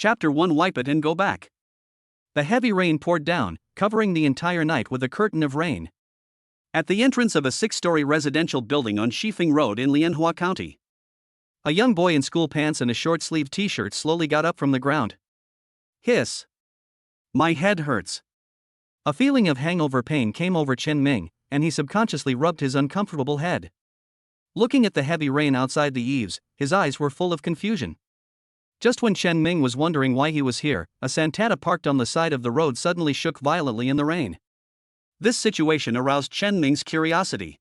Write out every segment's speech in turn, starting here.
Chapter 1 Wipe it and go back. The heavy rain poured down, covering the entire night with a curtain of rain. At the entrance of a 6-story residential building on Shifeng Road in Lianhua County, a young boy in school pants and a short-sleeved t-shirt slowly got up from the ground. Hiss. My head hurts. A feeling of hangover pain came over Chen Ming, and he subconsciously rubbed his uncomfortable head. Looking at the heavy rain outside the eaves, his eyes were full of confusion. Just when Chen Ming was wondering why he was here, a Santana parked on the side of the road suddenly shook violently in the rain. This situation aroused Chen Ming's curiosity.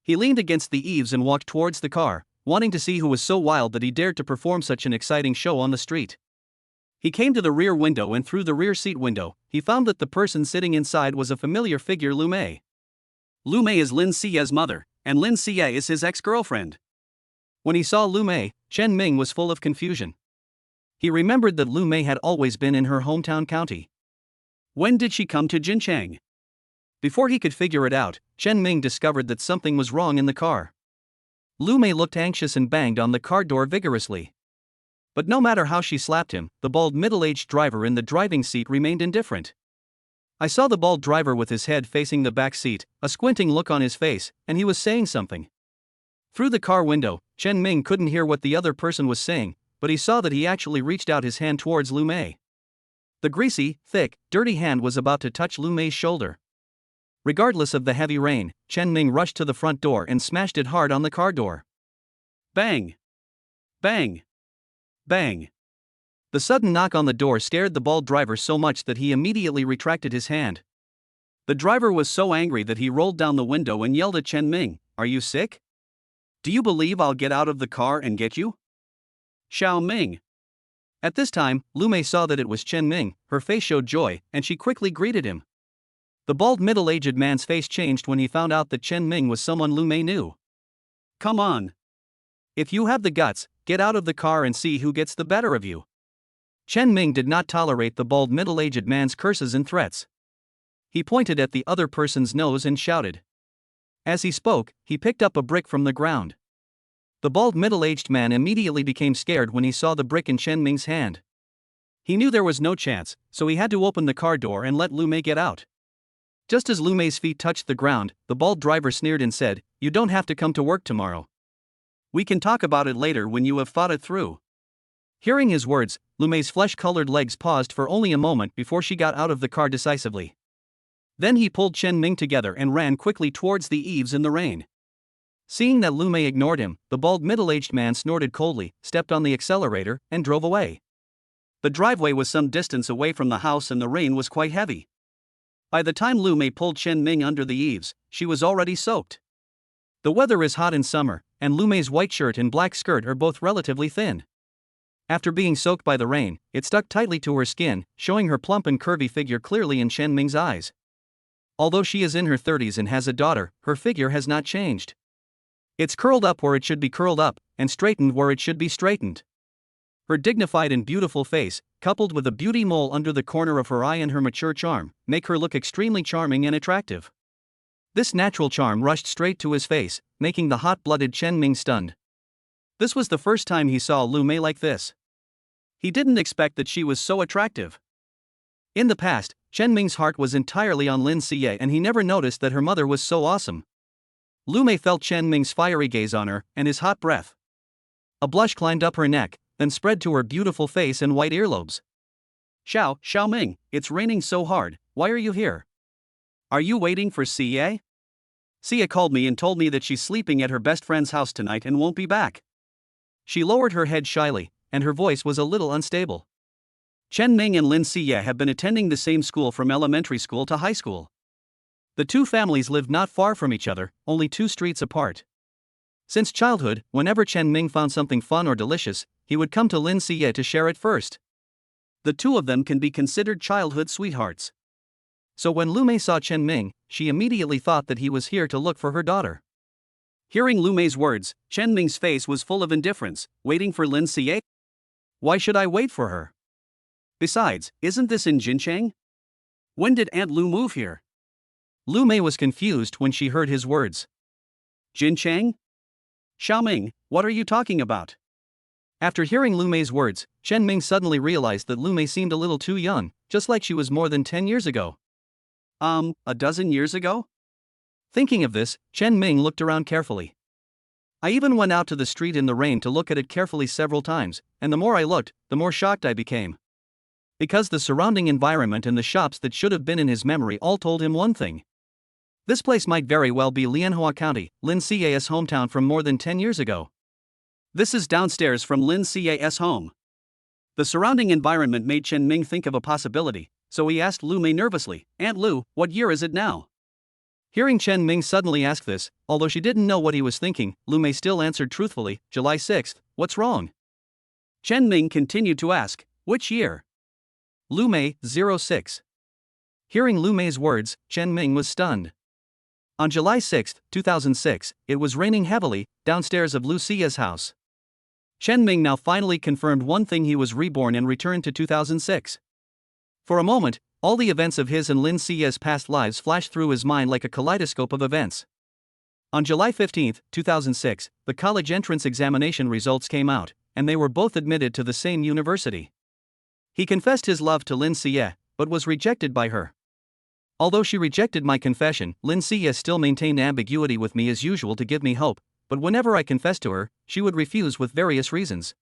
He leaned against the eaves and walked towards the car, wanting to see who was so wild that he dared to perform such an exciting show on the street. He came to the rear window, and through the rear seat window, he found that the person sitting inside was a familiar figure, Lumé. Lumé is Lin Xie's mother, and Lin Xie is his ex-girlfriend. When he saw Lumé, Chen Ming was full of confusion. He remembered that Lumé had always been in her hometown county. When did she come to Jinchang? Before he could figure it out, Chen Ming discovered that something was wrong in the car. Lumé looked anxious and banged on the car door vigorously. But no matter how she slapped him, the bald middle-aged driver in the driving seat remained indifferent. I saw the bald driver with his head facing the back seat, a squinting look on his face, and he was saying something. Through the car window, Chen Ming couldn't hear what the other person was saying, but he saw that he actually reached out his hand towards Lumé. The greasy, thick, dirty hand was about to touch Lumé's shoulder. Regardless of the heavy rain, Chen Ming rushed to the front door and smashed it hard on the car door. Bang! Bang! Bang! The sudden knock on the door scared the bald driver so much that he immediately retracted his hand. The driver was so angry that he rolled down the window and yelled at Chen Ming, "Are you sick? Do you believe I'll get out of the car and get you?" Xiao Ming. At this time, Lumé saw that it was Chen Ming. Her face showed joy, and she quickly greeted him. The bald middle-aged man's face changed when he found out that Chen Ming was someone Lumé knew. Come on. If you have the guts, get out of the car and see who gets the better of you. Chen Ming did not tolerate the bald middle-aged man's curses and threats. He pointed at the other person's nose and shouted. As he spoke, he picked up a brick from the ground. The bald middle-aged man immediately became scared when he saw the brick in Chen Ming's hand. He knew there was no chance, so he had to open the car door and let Lumé get out. Just as Lumé's feet touched the ground, the bald driver sneered and said, "You don't have to come to work tomorrow. We can talk about it later when you have thought it through." Hearing his words, Lumé's flesh-colored legs paused for only a moment before she got out of the car decisively. Then he pulled Chen Ming together and ran quickly towards the eaves in the rain. Seeing that Lumé ignored him, the bald middle-aged man snorted coldly, stepped on the accelerator, and drove away. The driveway was some distance away from the house and the rain was quite heavy. By the time Lumé pulled Chen Ming under the eaves, she was already soaked. The weather is hot in summer, and Lumé's white shirt and black skirt are both relatively thin. After being soaked by the rain, it stuck tightly to her skin, showing her plump and curvy figure clearly in Chen Ming's eyes. Although she is in her 30s and has a daughter, her figure has not changed. It's curled up where it should be curled up, and straightened where it should be straightened. Her dignified and beautiful face, coupled with a beauty mole under the corner of her eye and her mature charm, make her look extremely charming and attractive. This natural charm rushed straight to his face, making the hot-blooded Chen Ming stunned. This was the first time he saw Lumé like this. He didn't expect that she was so attractive. In the past, Chen Ming's heart was entirely on Lin Xie, and he never noticed that her mother was so awesome. Lumé felt Chen Ming's fiery gaze on her, and his hot breath. A blush climbed up her neck, then spread to her beautiful face and white earlobes. Xiao Ming, it's raining so hard, why are you here? Are you waiting for Xie? Xie called me and told me that she's sleeping at her best friend's house tonight and won't be back. She lowered her head shyly, and her voice was a little unstable. Chen Ming and Lin Xie have been attending the same school from elementary school to high school. The two families lived not far from each other, only 2 streets apart. Since childhood, whenever Chen Ming found something fun or delicious, he would come to Lin Xie to share it first. The two of them can be considered childhood sweethearts. So when Lumé saw Chen Ming, she immediately thought that he was here to look for her daughter. Hearing Lumé's words, Chen Ming's face was full of indifference. Waiting for Lin Xie? Why should I wait for her? Besides, isn't this in Jinchang? When did Aunt Lu move here? Lumé was confused when she heard his words. Jinchang? Xiaoming, what are you talking about? After hearing Lumé's words, Chen Ming suddenly realized that Lumé seemed a little too young, just like she was more than 10 years ago. A dozen years ago? Thinking of this, Chen Ming looked around carefully. I even went out to the street in the rain to look at it carefully several times, and the more I looked, the more shocked I became. Because the surrounding environment and the shops that should have been in his memory all told him one thing. This place might very well be Lianhua County, Lin Ca's hometown from more than 10 years ago. This is downstairs from Lin Ca's home. The surrounding environment made Chen Ming think of a possibility, so he asked Lumé nervously, "Aunt Lu, what year is it now?" Hearing Chen Ming suddenly ask this, although she didn't know what he was thinking, Lumé still answered truthfully, "July 6th, what's wrong?" Chen Ming continued to ask, "Which year?" Lumé, 06. Hearing Lumé's words, Chen Ming was stunned. On July 6, 2006, it was raining heavily, downstairs of Lucia's house. Chen Ming now finally confirmed one thing: he was reborn and returned to 2006. For a moment, all the events of his and Lin Ca's past lives flashed through his mind like a kaleidoscope of events. On July 15, 2006, the college entrance examination results came out, and they were both admitted to the same university. He confessed his love to Lin Ca, but was rejected by her. Although she rejected my confession, Lin Ca still maintained ambiguity with me as usual to give me hope, but whenever I confessed to her, she would refuse with various reasons.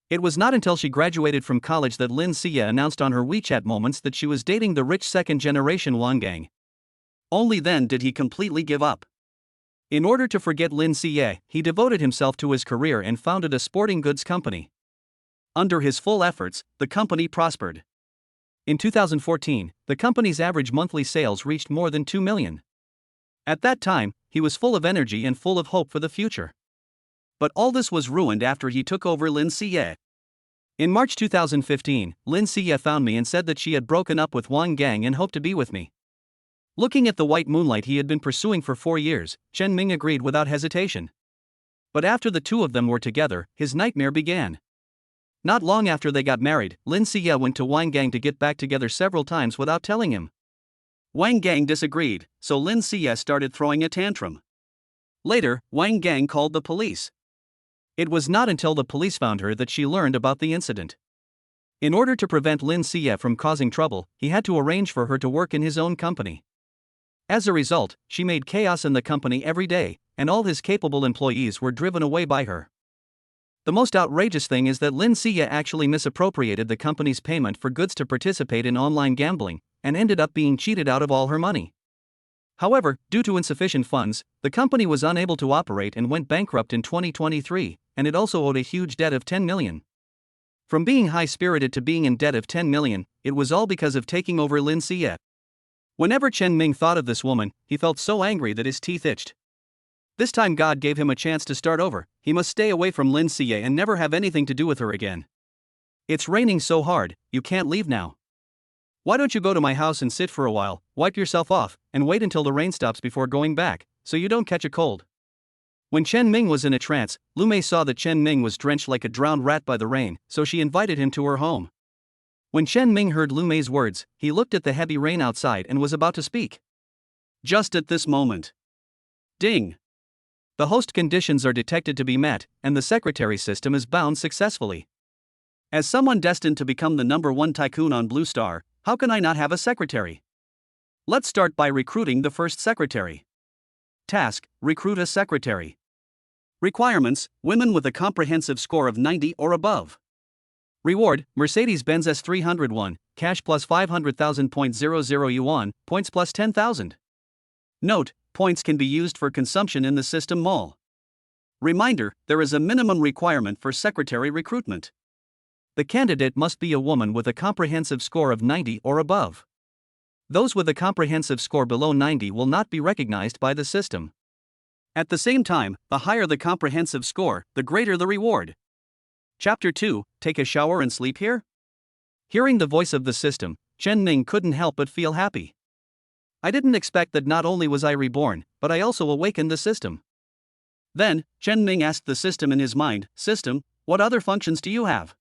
It was not until she graduated from college that Lin Ca announced on her WeChat moments that she was dating the rich second-generation Wang Gang. Only then did he completely give up. In order to forget Lin Ca, he devoted himself to his career and founded a sporting goods company. Under his full efforts, the company prospered. In 2014, the company's average monthly sales reached more than 2 million. At that time, he was full of energy and full of hope for the future. But all this was ruined after he took over Lin Ca. In March 2015, Lin Ca found me and said that she had broken up with Wang Gang and hoped to be with me. Looking at the white moonlight he had been pursuing for 4 years, Chen Ming agreed without hesitation. But after the two of them were together, his nightmare began. Not long after they got married, Lin Ca went to Wang Gang to get back together several times without telling him. Wang Gang disagreed, so Lin Ca started throwing a tantrum. Later, Wang Gang called the police. It was not until the police found her that she learned about the incident. In order to prevent Lin Ca from causing trouble, he had to arrange for her to work in his own company. As a result, she made chaos in the company every day, and all his capable employees were driven away by her. The most outrageous thing is that Lin Ca actually misappropriated the company's payment for goods to participate in online gambling, and ended up being cheated out of all her money. However, due to insufficient funds, the company was unable to operate and went bankrupt in 2023, and it also owed a huge debt of 10 million. From being high-spirited to being in debt of 10 million, it was all because of taking over Lin Ca. Whenever Chen Ming thought of this woman, he felt so angry that his teeth itched. This time God gave him a chance to start over. He must stay away from Lin Ca and never have anything to do with her again. It's raining so hard, you can't leave now. Why don't you go to my house and sit for a while, wipe yourself off, and wait until the rain stops before going back, so you don't catch a cold. When Chen Ming was in a trance, Lumé saw that Chen Ming was drenched like a drowned rat by the rain, so she invited him to her home. When Chen Ming heard Lumé's words, he looked at the heavy rain outside and was about to speak. Just at this moment. Ding! The host conditions are detected to be met, and the secretary system is bound successfully. As someone destined to become the #1 tycoon on Blue Star, how can I not have a secretary? Let's start by recruiting the first secretary. Task: recruit a secretary. Requirements: women with a comprehensive score of 90 or above. Reward: Mercedes-Benz S301, cash plus 500,000.00 yuan, points plus 10,000. Note: points can be used for consumption in the system mall. Reminder: there is a minimum requirement for secretary recruitment. The candidate must be a woman with a comprehensive score of 90 or above. Those with a comprehensive score below 90 will not be recognized by the system. At the same time, the higher the comprehensive score, the greater the reward. Chapter 2: Take a shower and sleep here? Hearing the voice of the system, Chen Ming couldn't help but feel happy. I didn't expect that not only was I reborn, but I also awakened the system. Then, Chen Ming asked the system in his mind, "System, what other functions do you have?"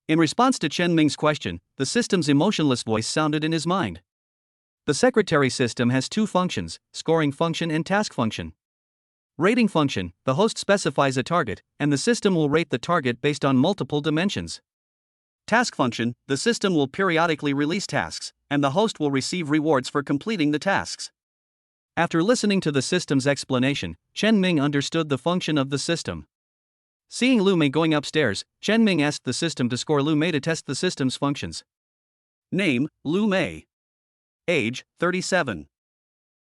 In response to Chen Ming's question, the system's emotionless voice sounded in his mind. The secretary system has two functions, scoring function and task function. Rating function, the host specifies a target, and the system will rate the target based on multiple dimensions. Task function, the system will periodically release tasks, and the host will receive rewards for completing the tasks. After listening to the system's explanation, Chen Ming understood the function of the system. Seeing Lumé going upstairs, Chen Ming asked the system to score Lumé to test the system's functions. Name, Lumé. Age, 37.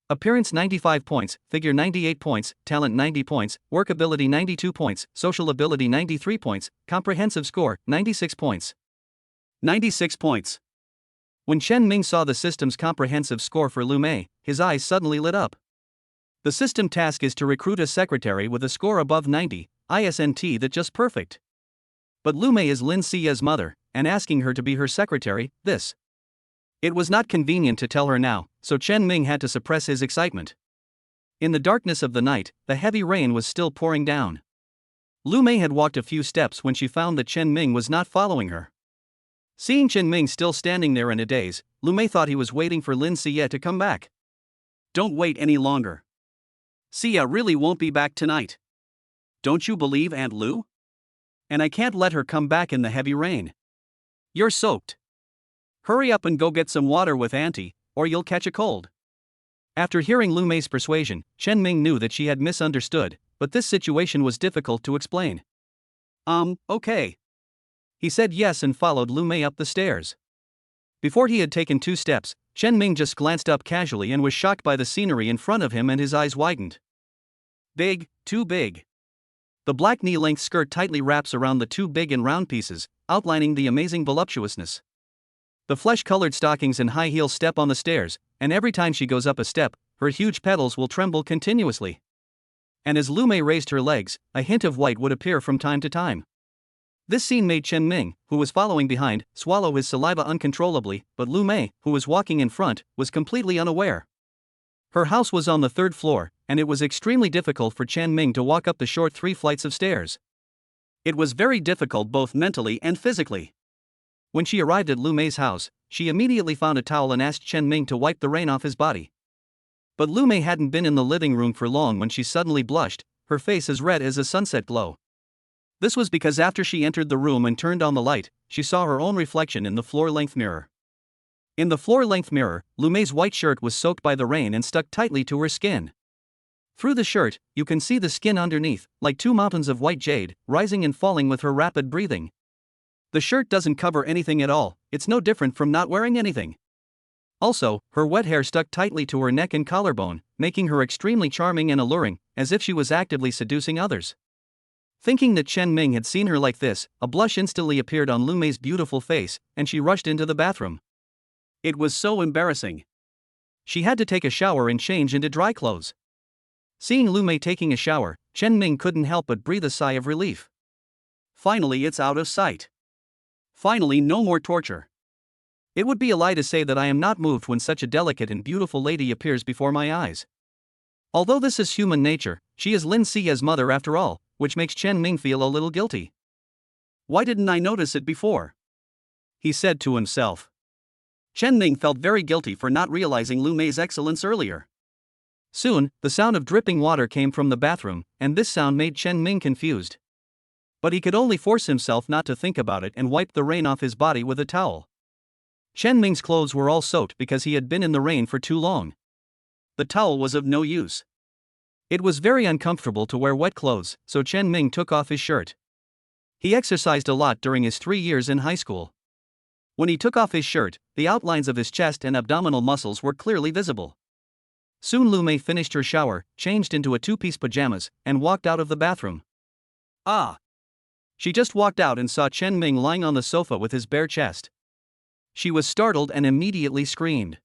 Appearance 95 points, figure 98 points, talent 90 points, work ability 92 points, social ability 93 points, comprehensive score 96 points. 96 points. When Chen Ming saw the system's comprehensive score for Lumé, his eyes suddenly lit up. The system task is to recruit a secretary with a score above 90, ISNT that just perfect. But Lumé is Lin Xia's mother, and asking her to be her secretary, this. It was not convenient to tell her now, so Chen Ming had to suppress his excitement. In the darkness of the night, the heavy rain was still pouring down. Lumé had walked a few steps when she found that Chen Ming was not following her. Seeing Chen Ming still standing there in a daze, Lumé thought he was waiting for Lin Xia to come back. Don't wait any longer. Xia really won't be back tonight. Don't you believe Aunt Lu? And I can't let her come back in the heavy rain. You're soaked. Hurry up and go get some water with Auntie, or you'll catch a cold. After hearing Lumé's persuasion, Chen Ming knew that she had misunderstood, but this situation was difficult to explain. Okay. He said yes and followed Lumé up the stairs. Before he had taken 2 steps, Chen Ming just glanced up casually and was shocked by the scenery in front of him, and his eyes widened. Big, too big. The black knee-length skirt tightly wraps around the 2 big and round pieces, outlining the amazing voluptuousness. The flesh-colored stockings and high heels step on the stairs, and every time she goes up a step, her huge pedals will tremble continuously. And as Lumé raised her legs, a hint of white would appear from time to time. This scene made Chen Ming, who was following behind, swallow his saliva uncontrollably, but Lumé, who was walking in front, was completely unaware. Her house was on the 3rd floor, and it was extremely difficult for Chen Ming to walk up the short 3 flights of stairs. It was very difficult both mentally and physically. When she arrived at Lumé's house, she immediately found a towel and asked Chen Ming to wipe the rain off his body. But Lumé hadn't been in the living room for long when she suddenly blushed, her face as red as a sunset glow. This was because after she entered the room and turned on the light, she saw her own reflection in the floor-length mirror. In the floor-length mirror, Lumé's white shirt was soaked by the rain and stuck tightly to her skin. Through the shirt, you can see the skin underneath, like 2 mountains of white jade, rising and falling with her rapid breathing. The shirt doesn't cover anything at all, it's no different from not wearing anything. Also, her wet hair stuck tightly to her neck and collarbone, making her extremely charming and alluring, as if she was actively seducing others. Thinking that Chen Ming had seen her like this, a blush instantly appeared on Lumé's beautiful face, and she rushed into the bathroom. It was so embarrassing. She had to take a shower and change into dry clothes. Seeing Lumé taking a shower, Chen Ming couldn't help but breathe a sigh of relief. Finally, it's out of sight. Finally, no more torture. It would be a lie to say that I am not moved when such a delicate and beautiful lady appears before my eyes. Although this is human nature, she is Lin Xia's mother after all, which makes Chen Ming feel a little guilty. Why didn't I notice it before? He said to himself. Chen Ming felt very guilty for not realizing Lumé's excellence earlier. Soon, the sound of dripping water came from the bathroom, and this sound made Chen Ming confused. But he could only force himself not to think about it and wipe the rain off his body with a towel. Chen Ming's clothes were all soaked because he had been in the rain for too long. The towel was of no use. It was very uncomfortable to wear wet clothes, so Chen Ming took off his shirt. He exercised a lot during his 3 years in high school. When he took off his shirt, the outlines of his chest and abdominal muscles were clearly visible. Soon Lumé finished her shower, changed into a 2-piece pajamas, and walked out of the bathroom. Ah! She just walked out and saw Chen Ming lying on the sofa with his bare chest. She was startled and immediately screamed.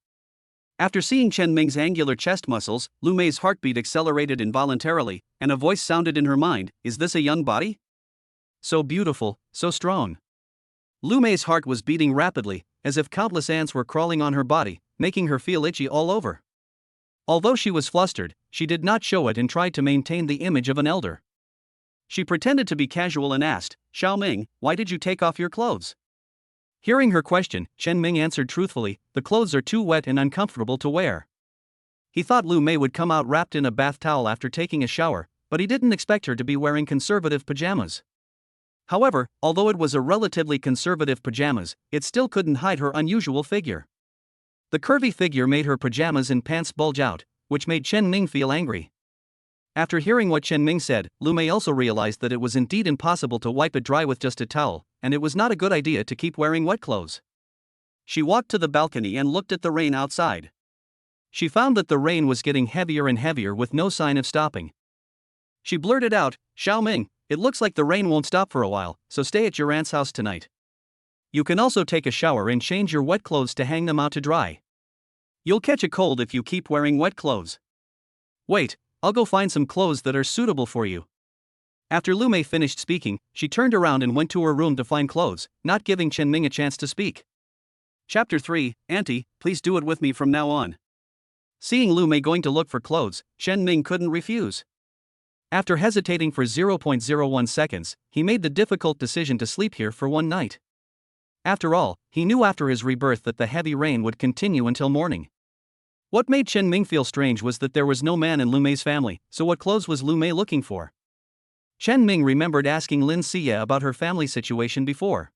After seeing Chen Ming's angular chest muscles, Lumé's heartbeat accelerated involuntarily, and a voice sounded in her mind, "Is this a young body? So beautiful, so strong." Lumé's heart was beating rapidly, as if countless ants were crawling on her body, making her feel itchy all over. Although she was flustered, she did not show it and tried to maintain the image of an elder. She pretended to be casual and asked, "Xiao Ming, why did you take off your clothes?" Hearing her question, Chen Ming answered truthfully, "The clothes are too wet and uncomfortable to wear." He thought Lumé would come out wrapped in a bath towel after taking a shower, but he didn't expect her to be wearing conservative pajamas. However, although it was a relatively conservative pajamas, it still couldn't hide her unusual figure. The curvy figure made her pajamas and pants bulge out, which made Chen Ming feel angry. After hearing what Chen Ming said, Lumé also realized that it was indeed impossible to wipe it dry with just a towel, and it was not a good idea to keep wearing wet clothes. She walked to the balcony and looked at the rain outside. She found that the rain was getting heavier and heavier with no sign of stopping. She blurted out, "Xiao Ming, it looks like the rain won't stop for a while, so stay at your aunt's house tonight. You can also take a shower and change your wet clothes to hang them out to dry. You'll catch a cold if you keep wearing wet clothes. Wait, I'll go find some clothes that are suitable for you." After Lumé finished speaking, she turned around and went to her room to find clothes, not giving Chen Ming a chance to speak. Chapter 3, Auntie, please do it with me from now on. Seeing Lumé going to look for clothes, Chen Ming couldn't refuse. After hesitating for 0.01 seconds, he made the difficult decision to sleep here for one night. After all, he knew after his rebirth that the heavy rain would continue until morning. What made Chen Ming feel strange was that there was no man in Lumé's family, so what clothes was Lumé looking for? Chen Ming remembered asking Lin Siya about her family situation before.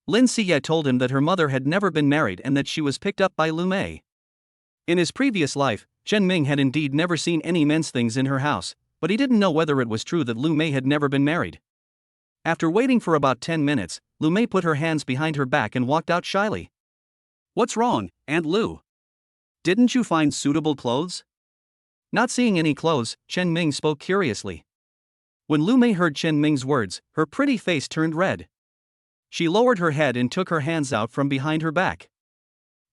Lin Siya told him that her mother had never been married and that she was picked up by Lumé. In his previous life, Chen Ming had indeed never seen any men's things in her house, but he didn't know whether it was true that Lumé had never been married. After waiting for about 10 minutes, Lumé put her hands behind her back and walked out shyly. "What's wrong, Aunt Lu? Didn't you find suitable clothes?" Not seeing any clothes, Chen Ming spoke curiously. When Lumé heard Chen Ming's words, her pretty face turned red. She lowered her head and took her hands out from behind her back.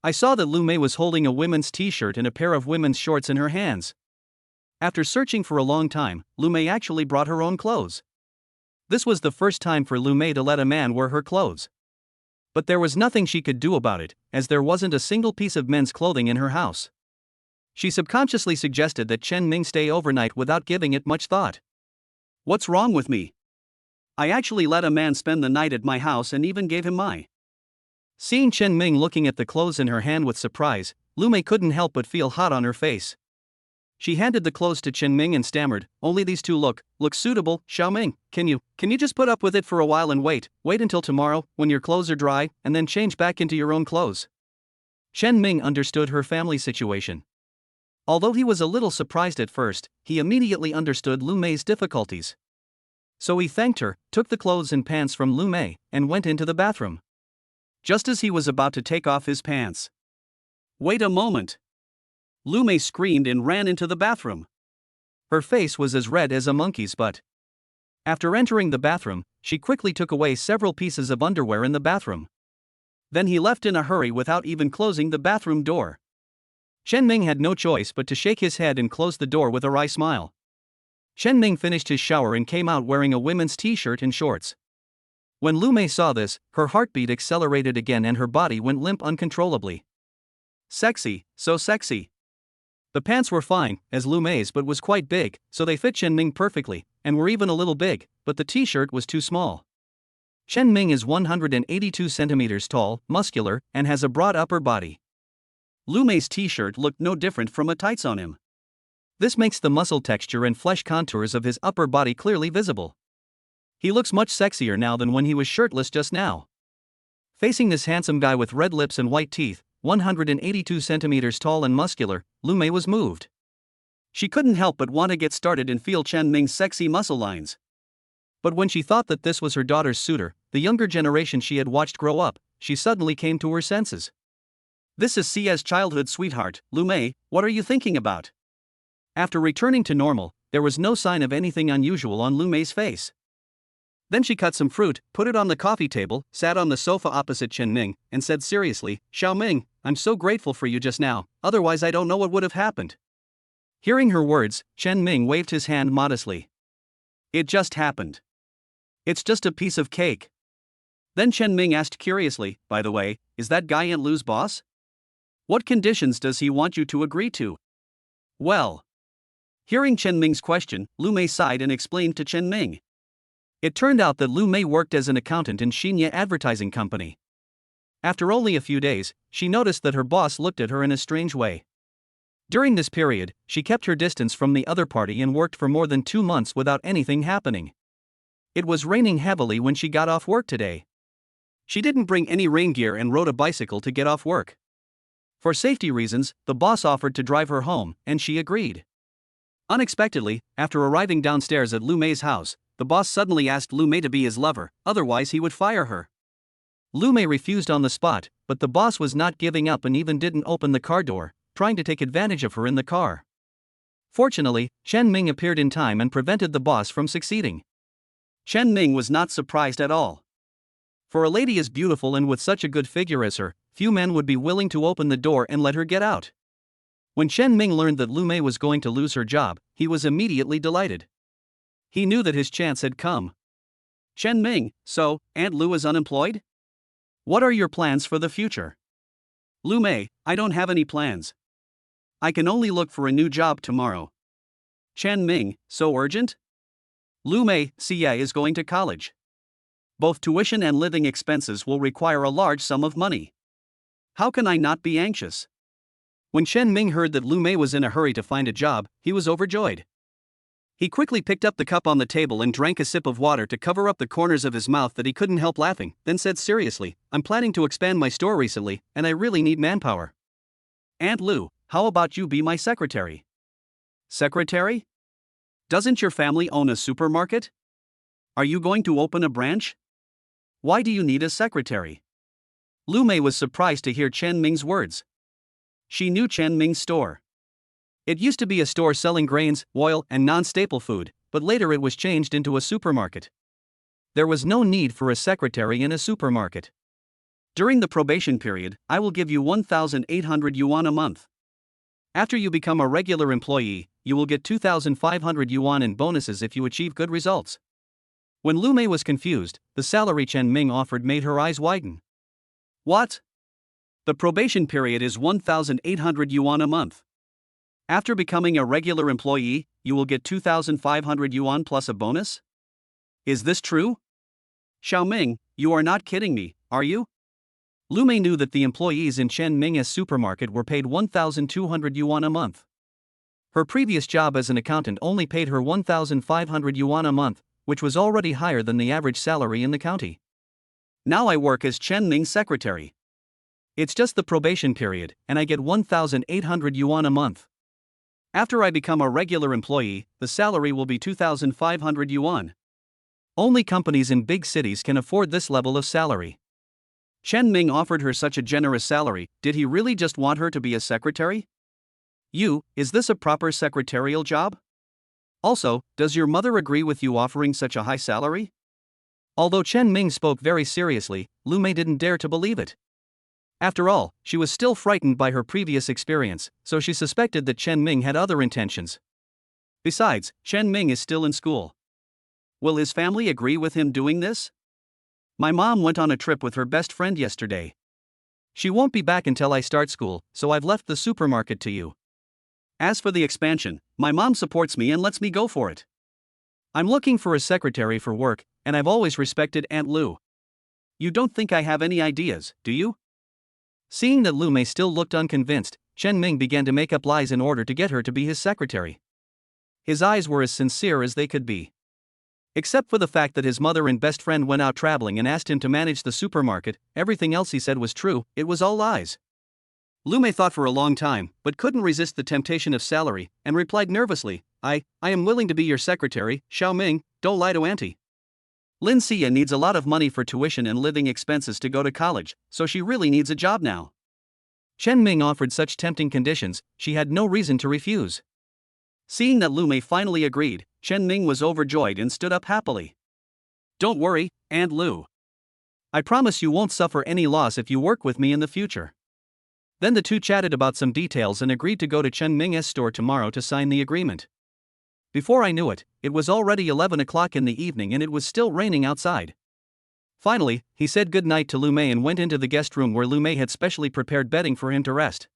I saw that Lumé was holding a women's t-shirt and a pair of women's shorts in her hands. After searching for a long time, Lumé actually brought her own clothes. This was the first time for Lumé to let a man wear her clothes. But there was nothing she could do about it, as there wasn't a single piece of men's clothing in her house. She subconsciously suggested that Chen Ming stay overnight without giving it much thought. "What's wrong with me? I actually let a man spend the night at my house and even gave him my." Seeing Chen Ming looking at the clothes in her hand with surprise, Lumé couldn't help but feel hot on her face. She handed the clothes to Chen Ming and stammered, "Only these two look suitable, Xiao Ming. Can you just put up with it for a while and wait until tomorrow, when your clothes are dry, and then change back into your own clothes?" Chen Ming understood her family situation. Although he was a little surprised at first, he immediately understood Lumé's difficulties. So he thanked her, took the clothes and pants from Lumé, and went into the bathroom. Just as he was about to take off his pants. "Wait a moment!" Lumé screamed and ran into the bathroom. Her face was as red as a monkey's butt. After entering the bathroom, she quickly took away several pieces of underwear in the bathroom. Then he left in a hurry without even closing the bathroom door. Chen Ming had no choice but to shake his head and close the door with a wry smile. Chen Ming finished his shower and came out wearing a women's t-shirt and shorts. When Lumé saw this, her heartbeat accelerated again and her body went limp uncontrollably. Sexy, so sexy. The pants were fine, as Lumé's, but was quite big, so they fit Chen Ming perfectly, and were even a little big, but the t-shirt was too small. Chen Ming is 182 centimeters tall, muscular, and has a broad upper body. Lumé's t-shirt looked no different from a tights on him. This makes the muscle texture and flesh contours of his upper body clearly visible. He looks much sexier now than when he was shirtless just now. Facing this handsome guy with red lips and white teeth, 182 centimeters tall and muscular, Lumé was moved. She couldn't help but want to get started and feel Chen Ming's sexy muscle lines. But when she thought that this was her daughter's suitor, the younger generation she had watched grow up, she suddenly came to her senses. "This is Sia's childhood sweetheart, Lumé, what are you thinking about?" After returning to normal, there was no sign of anything unusual on Lumé's face. Then she cut some fruit, put it on the coffee table, sat on the sofa opposite Chen Ming, and said seriously, "Xiao Ming, I'm so grateful for you just now, otherwise I don't know what would have happened." Hearing her words, Chen Ming waved his hand modestly. "It just happened. It's just a piece of cake." Then Chen Ming asked curiously, "By the way, is that guy Aunt Lu's boss? What conditions does he want you to agree to?" "Well." Hearing Chen Ming's question, Lumé sighed and explained to Chen Ming. It turned out that Lumé worked as an accountant in Xinye Advertising Company. After only a few days, she noticed that her boss looked at her in a strange way. During this period, she kept her distance from the other party and worked for more than 2 months without anything happening. It was raining heavily when she got off work today. She didn't bring any rain gear and rode a bicycle to get off work. For safety reasons, the boss offered to drive her home, and she agreed. Unexpectedly, after arriving downstairs at Lumé's house, the boss suddenly asked Lumé to be his lover, otherwise he would fire her. Lumé refused on the spot, but the boss was not giving up and even didn't open the car door, trying to take advantage of her in the car. Fortunately, Chen Ming appeared in time and prevented the boss from succeeding. Chen Ming was not surprised at all. For a lady as beautiful and with such a good figure as her, few men would be willing to open the door and let her get out. When Chen Ming learned that Lumé was going to lose her job, he was immediately delighted. He knew that his chance had come. Chen Ming, so, Aunt Lu is unemployed? What are your plans for the future? Lumé, I don't have any plans. I can only look for a new job tomorrow. Chen Ming, so urgent? Lumé, Xia is going to college. Both tuition and living expenses will require a large sum of money. How can I not be anxious? When Chen Ming heard that Lumé was in a hurry to find a job, he was overjoyed. He quickly picked up the cup on the table and drank a sip of water to cover up the corners of his mouth that he couldn't help laughing, then said seriously, I'm planning to expand my store recently, and I really need manpower. Aunt Lu, how about you be my secretary? Secretary? Doesn't your family own a supermarket? Are you going to open a branch? Why do you need a secretary? Lumé was surprised to hear Chen Ming's words. She knew Chen Ming's store. It used to be a store selling grains, oil, and non-staple food, but later it was changed into a supermarket. There was no need for a secretary in a supermarket. During the probation period, I will give you 1,800 yuan a month. After you become a regular employee, you will get 2,500 yuan in bonuses if you achieve good results. When Lumé was confused, the salary Chen Ming offered made her eyes widen. What? The probation period is 1,800 yuan a month. After becoming a regular employee, you will get 2,500 yuan plus a bonus? Is this true? Xiaoming, you are not kidding me, are you? Lumé knew that the employees in Chen Ming's supermarket were paid 1,200 yuan a month. Her previous job as an accountant only paid her 1,500 yuan a month, which was already higher than the average salary in the county. Now I work as Chen Ming's secretary. It's just the probation period, and I get 1,800 yuan a month. After I become a regular employee, the salary will be 2,500 yuan. Only companies in big cities can afford this level of salary. Chen Ming offered her such a generous salary, did he really just want her to be a secretary? Is this a proper secretarial job? Also, does your mother agree with you offering such a high salary? Although Chen Ming spoke very seriously, Lumé didn't dare to believe it. After all, she was still frightened by her previous experience, so she suspected that Chen Ming had other intentions. Besides, Chen Ming is still in school. Will his family agree with him doing this? My mom went on a trip with her best friend yesterday. She won't be back until I start school, so I've left the supermarket to you. As for the expansion, my mom supports me and lets me go for it. I'm looking for a secretary for work, and I've always respected Aunt Lu. You don't think I have any ideas, do you? Seeing that Lumé still looked unconvinced, Chen Ming began to make up lies in order to get her to be his secretary. His eyes were as sincere as they could be. Except for the fact that his mother and best friend went out traveling and asked him to manage the supermarket, everything else he said was true, it was all lies. Lumé thought for a long time, but couldn't resist the temptation of salary, and replied nervously, I am willing to be your secretary, Xiaoming, don't lie to Auntie. Lin Xia needs a lot of money for tuition and living expenses to go to college, so she really needs a job now. Chen Ming offered such tempting conditions, she had no reason to refuse. Seeing that Lumé finally agreed, Chen Ming was overjoyed and stood up happily. Don't worry, Aunt Lu. I promise you won't suffer any loss if you work with me in the future. Then the two chatted about some details and agreed to go to Chen Ming's store tomorrow to sign the agreement. Before I knew it, it was already 11 o'clock in the evening and it was still raining outside. Finally, he said good night to Lumé and went into the guest room where Lumé had specially prepared bedding for him to rest.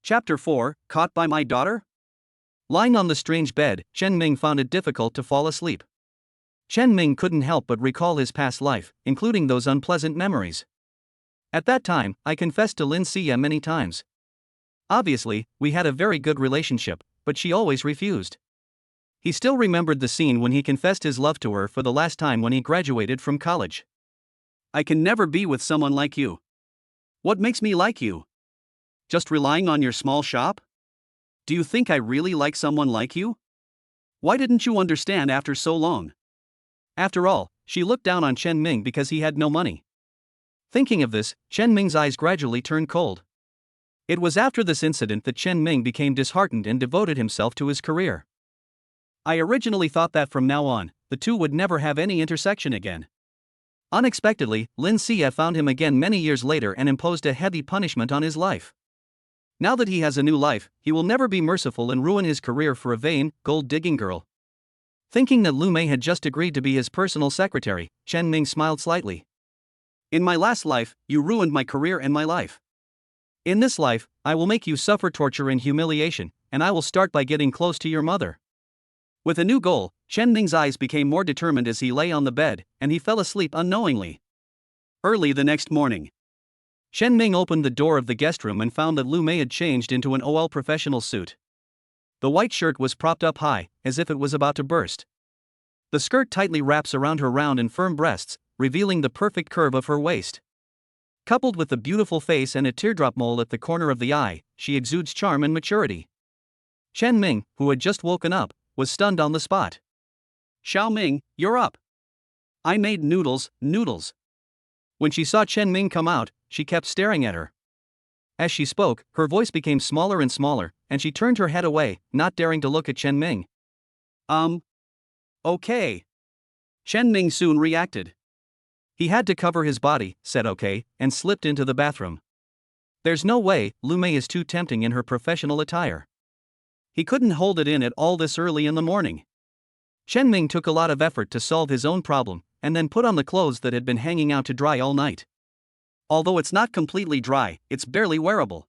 Chapter 4, Caught by My Daughter? Lying on the strange bed, Chen Ming found it difficult to fall asleep. Chen Ming couldn't help but recall his past life, including those unpleasant memories. At that time, I confessed to Lin Xia many times. Obviously, we had a very good relationship, but she always refused. He still remembered the scene when he confessed his love to her for the last time when he graduated from college. I can never be with someone like you. What makes me like you? Just relying on your small shop? Do you think I really like someone like you? Why didn't you understand after so long? After all, she looked down on Chen Ming because he had no money. Thinking of this, Chen Ming's eyes gradually turned cold. It was after this incident that Chen Ming became disheartened and devoted himself to his career. I originally thought that from now on, the two would never have any intersection again. Unexpectedly, Lin Xie found him again many years later and imposed a heavy punishment on his life. Now that he has a new life, he will never be merciful and ruin his career for a vain, gold-digging girl. Thinking that Lumé had just agreed to be his personal secretary, Chen Ming smiled slightly. In my last life, you ruined my career and my life. In this life, I will make you suffer torture and humiliation, and I will start by getting close to your mother. With a new goal, Chen Ming's eyes became more determined as he lay on the bed, and he fell asleep unknowingly. Early the next morning, Chen Ming opened the door of the guest room and found that Lumé had changed into an OL professional suit. The white shirt was propped up high, as if it was about to burst. The skirt tightly wraps around her round and firm breasts, revealing the perfect curve of her waist. Coupled with the beautiful face and a teardrop mole at the corner of the eye, she exudes charm and maturity. Chen Ming, who had just woken up, was stunned on the spot. Xiao Ming, you're up. I made noodles. When she saw Chen Ming come out, she kept staring at her. As she spoke, her voice became smaller and smaller, and she turned her head away, not daring to look at Chen Ming. Okay. Chen Ming soon reacted. He had to cover his body, said okay, and slipped into the bathroom. There's no way, Lumé is too tempting in her professional attire. He couldn't hold it in at all this early in the morning. Chen Ming took a lot of effort to solve his own problem, and then put on the clothes that had been hanging out to dry all night. Although it's not completely dry, it's barely wearable.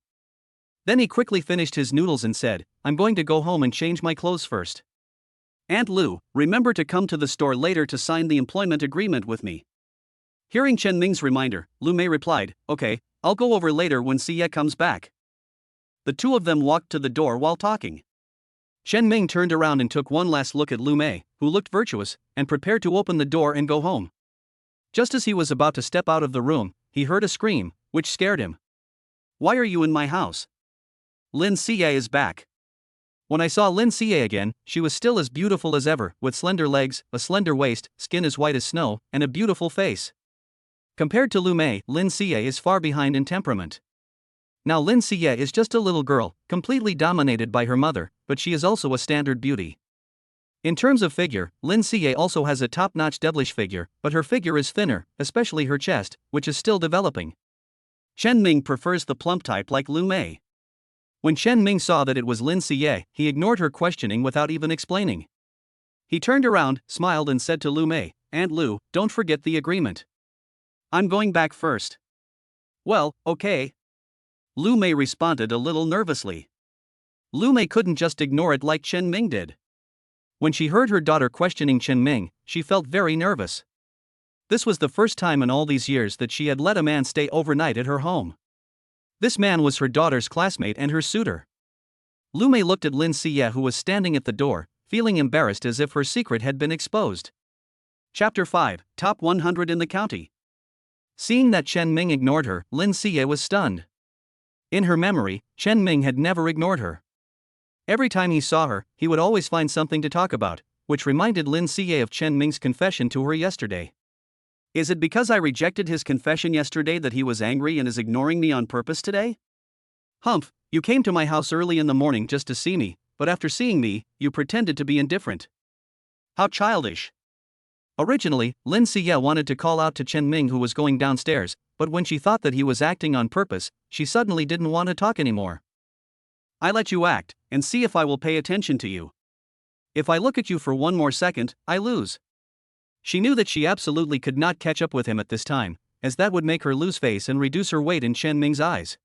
Then he quickly finished his noodles and said, I'm going to go home and change my clothes first. Aunt Lu, remember to come to the store later to sign the employment agreement with me. Hearing Chen Ming's reminder, Lumé replied, okay, I'll go over later when Xie comes back. The two of them walked to the door while talking. Chen Ming turned around and took one last look at Lumé, who looked virtuous, and prepared to open the door and go home. Just as he was about to step out of the room, he heard a scream, which scared him. Why are you in my house? Lin Xie is back. When I saw Lin Xie again, she was still as beautiful as ever, with slender legs, a slender waist, skin as white as snow, and a beautiful face. Compared to Lumé, Lin Xie is far behind in temperament. Now Lin Xie is just a little girl, completely dominated by her mother, but she is also a standard beauty. In terms of figure, Lin Xie also has a top-notch devilish figure, but her figure is thinner, especially her chest, which is still developing. Chen Ming prefers the plump type like Lumé. When Chen Ming saw that it was Lin Xie, he ignored her questioning without even explaining. He turned around, smiled and said to Lumé, Aunt Lu, don't forget the agreement. I'm going back first. Well, okay. Lumé responded a little nervously. Lumé couldn't just ignore it like Chen Ming did. When she heard her daughter questioning Chen Ming, she felt very nervous. This was the first time in all these years that she had let a man stay overnight at her home. This man was her daughter's classmate and her suitor. Lumé looked at Lin Xie, who was standing at the door, feeling embarrassed as if her secret had been exposed. Chapter 5, Top 100 in the County. Seeing that Chen Ming ignored her, Lin Xie was stunned. In her memory, Chen Ming had never ignored her. Every time he saw her, he would always find something to talk about, which reminded Lin Xie of Chen Ming's confession to her yesterday. Is it because I rejected his confession yesterday that he was angry and is ignoring me on purpose today? Humph, you came to my house early in the morning just to see me, but after seeing me, you pretended to be indifferent. How childish. Originally, Lin Xie wanted to call out to Chen Ming, who was going downstairs, but when she thought that he was acting on purpose, she suddenly didn't want to talk anymore. I let you act, and see if I will pay attention to you. If I look at you for one more second, I lose. She knew that she absolutely could not catch up with him at this time, as that would make her lose face and reduce her weight in Chen Ming's eyes.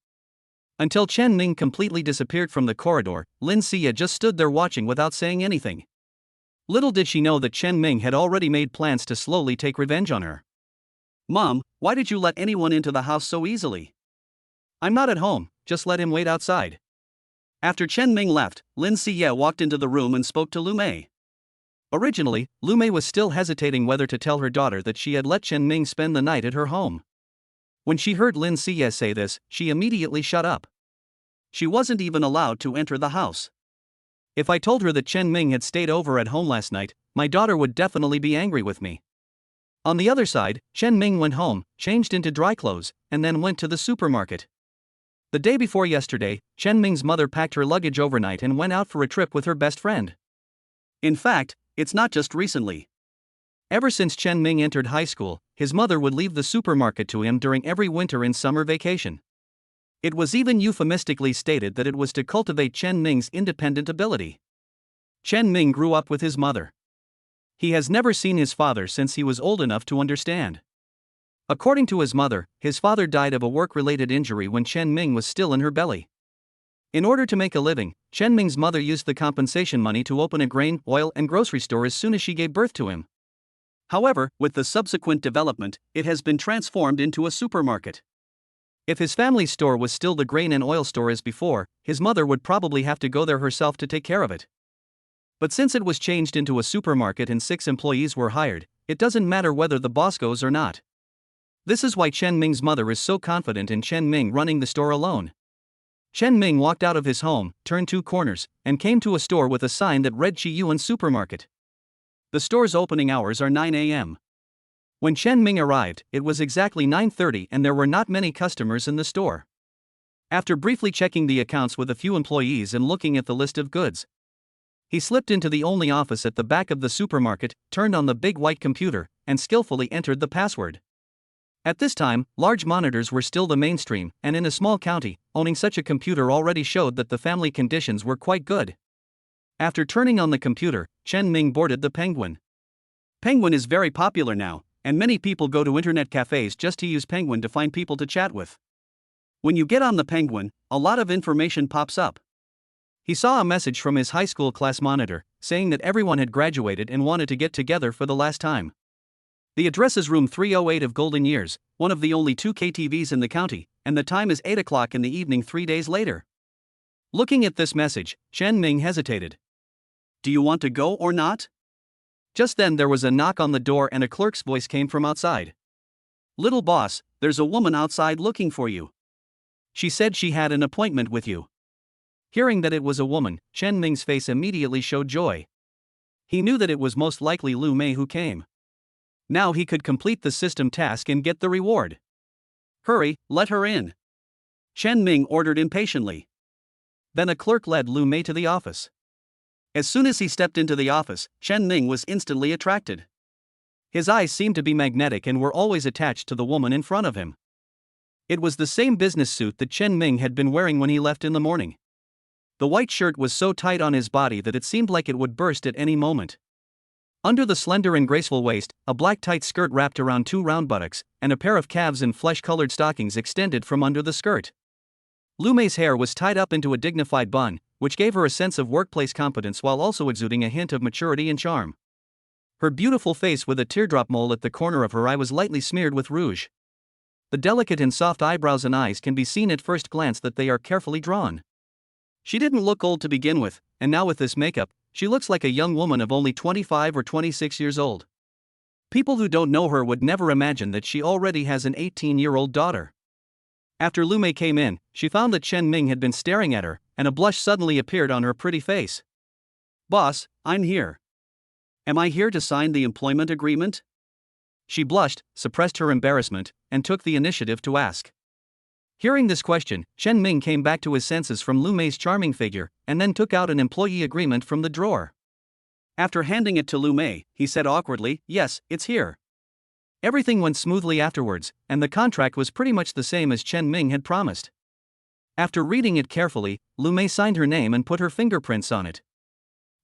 Until Chen Ming completely disappeared from the corridor, Lin Xie just stood there watching without saying anything. Little did she know that Chen Ming had already made plans to slowly take revenge on her. Mom, why did you let anyone into the house so easily? I'm not at home, just let him wait outside. After Chen Ming left, Lin Siye walked into the room and spoke to Lumé. Originally, Lumé was still hesitating whether to tell her daughter that she had let Chen Ming spend the night at her home. When she heard Lin Siye say this, she immediately shut up. She wasn't even allowed to enter the house. If I told her that Chen Ming had stayed over at home last night, my daughter would definitely be angry with me. On the other side, Chen Ming went home, changed into dry clothes, and then went to the supermarket. The day before yesterday, Chen Ming's mother packed her luggage overnight and went out for a trip with her best friend. In fact, it's not just recently. Ever since Chen Ming entered high school, his mother would leave the supermarket to him during every winter and summer vacation. It was even euphemistically stated that it was to cultivate Chen Ming's independent ability. Chen Ming grew up with his mother. He has never seen his father since he was old enough to understand. According to his mother, his father died of a work-related injury when Chen Ming was still in her belly. In order to make a living, Chen Ming's mother used the compensation money to open a grain, oil, and grocery store as soon as she gave birth to him. However, with the subsequent development, it has been transformed into a supermarket. If his family's store was still the grain and oil store as before, his mother would probably have to go there herself to take care of it. But since it was changed into a supermarket and 6 employees were hired, it doesn't matter whether the boss goes or not. This is why Chen Ming's mother is so confident in Chen Ming running the store alone. Chen Ming walked out of his home, turned 2 corners, and came to a store with a sign that read Chi Yuan Supermarket. The store's opening hours are 9 a.m. When Chen Ming arrived, it was exactly 9:30 and there were not many customers in the store. After briefly checking the accounts with a few employees and looking at the list of goods, he slipped into the only office at the back of the supermarket, turned on the big white computer, and skillfully entered the password. At this time, large monitors were still the mainstream, and in a small county, owning such a computer already showed that the family conditions were quite good. After turning on the computer, Chen Ming boarded the Penguin. Penguin is very popular now, and many people go to internet cafes just to use Penguin to find people to chat with. When you get on the Penguin, a lot of information pops up. He saw a message from his high school class monitor, saying that everyone had graduated and wanted to get together for the last time. The address is room 308 of Golden Years, one of the only 2 KTVs in the county, and the time is 8 o'clock in the evening 3 days later. Looking at this message, Chen Ming hesitated. Do you want to go or not? Just then there was a knock on the door and a clerk's voice came from outside. Little boss, there's a woman outside looking for you. She said she had an appointment with you. Hearing that it was a woman, Chen Ming's face immediately showed joy. He knew that it was most likely Lumé who came. Now he could complete the system task and get the reward. Hurry, let her in. Chen Ming ordered impatiently. Then a clerk led Lumé to the office. As soon as he stepped into the office, Chen Ming was instantly attracted. His eyes seemed to be magnetic and were always attached to the woman in front of him. It was the same business suit that Chen Ming had been wearing when he left in the morning. The white shirt was so tight on his body that it seemed like it would burst at any moment. Under the slender and graceful waist, a black tight skirt wrapped around 2 round buttocks, and a pair of calves in flesh-colored stockings extended from under the skirt. Lumé's hair was tied up into a dignified bun, which gave her a sense of workplace competence while also exuding a hint of maturity and charm. Her beautiful face with a teardrop mole at the corner of her eye was lightly smeared with rouge. The delicate and soft eyebrows and eyes can be seen at first glance that they are carefully drawn. She didn't look old to begin with, and now with this makeup, she looks like a young woman of only 25 or 26 years old. People who don't know her would never imagine that she already has an 18-year-old daughter. After Lumé came in, she found that Chen Ming had been staring at her, and a blush suddenly appeared on her pretty face. Boss, I'm here. Am I here to sign the employment agreement? She blushed, suppressed her embarrassment, and took the initiative to ask. Hearing this question, Chen Ming came back to his senses from Lumé's charming figure, and then took out an employee agreement from the drawer. After handing it to Lumé, he said awkwardly, "Yes, it's here." Everything went smoothly afterwards, and the contract was pretty much the same as Chen Ming had promised. After reading it carefully, Lumé signed her name and put her fingerprints on it.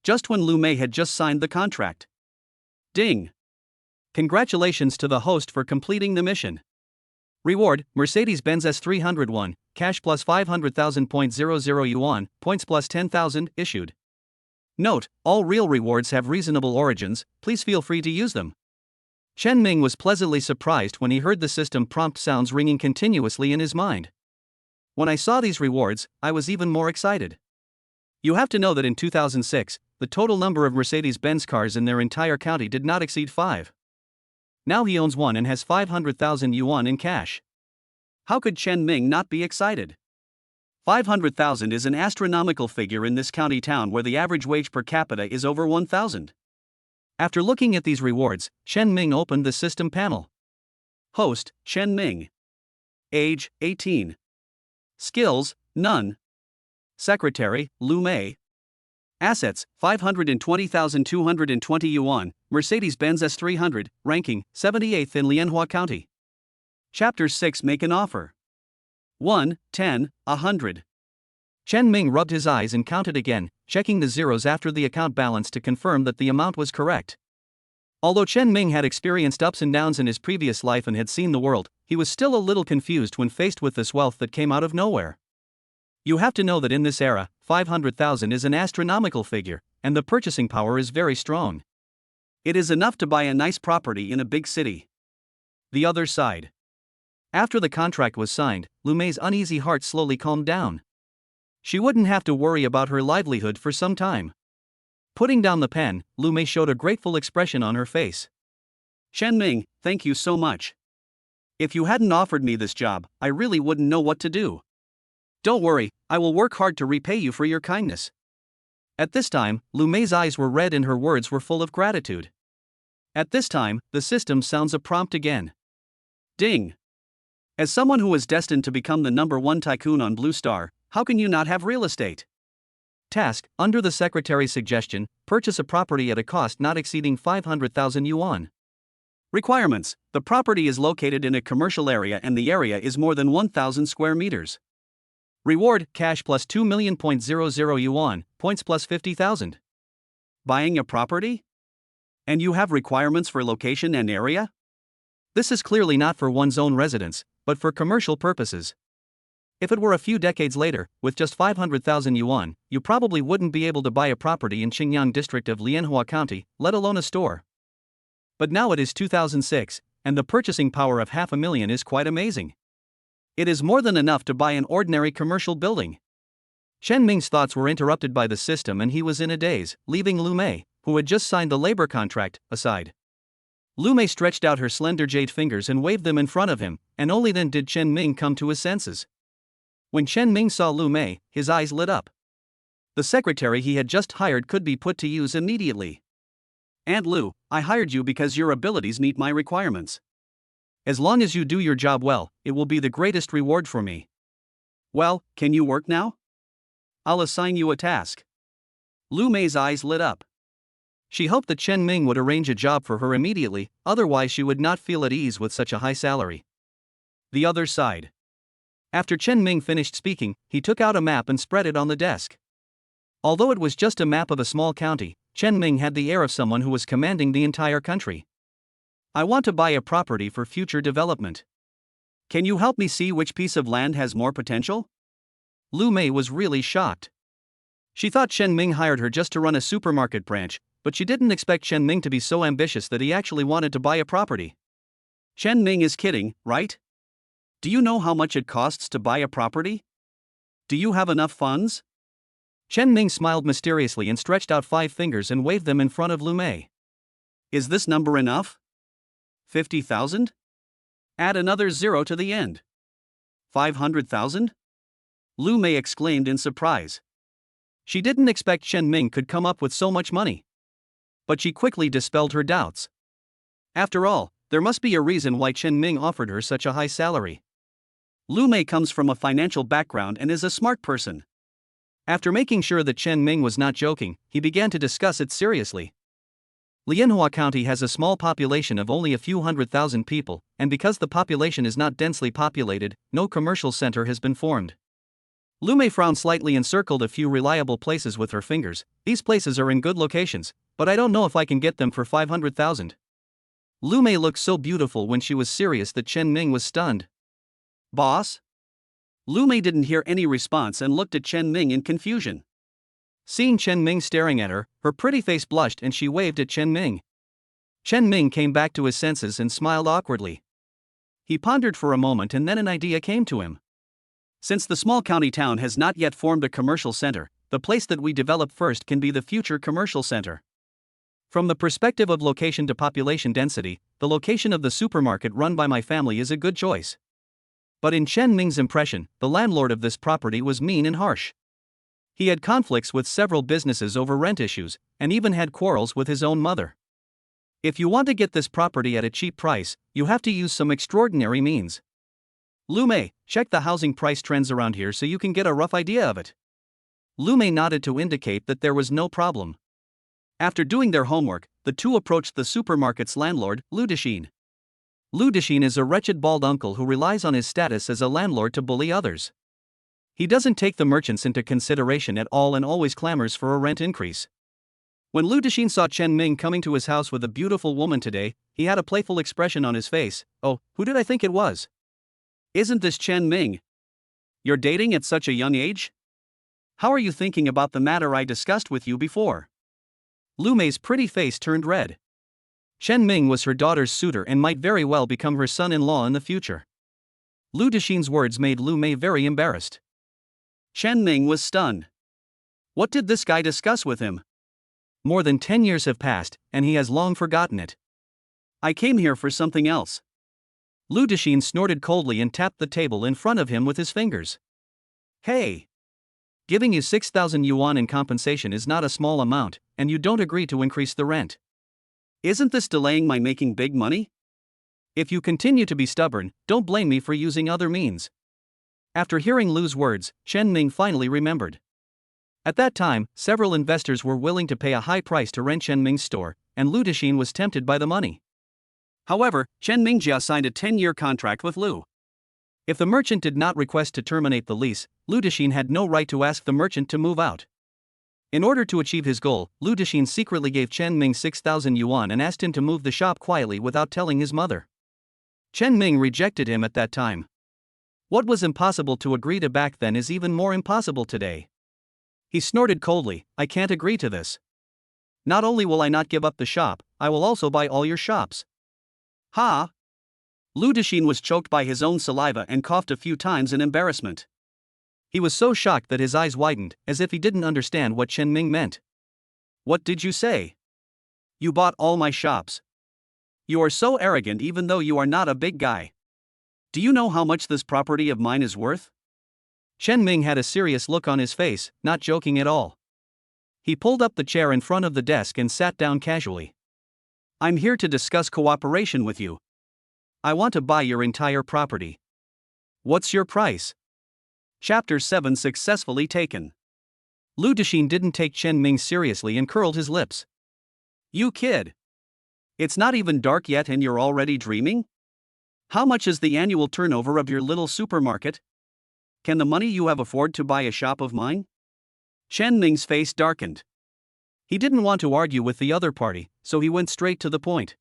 Just when Lumé had just signed the contract. Ding! Congratulations to the host for completing the mission. Reward, Mercedes-Benz S301, cash plus 500,000.00 yuan, points plus 10,000, issued. Note, all real rewards have reasonable origins, please feel free to use them. Chen Ming was pleasantly surprised when he heard the system prompt sounds ringing continuously in his mind. When I saw these rewards, I was even more excited. You have to know that in 2006, the total number of Mercedes-Benz cars in their entire county did not exceed 5. Now he owns one and has 500,000 yuan in cash. How could Chen Ming not be excited? 500,000 is an astronomical figure in this county town where the average wage per capita is over 1,000. After looking at these rewards, Chen Ming opened the system panel. Host, Chen Ming. Age, 18. Skills, none. Secretary, Lumé. Assets, 520,220 yuan, Mercedes-Benz S300, ranking, 78th in Lianhua County. Chapter 6 Make an offer. 1, 10, 100. Chen Ming rubbed his eyes and counted again, checking the zeros after the account balance to confirm that the amount was correct. Although Chen Ming had experienced ups and downs in his previous life and had seen the world, he was still a little confused when faced with this wealth that came out of nowhere. You have to know that in this era, 500,000 is an astronomical figure, and the purchasing power is very strong. It is enough to buy a nice property in a big city. The other side. After the contract was signed, Lumé's uneasy heart slowly calmed down. She wouldn't have to worry about her livelihood for some time. Putting down the pen, Lumé showed a grateful expression on her face. Chen Ming, thank you so much. If you hadn't offered me this job, I really wouldn't know what to do. Don't worry, I will work hard to repay you for your kindness. At this time, Lumé's eyes were red and her words were full of gratitude. At this time, the system sounds a prompt again. Ding. As someone who is destined to become the #1 tycoon on Blue Star, how can you not have real estate? Task, under the secretary's suggestion, purchase a property at a cost not exceeding 500,000 yuan. Requirements, the property is located in a commercial area and the area is more than 1,000 square meters. Reward, cash plus 2,000,000 yuan, points plus 50,000. Buying a property? And you have requirements for location and area? This is clearly not for one's own residence, but for commercial purposes. If it were a few decades later, with just 500,000 yuan, you probably wouldn't be able to buy a property in Qingyang district of Lianhua County, let alone a store. But now it is 2006, and the purchasing power of 500,000 is quite amazing. It is more than enough to buy an ordinary commercial building. Chen Ming's thoughts were interrupted by the system and he was in a daze, leaving Lumé, who had just signed the labor contract, aside. Lumé stretched out her slender jade fingers and waved them in front of him, and only then did Chen Ming come to his senses. When Chen Ming saw Lumé, his eyes lit up. The secretary he had just hired could be put to use immediately. Aunt Lu, I hired you because your abilities meet my requirements. As long as you do your job well, it will be the greatest reward for me. Well, can you work now? I'll assign you a task. Lumé's eyes lit up. She hoped that Chen Ming would arrange a job for her immediately, otherwise she would not feel at ease with such a high salary. The other side. After Chen Ming finished speaking, he took out a map and spread it on the desk. Although it was just a map of a small county, Chen Ming had the air of someone who was commanding the entire country. I want to buy a property for future development. Can you help me see which piece of land has more potential? Lumé was really shocked. She thought Chen Ming hired her just to run a supermarket branch, but she didn't expect Chen Ming to be so ambitious that he actually wanted to buy a property. Chen Ming is kidding, right? Do you know how much it costs to buy a property? Do you have enough funds? Chen Ming smiled mysteriously and stretched out 5 fingers and waved them in front of Lumé. Is this number enough? 50,000? Add another 0 to the end. 500,000? Lumé exclaimed in surprise. She didn't expect Chen Ming could come up with so much money. But she quickly dispelled her doubts. After all, there must be a reason why Chen Ming offered her such a high salary. Lumé comes from a financial background and is a smart person. After making sure that Chen Ming was not joking, he began to discuss it seriously. Lianhua County has a small population of only a few 100,000 people, and because the population is not densely populated, no commercial center has been formed. Lumé frowned slightly and circled a few reliable places with her fingers. These places are in good locations, but I don't know if I can get them for 500,000. Lumé looked so beautiful when she was serious that Chen Ming was stunned. Boss? Lumé didn't hear any response and looked at Chen Ming in confusion. Seeing Chen Ming staring at her, her pretty face blushed and she waved at Chen Ming. Chen Ming came back to his senses and smiled awkwardly. He pondered for a moment and then an idea came to him. Since the small county town has not yet formed a commercial center, the place that we develop first can be the future commercial center. From the perspective of location to population density, the location of the supermarket run by my family is a good choice. But in Chen Ming's impression, the landlord of this property was mean and harsh. He had conflicts with several businesses over rent issues, and even had quarrels with his own mother. If you want to get this property at a cheap price, you have to use some extraordinary means. Lumé, check the housing price trends around here so you can get a rough idea of it. Lumé nodded to indicate that there was no problem. After doing their homework, the two approached the supermarket's landlord, Ludishine. Ludishine is a wretched bald uncle who relies on his status as a landlord to bully others. He doesn't take the merchants into consideration at all and always clamors for a rent increase. When Ludishine saw Chen Ming coming to his house with a beautiful woman today, he had a playful expression on his face. "Oh, who did I think it was? Isn't this Chen Ming? You're dating at such a young age? How are you thinking about the matter I discussed with you before?" Lumé's pretty face turned red. Chen Ming was her daughter's suitor and might very well become her son-in-law in the future. Ludishine's words made Lumé very embarrassed. Chen Ming was stunned. What did this guy discuss with him? More than 10 years have passed, and he has long forgotten it. I came here for something else. Ludishine snorted coldly and tapped the table in front of him with his fingers. Hey! Giving you 6,000 yuan in compensation is not a small amount, and you don't agree to increase the rent. Isn't this delaying my making big money? If you continue to be stubborn, don't blame me for using other means. After hearing Lu's words, Chen Ming finally remembered. At that time, several investors were willing to pay a high price to rent Chen Ming's store, and Ludishine was tempted by the money. However, Chen Mingjia signed a 10-year contract with Lu. If the merchant did not request to terminate the lease, Ludishine had no right to ask the merchant to move out. In order to achieve his goal, Ludishine secretly gave Chen Ming 6,000 yuan and asked him to move the shop quietly without telling his mother. Chen Ming rejected him at that time. What was impossible to agree to back then is even more impossible today. He snorted coldly, I can't agree to this. Not only will I not give up the shop, I will also buy all your shops. Ha! Ludishine was choked by his own saliva and coughed a few times in embarrassment. He was so shocked that his eyes widened, as if he didn't understand what Chen Ming meant. What did you say? You bought all my shops. You are so arrogant even though you are not a big guy. Do you know how much this property of mine is worth? Chen Ming had a serious look on his face, not joking at all. He pulled up the chair in front of the desk and sat down casually. I'm here to discuss cooperation with you. I want to buy your entire property. What's your price? Chapter 7 successfully taken. Ludishine didn't take Chen Ming seriously and curled his lips. You kid. It's not even dark yet and you're already dreaming? How much is the annual turnover of your little supermarket? Can the money you have afford to buy a shop of mine? Chen Ming's face darkened. He didn't want to argue with the other party, so he went straight to the point.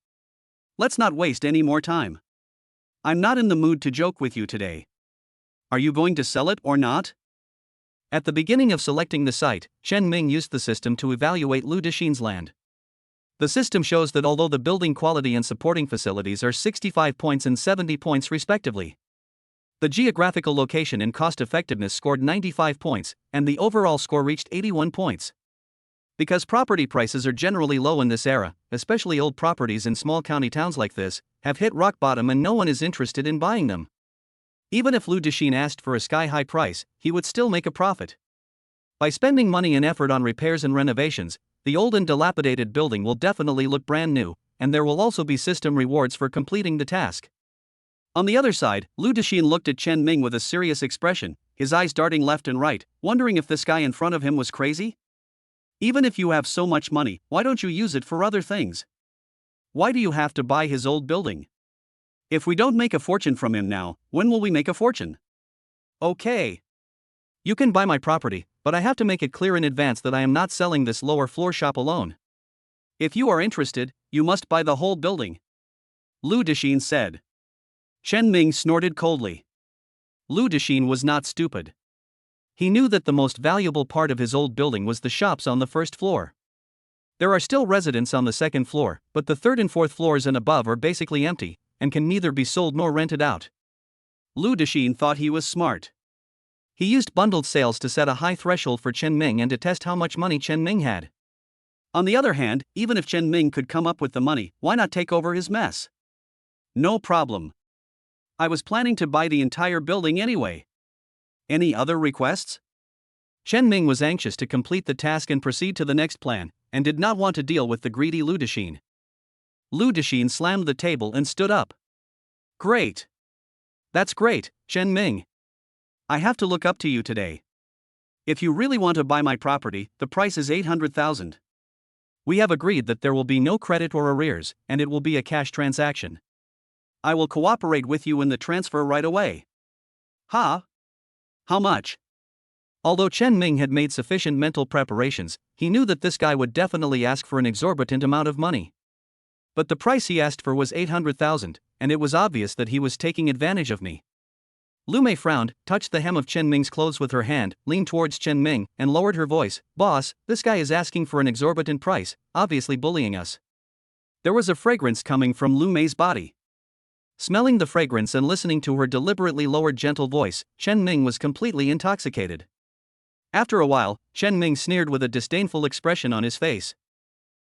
Let's not waste any more time. I'm not in the mood to joke with you today. Are you going to sell it or not? At the beginning of selecting the site, Chen Ming used the system to evaluate Ludishine's land. The system shows that although the building quality and supporting facilities are 65 points and 70 points respectively, the geographical location and cost effectiveness scored 95 points, and the overall score reached 81 points. Because property prices are generally low in this era, especially old properties in small county towns like this, have hit rock bottom and no one is interested in buying them. Even if Ludishine asked for a sky-high price, he would still make a profit. By spending money and effort on repairs and renovations, the old and dilapidated building will definitely look brand new, and there will also be system rewards for completing the task. On the other side, Ludishine looked at Chen Ming with a serious expression, his eyes darting left and right, wondering if this guy in front of him was crazy? Even if you have so much money, why don't you use it for other things? Why do you have to buy his old building? If we don't make a fortune from him now, when will we make a fortune? Okay. You can buy my property, but I have to make it clear in advance that I am not selling this lower floor shop alone. If you are interested, you must buy the whole building. Ludishine said. Chen Ming snorted coldly. Ludishine was not stupid. He knew that the most valuable part of his old building was the shops on the first floor. There are still residents on the second floor, but the third and fourth floors and above are basically empty, and can neither be sold nor rented out. Ludishine thought he was smart. He used bundled sales to set a high threshold for Chen Ming and to test how much money Chen Ming had. On the other hand, even if Chen Ming could come up with the money, why not take over his mess? No problem. I was planning to buy the entire building anyway. Any other requests? Chen Ming was anxious to complete the task and proceed to the next plan, and did not want to deal with the greedy Lu Dexin. Lu Dexin slammed the table and stood up. Great. That's great, Chen Ming. I have to look up to you today. If you really want to buy my property, the price is 800,000. We have agreed that there will be no credit or arrears, and it will be a cash transaction. I will cooperate with you in the transfer right away. Ha? How much? Although Chen Ming had made sufficient mental preparations, he knew that this guy would definitely ask for an exorbitant amount of money. But the price he asked for was 800,000, and it was obvious that he was taking advantage of me. Lumé frowned, touched the hem of Chen Ming's clothes with her hand, leaned towards Chen Ming, and lowered her voice. Boss, this guy is asking for an exorbitant price, obviously bullying us. There was a fragrance coming from Lumé's body. Smelling the fragrance and listening to her deliberately lowered gentle voice, Chen Ming was completely intoxicated. After a while, Chen Ming sneered with a disdainful expression on his face.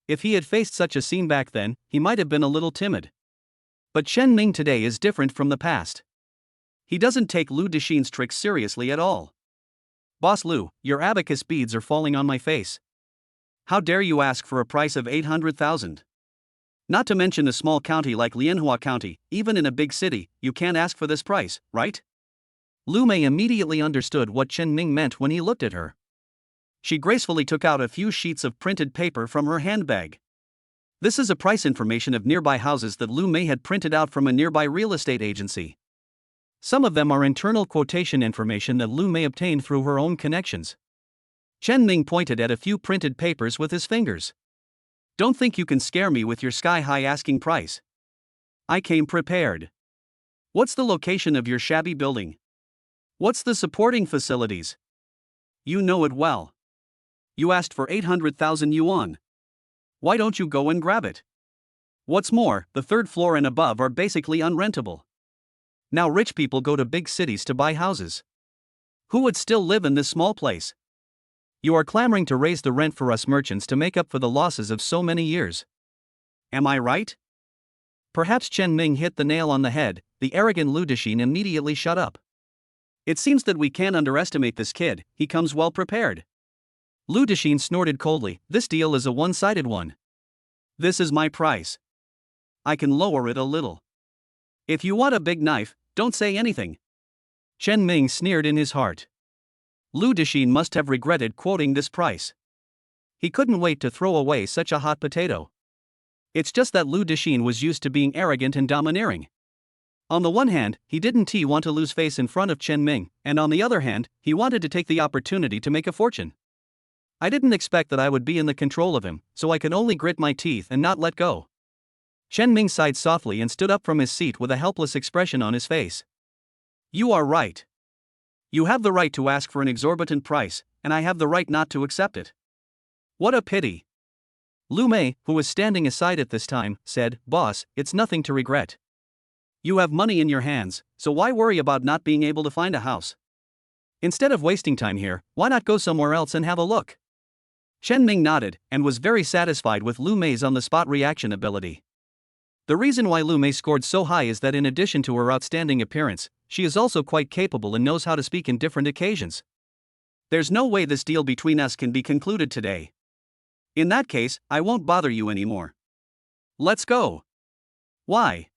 If he had faced such a scene back then, he might have been a little timid. But Chen Ming today is different from the past. He doesn't take Lu Dexin's tricks seriously at all. Boss Lu, your abacus beads are falling on my face. How dare you ask for a price of 800,000? Not to mention a small county like Lianhua County, even in a big city, you can't ask for this price, right? Lumé immediately understood what Chen Ming meant when he looked at her. She gracefully took out a few sheets of printed paper from her handbag. This is a price information of nearby houses that Lumé had printed out from a nearby real estate agency. Some of them are internal quotation information that Lumé obtained through her own connections. Chen Ming pointed at a few printed papers with his fingers. Don't think you can scare me with your sky-high asking price. I came prepared. What's the location of your shabby building? What's the supporting facilities? You know it well. You asked for 800,000 yuan. Why don't you go and grab it? What's more, the third floor and above are basically unrentable. Now rich people go to big cities to buy houses. Who would still live in this small place? You are clamoring to raise the rent for us merchants to make up for the losses of so many years. Am I right? Perhaps Chen Ming hit the nail on the head. The arrogant Lu Dexin immediately shut up. It seems that we can't underestimate this kid, he comes well prepared. Lu Dexin snorted coldly. This deal is a one-sided one. This is my price. I can lower it a little. If you want a big knife, don't say anything. Chen Ming sneered in his heart. Lu Dexin must have regretted quoting this price. He couldn't wait to throw away such a hot potato. It's just that Lu Dexin was used to being arrogant and domineering. On the one hand, he didn't want to lose face in front of Chen Ming, and on the other hand, he wanted to take the opportunity to make a fortune. I didn't expect that I would be in the control of him, so I could only grit my teeth and not let go. Chen Ming sighed softly and stood up from his seat with a helpless expression on his face. You are right. You have the right to ask for an exorbitant price, and I have the right not to accept it. What a pity. Lumé, who was standing aside at this time, said, Boss, it's nothing to regret. You have money in your hands, so why worry about not being able to find a house? Instead of wasting time here, why not go somewhere else and have a look? Chen Ming nodded, and was very satisfied with Lumé's on-the-spot reaction ability. The reason why Lumé scored so high is that in addition to her outstanding appearance, she is also quite capable and knows how to speak in different occasions. There's no way this deal between us can be concluded today. In that case, I won't bother you anymore. Let's go. Why?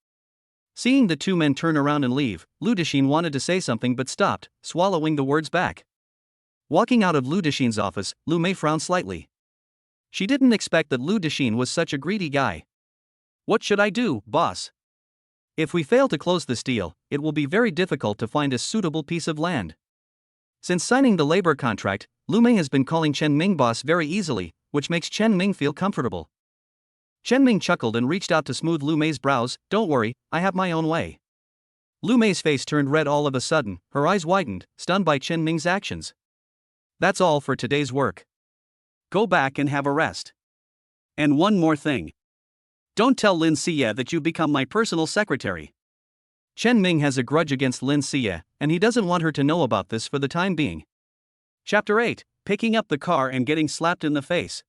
Seeing the two men turn around and leave, Lu Dexin wanted to say something but stopped, swallowing the words back. Walking out of Lu Dexin's office, Lumé frowned slightly. She didn't expect that Lu Dexin was such a greedy guy. What should I do, boss? If we fail to close this deal, it will be very difficult to find a suitable piece of land. Since signing the labor contract, Lumé has been calling Chen Ming boss very easily, which makes Chen Ming feel comfortable. Chen Ming chuckled and reached out to smooth Lumé's brows. Don't worry, I have my own way. Lumé's face turned red all of a sudden, her eyes widened, stunned by Chen Ming's actions. That's all for today's work. Go back and have a rest. And one more thing. Don't tell Lin Xie that you become my personal secretary. Chen Ming has a grudge against Lin Xie, and he doesn't want her to know about this for the time being. Chapter 8, Picking Up the Car and Getting Slapped in the Face.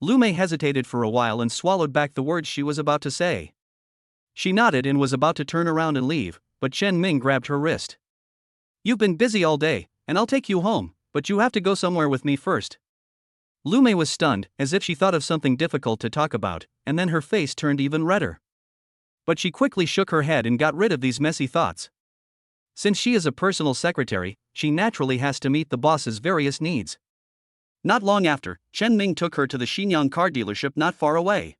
Lumé hesitated for a while and swallowed back the words she was about to say. She nodded and was about to turn around and leave, but Chen Ming grabbed her wrist. "You've been busy all day, and I'll take you home, but you have to go somewhere with me first." Lumé was stunned, as if she thought of something difficult to talk about, and then her face turned even redder. But she quickly shook her head and got rid of these messy thoughts. Since she is a personal secretary, she naturally has to meet the boss's various needs. Not long after, Chen Ming took her to the Xinyang car dealership not far away.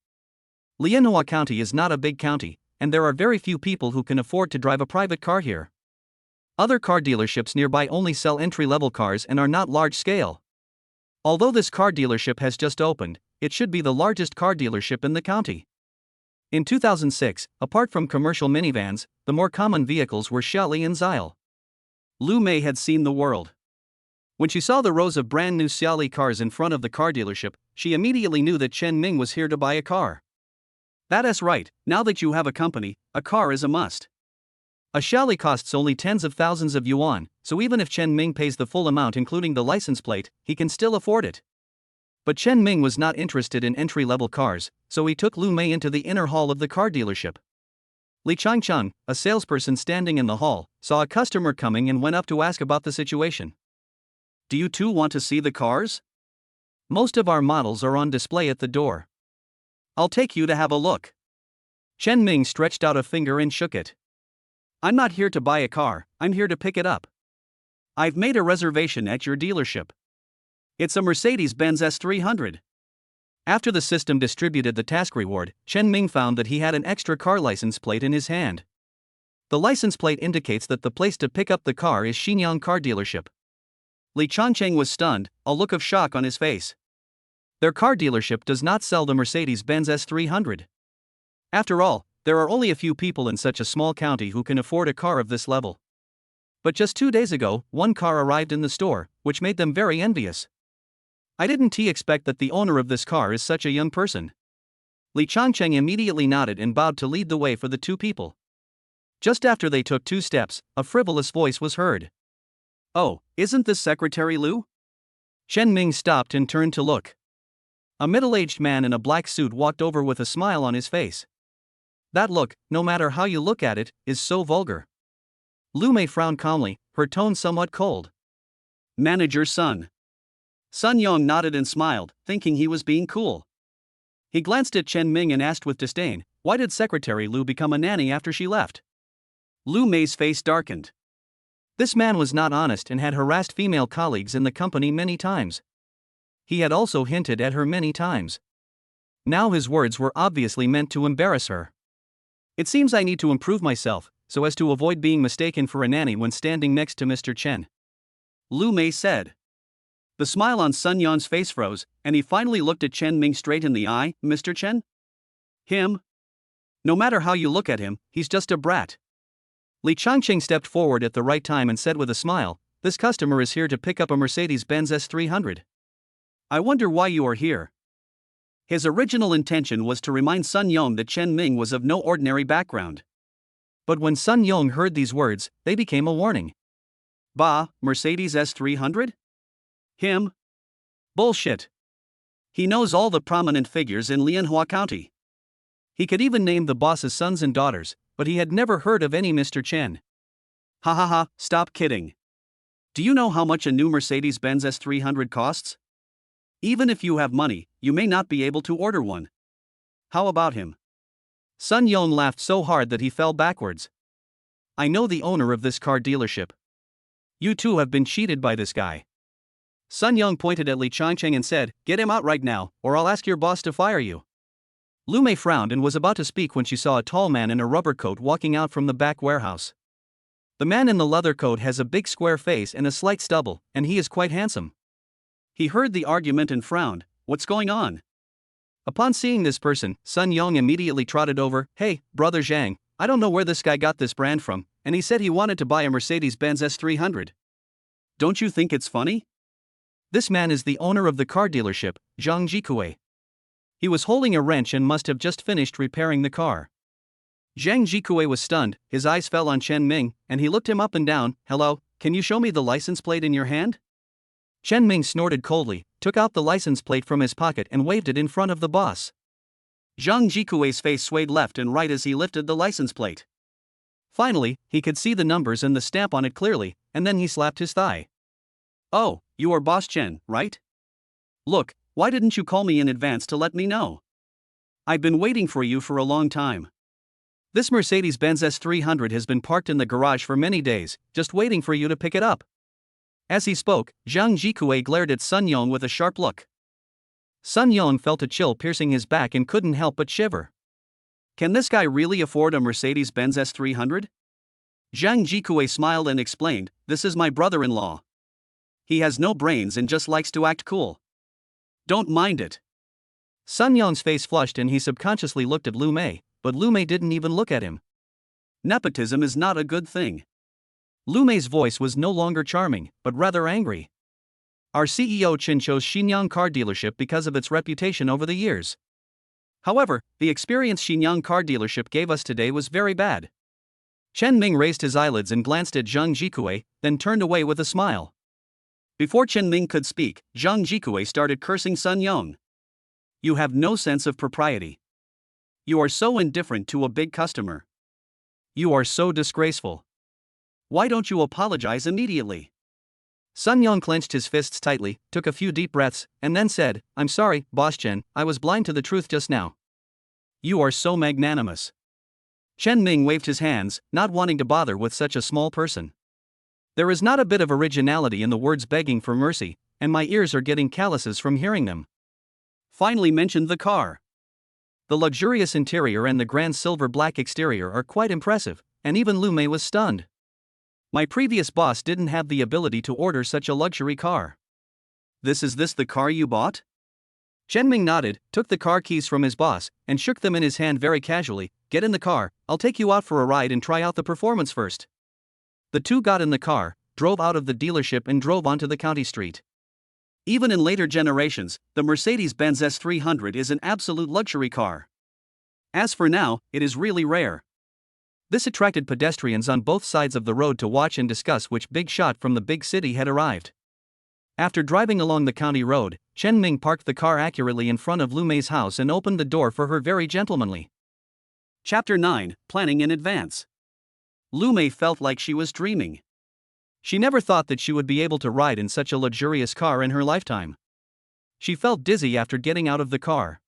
Lianhua County is not a big county, and there are very few people who can afford to drive a private car here. Other car dealerships nearby only sell entry-level cars and are not large-scale. Although this car dealership has just opened, it should be the largest car dealership in the county. In 2006, apart from commercial minivans, the more common vehicles were Xiaoli and Xile. Lumé had seen the world. When she saw the rows of brand new Xiaoli cars in front of the car dealership, she immediately knew that Chen Ming was here to buy a car. That's right, now that you have a company, a car is a must. A Xiaoli costs only tens of thousands of yuan, so even if Chen Ming pays the full amount including the license plate, he can still afford it. But Chen Ming was not interested in entry-level cars, so he took Lumé into the inner hall of the car dealership. Li Changcheng, a salesperson standing in the hall, saw a customer coming and went up to ask about the situation. "Do you two want to see the cars? Most of our models are on display at the door. I'll take you to have a look." Chen Ming stretched out a finger and shook it. "I'm not here to buy a car, I'm here to pick it up. I've made a reservation at your dealership. It's a Mercedes-Benz S300. After the system distributed the task reward, Chen Ming found that he had an extra car license plate in his hand. The license plate indicates that the place to pick up the car is Xinyang car dealership. Li Changcheng was stunned, a look of shock on his face. Their car dealership does not sell the Mercedes-Benz S300. After all, there are only a few people in such a small county who can afford a car of this level. But just 2 days ago, one car arrived in the store, which made them very envious. "I didn't expect that the owner of this car is such a young person." Li Changcheng immediately nodded and bowed to lead the way for the two people. Just after they took 2 steps, a frivolous voice was heard. "Oh, isn't this Secretary Liu?" Chen Ming stopped and turned to look. A middle-aged man in a black suit walked over with a smile on his face. That look, no matter how you look at it, is so vulgar. Lumé frowned calmly, her tone somewhat cold. "Manager's son." Sun Yong nodded and smiled, thinking he was being cool. He glanced at Chen Ming and asked with disdain, "Why did Secretary Liu become a nanny after she left?" Lumé's face darkened. This man was not honest and had harassed female colleagues in the company many times. He had also hinted at her many times. Now his words were obviously meant to embarrass her. "It seems I need to improve myself, so as to avoid being mistaken for a nanny when standing next to Mr. Chen," Lumé said. The smile on Sun Yong's face froze, and he finally looked at Chen Ming straight in the eye. "Mr. Chen? Him? No matter how you look at him, he's just a brat." Li Changcheng stepped forward at the right time and said with a smile, "This customer is here to pick up a Mercedes-Benz S300. I wonder why you are here." His original intention was to remind Sun Yong that Chen Ming was of no ordinary background. But when Sun Yong heard these words, they became a warning. "Bah, Mercedes S300? Him? Bullshit. He knows all the prominent figures in Lianhua County. He could even name the boss's sons and daughters, but he had never heard of any Mr. Chen. Ha ha ha, stop kidding. Do you know how much a new Mercedes-Benz S300 costs? Even if you have money, you may not be able to order one. How about him?" Sun Yong laughed so hard that he fell backwards. "I know the owner of this car dealership. You two have been cheated by this guy." Sun Yong pointed at Li Changcheng and said, "Get him out right now, or I'll ask your boss to fire you." Lumé frowned and was about to speak when she saw a tall man in a rubber coat walking out from the back warehouse. The man in the leather coat has a big square face and a slight stubble, and he is quite handsome. He heard the argument and frowned. "What's going on?" Upon seeing this person, Sun Yong immediately trotted over. "Hey, brother Zhang, I don't know where this guy got this brand from, and he said he wanted to buy a Mercedes-Benz S300. Don't you think it's funny?" This man is the owner of the car dealership, Zhang Jikue. He was holding a wrench and must have just finished repairing the car. Zhang Jikue was stunned, his eyes fell on Chen Ming, and he looked him up and down. Hello, can you show me the license plate in your hand? Chen Ming snorted coldly, took out the license plate from his pocket and waved it in front of the boss. Zhang Jikue's face swayed left and right as he lifted the license plate. Finally, he could see the numbers and the stamp on it clearly, and then he slapped his thigh. Oh, you are Boss Chen, right? Look, why didn't you call me in advance to let me know? I've been waiting for you for a long time. This Mercedes-Benz S300 has been parked in the garage for many days, just waiting for you to pick it up. As he spoke, Zhang Jikue glared at Sun Yong with a sharp look. Sun Yong felt a chill piercing his back and couldn't help but shiver. Can this guy really afford a Mercedes-Benz S300? Zhang Jikue smiled and explained, this is my brother-in-law. He has no brains and just likes to act cool. Don't mind it. Sun Yong's face flushed and he subconsciously looked at Lumé, but Lumé didn't even look at him. Nepotism is not a good thing. Lumé's voice was no longer charming, but rather angry. Our CEO Chen chose Xinjiang car dealership because of its reputation over the years. However, the experience Xinjiang car dealership gave us today was very bad. Chen Ming raised his eyelids and glanced at Zhang Jikue, then turned away with a smile. Before Chen Ming could speak, Zhang Jikue started cursing Sun Yong. You have no sense of propriety. You are so indifferent to a big customer. You are so disgraceful. Why don't you apologize immediately? Sun Yong clenched his fists tightly, took a few deep breaths, and then said, I'm sorry, Boss Chen, I was blind to the truth just now. You are so magnanimous. Chen Ming waved his hands, not wanting to bother with such a small person. There is not a bit of originality in the words begging for mercy, and my ears are getting calluses from hearing them. Finally mentioned the car. The luxurious interior and the grand silver black exterior are quite impressive, and even Lumé was stunned. My previous boss didn't have the ability to order such a luxury car. This the car you bought? Chen Ming nodded, took the car keys from his boss, and shook them in his hand very casually. Get in the car, I'll take you out for a ride and try out the performance first. The two got in the car, drove out of the dealership and drove onto the county street. Even in later generations, the Mercedes-Benz S300 is an absolute luxury car. As for now, it is really rare. This attracted pedestrians on both sides of the road to watch and discuss which big shot from the big city had arrived. After driving along the county road, Chen Ming parked the car accurately in front of Lumé's house and opened the door for her very gentlemanly. Chapter 9, Planning in Advance. Lumé felt like she was dreaming. She never thought that she would be able to ride in such a luxurious car in her lifetime. She felt dizzy after getting out of the car.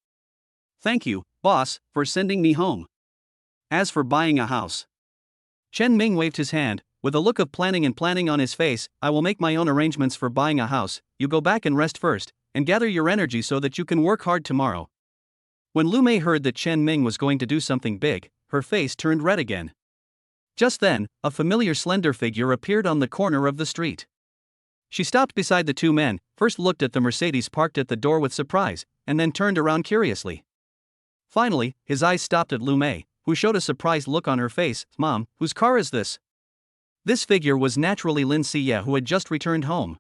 Thank you, boss, for sending me home. As for buying a house. Chen Ming waved his hand, with a look of planning on his face. I will make my own arrangements for buying a house. You go back and rest first, and gather your energy so that you can work hard tomorrow. When Lumé heard that Chen Ming was going to do something big, her face turned red again. Just then, a familiar slender figure appeared on the corner of the street. She stopped beside the two men, first looked at the Mercedes parked at the door with surprise, and then turned around curiously. Finally, his eyes stopped at Lumé, who showed a surprised look on her face. Mom, whose car is this? This figure was naturally Lin Siye, who had just returned home.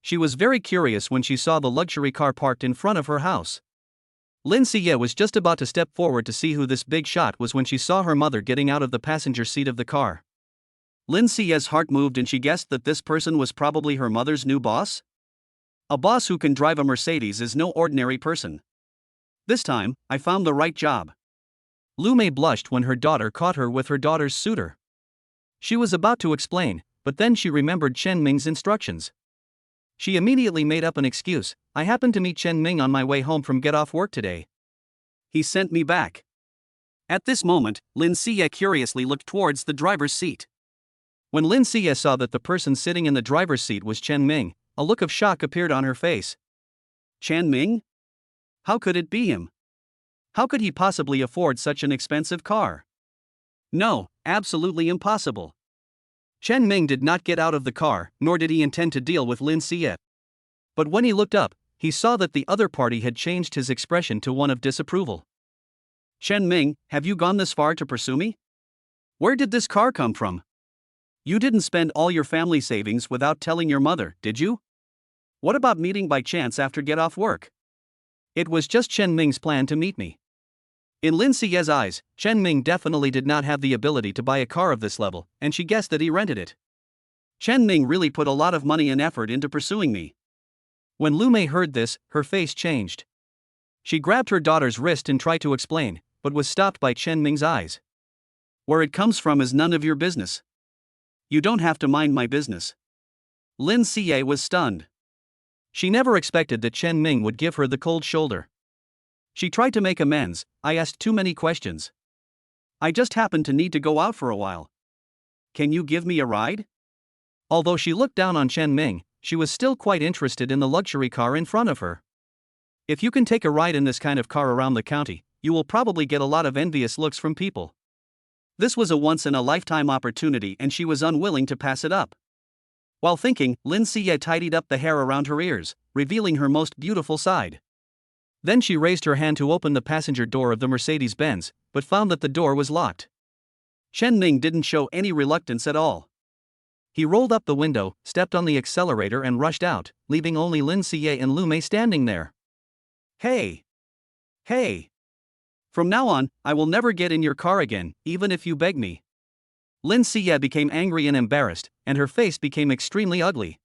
She was very curious when she saw the luxury car parked in front of her house. Lin Siye was just about to step forward to see who this big shot was when she saw her mother getting out of the passenger seat of the car. Lin Siye's heart moved and she guessed that this person was probably her mother's new boss? A boss who can drive a Mercedes is no ordinary person. This time, I found the right job. Lumé blushed when her daughter caught her with her daughter's suitor. She was about to explain, but then she remembered Chen Ming's instructions. She immediately made up an excuse. I happened to meet Chen Ming on my way home from get off work today. He sent me back. At this moment, Lin Siye curiously looked towards the driver's seat. When Lin Siye saw that the person sitting in the driver's seat was Chen Ming, a look of shock appeared on her face. Chen Ming? How could it be him? How could he possibly afford such an expensive car? No, absolutely impossible. Chen Ming did not get out of the car, nor did he intend to deal with Lin Siye. But when he looked up, he saw that the other party had changed his expression to one of disapproval. Chen Ming, have you gone this far to pursue me? Where did this car come from? You didn't spend all your family savings without telling your mother, did you? What about meeting by chance after get off work? It was just Chen Ming's plan to meet me. In Lin Siye's eyes, Chen Ming definitely did not have the ability to buy a car of this level, and she guessed that he rented it. Chen Ming really put a lot of money and effort into pursuing me. When Lumé heard this, her face changed. She grabbed her daughter's wrist and tried to explain, but was stopped by Chen Ming's eyes. Where it comes from is none of your business. You don't have to mind my business. Lin Siye was stunned. She never expected that Chen Ming would give her the cold shoulder. She tried to make amends. I asked too many questions. I just happened to need to go out for a while. Can you give me a ride? Although she looked down on Chen Ming, she was still quite interested in the luxury car in front of her. If you can take a ride in this kind of car around the county, you will probably get a lot of envious looks from people. This was a once-in-a-lifetime opportunity and she was unwilling to pass it up. While thinking, Lin Siye tidied up the hair around her ears, revealing her most beautiful side. Then she raised her hand to open the passenger door of the Mercedes-Benz, but found that the door was locked. Chen Ming didn't show any reluctance at all. He rolled up the window, stepped on the accelerator and rushed out, leaving only Lin Siye and Lumé standing there. Hey! Hey! From now on, I will never get in your car again, even if you beg me. Lin Siye became angry and embarrassed, and her face became extremely ugly.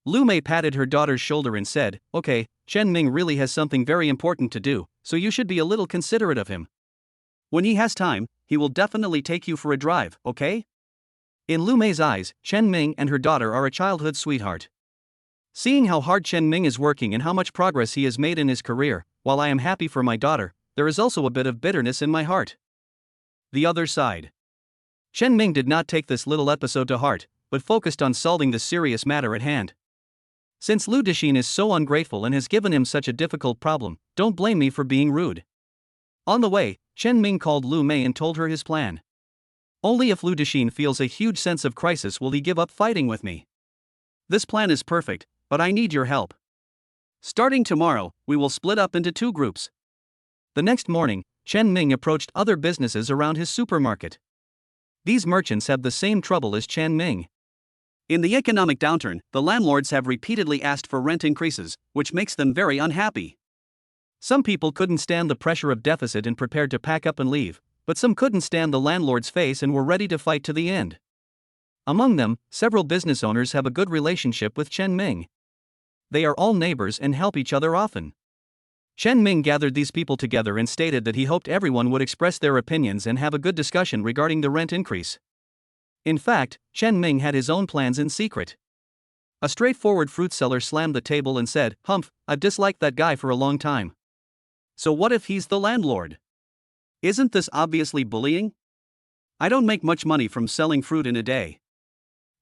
Lumé patted her daughter's shoulder and said, "Okay, Chen Ming really has something very important to do, so you should be a little considerate of him. When he has time, he will definitely take you for a drive, okay?" In Lumé's eyes, Chen Ming and her daughter are a childhood sweetheart. Seeing how hard Chen Ming is working and how much progress he has made in his career, while I am happy for my daughter, there is also a bit of bitterness in my heart. The other side. Chen Ming did not take this little episode to heart, but focused on solving the serious matter at hand. Since Lu Dexin is so ungrateful and has given him such a difficult problem, don't blame me for being rude. On the way, Chen Ming called Lumé and told her his plan. Only if Lu Dexin feels a huge sense of crisis will he give up fighting with me. This plan is perfect, but I need your help. Starting tomorrow, we will split up into 2 groups. The next morning, Chen Ming approached other businesses around his supermarket. These merchants have the same trouble as Chen Ming. In the economic downturn, the landlords have repeatedly asked for rent increases, which makes them very unhappy. Some people couldn't stand the pressure of deficit and prepared to pack up and leave, but some couldn't stand the landlord's face and were ready to fight to the end. Among them, several business owners have a good relationship with Chen Ming. They are all neighbors and help each other often. Chen Ming gathered these people together and stated that he hoped everyone would express their opinions and have a good discussion regarding the rent increase. In fact, Chen Ming had his own plans in secret. A straightforward fruit seller slammed the table and said, "Humph, I've disliked that guy for a long time. So what if he's the landlord? Isn't this obviously bullying? I don't make much money from selling fruit in a day.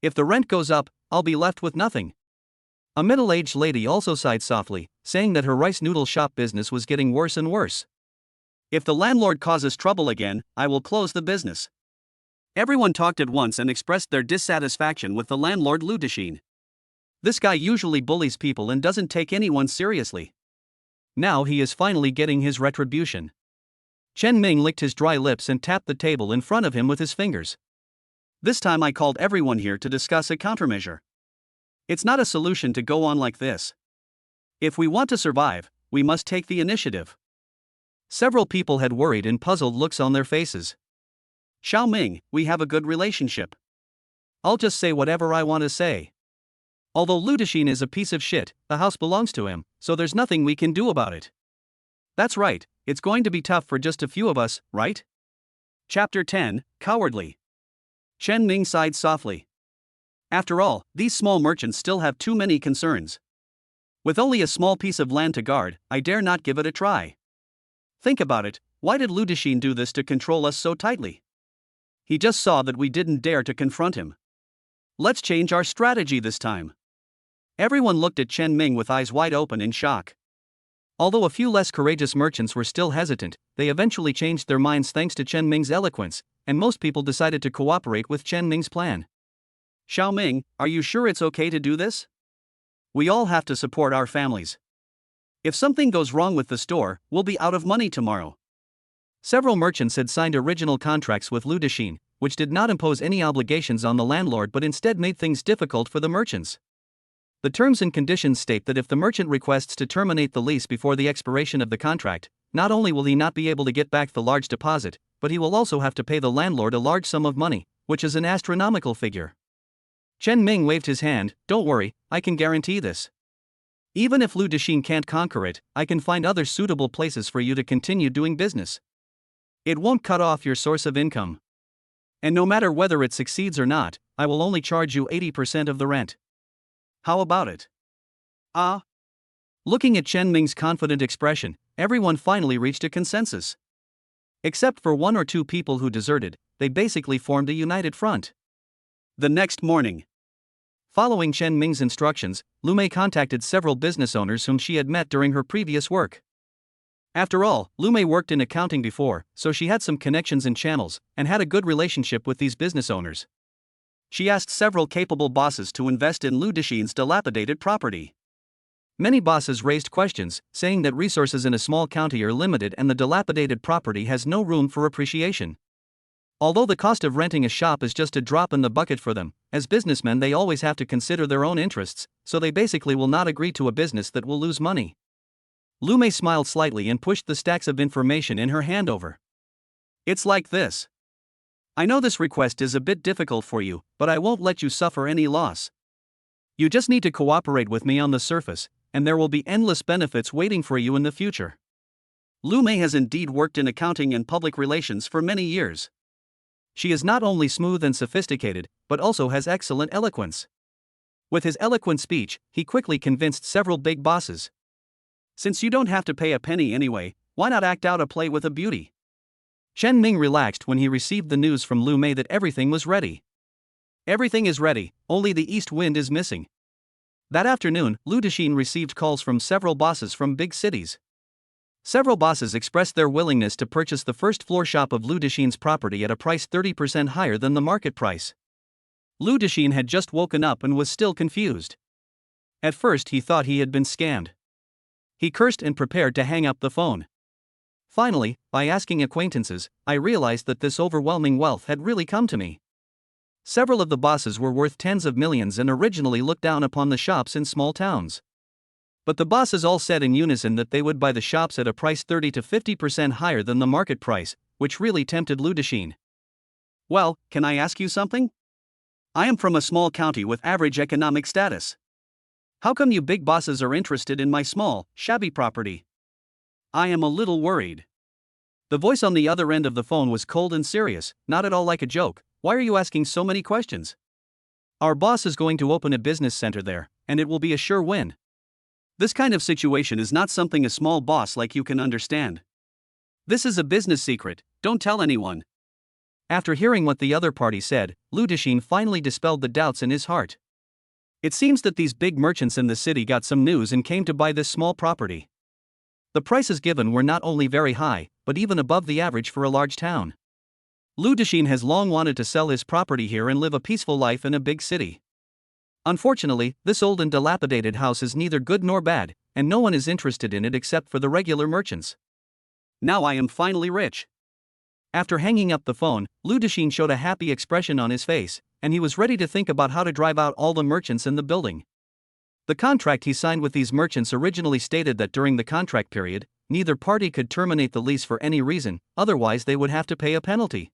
If the rent goes up, I'll be left with nothing." A middle-aged lady also sighed softly, saying that her rice noodle shop business was getting worse and worse. "If the landlord causes trouble again, I will close the business." Everyone talked at once and expressed their dissatisfaction with the landlord Lu Dexin. This guy usually bullies people and doesn't take anyone seriously. Now he is finally getting his retribution. Chen Ming licked his dry lips and tapped the table in front of him with his fingers. "This time I called everyone here to discuss a countermeasure. It's not a solution to go on like this. If we want to survive, we must take the initiative." Several people had worried and puzzled looks on their faces. "Xiao Ming, we have a good relationship. I'll just say whatever I want to say. Although Lu Dexin is a piece of shit, the house belongs to him, so there's nothing we can do about it." "That's right, it's going to be tough for just a few of us, right?" Chapter 10, Cowardly. Chen Ming sighed softly. After all, these small merchants still have too many concerns. With only a small piece of land to guard, I dare not give it a try. Think about it, why did Lu Dexin do this to control us so tightly? He just saw that we didn't dare to confront him. Let's change our strategy this time. Everyone looked at Chen Ming with eyes wide open in shock. Although a few less courageous merchants were still hesitant, they eventually changed their minds thanks to Chen Ming's eloquence, and most people decided to cooperate with Chen Ming's plan. "Xiao Ming, are you sure it's okay to do this? We all have to support our families. If something goes wrong with the store, we'll be out of money tomorrow." Several merchants had signed original contracts with Lu Dexin, which did not impose any obligations on the landlord but instead made things difficult for the merchants. The terms and conditions state that if the merchant requests to terminate the lease before the expiration of the contract, not only will he not be able to get back the large deposit, but he will also have to pay the landlord a large sum of money, which is an astronomical figure. Chen Ming waved his hand. Don't worry, I can guarantee this. Even if Lu Dexin can't conquer it, I can find other suitable places for you to continue doing business. It won't cut off your source of income. And no matter whether it succeeds or not, I will only charge you 80% of the rent. How about it? Ah? Looking at Chen Ming's confident expression, everyone finally reached a consensus. Except for one or two people who deserted, they basically formed a united front. The next morning, following Chen Ming's instructions, Lumé contacted several business owners whom she had met during her previous work. After all, Lumé worked in accounting before, so she had some connections and channels, and had a good relationship with these business owners. She asked several capable bosses to invest in Lu Dexin's dilapidated property. Many bosses raised questions, saying that resources in a small county are limited and the dilapidated property has no room for appreciation. Although the cost of renting a shop is just a drop in the bucket for them, as businessmen they always have to consider their own interests, so they basically will not agree to a business that will lose money. Lumé smiled slightly and pushed the stacks of information in her hand over. It's like this. I know this request is a bit difficult for you, but I won't let you suffer any loss. You just need to cooperate with me on the surface, and there will be endless benefits waiting for you in the future. Lumé has indeed worked in accounting and public relations for many years. She is not only smooth and sophisticated, but also has excellent eloquence. With his eloquent speech, he quickly convinced several big bosses. Since you don't have to pay a penny anyway, why not act out a play with a beauty? Chen Ming relaxed when he received the news from Lumé that everything was ready. Everything is ready, only the east wind is missing. That afternoon, Lu Dexin received calls from several bosses from big cities. Several bosses expressed their willingness to purchase the first-floor shop of Lu Dexin's property at a price 30% higher than the market price. Lu Dexin had just woken up and was still confused. At first he thought he had been scammed. He cursed and prepared to hang up the phone. Finally, by asking acquaintances, I realized that this overwhelming wealth had really come to me. Several of the bosses were worth tens of millions and originally looked down upon the shops in small towns. But the bosses all said in unison that they would buy the shops at a price 30 to 50% higher than the market price, which really tempted Lu Dexin. Well, can I ask you something? I am from a small county with average economic status. How come you big bosses are interested in my small, shabby property? I am a little worried. The voice on the other end of the phone was cold and serious, not at all like a joke. Why are you asking so many questions? Our boss is going to open a business center there, and it will be a sure win. This kind of situation is not something a small boss like you can understand. This is a business secret, don't tell anyone. After hearing what the other party said, Lu Dexin finally dispelled the doubts in his heart. It seems that these big merchants in the city got some news and came to buy this small property. The prices given were not only very high, but even above the average for a large town. Lu Dexin has long wanted to sell his property here and live a peaceful life in a big city. Unfortunately, this old and dilapidated house is neither good nor bad, and no one is interested in it except for the regular merchants. Now I am finally rich. After hanging up the phone, Lu Dexin showed a happy expression on his face, and he was ready to think about how to drive out all the merchants in the building. The contract he signed with these merchants originally stated that during the contract period, neither party could terminate the lease for any reason, otherwise they would have to pay a penalty.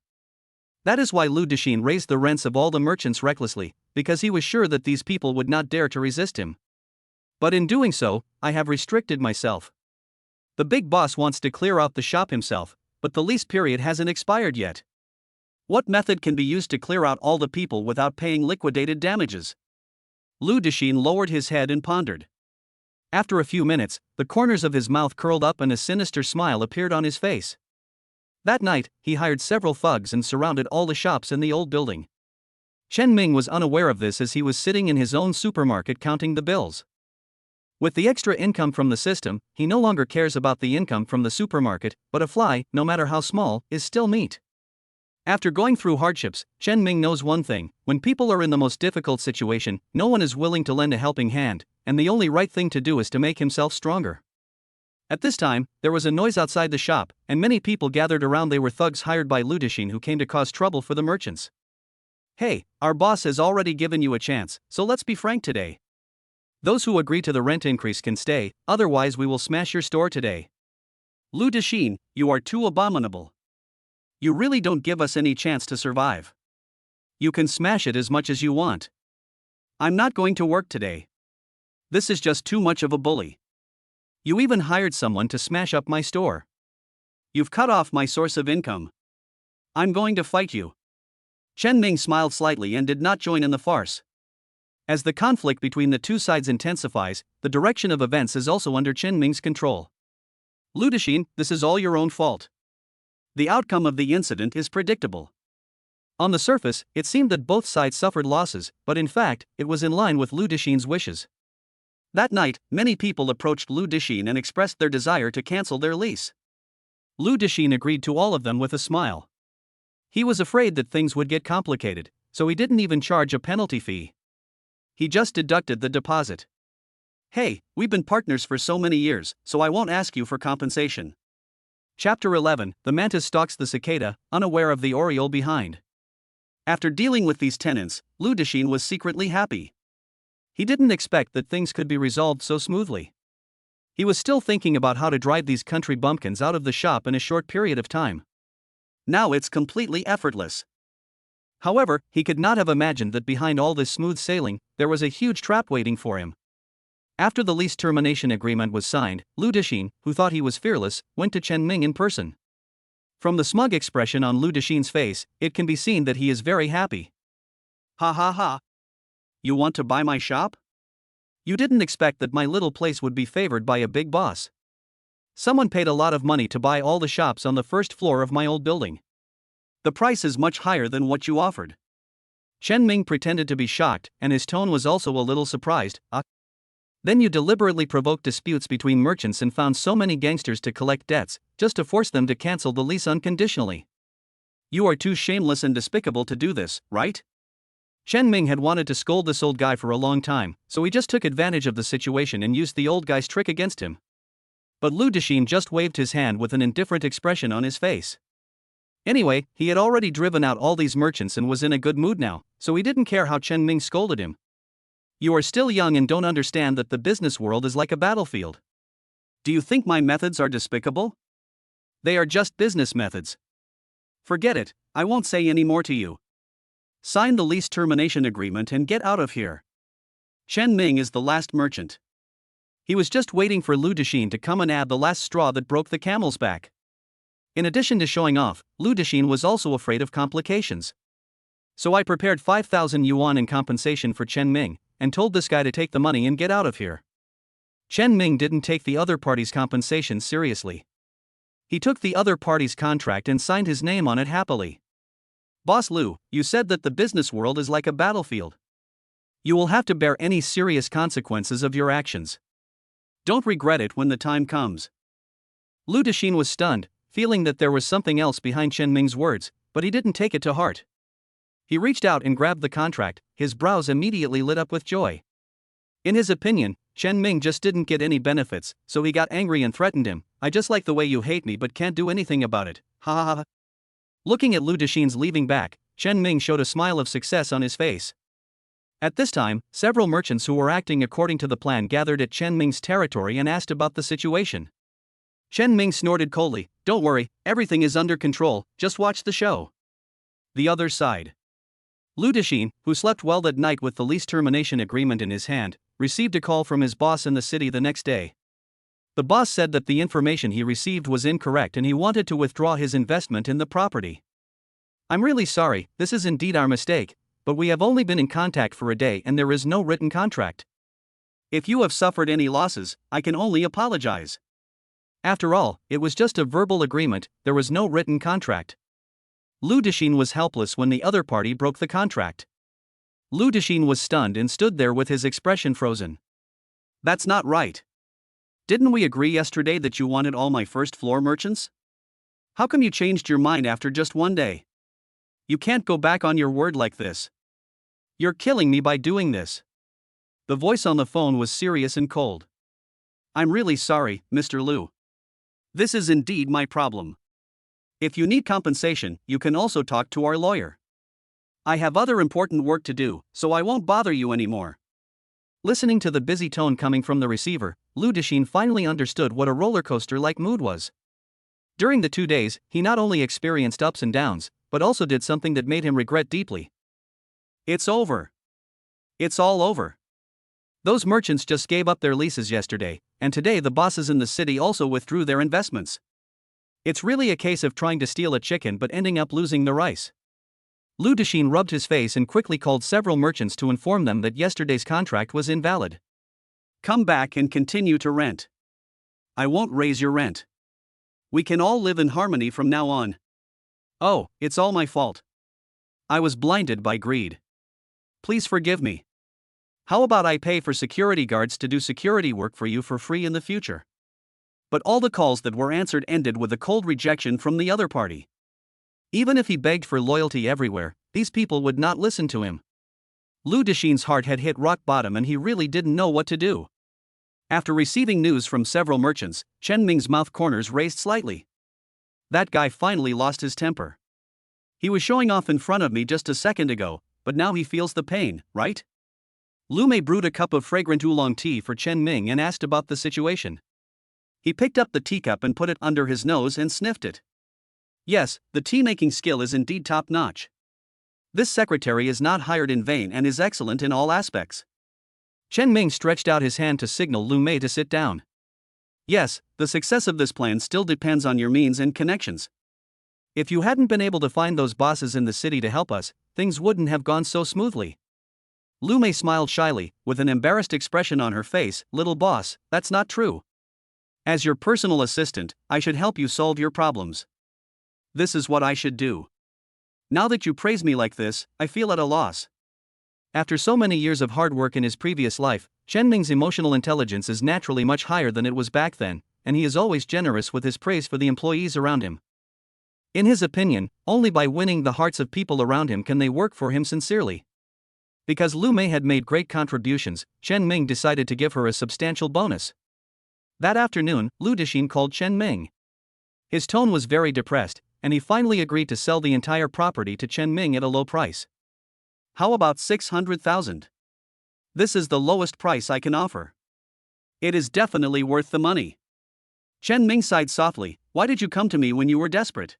That is why Lu Dexin raised the rents of all the merchants recklessly, because he was sure that these people would not dare to resist him. But in doing so, I have restricted myself. The big boss wants to clear out the shop himself, but the lease period hasn't expired yet. What method can be used to clear out all the people without paying liquidated damages? Lu Dexin lowered his head and pondered. After a few minutes, the corners of his mouth curled up and a sinister smile appeared on his face. That night, he hired several thugs and surrounded all the shops in the old building. Chen Ming was unaware of this as he was sitting in his own supermarket counting the bills. With the extra income from the system, he no longer cares about the income from the supermarket, but a fly, no matter how small, is still meat. After going through hardships, Chen Ming knows one thing: when people are in the most difficult situation, no one is willing to lend a helping hand, and the only right thing to do is to make himself stronger. At this time, there was a noise outside the shop, and many people gathered around. They were thugs hired by Lu Dexin who came to cause trouble for the merchants. Hey, our boss has already given you a chance, so let's be frank today. Those who agree to the rent increase can stay, otherwise we will smash your store today. Lu Dexin, you are too abominable. You really don't give us any chance to survive. You can smash it as much as you want. I'm not going to work today. This is just too much of a bully. You even hired someone to smash up my store. You've cut off my source of income. I'm going to fight you. Chen Ming smiled slightly and did not join in the farce. As the conflict between the two sides intensifies, the direction of events is also under Chen Ming's control. Lu Dexin, this is all your own fault. The outcome of the incident is predictable. On the surface, it seemed that both sides suffered losses, but in fact, it was in line with Lu Dexin's wishes. That night, many people approached Lu Dexin and expressed their desire to cancel their lease. Lu Dexin agreed to all of them with a smile. He was afraid that things would get complicated, so he didn't even charge a penalty fee. He just deducted the deposit. Hey, we've been partners for so many years, so I won't ask you for compensation. Chapter 11, The Mantis stalks the cicada, unaware of the oriole behind. After dealing with these tenants, Lu Dexin was secretly happy. He didn't expect that things could be resolved so smoothly. He was still thinking about how to drive these country bumpkins out of the shop in a short period of time. Now it's completely effortless. However, he could not have imagined that behind all this smooth sailing, there was a huge trap waiting for him. After the lease termination agreement was signed, Lu Dexin, who thought he was fearless, went to Chen Ming in person. From the smug expression on Lu Dexin's face, it can be seen that he is very happy. Ha ha ha. You want to buy my shop? You didn't expect that my little place would be favored by a big boss. Someone paid a lot of money to buy all the shops on the first floor of my old building. The price is much higher than what you offered. Chen Ming pretended to be shocked, and his tone was also a little surprised. Then you deliberately provoked disputes between merchants and found so many gangsters to collect debts, just to force them to cancel the lease unconditionally. You are too shameless and despicable to do this, right? Chen Ming had wanted to scold this old guy for a long time, so he just took advantage of the situation and used the old guy's trick against him. But Lu Dexin just waved his hand with an indifferent expression on his face. Anyway, he had already driven out all these merchants and was in a good mood now, so he didn't care how Chen Ming scolded him. You are still young and don't understand that the business world is like a battlefield. Do you think my methods are despicable? They are just business methods. Forget it, I won't say any more to you. Sign the lease termination agreement and get out of here. Chen Ming is the last merchant. He was just waiting for Lu Dexin to come and add the last straw that broke the camel's back. In addition to showing off, Lu Dexin was also afraid of complications. So I prepared 5,000 yuan in compensation for Chen Ming, and told this guy to take the money and get out of here. Chen Ming didn't take the other party's compensation seriously. He took the other party's contract and signed his name on it happily. Boss Lu, you said that the business world is like a battlefield. You will have to bear any serious consequences of your actions. Don't regret it when the time comes. Lu Dexin was stunned, feeling that there was something else behind Chen Ming's words, but he didn't take it to heart. He reached out and grabbed the contract, his brows immediately lit up with joy. In his opinion, Chen Ming just didn't get any benefits, so he got angry and threatened him. I just like the way you hate me but can't do anything about it, ha ha ha. Looking at Lu Dexin's leaving back, Chen Ming showed a smile of success on his face. At this time, several merchants who were acting according to the plan gathered at Chen Ming's territory and asked about the situation. Chen Ming snorted coldly, "Don't worry, everything is under control, just watch the show." The other side. Lu Dexin, who slept well that night with the lease termination agreement in his hand, received a call from his boss in the city the next day. The boss said that the information he received was incorrect and he wanted to withdraw his investment in the property. "I'm really sorry, this is indeed our mistake, but we have only been in contact for a day and there is no written contract. If you have suffered any losses, I can only apologize. After all, it was just a verbal agreement, there was no written contract." Lu Dexin was helpless when the other party broke the contract. Lu Dexin was stunned and stood there with his expression frozen. "That's not right. Didn't we agree yesterday that you wanted all my first floor merchants? How come you changed your mind after just one day? You can't go back on your word like this. You're killing me by doing this." The voice on the phone was serious and cold. "I'm really sorry, Mr. Lu. This is indeed my problem. If you need compensation, you can also talk to our lawyer. I have other important work to do, so I won't bother you anymore." Listening to the busy tone coming from the receiver, Lu Dexin finally understood what a roller coaster-like mood was. During the 2 days, he not only experienced ups and downs, but also did something that made him regret deeply. It's over. It's all over. Those merchants just gave up their leases yesterday, and today the bosses in the city also withdrew their investments. It's really a case of trying to steal a chicken but ending up losing the rice. Lu Dexin rubbed his face and quickly called several merchants to inform them that yesterday's contract was invalid. Come back and continue to rent. I won't raise your rent. We can all live in harmony from now on. Oh, it's all my fault. I was blinded by greed. Please forgive me. How about I pay for security guards to do security work for you for free in the future? But all the calls that were answered ended with a cold rejection from the other party. Even if he begged for loyalty everywhere, these people would not listen to him. Lu Dexin's heart had hit rock bottom and he really didn't know what to do. After receiving news from several merchants, Chen Ming's mouth corners raised slightly. That guy finally lost his temper. He was showing off in front of me just a second ago, but now he feels the pain, right? Lumé brewed a cup of fragrant oolong tea for Chen Ming and asked about the situation. He picked up the teacup and put it under his nose and sniffed it. Yes, the tea-making skill is indeed top-notch. This secretary is not hired in vain and is excellent in all aspects. Chen Ming stretched out his hand to signal Lumé to sit down. Yes, the success of this plan still depends on your means and connections. If you hadn't been able to find those bosses in the city to help us, things wouldn't have gone so smoothly. Lumé smiled shyly, with an embarrassed expression on her face. Little boss, that's not true. As your personal assistant, I should help you solve your problems. This is what I should do. Now that you praise me like this, I feel at a loss. After so many years of hard work in his previous life, Chen Ming's emotional intelligence is naturally much higher than it was back then, and he is always generous with his praise for the employees around him. In his opinion, only by winning the hearts of people around him can they work for him sincerely. Because Lumé had made great contributions, Chen Ming decided to give her a substantial bonus. That afternoon, Lu Dexin called Chen Ming. His tone was very depressed, and he finally agreed to sell the entire property to Chen Ming at a low price. How about 600,000? This is the lowest price I can offer. It is definitely worth the money. Chen Ming sighed softly. Why did you come to me when you were desperate?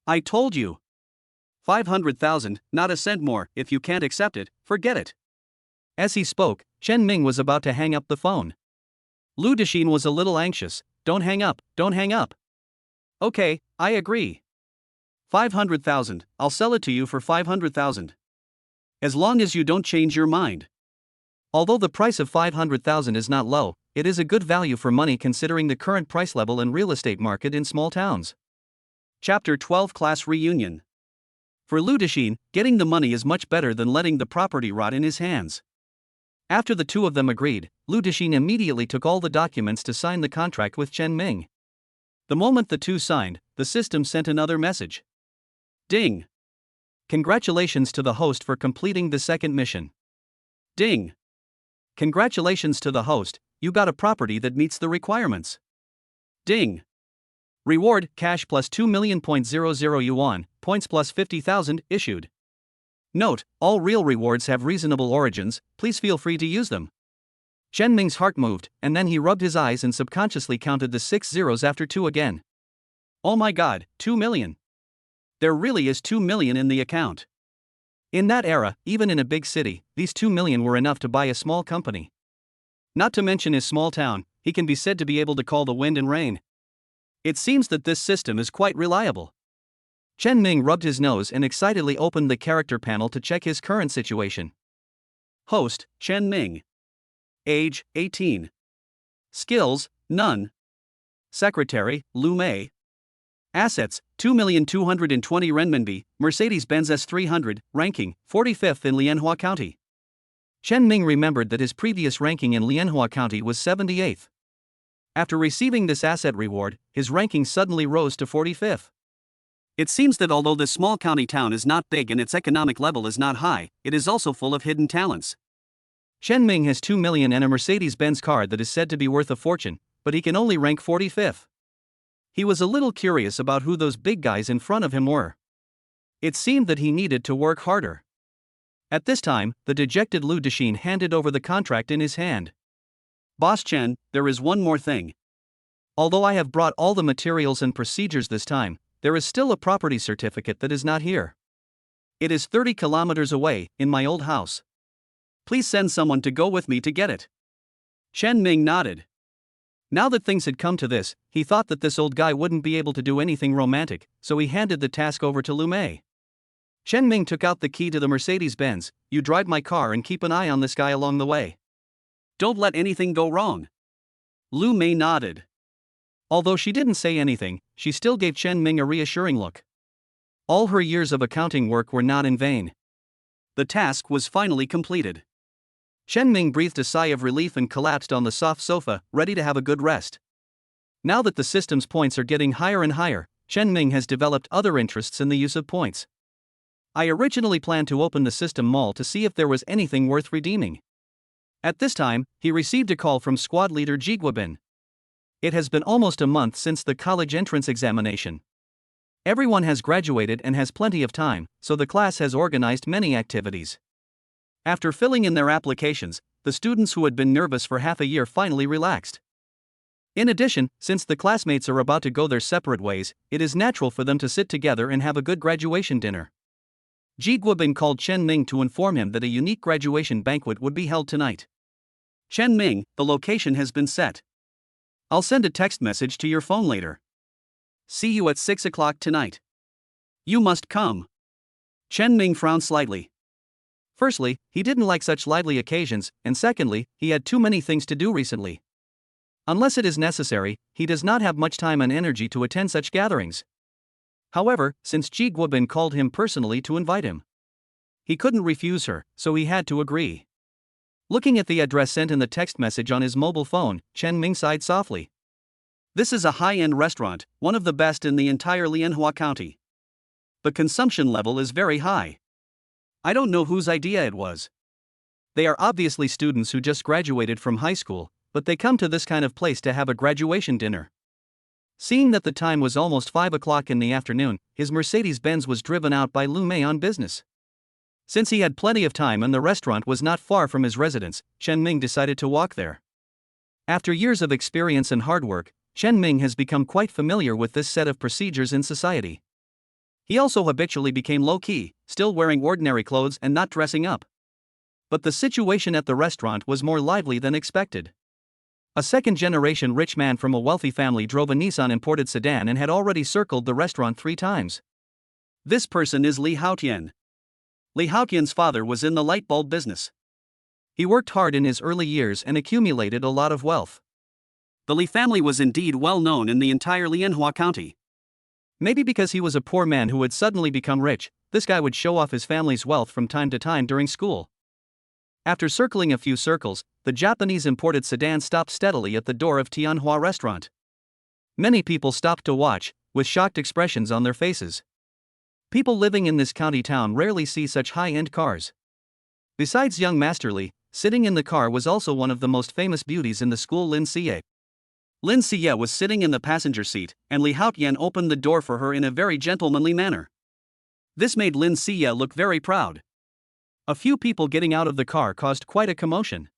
I told you. 500,000, not a cent more. If you can't accept it, forget it. As he spoke, Chen Ming was about to hang up the phone. Lu Dexin was a little anxious. Don't hang up, don't hang up. Okay, I agree. 500,000, I'll sell it to you for 500,000. As long as you don't change your mind. Although the price of 500,000 is not low, it is a good value for money considering the current price level in real estate market in small towns. Chapter 12 Class Reunion. For Lu Dexin, getting the money is much better than letting the property rot in his hands. After the two of them agreed, Lu Dexin immediately took all the documents to sign the contract with Chen Ming. The moment the two signed, the system sent another message. Ding! Congratulations to the host for completing the second mission. Ding! Congratulations to the host, you got a property that meets the requirements. Ding! Reward, cash plus 2,000,000 yuan, points plus 50,000, issued. Note, all real rewards have reasonable origins, please feel free to use them. Chen Ming's heart moved, and then he rubbed his eyes and subconsciously counted the 6 zeros after 2 again. Oh my god, 2 million. There really is 2 million in the account. In that era, even in a big city, these 2 million were enough to buy a small company. Not to mention his small town, he can be said to be able to call the wind and rain. It seems that this system is quite reliable. Chen Ming rubbed his nose and excitedly opened the character panel to check his current situation. Host, Chen Ming. Age, 18. Skills, none. Secretary, Lumé. Assets, 2,220 renminbi, Mercedes-Benz S300, ranking, 45th in Lianhua County. Chen Ming remembered that his previous ranking in Lianhua County was 78th. After receiving this asset reward, his ranking suddenly rose to 45th. It seems that although this small county town is not big and its economic level is not high, it is also full of hidden talents. Chen Ming has 2 million and a Mercedes-Benz car that is said to be worth a fortune, but he can only rank 45th. He was a little curious about who those big guys in front of him were. It seemed that he needed to work harder. At this time, the dejected Lu Dexin handed over the contract in his hand. Boss Chen, there is one more thing. Although I have brought all the materials and procedures this time, there is still a property certificate that is not here. It is 30 kilometers away, in my old house. Please send someone to go with me to get it. Chen Ming nodded. Now that things had come to this, he thought that this old guy wouldn't be able to do anything romantic, so he handed the task over to Lumé. Chen Ming took out the key to the Mercedes-Benz. You drive my car and keep an eye on this guy along the way. Don't let anything go wrong. Lumé nodded. Although she didn't say anything, she still gave Chen Ming a reassuring look. All her years of accounting work were not in vain. The task was finally completed. Chen Ming breathed a sigh of relief and collapsed on the soft sofa, ready to have a good rest. Now that the system's points are getting higher and higher, Chen Ming has developed other interests in the use of points. I originally planned to open the system mall to see if there was anything worth redeeming. At this time, he received a call from squad leader Ji Guobin. It has been almost a month since the college entrance examination. Everyone has graduated and has plenty of time, so the class has organized many activities. After filling in their applications, the students who had been nervous for half a year finally relaxed. In addition, since the classmates are about to go their separate ways, it is natural for them to sit together and have a good graduation dinner. Ji Guobin called Chen Ming to inform him that a unique graduation banquet would be held tonight. Chen Ming, the location has been set. I'll send a text message to your phone later. See you at 6 o'clock tonight. You must come. Chen Ming frowned slightly. Firstly, he didn't like such lively occasions, and secondly, he had too many things to do recently. Unless it is necessary, he does not have much time and energy to attend such gatherings. However, since Ji Guobin called him personally to invite him, he couldn't refuse her, so he had to agree. Looking at the address sent in the text message on his mobile phone, Chen Ming sighed softly. This is a high-end restaurant, one of the best in the entire Lianhua County. The consumption level is very high. I don't know whose idea it was. They are obviously students who just graduated from high school, but they come to this kind of place to have a graduation dinner. Seeing that the time was almost 5 o'clock in the afternoon, his Mercedes-Benz was driven out by Lumé on business. Since he had plenty of time and the restaurant was not far from his residence, Chen Ming decided to walk there. After years of experience and hard work, Chen Ming has become quite familiar with this set of procedures in society. He also habitually became low-key, still wearing ordinary clothes and not dressing up. But the situation at the restaurant was more lively than expected. A second-generation rich man from a wealthy family drove a Nissan imported sedan and had already circled the restaurant 3 times. This person is Li Haotian. Li Haotian's father was in the light bulb business. He worked hard in his early years and accumulated a lot of wealth. The Li family was indeed well known in the entire Lianhua County. Maybe because he was a poor man who had suddenly become rich, this guy would show off his family's wealth from time to time during school. After circling a few circles, the Japanese imported sedan stopped steadily at the door of Tianhua restaurant. Many people stopped to watch, with shocked expressions on their faces. People living in this county town rarely see such high-end cars. Besides young Master Li, sitting in the car was also one of the most famous beauties in the school, Lin Xie. Lin Xie was sitting in the passenger seat, and Li Haotian opened the door for her in a very gentlemanly manner. This made Lin Xie look very proud. A few people getting out of the car caused quite a commotion.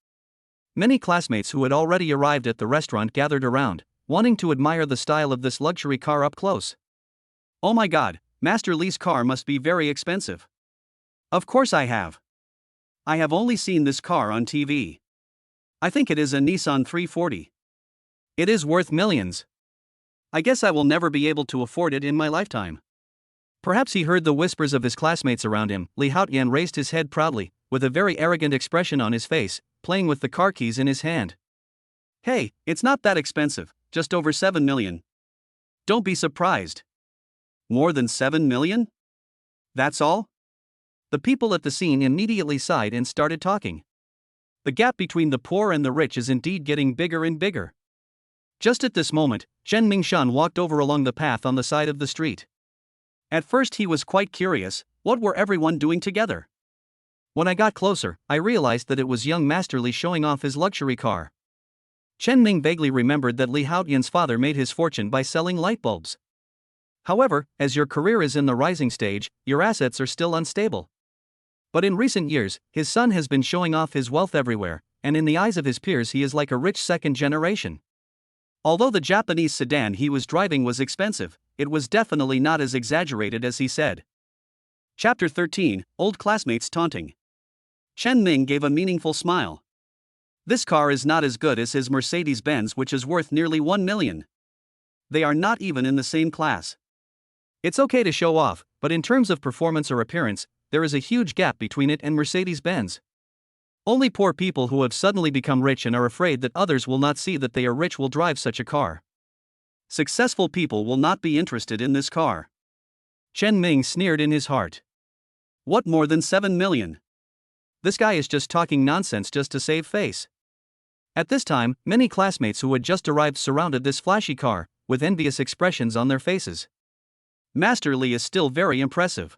Many classmates who had already arrived at the restaurant gathered around, wanting to admire the style of this luxury car up close. Oh my god, Master Li's car must be very expensive. Of course I have. I have only seen this car on TV. I think it is a Nissan 340. It is worth millions. I guess I will never be able to afford it in my lifetime. Perhaps he heard the whispers of his classmates around him. Li Haotian raised his head proudly, with a very arrogant expression on his face, playing with the car keys in his hand. Hey, it's not that expensive, just over 7 million. Don't be surprised. More than 7 million? That's all? The people at the scene immediately sighed and started talking. The gap between the poor and the rich is indeed getting bigger and bigger. Just at this moment, Chen Mingshan walked over along the path on the side of the street. At first he was quite curious, what were everyone doing together? When I got closer, I realized that it was young Master Li showing off his luxury car. Chen Ming vaguely remembered that Li Haotian's father made his fortune by selling light bulbs. However, as your career is in the rising stage, your assets are still unstable. But in recent years, his son has been showing off his wealth everywhere, and in the eyes of his peers he is like a rich second generation. Although the Japanese sedan he was driving was expensive, it was definitely not as exaggerated as he said. Chapter 13, Old Classmates Taunting. Chen Ming gave a meaningful smile. This car is not as good as his Mercedes-Benz, which is worth nearly 1 million. They are not even in the same class. It's okay to show off, but in terms of performance or appearance, there is a huge gap between it and Mercedes-Benz. Only poor people who have suddenly become rich and are afraid that others will not see that they are rich will drive such a car. Successful people will not be interested in this car. Chen Ming sneered in his heart. What, more than 7 million? This guy is just talking nonsense just to save face. At this time, many classmates who had just arrived surrounded this flashy car, with envious expressions on their faces. Master Li is still very impressive.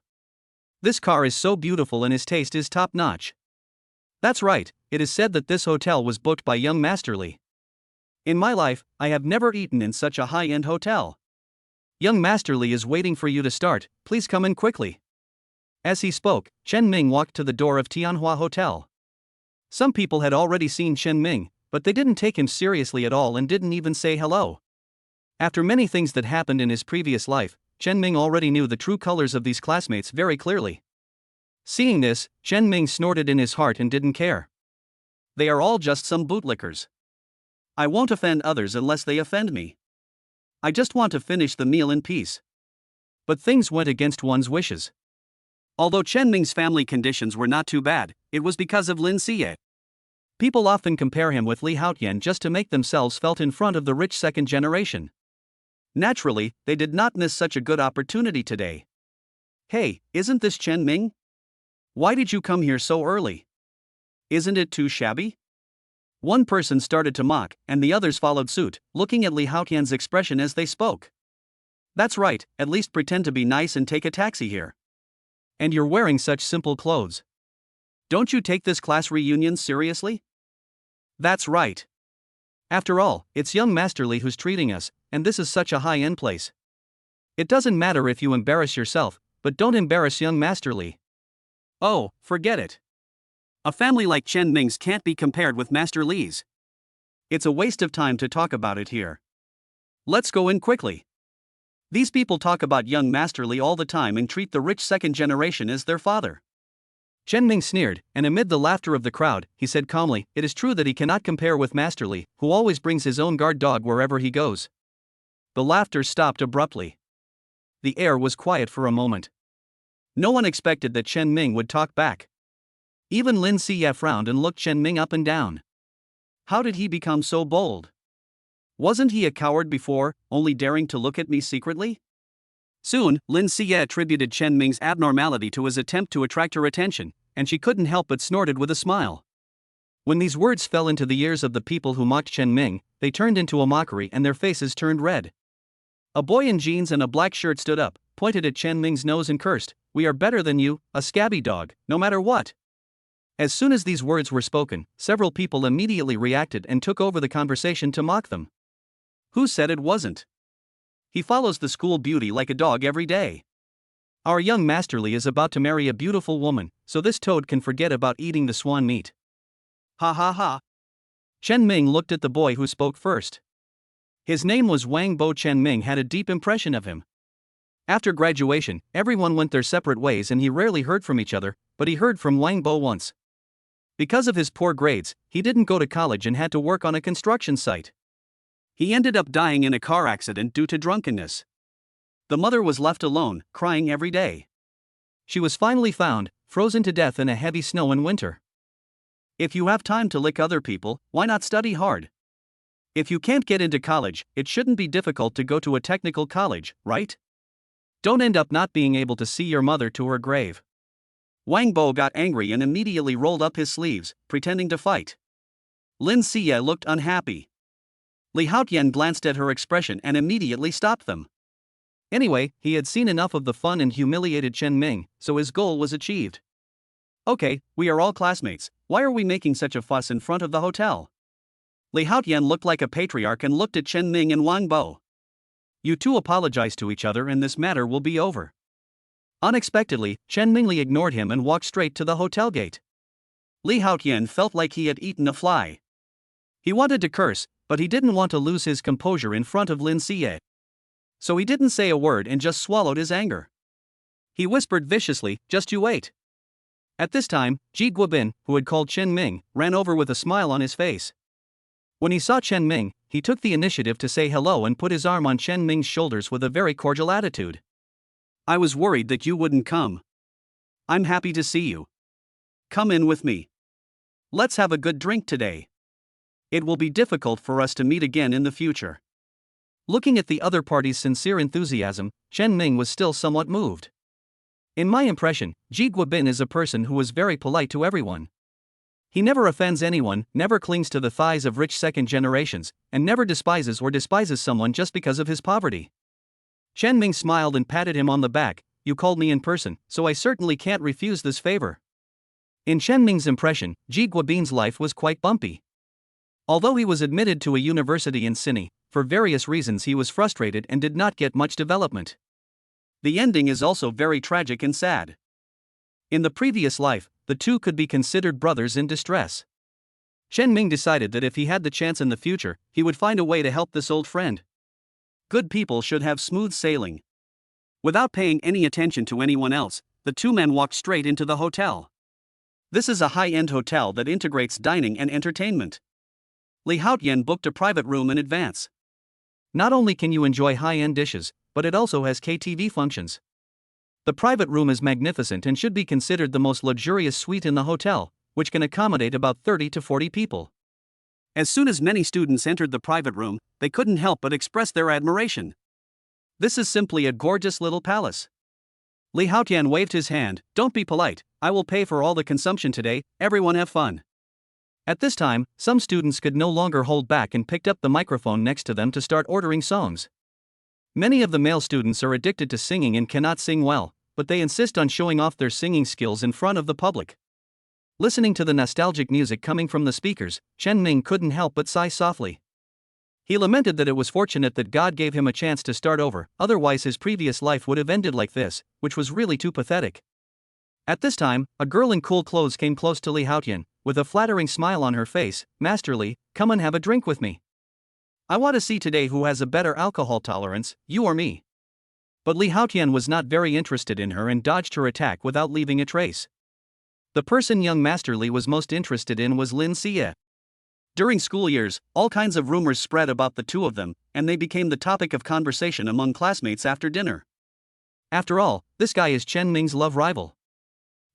This car is so beautiful and his taste is top-notch. That's right, it is said that this hotel was booked by young Master Li. In my life, I have never eaten in such a high-end hotel. Young Master Li is waiting for you to start, please come in quickly. As he spoke, Chen Ming walked to the door of Tianhua Hotel. Some people had already seen Chen Ming, but they didn't take him seriously at all and didn't even say hello. After many things that happened in his previous life, Chen Ming already knew the true colors of these classmates very clearly. Seeing this, Chen Ming snorted in his heart and didn't care. They are all just some bootlickers. I won't offend others unless they offend me. I just want to finish the meal in peace. But things went against one's wishes. Although Chen Ming's family conditions were not too bad, it was because of Lin Xie. People often compare him with Li Haotian just to make themselves felt in front of the rich second generation. Naturally, they did not miss such a good opportunity today. Hey, isn't this Chen Ming? Why did you come here so early? Isn't it too shabby? One person started to mock, and the others followed suit, looking at Li Haotian's expression as they spoke. That's right, at least pretend to be nice and take a taxi here. And you're wearing such simple clothes. Don't you take this class reunion seriously? That's right. After all, it's young Master Li who's treating us, and this is such a high-end place. It doesn't matter if you embarrass yourself, but don't embarrass young Master Li. Oh, forget it. A family like Chen Ming's can't be compared with Master Li's. It's a waste of time to talk about it here. Let's go in quickly. These people talk about young Master Li all the time and treat the rich second generation as their father. Chen Ming sneered, and amid the laughter of the crowd, he said calmly, it is true that he cannot compare with Master Li, who always brings his own guard dog wherever he goes. The laughter stopped abruptly. The air was quiet for a moment. No one expected that Chen Ming would talk back. Even Lin Xie frowned and looked Chen Ming up and down. How did he become so bold? Wasn't he a coward before, only daring to look at me secretly? Soon, Lin Xie attributed Chen Ming's abnormality to his attempt to attract her attention, and she couldn't help but snorted with a smile. When these words fell into the ears of the people who mocked Chen Ming, they turned into a mockery and their faces turned red. A boy in jeans and a black shirt stood up, pointed at Chen Ming's nose and cursed, "We are better than you, a scabby dog, no matter what." As soon as these words were spoken, several people immediately reacted and took over the conversation to mock them. Who said it wasn't? He follows the school beauty like a dog every day. Our young Master Li is about to marry a beautiful woman, so this toad can forget about eating the swan meat. Ha ha ha. Chen Ming looked at the boy who spoke first. His name was Wang Bo. Chen Ming had a deep impression of him. After graduation, everyone went their separate ways and he rarely heard from each other, but he heard from Wang Bo once. Because of his poor grades, he didn't go to college and had to work on a construction site. He ended up dying in a car accident due to drunkenness. The mother was left alone, crying every day. She was finally found, frozen to death in a heavy snow in winter. If you have time to lick other people, why not study hard? If you can't get into college, it shouldn't be difficult to go to a technical college, right? Don't end up not being able to see your mother to her grave. Wang Bo got angry and immediately rolled up his sleeves, pretending to fight. Lin Xie looked unhappy. Li Haotian glanced at her expression and immediately stopped them. Anyway, he had seen enough of the fun and humiliated Chen Ming, so his goal was achieved. Okay, we are all classmates, why are we making such a fuss in front of the hotel? Li Haotian looked like a patriarch and looked at Chen Ming and Wang Bo. You two apologize to each other and this matter will be over. Unexpectedly, Chen Mingli ignored him and walked straight to the hotel gate. Li Haotian felt like he had eaten a fly. He wanted to curse, but he didn't want to lose his composure in front of Lin Xie. So he didn't say a word and just swallowed his anger. He whispered viciously, "Just you wait." At this time, Ji Guobin, who had called Chen Ming, ran over with a smile on his face. When he saw Chen Ming, he took the initiative to say hello and put his arm on Chen Ming's shoulders with a very cordial attitude. "I was worried that you wouldn't come. I'm happy to see you. Come in with me. Let's have a good drink today. It will be difficult for us to meet again in the future." Looking at the other party's sincere enthusiasm, Chen Ming was still somewhat moved. In my impression, Ji Guobin is a person who is very polite to everyone. He never offends anyone, never clings to the thighs of rich second generations, and never despises someone just because of his poverty. Chen Ming smiled and patted him on the back. "You called me in person, so I certainly can't refuse this favor." In Chen Ming's impression, Ji Guobin's life was quite bumpy. Although he was admitted to a university in Sydney, for various reasons he was frustrated and did not get much development. The ending is also very tragic and sad. In the previous life, the two could be considered brothers in distress. Chen Ming decided that if he had the chance in the future, he would find a way to help this old friend. Good people should have smooth sailing. Without paying any attention to anyone else, the two men walked straight into the hotel. This is a high-end hotel that integrates dining and entertainment. Li Haotian booked a private room in advance. Not only can you enjoy high-end dishes, but it also has KTV functions. The private room is magnificent and should be considered the most luxurious suite in the hotel, which can accommodate about 30 to 40 people. As soon as many students entered the private room, they couldn't help but express their admiration. This is simply a gorgeous little palace. Li Haotian waved his hand. "Don't be polite, I will pay for all the consumption today, everyone have fun." At this time, some students could no longer hold back and picked up the microphone next to them to start ordering songs. Many of the male students are addicted to singing and cannot sing well, but they insist on showing off their singing skills in front of the public. Listening to the nostalgic music coming from the speakers, Chen Ming couldn't help but sigh softly. He lamented that it was fortunate that God gave him a chance to start over, otherwise his previous life would have ended like this, which was really too pathetic. At this time, a girl in cool clothes came close to Li Haotian, with a flattering smile on her face. "Master Li, come and have a drink with me. I want to see today who has a better alcohol tolerance, you or me." But Li Haotian was not very interested in her and dodged her attack without leaving a trace. The person young Master Li was most interested in was Lin Xie. During school years, all kinds of rumors spread about the two of them, and they became the topic of conversation among classmates after dinner. After all, this guy is Chen Ming's love rival.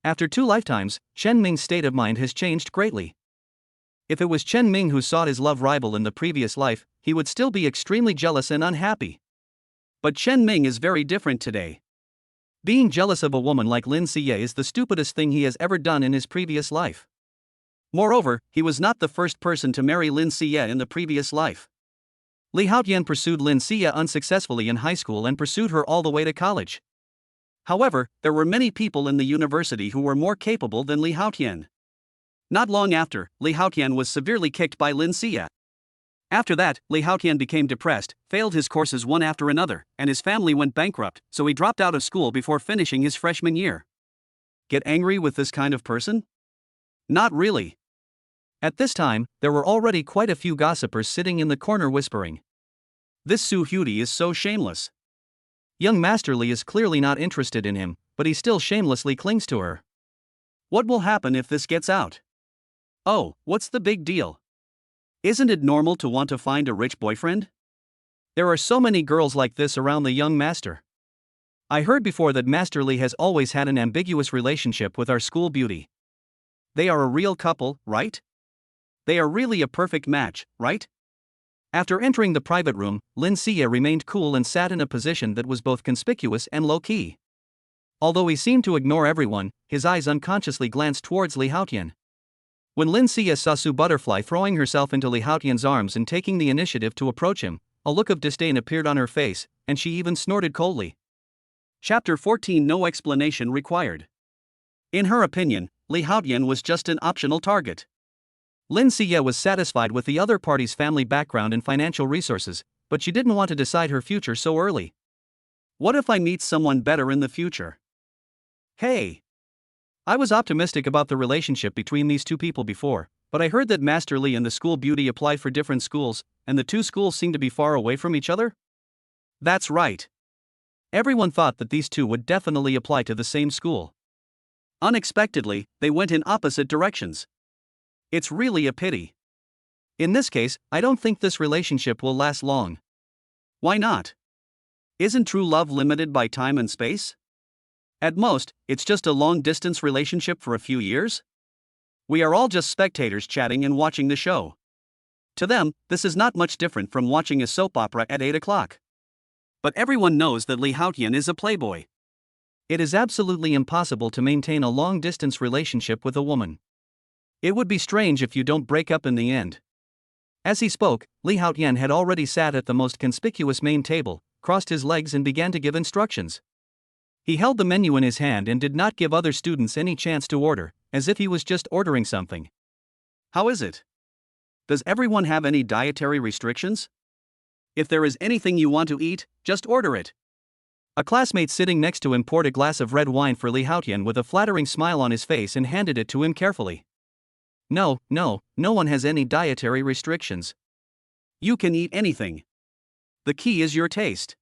After 2 lifetimes, Chen Ming's state of mind has changed greatly. If it was Chen Ming who sought his love rival in the previous life, he would still be extremely jealous and unhappy. But Chen Ming is very different today. Being jealous of a woman like Lin Xie is the stupidest thing he has ever done in his previous life. Moreover, he was not the first person to marry Lin Xie in the previous life. Li Haotian pursued Lin Xie unsuccessfully in high school and pursued her all the way to college. However, there were many people in the university who were more capable than Li Haotian. Not long after, Li Haotian was severely kicked by Lin Xie. After that, Li Haotian became depressed, failed his courses one after another, and his family went bankrupt, so he dropped out of school before finishing his freshman year. Get angry with this kind of person? Not really. At this time, there were already quite a few gossipers sitting in the corner whispering. "This Su Huti is so shameless. Young Master Li is clearly not interested in him, but he still shamelessly clings to her. What will happen if this gets out? Oh, what's the big deal? Isn't it normal to want to find a rich boyfriend? There are so many girls like this around the young master. I heard before that Master Li has always had an ambiguous relationship with our school beauty. They are a real couple, right? They are really a perfect match, right?" After entering the private room, Lin Xie remained cool and sat in a position that was both conspicuous and low-key. Although he seemed to ignore everyone, his eyes unconsciously glanced towards Li Haotian. When Lin Xie saw Su Butterfly throwing herself into Li Haotian's arms and taking the initiative to approach him, a look of disdain appeared on her face, and she even snorted coldly. Chapter 14. No explanation required. In her opinion, Li Haotian was just an optional target. Lin Xie was satisfied with the other party's family background and financial resources, but she didn't want to decide her future so early. What if I meet someone better in the future? Hey! I was optimistic about the relationship between these two people before, But I heard that Master Li and the school beauty applied for different schools, and the two schools seem to be far away from each other? That's right. Everyone thought that these two would definitely apply to the same school. Unexpectedly, they went in opposite directions. It's really a pity. In this case, I don't think this relationship will last long. Why not? Isn't true love limited by time and space? At most, it's just a long-distance relationship for a few years? We are all just spectators chatting and watching the show. To them, this is not much different from watching a soap opera at 8 o'clock. But everyone knows that Li Haotian is a playboy. It is absolutely impossible to maintain a long-distance relationship with a woman. It would be strange if you don't break up in the end. As he spoke, Li Haotian had already sat at the most conspicuous main table, crossed his legs and began to give instructions. He held the menu in his hand and did not give other students any chance to order, as if he was just ordering something. How is it? Does everyone have any dietary restrictions? If there is anything you want to eat, just order it. A classmate sitting next to him poured a glass of red wine for Li Haotian with a flattering smile on his face and handed it to him carefully. No one has any dietary restrictions. You can eat anything. The key is your taste.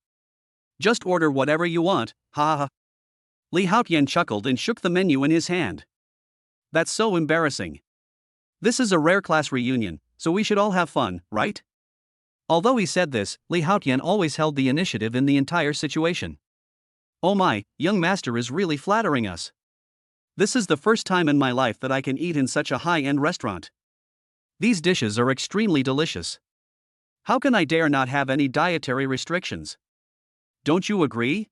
Just order whatever you want, ha ha. Li Haotian chuckled and shook the menu in his hand. That's so embarrassing. This is a rare class reunion, so we should all have fun, right? Although he said this, Li Haotian always held the initiative in the entire situation. Oh my, young master is really flattering us. This is the first time in my life that I can eat in such a high-end restaurant. These dishes are extremely delicious. How can I dare not have any dietary restrictions? Don't you agree?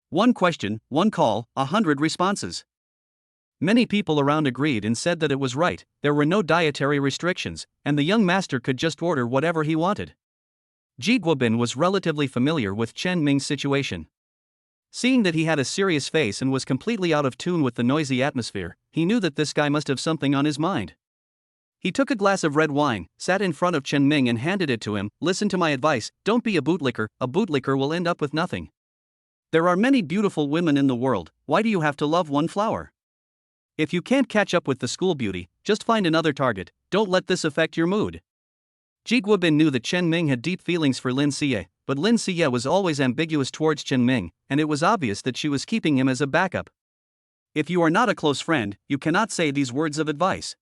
One question, one call, 100 responses. Many people around agreed and said that it was right, there were no dietary restrictions, and the young master could just order whatever he wanted. Ji Guobin was relatively familiar with Chen Ming's situation. Seeing that he had a serious face and was completely out of tune with the noisy atmosphere, he knew that this guy must have something on his mind. He took a glass of red wine, sat in front of Chen Ming and handed it to him. Listen to my advice, don't be a bootlicker will end up with nothing. There are many beautiful women in the world, why do you have to love one flower? If you can't catch up with the school beauty, just find another target, don't let this affect your mood. Ji Guobin knew that Chen Ming had deep feelings for Lin Xie, but Lin Xie was always ambiguous towards Chen Ming, and it was obvious that she was keeping him as a backup. If you are not a close friend, you cannot say these words of advice.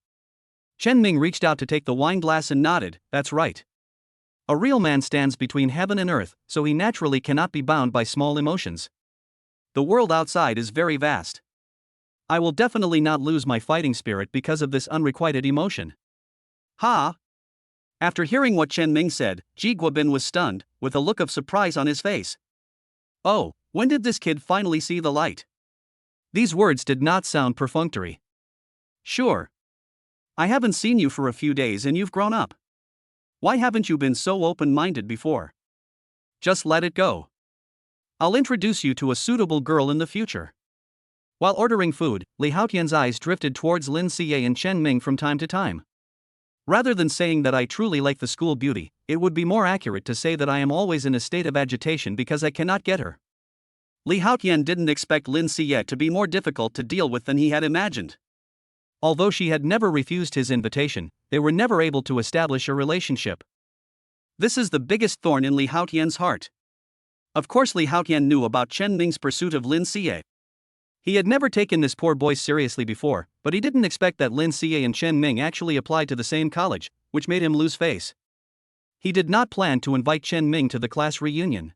Chen Ming reached out to take the wine glass and nodded, that's right. A real man stands between heaven and earth, so he naturally cannot be bound by small emotions. The world outside is very vast. I will definitely not lose my fighting spirit because of this unrequited emotion. Ha! After hearing what Chen Ming said, Ji Guobin was stunned, with a look of surprise on his face. Oh, when did this kid finally see the light? These words did not sound perfunctory. Sure. I haven't seen you for a few days and you've grown up. Why haven't you been so open-minded before? Just let it go. I'll introduce you to a suitable girl in the future. While ordering food, Li Haotian's eyes drifted towards Lin Xie and Chen Ming from time to time. Rather than saying that I truly like the school beauty, it would be more accurate to say that I am always in a state of agitation because I cannot get her. Li Haotian didn't expect Lin Xie to be more difficult to deal with than he had imagined. Although she had never refused his invitation, they were never able to establish a relationship. This is the biggest thorn in Li Haotian's heart. Of course Li Haotian knew about Chen Ming's pursuit of Lin Xie. He had never taken this poor boy seriously before, but he didn't expect that Lin Xie and Chen Ming actually applied to the same college, which made him lose face. He did not plan to invite Chen Ming to the class reunion.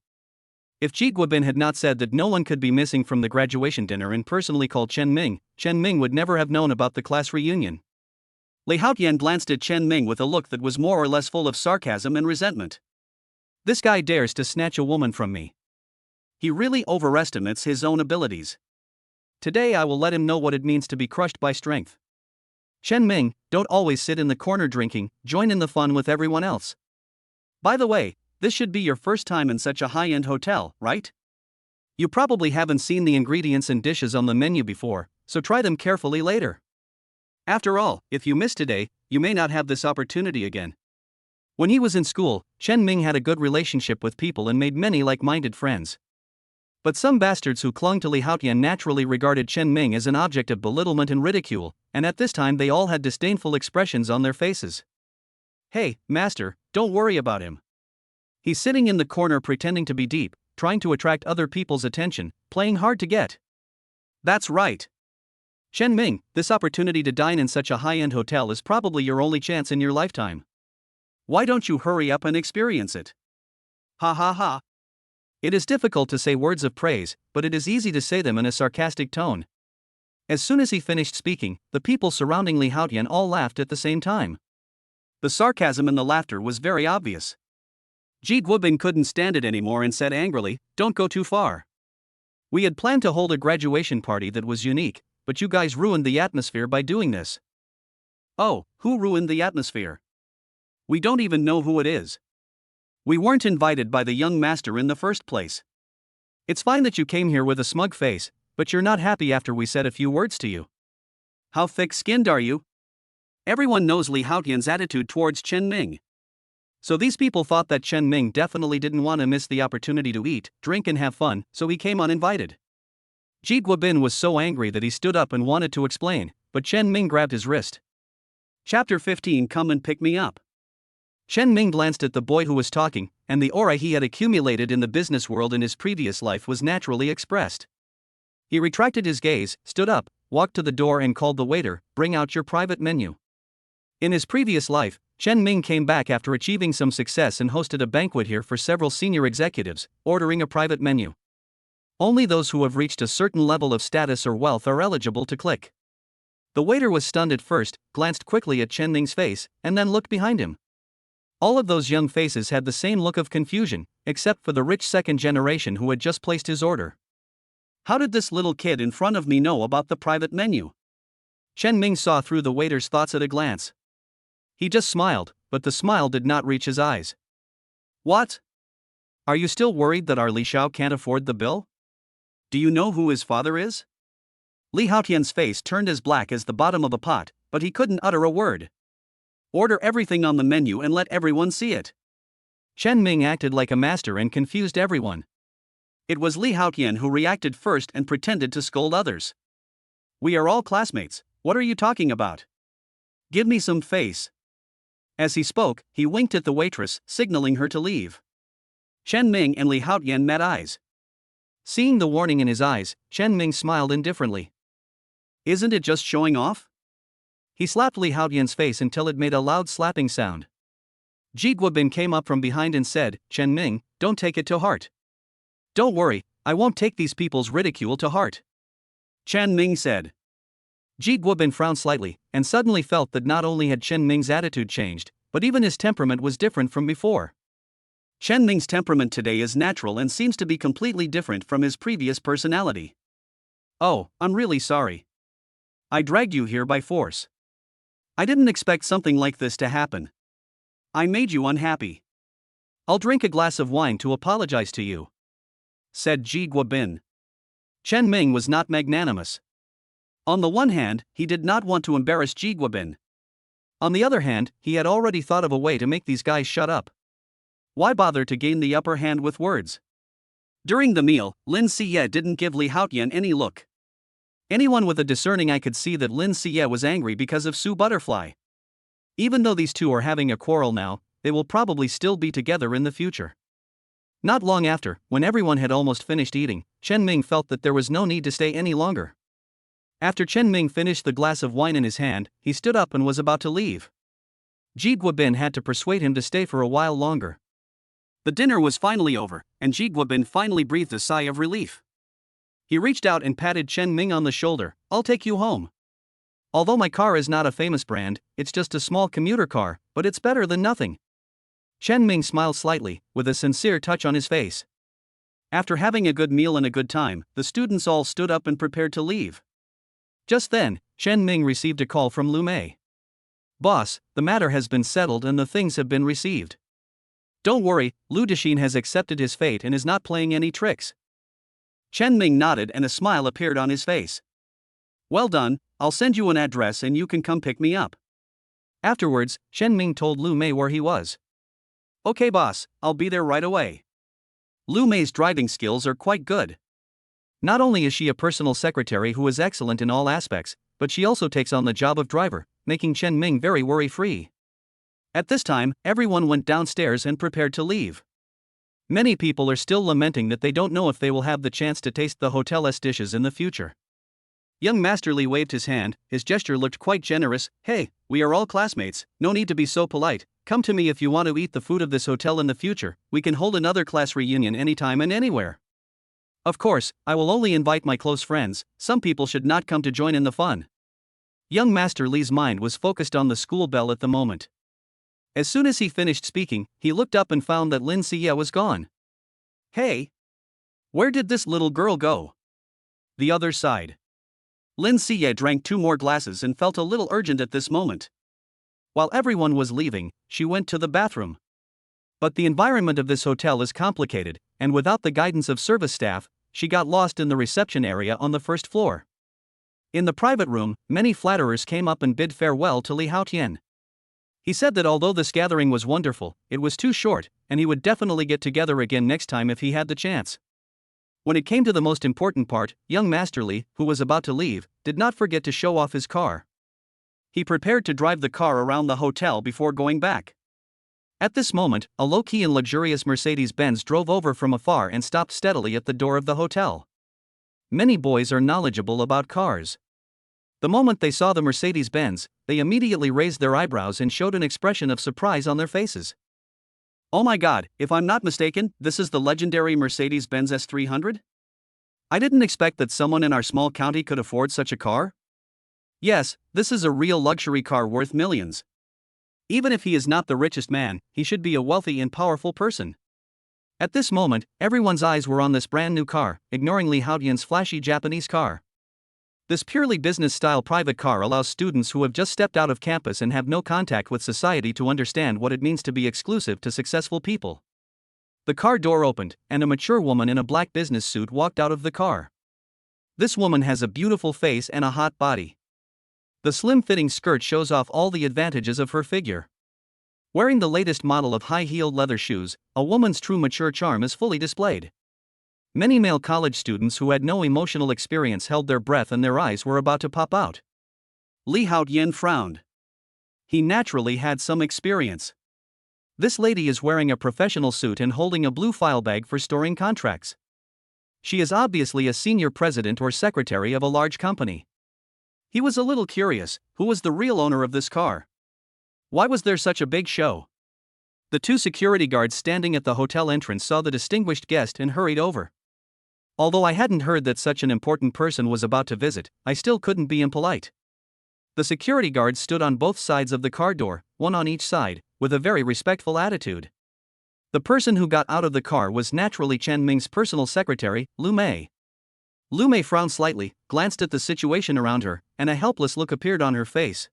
If Ji Guobin had not said that no one could be missing from the graduation dinner and personally called Chen Ming would never have known about the class reunion. Li Haotian glanced at Chen Ming with a look that was more or less full of sarcasm and resentment. This guy dares to snatch a woman from me. He really overestimates his own abilities. Today I will let him know what it means to be crushed by strength. Chen Ming, don't always sit in the corner drinking, join in the fun with everyone else. By the way, this should be your first time in such a high-end hotel, right? You probably haven't seen the ingredients and dishes on the menu before, so try them carefully later. After all, if you miss today, you may not have this opportunity again. When he was in school, Chen Ming had a good relationship with people and made many like-minded friends. But some bastards who clung to Li Haotian naturally regarded Chen Ming as an object of belittlement and ridicule, and at this time they all had disdainful expressions on their faces. "Hey, master, don't worry about him. He's sitting in the corner pretending to be deep, trying to attract other people's attention, playing hard to get." "That's right. Chen Ming, this opportunity to dine in such a high-end hotel is probably your only chance in your lifetime. Why don't you hurry up and experience it?" Ha ha ha. It is difficult to say words of praise, but it is easy to say them in a sarcastic tone. As soon as he finished speaking, the people surrounding Li Haotian all laughed at the same time. The sarcasm and the laughter was very obvious. Ji Guobin couldn't stand it anymore and said angrily, "Don't go too far. We had planned to hold a graduation party that was unique, but you guys ruined the atmosphere by doing this." "Oh, who ruined the atmosphere? We don't even know who it is. We weren't invited by the young master in the first place. It's fine that you came here with a smug face, but you're not happy after we said a few words to you. How thick-skinned are you?" Everyone knows Li Haotian's attitude towards Chen Ming. So these people thought that Chen Ming definitely didn't want to miss the opportunity to eat, drink and have fun, so he came uninvited. Ji Guobin was so angry that he stood up and wanted to explain, but Chen Ming grabbed his wrist. Chapter 15. Come and pick me up. Chen Ming glanced at the boy who was talking, and the aura he had accumulated in the business world in his previous life was naturally expressed. He retracted his gaze, stood up, walked to the door and called the waiter, "Bring out your private menu." In his previous life, Chen Ming came back after achieving some success and hosted a banquet here for several senior executives, ordering a private menu. Only those who have reached a certain level of status or wealth are eligible to click. The waiter was stunned at first, glanced quickly at Chen Ming's face, and then looked behind him. All of those young faces had the same look of confusion, except for the rich second generation who had just placed his order. How did this little kid in front of me know about the private menu? Chen Ming saw through the waiter's thoughts at a glance. He just smiled, but the smile did not reach his eyes. "What? Are you still worried that our Li Xiao can't afford the bill? Do you know who his father is?" Li Haotian's face turned as black as the bottom of a pot, but he couldn't utter a word. "Order everything on the menu and let everyone see it." Chen Ming acted like a master and confused everyone. It was Li Haotian who reacted first and pretended to scold others. "We are all classmates, what are you talking about? Give me some face." As he spoke, he winked at the waitress, signaling her to leave. Chen Ming and Li Haotian met eyes. Seeing the warning in his eyes, Chen Ming smiled indifferently. "Isn't it just showing off?" He slapped Li Haotian's face until it made a loud slapping sound. Ji Guobin came up from behind and said, "Chen Ming, don't take it to heart." "Don't worry, I won't take these people's ridicule to heart," Chen Ming said. Ji Guobin frowned slightly, and suddenly felt that not only had Chen Ming's attitude changed, but even his temperament was different from before. Chen Ming's temperament today is natural and seems to be completely different from his previous personality. "Oh, I'm really sorry. I dragged you here by force. I didn't expect something like this to happen. I made you unhappy. I'll drink a glass of wine to apologize to you," said Ji Guobin. Chen Ming was not magnanimous. On the one hand, he did not want to embarrass Ji Guobin. On the other hand, he had already thought of a way to make these guys shut up. Why bother to gain the upper hand with words? During the meal, Lin Siye didn't give Li Haotian any look. Anyone with a discerning eye could see that Lin Siye was angry because of Su Butterfly. Even though these two are having a quarrel now, they will probably still be together in the future. Not long after, when everyone had almost finished eating, Chen Ming felt that there was no need to stay any longer. After Chen Ming finished the glass of wine in his hand, he stood up and was about to leave. Ji Guobin had to persuade him to stay for a while longer. The dinner was finally over, and Ji Guobin finally breathed a sigh of relief. He reached out and patted Chen Ming on the shoulder. "I'll take you home. Although my car is not a famous brand, it's just a small commuter car, but it's better than nothing." Chen Ming smiled slightly, with a sincere touch on his face. After having a good meal and a good time, the students all stood up and prepared to leave. Just then, Chen Ming received a call from Lumé. "Boss, the matter has been settled and the things have been received. Don't worry, Lu Dexin has accepted his fate and is not playing any tricks." Chen Ming nodded and a smile appeared on his face. "Well done, I'll send you an address and you can come pick me up." Afterwards, Chen Ming told Lu Mei where he was. "Okay boss, I'll be there right away." Lu Mei's driving skills are quite good. Not only is she a personal secretary who is excellent in all aspects, but she also takes on the job of driver, making Chen Ming very worry-free. At this time, everyone went downstairs and prepared to leave. Many people are still lamenting that they don't know if they will have the chance to taste the hotel's dishes in the future. Young Master Li waved his hand, his gesture looked quite generous. Hey, we are all classmates, no need to be so polite, come to me if you want to eat the food of this hotel in the future, we can hold another class reunion anytime and anywhere. Of course, I will only invite my close friends, some people should not come to join in the fun. Young Master Li's mind was focused on the school bell at the moment. As soon as he finished speaking, he looked up and found that Lin Xie was gone. Hey! Where did this little girl go? The other sighed. Lin Xie drank 2 more glasses and felt a little urgent at this moment. While everyone was leaving, she went to the bathroom. But the environment of this hotel is complicated, and without the guidance of service staff, she got lost in the reception area on the first floor. In the private room, many flatterers came up and bid farewell to Li Haotian. He said that although this gathering was wonderful, it was too short, and he would definitely get together again next time if he had the chance. When it came to the most important part, young Master Li, who was about to leave, did not forget to show off his car. He prepared to drive the car around the hotel before going back. At this moment, a low-key and luxurious Mercedes-Benz drove over from afar and stopped steadily at the door of the hotel. Many boys are knowledgeable about cars. The moment they saw the Mercedes-Benz, they immediately raised their eyebrows and showed an expression of surprise on their faces. Oh my god, if I'm not mistaken, this is the legendary Mercedes-Benz S300? I didn't expect that someone in our small county could afford such a car. Yes, this is a real luxury car worth millions. Even if he is not the richest man, he should be a wealthy and powerful person. At this moment, everyone's eyes were on this brand new car, ignoring Li Haotian's flashy Japanese car. This purely business-style private car allows students who have just stepped out of campus and have no contact with society to understand what it means to be exclusive to successful people. The car door opened, and a mature woman in a black business suit walked out of the car. This woman has a beautiful face and a hot body. The slim-fitting skirt shows off all the advantages of her figure. Wearing the latest model of high-heeled leather shoes, a woman's true mature charm is fully displayed. Many male college students who had no emotional experience held their breath and their eyes were about to pop out. Li Haotian frowned. He naturally had some experience. This lady is wearing a professional suit and holding a blue file bag for storing contracts. She is obviously a senior president or secretary of a large company. He was a little curious, who was the real owner of this car? Why was there such a big show? The 2 security guards standing at the hotel entrance saw the distinguished guest and hurried over. Although I hadn't heard that such an important person was about to visit, I still couldn't be impolite. The security guards stood on both sides of the car door, one on each side, with a very respectful attitude. The person who got out of the car was naturally Chen Ming's personal secretary, Lumé. Lumé frowned slightly, glanced at the situation around her, and a helpless look appeared on her face.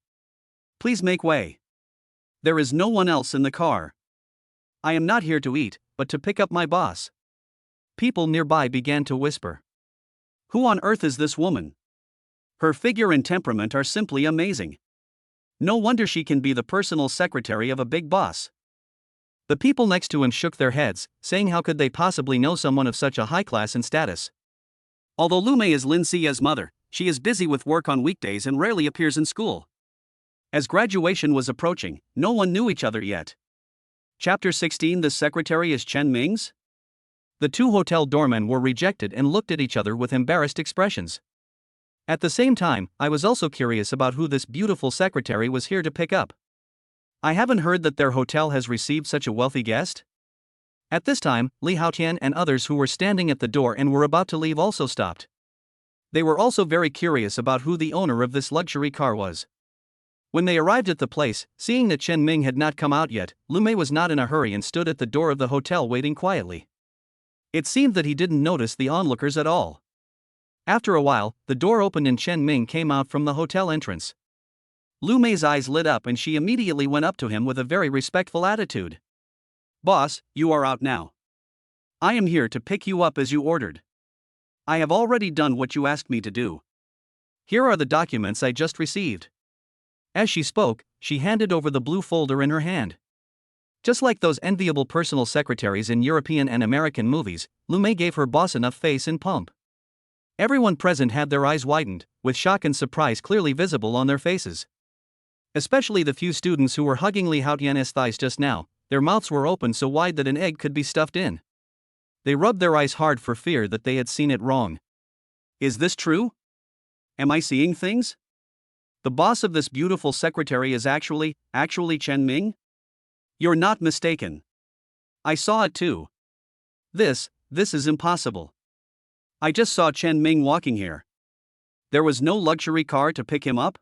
Please make way. There is no one else in the car. I am not here to eat, but to pick up my boss. People nearby began to whisper. Who on earth is this woman? Her figure and temperament are simply amazing. No wonder she can be the personal secretary of a big boss. The people next to him shook their heads, saying how could they possibly know someone of such a high class and status. Although Lumé is Lin Xie's mother, she is busy with work on weekdays and rarely appears in school. As graduation was approaching, no one knew each other yet. Chapter 16. The secretary is Chen Ming's? The 2 hotel doormen were rejected and looked at each other with embarrassed expressions. At the same time, I was also curious about who this beautiful secretary was here to pick up. I haven't heard that their hotel has received such a wealthy guest. At this time, Li Haotian and others who were standing at the door and were about to leave also stopped. They were also very curious about who the owner of this luxury car was. When they arrived at the place, seeing that Chen Ming had not come out yet, Lumé was not in a hurry and stood at the door of the hotel waiting quietly. It seemed that he didn't notice the onlookers at all. After a while, the door opened and Chen Ming came out from the hotel entrance. Lumé's eyes lit up and she immediately went up to him with a very respectful attitude. Boss, you are out now. I am here to pick you up as you ordered. I have already done what you asked me to do. Here are the documents I just received. As she spoke, she handed over the blue folder in her hand. Just like those enviable personal secretaries in European and American movies, Lumé gave her boss enough face and pump. Everyone present had their eyes widened, with shock and surprise clearly visible on their faces. Especially the few students who were hugging Li Haotian's thighs just now, their mouths were open so wide that an egg could be stuffed in. They rubbed their eyes hard for fear that they had seen it wrong. Is this true? Am I seeing things? The boss of this beautiful secretary is actually Chen Ming? You're not mistaken. I saw it too. This is impossible. I just saw Chen Ming walking here. There was no luxury car to pick him up?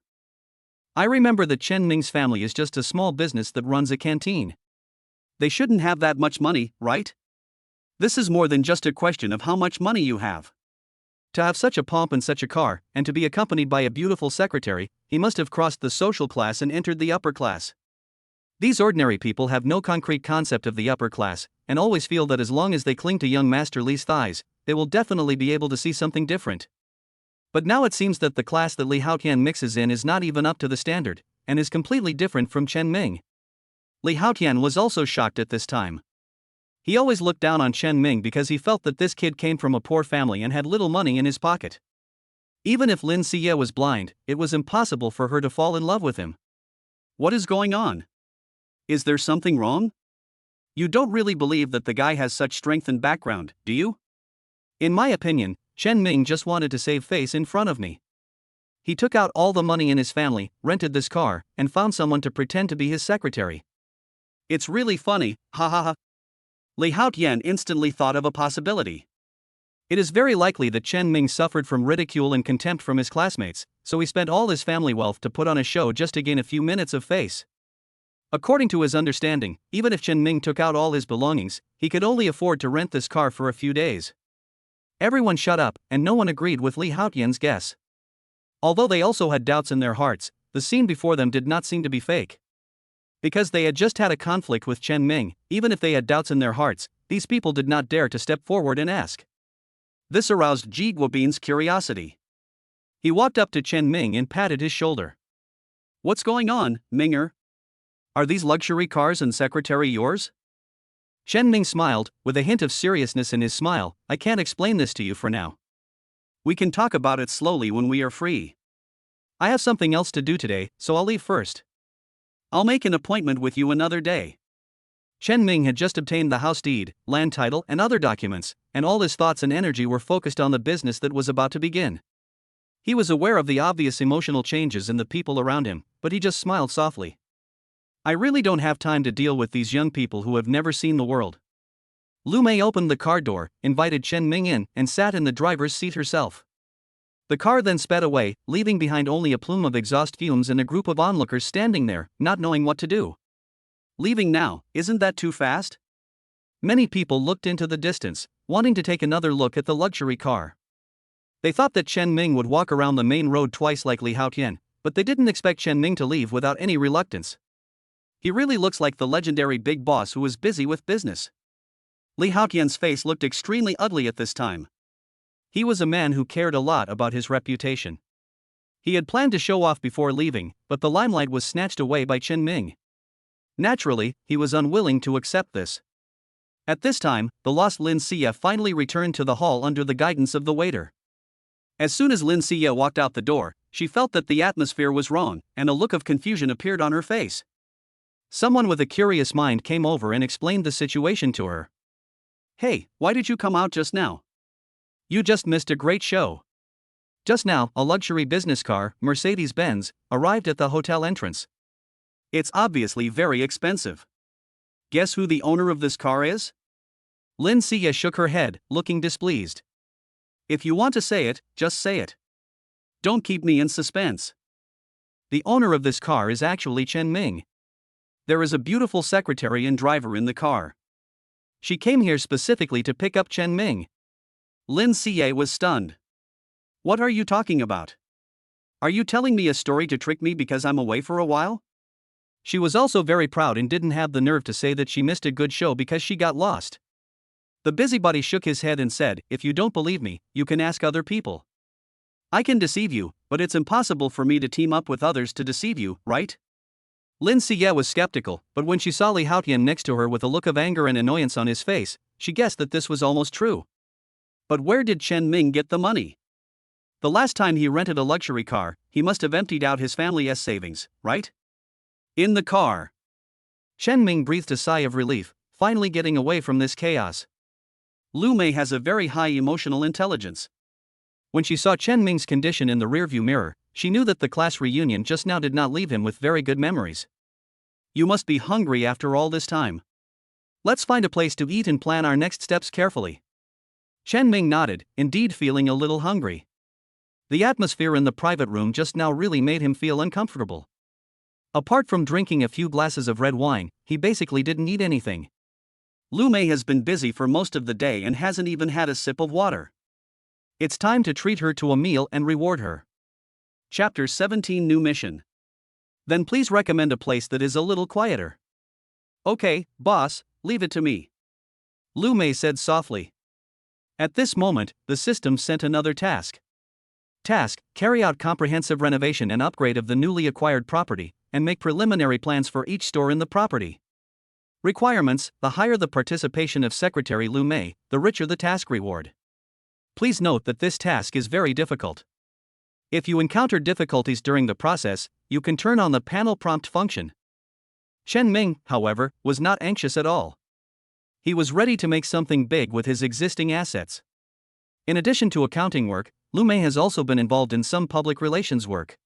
I remember that Chen Ming's family is just a small business that runs a canteen. They shouldn't have that much money, right? This is more than just a question of how much money you have. To have such a pomp and such a car, and to be accompanied by a beautiful secretary, he must have crossed the social class and entered the upper class. These ordinary people have no concrete concept of the upper class, and always feel that as long as they cling to young Master Li's thighs, they will definitely be able to see something different. But now it seems that the class that Li Haotian mixes in is not even up to the standard, and is completely different from Chen Ming. Li Haotian was also shocked at this time. He always looked down on Chen Ming because he felt that this kid came from a poor family and had little money in his pocket. Even if Lin Xie was blind, it was impossible for her to fall in love with him. What is going on? Is there something wrong? You don't really believe that the guy has such strength and background, do you? In my opinion, Chen Ming just wanted to save face in front of me. He took out all the money in his family, rented this car, and found someone to pretend to be his secretary. It's really funny, ha ha ha. Li Haotian instantly thought of a possibility. It is very likely that Chen Ming suffered from ridicule and contempt from his classmates, so he spent all his family wealth to put on a show just to gain a few minutes of face. According to his understanding, even if Chen Ming took out all his belongings, he could only afford to rent this car for a few days. Everyone shut up, and no one agreed with Li Haotian's guess. Although they also had doubts in their hearts, the scene before them did not seem to be fake. Because they had just had a conflict with Chen Ming, even if they had doubts in their hearts, these people did not dare to step forward and ask. This aroused Ji Guobin's curiosity. He walked up to Chen Ming and patted his shoulder. What's going on, Minger? Are these luxury cars and secretary yours? Chen Ming smiled, with a hint of seriousness in his smile. I can't explain this to you for now. We can talk about it slowly when we are free. I have something else to do today, so I'll leave first. I'll make an appointment with you another day. Chen Ming had just obtained the house deed, land title, and other documents, and all his thoughts and energy were focused on the business that was about to begin. He was aware of the obvious emotional changes in the people around him, but he just smiled softly. I really don't have time to deal with these young people who have never seen the world. Lumé opened the car door, invited Chen Ming in, and sat in the driver's seat herself. The car then sped away, leaving behind only a plume of exhaust fumes and a group of onlookers standing there, not knowing what to do. Leaving now, isn't that too fast? Many people looked into the distance, wanting to take another look at the luxury car. They thought that Chen Ming would walk around the main road twice like Li Haotian, but they didn't expect Chen Ming to leave without any reluctance. He really looks like the legendary big boss who is busy with business. Li Haotian's face looked extremely ugly at this time. He was a man who cared a lot about his reputation. He had planned to show off before leaving, but the limelight was snatched away by Chen Ming. Naturally, he was unwilling to accept this. At this time, the lost Lin Xie finally returned to the hall under the guidance of the waiter. As soon as Lin Xie walked out the door, she felt that the atmosphere was wrong, and a look of confusion appeared on her face. Someone with a curious mind came over and explained the situation to her. Hey, why did you come out just now? You just missed a great show. Just now, a luxury business car, Mercedes-Benz, arrived at the hotel entrance. It's obviously very expensive. Guess who the owner of this car is? Lin Xie shook her head, looking displeased. If you want to say it, just say it. Don't keep me in suspense. The owner of this car is actually Chen Ming. There is a beautiful secretary and driver in the car. She came here specifically to pick up Chen Ming. Lin Xie was stunned. What are you talking about? Are you telling me a story to trick me because I'm away for a while? She was also very proud and didn't have the nerve to say that she missed a good show because she got lost. The busybody shook his head and said, if you don't believe me, you can ask other people. I can deceive you, but it's impossible for me to team up with others to deceive you, right? Lin Xie was skeptical, but when she saw Li Haotian next to her with a look of anger and annoyance on his face, she guessed that this was almost true. But where did Chen Ming get the money? The last time he rented a luxury car, he must have emptied out his family's savings, right? In the car. Chen Ming breathed a sigh of relief, finally getting away from this chaos. Lumé has a very high emotional intelligence. When she saw Chen Ming's condition in the rearview mirror, she knew that the class reunion just now did not leave him with very good memories. You must be hungry after all this time. Let's find a place to eat and plan our next steps carefully. Chen Ming nodded, indeed feeling a little hungry. The atmosphere in the private room just now really made him feel uncomfortable. Apart from drinking a few glasses of red wine, he basically didn't eat anything. Lumé has been busy for most of the day and hasn't even had a sip of water. It's time to treat her to a meal and reward her. Chapter 17 New Mission. Then please recommend a place that is a little quieter. Okay, boss, leave it to me. Lumé said softly. At this moment, the system sent another task. Task: carry out comprehensive renovation and upgrade of the newly acquired property, and make preliminary plans for each store in the property. Requirements: the higher the participation of Secretary Lumé, the richer the task reward. Please note that this task is very difficult. If you encounter difficulties during the process, you can turn on the panel prompt function. Chen Ming, however, was not anxious at all. He was ready to make something big with his existing assets. In addition to accounting work, Lumé has also been involved in some public relations work.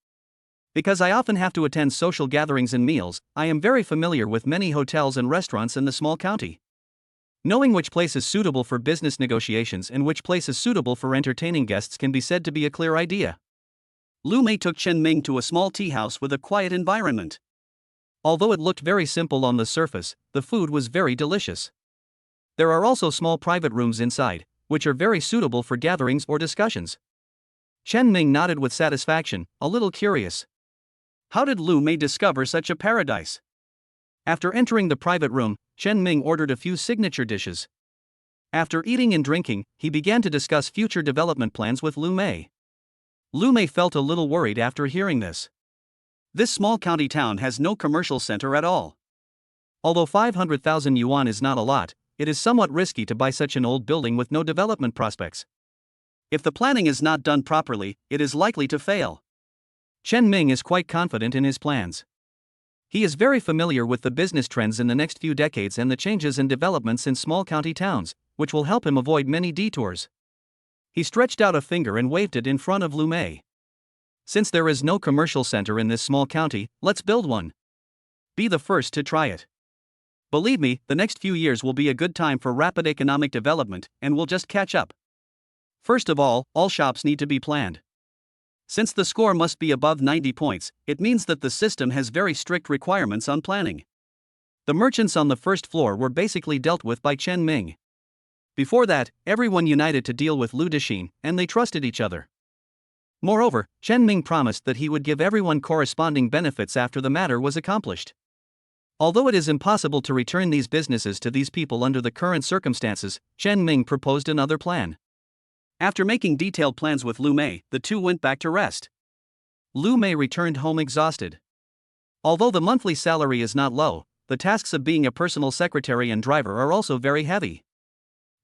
Because I often have to attend social gatherings and meals, I am very familiar with many hotels and restaurants in the small county. Knowing which place is suitable for business negotiations and which place is suitable for entertaining guests can be said to be a clear idea. Lumé took Chen Ming to a small tea house with a quiet environment. Although it looked very simple on the surface, the food was very delicious. There are also small private rooms inside, which are very suitable for gatherings or discussions. Chen Ming nodded with satisfaction, a little curious. How did Lumé discover such a paradise? After entering the private room, Chen Ming ordered a few signature dishes. After eating and drinking, he began to discuss future development plans with Lumé. Lumé felt a little worried after hearing this. This small county town has no commercial center at all. Although 500,000 yuan is not a lot, it is somewhat risky to buy such an old building with no development prospects. If the planning is not done properly, it is likely to fail. Chen Ming is quite confident in his plans. He is very familiar with the business trends in the next few decades and the changes and developments in small county towns, which will help him avoid many detours. He stretched out a finger and waved it in front of Lumé. Since there is no commercial center in this small county, let's build one. Be the first to try it. Believe me, the next few years will be a good time for rapid economic development, and we'll just catch up. First of all shops need to be planned. Since the score must be above 90 points, it means that the system has very strict requirements on planning. The merchants on the first floor were basically dealt with by Chen Ming. Before that, everyone united to deal with Lu Dexin, and they trusted each other. Moreover, Chen Ming promised that he would give everyone corresponding benefits after the matter was accomplished. Although it is impossible to return these businesses to these people under the current circumstances, Chen Ming proposed another plan. After making detailed plans with Lumé, the two went back to rest. Lumé returned home exhausted. Although the monthly salary is not low, the tasks of being a personal secretary and driver are also very heavy.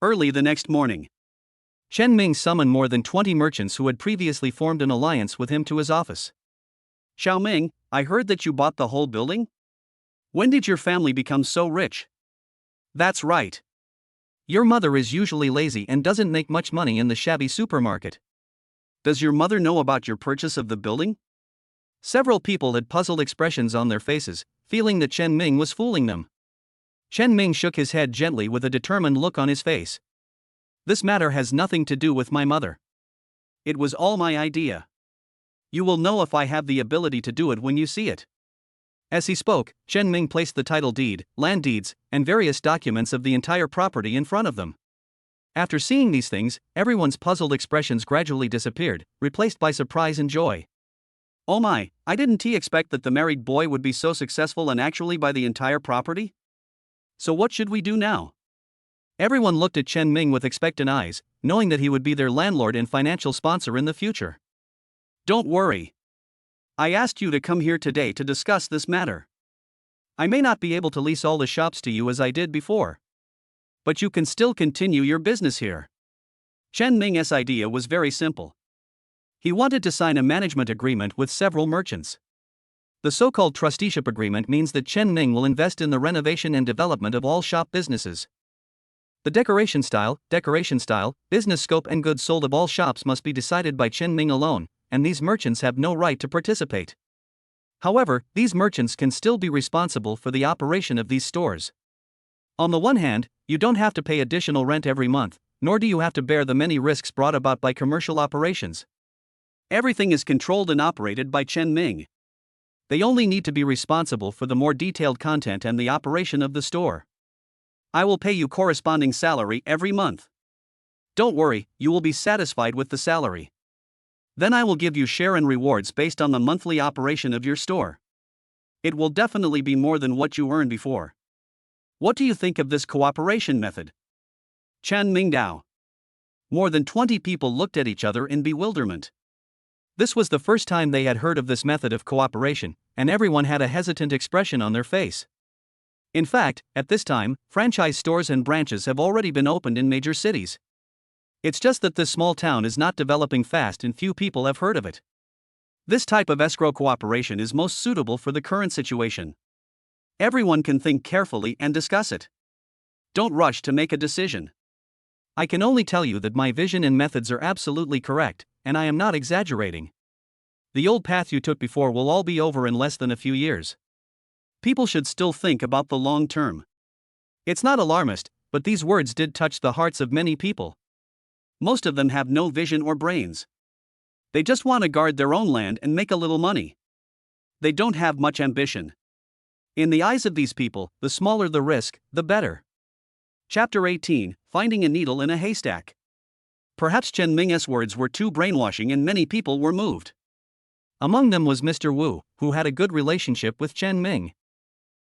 Early the next morning, Chen Ming summoned more than 20 merchants who had previously formed an alliance with him to his office. Xiao Ming, I heard that you bought the whole building? When did your family become so rich? That's right. Your mother is usually lazy and doesn't make much money in the shabby supermarket. Does your mother know about your purchase of the building? Several people had puzzled expressions on their faces, feeling that Chen Ming was fooling them. Chen Ming shook his head gently with a determined look on his face. This matter has nothing to do with my mother. It was all my idea. You will know if I have the ability to do it when you see it. As he spoke, Chen Ming placed the title deed, land deeds, and various documents of the entire property in front of them. After seeing these things, everyone's puzzled expressions gradually disappeared, replaced by surprise and joy. Oh my, I didn't expect that the married boy would be so successful and actually buy the entire property? So what should we do now? Everyone looked at Chen Ming with expectant eyes, knowing that he would be their landlord and financial sponsor in the future. Don't worry. I asked you to come here today to discuss this matter. I may not be able to lease all the shops to you as I did before. But you can still continue your business here. Chen Ming's idea was very simple. He wanted to sign a management agreement with several merchants. The so-called trusteeship agreement means that Chen Ming will invest in the renovation and development of all shop businesses. The decoration style, business scope and goods sold of all shops must be decided by Chen Ming alone, and these merchants have no right to participate. However, these merchants can still be responsible for the operation of these stores. On the one hand, you don't have to pay additional rent every month, nor do you have to bear the many risks brought about by commercial operations. Everything is controlled and operated by Chen Ming. They only need to be responsible for the more detailed content and the operation of the store. I will pay you corresponding salary every month. Don't worry, you will be satisfied with the salary. Then I will give you share and rewards based on the monthly operation of your store. It will definitely be more than what you earned before. What do you think of this cooperation method? Chen Mingdao. More than 20 people looked at each other in bewilderment. This was the first time they had heard of this method of cooperation, and everyone had a hesitant expression on their face. In fact, at this time, franchise stores and branches have already been opened in major cities. It's just that this small town is not developing fast and few people have heard of it. This type of escrow cooperation is most suitable for the current situation. Everyone can think carefully and discuss it. Don't rush to make a decision. I can only tell you that my vision and methods are absolutely correct, and I am not exaggerating. The old path you took before will all be over in less than a few years. People should still think about the long term. It's not alarmist, but these words did touch the hearts of many people. Most of them have no vision or brains. They just want to guard their own land and make a little money. They don't have much ambition. In the eyes of these people, the smaller the risk, the better. Chapter 18, Finding a Needle in a Haystack. Perhaps Chen Ming's words were too brainwashing and many people were moved. Among them was Mr. Wu, who had a good relationship with Chen Ming.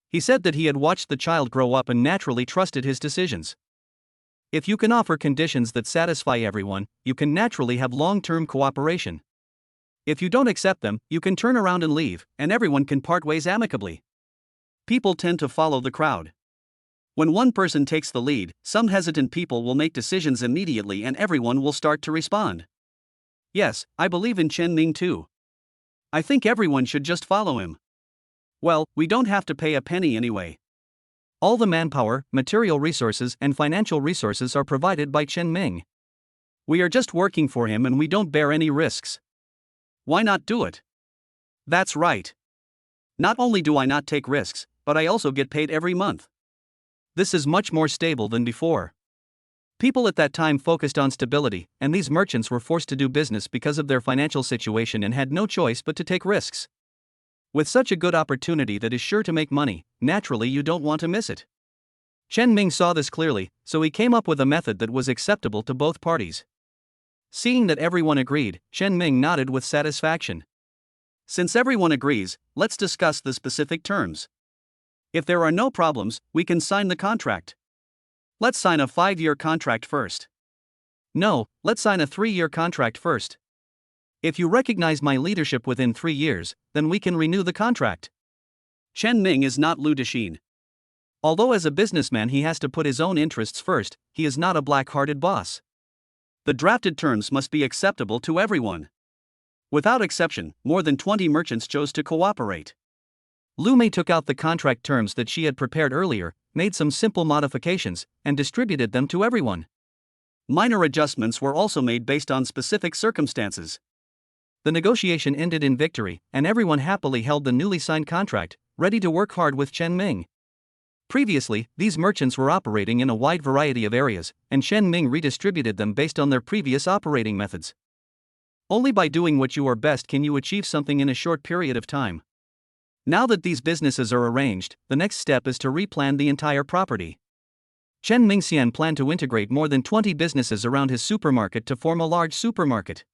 He said that he had watched the child grow up and naturally trusted his decisions. If you can offer conditions that satisfy everyone, you can naturally have long-term cooperation. If you don't accept them, you can turn around and leave, and everyone can part ways amicably. People tend to follow the crowd. When one person takes the lead, some hesitant people will make decisions immediately and everyone will start to respond. Yes, I believe in Chen Ming too. I think everyone should just follow him. Well, we don't have to pay a penny anyway. All the manpower, material resources and financial resources are provided by Chen Ming. We are just working for him and we don't bear any risks. Why not do it? That's right. Not only do I not take risks, but I also get paid every month. This is much more stable than before. People at that time focused on stability, and these merchants were forced to do business because of their financial situation and had no choice but to take risks. With such a good opportunity that is sure to make money, naturally you don't want to miss it. Chen Ming saw this clearly, so he came up with a method that was acceptable to both parties. Seeing that everyone agreed, Chen Ming nodded with satisfaction. Since everyone agrees, let's discuss the specific terms. If there are no problems, we can sign the contract. Let's sign a 5-year contract first. No, let's sign a 3-year contract first. If you recognize my leadership within 3 years, then we can renew the contract. Chen Ming is not Lu Dexin. Although as a businessman he has to put his own interests first, he is not a black-hearted boss. The drafted terms must be acceptable to everyone. Without exception, more than 20 merchants chose to cooperate. Lumé took out the contract terms that she had prepared earlier, made some simple modifications, and distributed them to everyone. Minor adjustments were also made based on specific circumstances. The negotiation ended in victory, and everyone happily held the newly signed contract, ready to work hard with Chen Ming. Previously, these merchants were operating in a wide variety of areas, and Chen Ming redistributed them based on their previous operating methods. Only by doing what you are best can you achieve something in a short period of time. Now that these businesses are arranged, the next step is to replan the entire property. Chen Mingxian planned to integrate more than 20 businesses around his supermarket to form a large supermarket.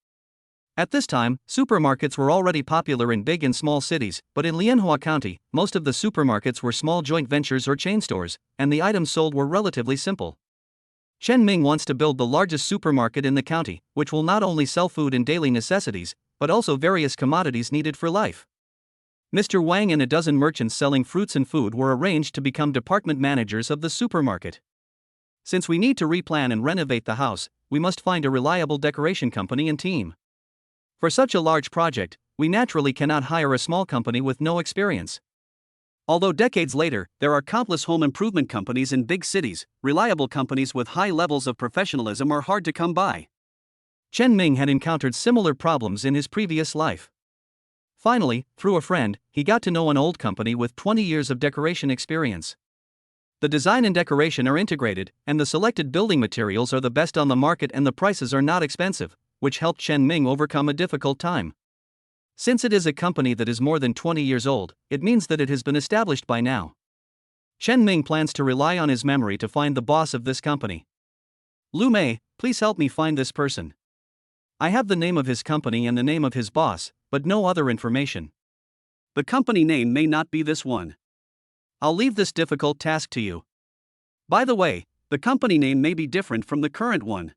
At this time, supermarkets were already popular in big and small cities, but in Lianhua County, most of the supermarkets were small joint ventures or chain stores, and the items sold were relatively simple. Chen Ming wants to build the largest supermarket in the county, which will not only sell food and daily necessities, but also various commodities needed for life. Mr. Wang and a dozen merchants selling fruits and food were arranged to become department managers of the supermarket. Since we need to replan and renovate the house, we must find a reliable decoration company and team. For such a large project, we naturally cannot hire a small company with no experience. Although decades later, there are countless home improvement companies in big cities, reliable companies with high levels of professionalism are hard to come by. Chen Ming had encountered similar problems in his previous life. Finally, through a friend, he got to know an old company with 20 years of decoration experience. The design and decoration are integrated, and the selected building materials are the best on the market and the prices are not expensive, which helped Chen Ming overcome a difficult time. Since it is a company that is more than 20 years old, it means that it has been established by now. Chen Ming plans to rely on his memory to find the boss of this company. Lumé, please help me find this person. I have the name of his company and the name of his boss, but no other information. The company name may not be this one. I'll leave this difficult task to you. By the way, the company name may be different from the current one.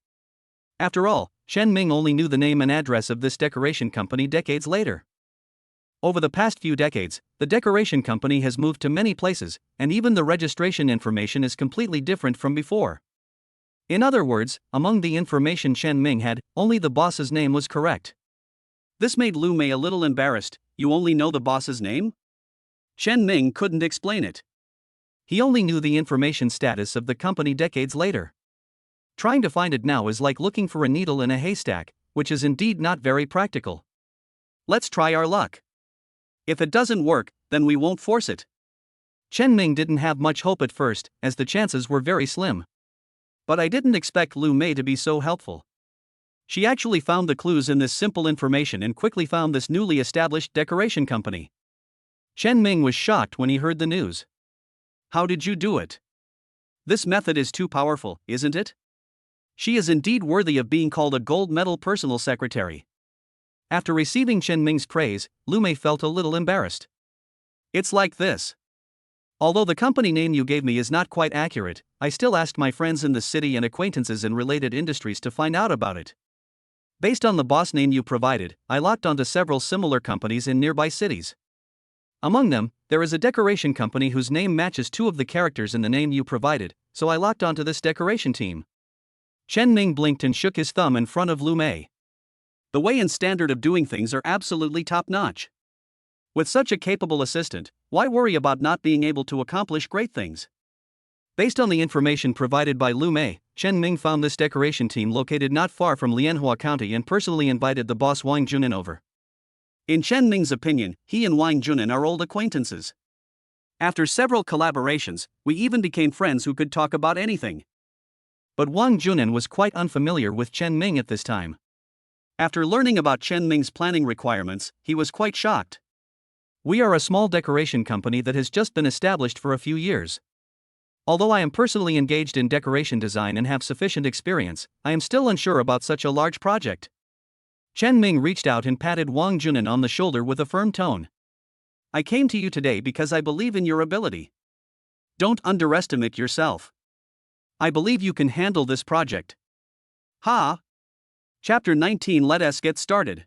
After all, Chen Ming only knew the name and address of this decoration company decades later. Over the past few decades, the decoration company has moved to many places, and even the registration information is completely different from before. In other words, among the information Chen Ming had, only the boss's name was correct. This made Lumé a little embarrassed. You only know the boss's name? Chen Ming couldn't explain it. He only knew the information status of the company decades later. Trying to find it now is like looking for a needle in a haystack, which is indeed not very practical. Let's try our luck. If it doesn't work, then we won't force it. Chen Ming didn't have much hope at first, as the chances were very slim. But I didn't expect Lumé to be so helpful. She actually found the clues in this simple information and quickly found this newly established decoration company. Chen Ming was shocked when he heard the news. How did you do it? This method is too powerful, isn't it? She is indeed worthy of being called a gold medal personal secretary. After receiving Chen Ming's praise, Lumé felt a little embarrassed. It's like this. Although the company name you gave me is not quite accurate, I still asked my friends in the city and acquaintances in related industries to find out about it. Based on the boss name you provided, I locked onto several similar companies in nearby cities. Among them, there is a decoration company whose name matches two of the characters in the name you provided, so I locked onto this decoration team. Chen Ming blinked and shook his thumb in front of Lumé. The way and standard of doing things are absolutely top-notch. With such a capable assistant, why worry about not being able to accomplish great things? Based on the information provided by Lumé, Chen Ming found this decoration team located not far from Lianhua County and personally invited the boss Wang Junin over. In Chen Ming's opinion, he and Wang Junin are old acquaintances. After several collaborations, we even became friends who could talk about anything. But Wang Junin was quite unfamiliar with Chen Ming at this time. After learning about Chen Ming's planning requirements, he was quite shocked. We are a small decoration company that has just been established for a few years. Although I am personally engaged in decoration design and have sufficient experience, I am still unsure about such a large project. Chen Ming reached out and patted Wang Junin on the shoulder with a firm tone. I came to you today because I believe in your ability. Don't underestimate yourself. I believe you can handle this project. Ha! Chapter 19. Let us get started.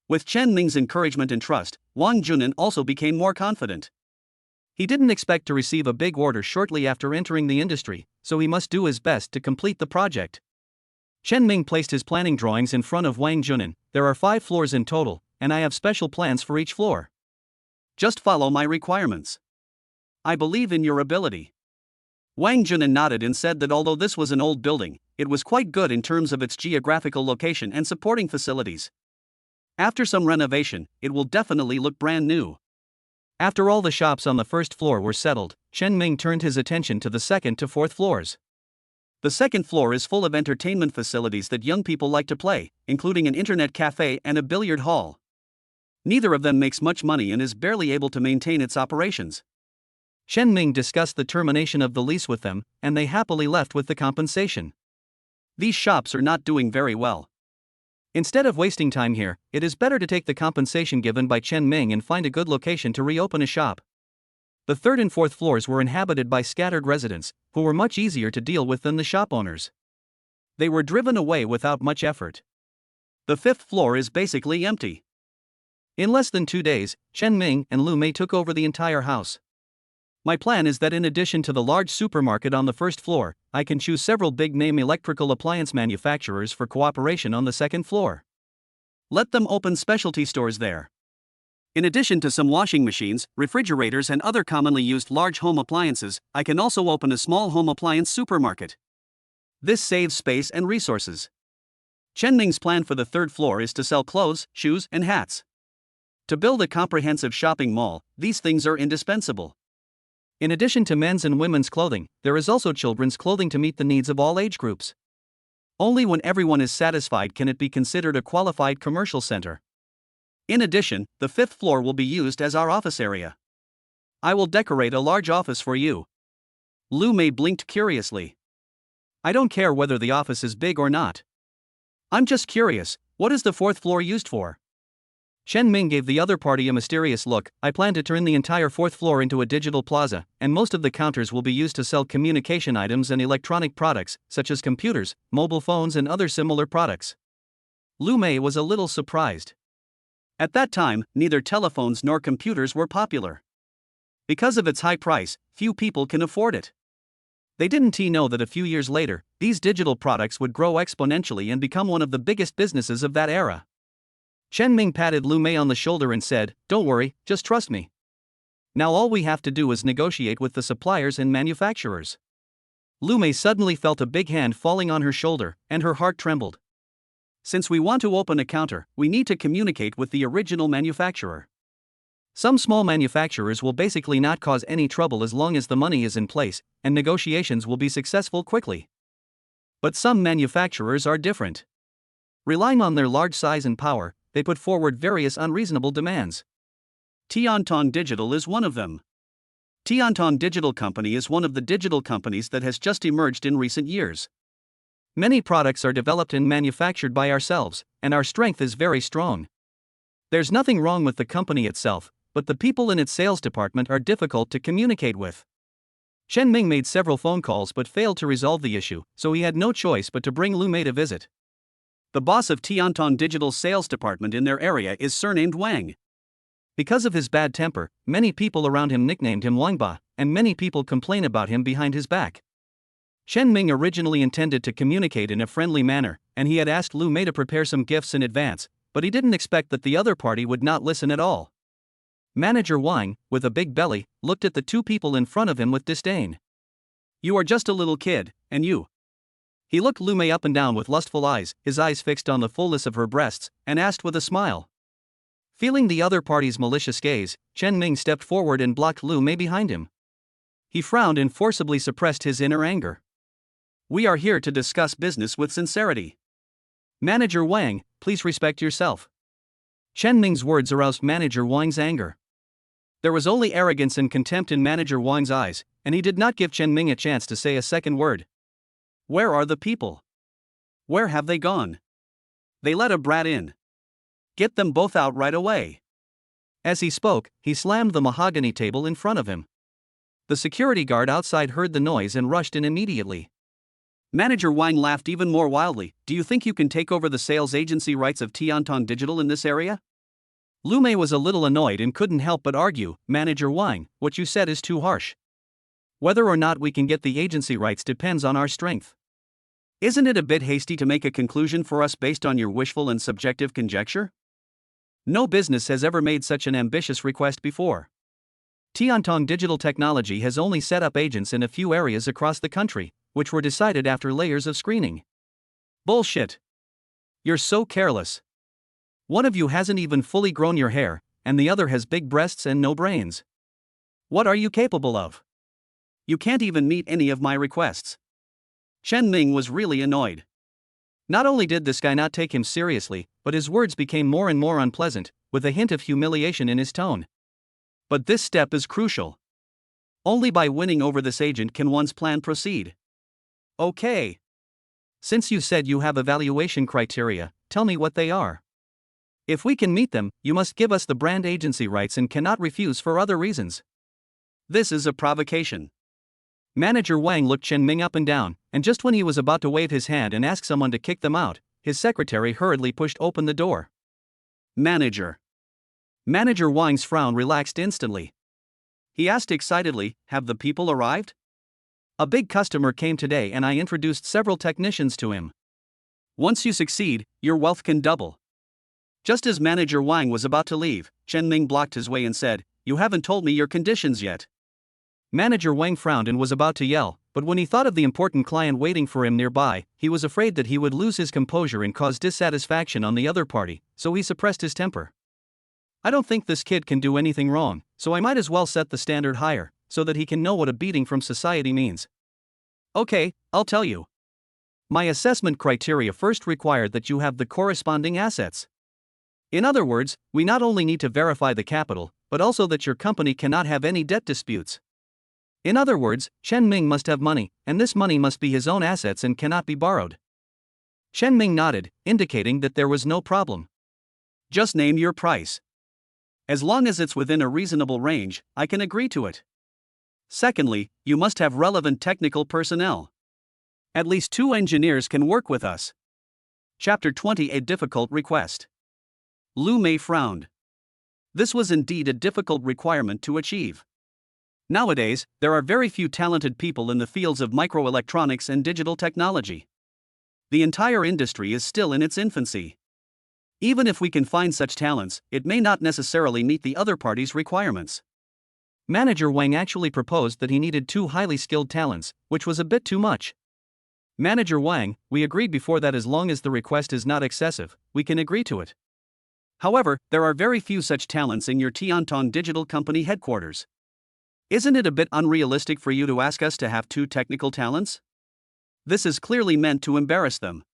With Chen Ming's encouragement and trust, Wang Junin also became more confident. He didn't expect to receive a big order shortly after entering the industry, so he must do his best to complete the project. Chen Ming placed his planning drawings in front of Wang Junin. There are 5 floors in total, and I have special plans for each floor. Just follow my requirements. I believe in your ability. Wang Junin nodded and said that although this was an old building, it was quite good in terms of its geographical location and supporting facilities. After some renovation, it will definitely look brand new. After all the shops on the first floor were settled, Chen Ming turned his attention to the second to fourth floors. The second floor is full of entertainment facilities that young people like to play, including an internet cafe and a billiard hall. Neither of them makes much money and is barely able to maintain its operations. Chen Ming discussed the termination of the lease with them, and they happily left with the compensation. These shops are not doing very well. Instead of wasting time here, it is better to take the compensation given by Chen Ming and find a good location to reopen a shop. The third and fourth floors were inhabited by scattered residents, who were much easier to deal with than the shop owners. They were driven away without much effort. The fifth floor is basically empty. In less than 2 days, Chen Ming and Lumé took over the entire house. My plan is that in addition to the large supermarket on the first floor, I can choose several big-name electrical appliance manufacturers for cooperation on the second floor. Let them open specialty stores there. In addition to some washing machines, refrigerators, and other commonly used large home appliances, I can also open a small home appliance supermarket. This saves space and resources. Chen Ming's plan for the third floor is to sell clothes, shoes, and hats. To build a comprehensive shopping mall, these things are indispensable. In addition to men's and women's clothing, there is also children's clothing to meet the needs of all age groups. Only when everyone is satisfied can it be considered a qualified commercial center. In addition, the fifth floor will be used as our office area. I will decorate a large office for you. Lumé blinked curiously. I don't care whether the office is big or not. I'm just curious, what is the fourth floor used for? Chen Ming gave the other party a mysterious look. I plan to turn the entire fourth floor into a digital plaza, and most of the counters will be used to sell communication items and electronic products, such as computers, mobile phones, and other similar products. Lumé was a little surprised. At that time, neither telephones nor computers were popular. Because of its high price, few people can afford it. They didn't know that a few years later, these digital products would grow exponentially and become one of the biggest businesses of that era. Chen Ming patted Lumé on the shoulder and said, "Don't worry, just trust me. Now all we have to do is negotiate with the suppliers and manufacturers." Lumé suddenly felt a big hand falling on her shoulder, and her heart trembled. Since we want to open a counter, we need to communicate with the original manufacturer. Some small manufacturers will basically not cause any trouble as long as the money is in place, and negotiations will be successful quickly. But some manufacturers are different. Relying on their large size and power, they put forward various unreasonable demands. Tiantong Digital is one of them. Tiantong Digital Company is one of the digital companies that has just emerged in recent years. Many products are developed and manufactured by ourselves, and our strength is very strong. There's nothing wrong with the company itself, but the people in its sales department are difficult to communicate with. Chen Ming made several phone calls but failed to resolve the issue, so he had no choice but to bring Lumé to visit. The boss of Tiantong Digital's sales department in their area is surnamed Wang. Because of his bad temper, many people around him nicknamed him Wangba, and many people complain about him behind his back. Chen Ming originally intended to communicate in a friendly manner, and he had asked Lumé to prepare some gifts in advance, but he didn't expect that the other party would not listen at all. Manager Wang, with a big belly, looked at the two people in front of him with disdain. "You are just a little kid, and you." He looked Lumé up and down with lustful eyes, his eyes fixed on the fullness of her breasts, and asked with a smile. Feeling the other party's malicious gaze, Chen Ming stepped forward and blocked Lumé behind him. He frowned and forcibly suppressed his inner anger. "We are here to discuss business with sincerity. Manager Wang, please respect yourself." Chen Ming's words aroused Manager Wang's anger. There was only arrogance and contempt in Manager Wang's eyes, and he did not give Chen Ming a chance to say a second word. "Where are the people? Where have they gone? They let a brat in. Get them both out right away." As he spoke, he slammed the mahogany table in front of him. The security guard outside heard the noise and rushed in immediately. Manager Wang laughed even more wildly. "Do you think you can take over the sales agency rights of Tiantong Digital in this area?" Lumé was a little annoyed and couldn't help but argue, "Manager Wang, what you said is too harsh. Whether or not we can get the agency rights depends on our strength. Isn't it a bit hasty to make a conclusion for us based on your wishful and subjective conjecture? No business has ever made such an ambitious request before. Tiantong Digital Technology has only set up agents in a few areas across the country, which were decided after layers of screening." "Bullshit. You're so careless. One of you hasn't even fully grown your hair, and the other has big breasts and no brains. What are you capable of? You can't even meet any of my requests." Chen Ming was really annoyed. Not only did this guy not take him seriously, but his words became more and more unpleasant, with a hint of humiliation in his tone. But this step is crucial. Only by winning over this agent can one's plan proceed. "Okay. Since you said you have evaluation criteria, tell me what they are. If we can meet them, you must give us the brand agency rights and cannot refuse for other reasons." This is a provocation. Manager Wang looked Chen Ming up and down, and just when he was about to wave his hand and ask someone to kick them out, his secretary hurriedly pushed open the door. "Manager." Manager Wang's frown relaxed instantly. He asked excitedly, "Have the people arrived? A big customer came today and I introduced several technicians to him. Once you succeed, your wealth can double." Just as manager Wang was about to leave, Chen Ming blocked his way and said, "You haven't told me your conditions yet." Manager Wang frowned and was about to yell, but when he thought of the important client waiting for him nearby, he was afraid that he would lose his composure and cause dissatisfaction on the other party, so he suppressed his temper. "I don't think this kid can do anything wrong, so I might as well set the standard higher, so that he can know what a beating from society means. Okay, I'll tell you. My assessment criteria first required that you have the corresponding assets. In other words, we not only need to verify the capital, but also that your company cannot have any debt disputes. In other words, Chen Ming must have money, and this money must be his own assets and cannot be borrowed." Chen Ming nodded, indicating that there was no problem. "Just name your price. As long as it's within a reasonable range, I can agree to it. Secondly, you must have relevant technical personnel. At least 2 engineers can work with us." Chapter 20: A difficult request. Lumé frowned. This was indeed a difficult requirement to achieve. Nowadays, there are very few talented people in the fields of microelectronics and digital technology. The entire industry is still in its infancy. Even if we can find such talents, it may not necessarily meet the other party's requirements. Manager Wang actually proposed that he needed 2 highly skilled talents, which was a bit too much. "Manager Wang, we agreed before that as long as the request is not excessive, we can agree to it. However, there are very few such talents in your Tiantong digital company headquarters. Isn't it a bit unrealistic for you to ask us to have 2 technical talents? This is clearly meant to embarrass them."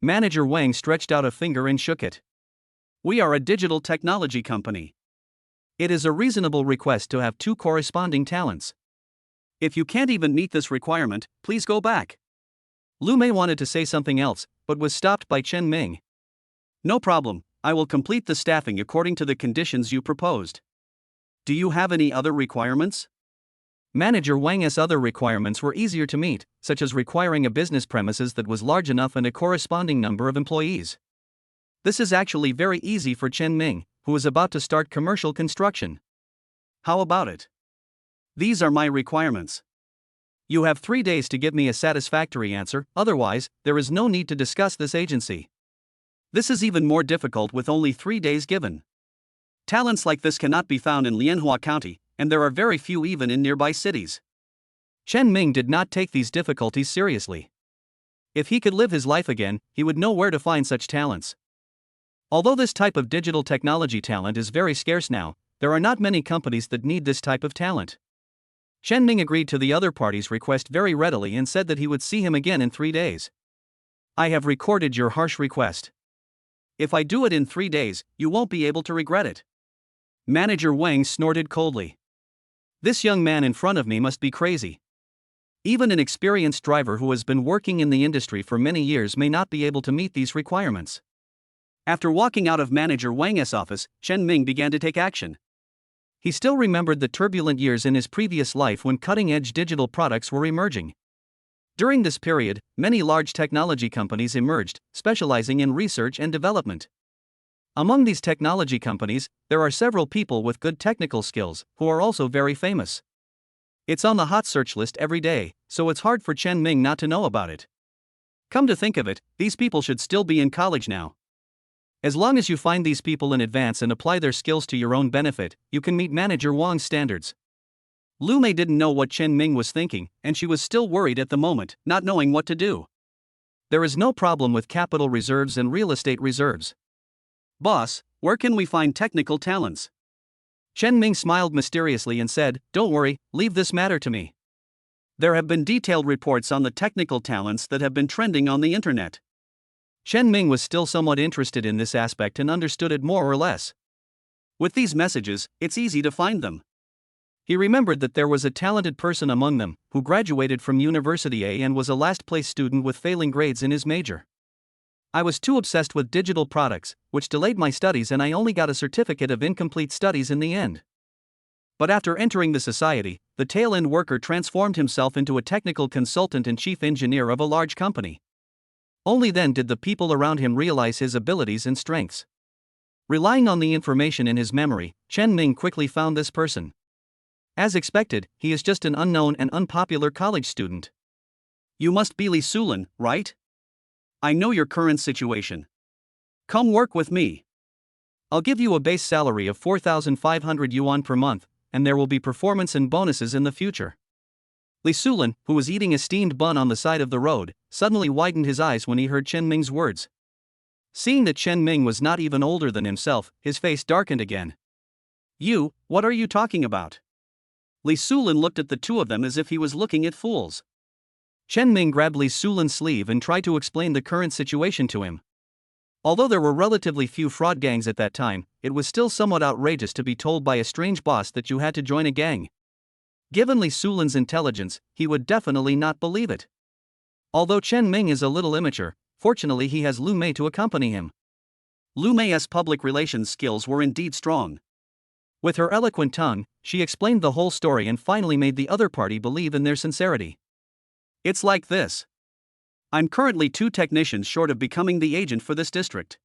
Manager Wang stretched out a finger and shook it. "We are a digital technology company. It is a reasonable request to have 2 corresponding talents. If you can't even meet this requirement, please go back." Lumé wanted to say something else, but was stopped by Chen Ming. "No problem, I will complete the staffing according to the conditions you proposed. Do you have any other requirements?" Manager Wang's other requirements were easier to meet, such as requiring a business premises that was large enough and a corresponding number of employees. This is actually very easy for Chen Ming, who is about to start commercial construction. "How about it? These are my requirements. You have 3 days to give me a satisfactory answer, otherwise, there is no need to discuss this agency." This is even more difficult with only 3 days given. Talents like this cannot be found in Lianhua County, and there are very few even in nearby cities. Chen Ming did not take these difficulties seriously. If he could live his life again, he would know where to find such talents. Although this type of digital technology talent is very scarce now, there are not many companies that need this type of talent. Chen Ming agreed to the other party's request very readily and said that he would see him again in 3 days. "I have recorded your harsh request. If I do it in 3 days, you won't be able to regret it." Manager Wang snorted coldly. "This young man in front of me must be crazy. Even an experienced driver who has been working in the industry for many years may not be able to meet these requirements." After walking out of Manager Wang's office, Chen Ming began to take action. He still remembered the turbulent years in his previous life when cutting-edge digital products were emerging. During this period, many large technology companies emerged, specializing in research and development. Among these technology companies, there are several people with good technical skills, who are also very famous. It's on the hot search list every day, so it's hard for Chen Ming not to know about it. Come to think of it, these people should still be in college now. As long as you find these people in advance and apply their skills to your own benefit, you can meet Manager Wang's standards. Lumé didn't know what Chen Ming was thinking, and she was still worried at the moment, not knowing what to do. There is no problem with capital reserves and real estate reserves. "Boss, where can we find technical talents?" Chen Ming smiled mysteriously and said, "Don't worry, leave this matter to me. There have been detailed reports on the technical talents that have been trending on the internet." Chen Ming was still somewhat interested in this aspect and understood it more or less. With these messages, it's easy to find them. He remembered that there was a talented person among them, who graduated from University A and was a last-place student with failing grades in his major. "I was too obsessed with digital products, which delayed my studies, and I only got a certificate of incomplete studies in the end." But after entering the society, the tail-end worker transformed himself into a technical consultant and chief engineer of a large company. Only then did the people around him realize his abilities and strengths. Relying on the information in his memory, Chen Ming quickly found this person. As expected, he is just an unknown and unpopular college student. "You must be Li Sulin, right? I know your current situation. Come work with me." I'll give you a base salary of 4,500 yuan per month, and there will be performance and bonuses in the future. Li Sulin, who was eating a steamed bun on the side of the road, suddenly widened his eyes when he heard Chen Ming's words. Seeing that Chen Ming was not even older than himself, his face darkened again. You, what are you talking about? Li Sulin looked at the two of them as if he was looking at fools. Chen Ming grabbed Li Sulin's sleeve and tried to explain the current situation to him. Although there were relatively few fraud gangs at that time, it was still somewhat outrageous to be told by a strange boss that you had to join a gang. Given Li Sulin's intelligence, he would definitely not believe it. Although Chen Ming is a little immature, fortunately he has Lumé to accompany him. Lumé's public relations skills were indeed strong. With her eloquent tongue, she explained the whole story and finally made the other party believe in their sincerity. It's like this. I'm currently 2 technicians short of becoming the agent for this district.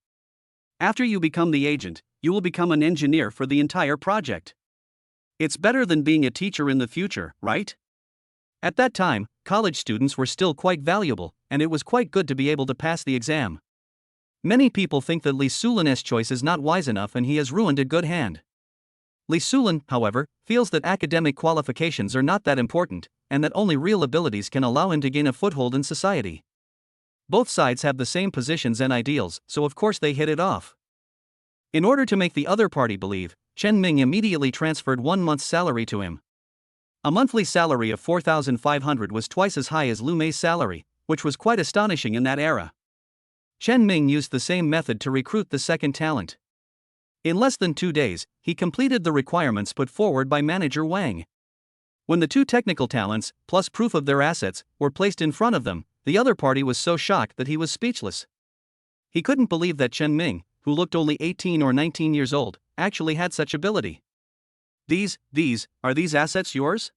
After you become the agent, you will become an engineer for the entire project. It's better than being a teacher in the future, right? At that time, college students were still quite valuable, and it was quite good to be able to pass the exam. Many people think that Li Sulin's choice is not wise enough and he has ruined a good hand. Li Sulin, however, feels that academic qualifications are not that important, and that only real abilities can allow him to gain a foothold in society. Both sides have the same positions and ideals, so of course they hit it off. In order to make the other party believe, Chen Ming immediately transferred 1 month's salary to him. A monthly salary of 4,500 was twice as high as Lumé's salary, which was quite astonishing in that era. Chen Ming used the same method to recruit the second talent. In less than 2 days, he completed the requirements put forward by manager Wang. When the 2 technical talents, plus proof of their assets, were placed in front of them, the other party was so shocked that he was speechless. He couldn't believe that Chen Ming, who looked only 18 or 19 years old, actually had such ability. Are these assets yours?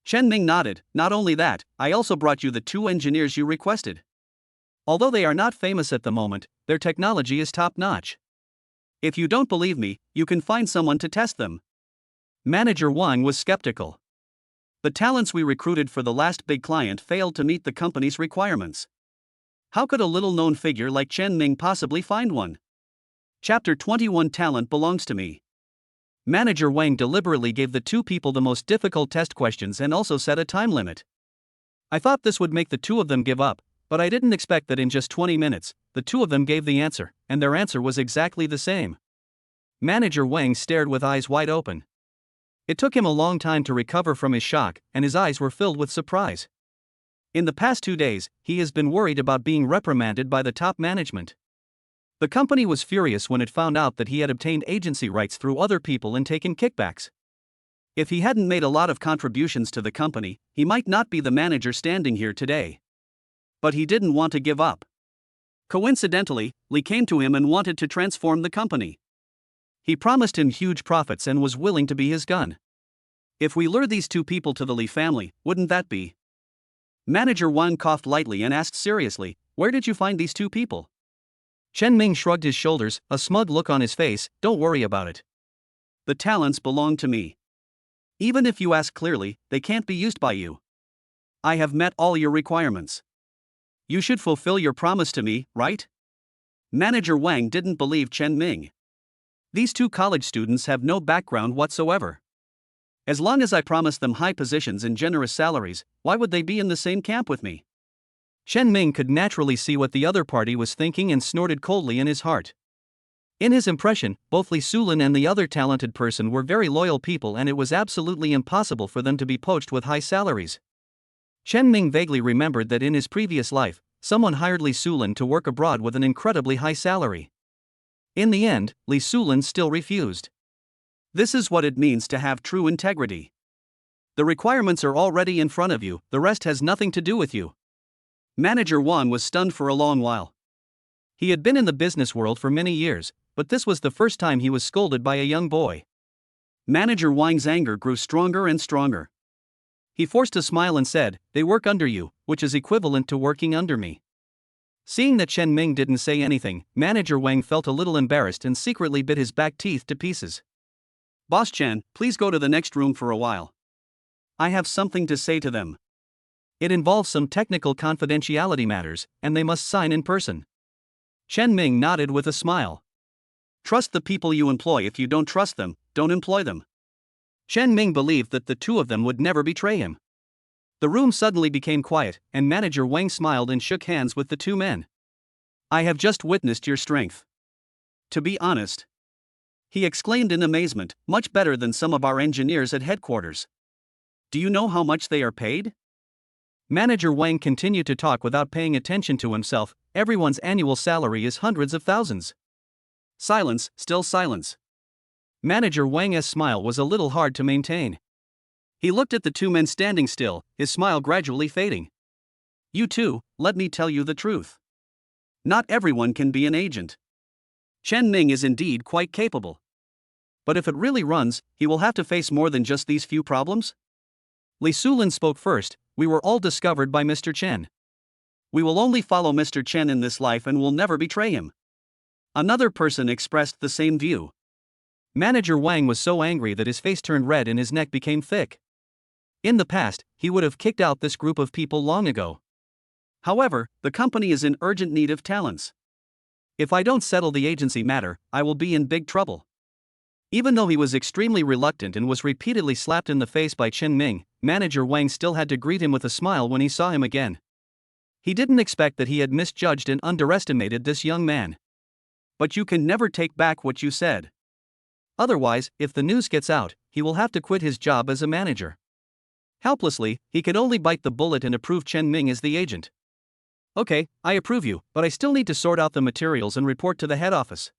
Chen Ming nodded. Not only that, I also brought you the 2 engineers you requested. Although they are not famous at the moment, their technology is top-notch. If you don't believe me, you can find someone to test them. Manager Wang was skeptical. The talents we recruited for the last big client failed to meet the company's requirements. How could a little-known figure like Chen Ming possibly find one? Chapter 21 Talent belongs to me. Manager Wang deliberately gave the 2 people the most difficult test questions and also set a time limit. I thought this would make the 2 of them give up, but I didn't expect that in just 20 minutes, the 2 of them gave the answer, and their answer was exactly the same. Manager Wang stared with eyes wide open. It took him a long time to recover from his shock, and his eyes were filled with surprise. In the past 2 days, he has been worried about being reprimanded by the top management. The company was furious when it found out that he had obtained agency rights through other people and taken kickbacks. If he hadn't made a lot of contributions to the company, he might not be the manager standing here today. But he didn't want to give up. Coincidentally, Li came to him and wanted to transform the company. He promised him huge profits and was willing to be his gun. If we lure these 2 people to the Li family, wouldn't that be? Manager Wang coughed lightly and asked seriously, where did you find these 2 people? Chen Ming shrugged his shoulders, a smug look on his face. Don't worry about it. The talents belong to me. Even if you ask clearly, they can't be used by you. I have met all your requirements. You should fulfill your promise to me, right? Manager Wang didn't believe Chen Ming. These 2 college students have no background whatsoever. As long as I promise them high positions and generous salaries, why would they be in the same camp with me? Chen Ming could naturally see what the other party was thinking and snorted coldly in his heart. In his impression, both Li Sulin and the other talented person were very loyal people and it was absolutely impossible for them to be poached with high salaries. Chen Ming vaguely remembered that in his previous life, someone hired Li Sulin to work abroad with an incredibly high salary. In the end, Li Sulin still refused. This is what it means to have true integrity. The requirements are already in front of you, the rest has nothing to do with you. Manager Wang was stunned for a long while. He had been in the business world for many years, but this was the first time he was scolded by a young boy. Manager Wang's anger grew stronger and stronger. He forced a smile and said, they work under you, which is equivalent to working under me. Seeing that Chen Ming didn't say anything, Manager Wang felt a little embarrassed and secretly bit his back teeth to pieces. Boss Chen, please go to the next room for a while. I have something to say to them. It involves some technical confidentiality matters, and they must sign in person. Chen Ming nodded with a smile. Trust the people you employ. If you don't trust them, don't employ them. Chen Ming believed that the two of them would never betray him. The room suddenly became quiet, and Manager Wang smiled and shook hands with the two men. I have just witnessed your strength. To be honest, he exclaimed in amazement, much better than some of our engineers at headquarters. Do you know how much they are paid? Manager Wang continued to talk without paying attention to himself. Everyone's annual salary is hundreds of thousands. Silence, still silence. Manager Wang's smile was a little hard to maintain. He looked at the two men standing still, his smile gradually fading. You two, let me tell you the truth. Not everyone can be an agent. Chen Ming is indeed quite capable. But if it really runs, he will have to face more than just these few problems? Li Sulin spoke first. We were all discovered by Mr. Chen. We will only follow Mr. Chen in this life and will never betray him. Another person expressed the same view. Manager Wang was so angry that his face turned red and his neck became thick. In the past, he would have kicked out this group of people long ago. However, the company is in urgent need of talents. If I don't settle the agency matter, I will be in big trouble. Even though he was extremely reluctant and was repeatedly slapped in the face by Chen Ming, Manager Wang still had to greet him with a smile when he saw him again. He didn't expect that he had misjudged and underestimated this young man. But you can never take back what you said. Otherwise, if the news gets out, he will have to quit his job as a manager. Helplessly, he could only bite the bullet and approve Chen Ming as the agent. Okay, I approve you, but I still need to sort out the materials and report to the head office.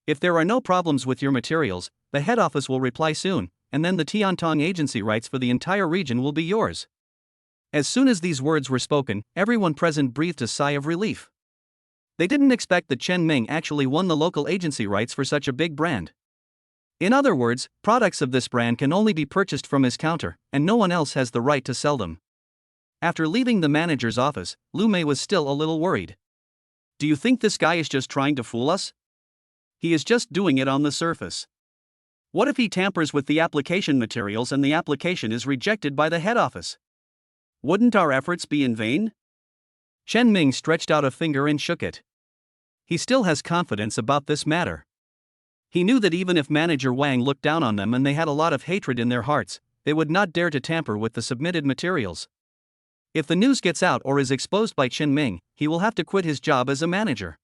If there are no problems with your materials, the head office will reply soon, and then the Tiantong agency rights for the entire region will be yours. As soon as these words were spoken, everyone present breathed a sigh of relief. They didn't expect that Chen Ming actually won the local agency rights for such a big brand. In other words, products of this brand can only be purchased from his counter, and no one else has the right to sell them. After leaving the manager's office, Lumé was still a little worried. Do you think this guy is just trying to fool us? He is just doing it on the surface. What if he tampers with the application materials and the application is rejected by the head office? Wouldn't our efforts be in vain? Chen Ming stretched out a finger and shook it. He still has confidence about this matter. He knew that even if Manager Wang looked down on them and they had a lot of hatred in their hearts, they would not dare to tamper with the submitted materials. If the news gets out or is exposed by Chen Ming, he will have to quit his job as a manager.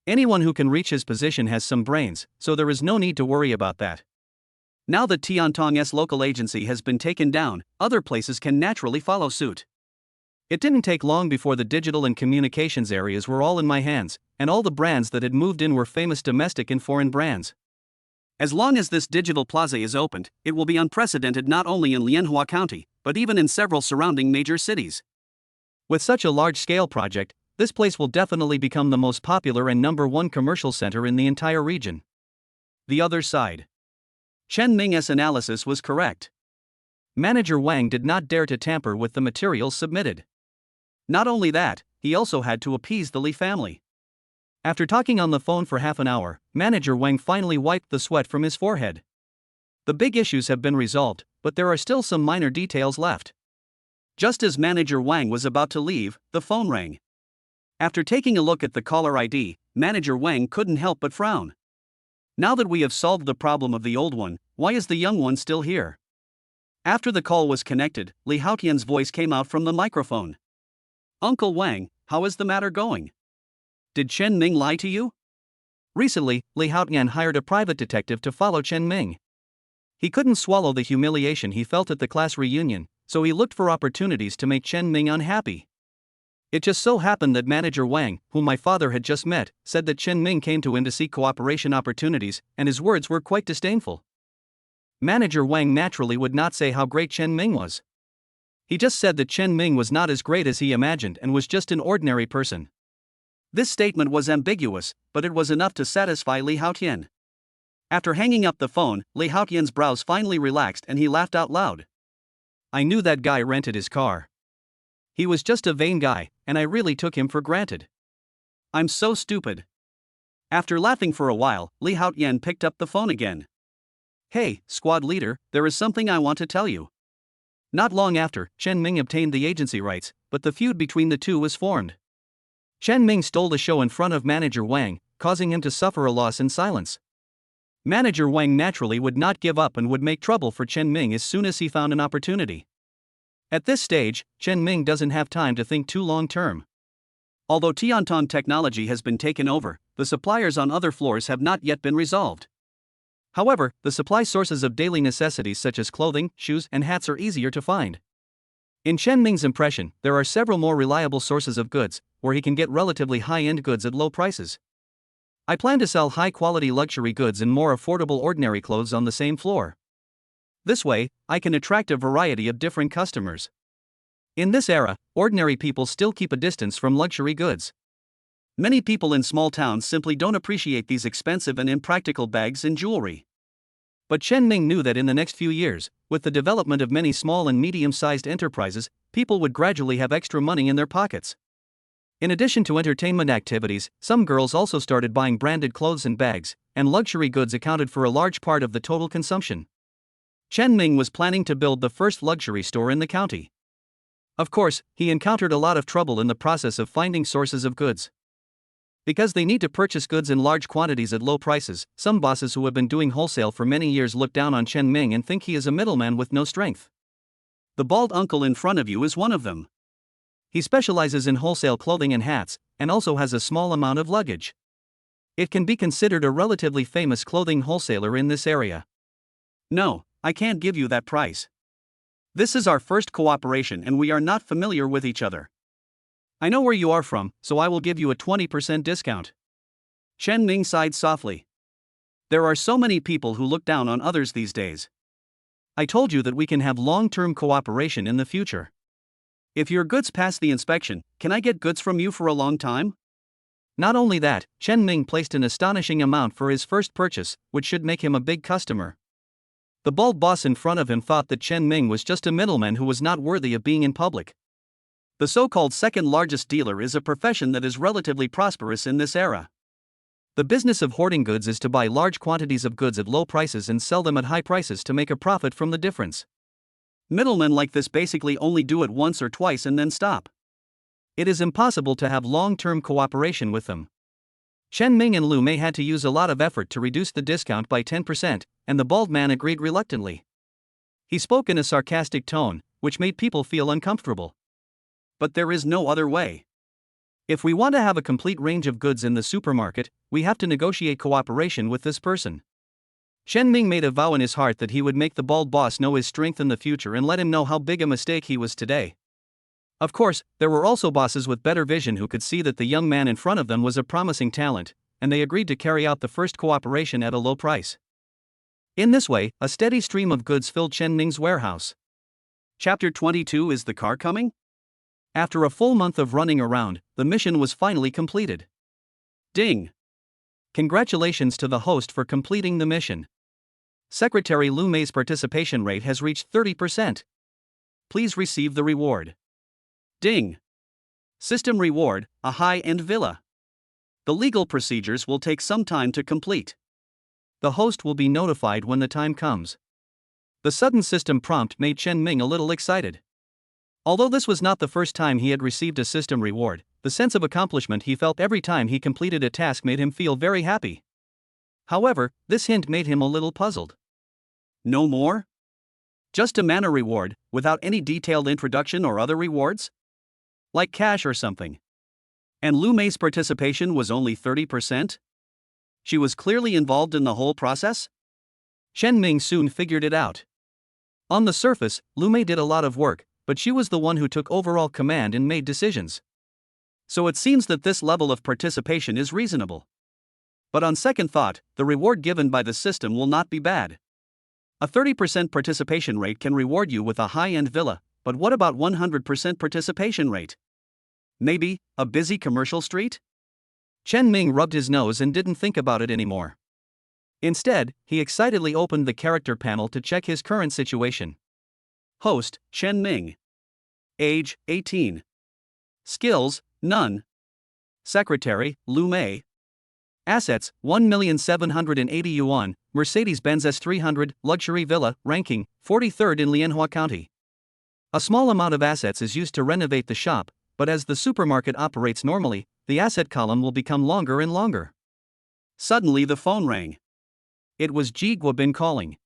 Anyone who can reach his position has some brains, so there is no need to worry about that. Now that Tiantong's local agency has been taken down, other places can naturally follow suit. It didn't take long before the digital and communications areas were all in my hands, and all the brands that had moved in were famous domestic and foreign brands. As long as this digital plaza is opened, it will be unprecedented not only in Lianhua County, but even in several surrounding major cities. With such a large-scale project, this place will definitely become the most popular and #1 commercial center in the entire region. The other side. Chen Ming's analysis was correct. Manager Wang did not dare to tamper with the materials submitted. Not only that, he also had to appease the Li family. After talking on the phone for half an hour, Manager Wang finally wiped the sweat from his forehead. The big issues have been resolved, but there are still some minor details left. Just as Manager Wang was about to leave, the phone rang. After taking a look at the caller ID, Manager Wang couldn't help but frown. Now that we have solved the problem of the old one, why is the young one still here? After the call was connected, Li Haotian's voice came out from the microphone. Uncle Wang, how is the matter going? Did Chen Ming lie to you? Recently, Li Haotian hired a private detective to follow Chen Ming. He couldn't swallow the humiliation he felt at the class reunion, so he looked for opportunities to make Chen Ming unhappy. It just so happened that Manager Wang, whom my father had just met, said that Chen Ming came to him to seek cooperation opportunities, and his words were quite disdainful. Manager Wang naturally would not say how great Chen Ming was. He just said that Chen Ming was not as great as he imagined and was just an ordinary person. This statement was ambiguous, but it was enough to satisfy Li Haotian. After hanging up the phone, Li Haotian's brows finally relaxed and he laughed out loud. I knew that guy rented his car. He was just a vain guy, and I really took him for granted. I'm so stupid. After laughing for a while, Li Haotian picked up the phone again. Hey, squad leader, there is something I want to tell you. Not long after, Chen Ming obtained the agency rights, but the feud between the two was formed. Chen Ming stole the show in front of Manager Wang, causing him to suffer a loss in silence. Manager Wang naturally would not give up and would make trouble for Chen Ming as soon as he found an opportunity. At this stage, Chen Ming doesn't have time to think too long term. Although Tiantan technology has been taken over, the suppliers on other floors have not yet been resolved. However, the supply sources of daily necessities such as clothing, shoes, and hats are easier to find. In Chen Ming's impression, there are several more reliable sources of goods, where he can get relatively high-end goods at low prices. I plan to sell high-quality luxury goods and more affordable ordinary clothes on the same floor. This way, I can attract a variety of different customers. In this era, ordinary people still keep a distance from luxury goods. Many people in small towns simply don't appreciate these expensive and impractical bags and jewelry. But Chen Ming knew that in the next few years, with the development of many small and medium-sized enterprises, people would gradually have extra money in their pockets. In addition to entertainment activities, some girls also started buying branded clothes and bags, and luxury goods accounted for a large part of the total consumption. Chen Ming was planning to build the first luxury store in the county. Of course, he encountered a lot of trouble in the process of finding sources of goods. Because they need to purchase goods in large quantities at low prices, some bosses who have been doing wholesale for many years look down on Chen Ming and think he is a middleman with no strength. The bald uncle in front of you is one of them. He specializes in wholesale clothing and hats, and also has a small amount of luggage. It can be considered a relatively famous clothing wholesaler in this area. No, I can't give you that price. This is our first cooperation and we are not familiar with each other. I know where you are from, so I will give you a 20% discount. Chen Ming sighed softly. There are so many people who look down on others these days. I told you that we can have long-term cooperation in the future. If your goods pass the inspection, can I get goods from you for a long time? Not only that, Chen Ming placed an astonishing amount for his first purchase, which should make him a big customer. The bald boss in front of him thought that Chen Ming was just a middleman who was not worthy of being in public. The so-called second-largest dealer is a profession that is relatively prosperous in this era. The business of hoarding goods is to buy large quantities of goods at low prices and sell them at high prices to make a profit from the difference. Middlemen like this basically only do it once or twice and then stop. It is impossible to have long-term cooperation with them. Chen Ming and Lumé had to use a lot of effort to reduce the discount by 10%, and the bald man agreed reluctantly. He spoke in a sarcastic tone, which made people feel uncomfortable. But there is no other way. If we want to have a complete range of goods in the supermarket, we have to negotiate cooperation with this person. Chen Ming made a vow in his heart that he would make the bald boss know his strength in the future and let him know how big a mistake he was today. Of course, there were also bosses with better vision who could see that the young man in front of them was a promising talent, and they agreed to carry out the first cooperation at a low price. In this way, a steady stream of goods filled Chen Ming's warehouse. Chapter 22 Is the car coming? After a full month of running around, the mission was finally completed. Ding! Congratulations to the host for completing the mission. Secretary Lumé's participation rate has reached 30%. Please receive the reward. Ding! System reward, a high-end villa. The legal procedures will take some time to complete. The host will be notified when the time comes. The sudden system prompt made Chen Ming a little excited. Although this was not the first time he had received a system reward, the sense of accomplishment he felt every time he completed a task made him feel very happy. However, this hint made him a little puzzled. No more? Just a mana reward, without any detailed introduction or other rewards? Like cash or something. And Lumé's participation was only 30%? She was clearly involved in the whole process? Chen Ming soon figured it out. On the surface, Lumé did a lot of work, but she was the one who took overall command and made decisions. So it seems that this level of participation is reasonable. But on second thought, the reward given by the system will not be bad. A 30% participation rate can reward you with a high-end villa, but what about 100% participation rate? Maybe a busy commercial street? Chen Ming rubbed his nose and didn't think about it anymore. Instead, he excitedly opened the character panel to check his current situation. Host, Chen Ming. Age, 18. Skills, none. Secretary, Lumé. Assets, 1,780 yuan, Mercedes-Benz S300, luxury villa, ranking, 43rd in Lianhua County. A small amount of assets is used to renovate the shop, but as the supermarket operates normally, the asset column will become longer and longer. Suddenly the phone rang. It was Ji Guobin calling.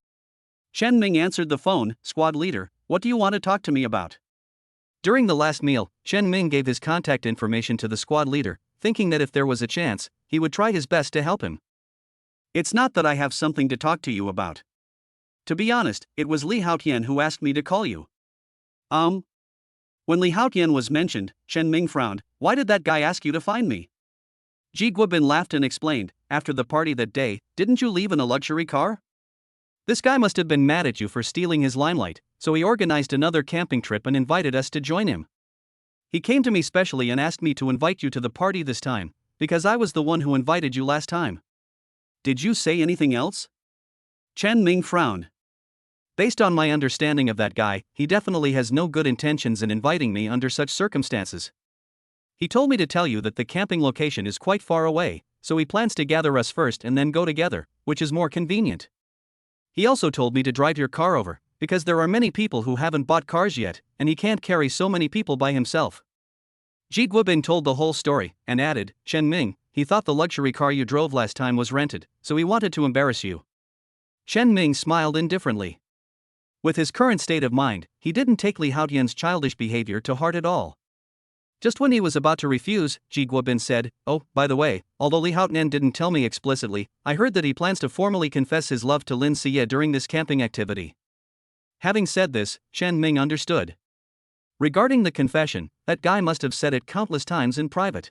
Chen Ming answered the phone. Squad leader, what do you want to talk to me about? During the last meal, Chen Ming gave his contact information to the squad leader, thinking that if there was a chance, he would try his best to help him. It's not that I have something to talk to you about. To be honest, it was Li Haotian who asked me to call you. When Li Haotian was mentioned, Chen Ming frowned. Why did that guy ask you to find me? Ji Guobin laughed and explained, after the party that day, didn't you leave in a luxury car? This guy must have been mad at you for stealing his limelight, so he organized another camping trip and invited us to join him. He came to me specially and asked me to invite you to the party this time, because I was the one who invited you last time. Did you say anything else? Chen Ming frowned. Based on my understanding of that guy, he definitely has no good intentions in inviting me under such circumstances. He told me to tell you that the camping location is quite far away, so he plans to gather us first and then go together, which is more convenient. He also told me to drive your car over, because there are many people who haven't bought cars yet, and he can't carry so many people by himself. Ji Guobin told the whole story, and added, Chen Ming, he thought the luxury car you drove last time was rented, so he wanted to embarrass you. Chen Ming smiled indifferently. With his current state of mind, he didn't take Li Haotian's childish behavior to heart at all. Just when he was about to refuse, Ji Guobin said, oh, by the way, although Li Haotian didn't tell me explicitly, I heard that he plans to formally confess his love to Lin Siye during this camping activity. Having said this, Chen Ming understood. Regarding the confession, that guy must have said it countless times in private.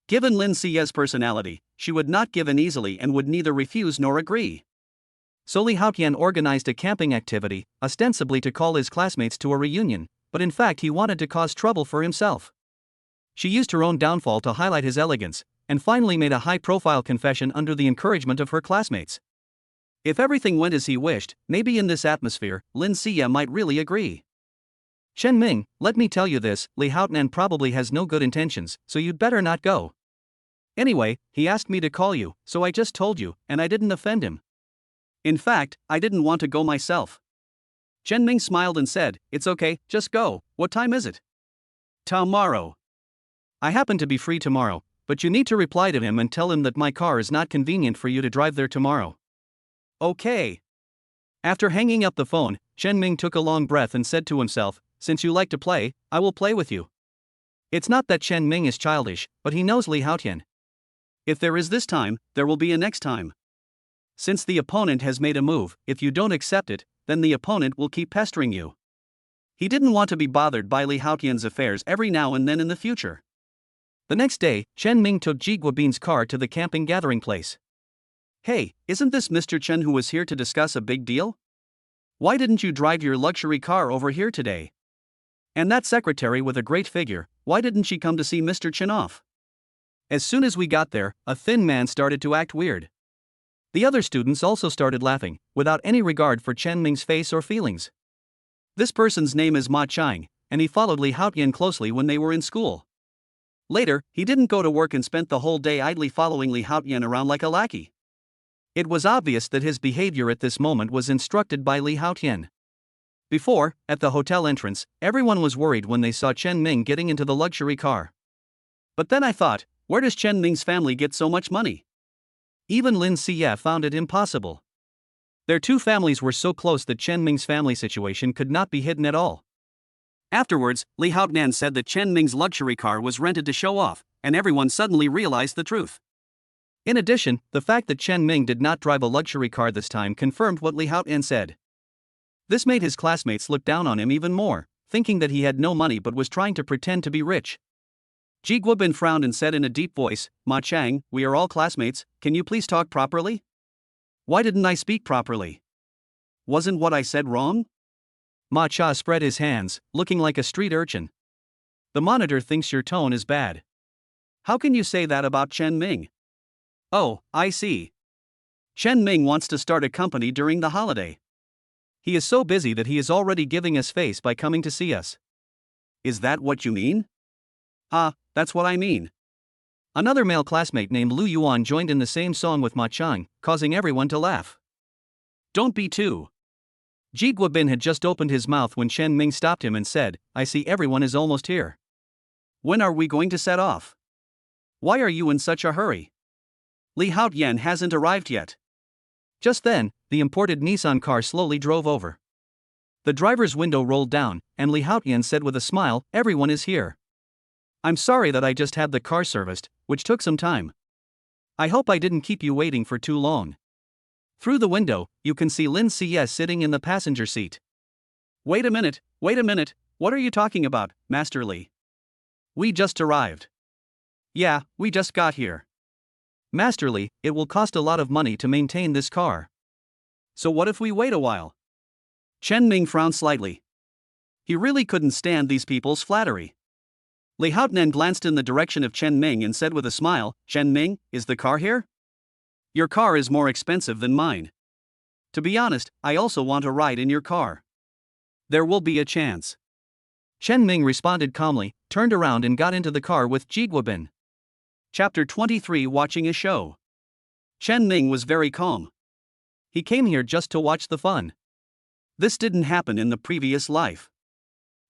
Given Lin Siye's personality, she would not give in easily and would neither refuse nor agree. So Li Haotian organized a camping activity, ostensibly to call his classmates to a reunion, but in fact he wanted to cause trouble for himself. She used her own downfall to highlight his elegance, and finally made a high-profile confession under the encouragement of her classmates. If everything went as he wished, maybe in this atmosphere, Lin Siye might really agree. Chen Ming, let me tell you this, Li Haotian probably has no good intentions, so you'd better not go. Anyway, he asked me to call you, so I just told you, and I didn't offend him. In fact, I didn't want to go myself. Chen Ming smiled and said, it's okay, just go. What time is it? Tomorrow. I happen to be free tomorrow, but you need to reply to him and tell him that my car is not convenient for you to drive there tomorrow. Okay. After hanging up the phone, Chen Ming took a long breath and said to himself, since you like to play, I will play with you. It's not that Chen Ming is childish, but he knows Li Haotian. If there is this time, there will be a next time. Since the opponent has made a move, if you don't accept it, then the opponent will keep pestering you. He didn't want to be bothered by Li Haotian's affairs every now and then in the future. The next day, Chen Ming took Ji Guobin's car to the camping gathering place. Hey, isn't this Mr. Chen who was here to discuss a big deal? Why didn't you drive your luxury car over here today? And that secretary with a great figure, why didn't she come to see Mr. Chen off? As soon as we got there, a thin man started to act weird. The other students also started laughing, without any regard for Chen Ming's face or feelings. This person's name is Ma Chang, and he followed Li Haotian closely when they were in school. Later, he didn't go to work and spent the whole day idly following Li Haotian around like a lackey. It was obvious that his behavior at this moment was instructed by Li Haotian. Before, at the hotel entrance, everyone was worried when they saw Chen Ming getting into the luxury car. But then I thought, where does Chen Ming's family get so much money? Even Lin Siye found it impossible. Their two families were so close that Chen Ming's family situation could not be hidden at all. Afterwards, Li Haotian said that Chen Ming's luxury car was rented to show off, and everyone suddenly realized the truth. In addition, the fact that Chen Ming did not drive a luxury car this time confirmed what Li Haotian said. This made his classmates look down on him even more, thinking that he had no money but was trying to pretend to be rich. Ji Guobin frowned and said in a deep voice, Ma Chang, we are all classmates, can you please talk properly? Why didn't I speak properly? Wasn't what I said wrong? Ma Cha spread his hands, looking like a street urchin. The monitor thinks your tone is bad. How can you say that about Chen Ming? Oh, I see. Chen Ming wants to start a company during the holiday. He is so busy that he is already giving us face by coming to see us. Is that what you mean? That's what I mean. Another male classmate named Lu Yuan joined in the same song with Ma Chang, causing everyone to laugh. Don't be too. Ji Guobin had just opened his mouth when Chen Ming stopped him and said, I see everyone is almost here. When are we going to set off? Why are you in such a hurry? Li Haotian hasn't arrived yet. Just then, the imported Nissan car slowly drove over. The driver's window rolled down, and Li Haotian said with a smile, "Everyone is here. I'm sorry that I just had the car serviced, which took some time. I hope I didn't keep you waiting for too long." Through the window, you can see Lin CS sitting in the passenger seat. Wait a minute, what are you talking about, Master Li? We just arrived. Yeah, we just got here. Master Li, it will cost a lot of money to maintain this car. So what if we wait a while? Chen Ming frowned slightly. He really couldn't stand these people's flattery. Li Haotian glanced in the direction of Chen Ming and said with a smile, "Chen Ming, is the car here? Your car is more expensive than mine. To be honest, I also want a ride in your car. There will be a chance." Chen Ming responded calmly, turned around and got into the car with Ji Guobin. Chapter 23 Watching a Show. Chen Ming was very calm. He came here just to watch the fun. This didn't happen in the previous life.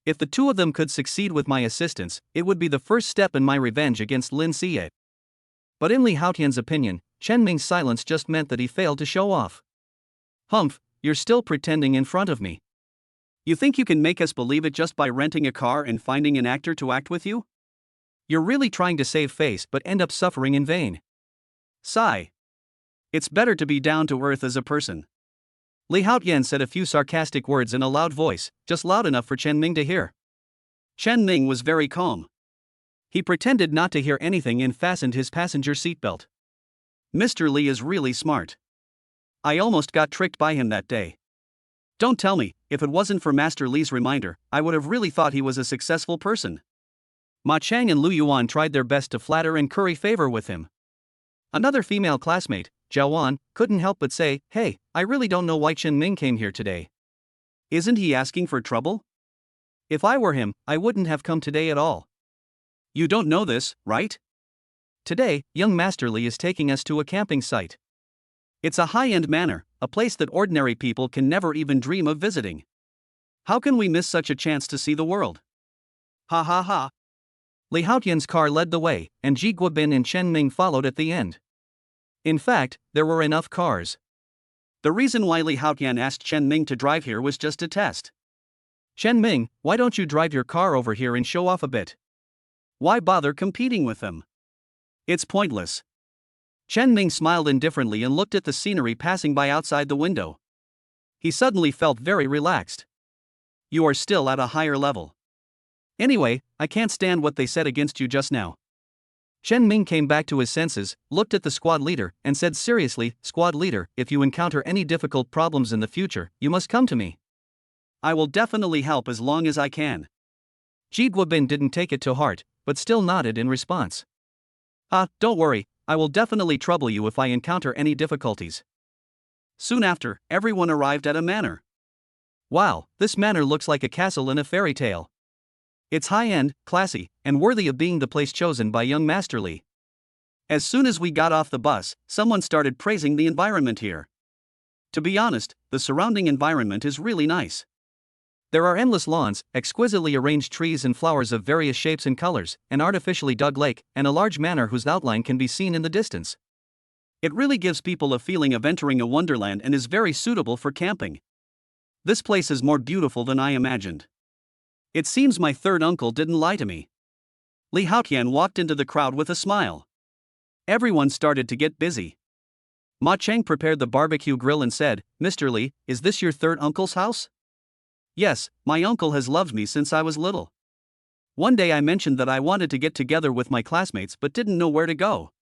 If the two of them could succeed with my assistance, it would be the first step in my revenge against Lin Xie. But in Li Haotian's opinion, Chen Ming's silence just meant that he failed to show off. "Humph, you're still pretending in front of me. You think you can make us believe it just by renting a car and finding an actor to act with you? You're really trying to save face but end up suffering in vain." Sigh. It's better to be down to earth as a person. Li Haotian said a few sarcastic words in a loud voice, just loud enough for Chen Ming to hear. Chen Ming was very calm. He pretended not to hear anything and fastened his passenger seatbelt. Mr. Li is really smart. I almost got tricked by him that day. Don't tell me, if it wasn't for Master Li's reminder, I would have really thought he was a successful person. Ma Chang and Lu Yuan tried their best to flatter and curry favor with him. Another female classmate, Zhao Wan, couldn't help but say, "Hey, I really don't know why Chen Ming came here today. Isn't he asking for trouble? If I were him, I wouldn't have come today at all." You don't know this, right? Today, young Master Li is taking us to a camping site. It's a high-end manor, a place that ordinary people can never even dream of visiting. How can we miss such a chance to see the world? Ha ha ha. Li Haotian's car led the way, and Ji Guobin and Chen Ming followed at the end. In fact, there were enough cars. The reason why Li Haotian asked Chen Ming to drive here was just a test. "Chen Ming, why don't you drive your car over here and show off a bit? Why bother competing with them? It's pointless." Chen Ming smiled indifferently and looked at the scenery passing by outside the window. He suddenly felt very relaxed. You are still at a higher level. Anyway, I can't stand what they said against you just now. Chen Ming came back to his senses, looked at the squad leader, and said seriously, "Squad leader, if you encounter any difficult problems in the future, you must come to me. I will definitely help as long as I can." Ji Guobin didn't take it to heart, but still nodded in response. Don't worry, I will definitely trouble you if I encounter any difficulties." Soon after, everyone arrived at a manor. Wow, this manor looks like a castle in a fairy tale. It's high-end, classy, and worthy of being the place chosen by young Master Li. As soon as we got off the bus, someone started praising the environment here. To be honest, the surrounding environment is really nice. There are endless lawns, exquisitely arranged trees and flowers of various shapes and colors, an artificially dug lake, and a large manor whose outline can be seen in the distance. It really gives people a feeling of entering a wonderland and is very suitable for camping. This place is more beautiful than I imagined. It seems my third uncle didn't lie to me. Li Haotian walked into the crowd with a smile. Everyone started to get busy. Ma Cheng prepared the barbecue grill and said, "Mr. Li, is this your third uncle's house?" "Yes, my uncle has loved me since I was little. One day I mentioned that I wanted to get together with my classmates but didn't know where to go.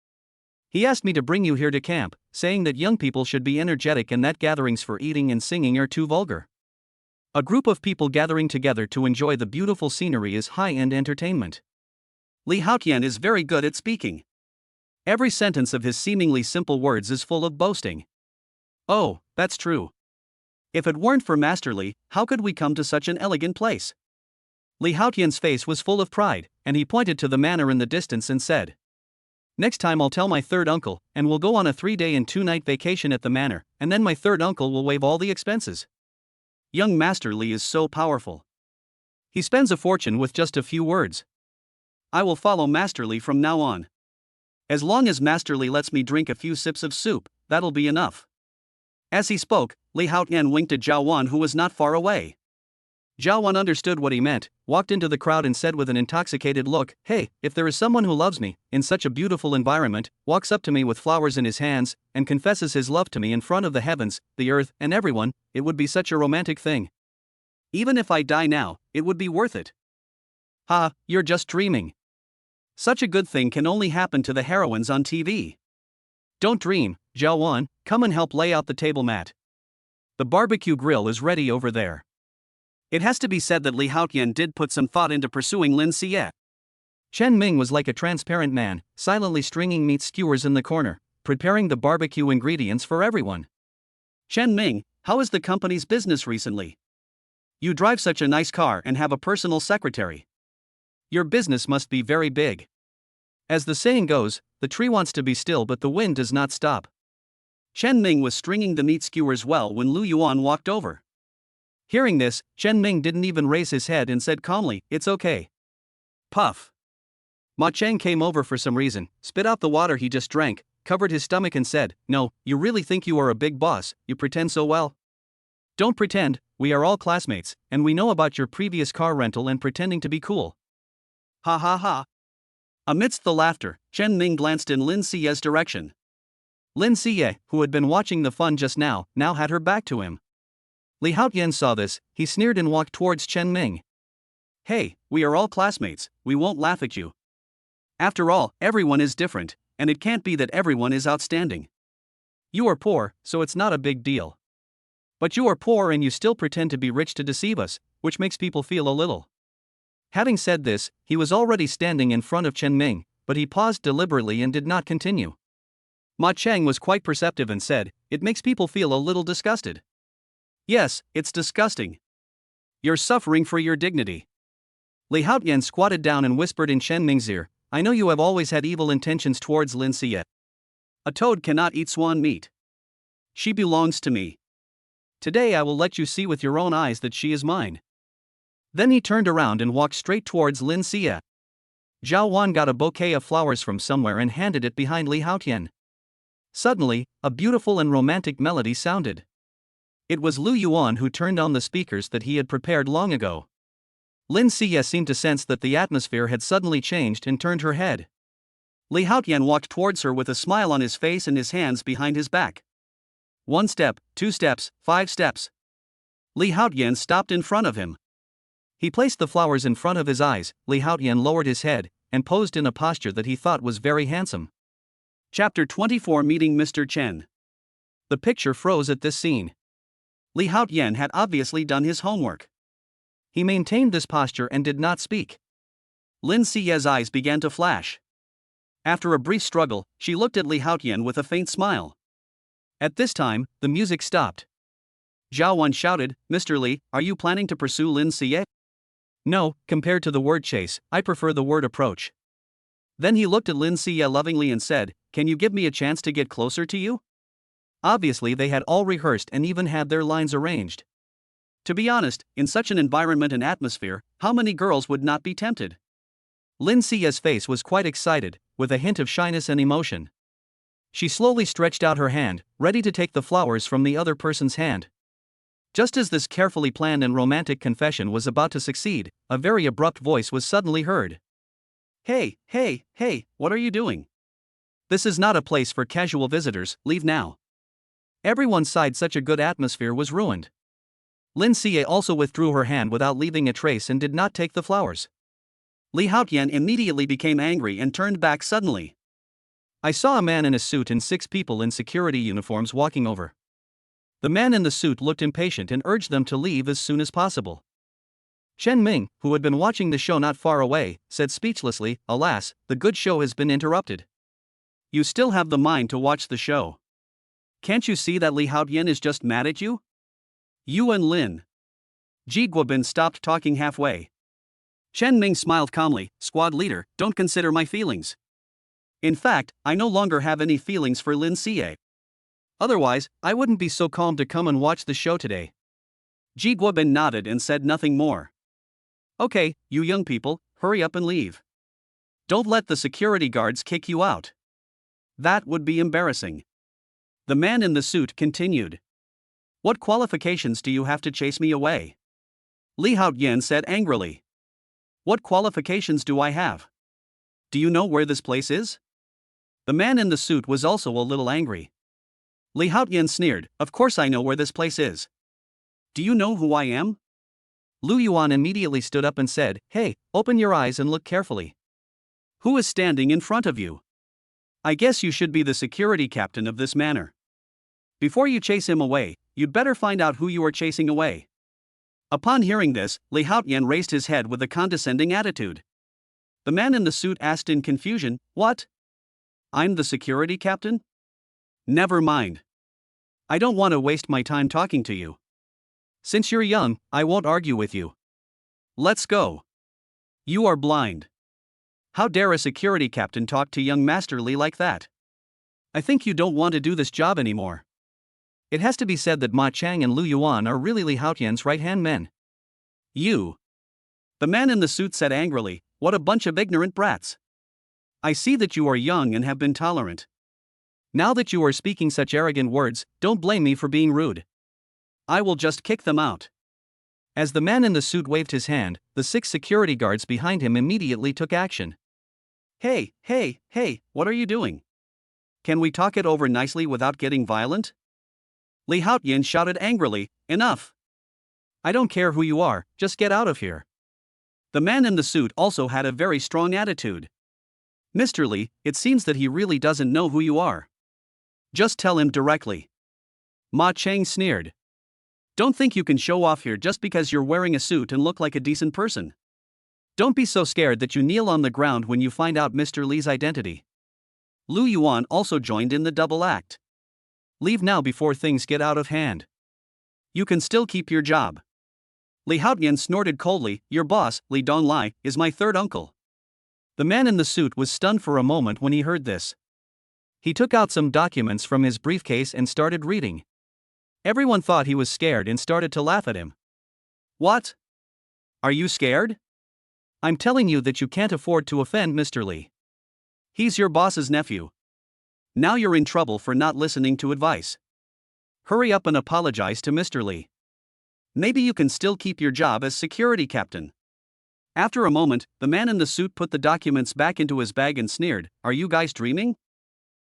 He asked me to bring you here to camp, saying that young people should be energetic and that gatherings for eating and singing are too vulgar. A group of people gathering together to enjoy the beautiful scenery is high-end entertainment." Li Haotian is very good at speaking. Every sentence of his seemingly simple words is full of boasting. Oh, that's true. If it weren't for Master Li, how could we come to such an elegant place? Li Haotian's face was full of pride, and he pointed to the manor in the distance and said, "Next time I'll tell my third uncle, and we'll go on a 3-day and 2-night vacation at the manor, and then my third uncle will waive all the expenses." Young Master Li is so powerful. He spends a fortune with just a few words. I will follow Master Li from now on. As long as Master Li lets me drink a few sips of soup, that'll be enough. As he spoke, Li Haotian winked at Zhao Wan, who was not far away. Zhao Wan understood what he meant, walked into the crowd and said with an intoxicated look, "Hey, if there is someone who loves me, in such a beautiful environment, walks up to me with flowers in his hands, and confesses his love to me in front of the heavens, the earth, and everyone, it would be such a romantic thing. Even if I die now, it would be worth it." Ha, you're just dreaming. Such a good thing can only happen to the heroines on TV. Don't dream, Zhao Wan, come and help lay out the table mat. The barbecue grill is ready over there. It has to be said that Li Haotian did put some thought into pursuing Lin Xie. Chen Ming was like a transparent man, silently stringing meat skewers in the corner, preparing the barbecue ingredients for everyone. Chen Ming, how is the company's business recently? You drive such a nice car and have a personal secretary. Your business must be very big. As the saying goes, the tree wants to be still but the wind does not stop. Chen Ming was stringing the meat skewers well when Lu Yuan walked over. Hearing this, Chen Ming didn't even raise his head and said calmly, "It's okay." Puff. Ma Cheng came over for some reason, spit out the water he just drank, covered his stomach and said, "No, you really think you are a big boss, you pretend so well." "Don't pretend, we are all classmates, and we know about your previous car rental and pretending to be cool." Ha ha ha. Amidst the laughter, Chen Ming glanced in Lin Xie's direction. Lin Xie, who had been watching the fun just now had her back to him. Li Haotian saw this, he sneered and walked towards Chen Ming. "Hey, we are all classmates, we won't laugh at you. After all, everyone is different, and it can't be that everyone is outstanding. You are poor, so it's not a big deal. But you are poor and you still pretend to be rich to deceive us, which makes people feel a little." Having said this, he was already standing in front of Chen Ming, but he paused deliberately and did not continue. Ma Cheng was quite perceptive and said, "It makes people feel a little disgusted." "Yes, it's disgusting. You're suffering for your dignity." Li Haotian squatted down and whispered in Chen Ming's ear, "I know you have always had evil intentions towards Lin Xie. A toad cannot eat swan meat. She belongs to me. Today I will let you see with your own eyes that she is mine." Then he turned around and walked straight towards Lin Xie. Zhao Wan got a bouquet of flowers from somewhere and handed it behind Li Haotian. Suddenly, a beautiful and romantic melody sounded. It was Lu Yuan who turned on the speakers that he had prepared long ago. Lin Xie seemed to sense that the atmosphere had suddenly changed and turned her head. Li Haotian walked towards her with a smile on his face and his hands behind his back. 1 step, 2 steps, 5 steps. Li Haotian stopped in front of him. He placed the flowers in front of his eyes. Li Haotian lowered his head and posed in a posture that he thought was very handsome. Chapter 24, Meeting Mr. Chen. The picture froze at this scene. Li Haotian had obviously done his homework. He maintained this posture and did not speak. Lin Xie's eyes began to flash. After a brief struggle, she looked at Li Haotian with a faint smile. At this time, the music stopped. Zhao Wan shouted, "Mr. Li, are you planning to pursue Lin Xie?" "No, compared to the word chase, I prefer the word approach." Then he looked at Lin Xie lovingly and said, "Can you give me a chance to get closer to you?" Obviously they had all rehearsed and even had their lines arranged. To be honest, in such an environment and atmosphere, how many girls would not be tempted? Lin Xie's face was quite excited, with a hint of shyness and emotion. She slowly stretched out her hand, ready to take the flowers from the other person's hand. Just as this carefully planned and romantic confession was about to succeed, a very abrupt voice was suddenly heard. Hey, what are you doing? This is not a place for casual visitors, leave now." Everyone sighed, such a good atmosphere was ruined. Lin Xie also withdrew her hand without leaving a trace and did not take the flowers. Li Haotian immediately became angry and turned back suddenly. "I saw a man in a suit and 6 people in security uniforms walking over." The man in the suit looked impatient and urged them to leave as soon as possible. Chen Ming, who had been watching the show not far away, said speechlessly, "Alas, the good show has been interrupted. You still have the mind to watch the show. Can't you see that Li Haotian is just mad at you?" You and Lin Ji Guobin stopped talking halfway. Chen Ming smiled calmly, "Squad leader, don't consider my feelings. In fact, I no longer have any feelings for Lin Xie. Otherwise, I wouldn't be so calm to come and watch the show today." Ji Guobin nodded and said nothing more. "Okay, you young people, hurry up and leave. Don't let the security guards kick you out." That would be embarrassing. The man in the suit continued. What qualifications do you have to chase me away? Li Haoyan said angrily. What qualifications do I have? Do you know where this place is? The man in the suit was also a little angry. Li Haoyan sneered, of course I know where this place is. Do you know who I am? Lu Yuan immediately stood up and said, hey, open your eyes and look carefully. Who is standing in front of you? I guess you should be the security captain of this manor. Before you chase him away, you'd better find out who you are chasing away. Upon hearing this, Li Haoyan raised his head with a condescending attitude. The man in the suit asked in confusion, what? I'm the security captain? Never mind. I don't want to waste my time talking to you. Since you're young, I won't argue with you. Let's go. You are blind. How dare a security captain talk to young Master Li like that? I think you don't want to do this job anymore. It has to be said that Ma Chang and Lu Yuan are really Li Haoyan's right-hand men. You. The man in the suit said angrily, what a bunch of ignorant brats. I see that you are young and have been tolerant. Now that you are speaking such arrogant words, don't blame me for being rude. I will just kick them out. As the man in the suit waved his hand, the 6 security guards behind him immediately took action. Hey, what are you doing? Can we talk it over nicely without getting violent? Li Haoyan shouted angrily, enough. I don't care who you are, just get out of here. The man in the suit also had a very strong attitude. Mr. Li, it seems that he really doesn't know who you are. Just tell him directly. Ma Chang sneered. Don't think you can show off here just because you're wearing a suit and look like a decent person. Don't be so scared that you kneel on the ground when you find out Mr. Li's identity. Lu Yuan also joined in the double act. Leave now before things get out of hand. You can still keep your job. Li Haoyan snorted coldly, your boss, Li Donglai, is my third uncle. The man in the suit was stunned for a moment when he heard this. He took out some documents from his briefcase and started reading. Everyone thought he was scared and started to laugh at him. What? Are you scared? I'm telling you that you can't afford to offend Mr. Li. He's your boss's nephew. Now you're in trouble for not listening to advice. Hurry up and apologize to Mr. Li. Maybe you can still keep your job as security captain. After a moment, the man in the suit put the documents back into his bag and sneered, are you guys dreaming?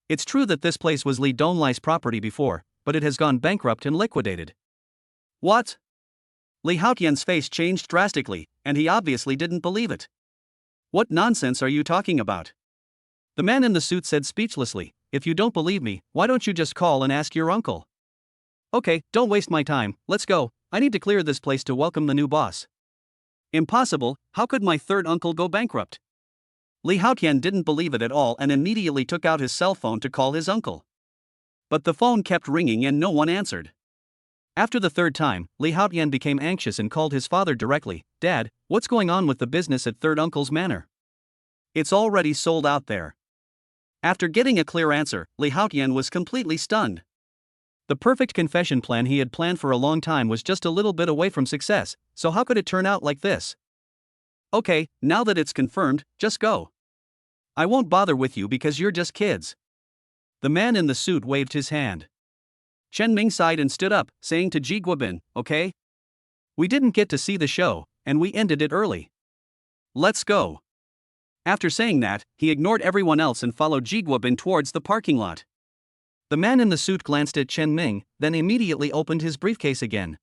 It's true that this place was Li Donglai's property before, but it has gone bankrupt and liquidated. What? Li Haoyan's face changed drastically, and he obviously didn't believe it. What nonsense are you talking about? The man in the suit said speechlessly, if you don't believe me, why don't you just call and ask your uncle? Okay, don't waste my time, let's go, I need to clear this place to welcome the new boss. Impossible, how could my third uncle go bankrupt? Li Haoyan didn't believe it at all and immediately took out his cell phone to call his uncle. But the phone kept ringing and no one answered. After the third time, Li Haoyan became anxious and called his father directly, Dad, what's going on with the business at Third Uncle's Manor? It's already sold out there. After getting a clear answer, Li Haoyan was completely stunned. The perfect confession plan he had planned for a long time was just a little bit away from success, so how could it turn out like this? Okay, now that it's confirmed, just go. I won't bother with you because you're just kids. The man in the suit waved his hand. Chen Ming sighed and stood up, saying to Ji Guobin, okay? We didn't get to see the show, and we ended it early. Let's go. After saying that, he ignored everyone else and followed Ji Guobin towards the parking lot. The man in the suit glanced at Chen Ming, then immediately opened his briefcase again.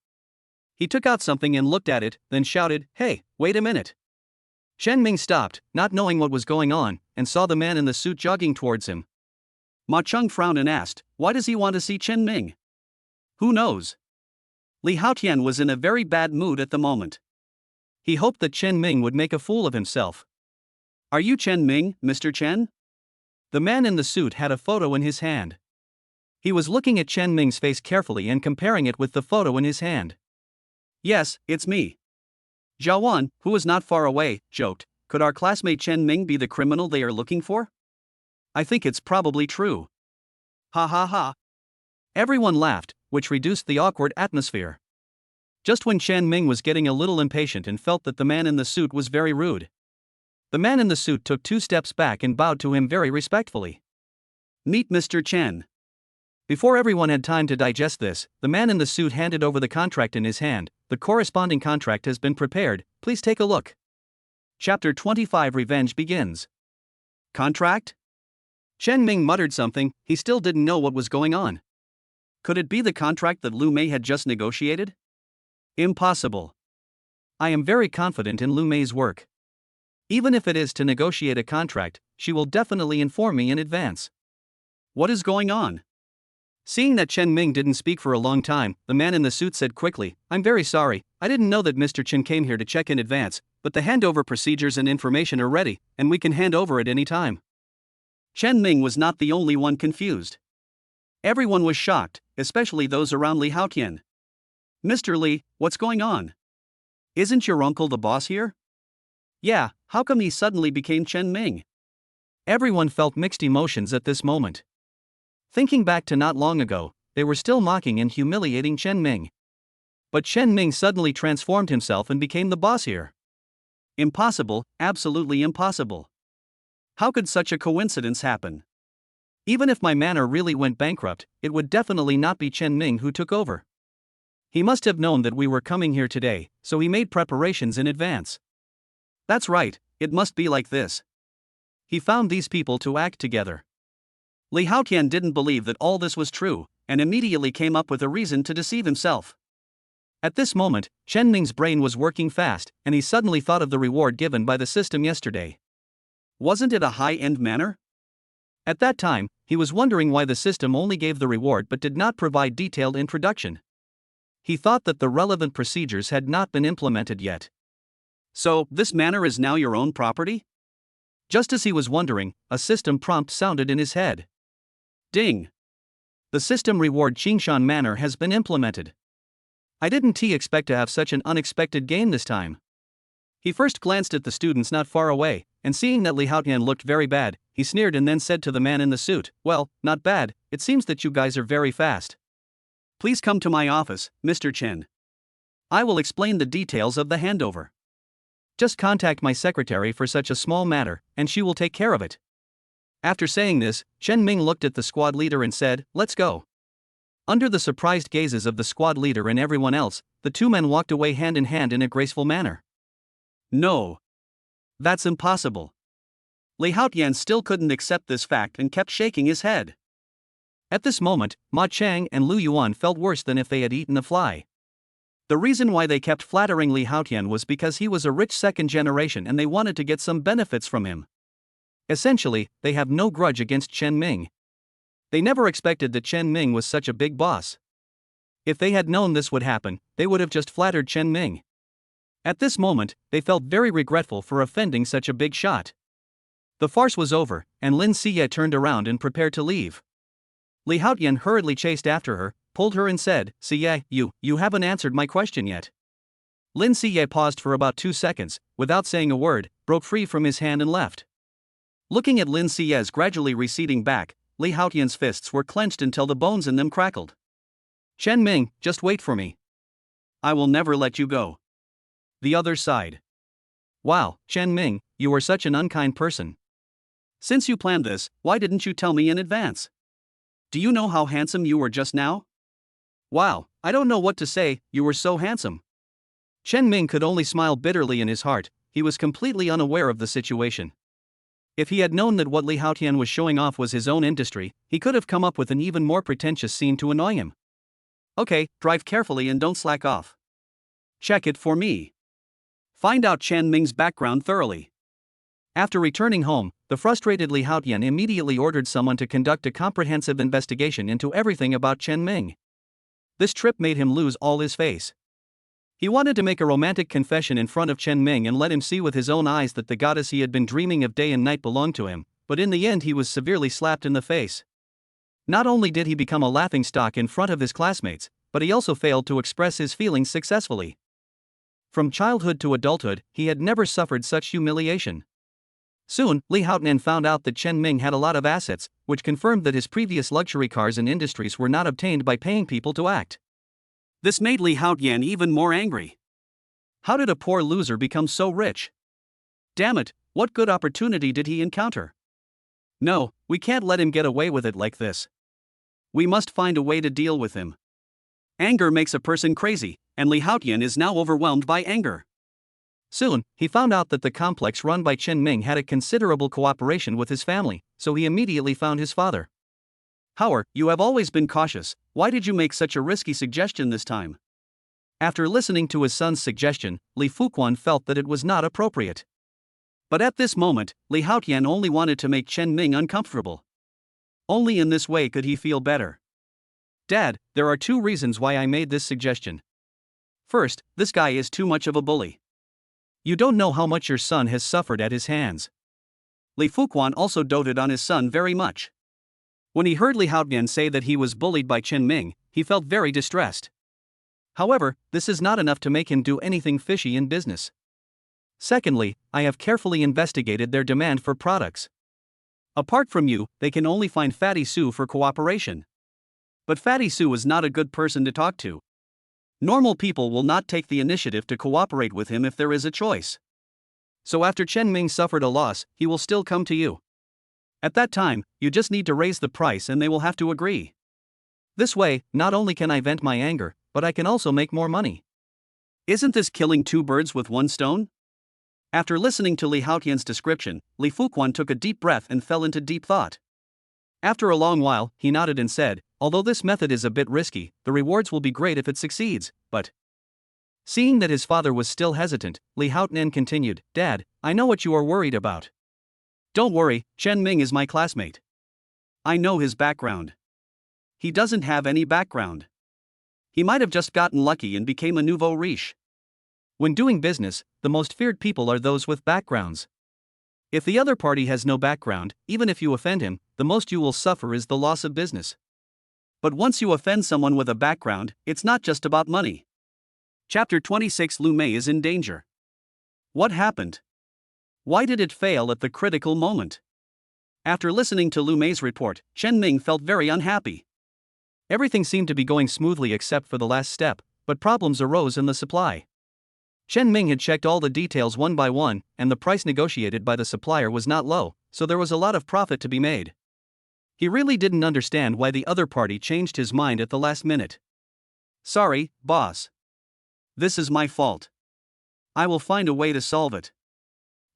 He took out something and looked at it, then shouted, hey, wait a minute. Chen Ming stopped, not knowing what was going on, and saw the man in the suit jogging towards him. Ma Cheng frowned and asked, why does he want to see Chen Ming? Who knows? Li Haoyan was in a very bad mood at the moment. He hoped that Chen Ming would make a fool of himself. Are you Chen Ming, Mr. Chen? The man in the suit had a photo in his hand. He was looking at Chen Ming's face carefully and comparing it with the photo in his hand. Yes, it's me. Zhao Wan, who was not far away, joked, could our classmate Chen Ming be the criminal they are looking for? I think it's probably true. Ha ha ha. Everyone laughed, which reduced the awkward atmosphere. Just when Chen Ming was getting a little impatient and felt that the man in the suit was very rude. The man in the suit took 2 steps back and bowed to him very respectfully. Meet Mr. Chen. Before everyone had time to digest this, the man in the suit handed over the contract in his hand. The corresponding contract has been prepared, please take a look. Chapter 25 Revenge begins. Contract? Chen Ming muttered something, he still didn't know what was going on. Could it be the contract that Lumé had just negotiated? Impossible. I am very confident in Lumé's work. Even if it is to negotiate a contract, she will definitely inform me in advance. What is going on? Seeing that Chen Ming didn't speak for a long time, the man in the suit said quickly, I'm very sorry, I didn't know that Mr. Chen came here to check in advance, but the handover procedures and information are ready, and we can hand over at any time. Chen Ming was not the only one confused. Everyone was shocked, especially those around Li Haotian. Mr. Li, what's going on? Isn't your uncle the boss here? Yeah, how come he suddenly became Chen Ming? Everyone felt mixed emotions at this moment. Thinking back to not long ago, they were still mocking and humiliating Chen Ming. But Chen Ming suddenly transformed himself and became the boss here. Impossible, absolutely impossible. How could such a coincidence happen? Even if my manor really went bankrupt, it would definitely not be Chen Ming who took over. He must have known that we were coming here today, so he made preparations in advance. That's right, it must be like this. He found these people to act together. Li Haotian didn't believe that all this was true, and immediately came up with a reason to deceive himself. At this moment, Chen Ming's brain was working fast, and he suddenly thought of the reward given by the system yesterday. Wasn't it a high-end manor? At that time, he was wondering why the system only gave the reward but did not provide detailed introduction. He thought that the relevant procedures had not been implemented yet. So, this manor is now your own property? Just as he was wondering, a system prompt sounded in his head. Ding! The system reward Qingshan Manor has been implemented. I didn't expect to have such an unexpected gain this time. He first glanced at the students not far away, and seeing that Li Haotian looked very bad, he sneered and then said to the man in the suit, well, not bad, it seems that you guys are very fast. Please come to my office, Mr. Chen. I will explain the details of the handover. Just contact my secretary for such a small matter, and she will take care of it. After saying this, Chen Ming looked at the squad leader and said, let's go. Under the surprised gazes of the squad leader and everyone else, the two men walked away hand in hand in a graceful manner. No. That's impossible. Li Haotian still couldn't accept this fact and kept shaking his head. At this moment, Ma Chang and Lu Yuan felt worse than if they had eaten a fly. The reason why they kept flattering Li Haotian was because he was a rich second generation and they wanted to get some benefits from him. Essentially, they have no grudge against Chen Ming. They never expected that Chen Ming was such a big boss. If they had known this would happen, they would have just flattered Chen Ming. At this moment, they felt very regretful for offending such a big shot. The farce was over, and Lin Siye turned around and prepared to leave. Li Haotian hurriedly chased after her, pulled her and said, Siye, you haven't answered my question yet. Lin Siye paused for about 2 seconds, without saying a word, broke free from his hand and left. Looking at Lin Siye's gradually receding back, Li Haotian's fists were clenched until the bones in them crackled. Chen Ming, just wait for me. I will never let you go. The other sighed. Wow, Chen Ming, you are such an unkind person. Since you planned this, why didn't you tell me in advance? Do you know how handsome you were just now? Wow, I don't know what to say, you were so handsome. Chen Ming could only smile bitterly in his heart, he was completely unaware of the situation. If he had known that what Li Haotian was showing off was his own industry, he could have come up with an even more pretentious scene to annoy him. Okay, drive carefully and don't slack off. Check it for me. Find out Chen Ming's background thoroughly. After returning home, the frustrated Li Haotian immediately ordered someone to conduct a comprehensive investigation into everything about Chen Ming. This trip made him lose all his face. He wanted to make a romantic confession in front of Chen Ming and let him see with his own eyes that the goddess he had been dreaming of day and night belonged to him, but in the end he was severely slapped in the face. Not only did he become a laughingstock in front of his classmates, but he also failed to express his feelings successfully. From childhood to adulthood, he had never suffered such humiliation. Soon, Li Haotian found out that Chen Ming had a lot of assets, which confirmed that his previous luxury cars and industries were not obtained by paying people to act. This made Li Haotian even more angry. How did a poor loser become so rich? Damn it, what good opportunity did he encounter? No, we can't let him get away with it like this. We must find a way to deal with him. Anger makes a person crazy, and Li Haotian is now overwhelmed by anger. Soon, he found out that the complex run by Chen Ming had a considerable cooperation with his family, so he immediately found his father. Howard, you have always been cautious, why did you make such a risky suggestion this time? After listening to his son's suggestion, Li Fuquan felt that it was not appropriate. But at this moment, Li Haotian only wanted to make Chen Ming uncomfortable. Only in this way could he feel better. Dad, there are 2 reasons why I made this suggestion. First, this guy is too much of a bully. You don't know how much your son has suffered at his hands. Li Fuquan also doted on his son very much. When he heard Li Haotian say that he was bullied by Chen Ming, he felt very distressed. However, this is not enough to make him do anything fishy in business. Secondly, I have carefully investigated their demand for products. Apart from you, they can only find Fatty Sue for cooperation. But Fatty Sue is not a good person to talk to. Normal people will not take the initiative to cooperate with him if there is a choice. So after Chen Ming suffered a loss, he will still come to you. At that time, you just need to raise the price and they will have to agree. This way, not only can I vent my anger, but I can also make more money. Isn't this killing 2 birds with 1 stone? After listening to Li Haotian's description, Li Fuquan took a deep breath and fell into deep thought. After a long while, he nodded and said, although this method is a bit risky, the rewards will be great if it succeeds, but... Seeing that his father was still hesitant, Li Haotian continued, Dad, I know what you are worried about. Don't worry, Chen Ming is my classmate. I know his background. He doesn't have any background. He might have just gotten lucky and became a nouveau riche. When doing business, the most feared people are those with backgrounds. If the other party has no background, even if you offend him, the most you will suffer is the loss of business. But once you offend someone with a background, it's not just about money. Chapter 26 Lumé is in danger. What happened? Why did it fail at the critical moment? After listening to Lumé's report, Chen Ming felt very unhappy. Everything seemed to be going smoothly except for the last step, but problems arose in the supply. Chen Ming had checked all the details one by one, and the price negotiated by the supplier was not low, so there was a lot of profit to be made. He really didn't understand why the other party changed his mind at the last minute. Sorry, boss. This is my fault. I will find a way to solve it.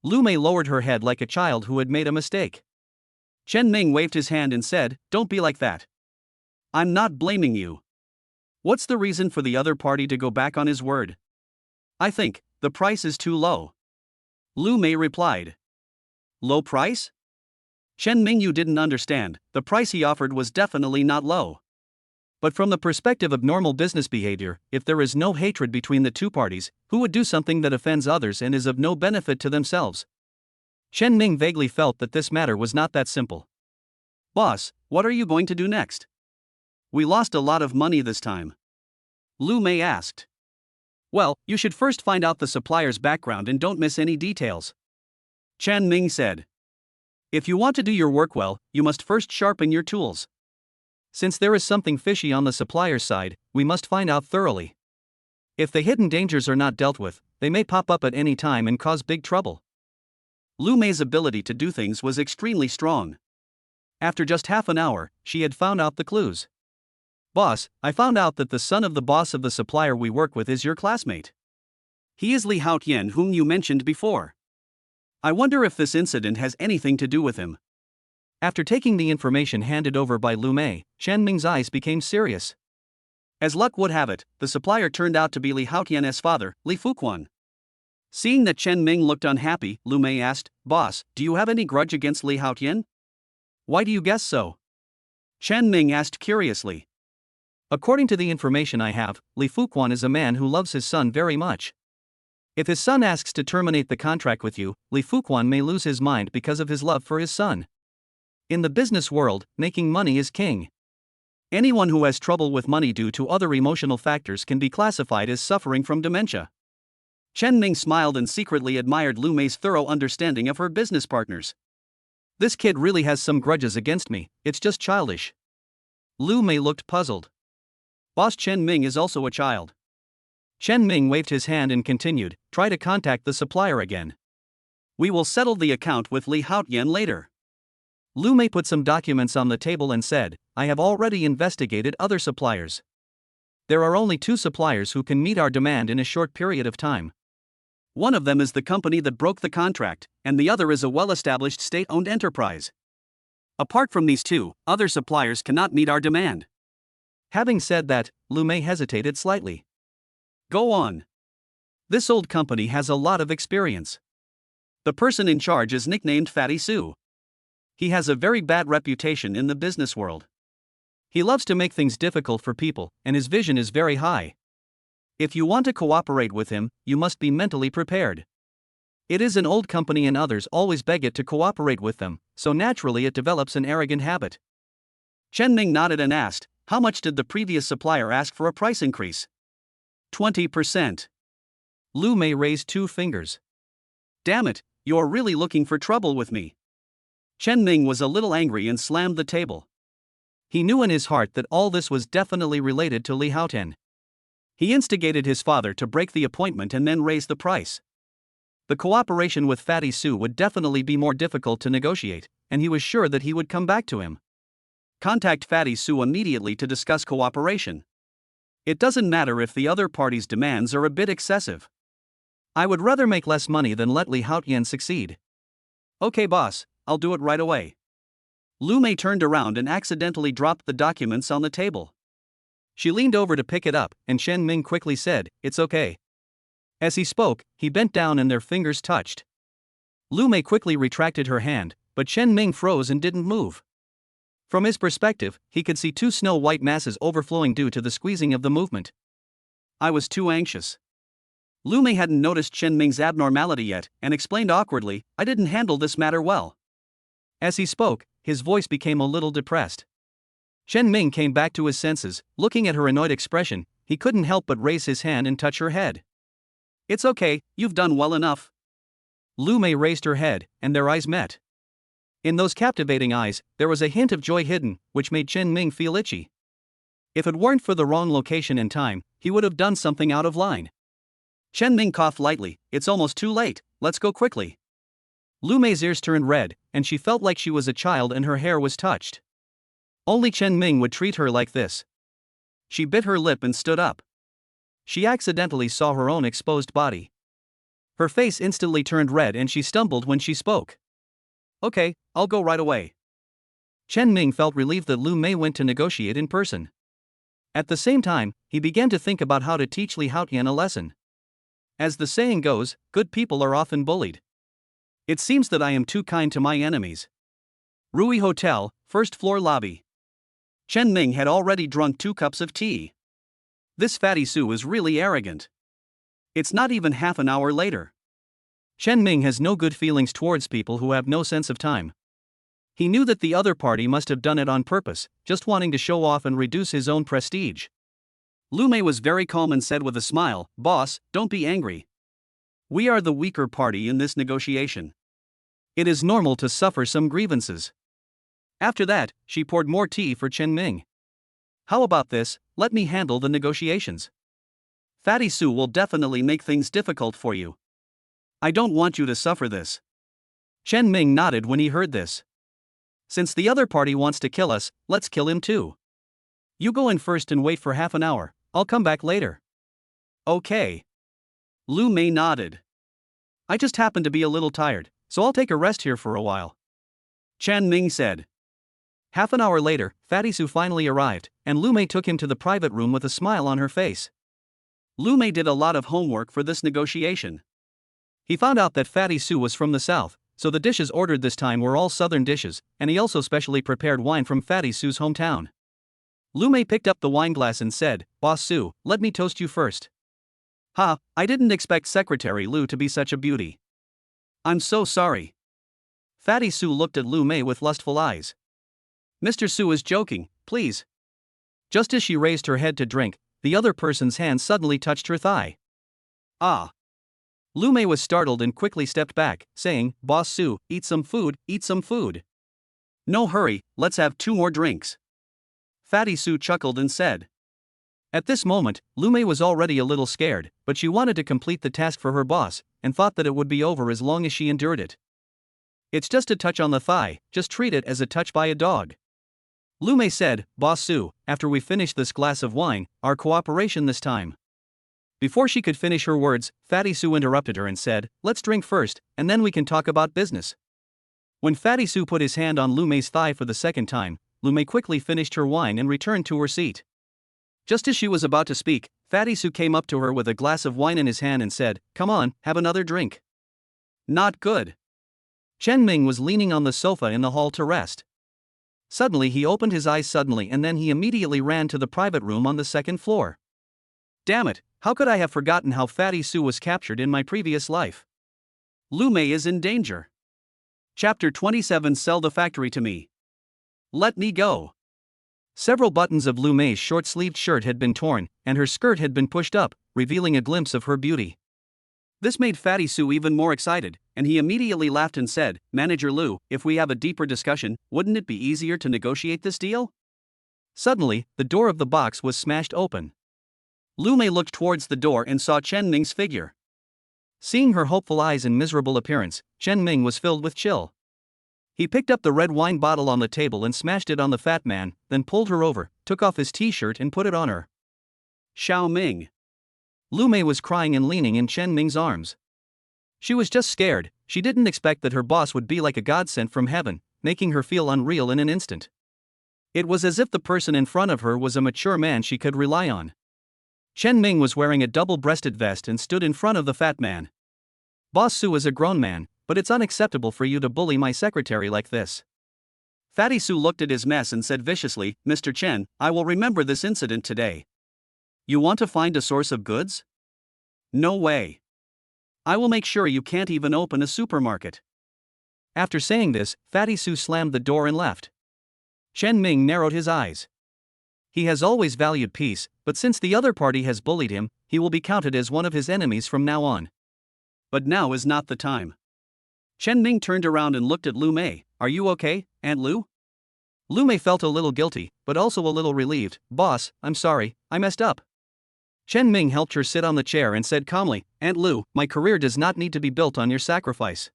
Lumé lowered her head like a child who had made a mistake. Chen Ming waved his hand and said, Don't be like that. I'm not blaming you. What's the reason for the other party to go back on his word? I think the price is too low. Lumé replied. Low price? Chen Ming, you didn't understand, the price he offered was definitely not low. But from the perspective of normal business behavior, if there is no hatred between the 2 parties, who would do something that offends others and is of no benefit to themselves? Chen Ming vaguely felt that this matter was not that simple. Boss, what are you going to do next? We lost a lot of money this time. Lumé asked. Well, you should first find out the supplier's background and don't miss any details. Chen Ming said. If you want to do your work well, you must first sharpen your tools. Since there is something fishy on the supplier's side, we must find out thoroughly. If the hidden dangers are not dealt with, they may pop up at any time and cause big trouble. Lumé's ability to do things was extremely strong. After just half an hour, she had found out the clues. Boss, I found out that the son of the boss of the supplier we work with is your classmate. He is Li Haotian, whom you mentioned before. I wonder if this incident has anything to do with him. After taking the information handed over by Lumé, Chen Ming's eyes became serious. As luck would have it, the supplier turned out to be Li Haotian's father, Li Fuquan. Seeing that Chen Ming looked unhappy, Lumé asked, Boss, do you have any grudge against Li Haotian? Why do you guess so? Chen Ming asked curiously. According to the information I have, Li Fuquan is a man who loves his son very much. If his son asks to terminate the contract with you, Li Fuquan may lose his mind because of his love for his son. In the business world, making money is king. Anyone who has trouble with money due to other emotional factors can be classified as suffering from dementia. Chen Ming smiled and secretly admired Lumé's thorough understanding of her business partners. This kid really has some grudges against me, it's just childish. Lumé looked puzzled. Boss, Chen Ming is also a child. Chen Ming waved his hand and continued, try to contact the supplier again. We will settle the account with Li Haotian later. Lumé put some documents on the table and said, I have already investigated other suppliers. There are only 2 suppliers who can meet our demand in a short period of time. One of them is the company that broke the contract, and the other is a well-established state-owned enterprise. Apart from these 2, other suppliers cannot meet our demand. Having said that, Lumé hesitated slightly. Go on. This old company has a lot of experience. The person in charge is nicknamed Fatty Sue. He has a very bad reputation in the business world. He loves to make things difficult for people, and his vision is very high. If you want to cooperate with him, you must be mentally prepared. It is an old company and others always beg it to cooperate with them, so naturally it develops an arrogant habit. Chen Ming nodded and asked, how much did the previous supplier ask for a price increase? 20%. Lumé raised 2 fingers. Damn it, you're really looking for trouble with me. Chen Ming was a little angry and slammed the table. He knew in his heart that all this was definitely related to Li Haotian. He instigated his father to break the appointment and then raise the price. The cooperation with Fatty Sue would definitely be more difficult to negotiate, and he was sure that he would come back to him. Contact Fatty Sue immediately to discuss cooperation. It doesn't matter if the other party's demands are a bit excessive. I would rather make less money than let Li Haotian succeed. Okay boss, I'll do it right away. Lumé turned around and accidentally dropped the documents on the table. She leaned over to pick it up, and Chen Ming quickly said, it's okay. As he spoke, he bent down and their fingers touched. Lumé quickly retracted her hand, but Chen Ming froze and didn't move. From his perspective, he could see 2 snow-white masses overflowing due to the squeezing of the movement. I was too anxious. Lumé hadn't noticed Chen Ming's abnormality yet, and explained awkwardly, I didn't handle this matter well. As he spoke, his voice became a little depressed. Chen Ming came back to his senses. Looking at her annoyed expression, he couldn't help but raise his hand and touch her head. It's okay, you've done well enough. Lumé raised her head, and their eyes met. In those captivating eyes, there was a hint of joy hidden, which made Chen Ming feel itchy. If it weren't for the wrong location and time, he would have done something out of line. Chen Ming coughed lightly, it's almost too late, let's go quickly. Lumé's ears turned red, and she felt like she was a child and her hair was touched. Only Chen Ming would treat her like this. She bit her lip and stood up. She accidentally saw her own exposed body. Her face instantly turned red and she stumbled when she spoke. Okay, I'll go right away. Chen Ming felt relieved that Lumé went to negotiate in person. At the same time, he began to think about how to teach Li Haotian a lesson. As the saying goes, good people are often bullied. It seems that I am too kind to my enemies. Rui Hotel, 1st floor lobby. Chen Ming had already drunk 2 cups of tea. This Fatty Sue is really arrogant. It's not even half an hour later. Chen Ming has no good feelings towards people who have no sense of time. He knew that the other party must have done it on purpose, just wanting to show off and reduce his own prestige. Lumé was very calm and said with a smile, Boss, don't be angry. We are the weaker party in this negotiation. It is normal to suffer some grievances. After that, she poured more tea for Chen Ming. How about this, let me handle the negotiations. Fatty Sue will definitely make things difficult for you. I don't want you to suffer this. Chen Ming nodded when he heard this. Since the other party wants to kill us, let's kill him too. You go in first and wait for half an hour, I'll come back later. Okay. Lumé nodded. I just happen to be a little tired, so I'll take a rest here for a while. Chen Ming said. Half an hour later, Fatty Sue finally arrived, and Lumé took him to the private room with a smile on her face. Lumé did a lot of homework for this negotiation. He found out that Fatty Sue was from the south, so the dishes ordered this time were all southern dishes, and he also specially prepared wine from Fatty Sue's hometown. Lumé picked up the wineglass and said, Boss Sue, let me toast you first. Ha, I didn't expect Secretary Lu to be such a beauty. I'm so sorry. Fatty Sue looked at Lumé with lustful eyes. Mr. Sue is joking, please. Just as she raised her head to drink, the other person's hand suddenly touched her thigh. Ah. Lumé was startled and quickly stepped back, saying, Boss Sue, eat some food, eat some food. No hurry, let's have 2 more drinks. Fatty Sue chuckled and said. At this moment, Lumé was already a little scared, but she wanted to complete the task for her boss, and thought that it would be over as long as she endured it. It's just a touch on the thigh, just treat it as a touch by a dog. Lumé said, Boss Sue, after we finish this glass of wine, our cooperation this time. Before she could finish her words, Fatty Sue interrupted her and said, let's drink first, and then we can talk about business. When Fatty Sue put his hand on Lumé's thigh for the second time, Lumé quickly finished her wine and returned to her seat. Just as she was about to speak, Fatty Sue came up to her with a glass of wine in his hand and said, come on, have another drink. Not good. Chen Ming was leaning on the sofa in the hall to rest. Suddenly he opened his eyes suddenly and then he immediately ran to the private room on the second floor. Damn it, how could I have forgotten how Fatty Sue was captured in my previous life? Lumé is in danger. Chapter 27. Sell the factory to me. Let me go. Several buttons of Lumé's short-sleeved shirt had been torn, and her skirt had been pushed up, revealing a glimpse of her beauty. This made Fatty Sue even more excited, and he immediately laughed and said, Manager Lu, if we have a deeper discussion, wouldn't it be easier to negotiate this deal? Suddenly, the door of the box was smashed open. Lumé looked towards the door and saw Chen Ming's figure. Seeing her hopeful eyes and miserable appearance, Chen Ming was filled with chill. He picked up the red wine bottle on the table and smashed it on the fat man, then pulled her over, took off his t-shirt and put it on her. Xiao Ming. Lumé was crying and leaning in Chen Ming's arms. She was just scared. She didn't expect that her boss would be like a god sent from heaven, making her feel unreal in an instant. It was as if the person in front of her was a mature man she could rely on. Chen Ming was wearing a double-breasted vest and stood in front of the fat man. Boss Sue is a grown man, but it's unacceptable for you to bully my secretary like this. Fatty Sue looked at his mess and said viciously, Mr. Chen, I will remember this incident today. You want to find a source of goods? No way. I will make sure you can't even open a supermarket. After saying this, Fatty Sue slammed the door and left. Chen Ming narrowed his eyes. He has always valued peace, but since the other party has bullied him, he will be counted as one of his enemies from now on. But now is not the time. Chen Ming turned around and looked at Lumé. Are you okay, Aunt Lu? Lumé felt a little guilty, but also a little relieved. Boss, I'm sorry, I messed up. Chen Ming helped her sit on the chair and said calmly, Aunt Lu, my career does not need to be built on your sacrifice.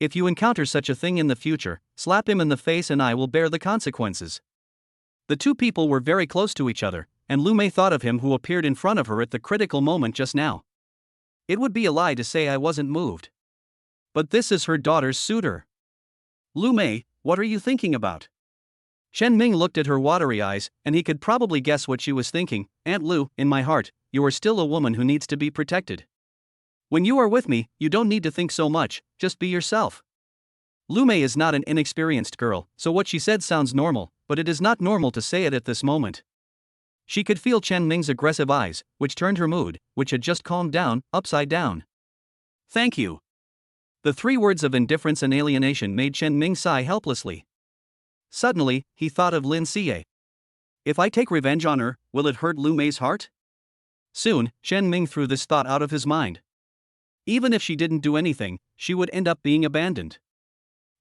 If you encounter such a thing in the future, slap him in the face and I will bear the consequences. The two people were very close to each other, and Lumé thought of him who appeared in front of her at the critical moment just now. It would be a lie to say I wasn't moved. But this is her daughter's suitor. Lumé, what are you thinking about? Chen Ming looked at her watery eyes, and he could probably guess what she was thinking. Aunt Lu, in my heart, you are still a woman who needs to be protected. When you are with me, you don't need to think so much, just be yourself. Lumé is not an inexperienced girl, so what she said sounds normal, but it is not normal to say it at this moment. She could feel Chen Ming's aggressive eyes, which turned her mood, which had just calmed down, upside down. Thank you. The three words of indifference and alienation made Chen Ming sigh helplessly. Suddenly, he thought of Lin Xie. If I take revenge on her, will it hurt Lumé's heart? Soon, Chen Ming threw this thought out of his mind. Even if she didn't do anything, she would end up being abandoned.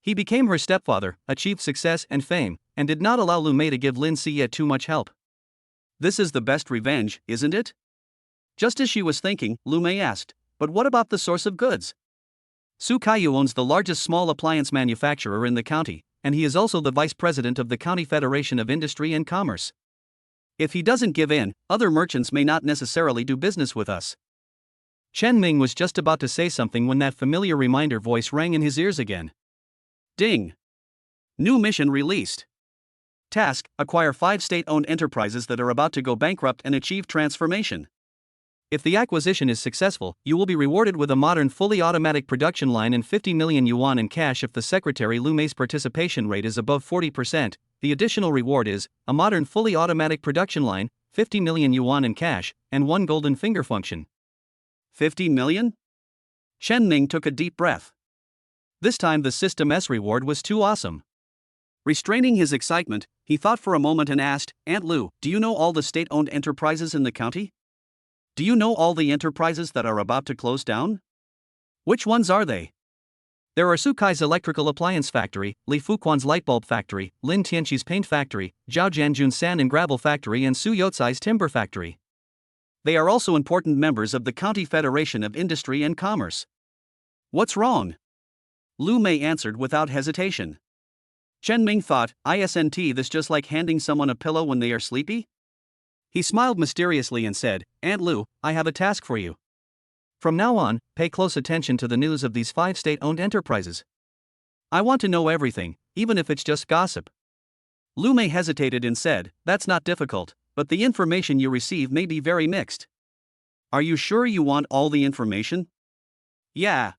He became her stepfather, achieved success and fame, and did not allow Lumé to give Lin Xie too much help. This is the best revenge, isn't it? Just as she was thinking, Lumé asked, but what about the source of goods? Su Kaiyu owns the largest small appliance manufacturer in the county, and he is also the vice president of the County Federation of Industry and Commerce. If he doesn't give in, other merchants may not necessarily do business with us. Chen Ming was just about to say something when that familiar reminder voice rang in his ears again. Ding! New mission released. Task: acquire 5 state-owned enterprises that are about to go bankrupt and achieve transformation. If the acquisition is successful, you will be rewarded with a modern fully automatic production line and 50 million yuan in cash if the Secretary Lumé's participation rate is above 40%. The additional reward is a modern fully automatic production line, 50 million yuan in cash, and 1 golden finger function. 50 million? Chen Ming took a deep breath. This time the System S reward was too awesome. Restraining his excitement, he thought for a moment and asked, Aunt Lu, do you know all the state-owned enterprises in the county? Do you know all the enterprises that are about to close down? Which ones are they? There are Sukai's electrical appliance factory, Li Fuquan's light bulb factory, Lin Tianqi's paint factory, Zhao Jianjun's sand and gravel factory and Su Yotsai's timber factory. They are also important members of the County Federation of Industry and Commerce. What's wrong? Lumé answered without hesitation. Chen Ming thought, isn't this just like handing someone a pillow when they are sleepy? He smiled mysteriously and said, Aunt Lu, I have a task for you. From now on, pay close attention to the news of these 5 state-owned enterprises. I want to know everything, even if it's just gossip. Lumé hesitated and said, That's not difficult, but the information you receive may be very mixed. Are you sure you want all the information? Yeah.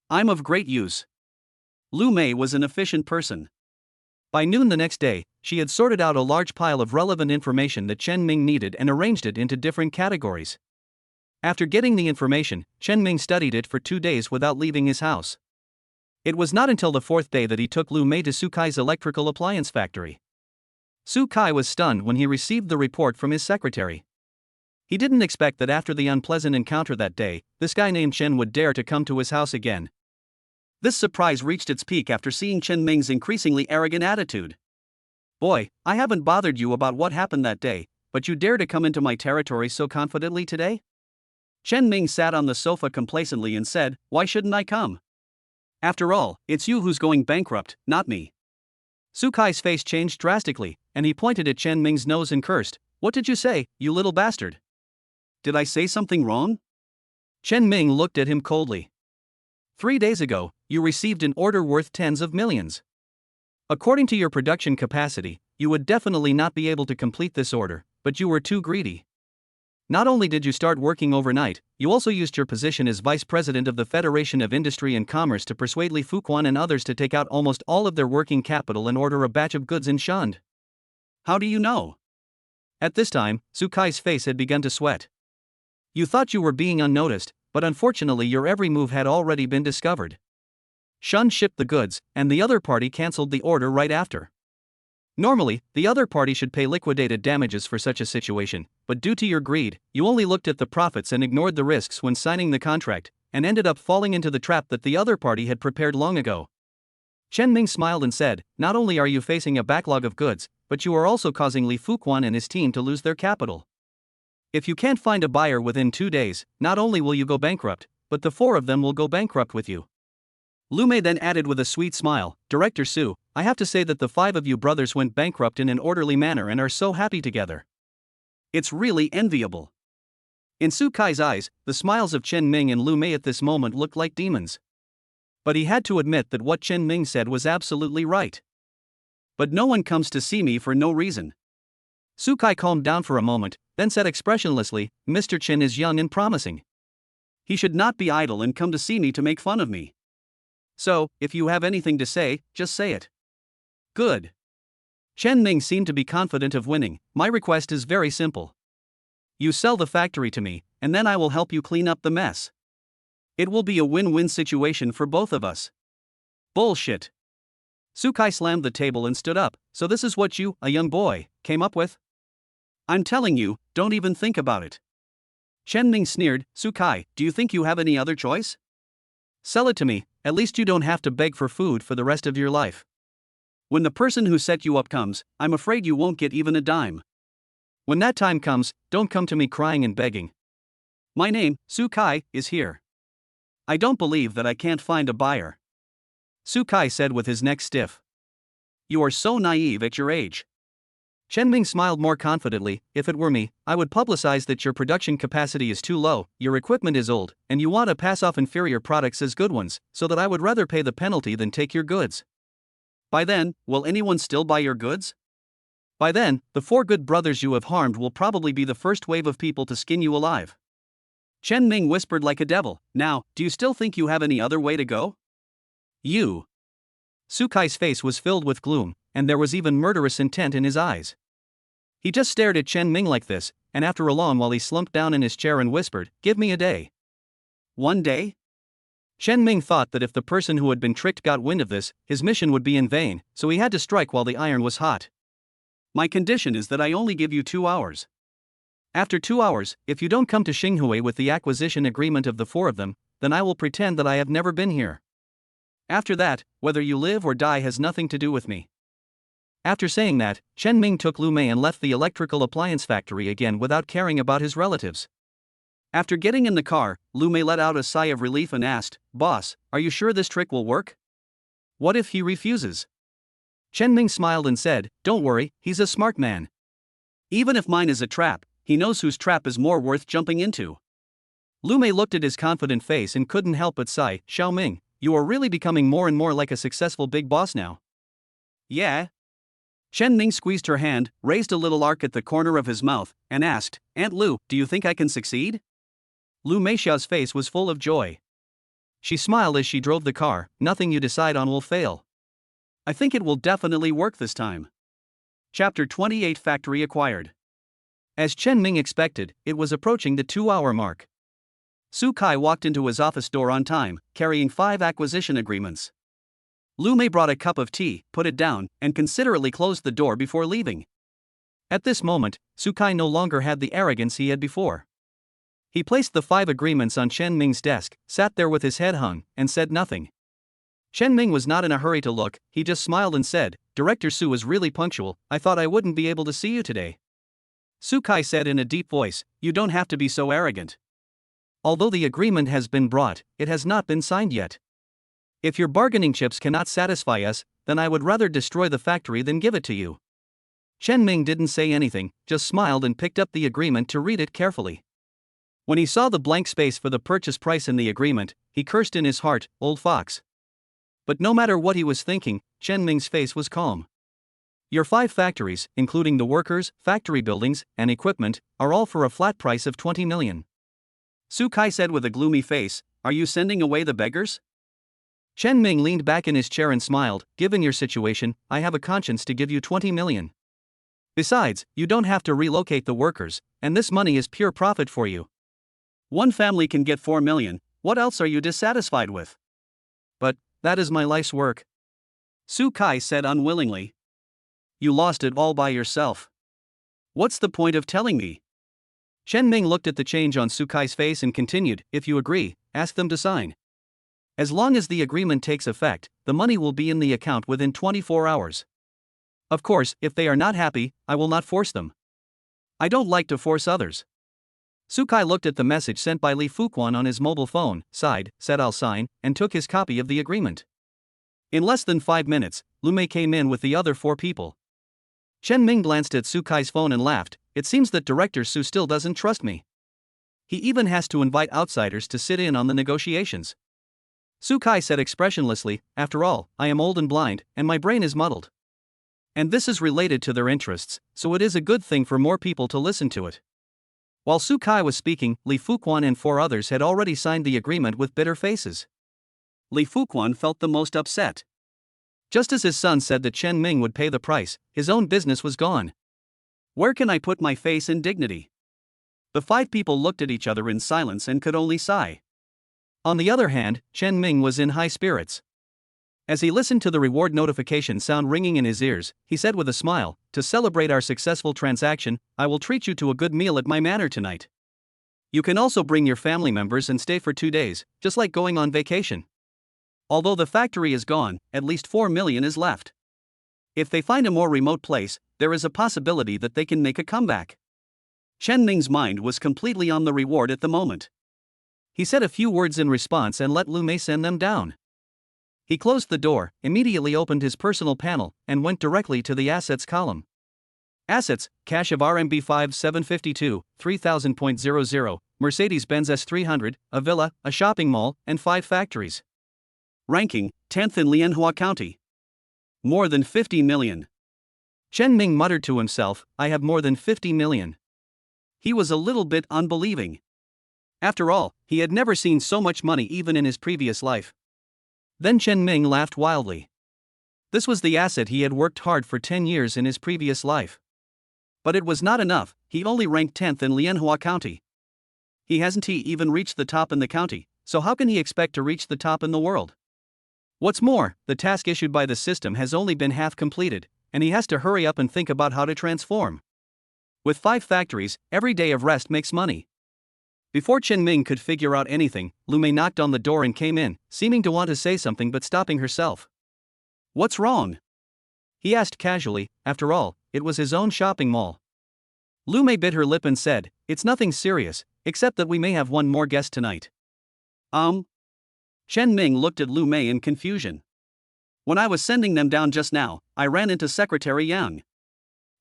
I'm of great use. Lumé was an efficient person. By noon the next day, she had sorted out a large pile of relevant information that Chen Ming needed and arranged it into different categories. After getting the information, Chen Ming studied it for 2 days without leaving his house. It was not until the 4th day that he took Lumé to Sukai's electrical appliance factory. Sukai was stunned when he received the report from his secretary. He didn't expect that after the unpleasant encounter that day, this guy named Chen would dare to come to his house again. This surprise reached its peak after seeing Chen Ming's increasingly arrogant attitude. Boy, I haven't bothered you about what happened that day, but you dare to come into my territory so confidently today? Chen Ming sat on the sofa complacently and said, Why shouldn't I come? After all, it's you who's going bankrupt, not me. Sukai's face changed drastically, and he pointed at Chen Ming's nose and cursed, What did you say, you little bastard? Did I say something wrong? Chen Ming looked at him coldly. 3 days ago, you received an order worth tens of millions. According to your production capacity, you would definitely not be able to complete this order, but you were too greedy. Not only did you start working overnight, you also used your position as vice president of the Federation of Industry and Commerce to persuade Li Fuquan and others to take out almost all of their working capital and order a batch of goods in Shund. How do you know? At this time, Sukai's face had begun to sweat. You thought you were being unnoticed, but unfortunately your every move had already been discovered. Shun shipped the goods, and the other party cancelled the order right after. Normally, the other party should pay liquidated damages for such a situation, but due to your greed, you only looked at the profits and ignored the risks when signing the contract, and ended up falling into the trap that the other party had prepared long ago. Chen Ming smiled and said, Not only are you facing a backlog of goods, but you are also causing Li Fuquan and his team to lose their capital. If you can't find a buyer within 2 days, not only will you go bankrupt, but the 4 of them will go bankrupt with you. Lumé then added with a sweet smile, Director Su, I have to say that the 5 of you brothers went bankrupt in an orderly manner and are so happy together. It's really enviable. In Sukai's eyes, the smiles of Chen Ming and Lumé at this moment looked like demons. But he had to admit that what Chen Ming said was absolutely right. But no one comes to see me for no reason. Sukai calmed down for a moment, then said expressionlessly, Mr. Chen is young and promising. He should not be idle and come to see me to make fun of me. So, if you have anything to say, just say it. Good. Chen Ming seemed to be confident of winning. My request is very simple. You sell the factory to me, and then I will help you clean up the mess. It will be a win-win situation for both of us. Bullshit. Sukai slammed the table and stood up. So this is what you, a young boy, came up with? I'm telling you, don't even think about it. Chen Ming sneered, Sukai, do you think you have any other choice? Sell it to me, at least you don't have to beg for food for the rest of your life. When the person who set you up comes, I'm afraid you won't get even a dime. When that time comes, don't come to me crying and begging. My name, Sukai, is here. I don't believe that I can't find a buyer. Sukai said with his neck stiff. You are so naive at your age. Chen Ming smiled more confidently, if it were me, I would publicize that your production capacity is too low, your equipment is old, and you want to pass off inferior products as good ones, so that I would rather pay the penalty than take your goods. By then, will anyone still buy your goods? By then, the 4 good brothers you have harmed will probably be the first wave of people to skin you alive. Chen Ming whispered like a devil, Now, do you still think you have any other way to go? You. Sukai's face was filled with gloom, and there was even murderous intent in his eyes. He just stared at Chen Ming like this, and after a long while he slumped down in his chair and whispered, Give me a day. 1 day? Chen Ming thought that if the person who had been tricked got wind of this, his mission would be in vain, so he had to strike while the iron was hot. My condition is that I only give you 2 hours. After 2 hours, if you don't come to Xinghui with the acquisition agreement of the 4 of them, then I will pretend that I have never been here. After that, whether you live or die has nothing to do with me. After saying that, Chen Ming took Lumé and left the electrical appliance factory again without caring about his relatives. After getting in the car, Lumé let out a sigh of relief and asked, "Boss, are you sure this trick will work? What if he refuses?" Chen Ming smiled and said, "Don't worry, he's a smart man. Even if mine is a trap, he knows whose trap is more worth jumping into." Lumé looked at his confident face and couldn't help but sigh. "Xiao Ming, you are really becoming more and more like a successful big boss now." "Yeah." Chen Ming squeezed her hand, raised a little arc at the corner of his mouth, and asked, "Aunt Lu, do you think I can succeed?" Lu Meixiao's face was full of joy. She smiled as she drove the car. "Nothing you decide on will fail. I think it will definitely work this time." Chapter 28 Factory Acquired. As Chen Ming expected, it was approaching the 2-hour mark. Su Kai walked into his office door on time, carrying 5 acquisition agreements. Lu Mei brought a cup of tea, put it down, and considerately closed the door before leaving. At this moment, Su Kai no longer had the arrogance he had before. He placed the 5 agreements on Chen Ming's desk, sat there with his head hung, and said nothing. Chen Ming was not in a hurry to look, he just smiled and said, "Director Su is really punctual, I thought I wouldn't be able to see you today." Su Kai said in a deep voice, "You don't have to be so arrogant. Although the agreement has been brought, it has not been signed yet. If your bargaining chips cannot satisfy us, then I would rather destroy the factory than give it to you." Chen Ming didn't say anything, just smiled and picked up the agreement to read it carefully. When he saw the blank space for the purchase price in the agreement, he cursed in his heart, "Old fox." But no matter what he was thinking, Chen Ming's face was calm. "Your 5 factories, including the workers, factory buildings, and equipment, are all for a flat price of 20 million. Su Kai said with a gloomy face, "Are you sending away the beggars?" Chen Ming leaned back in his chair and smiled, "Given your situation, I have a conscience to give you 20 million. Besides, you don't have to relocate the workers, and this money is pure profit for you. One family can get 4 million, what else are you dissatisfied with?" "But that is my life's work," Su Kai said unwillingly. "You lost it all by yourself. What's the point of telling me?" Chen Ming looked at the change on Su Kai's face and continued, "If you agree, ask them to sign. As long as the agreement takes effect, the money will be in the account within 24 hours. Of course, if they are not happy, I will not force them. I don't like to force others." Su Kai looked at the message sent by Li Fuquan on his mobile phone, sighed, said "I'll sign," and took his copy of the agreement. In less than 5 minutes, Lu Mei came in with the other 4 people. Chen Ming glanced at Su Kai's phone and laughed, "It seems that Director Su still doesn't trust me. He even has to invite outsiders to sit in on the negotiations." Su Kai said expressionlessly, "After all, I am old and blind, and my brain is muddled. And this is related to their interests, so it is a good thing for more people to listen to it." While Su Kai was speaking, Li Fuquan and 4 others had already signed the agreement with bitter faces. Li Fuquan felt the most upset. Just as his son said that Chen Ming would pay the price, his own business was gone. "Where can I put my face and dignity?" The 5 people looked at each other in silence and could only sigh. On the other hand, Chen Ming was in high spirits. As he listened to the reward notification sound ringing in his ears, he said with a smile, "To celebrate our successful transaction, I will treat you to a good meal at my manor tonight. You can also bring your family members and stay for 2 days, just like going on vacation. Although the factory is gone, at least 4 million is left. If they find a more remote place, there is a possibility that they can make a comeback." Chen Ming's mind was completely on the reward at the moment. He said a few words in response and let Lu Mei send them down. He closed the door, immediately opened his personal panel, and went directly to the assets column. Assets, cash of RMB 5752, 3000.00, Mercedes-Benz S300, a villa, a shopping mall, and 5 factories. Ranking, 10th in Lianhua County. More than 50 million. Chen Ming muttered to himself, "I have more than 50 million. He was a little bit unbelieving. After all, he had never seen so much money even in his previous life. Then Chen Ming laughed wildly. This was the asset he had worked hard for 10 years in his previous life. But it was not enough, he only ranked 10th in Lianhua County. He hasn't even reached the top in the county, so how can he expect to reach the top in the world? What's more, the task issued by the system has only been half completed, and he has to hurry up and think about how to transform. With 5 factories, every day of rest makes money. Before Chen Ming could figure out anything, Lu Mei knocked on the door and came in, seeming to want to say something but stopping herself. "What's wrong?" he asked casually, after all, it was his own shopping mall. Lumé bit her lip and said, "It's nothing serious, except that we may have one more guest tonight." Chen Ming looked at Lumé in confusion. "When I was sending them down just now, I ran into Secretary Yang.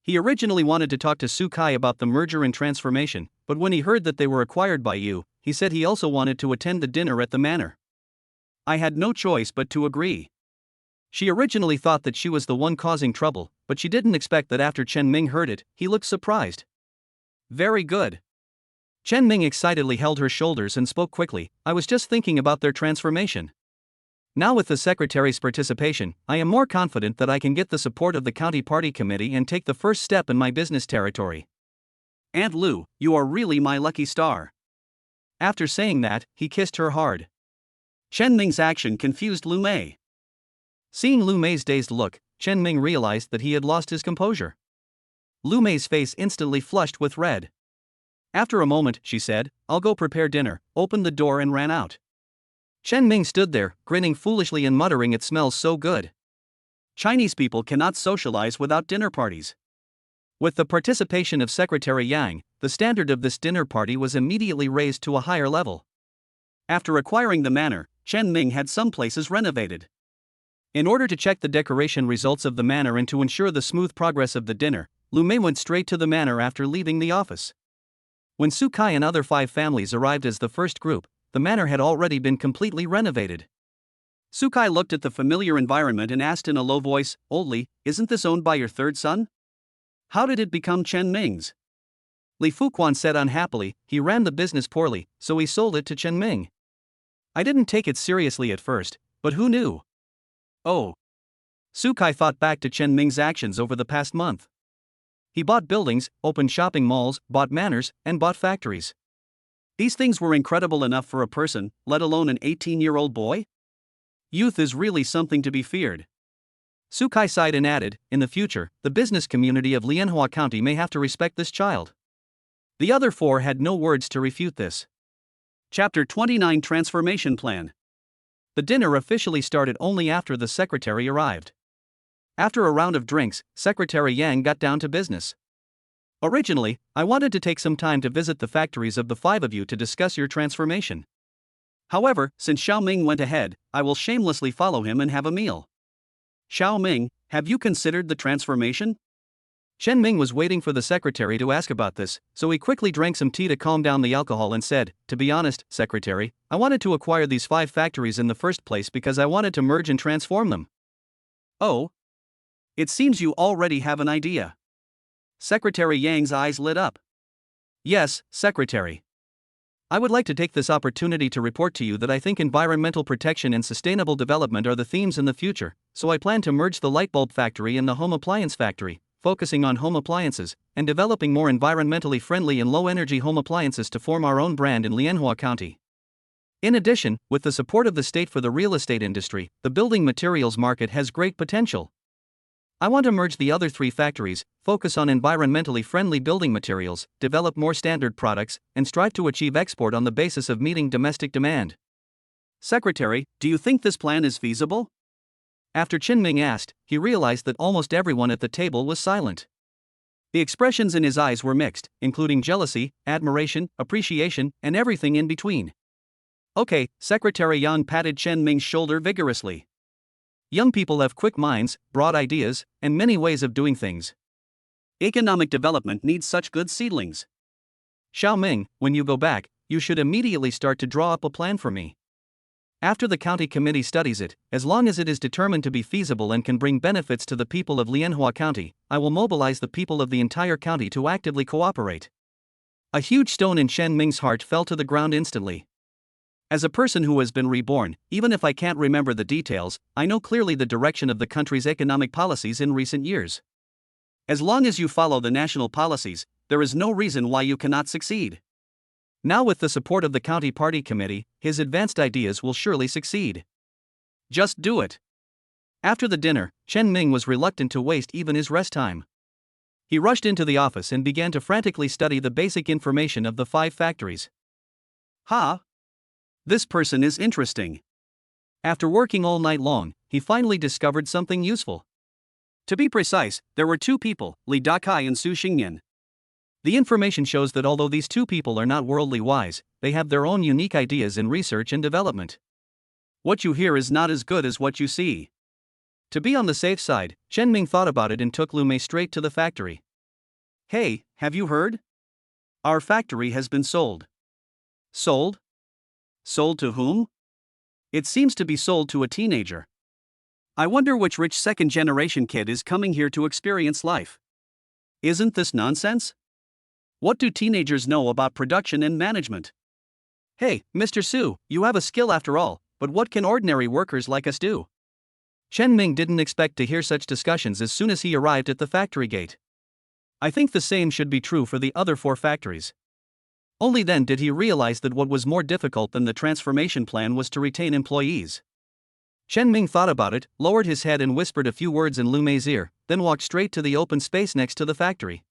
He originally wanted to talk to Su Kai about the merger and transformation, but when he heard that they were acquired by you, he said he also wanted to attend the dinner at the manor. I had no choice but to agree." She originally thought that she was the one causing trouble, but she didn't expect that after Chen Ming heard it, he looked surprised. "Very good." Chen Ming excitedly held her shoulders and spoke quickly, "I was just thinking about their transformation. Now with the secretary's participation, I am more confident that I can get the support of the county party committee and take the first step in my business territory. Aunt Lu, you are really my lucky star." After saying that, he kissed her hard. Chen Ming's action confused Lumé. Seeing Lumé's dazed look, Chen Ming realized that he had lost his composure. Lumé's face instantly flushed with red. After a moment, she said, "I'll go prepare dinner," opened the door and ran out. Chen Ming stood there, grinning foolishly and muttering, "It smells so good." Chinese people cannot socialize without dinner parties. With the participation of Secretary Yang, the standard of this dinner party was immediately raised to a higher level. After acquiring the manor, Chen Ming had some places renovated. In order to check the decoration results of the manor and to ensure the smooth progress of the dinner, Lumé went straight to the manor after leaving the office. When Su Kai and other 5 families arrived as the first group, the manor had already been completely renovated. Su Kai looked at the familiar environment and asked in a low voice, "Oldly, isn't this owned by your third son? How did it become Chen Ming's?" Li Fuquan said unhappily, "He ran the business poorly, so he sold it to Chen Ming. I didn't take it seriously at first, but who knew?" Oh. Su Kai thought back to Chen Ming's actions over the past month. He bought buildings, opened shopping malls, bought manors, and bought factories. These things were incredible enough for a person, let alone an 18-year-old boy? Youth is really something to be feared. Su Kai sighed and added, "In the future, the business community of Lianhua County may have to respect this child." The other 4 had no words to refute this. Chapter 29 Transformation Plan. The dinner officially started only after the secretary arrived. After a round of drinks, Secretary Yang got down to business. "Originally, I wanted to take some time to visit the factories of the 5 of you to discuss your transformation. However, since Xiao Ming went ahead, I will shamelessly follow him and have a meal. Xiao Ming, have you considered the transformation?" Chen Ming was waiting for the secretary to ask about this, so he quickly drank some tea to calm down the alcohol and said, "To be honest, secretary, I wanted to acquire these 5 factories in the first place because I wanted to merge and transform them." "Oh? It seems you already have an idea." Secretary Yang's eyes lit up. "Yes, Secretary. I would like to take this opportunity to report to you that I think environmental protection and sustainable development are the themes in the future, so I plan to merge the light bulb factory and the home appliance factory, focusing on home appliances, and developing more environmentally friendly and low-energy home appliances to form our own brand in Lianhua County. In addition, with the support of the state for the real estate industry, the building materials market has great potential. I want to merge the other 3 factories, focus on environmentally friendly building materials, develop more standard products, and strive to achieve export on the basis of meeting domestic demand." "Secretary, do you think this plan is feasible?" After Chen Ming asked, he realized that almost everyone at the table was silent. The expressions in his eyes were mixed, including jealousy, admiration, appreciation, and everything in between. "Okay," Secretary Yang patted Chen Ming's shoulder vigorously. "Young people have quick minds, broad ideas, and many ways of doing things. Economic development needs such good seedlings. Xiao Ming, when you go back, you should immediately start to draw up a plan for me. After the county committee studies it, as long as it is determined to be feasible and can bring benefits to the people of Lianhua County, I will mobilize the people of the entire county to actively cooperate." A huge stone in Chen Ming's heart fell to the ground instantly. As a person who has been reborn, even if I can't remember the details, I know clearly the direction of the country's economic policies in recent years. As long as you follow the national policies, there is no reason why you cannot succeed. Now with the support of the county party committee, his advanced ideas will surely succeed. Just do it. After the dinner, Chen Ming was reluctant to waste even his rest time. He rushed into the office and began to frantically study the basic information of the 5 factories. This person is interesting. After working all night long, he finally discovered something useful. To be precise, there were 2 people, Li Dakai and Su Xingyan. The information shows that although these two people are not worldly wise, they have their own unique ideas in research and development. What you hear is not as good as what you see. To be on the safe side, Chen Ming thought about it and took Lumé straight to the factory. Hey, have you heard? Our factory has been sold. Sold? Sold to whom? It seems to be sold to a teenager. I wonder which rich second-generation kid is coming here to experience life. Isn't this nonsense? What do teenagers know about production and management? Hey, Mr. Su, you have a skill after all, but what can ordinary workers like us do? Chen Ming didn't expect to hear such discussions as soon as he arrived at the factory gate. I think the same should be true for the other 4 factories. Only then did he realize that what was more difficult than the transformation plan was to retain employees. Chen Ming thought about it, lowered his head and whispered a few words in Lumé's ear, then walked straight to the open space next to the factory.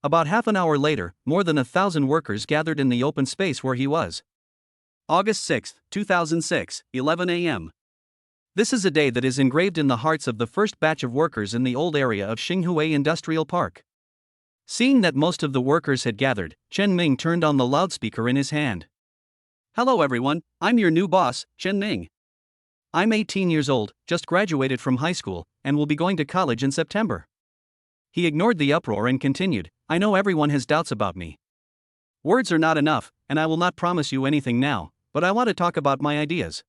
About half an hour later, more than 1,000 workers gathered in the open space where he was. August 6, 2006, 11 a.m. This is a day that is engraved in the hearts of the first batch of workers in the old area of Xinhui Industrial Park. Seeing that most of the workers had gathered, Chen Ming turned on the loudspeaker in his hand. Hello everyone, I'm your new boss, Chen Ming. I'm 18 years old, just graduated from high school, and will be going to college in September. He ignored the uproar and continued, I know everyone has doubts about me. Words are not enough, and I will not promise you anything now, but I want to talk about my ideas.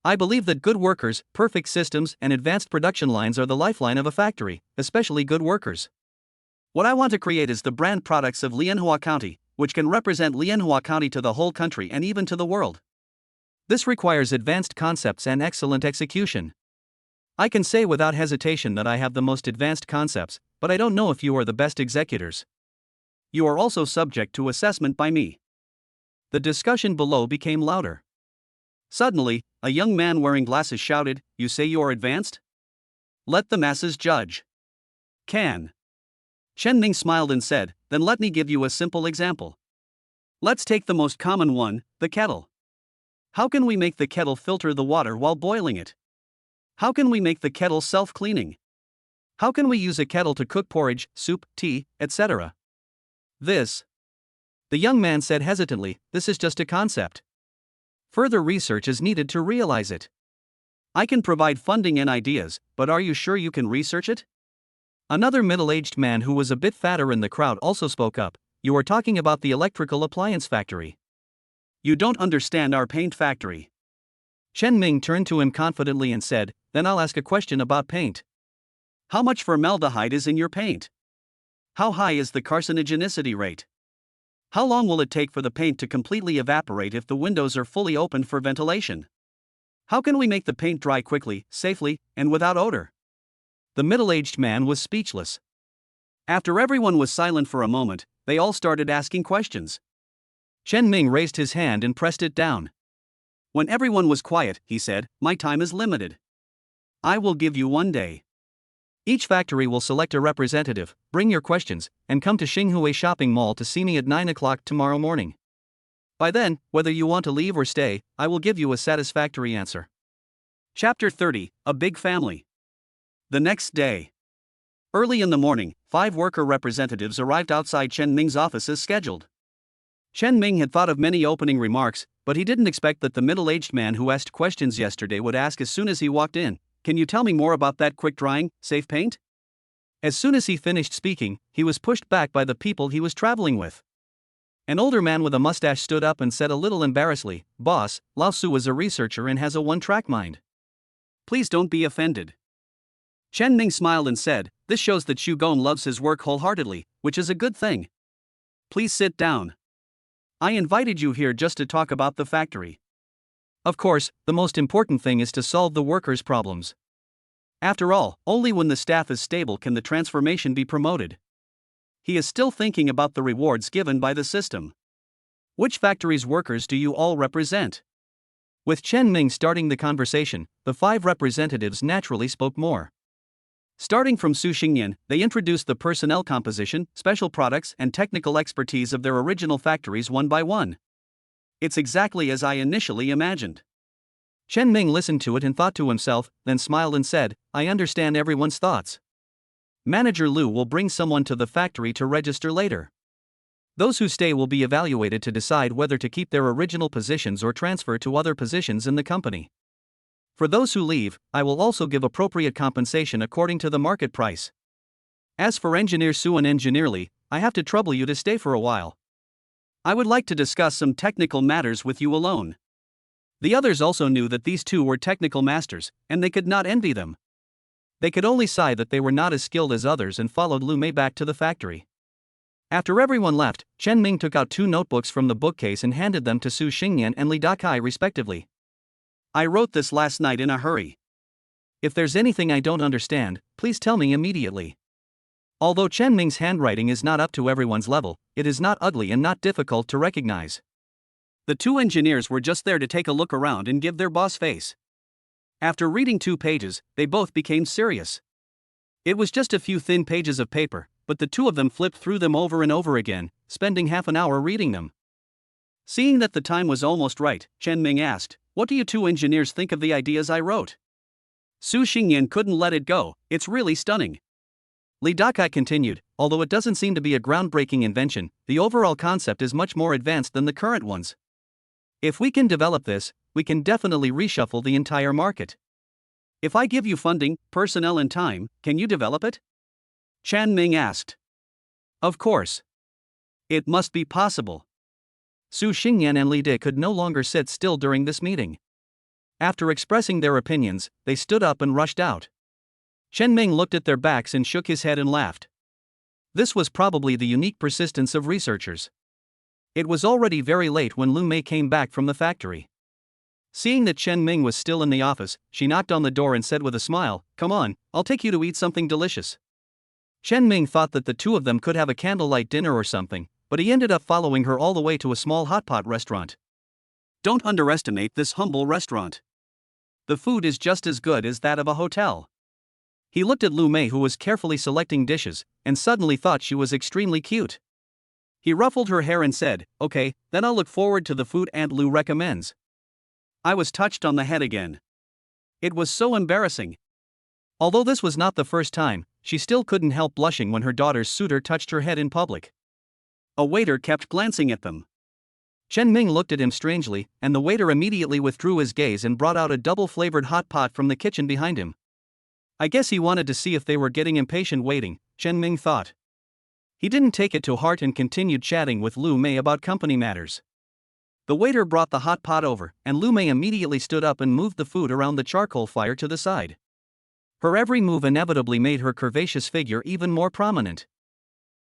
I believe that good workers, perfect systems, and advanced production lines are the lifeline of a factory, especially good workers. What I want to create is the brand products of Lianhua County, which can represent Lianhua County to the whole country and even to the world. This requires advanced concepts and excellent execution. I can say without hesitation that I have the most advanced concepts, but I don't know if you are the best executors. You are also subject to assessment by me. The discussion below became louder. Suddenly, a young man wearing glasses shouted, You say you are advanced? Let the masses judge. Can. Chen Ming smiled and said, Then let me give you a simple example. Let's take the most common one, the kettle. How can we make the kettle filter the water while boiling it? How can we make the kettle self-cleaning? How can we use a kettle to cook porridge, soup, tea, etc.? The young man said hesitantly, this is just a concept. Further research is needed to realize it. I can provide funding and ideas, but are you sure you can research it? Another middle-aged man who was a bit fatter in the crowd also spoke up, you are talking about the electrical appliance factory. You don't understand our paint factory. Chen Ming turned to him confidently and said, Then I'll ask a question about paint. How much formaldehyde is in your paint? How high is the carcinogenicity rate? How long will it take for the paint to completely evaporate if the windows are fully opened for ventilation? How can we make the paint dry quickly, safely, and without odor? The middle-aged man was speechless. After everyone was silent for a moment, they all started asking questions. Chen Ming raised his hand and pressed it down. When everyone was quiet, he said, My time is limited. I will give you 1 day. Each factory will select a representative, bring your questions, and come to Xinhui Shopping Mall to see me at 9 o'clock tomorrow morning. By then, whether you want to leave or stay, I will give you a satisfactory answer. Chapter 30, A Big Family. The next day. Early in the morning, 5 worker representatives arrived outside Chen Ming's office as scheduled. Chen Ming had thought of many opening remarks, but he didn't expect that the middle-aged man who asked questions yesterday would ask as soon as he walked in, Can you tell me more about that quick-drying, safe paint? As soon as he finished speaking, he was pushed back by the people he was traveling with. An older man with a mustache stood up and said a little embarrassedly, Boss, Lao Su is a researcher and has a one-track mind. Please don't be offended. Chen Ming smiled and said, This shows that Xu Gong loves his work wholeheartedly, which is a good thing. Please sit down. I invited you here just to talk about the factory. Of course, the most important thing is to solve the workers' problems. After all, only when the staff is stable can the transformation be promoted. He is still thinking about the rewards given by the system. Which factory's workers do you all represent? With Chen Ming starting the conversation, the 5 representatives naturally spoke more. Starting from Su Xingyan, they introduced the personnel composition, special products, and technical expertise of their original factories one by one. It's exactly as I initially imagined. Chen Ming listened to it and thought to himself, then smiled and said, I understand everyone's thoughts. Manager Lu will bring someone to the factory to register later. Those who stay will be evaluated to decide whether to keep their original positions or transfer to other positions in the company. For those who leave, I will also give appropriate compensation according to the market price. As for Engineer Su and Engineer Lee, I have to trouble you to stay for a while. I would like to discuss some technical matters with you alone. The others also knew that these two were technical masters, and they could not envy them. They could only sigh that they were not as skilled as others and followed Lumé back to the factory. After everyone left, Chen Ming took out 2 notebooks from the bookcase and handed them to Su Xingyan and Li Dakai respectively. I wrote this last night in a hurry. If there's anything I don't understand, please tell me immediately. Although Chen Ming's handwriting is not up to everyone's level, it is not ugly and not difficult to recognize. The 2 engineers were just there to take a look around and give their boss face. After reading 2 pages, they both became serious. It was just a few thin pages of paper, but the 2 of them flipped through them over and over again, spending half an hour reading them. Seeing that the time was almost right, Chen Ming asked, "What do you 2 engineers think of the ideas I wrote?" Su Xingyan couldn't let it go, "It's really stunning." Li Dakai continued, "Although it doesn't seem to be a groundbreaking invention, the overall concept is much more advanced than the current ones. If we can develop this, we can definitely reshuffle the entire market. If I give you funding, personnel and time, can you develop it?" Chen Ming asked. Of course. It must be possible. Su Xingyan and Li De could no longer sit still during this meeting. After expressing their opinions, they stood up and rushed out. Chen Ming looked at their backs and shook his head and laughed. This was probably the unique persistence of researchers. It was already very late when Lumé came back from the factory. Seeing that Chen Ming was still in the office, she knocked on the door and said with a smile, "Come on, I'll take you to eat something delicious." Chen Ming thought that the 2 of them could have a candlelight dinner or something, but he ended up following her all the way to a small hotpot restaurant. Don't underestimate this humble restaurant. The food is just as good as that of a hotel. He looked at Lumé, who was carefully selecting dishes, and suddenly thought she was extremely cute. He ruffled her hair and said, "Okay, then I'll look forward to the food Aunt Lu recommends." I was touched on the head again. It was so embarrassing. Although this was not the first time, she still couldn't help blushing when her daughter's suitor touched her head in public. A waiter kept glancing at them. Chen Ming looked at him strangely, and the waiter immediately withdrew his gaze and brought out a double-flavored hot pot from the kitchen behind him. I guess he wanted to see if they were getting impatient waiting, Chen Ming thought. He didn't take it to heart and continued chatting with Lu Mei about company matters. The waiter brought the hot pot over, and Lu Mei immediately stood up and moved the food around the charcoal fire to the side. Her every move inevitably made her curvaceous figure even more prominent.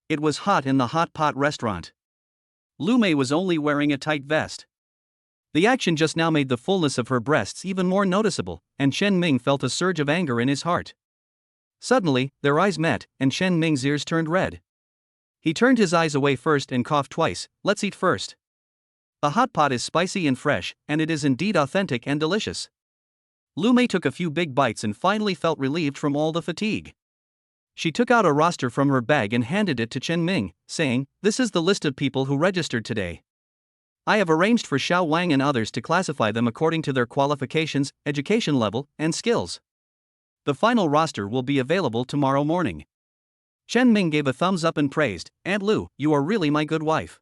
It was hot in the hot pot restaurant. Lu Mei was only wearing a tight vest. The action just now made the fullness of her breasts even more noticeable, and Chen Ming felt a surge of anger in his heart. Suddenly, their eyes met, and Chen Ming's ears turned red. He turned his eyes away first and coughed twice. "Let's eat first. The hot pot is spicy and fresh, and it is indeed authentic and delicious." Lu Mei took a few big bites and finally felt relieved from all the fatigue. She took out a roster from her bag and handed it to Chen Ming, saying, "This is the list of people who registered today. I have arranged for Xiao Wang and others to classify them according to their qualifications, education level, and skills. The final roster will be available tomorrow morning." Chen Ming gave a thumbs up and praised, "Aunt Lu, you are really my good wife."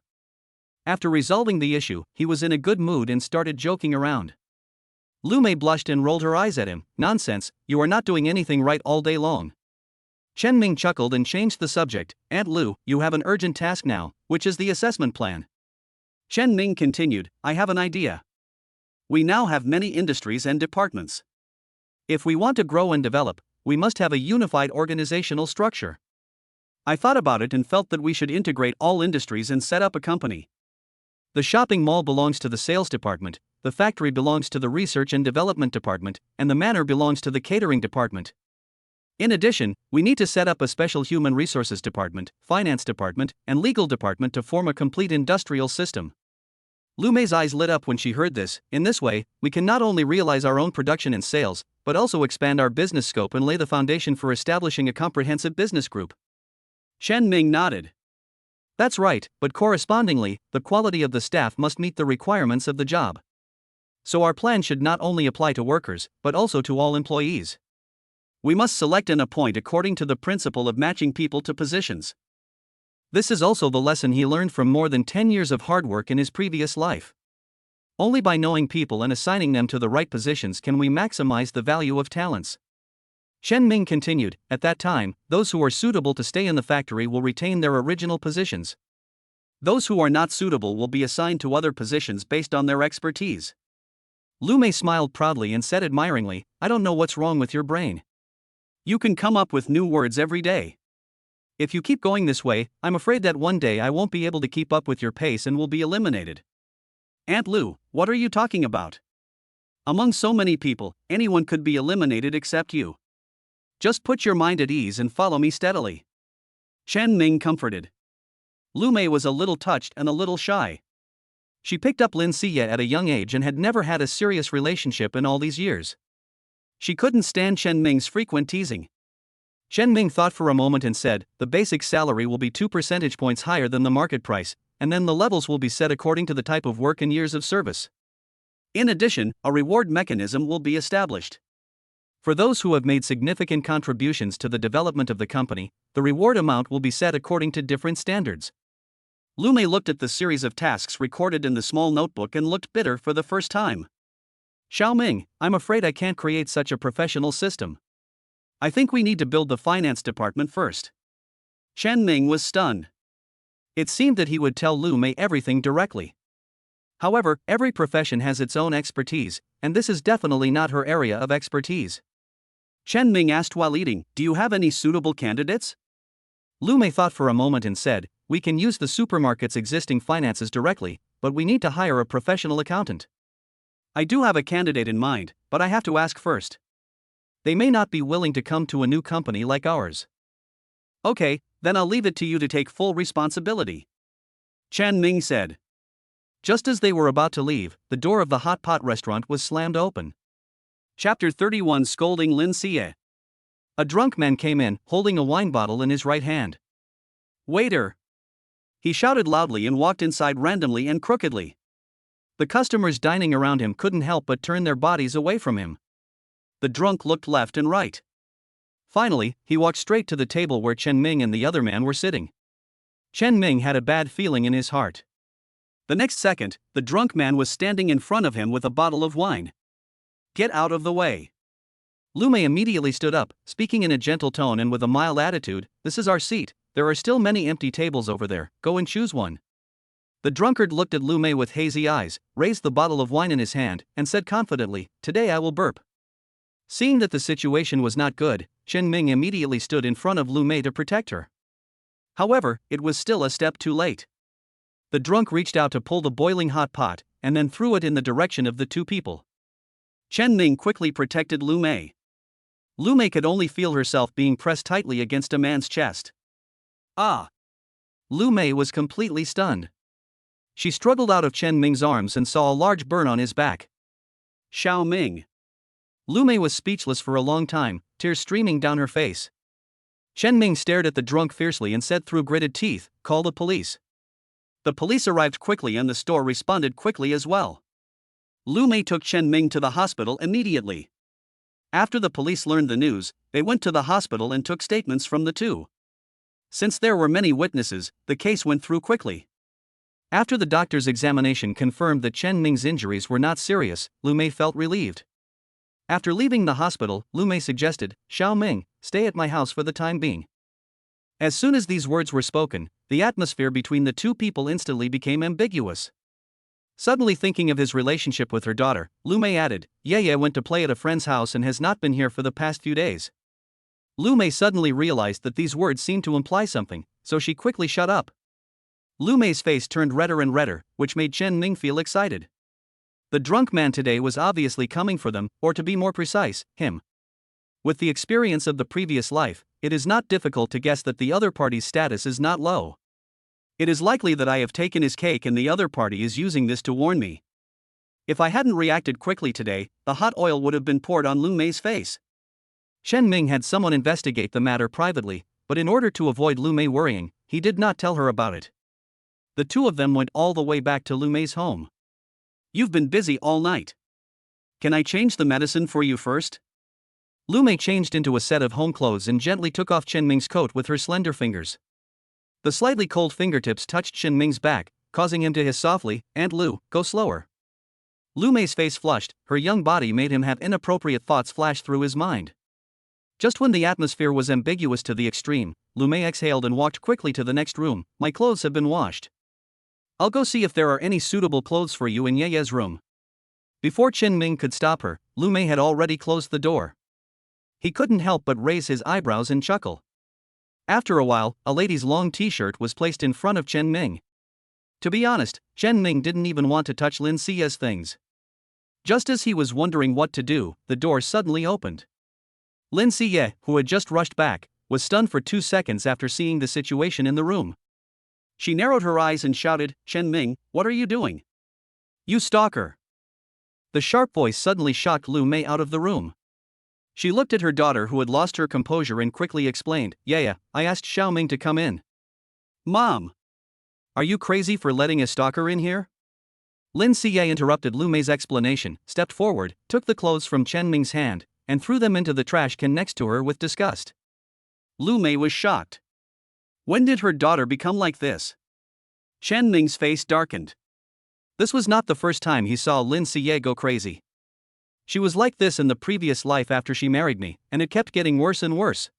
After resolving the issue, he was in a good mood and started joking around. Lu Mei blushed and rolled her eyes at him. "Nonsense, you are not doing anything right all day long." Chen Ming chuckled and changed the subject. "Aunt Lu, you have an urgent task now, which is the assessment plan." Chen Ming continued, "I have an idea. We now have many industries and departments. If we want to grow and develop, we must have a unified organizational structure. I thought about it and felt that we should integrate all industries and set up a company. The shopping mall belongs to the sales department, the factory belongs to the research and development department, and the manor belongs to the catering department. In addition, we need to set up a special human resources department, finance department, and legal department to form a complete industrial system." Lu Mei's eyes lit up when she heard this. "In this way, we can not only realize our own production and sales, but also expand our business scope and lay the foundation for establishing a comprehensive business group." Chen Ming nodded. "That's right, but correspondingly, the quality of the staff must meet the requirements of the job. So our plan should not only apply to workers, but also to all employees. We must select and appoint according to the principle of matching people to positions. This is also the lesson he learned from more than 10 years of hard work in his previous life. Only by knowing people and assigning them to the right positions can we maximize the value of talents. Chen Ming continued, at that time, those who are suitable to stay in the factory will retain their original positions. Those who are not suitable will be assigned to other positions based on their expertise. Lumé smiled proudly and said admiringly, I don't know what's wrong with your brain. You can come up with new words every day. If you keep going this way, I'm afraid that one day I won't be able to keep up with your pace and will be eliminated. Aunt Lu, what are you talking about? Among so many people, anyone could be eliminated except you. Just put your mind at ease and follow me steadily. Chen Ming comforted. Lumé was a little touched and a little shy. She picked up Lin Xie at a young age and had never had a serious relationship in all these years. She couldn't stand Chen Ming's frequent teasing. Chen Ming thought for a moment and said, the basic salary will be 2 percentage points higher than the market price, and then the levels will be set according to the type of work and years of service. In addition, a reward mechanism will be established. For those who have made significant contributions to the development of the company, the reward amount will be set according to different standards. Lumé looked at the series of tasks recorded in the small notebook and looked bitter for the first time. Xiaoming, I'm afraid I can't create such a professional system. I think we need to build the finance department first. Chen Ming was stunned. It seemed that he would tell Lumé everything directly. However, every profession has its own expertise, and this is definitely not her area of expertise. Chen Ming asked while eating, do you have any suitable candidates? Lumé thought for a moment and said, we can use the supermarket's existing finances directly, but we need to hire a professional accountant. I do have a candidate in mind, but I have to ask first. They may not be willing to come to a new company like ours. Okay, then I'll leave it to you to take full responsibility. Chen Ming said. Just as they were about to leave, the door of the hot pot restaurant was slammed open. Chapter 31 Scolding Lin Xie. A drunk man came in, holding a wine bottle in his right hand. Waiter! He shouted loudly and walked inside randomly and crookedly. The customers dining around him couldn't help but turn their bodies away from him. The drunk looked left and right. Finally, he walked straight to the table where Chen Ming and the other man were sitting. Chen Ming had a bad feeling in his heart. The next second, the drunk man was standing in front of him with a bottle of wine. Get out of the way. Lumé immediately stood up, speaking in a gentle tone and with a mild attitude, this is our seat, there are still many empty tables over there, go and choose one. The drunkard looked at Lumé with hazy eyes, raised the bottle of wine in his hand, and said confidently, today I will burp. Seeing that the situation was not good, Chen Ming immediately stood in front of Lumé to protect her. However, it was still a step too late. The drunk reached out to pull the boiling hot pot, and then threw it in the direction of the two people. Chen Ming quickly protected Lumé. Lumé could only feel herself being pressed tightly against a man's chest. Ah! Lumé was completely stunned. She struggled out of Chen Ming's arms and saw a large burn on his back. Xiaoming. Lumé was speechless for a long time, tears streaming down her face. Chen Ming stared at the drunk fiercely and said through gritted teeth, call the police. The police arrived quickly and the store responded quickly as well. Lumé took Chen Ming to the hospital immediately. After the police learned the news, they went to the hospital and took statements from the two. Since there were many witnesses, the case went through quickly. After the doctor's examination confirmed that Chen Ming's injuries were not serious, Lumé felt relieved. After leaving the hospital, Lumé suggested, Xiaoming, stay at my house for the time being. As soon as these words were spoken, the atmosphere between the two people instantly became ambiguous. Suddenly thinking of his relationship with her daughter, Lumé added, Yeye went to play at a friend's house and has not been here for the past few days. Lumé suddenly realized that these words seemed to imply something, so she quickly shut up. Lumé's face turned redder and redder, which made Chen Ming feel excited. The drunk man today was obviously coming for them, or to be more precise, him. With the experience of the previous life, it is not difficult to guess that the other party's status is not low. It is likely that I have taken his cake and the other party is using this to warn me. If I hadn't reacted quickly today, the hot oil would have been poured on Lumé's face. Chen Ming had someone investigate the matter privately, but in order to avoid Lumé worrying, he did not tell her about it. The two of them went all the way back to Lumé's home. You've been busy all night. Can I change the medicine for you first? Lumé changed into a set of home clothes and gently took off Chen Ming's coat with her slender fingers. The slightly cold fingertips touched Chen Ming's back, causing him to hiss softly, "Aunt Lu, go slower." Lumé's face flushed, her young body made him have inappropriate thoughts flash through his mind. Just when the atmosphere was ambiguous to the extreme, Lumé exhaled and walked quickly to the next room. "My clothes have been washed. I'll go see if there are any suitable clothes for you in Yeye's room." Before Chen Ming could stop her, Lumé had already closed the door. He couldn't help but raise his eyebrows and chuckle. After a while, a lady's long t-shirt was placed in front of Chen Ming. To be honest, Chen Ming didn't even want to touch Lin Xia's things. Just as he was wondering what to do, the door suddenly opened. Lin Xia, who had just rushed back, was stunned for 2 seconds after seeing the situation in the room. She narrowed her eyes and shouted, "Chen Ming, what are you doing? You stalker!" The sharp voice suddenly shocked Lu Mei out of the room. She looked at her daughter, who had lost her composure, and quickly explained, "Yeah, I asked Xiao Ming to come in." "Mom! Are you crazy for letting a stalker in here?" Lin Xie interrupted Lu Mei's explanation, stepped forward, took the clothes from Chen Ming's hand, and threw them into the trash can next to her with disgust. Lu Mei was shocked. When did her daughter become like this? Chen Ming's face darkened. This was not the first time he saw Lin Xie go crazy. She was like this in the previous life after she married me, and it kept getting worse and worse.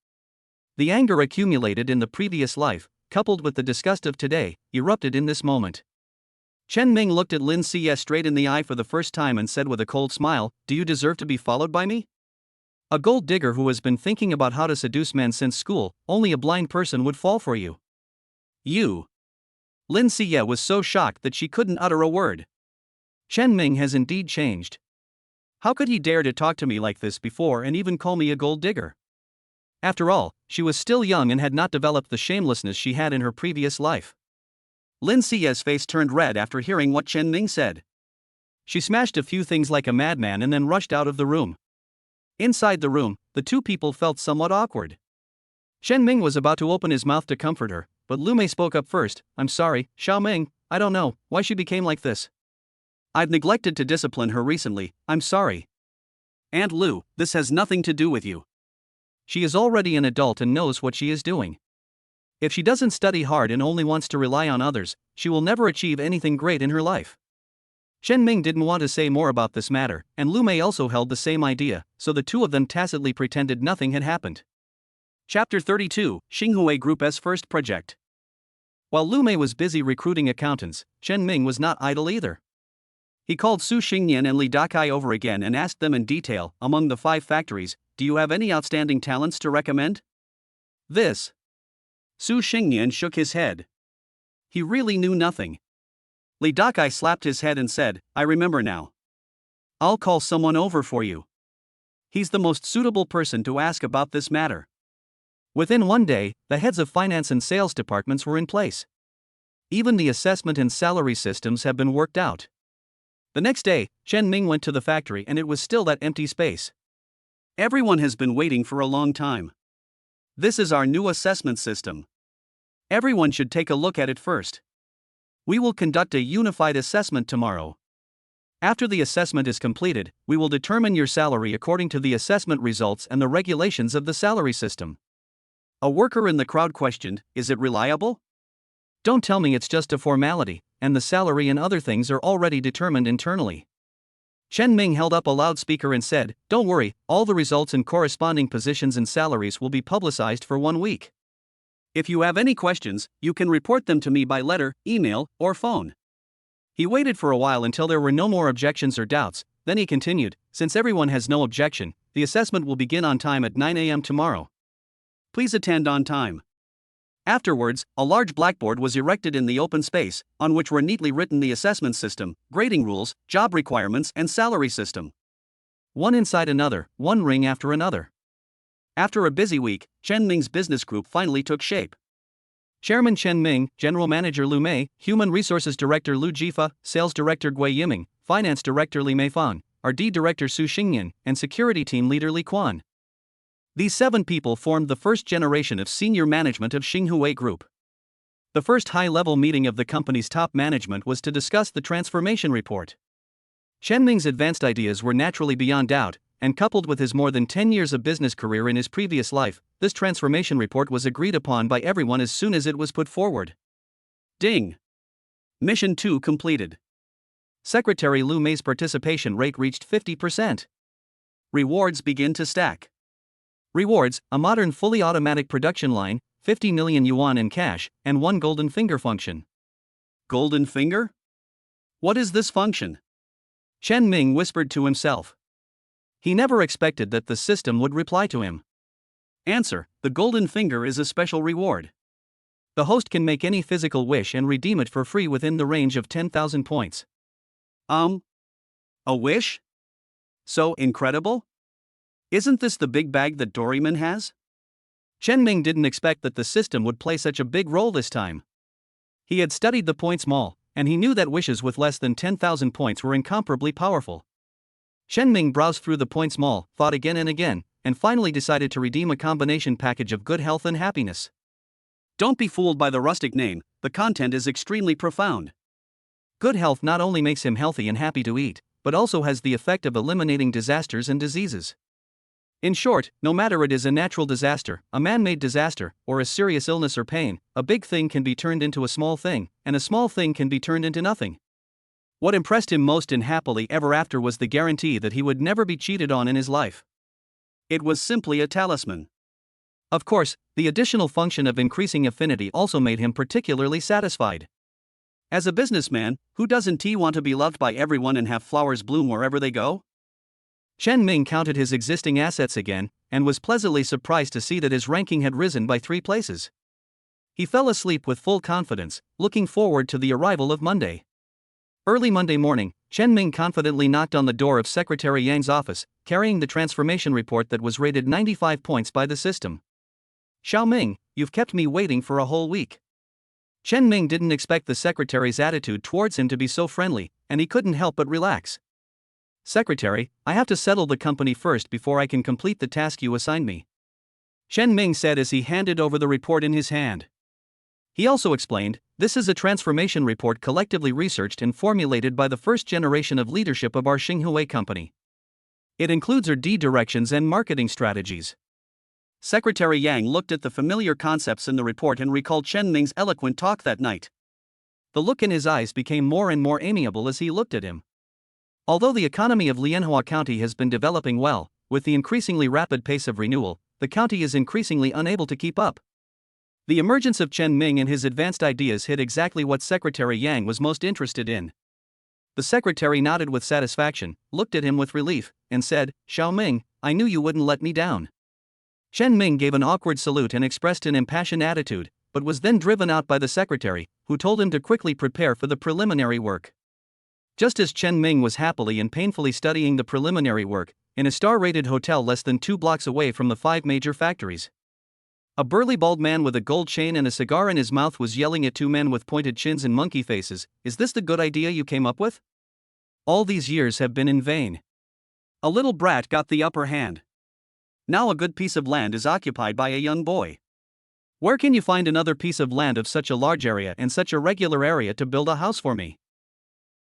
The anger accumulated in the previous life, coupled with the disgust of today, erupted in this moment. Chen Ming looked at Lin Xie straight in the eye for the first time and said with a cold smile, "Do you deserve to be followed by me? A gold digger who has been thinking about how to seduce men since school, only a blind person would fall for you. You." Lin Xie was so shocked that she couldn't utter a word. Chen Ming has indeed changed. How could he dare to talk to me like this before and even call me a gold digger? After all, she was still young and had not developed the shamelessness she had in her previous life. Lin Xie's face turned red after hearing what Chen Ming said. She smashed a few things like a madman and then rushed out of the room. Inside the room, the two people felt somewhat awkward. Chen Ming was about to open his mouth to comfort her, but Lu Mei spoke up first. "I'm sorry, Xiao Ming, I don't know why she became like this. I've neglected to discipline her recently, I'm sorry. Aunt Lu, this has nothing to do with you. She is already an adult and knows what she is doing. If she doesn't study hard and only wants to rely on others, she will never achieve anything great in her life." Chen Ming didn't want to say more about this matter, and Lu Mei also held the same idea, so the two of them tacitly pretended nothing had happened. Chapter 32, Xinghui Group's first project. While Lu Mei was busy recruiting accountants, Chen Ming was not idle either. He called Su Xingyan and Li Dakai over again and asked them in detail, among the 5 factories, "Do you have any outstanding talents to recommend?" This. Su Xingyan shook his head. He really knew nothing. Li Dakai slapped his head and said, "I remember now. I'll call someone over for you. He's the most suitable person to ask about this matter." Within one day, the heads of finance and sales departments were in place. Even the assessment and salary systems have been worked out. The next day, Chen Ming went to the factory and it was still that empty space. "Everyone has been waiting for a long time. This is our new assessment system. Everyone should take a look at it first. We will conduct a unified assessment tomorrow. After the assessment is completed, we will determine your salary according to the assessment results and the regulations of the salary system." A worker in the crowd questioned, "Is it reliable? Don't tell me it's just a formality, and the salary and other things are already determined internally." Chen Ming held up a loudspeaker and said, "Don't worry, all the results and corresponding positions and salaries will be publicized for 1 week. If you have any questions, you can report them to me by letter, email, or phone." He waited for a while until there were no more objections or doubts, then he continued, "Since everyone has no objection, the assessment will begin on time at 9 a.m. tomorrow. Please attend on time." Afterwards, a large blackboard was erected in the open space, on which were neatly written the assessment system, grading rules, job requirements, and salary system. One inside another, one ring after another. After a busy week, Chen Ming's business group finally took shape. Chairman Chen Ming, General Manager Lu Mei, Human Resources Director Lu Jifa, Sales Director Gui Yiming, Finance Director Li Meifang, R&D Director Su Xingyan, and Security Team Leader Li Quan. These 7 people formed the first generation of senior management of Xinghui Group. The first high-level meeting of the company's top management was to discuss the transformation report. Chen Ming's advanced ideas were naturally beyond doubt, and coupled with his more than 10 years of business career in his previous life, this transformation report was agreed upon by everyone as soon as it was put forward. Ding! Mission 2 completed. Secretary Lumé's participation rate reached 50%. Rewards begin to stack. Rewards, a modern fully automatic production line, 50 million yuan in cash, and 1 golden finger function. Golden finger? What is this function? Chen Ming whispered to himself. He never expected that the system would reply to him. Answer: the golden finger is a special reward. The host can make any physical wish and redeem it for free within the range of 10,000 points. A wish? So incredible? Isn't this the big bag that Doraemon has? Chen Ming didn't expect that the system would play such a big role this time. He had studied the points mall, and he knew that wishes with less than 10,000 points were incomparably powerful. Chen Ming browsed through the points mall, thought again and again, and finally decided to redeem a combination package of good health and happiness. Don't be fooled by the rustic name, the content is extremely profound. Good health not only makes him healthy and happy to eat, but also has the effect of eliminating disasters and diseases. In short, no matter it is a natural disaster, a man-made disaster, or a serious illness or pain, a big thing can be turned into a small thing, and a small thing can be turned into nothing. What impressed him most in Happily Ever After was the guarantee that he would never be cheated on in his life. It was simply a talisman. Of course, the additional function of increasing affinity also made him particularly satisfied. As a businessman, who doesn't want to be loved by everyone and have flowers bloom wherever they go? Chen Ming counted his existing assets again, and was pleasantly surprised to see that his ranking had risen by 3 places. He fell asleep with full confidence, looking forward to the arrival of Monday. Early Monday morning, Chen Ming confidently knocked on the door of Secretary Yang's office, carrying the transformation report that was rated 95 points by the system. Xiao Ming, you've kept me waiting for a whole week. Chen Ming didn't expect the secretary's attitude towards him to be so friendly, and he couldn't help but relax. Secretary, I have to settle the company first before I can complete the task you assigned me. Chen Ming said as he handed over the report in his hand. He also explained, this is a transformation report collectively researched and formulated by the first generation of leadership of our Xinhui company. It includes our directions and marketing strategies. Secretary Yang looked at the familiar concepts in the report and recalled Chen Ming's eloquent talk that night. The look in his eyes became more and more amiable as he looked at him. Although the economy of Lianhua County has been developing well, with the increasingly rapid pace of renewal, the county is increasingly unable to keep up. The emergence of Chen Ming and his advanced ideas hit exactly what Secretary Yang was most interested in. The secretary nodded with satisfaction, looked at him with relief, and said, Xiao Ming, I knew you wouldn't let me down. Chen Ming gave an awkward salute and expressed an impassioned attitude, but was then driven out by the secretary, who told him to quickly prepare for the preliminary work. Just as Chen Ming was happily and painfully studying the preliminary work, in a star-rated hotel less than 2 blocks away from the 5 major factories, a burly bald man with a gold chain and a cigar in his mouth was yelling at 2 men with pointed chins and monkey faces, Is this the good idea you came up with? All these years have been in vain. A little brat got the upper hand. Now a good piece of land is occupied by a young boy. Where can you find another piece of land of such a large area and such a regular area to build a house for me?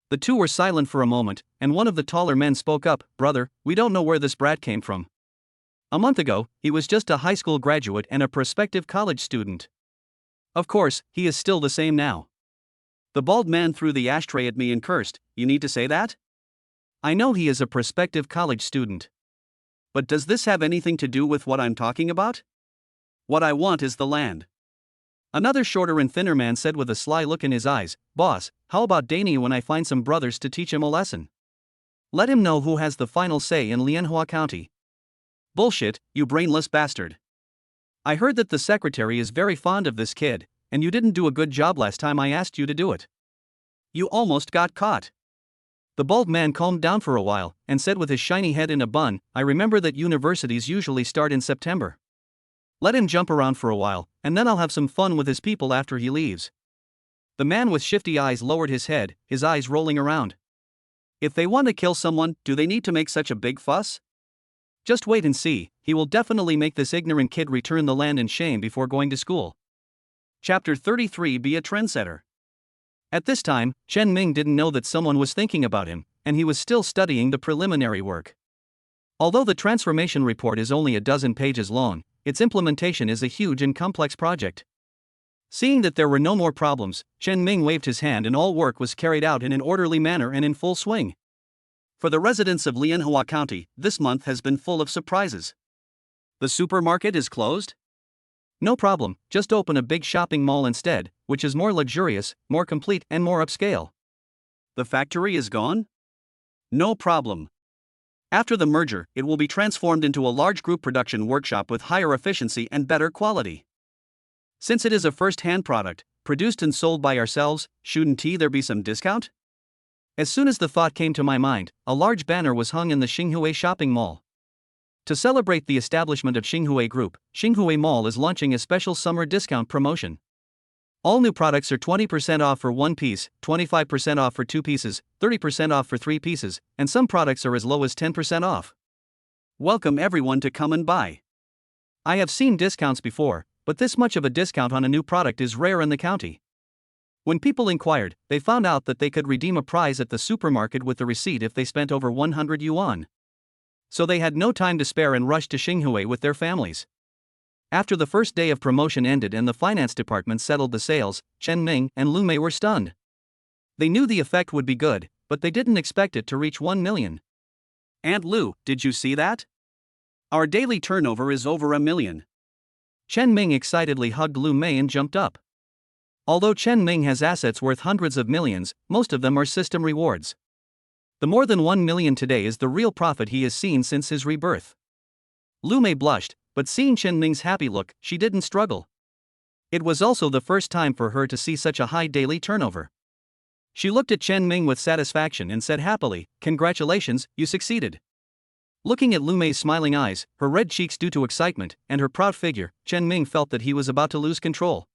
The 2 were silent for a moment, and one of the taller men spoke up, Brother, we don't know where this brat came from. A month ago, he was just a high school graduate and a prospective college student. Of course, he is still the same now. The bald man threw the ashtray at me and cursed, You need to say that? I know he is a prospective college student. But does this have anything to do with what I'm talking about? What I want is the land. Another shorter and thinner man said with a sly look in his eyes, Boss, how about Danny when I find some brothers to teach him a lesson? Let him know who has the final say in Lianhua County. Bullshit, you brainless bastard. I heard that the secretary is very fond of this kid, and you didn't do a good job last time I asked you to do it. You almost got caught. The bald man calmed down for a while, and said with his shiny head in a bun, I remember that universities usually start in September. Let him jump around for a while, and then I'll have some fun with his people after he leaves. The man with shifty eyes lowered his head, his eyes rolling around. If they want to kill someone, do they need to make such a big fuss? Just wait and see, he will definitely make this ignorant kid return the land in shame before going to school. Chapter 33 Be a trendsetter. At this time, Chen Ming didn't know that someone was thinking about him, and he was still studying the preliminary work. Although the transformation report is only a dozen pages long, its implementation is a huge and complex project. Seeing that there were no more problems, Chen Ming waved his hand and all work was carried out in an orderly manner and in full swing. For the residents of Lianhua County, this month has been full of surprises. The supermarket is closed? No problem, just open a big shopping mall instead, which is more luxurious, more complete, and more upscale. The factory is gone? No problem. After the merger, it will be transformed into a large group production workshop with higher efficiency and better quality. Since it is a first-hand product, produced and sold by ourselves, shouldn't there be some discount? As soon as the thought came to my mind, a large banner was hung in the Xinhui shopping mall. To celebrate the establishment of Xinhui Group, Xinhui Mall is launching a special summer discount promotion. All new products are 20% off for 1 piece, 25% off for 2 pieces, 30% off for 3 pieces, and some products are as low as 10% off. Welcome everyone to come and buy. I have seen discounts before, but this much of a discount on a new product is rare in the county. When people inquired, they found out that they could redeem a prize at the supermarket with the receipt if they spent over 100 yuan. So they had no time to spare and rushed to Xinhui with their families. After the first day of promotion ended and the finance department settled the sales, Chen Ming and Lumé were stunned. They knew the effect would be good, but they didn't expect it to reach 1 million. Aunt Lu, did you see that? Our daily turnover is over 1 million. Chen Ming excitedly hugged Lumé and jumped up. Although Chen Ming has assets worth hundreds of millions, most of them are system rewards. The more than 1 million today is the real profit he has seen since his rebirth. Lumé blushed, but seeing Chen Ming's happy look, she didn't struggle. It was also the first time for her to see such a high daily turnover. She looked at Chen Ming with satisfaction and said happily, "Congratulations, you succeeded." Looking at Lumé's smiling eyes, her red cheeks due to excitement, and her proud figure, Chen Ming felt that he was about to lose control.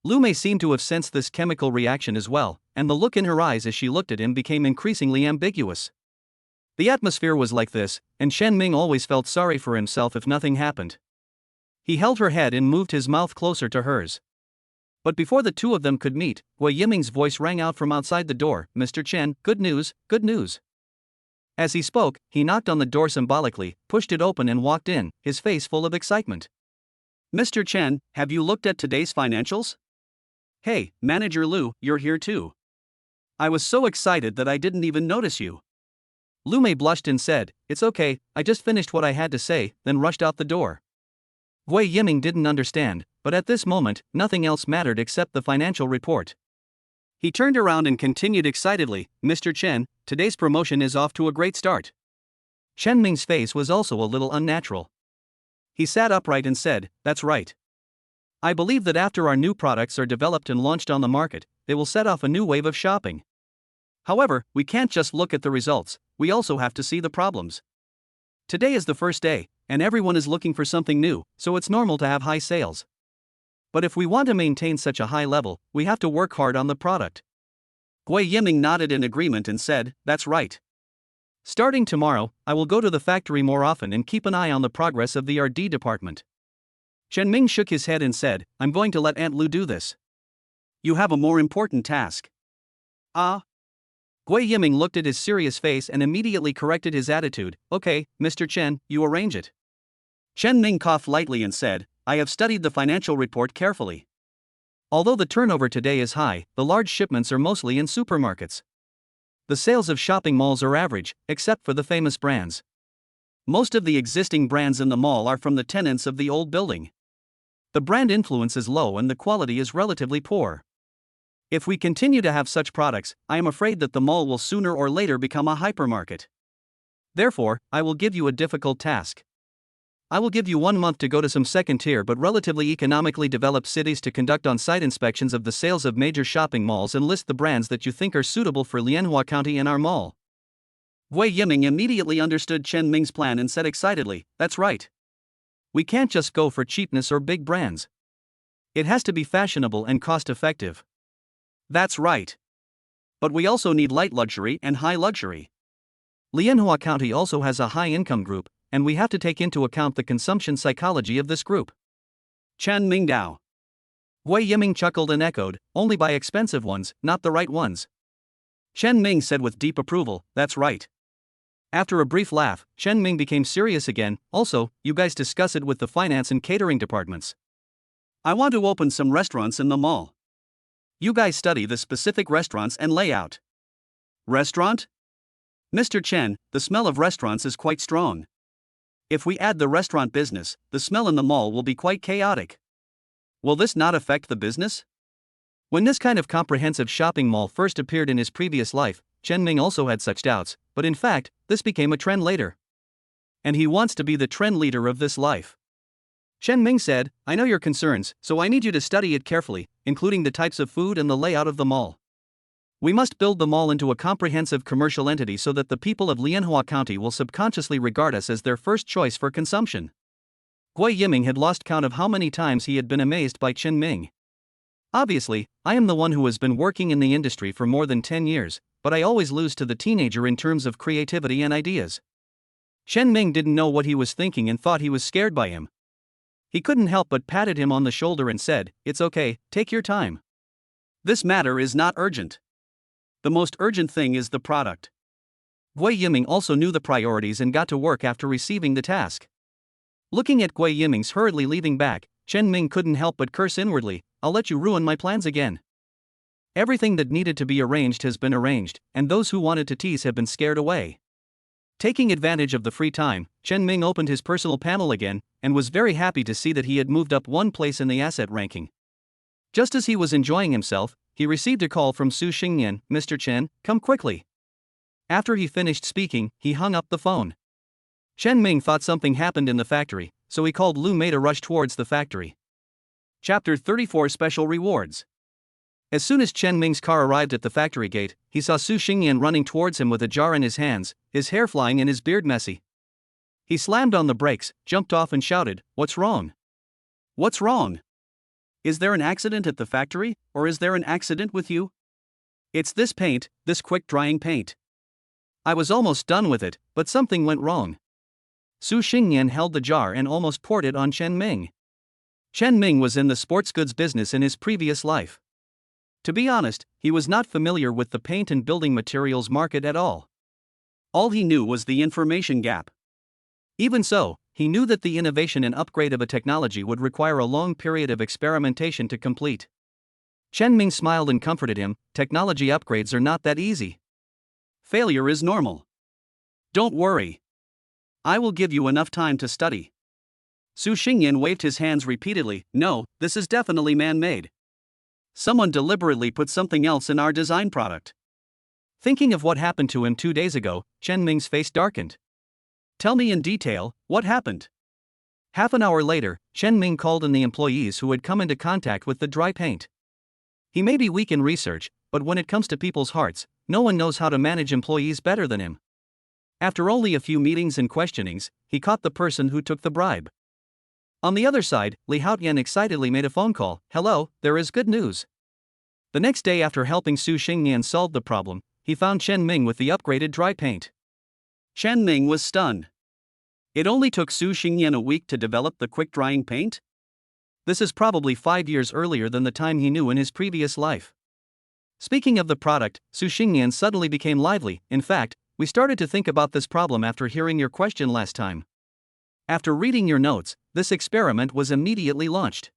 Lumé seemed to have sensed this chemical reaction as well, and the look in her eyes as she looked at him became increasingly ambiguous. The atmosphere was like this, and Chen Ming always felt sorry for himself if nothing happened. He held her head and moved his mouth closer to hers. But before the two of them could meet, Wei Yiming's voice rang out from outside the door, "Mr. Chen, good news, good news." As he spoke, he knocked on the door symbolically, pushed it open and walked in, his face full of excitement. "Mr. Chen, have you looked at today's financials? Hey, Manager Lu, you're here too. I was so excited that I didn't even notice you." Lumé blushed and said, "It's okay, I just finished what I had to say," then rushed out the door. Wei Yiming didn't understand, but at this moment, nothing else mattered except the financial report. He turned around and continued excitedly, "Mr. Chen, today's promotion is off to a great start." Chen Ming's face was also a little unnatural. He sat upright and said, "That's right. I believe that after our new products are developed and launched on the market, they will set off a new wave of shopping. However, we can't just look at the results, we also have to see the problems. Today is the first day, and everyone is looking for something new, so it's normal to have high sales. But if we want to maintain such a high level, we have to work hard on the product." Wei Yiming nodded in agreement and said, "That's right. Starting tomorrow, I will go to the factory more often and keep an eye on the progress of the R&D department." Chen Ming shook his head and said, "I'm going to let Aunt Lu do this. You have a more important task." "Ah?" Wei Yiming looked at his serious face and immediately corrected his attitude, "Okay, Mr. Chen, you arrange it." Chen Ming coughed lightly and said, "I have studied the financial report carefully. Although the turnover today is high, the large shipments are mostly in supermarkets. The sales of shopping malls are average, except for the famous brands. Most of the existing brands in the mall are from the tenants of the old building. The brand influence is low and the quality is relatively poor. If we continue to have such products, I am afraid that the mall will sooner or later become a hypermarket. Therefore, I will give you a difficult task. I will give you 1 month to go to some second-tier but relatively economically developed cities to conduct on-site inspections of the sales of major shopping malls and list the brands that you think are suitable for Lianhua County and our mall." Wei Yiming immediately understood Chen Ming's plan and said excitedly, "That's right. We can't just go for cheapness or big brands. It has to be fashionable and cost-effective." "That's right. But we also need light luxury and high luxury. Lianhua County also has a high-income group, and we have to take into account the consumption psychology of this group." Chen Ming Dao. Wei Yiming chuckled and echoed, "Only buy expensive ones, not the right ones." Chen Ming said with deep approval, "That's right. After a brief laugh, Chen Ming became serious again. Also, you guys discuss it with the finance and catering departments. I want to open some restaurants in the mall. You guys study the specific restaurants and layout. Restaurant? Mr. Chen, the smell of restaurants is quite strong. If we add the restaurant business, the smell in the mall will be quite chaotic. Will this not affect the business? When this kind of comprehensive shopping mall first appeared in his previous life, Chen Ming also had such doubts, but in fact, this became a trend later. And he wants to be the trend leader of this life. Chen Ming said, I know your concerns, so I need you to study it carefully, including the types of food and the layout of the mall. We must build the mall into a comprehensive commercial entity so that the people of Lianhua County will subconsciously regard us as their first choice for consumption. Gui Yiming had lost count of how many times he had been amazed by Chen Ming. Obviously, I am the one who has been working in the industry for more than 10 years, but I always lose to the teenager in terms of creativity and ideas. Chen Ming didn't know what he was thinking and thought he was scared by him. He couldn't help but patted him on the shoulder and said, It's okay, take your time. This matter is not urgent. The most urgent thing is the product. Gui Yiming also knew the priorities and got to work after receiving the task. Looking at Gui Yiming's hurriedly leaving back, Chen Ming couldn't help but curse inwardly, I'll let you ruin my plans again. Everything that needed to be arranged has been arranged, and those who wanted to tease have been scared away. Taking advantage of the free time, Chen Ming opened his personal panel again, and was very happy to see that he had moved up one place in the asset ranking. Just as he was enjoying himself, he received a call from Su Xingyan, Mr. Chen, come quickly. After he finished speaking, he hung up the phone. Chen Ming thought something happened in the factory, so he called Lumé to rush towards the factory. Chapter 34 Special Rewards. As soon as Chen Ming's car arrived at the factory gate, he saw Su Xingyan running towards him with a jar in his hands, his hair flying and his beard messy. He slammed on the brakes, jumped off and shouted, What's wrong? What's wrong? Is there an accident at the factory, or is there an accident with you? It's this paint, this quick-drying paint. I was almost done with it, but something went wrong. Su Xingyan held the jar and almost poured it on Chen Ming. Chen Ming was in the sports goods business in his previous life. To be honest, he was not familiar with the paint and building materials market at all. All he knew was the information gap. Even so, he knew that the innovation and upgrade of a technology would require a long period of experimentation to complete. Chen Ming smiled and comforted him, technology upgrades are not that easy. Failure is normal. Don't worry. I will give you enough time to study. Su Xingyan waved his hands repeatedly, no, this is definitely man-made. Someone deliberately put something else in our design product. Thinking of what happened to him 2 days ago, Chen Ming's face darkened. Tell me in detail, what happened? Half an hour later, Chen Ming called in the employees who had come into contact with the dry paint. He may be weak in research, but when it comes to people's hearts, no one knows how to manage employees better than him. After only a few meetings and questionings, he caught the person who took the bribe. On the other side, Li Haotian excitedly made a phone call, hello, there is good news. The next day after helping Su Xingyan solve the problem, he found Chen Ming with the upgraded dry paint. Chen Ming was stunned. It only took Su Xingyan a week to develop the quick-drying paint? This is probably 5 years earlier than the time he knew in his previous life. Speaking of the product, Su Xingyan suddenly became lively. In fact, we started to think about this problem after hearing your question last time. After reading your notes, this experiment was immediately launched.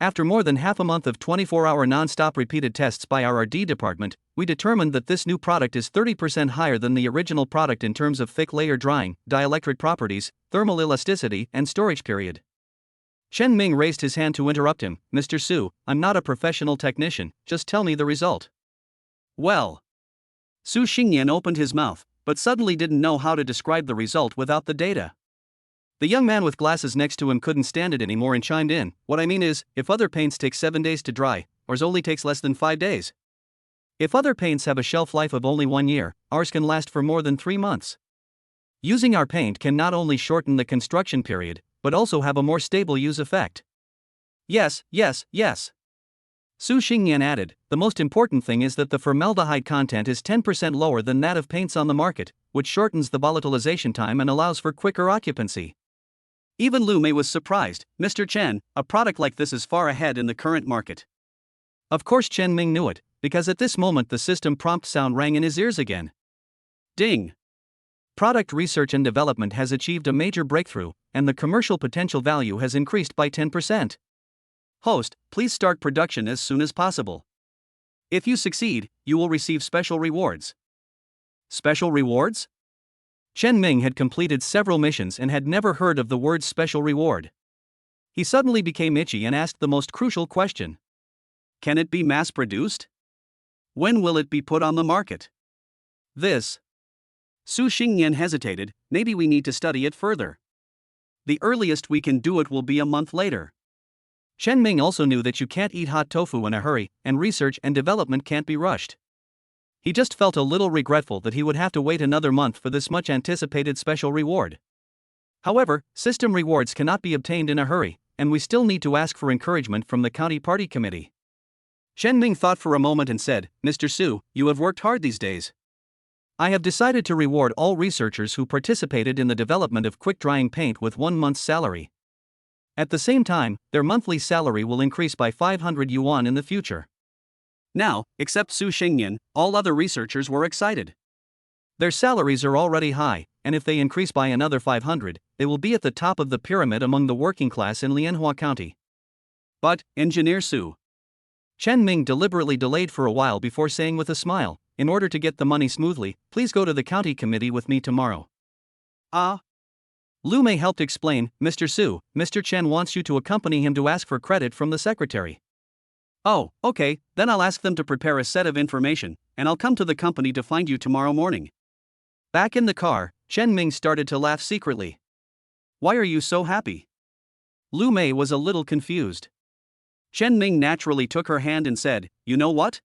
After more than half a month of 24-hour non-stop repeated tests by our R&D department, we determined that this new product is 30% higher than the original product in terms of thick layer drying, dielectric properties, thermal elasticity, and storage period. Chen Ming raised his hand to interrupt him, Mr. Su, I'm not a professional technician, just tell me the result. Well. Su Xingyan opened his mouth, but suddenly didn't know how to describe the result without the data. The young man with glasses next to him couldn't stand it anymore and chimed in, what I mean is, if other paints take 7 days to dry, ours only takes less than 5 days. If other paints have a shelf life of only 1 year, ours can last for more than 3 months. Using our paint can not only shorten the construction period, but also have a more stable use effect. Yes. Su Xingyan added, the most important thing is that the formaldehyde content is 10% lower than that of paints on the market, which shortens the volatilization time and allows for quicker occupancy. Even Lumé was surprised, Mr. Chen, a product like this is far ahead in the current market. Of course Chen Ming knew it, because at this moment the system prompt sound rang in his ears again. Ding! product research and development has achieved a major breakthrough, and the commercial potential value has increased by 10%. Host, please start production as soon as possible. If you succeed, you will receive special rewards. Special rewards? Chen Ming had completed several missions and had never heard of the word special reward. He suddenly became itchy and asked the most crucial question. Can it be mass-produced? When will it be put on the market? This. Su Xingyan hesitated. Maybe we need to study it further. The earliest we can do it will be a month later. Chen Ming also knew that you can't eat hot tofu in a hurry, and research and development can't be rushed. He just felt a little regretful that he would have to wait another month for this much anticipated special reward. However, system rewards cannot be obtained in a hurry, and we still need to ask for encouragement from the county party committee. Chen Ming thought for a moment and said, Mr. Su, you have worked hard these days. I have decided to reward all researchers who participated in the development of quick-drying paint with 1 month's salary. At the same time, their monthly salary will increase by 500 yuan in the future. Now, except Su Xingyan, all other researchers were excited. Their salaries are already high, and if they increase by another 500, they will be at the top of the pyramid among the working class in Lianhua County. But, Engineer Su. Chen Ming deliberately delayed for a while before saying with a smile, in order to get the money smoothly, please go to the county committee with me tomorrow. Lumé helped explain, Mr. Su, Mr. Chen wants you to accompany him to ask for credit from the secretary. Oh, okay, then I'll ask them to prepare a set of information, and I'll come to the company to find you tomorrow morning. Back in the car, Chen Ming started to laugh secretly. Why are you so happy? Lumé was a little confused. Chen Ming naturally took her hand and said, you know what?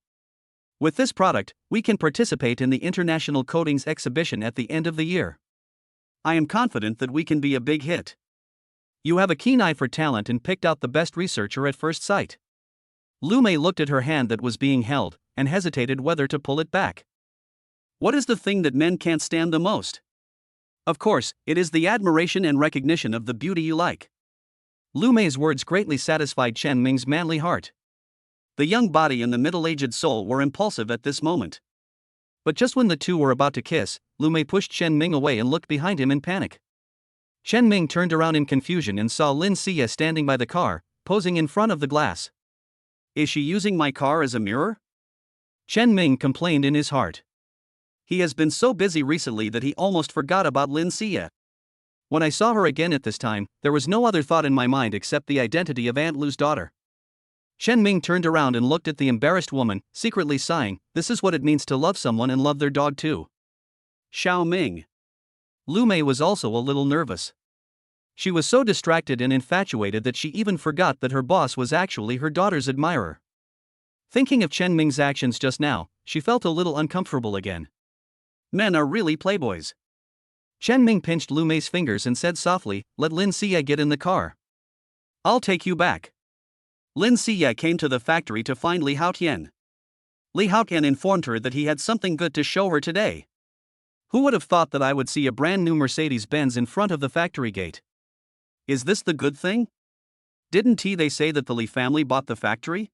With this product, we can participate in the International Coatings Exhibition at the end of the year. I am confident that we can be a big hit. You have a keen eye for talent and picked out the best researcher at first sight. Lumé looked at her hand that was being held, and hesitated whether to pull it back. What is the thing that men can't stand the most? Of course, it is the admiration and recognition of the beauty you like. Lumé's words greatly satisfied Chen Ming's manly heart. The young body and the middle-aged soul were impulsive at this moment. But just when the two were about to kiss, Lumé pushed Chen Ming away and looked behind him in panic. Chen Ming turned around in confusion and saw Lin Xie standing by the car, posing in front of the glass. Is she using my car as a mirror? Chen Ming complained in his heart. He has been so busy recently that he almost forgot about Lin Xie. When I saw her again at this time, there was no other thought in my mind except the identity of Aunt Lu's daughter. Chen Ming turned around and looked at the embarrassed woman, secretly sighing, this is what it means to love someone and love their dog too. Xiao Ming. Lumé was also a little nervous. She was so distracted and infatuated that she even forgot that her boss was actually her daughter's admirer. Thinking of Chen Ming's actions just now, she felt a little uncomfortable again. Men are really playboys. Chen Ming pinched Lumé's fingers and said softly, let Lin Xie get in the car. I'll take you back. Lin Xie came to the factory to find Li Haotian. Li Haotian informed her that he had something good to show her today. Who would have thought that I would see a brand new Mercedes-Benz in front of the factory gate? Is this the good thing? Didn't they say that the Li family bought the factory?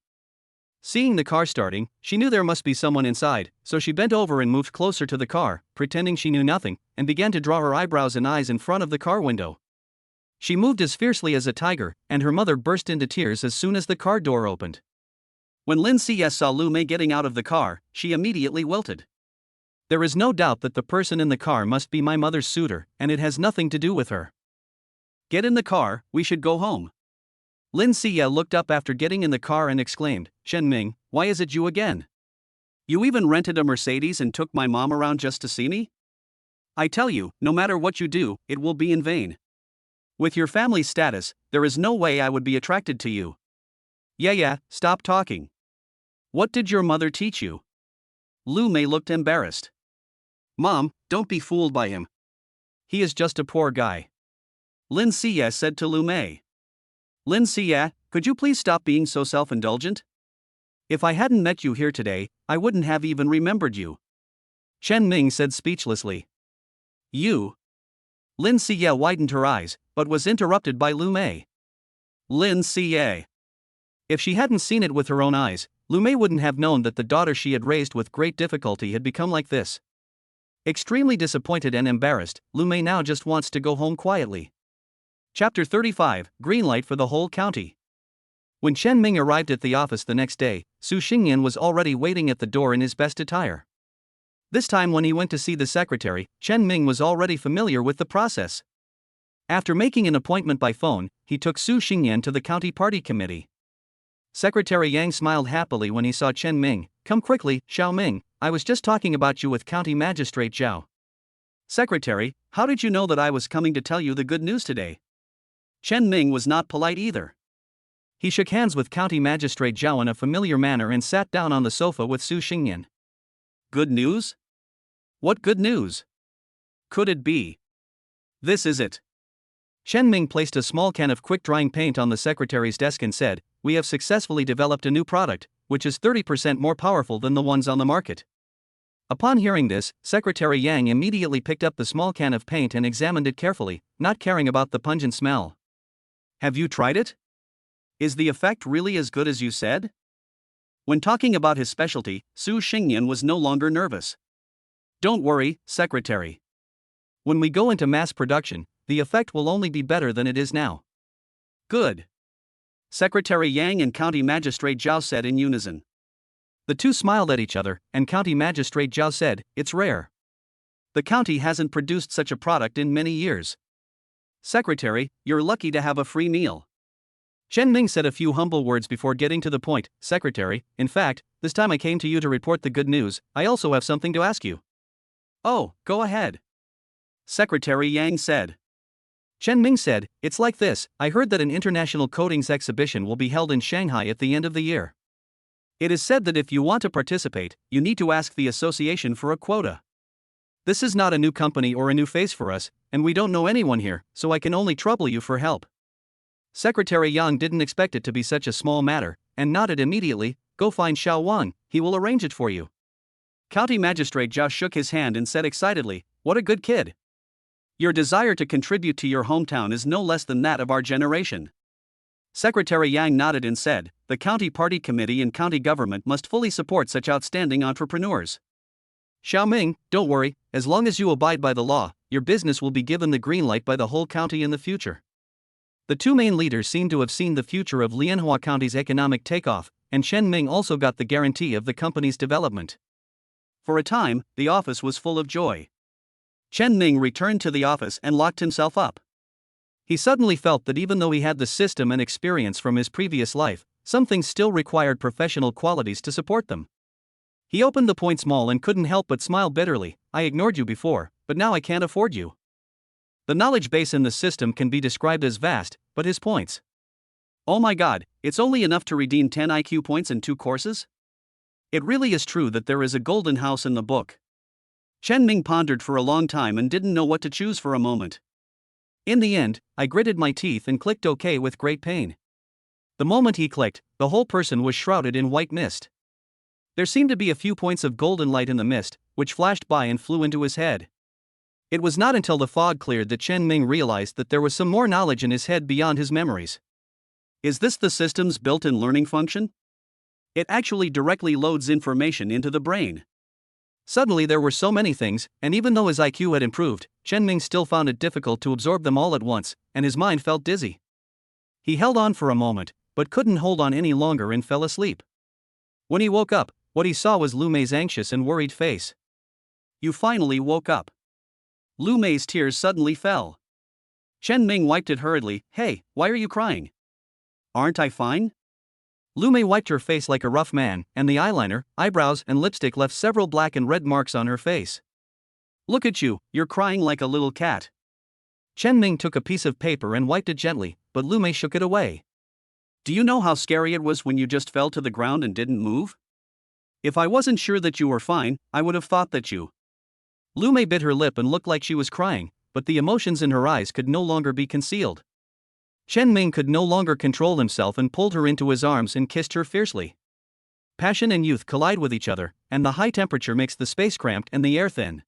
Seeing the car starting, she knew there must be someone inside, so she bent over and moved closer to the car, pretending she knew nothing, and began to draw her eyebrows and eyes in front of the car window. She moved as fiercely as a tiger, and her mother burst into tears as soon as the car door opened. When Lin Xie saw Lumé getting out of the car, she immediately wilted. There is no doubt that the person in the car must be my mother's suitor, and it has nothing to do with her. Get in the car, we should go home. Lin Xie looked up after getting in the car and exclaimed, Chen Ming, why is it you again? You even rented a Mercedes and took my mom around just to see me? I tell you, no matter what you do, it will be in vain. With your family's status, there is no way I would be attracted to you. Yeah, stop talking. What did your mother teach you? Lumé looked embarrassed. Mom, don't be fooled by him. He is just a poor guy. Lin Xie said to Lumé. Lin Xie, could you please stop being so self-indulgent? If I hadn't met you here today, I wouldn't have even remembered you. Chen Ming said speechlessly. You? Lin Xie widened her eyes, but was interrupted by Lumé. Lin Xie. If she hadn't seen it with her own eyes, Lumé wouldn't have known that the daughter she had raised with great difficulty had become like this. Extremely disappointed and embarrassed, Lumé now just wants to go home quietly. Chapter 35, Green Light for the Whole County. When Chen Ming arrived at the office the next day, Su Xingyan was already waiting at the door in his best attire. This time when he went to see the secretary, Chen Ming was already familiar with the process. After making an appointment by phone, he took Su Xingyan to the county party committee. Secretary Yang smiled happily when he saw Chen Ming. "Come quickly, Xiao Ming, I was just talking about you with County Magistrate Zhao." "Secretary, how did you know that I was coming to tell you the good news today?" Chen Ming was not polite either. He shook hands with County Magistrate Zhao in a familiar manner and sat down on the sofa with Su Xingyan. "Good news? What good news could it be? This is it." Chen Ming placed a small can of quick-drying paint on the secretary's desk and said, "We have successfully developed a new product, which is 30% more powerful than the ones on the market." Upon hearing this, Secretary Yang immediately picked up the small can of paint and examined it carefully, not caring about the pungent smell. "Have you tried it? Is the effect really as good as you said?" When talking about his specialty, Su Xingyan was no longer nervous. "Don't worry, Secretary. When we go into mass production, the effect will only be better than it is now." "Good," Secretary Yang and County Magistrate Zhao said in unison. The two smiled at each other, and County Magistrate Zhao said, "It's rare. The county hasn't produced such a product in many years. Secretary, you're lucky to have a free meal." Chen Ming said a few humble words before getting to the point. "Secretary, in fact, this time I came to you to report the good news. I also have something to ask you." "Oh, go ahead," Secretary Yang said. Chen Ming said, "It's like this, I heard that an international coatings exhibition will be held in Shanghai at the end of the year. It is said that if you want to participate, you need to ask the association for a quota. This is not a new company or a new face for us, and we don't know anyone here, so I can only trouble you for help." Secretary Yang didn't expect it to be such a small matter, and nodded immediately. "Go find Xiao Wang, he will arrange it for you." County Magistrate Zhao shook his hand and said excitedly, "What a good kid. Your desire to contribute to your hometown is no less than that of our generation." Secretary Yang nodded and said, "The county party committee and county government must fully support such outstanding entrepreneurs. Xiao Ming, don't worry, as long as you abide by the law, your business will be given the green light by the whole county in the future." The two main leaders seem to have seen the future of Lianhua County's economic takeoff, and Chen Ming also got the guarantee of the company's development. For a time, the office was full of joy. Chen Ming returned to the office and locked himself up. He suddenly felt that even though he had the system and experience from his previous life, some things still required professional qualities to support them. He opened the points mall and couldn't help but smile bitterly. "I ignored you before, but now I can't afford you." The knowledge base in the system can be described as vast, but his points. Oh my god, it's only enough to redeem 10 IQ points in 2 courses? It really is true that there is a golden house in the book. Chen Ming pondered for a long time and didn't know what to choose for a moment. In the end, I gritted my teeth and clicked OK with great pain. The moment he clicked, the whole person was shrouded in white mist. There seemed to be a few points of golden light in the mist, which flashed by and flew into his head. It was not until the fog cleared that Chen Ming realized that there was some more knowledge in his head beyond his memories. Is this the system's built-in learning function? It actually directly loads information into the brain. Suddenly there were so many things, and even though his IQ had improved, Chen Ming still found it difficult to absorb them all at once, and his mind felt dizzy. He held on for a moment, but couldn't hold on any longer and fell asleep. When he woke up, what he saw was Lumé's anxious and worried face. "You finally woke up." Lumé's tears suddenly fell. Chen Ming wiped it hurriedly. "Hey, why are you crying? Aren't I fine?" Lumé wiped her face like a rough man, and the eyeliner, eyebrows, and lipstick left several black and red marks on her face. "Look at you, you're crying like a little cat." Chen Ming took a piece of paper and wiped it gently, but Lumé shook it away. "Do you know how scary it was when you just fell to the ground and didn't move? If I wasn't sure that you were fine, I would have thought that you..." Lumé bit her lip and looked like she was crying, but the emotions in her eyes could no longer be concealed. Chen Ming could no longer control himself and pulled her into his arms and kissed her fiercely. Passion and youth collide with each other, and the high temperature makes the space cramped and the air thin.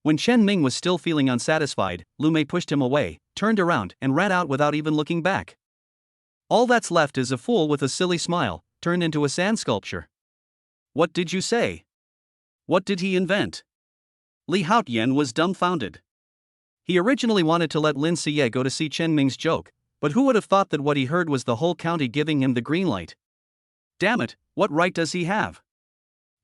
When Chen Ming was still feeling unsatisfied, Lumé pushed him away, turned around, and ran out without even looking back. All that's left is a fool with a silly smile, turned into a sand sculpture. What did you say? What did he invent? Li Haotian was dumbfounded. He originally wanted to let Lin Siye go to see Chen Ming's joke, but who would have thought that what he heard was the whole county giving him the green light? Damn it, what right does he have?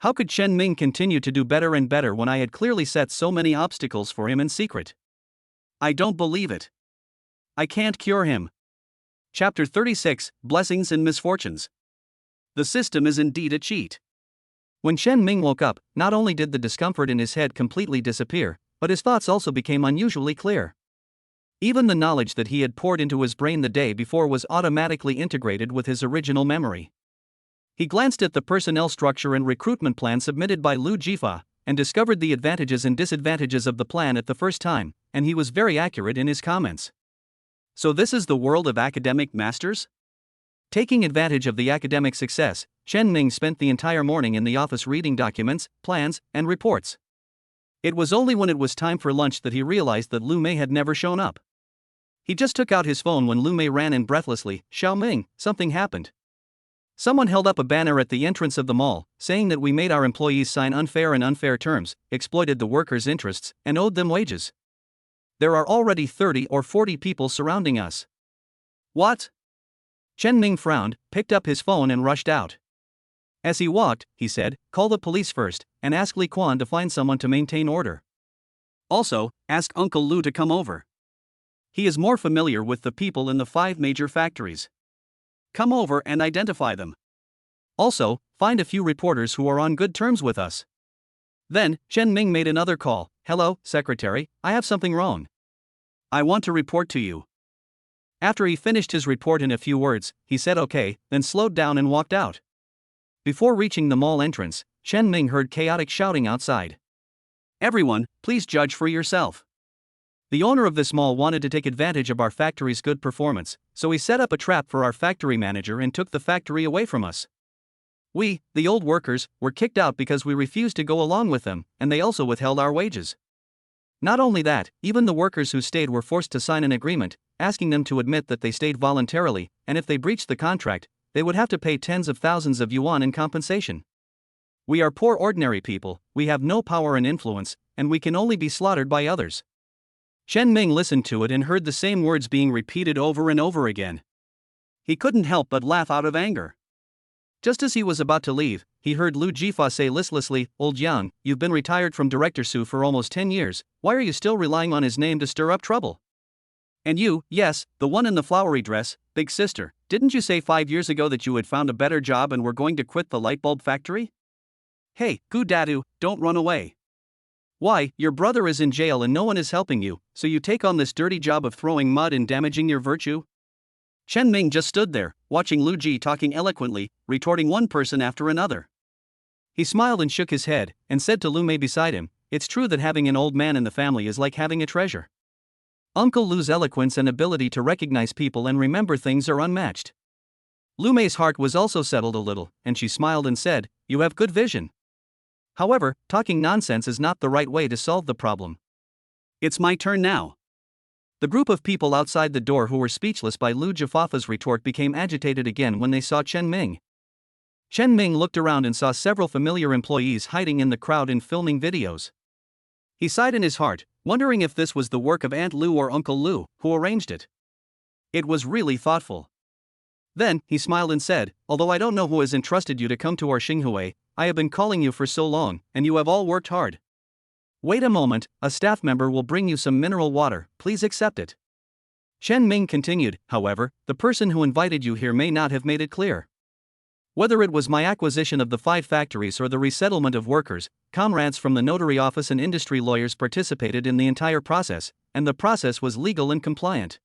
How could Chen Ming continue to do better and better when I had clearly set so many obstacles for him in secret? I don't believe it. I can't cure him. Chapter 36, Blessings and Misfortunes. The system is indeed a cheat. When Chen Ming woke up, not only did the discomfort in his head completely disappear, but his thoughts also became unusually clear. Even the knowledge that he had poured into his brain the day before was automatically integrated with his original memory. He glanced at the personnel structure and recruitment plan submitted by Lu Jifa, and discovered the advantages and disadvantages of the plan at the first time, and he was very accurate in his comments. So this is the world of academic masters? Taking advantage of the academic success, Chen Ming spent the entire morning in the office reading documents, plans, and reports. It was only when it was time for lunch that he realized that Lumé had never shown up. He just took out his phone when Lumé ran in breathlessly. "Xiao Ming, something happened." Someone held up a banner at the entrance of the mall, saying that we made our employees sign unfair terms, exploited the workers' interests, and owed them wages. There are already 30 or 40 people surrounding us. What? Chen Ming frowned, picked up his phone and rushed out. As he walked, he said, "Call the police first, and ask Li Quan to find someone to maintain order. Also, ask Uncle Lu to come over. He is more familiar with the people in the 5 major factories. Come over and identify them. Also, find a few reporters who are on good terms with us." Then, Chen Ming made another call. "Hello, secretary, I have something wrong. I want to report to you." After he finished his report in a few words, he said okay, then slowed down and walked out. Before reaching the mall entrance, Chen Ming heard chaotic shouting outside. "Everyone, please judge for yourself. The owner of this mall wanted to take advantage of our factory's good performance, so he set up a trap for our factory manager and took the factory away from us. We, the old workers, were kicked out because we refused to go along with them, and they also withheld our wages. Not only that, even the workers who stayed were forced to sign an agreement, asking them to admit that they stayed voluntarily, and if they breached the contract, they would have to pay tens of thousands of yuan in compensation. We are poor ordinary people, we have no power and influence, and we can only be slaughtered by others." Chen Ming listened to it and heard the same words being repeated over and over again. He couldn't help but laugh out of anger. Just as he was about to leave, he heard Lu Jifa say listlessly, "Old Yang, you've been retired from Director Su for almost 10 years, why are you still relying on his name to stir up trouble? And you, yes, the one in the flowery dress, big sister, didn't you say 5 years ago that you had found a better job and were going to quit the light bulb factory? Hey, Gu Dadu, don't run away. Why, your brother is in jail and no one is helping you, so you take on this dirty job of throwing mud and damaging your virtue?" Chen Ming just stood there, watching Lu Ji talking eloquently, retorting one person after another. He smiled and shook his head, and said to Lu Mei beside him, "It's true that having an old man in the family is like having a treasure. Uncle Lu's eloquence and ability to recognize people and remember things are unmatched." Lu Mei's heart was also settled a little, and she smiled and said, "You have good vision. However, talking nonsense is not the right way to solve the problem. It's my turn now." The group of people outside the door who were speechless by Lu Jifafa's retort became agitated again when they saw Chen Ming. Chen Ming looked around and saw several familiar employees hiding in the crowd and filming videos. He sighed in his heart, wondering if this was the work of Aunt Lu or Uncle Lu, who arranged it. It was really thoughtful. Then, he smiled and said, "Although I don't know who has entrusted you to come to our Xinhui, I have been calling you for so long, and you have all worked hard. Wait a moment, a staff member will bring you some mineral water, please accept it." Chen Ming continued, "However, the person who invited you here may not have made it clear. Whether it was my acquisition of the 5 factories or the resettlement of workers, comrades from the notary office and industry lawyers participated in the entire process, and the process was legal and compliant.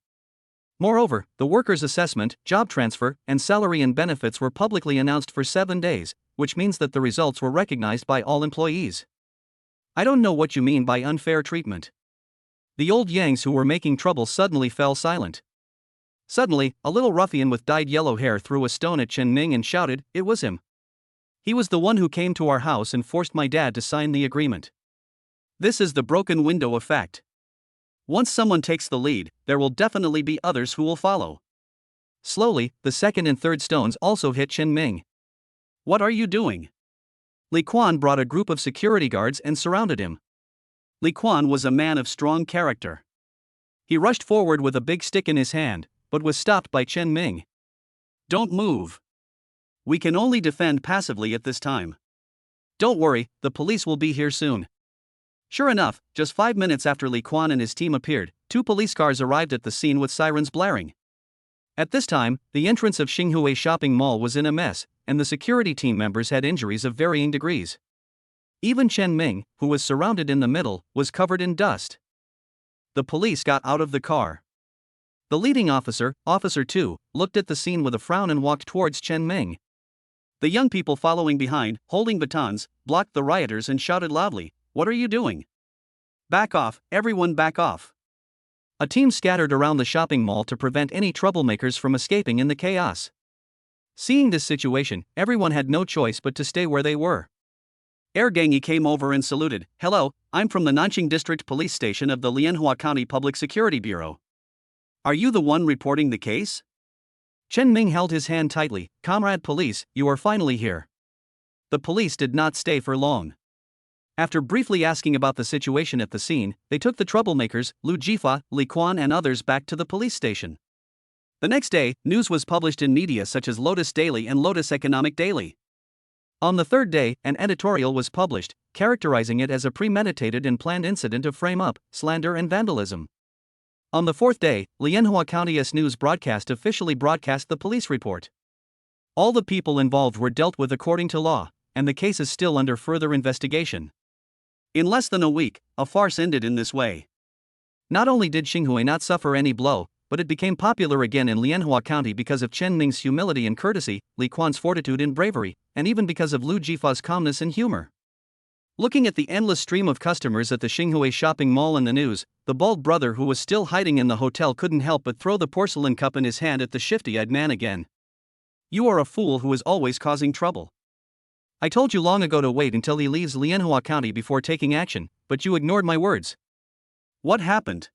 Moreover, the workers' assessment, job transfer, and salary and benefits were publicly announced for 7 days, which means that the results were recognized by all employees. I don't know what you mean by unfair treatment." The old Yangs who were making trouble suddenly fell silent. Suddenly, a little ruffian with dyed yellow hair threw a stone at Chen Ming and shouted, "It was him. He was the one who came to our house and forced my dad to sign the agreement. This is the broken window of fact. Once someone takes the lead, there will definitely be others who will follow." Slowly, the second and third stones also hit Chen Ming. "What are you doing?" Li Quan brought a group of security guards and surrounded him. Li Quan was a man of strong character. He rushed forward with a big stick in his hand, but was stopped by Chen Ming. Don't move. We can only defend passively at this time. Don't worry, the police will be here soon. Sure enough, just 5 minutes after Li Quan and his team appeared, 2 police cars arrived at the scene with sirens blaring. At this time, the entrance of Xinhui shopping mall was in a mess, and the security team members had injuries of varying degrees. Even Chen Ming, who was surrounded in the middle, was covered in dust. The police got out of the car. The leading officer, Officer 2, looked at the scene with a frown and walked towards Chen Ming. The young people following behind, holding batons, blocked the rioters and shouted loudly, "What are you doing? Back off, everyone back off." A team scattered around the shopping mall to prevent any troublemakers from escaping in the chaos. Seeing this situation, everyone had no choice but to stay where they were. Ergangi came over and saluted. "Hello, I'm from the Nanqing District Police Station of the Lianhua County Public Security Bureau. Are you the one reporting the case?" Chen Ming held his hand tightly. "Comrade police, you are finally here." The police did not stay for long. After briefly asking about the situation at the scene, they took the troublemakers, Lu Jifa, Li Quan and others back to the police station. The next day, news was published in media such as Lotus Daily and Lotus Economic Daily. On the third day, an editorial was published, characterizing it as a premeditated and planned incident of frame-up, slander and vandalism. On the fourth day, Lianhua County's news broadcast officially broadcast the police report. All the people involved were dealt with according to law, and the case is still under further investigation. In less than a week, a farce ended in this way. Not only did Xinhui not suffer any blow, but it became popular again in Lianhua County because of Chen Ming's humility and courtesy, Li Quan's fortitude and bravery, and even because of Lu Jifa's calmness and humor. Looking at the endless stream of customers at the Xinhui shopping mall and the news, the bald brother who was still hiding in the hotel couldn't help but throw the porcelain cup in his hand at the shifty-eyed man again. "You are a fool who is always causing trouble. I told you long ago to wait until he leaves Lianhua County before taking action, but you ignored my words. What happened?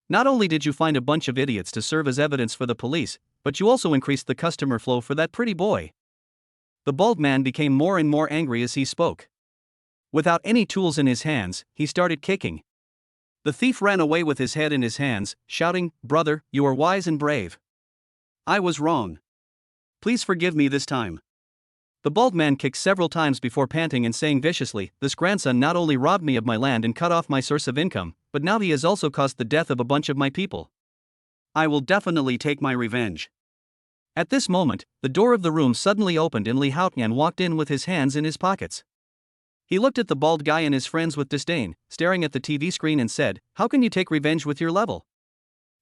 Not only did you find a bunch of idiots to serve as evidence for the police, but you also increased the customer flow for that pretty boy." The bald man became more and more angry as he spoke. Without any tools in his hands, he started kicking. The thief ran away with his head in his hands, shouting, "Brother, you are wise and brave. I was wrong. Please forgive me this time." The bald man kicked several times before panting and saying viciously, "This grandson not only robbed me of my land and cut off my source of income, but now he has also caused the death of a bunch of my people. I will definitely take my revenge." At this moment, the door of the room suddenly opened and Li Haotian walked in with his hands in his pockets. He looked at the bald guy and his friends with disdain, staring at the TV screen and said, "How can you take revenge with your level?"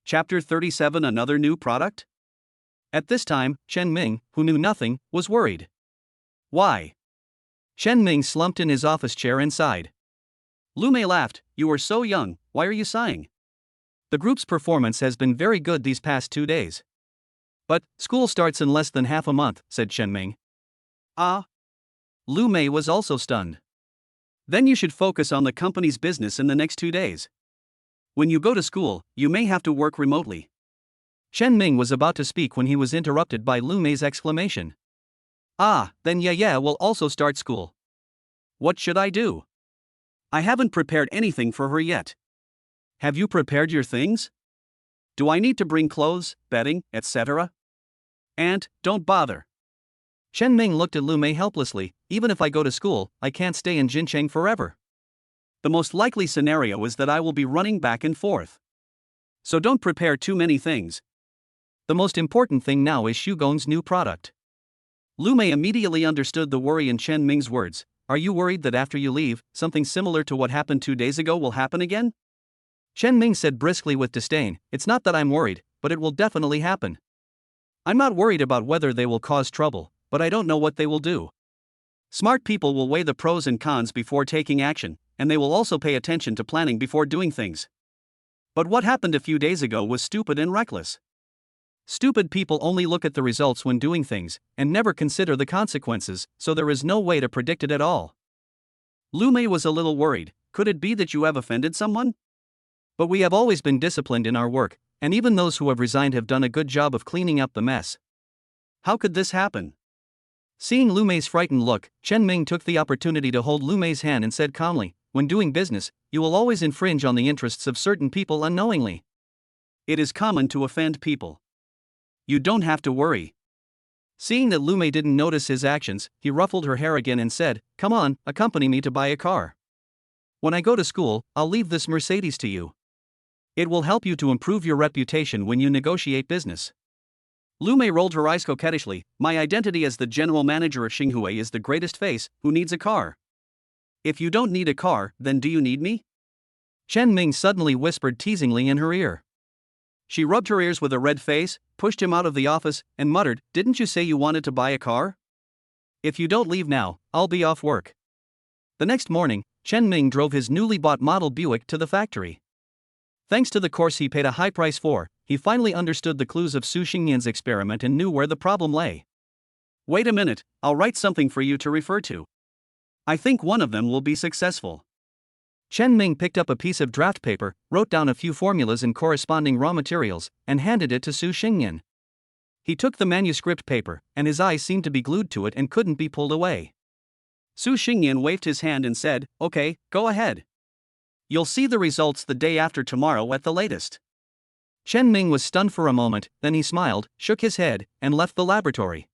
Chapter 37 Another new product? At this time, Chen Ming, who knew nothing, was worried. "Why?" Chen Ming slumped in his office chair and sighed. Lumé laughed. "You are so young, why are you sighing? The group's performance has been very good these past 2 days. But school starts in less than half a month," said Chen Ming. "Ah?" Lumé was also stunned. "Then you should focus on the company's business in the next 2 days. When you go to school, you may have to work remotely." Chen Ming was about to speak when he was interrupted by Lumé's exclamation. "Ah, then Yaya will also start school. What should I do? I haven't prepared anything for her yet." "Have you prepared your things? Do I need to bring clothes, bedding, etc.? "Aunt, don't bother." Chen Ming looked at Lumé helplessly. "Even if I go to school, I can't stay in Jincheng forever. The most likely scenario is that I will be running back and forth. So don't prepare too many things. The most important thing now is Shugong's new product." Lumé immediately understood the worry in Chen Ming's words. "Are you worried that after you leave, something similar to what happened 2 days ago will happen again?" Chen Ming said briskly with disdain, "It's not that I'm worried, but it will definitely happen. I'm not worried about whether they will cause trouble, but I don't know what they will do. Smart people will weigh the pros and cons before taking action, and they will also pay attention to planning before doing things. But what happened a few days ago was stupid and reckless. Stupid people only look at the results when doing things, and never consider the consequences, so there is no way to predict it at all." Lumé was a little worried. "Could it be that you have offended someone? But we have always been disciplined in our work, and even those who have resigned have done a good job of cleaning up the mess. How could this happen?" Seeing Lumé's frightened look, Chen Ming took the opportunity to hold Lumé's hand and said calmly, when doing business, you will always infringe on the interests of certain people unknowingly. It is common to offend people. You don't have to worry. Seeing that Lumé didn't notice his actions, he ruffled her hair again and said, "Come on, accompany me to buy a car. When I go to school, I'll leave this Mercedes to you. It will help you to improve your reputation when you negotiate business." Lumé rolled her eyes coquettishly. "My identity as the general manager of Xinhui is the greatest face. Who needs a car? If you don't need a car, then do you need me?" Chen Ming suddenly whispered teasingly in her ear. She rubbed her ears with a red face, pushed him out of the office, and muttered, "Didn't you say you wanted to buy a car? If you don't leave now, I'll be off work." The next morning, Chen Ming drove his newly bought model Buick to the factory. Thanks to the course he paid a high price for, he finally understood the clues of Su Xingyan's experiment and knew where the problem lay. "Wait a minute, I'll write something for you to refer to. I think one of them will be successful." Chen Ming picked up a piece of draft paper, wrote down a few formulas and corresponding raw materials, and handed it to Su Xingyan. He took the manuscript paper, and his eyes seemed to be glued to it and couldn't be pulled away. Su Xingyan waved his hand and said, "Okay, go ahead. You'll see the results the day after tomorrow at the latest." Chen Ming was stunned for a moment, then he smiled, shook his head, and left the laboratory.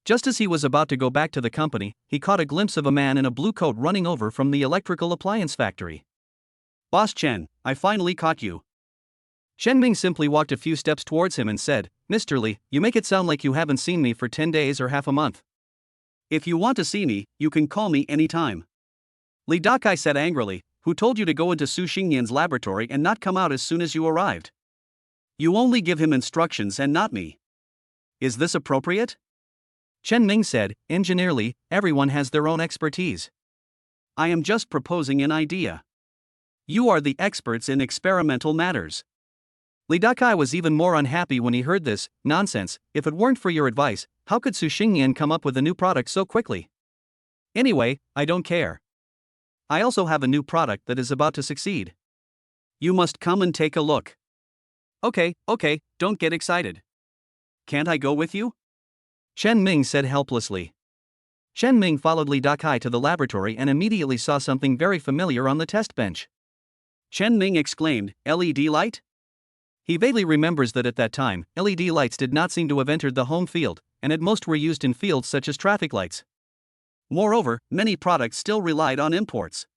Just as he was about to go back to the company, he caught a glimpse of a man in a blue coat running over from the electrical appliance factory. "Boss Chen, I finally caught you." Chen Ming simply walked a few steps towards him and said, "Mr. Li, you make it sound like you haven't seen me for 10 days or half a month. If you want to see me, you can call me anytime." Li Dakai said angrily, "Who told you to go into Su Xingyan's laboratory and not come out as soon as you arrived? You only give him instructions and not me. Is this appropriate?" Chen Ming said, "Engineer Li, everyone has their own expertise. I am just proposing an idea. You are the experts in experimental matters." Li Dakai was even more unhappy when he heard this. "Nonsense, if it weren't for your advice, how could Su Xingyan come up with a new product so quickly? Anyway, I don't care. I also have a new product that is about to succeed. You must come and take a look." Okay, don't get excited. "Can't I go with you?" Chen Ming said helplessly. Chen Ming followed Li Dakai to the laboratory and immediately saw something very familiar on the test bench. Chen Ming exclaimed, "LED light?" He vaguely remembers that at that time, LED lights did not seem to have entered the home field, and at most were used in fields such as traffic lights. Moreover, many products still relied on imports.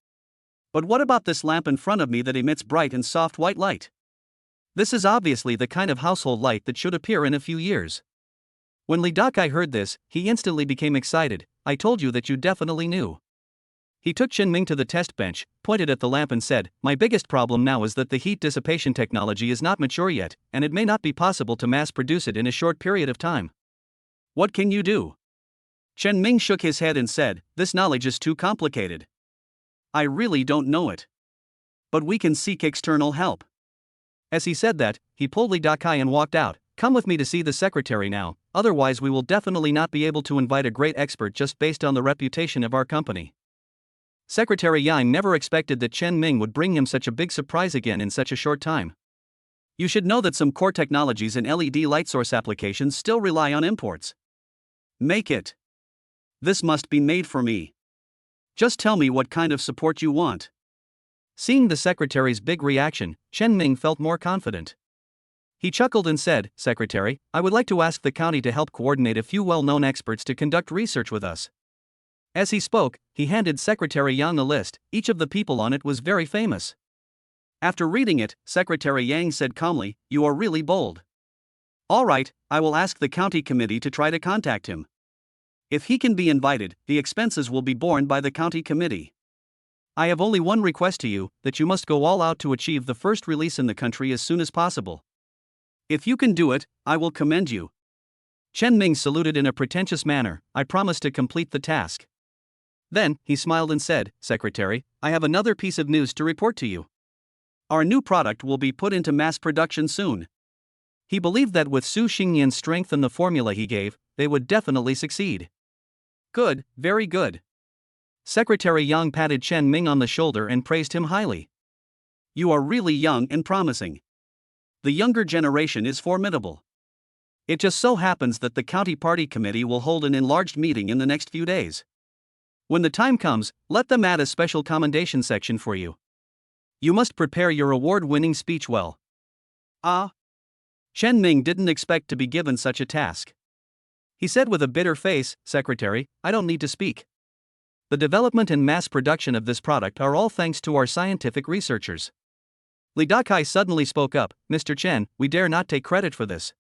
But what about this lamp in front of me that emits bright and soft white light? This is obviously the kind of household light that should appear in a few years. When Li Dakai heard this, he instantly became excited. "I told you that you definitely knew." He took Chen Ming to the test bench, pointed at the lamp and said, "My biggest problem now is that the heat dissipation technology is not mature yet, and it may not be possible to mass produce it in a short period of time. What can you do?" Chen Ming shook his head and said, "This knowledge is too complicated. I really don't know it. But we can seek external help." As he said that, he pulled Li Dakai and walked out. "Come with me to see the secretary now, otherwise we will definitely not be able to invite a great expert just based on the reputation of our company." Secretary Yang never expected that Chen Ming would bring him such a big surprise again in such a short time. "You should know that some core technologies in LED light source applications still rely on imports. Make it. This must be made for me. Just tell me what kind of support you want." Seeing the secretary's big reaction, Chen Ming felt more confident. He chuckled and said, "Secretary, I would like to ask the county to help coordinate a few well-known experts to conduct research with us." As he spoke, he handed Secretary Yang a list. Each of the people on it was very famous. After reading it, Secretary Yang said calmly, "You are really bold. All right, I will ask the county committee to try to contact him. If he can be invited, the expenses will be borne by the county committee. I have only one request to you, that you must go all out to achieve the first release in the country as soon as possible. If you can do it, I will commend you." Chen Ming saluted in a pretentious manner. "I promise to complete the task." Then, he smiled and said, "Secretary, I have another piece of news to report to you. Our new product will be put into mass production soon." He believed that with Su Xingyan's strength and the formula he gave, they would definitely succeed. "Good, very good." Secretary Yang patted Chen Ming on the shoulder and praised him highly. "You are really young and promising. The younger generation is formidable. It just so happens that the county party committee will hold an enlarged meeting in the next few days. When the time comes, let them add a special commendation section for you. You must prepare your award-winning speech well. Ah. Chen Ming didn't expect to be given such a task. He said with a bitter face, "Secretary, I don't need to speak. The development and mass production of this product are all thanks to our scientific researchers." Li Dakai suddenly spoke up, "Mr. Chen, we dare not take credit for this.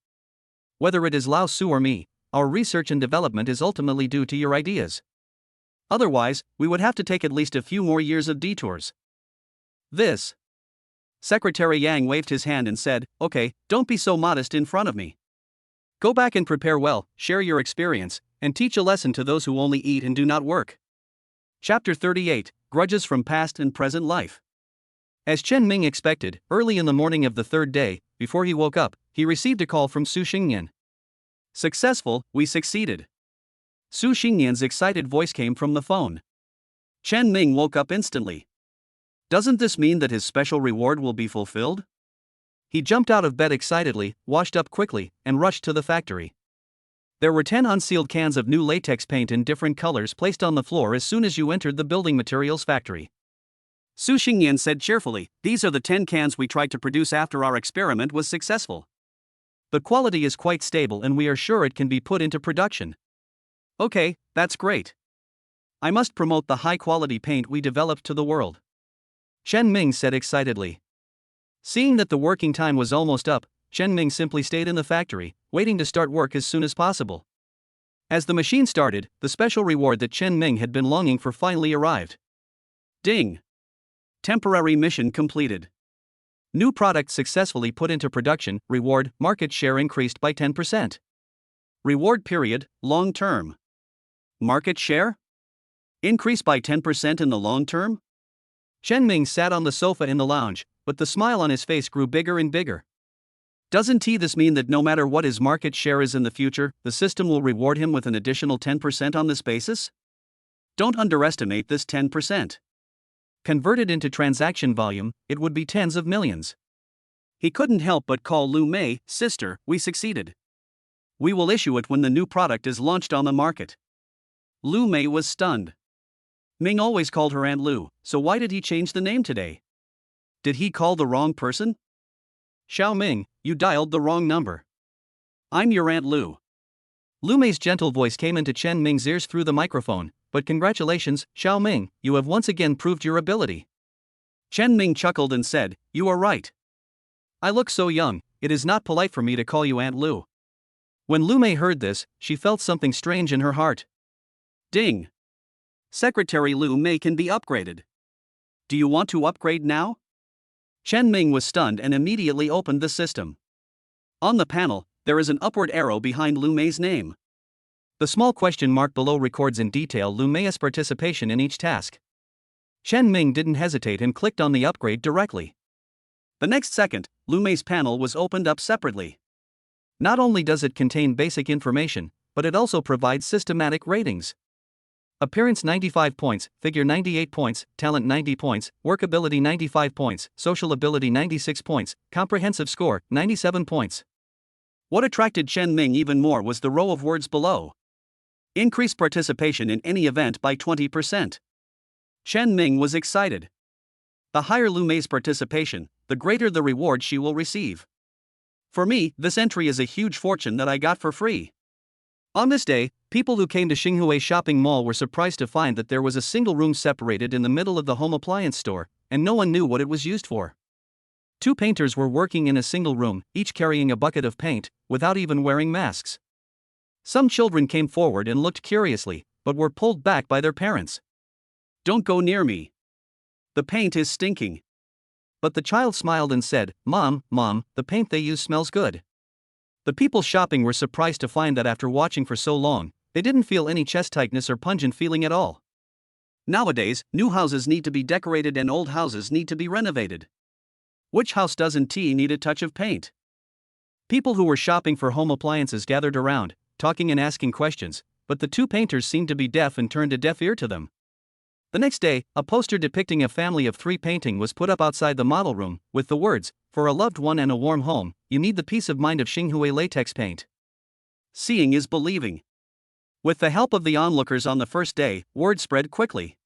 Whether it is Lao Su or me, our research and development is ultimately due to your ideas. Otherwise, we would have to take at least a few more years of detours." This. Secretary Yang waved his hand and said, "Okay, don't be so modest in front of me. Go back and prepare well, share your experience, and teach a lesson to those who only eat and do not work." Chapter 38, Grudges from Past and Present Life. As Chen Ming expected, early in the morning of the third day, before he woke up, he received a call from Su Xingyan. "Successful, we succeeded." Su Xingyan's excited voice came from the phone. Chen Ming woke up instantly. Doesn't this mean that his special reward will be fulfilled? He jumped out of bed excitedly, washed up quickly, and rushed to the factory. There were 10 unsealed cans of new latex paint in different colors placed on the floor as soon as you entered the building materials factory. Su Xingyan said cheerfully, "These are the 10 cans we tried to produce after our experiment was successful. The quality is quite stable and we are sure it can be put into production." "Okay, that's great. I must promote the high-quality paint we developed to the world," Chen Ming said excitedly. Seeing that the working time was almost up, Chen Ming simply stayed in the factory, waiting to start work as soon as possible. As the machine started, the special reward that Chen Ming had been longing for finally arrived. Ding! Temporary mission completed. New product successfully put into production. Reward, market share increased by 10%. Reward period, long term. Market share? Increase by 10% in the long term? Chen Ming sat on the sofa in the lounge, but the smile on his face grew bigger and bigger. Doesn't this mean that no matter what his market share is in the future, the system will reward him with an additional 10% on this basis? Don't underestimate this 10%. Converted into transaction volume, it would be tens of millions. He couldn't help but call Lumé, "Sister, we succeeded. We will issue it when the new product is launched on the market." Lumé was stunned. Ming always called her Aunt Lu, so why did he change the name today? Did he call the wrong person? "Xiao Ming, you dialed the wrong number. I'm your Aunt Lu." Lumé's gentle voice came into Chen Ming's ears through the microphone, "But congratulations, Xiao Ming, you have once again proved your ability." Chen Ming chuckled and said, "You are right. I look so young, it is not polite for me to call you Aunt Lu." When Lumé heard this, she felt something strange in her heart. Ding! Secretary Lumé can be upgraded. Do you want to upgrade now? Chen Ming was stunned and immediately opened the system. On the panel, there is an upward arrow behind Lumé's name. The small question mark below records in detail Lumé's participation in each task. Chen Ming didn't hesitate and clicked on the upgrade directly. The next second, Lumé's panel was opened up separately. Not only does it contain basic information, but it also provides systematic ratings. Appearance 95 points, figure 98 points, talent 90 points, workability 95 points, social ability 96 points, comprehensive score 97 points. What attracted Chen Ming even more was the row of words below. Increase participation in any event by 20%. Chen Ming was excited. The higher Lumé's participation, the greater the reward she will receive. For me, this entry is a huge fortune that I got for free. On this day, people who came to Xinhui Shopping Mall were surprised to find that there was a single room separated in the middle of the home appliance store, and no one knew what it was used for. 2 painters were working in a single room, each carrying a bucket of paint, without even wearing masks. Some children came forward and looked curiously, but were pulled back by their parents. "Don't go near me. The paint is stinking." But the child smiled and said, Mom, the paint they use smells good." The people shopping were surprised to find that after watching for so long, they didn't feel any chest tightness or pungent feeling at all. Nowadays, new houses need to be decorated and old houses need to be renovated. Which house doesn't need a touch of paint? People who were shopping for home appliances gathered around, talking and asking questions, but the 2 painters seemed to be deaf and turned a deaf ear to them. The next day, a poster depicting a family of 3 painting was put up outside the model room, with the words, "For a loved one and a warm home, you need the peace of mind of Xinhui latex paint." Seeing is believing. With the help of the onlookers on the first day, word spread quickly.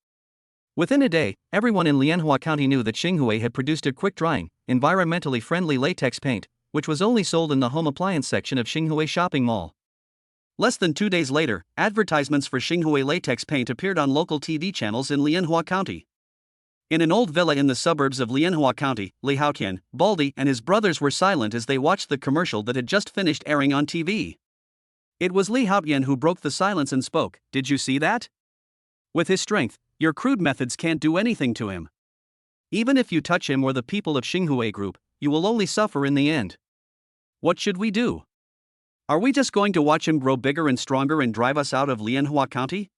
Within a day, everyone in Lianhua County knew that Xinghui had produced a quick-drying, environmentally friendly latex paint, which was only sold in the home appliance section of Xinghui Shopping Mall. Less than 2 days later, advertisements for Xinghui latex paint appeared on local TV channels in Lianhua County. In an old villa in the suburbs of Lianhua County, Li Haotian, Baldy, and his brothers were silent as they watched the commercial that had just finished airing on TV. It was Li Haotian who broke the silence and spoke. "Did you see that? With his strength, your crude methods can't do anything to him. Even if you touch him or the people of Xinghui Group, you will only suffer in the end. What should we do? Are we just going to watch him grow bigger and stronger and drive us out of Lianhua County?"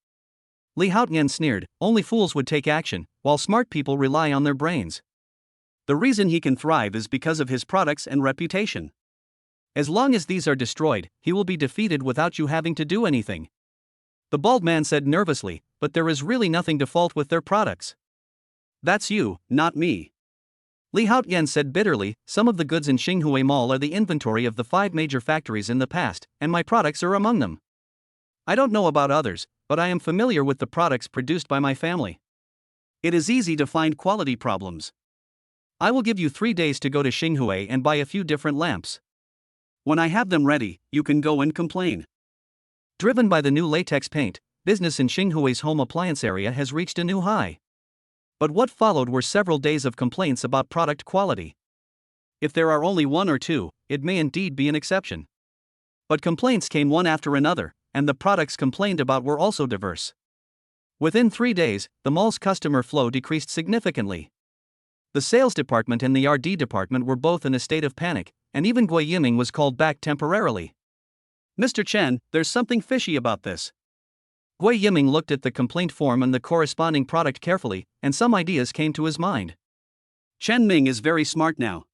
Li Haotian sneered. "Only fools would take action, while smart people rely on their brains. The reason he can thrive is because of his products and reputation. As long as these are destroyed, he will be defeated without you having to do anything." The bald man said nervously, "But there is really nothing to fault with their products. That's you, not me." Li Haotian said bitterly, "Some of the goods in Xinghui Mall are the inventory of the 5 major factories in the past, and my products are among them. I don't know about others, but I am familiar with the products produced by my family. It is easy to find quality problems. I will give you 3 days to go to Xinghui and buy a few different lamps. When I have them ready, you can go and complain." Driven by the new latex paint, business in Xinghui's home appliance area has reached a new high. But what followed were several days of complaints about product quality. If there are only 1 or 2, it may indeed be an exception. But complaints came one after another, and the products complained about were also diverse. Within 3 days, the mall's customer flow decreased significantly. The sales department and the RD department were both in a state of panic, and even Gui Yiming was called back temporarily. "Mr. Chen, there's something fishy about this." Gui Yiming looked at the complaint form and the corresponding product carefully, and some ideas came to his mind. "Chen Ming is very smart now."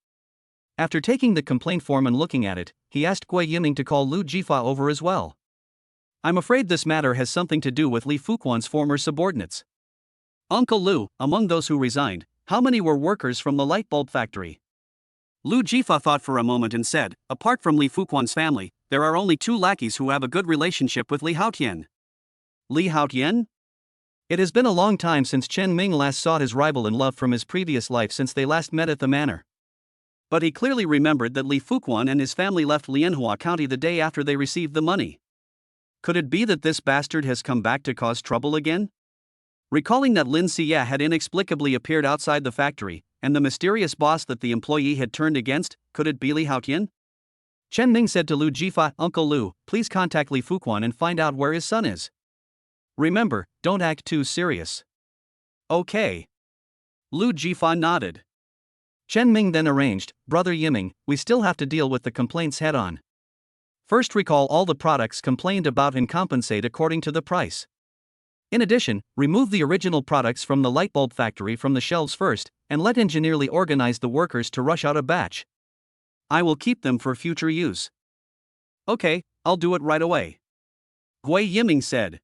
After taking the complaint form and looking at it, he asked Gui Yiming to call Lu Jifa over as well. "I'm afraid this matter has something to do with Li Fuquan's former subordinates. Uncle Lu, among those who resigned, how many were workers from the light bulb factory?" Lu Jifa thought for a moment and said, "Apart from Li Fuquan's family, there are only 2 lackeys who have a good relationship with Li Haotian." "Li Haotian?" It has been a long time since Chen Ming last sought his rival in love from his previous life since they last met at the manor. But he clearly remembered that Li Fuquan and his family left Lianhua County the day after they received the money. Could it be that this bastard has come back to cause trouble again? Recalling that Lin Xie had inexplicably appeared outside the factory, and the mysterious boss that the employee had turned against, could it be Li Haotian? Chen Ming said to Lu Jifa, "Uncle Lu, please contact Li Fuquan and find out where his son is. Remember, don't act too serious." "Okay." Lu Jifa nodded. Chen Ming then arranged, "Brother Yiming, we still have to deal with the complaints head on. First, recall all the products complained about and compensate according to the price. In addition, remove the original products from the light bulb factory from the shelves first, and let engineerly organize the workers to rush out a batch. I will keep them for future use." "Okay, I'll do it right away," Gui Yiming said.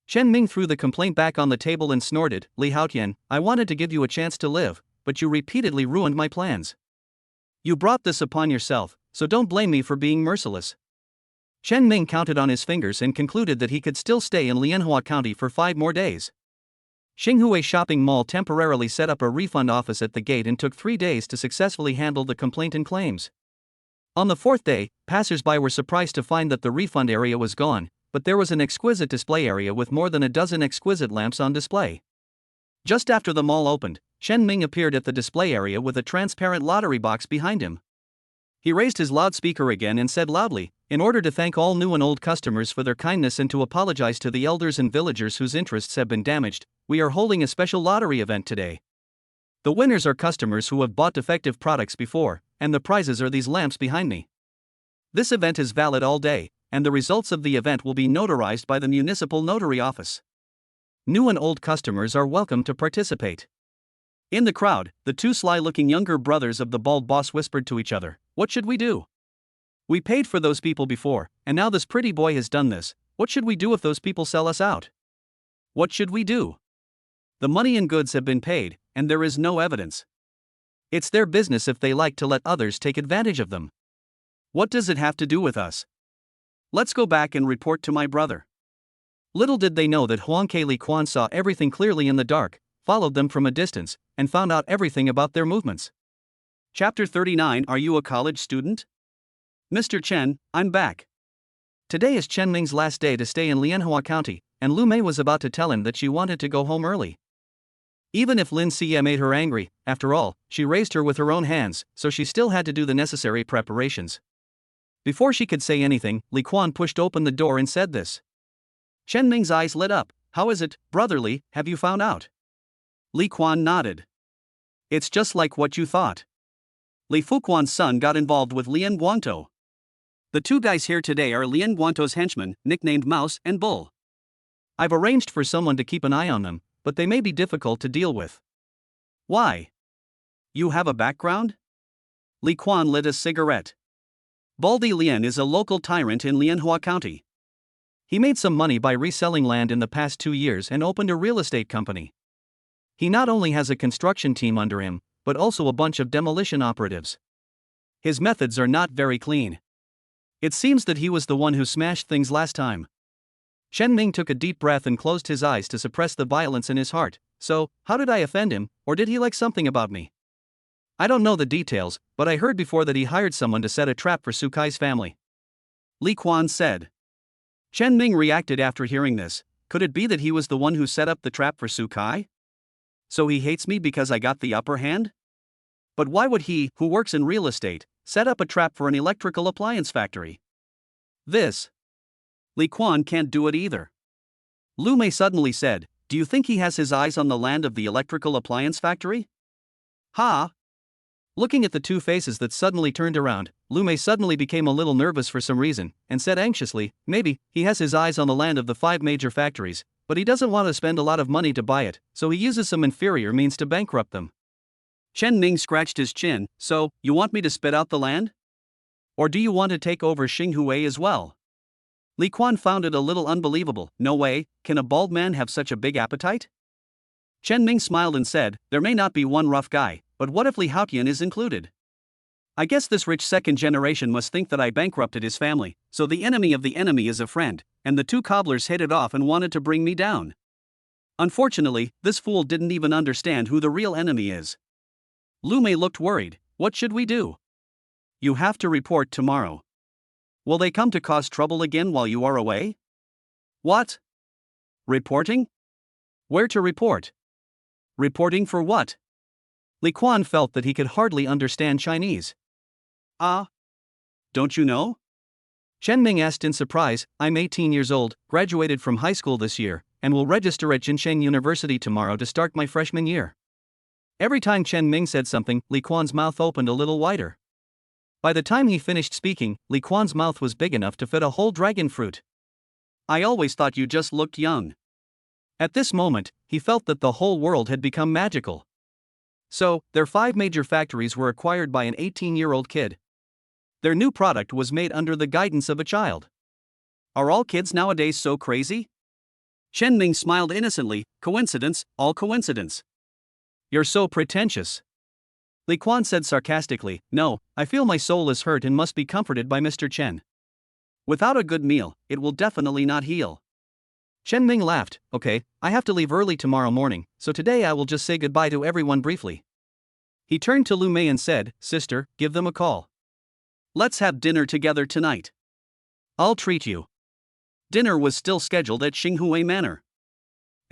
Chen Ming threw the complaint back on the table and snorted, "Li Haotian, I wanted to give you a chance to live, but you repeatedly ruined my plans. You brought this upon yourself, so don't blame me for being merciless." Chen Ming counted on his fingers and concluded that he could still stay in Lianhua County for 5 more days. Xinghui Shopping Mall temporarily set up a refund office at the gate and took 3 days to successfully handle the complaint and claims. On the 4th day, passers-by were surprised to find that the refund area was gone, but there was an exquisite display area with more than a dozen exquisite lamps on display. Just after the mall opened, Chen Ming appeared at the display area with a transparent lottery box behind him. He raised his loudspeaker again and said loudly, "In order to thank all new and old customers for their kindness and to apologize to the elders and villagers whose interests have been damaged, we are holding a special lottery event today. The winners are customers who have bought defective products before, and the prizes are these lamps behind me. This event is valid all day, and the results of the event will be notarized by the municipal notary office. New and old customers are welcome to participate." In the crowd, the 2 sly-looking younger brothers of the bald boss whispered to each other, "What should we do? We paid for those people before, and now this pretty boy has done this. What should we do if those people sell us out? What should we do? The money and goods have been paid, and there is no evidence. It's their business if they like to let others take advantage of them. What does it have to do with us? Let's go back and report to my brother." Little did they know that Huangke Li Quan saw everything clearly in the dark, followed them from a distance, and found out everything about their movements. Chapter 39. Are you a college student? Mr. Chen, I'm back. Today is Chen Ming's last day to stay in Lianhua County, and Lumé was about to tell him that she wanted to go home early. Even if Lin Xie made her angry, after all, she raised her with her own hands, so she still had to do the necessary preparations. Before she could say anything, Li Quan pushed open the door and said this. Chen Ming's eyes lit up. How is it, brotherly, have you found out? Li Quan nodded. It's just like what you thought. Li Fuquan's son got involved with Lian Guangtou. The two guys here today are Lian Guangtou's henchmen, nicknamed Mouse and Bull. I've arranged for someone to keep an eye on them, but they may be difficult to deal with. Why? You have a background? Li Quan lit a cigarette. Baldy Lian is a local tyrant in Lianhua County. He made some money by reselling land in the past 2 years and opened a real estate company. He not only has a construction team under him, but also a bunch of demolition operatives. His methods are not very clean. It seems that he was the one who smashed things last time. Chen Ming took a deep breath and closed his eyes to suppress the violence in his heart. So, how did I offend him, or did he like something about me? I don't know the details, but I heard before that he hired someone to set a trap for Su Kai's family. Li Quan said. Chen Ming reacted after hearing this. Could it be that he was the one who set up the trap for Su Kai? So he hates me because I got the upper hand? But why would he, who works in real estate, set up a trap for an electrical appliance factory? Li Quan can't do it either. Lumé suddenly said, do you think he has his eyes on the land of the electrical appliance factory? Ha! Looking at the two faces that suddenly turned around, Lumé suddenly became a little nervous for some reason, and said anxiously, maybe, he has his eyes on the land of the 5 major factories, but he doesn't want to spend a lot of money to buy it, so he uses some inferior means to bankrupt them. Chen Ming scratched his chin. So, you want me to spit out the land? Or do you want to take over Xinghui as well? Li Quan found it a little unbelievable. No way, can a bald man have such a big appetite? Chen Ming smiled and said, there may not be one rough guy, but what if Li Haotian is included? I guess this rich second generation must think that I bankrupted his family, so the enemy of the enemy is a friend, and the two cobblers hit it off and wanted to bring me down. Unfortunately, this fool didn't even understand who the real enemy is. Lumé looked worried. What should we do? You have to report tomorrow. Will they come to cause trouble again while you are away? What? Reporting? Where to report? Reporting for what? Li Quan felt that he could hardly understand Chinese. Don't you know? Chen Ming asked in surprise. I'm 18 years old, graduated from high school this year, and will register at Jinsheng University tomorrow to start my freshman year. Every time Chen Ming said something, Li Quan's mouth opened a little wider. By the time he finished speaking, Li Quan's mouth was big enough to fit a whole dragon fruit. I always thought you just looked young. At this moment, he felt that the whole world had become magical. So, their 5 major factories were acquired by an 18-year-old kid. Their new product was made under the guidance of a child. Are all kids nowadays so crazy? Chen Ming smiled innocently. Coincidence, all coincidence. You're so pretentious. Li Quan said sarcastically, no, I feel my soul is hurt and must be comforted by Mr. Chen. Without a good meal, it will definitely not heal. Chen Ming laughed. Okay, I have to leave early tomorrow morning, so today I will just say goodbye to everyone briefly. He turned to Lumé and said, sister, give them a call. Let's have dinner together tonight. I'll treat you. Dinner was still scheduled at Xinghui Manor.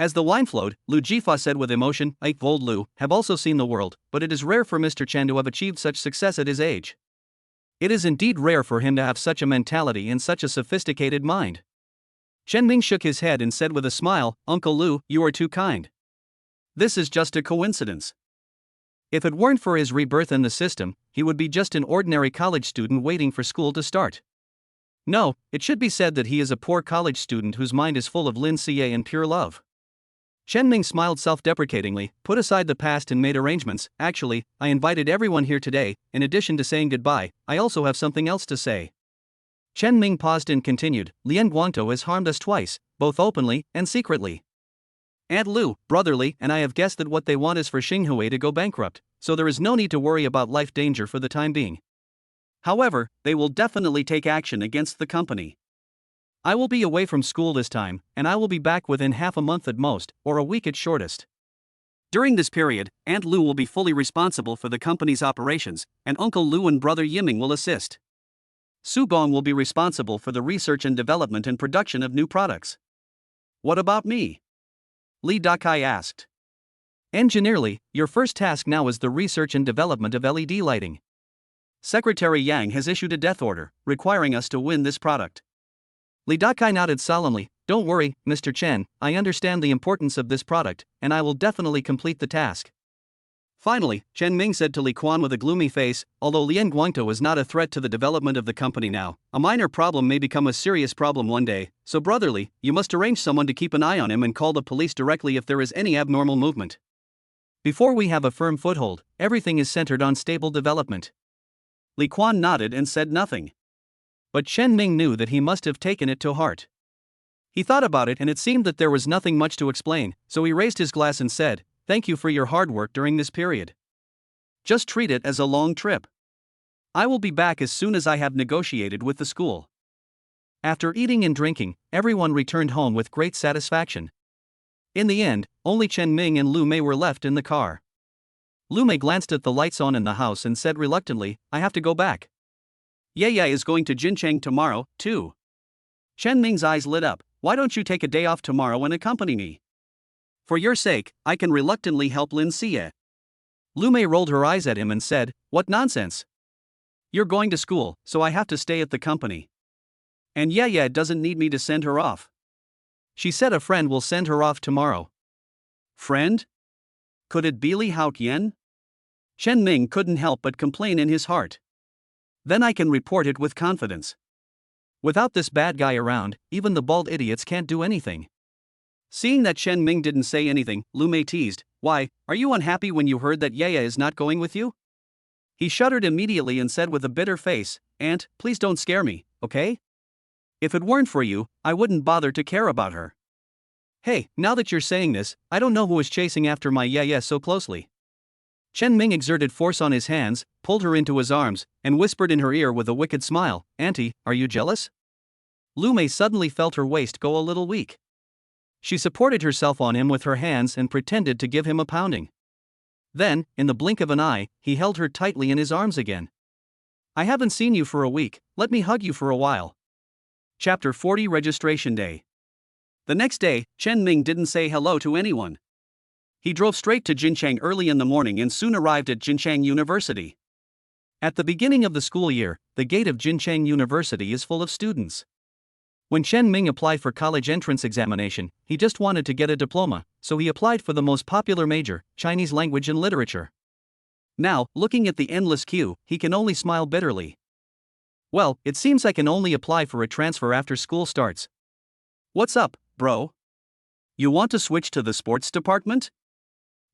As the wine flowed, Lu Jifa said with emotion, I, old Lu, have also seen the world, but it is rare for Mr. Chen to have achieved such success at his age. It is indeed rare for him to have such a mentality and such a sophisticated mind. Chen Ming shook his head and said with a smile, Uncle Lu, you are too kind. This is just a coincidence. If it weren't for his rebirth in the system, he would be just an ordinary college student waiting for school to start. No, it should be said that he is a poor college student whose mind is full of Lin Xie and pure love. Chen Ming smiled self-deprecatingly, put aside the past and made arrangements. Actually, I invited everyone here today. In addition to saying goodbye, I also have something else to say. Chen Ming paused and continued, Lian Guangtou has harmed us twice, both openly and secretly. Aunt Lu, brotherly, and I have guessed that what they want is for Xinghui to go bankrupt, so there is no need to worry about life danger for the time being. However, they will definitely take action against the company. I will be away from school this time, and I will be back within half a month at most, or a week at shortest. During this period, Aunt Lu will be fully responsible for the company's operations, and Uncle Lu and Brother Yiming will assist. Su Gong will be responsible for the research and development and production of new products. What about me? Li Dakai asked. Engineer Li, your first task now is the research and development of LED lighting. Secretary Yang has issued a death order, requiring us to win this product. Li Dakai nodded solemnly. Don't worry, Mr. Chen, I understand the importance of this product, and I will definitely complete the task. Finally, Chen Ming said to Li Quan with a gloomy face, although Lian Guangtou is not a threat to the development of the company now, a minor problem may become a serious problem one day, so brotherly, you must arrange someone to keep an eye on him and call the police directly if there is any abnormal movement. Before we have a firm foothold, everything is centered on stable development. Li Quan nodded and said nothing. But Chen Ming knew that he must have taken it to heart. He thought about it and it seemed that there was nothing much to explain, so he raised his glass and said, "Thank you for your hard work during this period. Just treat it as a long trip. I will be back as soon as I have negotiated with the school." After eating and drinking, everyone returned home with great satisfaction. In the end, only Chen Ming and Lumé were left in the car. Lumé glanced at the lights on in the house and said reluctantly, "I have to go back. Yaya is going to Jincheng tomorrow, too." Chen Ming's eyes lit up. "Why don't you take a day off tomorrow and accompany me? For your sake, I can reluctantly help Lin Xie." Lumé rolled her eyes at him and said, "What nonsense? You're going to school, so I have to stay at the company. And Yaya doesn't need me to send her off. She said a friend will send her off tomorrow." Friend? Could it be Li Haotian? Chen Ming couldn't help but complain in his heart. Then I can report it with confidence. Without this bad guy around, even the bald idiots can't do anything. Seeing that Chen Ming didn't say anything, Lumé teased, "Why, are you unhappy when you heard that Yaya is not going with you?" He shuddered immediately and said with a bitter face, "Aunt, please don't scare me, okay? If it weren't for you, I wouldn't bother to care about her. Hey, now that you're saying this, I don't know who is chasing after my Yaya so closely." Chen Ming exerted force on his hands, pulled her into his arms, and whispered in her ear with a wicked smile, "Auntie, are you jealous?" Lumé suddenly felt her waist go a little weak. She supported herself on him with her hands and pretended to give him a pounding. Then, in the blink of an eye, he held her tightly in his arms again. "I haven't seen you for a week, let me hug you for a while." Chapter 40 Registration Day. The next day, Chen Ming didn't say hello to anyone. He drove straight to Jincheng early in the morning and soon arrived at Jincheng University. At the beginning of the school year, the gate of Jincheng University is full of students. When Chen Ming applied for college entrance examination, he just wanted to get a diploma, so he applied for the most popular major, Chinese language and literature. Now, looking at the endless queue, he can only smile bitterly. Well, it seems I can only apply for a transfer after school starts. What's up, bro? You want to switch to the sports department?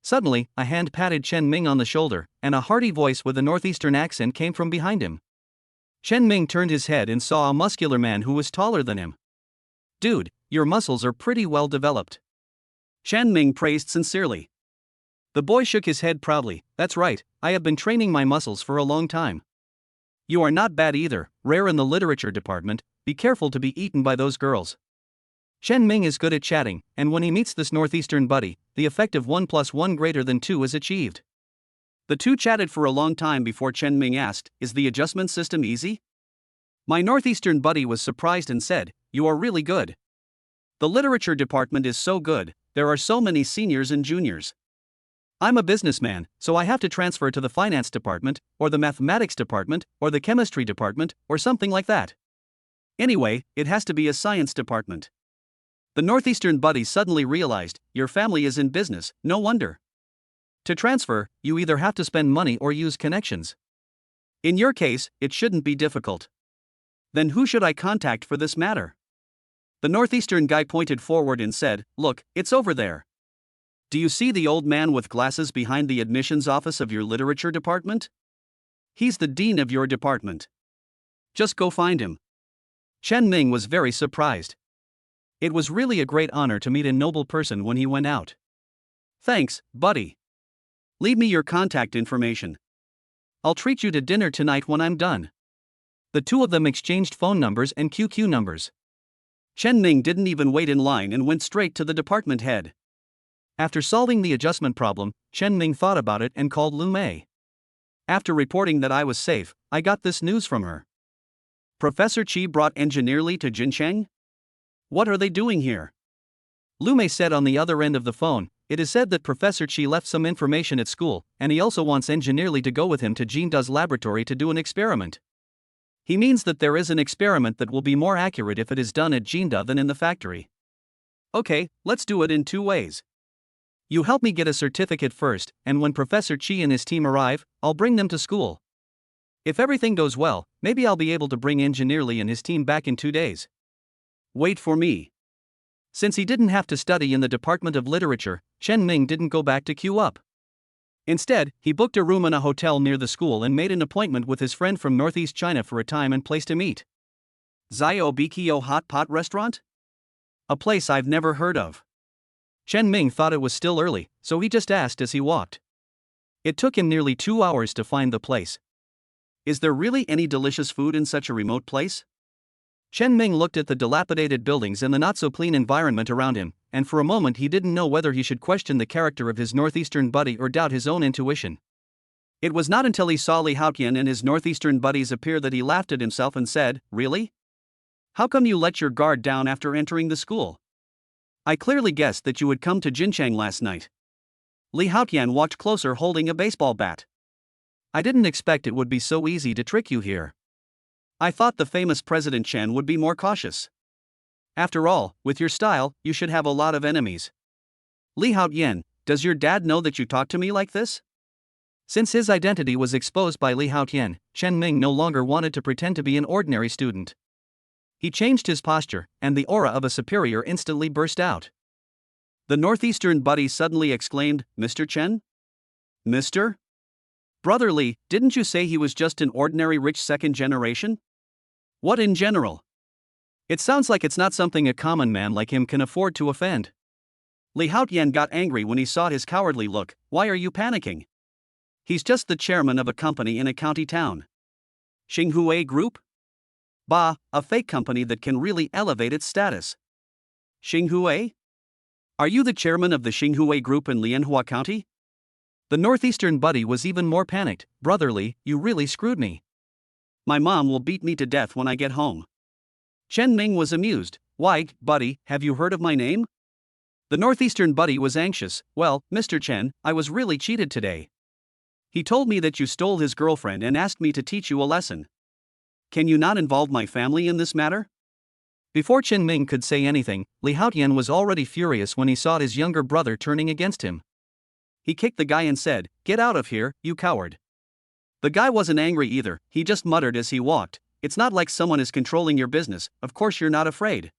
Suddenly, a hand patted Chen Ming on the shoulder, and a hearty voice with a northeastern accent came from behind him. Chen Ming turned his head and saw a muscular man who was taller than him. "Dude, your muscles are pretty well developed." Chen Ming praised sincerely. The boy shook his head proudly. "That's right, I have been training my muscles for a long time." "You are not bad either, rare in the literature department, be careful to be eaten by those girls." Chen Ming is good at chatting, and when he meets this northeastern buddy, the effect of 1 + 1 greater than 2 is achieved. The two chatted for a long time before Chen Ming asked, "Is the adjustment system easy?" My northeastern buddy was surprised and said, "You are really good. The literature department is so good, there are so many seniors and juniors. I'm a businessman, so I have to transfer to the finance department, or the mathematics department, or the chemistry department, or something like that. Anyway, it has to be a science department." The northeastern buddy suddenly realized, "Your family is in business, no wonder. To transfer, you either have to spend money or use connections. In your case, it shouldn't be difficult. Then who should I contact for this matter?" The northeastern guy pointed forward and said, "Look, it's over there. Do you see the old man with glasses behind the admissions office of your literature department? He's the dean of your department. Just go find him." Chen Ming was very surprised. It was really a great honor to meet a noble person when he went out. "Thanks, buddy. Leave me your contact information. I'll treat you to dinner tonight when I'm done." The two of them exchanged phone numbers and QQ numbers. Chen Ming didn't even wait in line and went straight to the department head. After solving the adjustment problem, Chen Ming thought about it and called Lumé. After reporting that I was safe, I got this news from her. Professor Chi brought Engineer Li to Jincheng? What are they doing here? Lumé said on the other end of the phone, it is said that Professor Chi left some information at school, and he also wants Engineer Li to go with him to Jinda's laboratory to do an experiment. He means that there is an experiment that will be more accurate if it is done at Jinda than in the factory. Okay, let's do it in 2 ways. You help me get a certificate first, and when Professor Chi and his team arrive, I'll bring them to school. If everything goes well, maybe I'll be able to bring Engineer Li and his team back in 2 days. Wait for me. Since he didn't have to study in the Department of Literature, Chen Ming didn't go back to queue up. Instead, he booked a room in a hotel near the school and made an appointment with his friend from Northeast China for a time and place to meet. Zio Bikio Hot Pot Restaurant? A place I've never heard of. Chen Ming thought it was still early, so he just asked as he walked. It took him nearly 2 hours to find the place. Is there really any delicious food in such a remote place? Chen Ming looked at the dilapidated buildings and the not-so-clean environment around him, and for a moment he didn't know whether he should question the character of his northeastern buddy or doubt his own intuition. It was not until he saw Li Haotian and his northeastern buddies appear that he laughed at himself and said, "Really? How come you let your guard down after entering the school? I clearly guessed that you would come to Jincheng last night." Li Haotian walked closer holding a baseball bat. "I didn't expect it would be so easy to trick you here. I thought the famous President Chen would be more cautious. After all, with your style, you should have a lot of enemies." "Li Haotian, does your dad know that you talk to me like this?" Since his identity was exposed by Li Haotian, Chen Ming no longer wanted to pretend to be an ordinary student. He changed his posture, and the aura of a superior instantly burst out. The northeastern buddy suddenly exclaimed, "Mr. Chen? Mr. Brother Li, didn't you say he was just an ordinary rich second generation? What in general? It sounds like it's not something a common man like him can afford to offend." Li Haotian got angry when he saw his cowardly look. "Why are you panicking? He's just the chairman of a company in a county town. Xinghue Group? Bah, a fake company that can really elevate its status. Xinghue? Are you the chairman of the Xinghue Group in Lianhua County?" The northeastern buddy was even more panicked. "Brother Li, you really screwed me. My mom will beat me to death when I get home." Chen Ming was amused. "Why, buddy, have you heard of my name?" The northeastern buddy was anxious. "Well, Mr. Chen, I was really cheated today. He told me that you stole his girlfriend and asked me to teach you a lesson. Can you not involve my family in this matter?" Before Chen Ming could say anything, Li Haotian was already furious when he saw his younger brother turning against him. He kicked the guy and said, "Get out of here, you coward." The guy wasn't angry either, he just muttered as he walked, "It's not like someone is controlling your business, of course you're not afraid."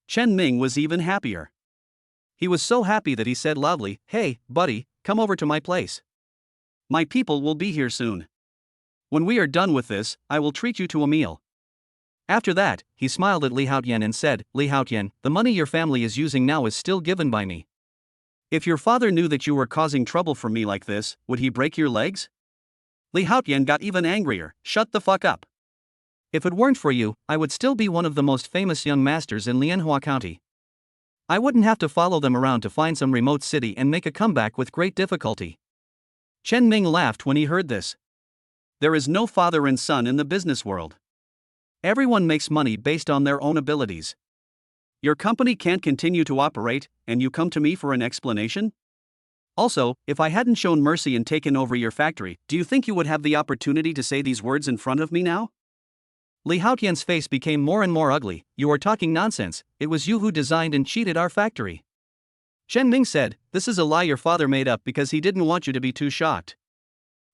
Chen Ming was even happier. He was so happy that he said loudly, "Hey, buddy, come over to my place. My people will be here soon. When we are done with this, I will treat you to a meal." After that, he smiled at Li Haotian and said, "Li Haotian, the money your family is using now is still given by me. If your father knew that you were causing trouble for me like this, would he break your legs?" Li Haotian got even angrier. "Shut the fuck up. If it weren't for you, I would still be one of the most famous young masters in Lianhua County. I wouldn't have to follow them around to find some remote city and make a comeback with great difficulty." Chen Ming laughed when he heard this. There is no father and son in the business world. Everyone makes money based on their own abilities. Your company can't continue to operate, and you come to me for an explanation? Also, if I hadn't shown mercy and taken over your factory, do you think you would have the opportunity to say these words in front of me now? Li Haotian's face became more and more ugly. "You are talking nonsense, it was you who designed and cheated our factory." Chen Ming said, "This is a lie your father made up because he didn't want you to be too shocked.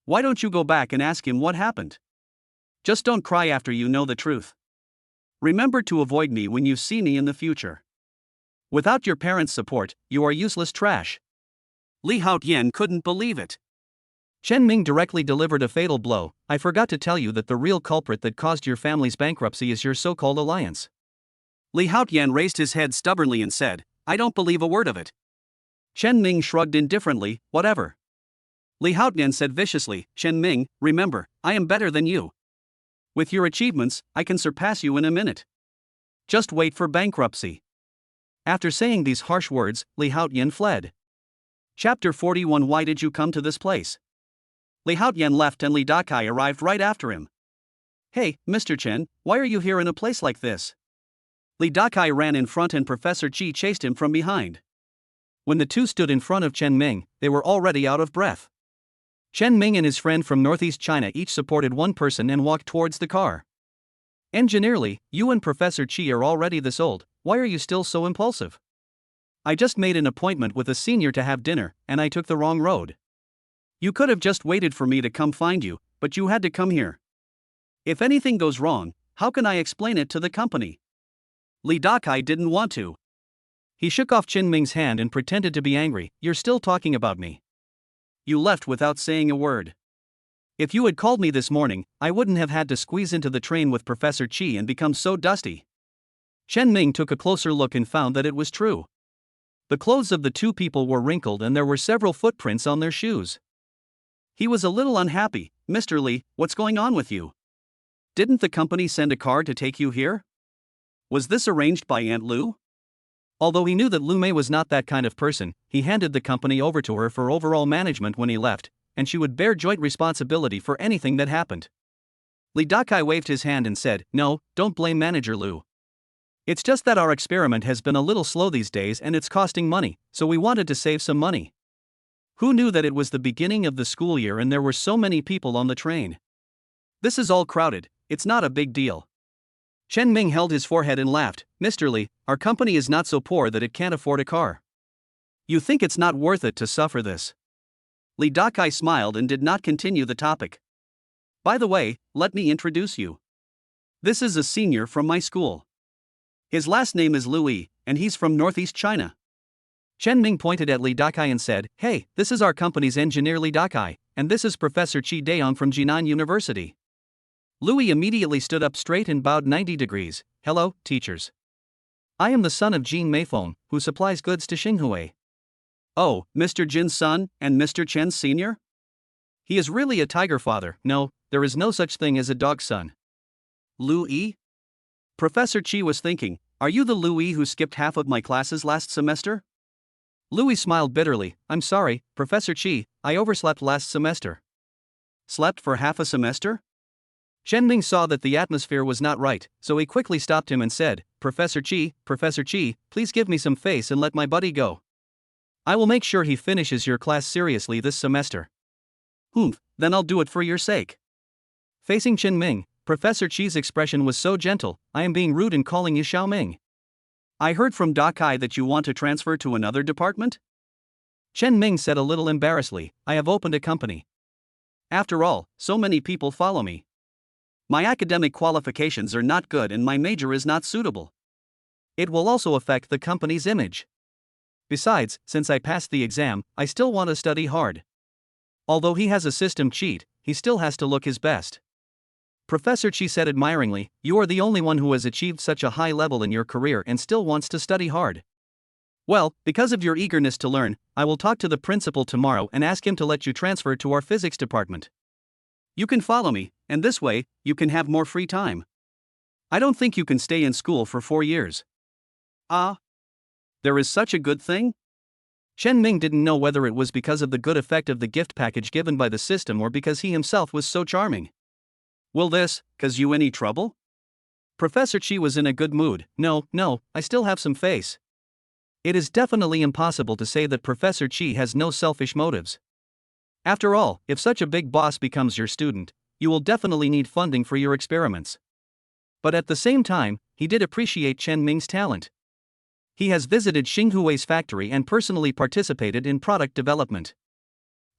Why don't you go back and ask him what happened? Just don't cry after you know the truth. Remember to avoid me when you see me in the future. Without your parents' support, you are useless trash." Li Haotian couldn't believe it. Chen Ming directly delivered a fatal blow. "I forgot to tell you that the real culprit that caused your family's bankruptcy is your so-called alliance." Li Haotian raised his head stubbornly and said, "I don't believe a word of it." Chen Ming shrugged indifferently. "Whatever." Li Haotian said viciously, "Chen Ming, remember, I am better than you. With your achievements, I can surpass you in a minute. Just wait for bankruptcy. After saying these harsh words, Li Haotian fled. Chapter 41. Why did you come to this place? Li Haotian left and Li Dakai arrived right after him. Hey, Mr. Chen, why are you here in a place like this? Li Dakai ran in front and Professor Qi chased him from behind. When the two stood in front of Chen Ming, they were already out of breath. Chen Ming and his friend from Northeast China each supported one person and walked towards the car. Engineerly, you and Professor Qi are already this old, why are you still so impulsive? I just made an appointment with a senior to have dinner, and I took the wrong road. You could have just waited for me to come find you, but you had to come here. If anything goes wrong, how can I explain it to the company? Li Dakai didn't want to. He shook off Chen Ming's hand and pretended to be angry. You're still talking about me. You left without saying a word. If you had called me this morning, I wouldn't have had to squeeze into the train with Professor Qi and become so dusty. Chen Ming took a closer look and found that it was true. The clothes of the two people were wrinkled and there were several footprints on their shoes. He was a little unhappy. Mr. Li, what's going on with you? Didn't the company send a car to take you here? Was this arranged by Aunt Lu? Although he knew that Lumé was not that kind of person, he handed the company over to her for overall management when he left, and she would bear joint responsibility for anything that happened. Li Dakai waved his hand and said, No, don't blame Manager Lu. It's just that our experiment has been a little slow these days and it's costing money, so we wanted to save some money. Who knew that it was the beginning of the school year and there were so many people on the train? This is all crowded, it's not a big deal. Chen Ming held his forehead and laughed. Mr. Li, our company is not so poor that it can't afford a car. You think it's not worth it to suffer this? Li Dakai smiled and did not continue the topic. By the way, let me introduce you. This is a senior from my school. His last name is Louis, and he's from Northeast China. Chen Ming pointed at Li Dakai and said, Hey, this is our company's engineer Li Dakai, and this is Professor Qi Daong from Jinan University. Louis immediately stood up straight and bowed 90 degrees. Hello, teachers. I am the son of Jin Meifeng, who supplies goods to Xinghui. Oh, Mr. Jin's son, and Mr. Chen's senior? He is really a tiger father. No, there is no such thing as a dog son. Louis? Professor Qi was thinking, are you the Louis who skipped half of my classes last semester? Louis smiled bitterly. I'm sorry, Professor Qi, I overslept last semester. Slept for half a semester? Chen Ming saw that the atmosphere was not right, so he quickly stopped him and said, Professor Qi, please give me some face and let my buddy go. I will make sure he finishes your class seriously this semester. Then I'll do it for your sake. Facing Chen Ming, Professor Qi's expression was so gentle. I am being rude in calling you Xiao Ming. I heard from Dakai that you want to transfer to another department? Chen Ming said a little embarrassedly, I have opened a company. After all, so many people follow me. My academic qualifications are not good and my major is not suitable. It will also affect the company's image. Besides, since I passed the exam, I still want to study hard. Although he has a system cheat, he still has to look his best. Professor Qi said admiringly, you are the only one who has achieved such a high level in your career and still wants to study hard. Well, because of your eagerness to learn, I will talk to the principal tomorrow and ask him to let you transfer to our physics department. You can follow me, and this way, you can have more free time. I don't think you can stay in school for 4 years. There is such a good thing? Chen Ming didn't know whether it was because of the good effect of the gift package given by the system or because he himself was so charming. Will this cause you any trouble? Professor Qi was in a good mood. No, I still have some face. It is definitely impossible to say that Professor Qi has no selfish motives. After all, if such a big boss becomes your student, you will definitely need funding for your experiments. But at the same time, he did appreciate Chen Ming's talent. He has visited Xinghui's factory and personally participated in product development.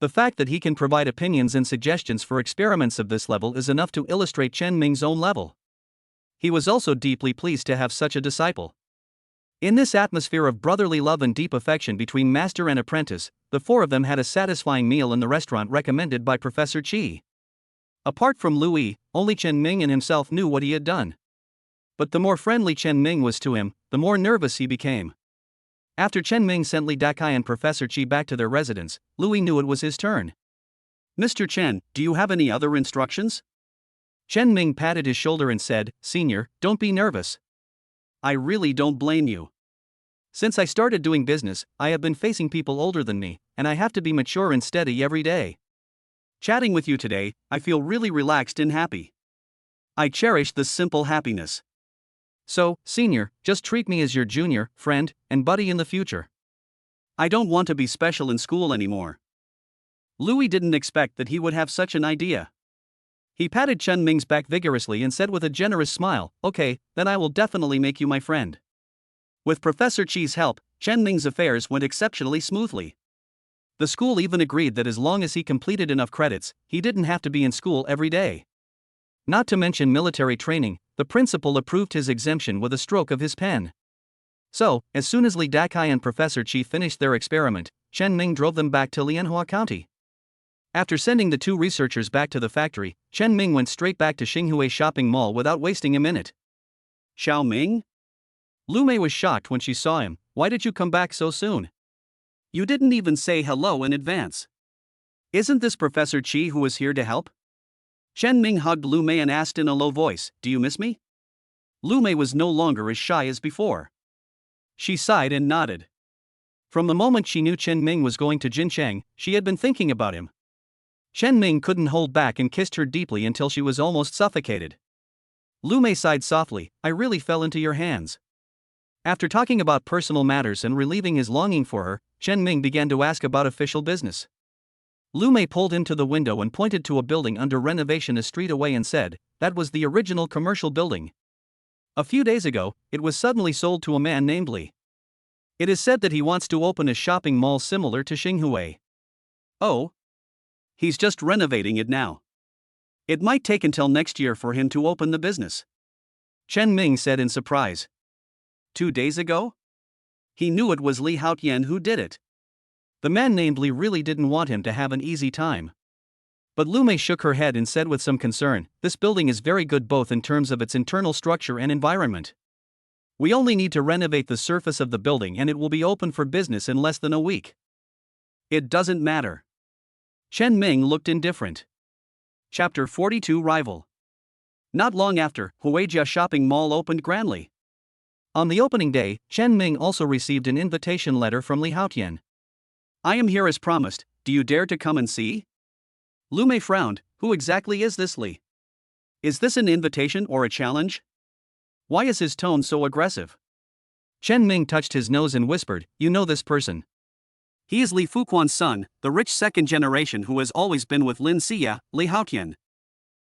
The fact that he can provide opinions and suggestions for experiments of this level is enough to illustrate Chen Ming's own level. He was also deeply pleased to have such a disciple. In this atmosphere of brotherly love and deep affection between master and apprentice, the four of them had a satisfying meal in the restaurant recommended by Professor Qi. Apart from Louis, only Chen Ming and himself knew what he had done. But the more friendly Chen Ming was to him, the more nervous he became. After Chen Ming sent Li Dakai and Professor Qi back to their residence, Louis knew it was his turn. Mr. Chen, do you have any other instructions? Chen Ming patted his shoulder and said, Senior, don't be nervous. I really don't blame you. Since I started doing business, I have been facing people older than me, and I have to be mature and steady every day. Chatting with you today, I feel really relaxed and happy. I cherish this simple happiness. So, senior, just treat me as your junior, friend, and buddy in the future. I don't want to be special in school anymore. Louis didn't expect that he would have such an idea. He patted Chen Ming's back vigorously and said with a generous smile, "Okay, then I will definitely make you my friend." With Professor Chi's help, Chen Ming's affairs went exceptionally smoothly. The school even agreed that as long as he completed enough credits, he didn't have to be in school every day. Not to mention military training, the principal approved his exemption with a stroke of his pen. So, as soon as Li Dakai and Professor Chi finished their experiment, Chen Ming drove them back to Lianhua County. After sending the two researchers back to the factory, Chen Ming went straight back to Xinghue Shopping Mall without wasting a minute. Xiao Ming? Lumé was shocked when she saw him. Why did you come back so soon? You didn't even say hello in advance. Isn't this Professor Chi who was here to help? Chen Ming hugged Lumé and asked in a low voice, "Do you miss me?" Lumé was no longer as shy as before. She sighed and nodded. From the moment she knew Chen Ming was going to Jincheng, she had been thinking about him. Chen Ming couldn't hold back and kissed her deeply until she was almost suffocated. Lumé sighed softly, "I really fell into your hands." After talking about personal matters and relieving his longing for her, Chen Ming began to ask about official business. Lumé pulled him to the window and pointed to a building under renovation a street away and said, "That was the original commercial building. A few days ago, it was suddenly sold to a man named Li. It is said that he wants to open a shopping mall similar to Xinghue." "Oh? He's just renovating it now. It might take until next year for him to open the business," Chen Ming said in surprise. 2 days ago? He knew it was Li Haotian who did it. The man named Li really didn't want him to have an easy time. But Lumé shook her head and said with some concern, "This building is very good both in terms of its internal structure and environment. We only need to renovate the surface of the building and it will be open for business in less than a week." "It doesn't matter." Chen Ming looked indifferent. Chapter 42 Rival. Not long after, Huijia Shopping Mall opened grandly. On the opening day, Chen Ming also received an invitation letter from Li Haotian. "I am here as promised, do you dare to come and see?" Lumé frowned, "Who exactly is this Li? Is this an invitation or a challenge? Why is his tone so aggressive?" Chen Ming touched his nose and whispered, "You know this person. He is Li Fuquan's son, the rich second generation who has always been with Lin Xia, Li Haotian."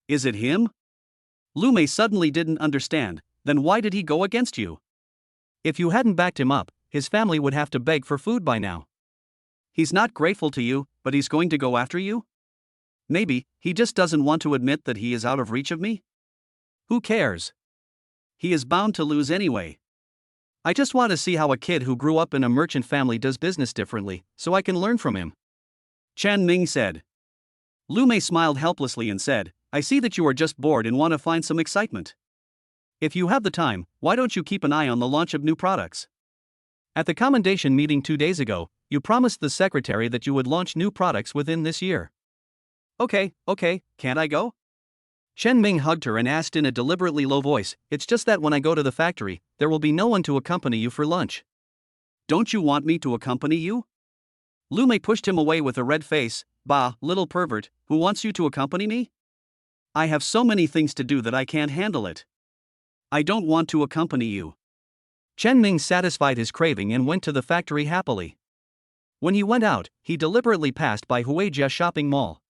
"Is it him?" Lumé suddenly didn't understand. "Then why did he go against you? If you hadn't backed him up, his family would have to beg for food by now. He's not grateful to you, but he's going to go after you? Maybe he just doesn't want to admit that he is out of reach of me? Who cares? He is bound to lose anyway. I just want to see how a kid who grew up in a merchant family does business differently, so I can learn from him," Chen Ming said. Lumé smiled helplessly and said, "I see that you are just bored and want to find some excitement. If you have the time, why don't you keep an eye on the launch of new products? At the commendation meeting 2 days ago, you promised the secretary that you would launch new products within this year." Okay, can't I go?" Chen Ming hugged her and asked in a deliberately low voice, "It's just that when I go to the factory, there will be no one to accompany you for lunch." "Don't you want me to accompany you?" Lumé pushed him away with a red face. "Bah, little pervert, who wants you to accompany me? I have so many things to do that I can't handle it. I don't want to accompany you." Chen Ming satisfied his craving and went to the factory happily. When he went out, he deliberately passed by Huijia Shopping Mall.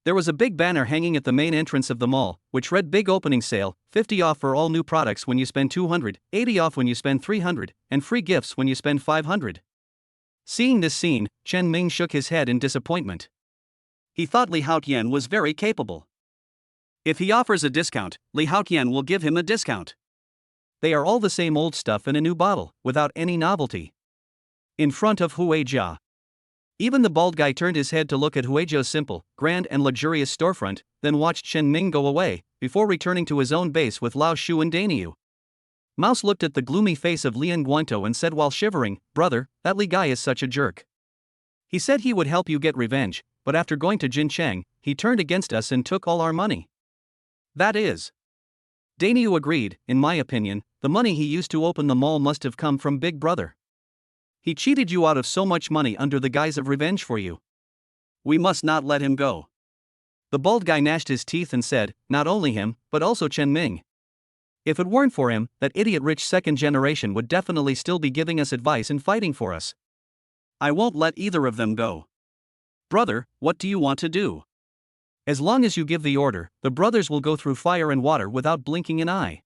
There was a big banner hanging at the main entrance of the mall, which read "Big Opening Sale, 50 off for all new products when you spend 200, 80 off when you spend 300, and free gifts when you spend 500. Seeing this scene, Chen Ming shook his head in disappointment. He thought Li Haotian was very capable. If he offers a discount, Li Haotian will give him a discount. They are all the same old stuff in a new bottle, without any novelty. In front of Huijia. Even the bald guy turned his head to look at Huijia's simple, grand and luxurious storefront, then watched Chen Ming go away, before returning to his own base with Lao Shu and Daniu. Mouse looked at the gloomy face of Lian Guanto and said while shivering, "Brother, that Li guy is such a jerk. He said he would help you get revenge, but after going to Jincheng, he turned against us and took all our money." "That is." Daniu agreed, "In my opinion, the the money he used to open the mall must have come from Big Brother. He cheated you out of so much money under the guise of revenge for you. We must not let him go. The bald guy gnashed his teeth and said, not only him, but also Chen Ming. If it weren't for him, that idiot rich second generation would definitely still be giving us advice and fighting for us. I won't let either of them go. Brother, what do you want to do? As long as you give the order, the brothers will go through fire and water without blinking an eye.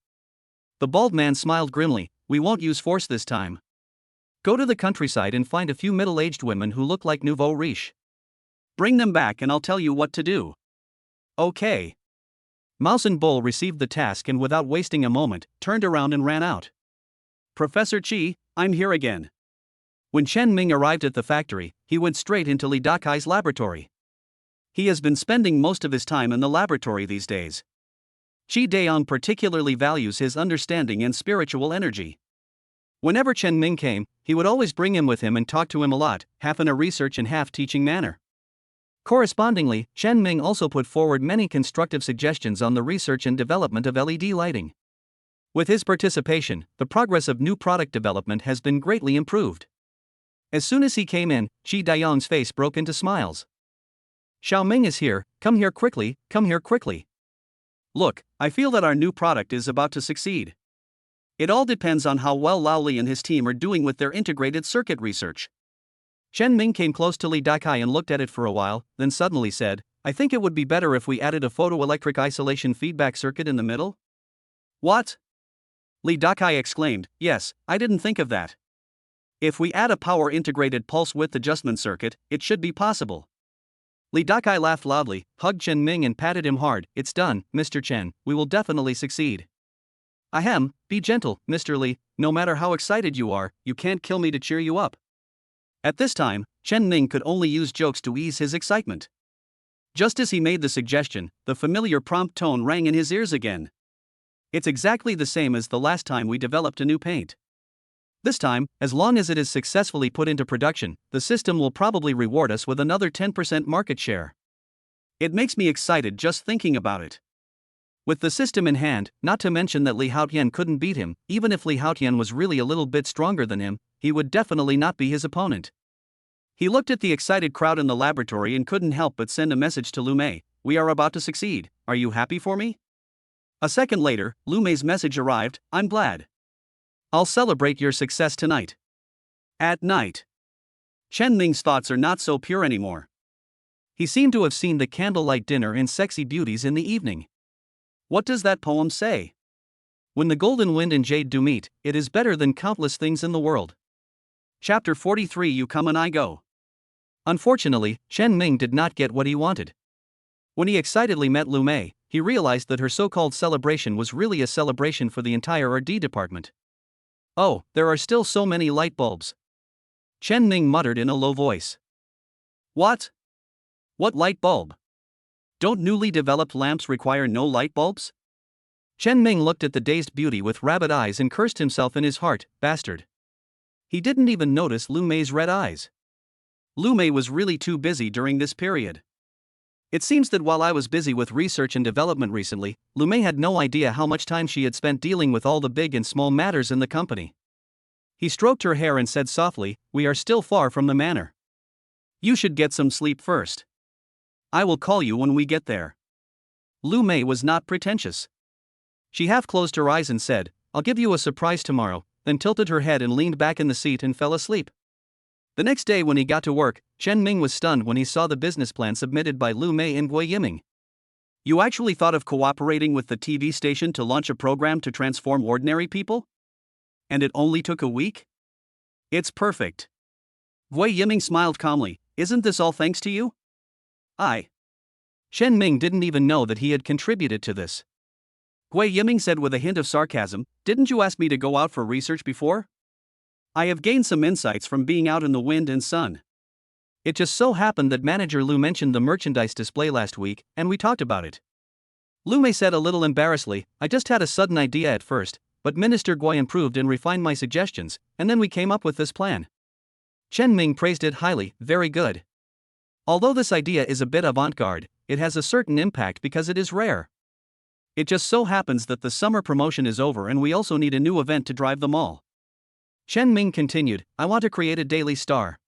The bald man smiled grimly. We won't use force this time. Go to the countryside and find a few middle-aged women who look like nouveau riche. Bring them back and I'll tell you what to do. Okay. Mouse and Bull received the task and without wasting a moment, turned around and ran out. Professor Chi, I'm here again. When Chen Ming arrived at the factory, he went straight into Li Dakai's laboratory. He has been spending most of his time in the laboratory these days. Chi Daong particularly values his understanding and spiritual energy. Whenever Chen Ming came, he would always bring him with him and talk to him a lot, half in a research and half teaching manner. Correspondingly, Chen Ming also put forward many constructive suggestions on the research and development of LED lighting. With his participation, the progress of new product development has been greatly improved. As soon as he came in, Chi Daong's face broke into smiles. Xiao Ming is here, come here quickly, come here quickly. Look, I feel that our new product is about to succeed. It all depends on how well Lao Li and his team are doing with their integrated circuit research. Chen Ming came close to Li Dakai and looked at it for a while, then suddenly said, I think it would be better if we added a photoelectric isolation feedback circuit in the middle. What? Li Dakai exclaimed, yes, I didn't think of that. If we add a power-integrated pulse width adjustment circuit, it should be possible. Li Dakai laughed loudly, hugged Chen Ming and patted him hard. It's done, Mr. Chen, we will definitely succeed. Ahem, be gentle, Mr. Li, no matter how excited you are, you can't kill me to cheer you up. At this time, Chen Ming could only use jokes to ease his excitement. Just as he made the suggestion, the familiar prompt tone rang in his ears again. It's exactly the same as the last time we developed a new paint. This time, as long as it is successfully put into production, the system will probably reward us with another 10% market share. It makes me excited just thinking about it. With the system in hand, not to mention that Li Haotian couldn't beat him, even if Li Haotian was really a little bit stronger than him, he would definitely not be his opponent. He looked at the excited crowd in the laboratory and couldn't help but send a message to Lumé. We are about to succeed, are you happy for me? A second later, Lumé's message arrived, I'm glad. I'll celebrate your success tonight. At night. Chen Ming's thoughts are not so pure anymore. He seemed to have seen the candlelight dinner and sexy beauties in the evening. What does that poem say? When the golden wind and jade do meet, it is better than countless things in the world. Chapter 43 You come and I go. Unfortunately, Chen Ming did not get what he wanted. When he excitedly met Lumé, he realized that her so-called celebration was really a celebration for the entire R&D department. Oh, there are still so many light bulbs. Chen Ming muttered in a low voice. What? What light bulb? Don't newly developed lamps require no light bulbs? Chen Ming looked at the dazed beauty with rabbit eyes and cursed himself in his heart, bastard. He didn't even notice Lumé's red eyes. Lumé was really too busy during this period. It seems that while I was busy with research and development recently, Lumé had no idea how much time she had spent dealing with all the big and small matters in the company. He stroked her hair and said softly, we are still far from the manor. You should get some sleep first. I will call you when we get there. Lumé was not pretentious. She half closed her eyes and said, I'll give you a surprise tomorrow, then tilted her head and leaned back in the seat and fell asleep. The next day when he got to work, Chen Ming was stunned when he saw the business plan submitted by Lumé and Gui Yiming. You actually thought of cooperating with the TV station to launch a program to transform ordinary people? And it only took a week? It's perfect. Gui Yiming smiled calmly, isn't this all thanks to you? Chen Ming didn't even know that he had contributed to this. Gui Yiming said with a hint of sarcasm, didn't you ask me to go out for research before? I have gained some insights from being out in the wind and sun. It just so happened that Manager Lu mentioned the merchandise display last week, and we talked about it. Lumé said a little embarrassedly, I just had a sudden idea at first, but Minister Gui improved and refined my suggestions, and then we came up with this plan. Chen Ming praised it highly, very good. Although this idea is a bit avant-garde, it has a certain impact because it is rare. It just so happens that the summer promotion is over and we also need a new event to drive them all. Chen Ming continued, I want to create a daily star.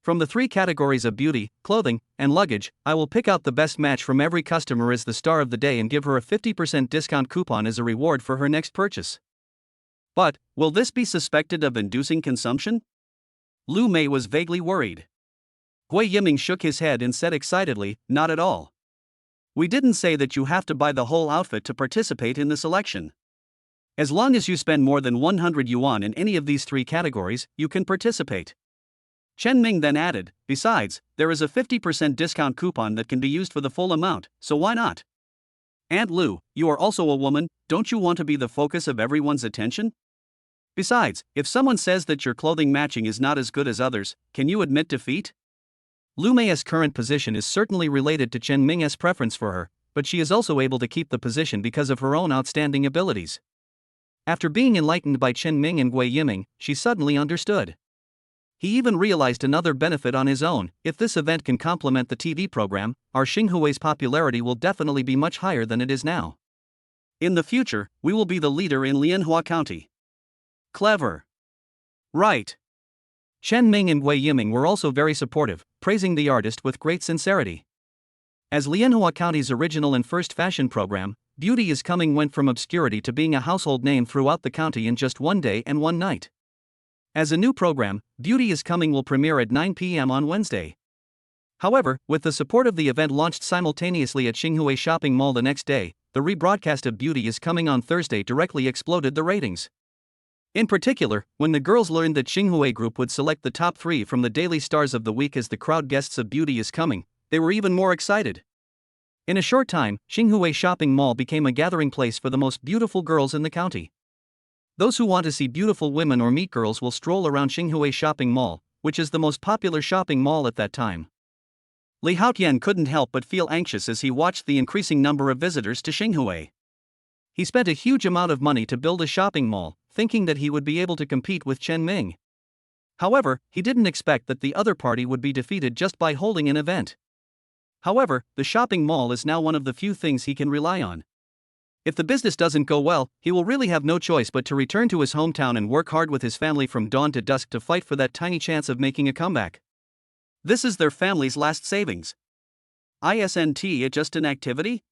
From the 3 categories of beauty, clothing, and luggage, I will pick out the best match from every customer as the star of the day and give her a 50% discount coupon as a reward for her next purchase. But, will this be suspected of inducing consumption? Lumé was vaguely worried. Gui Yiming shook his head and said excitedly, not at all. We didn't say that you have to buy the whole outfit to participate in the selection. As long as you spend more than 100 yuan in any of these 3 categories, you can participate. Chen Ming then added, besides, there is a 50% discount coupon that can be used for the full amount, so why not? Aunt Lu, you are also a woman, don't you want to be the focus of everyone's attention? Besides, if someone says that your clothing matching is not as good as others, can you admit defeat? Lumé's current position is certainly related to Chen Ming's preference for her, but she is also able to keep the position because of her own outstanding abilities. After being enlightened by Chen Ming and Gui Yiming, she suddenly understood. He even realized another benefit on his own. If this event can complement the TV program, our Xinghui's popularity will definitely be much higher than it is now. In the future, we will be the leader in Lianhua County. Clever. Right. Chen Ming and Gui Yiming were also very supportive, praising the artist with great sincerity. As Lianhua County's original and first fashion program, Beauty is Coming went from obscurity to being a household name throughout the county in just one day and one night. As a new program, Beauty is Coming will premiere at 9 p.m. on Wednesday. However, with the support of the event launched simultaneously at Xinghui Shopping Mall the next day, the rebroadcast of Beauty is Coming on Thursday directly exploded the ratings. In particular, when the girls learned that Xinghui Group would select the top 3 from the Daily Stars of the Week as the crowd guests of Beauty is Coming, they were even more excited. In a short time, Xinghui Shopping Mall became a gathering place for the most beautiful girls in the county. Those who want to see beautiful women or meet girls will stroll around Xinghui Shopping Mall, which is the most popular shopping mall at that time. Li Haotian couldn't help but feel anxious as he watched the increasing number of visitors to Xinghui. He spent a huge amount of money to build a shopping mall, thinking that he would be able to compete with Chen Ming. However, he didn't expect that the other party would be defeated just by holding an event. However, the shopping mall is now one of the few things he can rely on. If the business doesn't go well, he will really have no choice but to return to his hometown and work hard with his family from dawn to dusk to fight for that tiny chance of making a comeback. This is their family's last savings. Isn't it just an activity?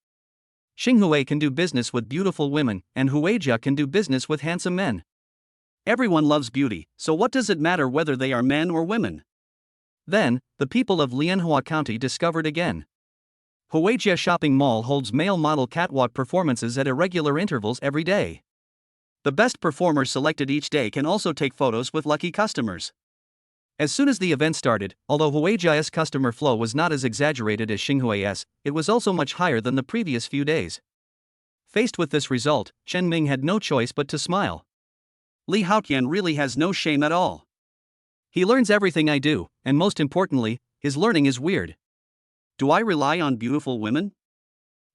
Xinghui can do business with beautiful women, and Huijia can do business with handsome men. Everyone loves beauty, so what does it matter whether they are men or women? Then, the people of Lianhua County discovered again. Huijia Shopping Mall holds male model catwalk performances at irregular intervals every day. The best performers selected each day can also take photos with lucky customers. As soon as the event started, although Huijia's customer flow was not as exaggerated as Xinghui's, it was also much higher than the previous few days. Faced with this result, Chen Ming had no choice but to smile. Li Haotian really has no shame at all. He learns everything I do, and most importantly, his learning is weird. Do I rely on beautiful women?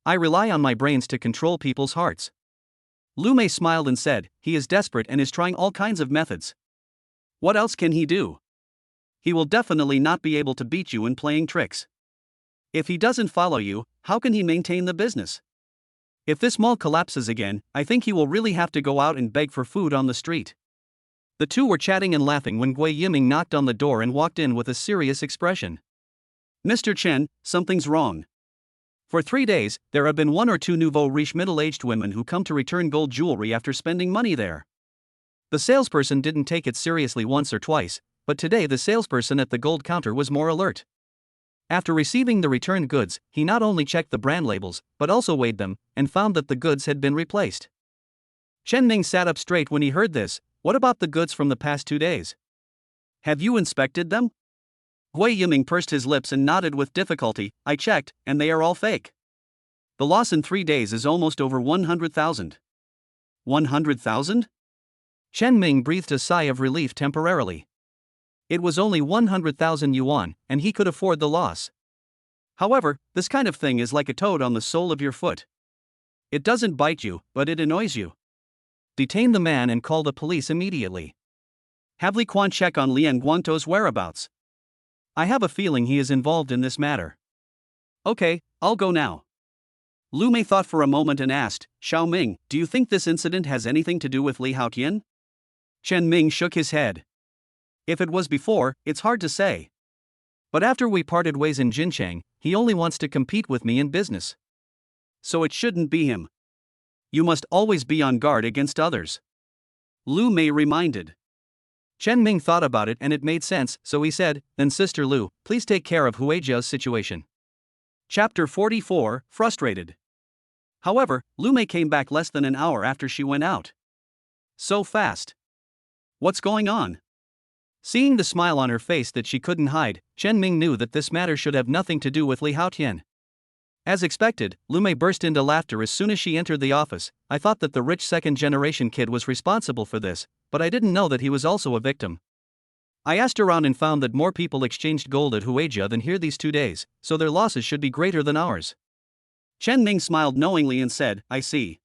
I rely on my brains to control people's hearts. Lumé smiled and said, he is desperate and is trying all kinds of methods. What else can he do? He will definitely not be able to beat you in playing tricks. If he doesn't follow you, how can he maintain the business? If this mall collapses again, I think he will really have to go out and beg for food on the street. The two were chatting and laughing when Gui Yiming knocked on the door and walked in with a serious expression. Mr. Chen, something's wrong. For 3 days, there have been 1 or 2 nouveau riche middle-aged women who come to return gold jewelry after spending money there. The salesperson didn't take it seriously once or twice, but today the salesperson at the gold counter was more alert. After receiving the returned goods, he not only checked the brand labels, but also weighed them, and found that the goods had been replaced. Chen Ming sat up straight when he heard this. What about the goods from the past 2 days? Have you inspected them? Gui Yiming pursed his lips and nodded with difficulty. I checked, and they are all fake. The loss in 3 days is almost over 100,000. 100,000? Chen Ming breathed a sigh of relief temporarily. It was only 100,000 yuan, and he could afford the loss. However, this kind of thing is like a toad on the sole of your foot. It doesn't bite you, but it annoys you. Detain the man and call the police immediately. Have Li Quan check on Lian Guangto's whereabouts. I have a feeling he is involved in this matter. Okay, I'll go now. Lumé thought for a moment and asked, Xiao Ming, do you think this incident has anything to do with Li Haotian? Chen Ming shook his head. If it was before, it's hard to say. But after we parted ways in Jincheng, he only wants to compete with me in business. So it shouldn't be him. You must always be on guard against others. Lu Mei reminded. Chen Ming thought about it and it made sense, so he said, then Sister Lu, please take care of Huijia's situation. Chapter 44, Frustrated. However, Lu Mei came back less than an hour after she went out. So fast. What's going on? Seeing the smile on her face that she couldn't hide, Chen Ming knew that this matter should have nothing to do with Li Haotian. As expected, Lu Mei burst into laughter as soon as she entered the office. I thought that the rich second-generation kid was responsible for this, but I didn't know that he was also a victim. I asked around and found that more people exchanged gold at Huijia than here these 2 days, so their losses should be greater than ours. Chen Ming smiled knowingly and said, I see.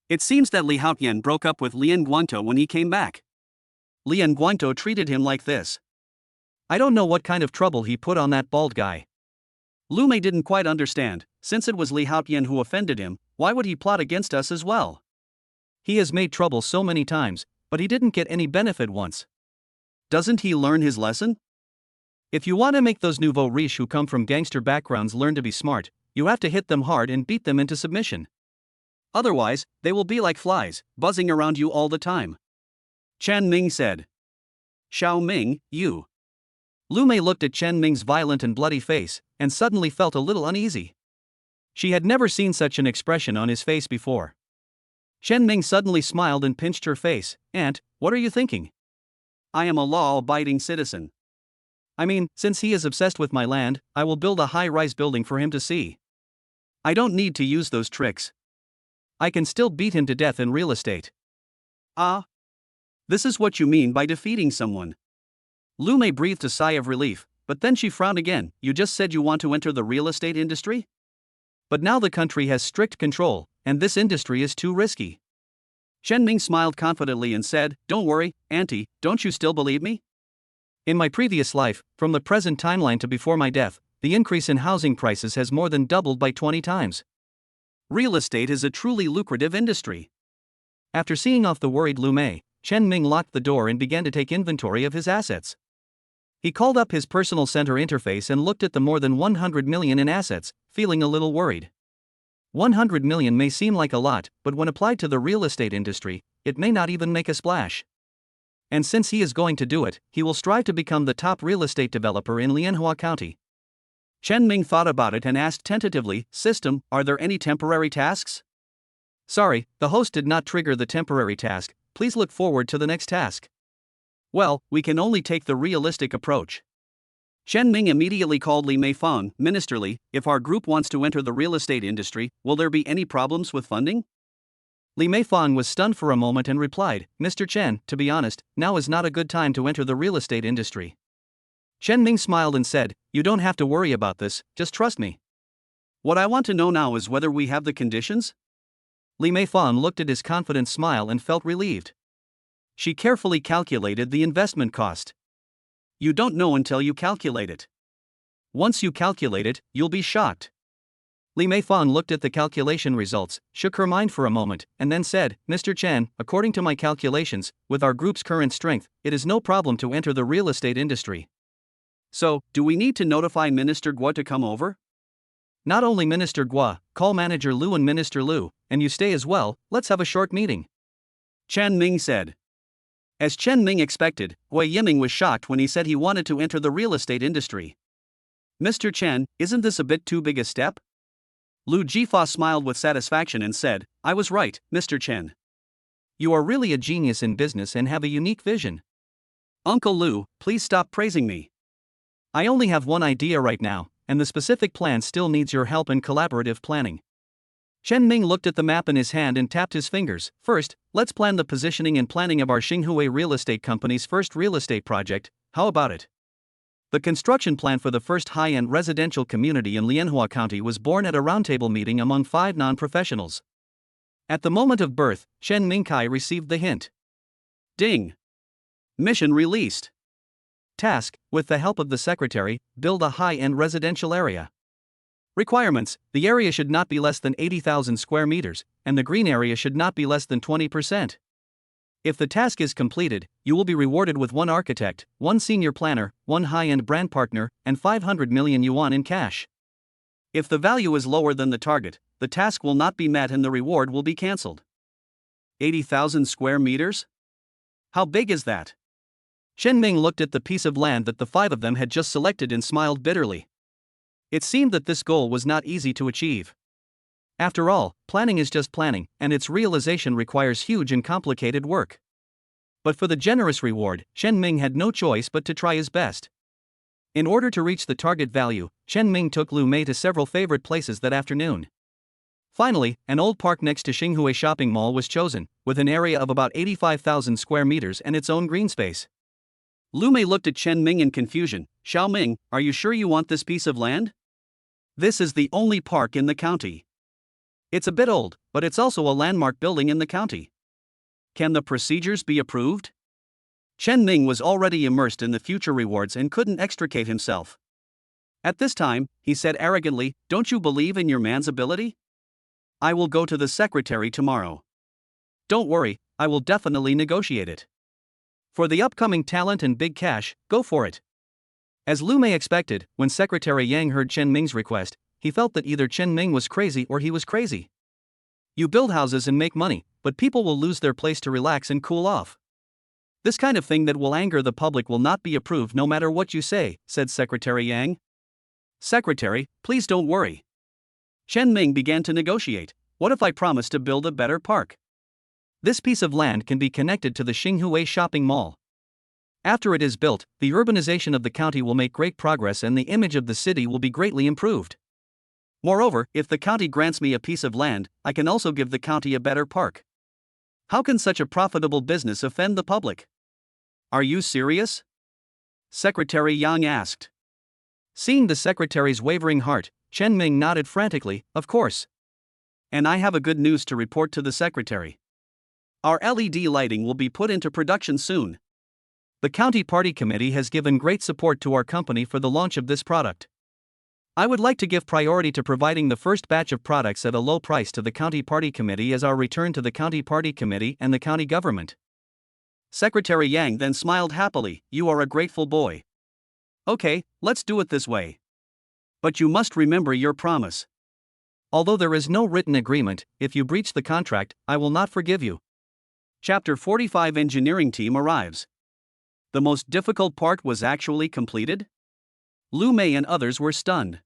It seems that Li Haotian broke up with Lian Guantou when he came back. Lian Guantou treated him like this. I don't know what kind of trouble he put on that bald guy. Lu Mei didn't quite understand, since it was Li Haotian who offended him, why would he plot against us as well? He has made trouble so many times, but he didn't get any benefit once. Doesn't he learn his lesson? If you want to make those nouveau riches who come from gangster backgrounds learn to be smart, you have to hit them hard and beat them into submission. Otherwise, they will be like flies, buzzing around you all the time. Chen Ming said. Xiao Ming, you. Lu Mei looked at Chen Ming's violent and bloody face, and suddenly felt a little uneasy. She had never seen such an expression on his face before. Chen Ming suddenly smiled and pinched her face. Aunt, what are you thinking? I am a law-abiding citizen. I mean, since he is obsessed with my land, I will build a high-rise building for him to see. I don't need to use those tricks. I can still beat him to death in real estate. Ah. This is what you mean by defeating someone. Lu Mei breathed a sigh of relief, but then she frowned again. You just said you want to enter the real estate industry? But now the country has strict control, and this industry is too risky. Chen Ming smiled confidently and said, Don't worry, Auntie, don't you still believe me? In my previous life, from the present timeline to before my death, the increase in housing prices has more than doubled by 20 times. Real estate is a truly lucrative industry. After seeing off the worried Lu Mei, Chen Ming locked the door and began to take inventory of his assets. He called up his personal center interface and looked at the more than 100 million in assets, feeling a little worried. 100 million may seem like a lot, but when applied to the real estate industry, it may not even make a splash. And since he is going to do it, he will strive to become the top real estate developer in Lianhua County. Chen Ming thought about it and asked tentatively, System, are there any temporary tasks? Sorry, the host did not trigger the temporary task. Please look forward to the next task. Well, we can only take the realistic approach. Chen Ming immediately called Li Meifang, Minister Li, if our group wants to enter the real estate industry, will there be any problems with funding? Li Meifang was stunned for a moment and replied, Mr. Chen, to be honest, now is not a good time to enter the real estate industry. Chen Ming smiled and said, You don't have to worry about this, just trust me. What I want to know now is whether we have the conditions? Li Meifang looked at his confident smile and felt relieved. She carefully calculated the investment cost. You don't know until you calculate it. Once you calculate it, you'll be shocked. Li Meifang looked at the calculation results, shook her mind for a moment, and then said, Mr. Chen, according to my calculations, with our group's current strength, it is no problem to enter the real estate industry. So, do we need to notify Minister Guo to come over? Not only Minister Guo, call Manager Lu and Minister Lu, and you stay as well, let's have a short meeting. Chen Ming said. As Chen Ming expected, Hui Yiming was shocked when he said he wanted to enter the real estate industry. Mr. Chen, isn't this a bit too big a step? Lu Jifa smiled with satisfaction and said, I was right, Mr. Chen. You are really a genius in business and have a unique vision. Uncle Lu, please stop praising me. I only have one idea right now, and the specific plan still needs your help and collaborative planning. Chen Ming looked at the map in his hand and tapped his fingers. First, let's plan the positioning and planning of our Xinghui Real Estate Company's first real estate project. How about it? The construction plan for the first high-end residential community in Lianhua County was born at a roundtable meeting among 5 non-professionals. At the moment of birth, Shen Mingkai received the hint. Ding! Mission released. Task, with the help of the secretary, build a high-end residential area. Requirements: the area should not be less than 80,000 square meters, and the green area should not be less than 20%. If the task is completed, you will be rewarded with 1 architect, 1 senior planner, 1 high-end brand partner, and 500 million yuan in cash. If the value is lower than the target, the task will not be met and the reward will be cancelled. 80,000 square meters? How big is that? Chen Ming looked at the piece of land that the 5 of them had just selected and smiled bitterly. It seemed that this goal was not easy to achieve. After all, planning is just planning, and its realization requires huge and complicated work. But for the generous reward, Chen Ming had no choice but to try his best. In order to reach the target value, Chen Ming took Lumé to several favorite places that afternoon. Finally, an old park next to Xinhui Shopping Mall was chosen, with an area of about 85,000 square meters and its own green space. Lumé looked at Chen Ming in confusion. "Xiao Ming, are you sure you want this piece of land? This is the only park in the county. It's a bit old, but it's also a landmark building in the county. Can the procedures be approved?" Chen Ming was already immersed in the future rewards and couldn't extricate himself. At this time, he said arrogantly, "Don't you believe in your man's ability? I will go to the secretary tomorrow. Don't worry, I will definitely negotiate it. For the upcoming talent and big cash, go for it." As Lumé expected, when Secretary Yang heard Chen Ming's request, he felt that either Chen Ming was crazy or he was crazy. You build houses and make money, but people will lose their place to relax and cool off. This kind of thing that will anger the public will not be approved no matter what you say, said Secretary Yang. Secretary, please don't worry. Chen Ming began to negotiate. What if I promise to build a better park? This piece of land can be connected to the Xinhui Shopping Mall. After it is built, the urbanization of the county will make great progress and the image of the city will be greatly improved. Moreover, if the county grants me a piece of land, I can also give the county a better park. How can such a profitable business offend the public? Are you serious? Secretary Yang asked. Seeing the secretary's wavering heart, Chen Ming nodded frantically, of course. And I have a good news to report to the secretary. Our LED lighting will be put into production soon. The county party committee has given great support to our company for the launch of this product. I would like to give priority to providing the first batch of products at a low price to the county party committee as our return to the county party committee and the county government. Secretary Yang then smiled happily. You are a grateful boy. Okay, let's do it this way. But you must remember your promise. Although there is no written agreement, if you breach the contract, I will not forgive you. Chapter 45 Engineering Team arrives. The most difficult part was actually completed? Lumé and others were stunned.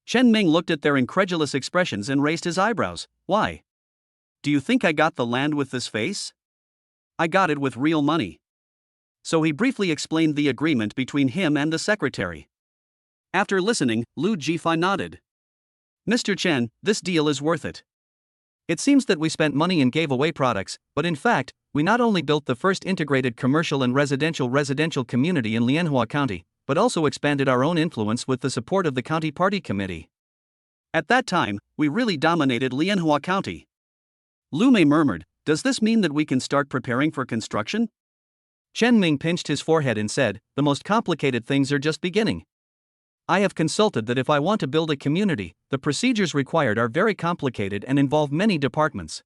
Chen Ming looked at their incredulous expressions and raised his eyebrows. Why? Do you think I got the land with this face? I got it with real money. So he briefly explained the agreement between him and the secretary. After listening, Lu Jifai nodded. Mr. Chen, this deal is worth it. It seems that we spent money and gave away products, but in fact, we not only built the first integrated commercial and residential community in Lianhua County, but also expanded our own influence with the support of the county party committee. At that time, we really dominated Lianhua County. Lumé murmured, does this mean that we can start preparing for construction? Chen Ming pinched his forehead and said, the most complicated things are just beginning. I have consulted that if I want to build a community, the procedures required are very complicated and involve many departments.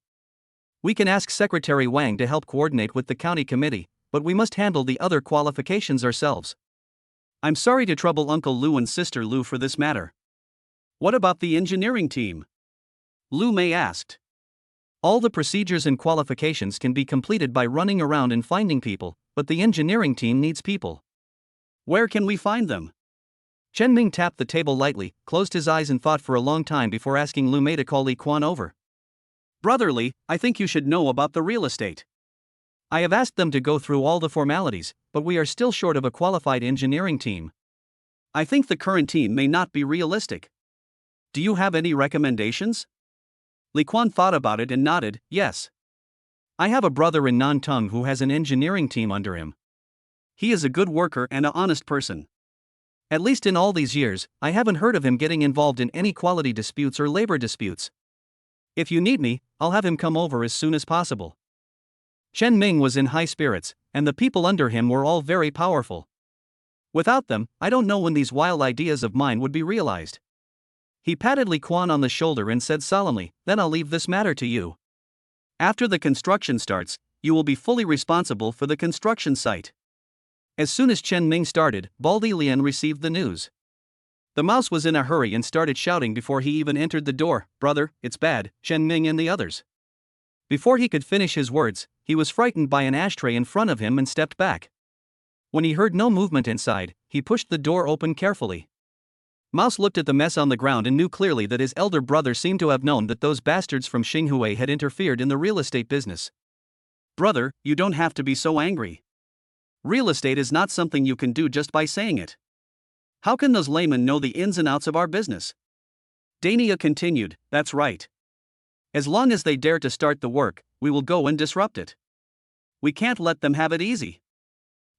We can ask Secretary Wang to help coordinate with the county committee, but we must handle the other qualifications ourselves. I'm sorry to trouble Uncle Lu and Sister Lu for this matter. What about the engineering team? Lumé asked. All the procedures and qualifications can be completed by running around and finding people, but the engineering team needs people. Where can we find them? Chen Ming tapped the table lightly, closed his eyes and thought for a long time before asking Lumé to call Li Quan over. Brotherly, I think you should know about the real estate. I have asked them to go through all the formalities, but we are still short of a qualified engineering team. I think the current team may not be realistic. Do you have any recommendations? Li Quan thought about it and nodded, yes. I have a brother in Nantong who has an engineering team under him. He is a good worker and an honest person. At least in all these years, I haven't heard of him getting involved in any quality disputes or labor disputes. If you need me, I'll have him come over as soon as possible. Chen Ming was in high spirits, and the people under him were all very powerful. Without them, I don't know when these wild ideas of mine would be realized. He patted Li Quan on the shoulder and said solemnly, "Then I'll leave this matter to you. After the construction starts, you will be fully responsible for the construction site." As soon as Chen Ming started, Baldy Lian received the news. The mouse was in a hurry and started shouting before he even entered the door, "Brother, it's bad, Chen Ming and the others." Before he could finish his words, he was frightened by an ashtray in front of him and stepped back. When he heard no movement inside, he pushed the door open carefully. Mouse looked at the mess on the ground and knew clearly that his elder brother seemed to have known that those bastards from Xinghui had interfered in the real estate business. "Brother, you don't have to be so angry. Real estate is not something you can do just by saying it. How can those laymen know the ins and outs of our business?" Dania continued, "That's right. As long as they dare to start the work, we will go and disrupt it. We can't let them have it easy."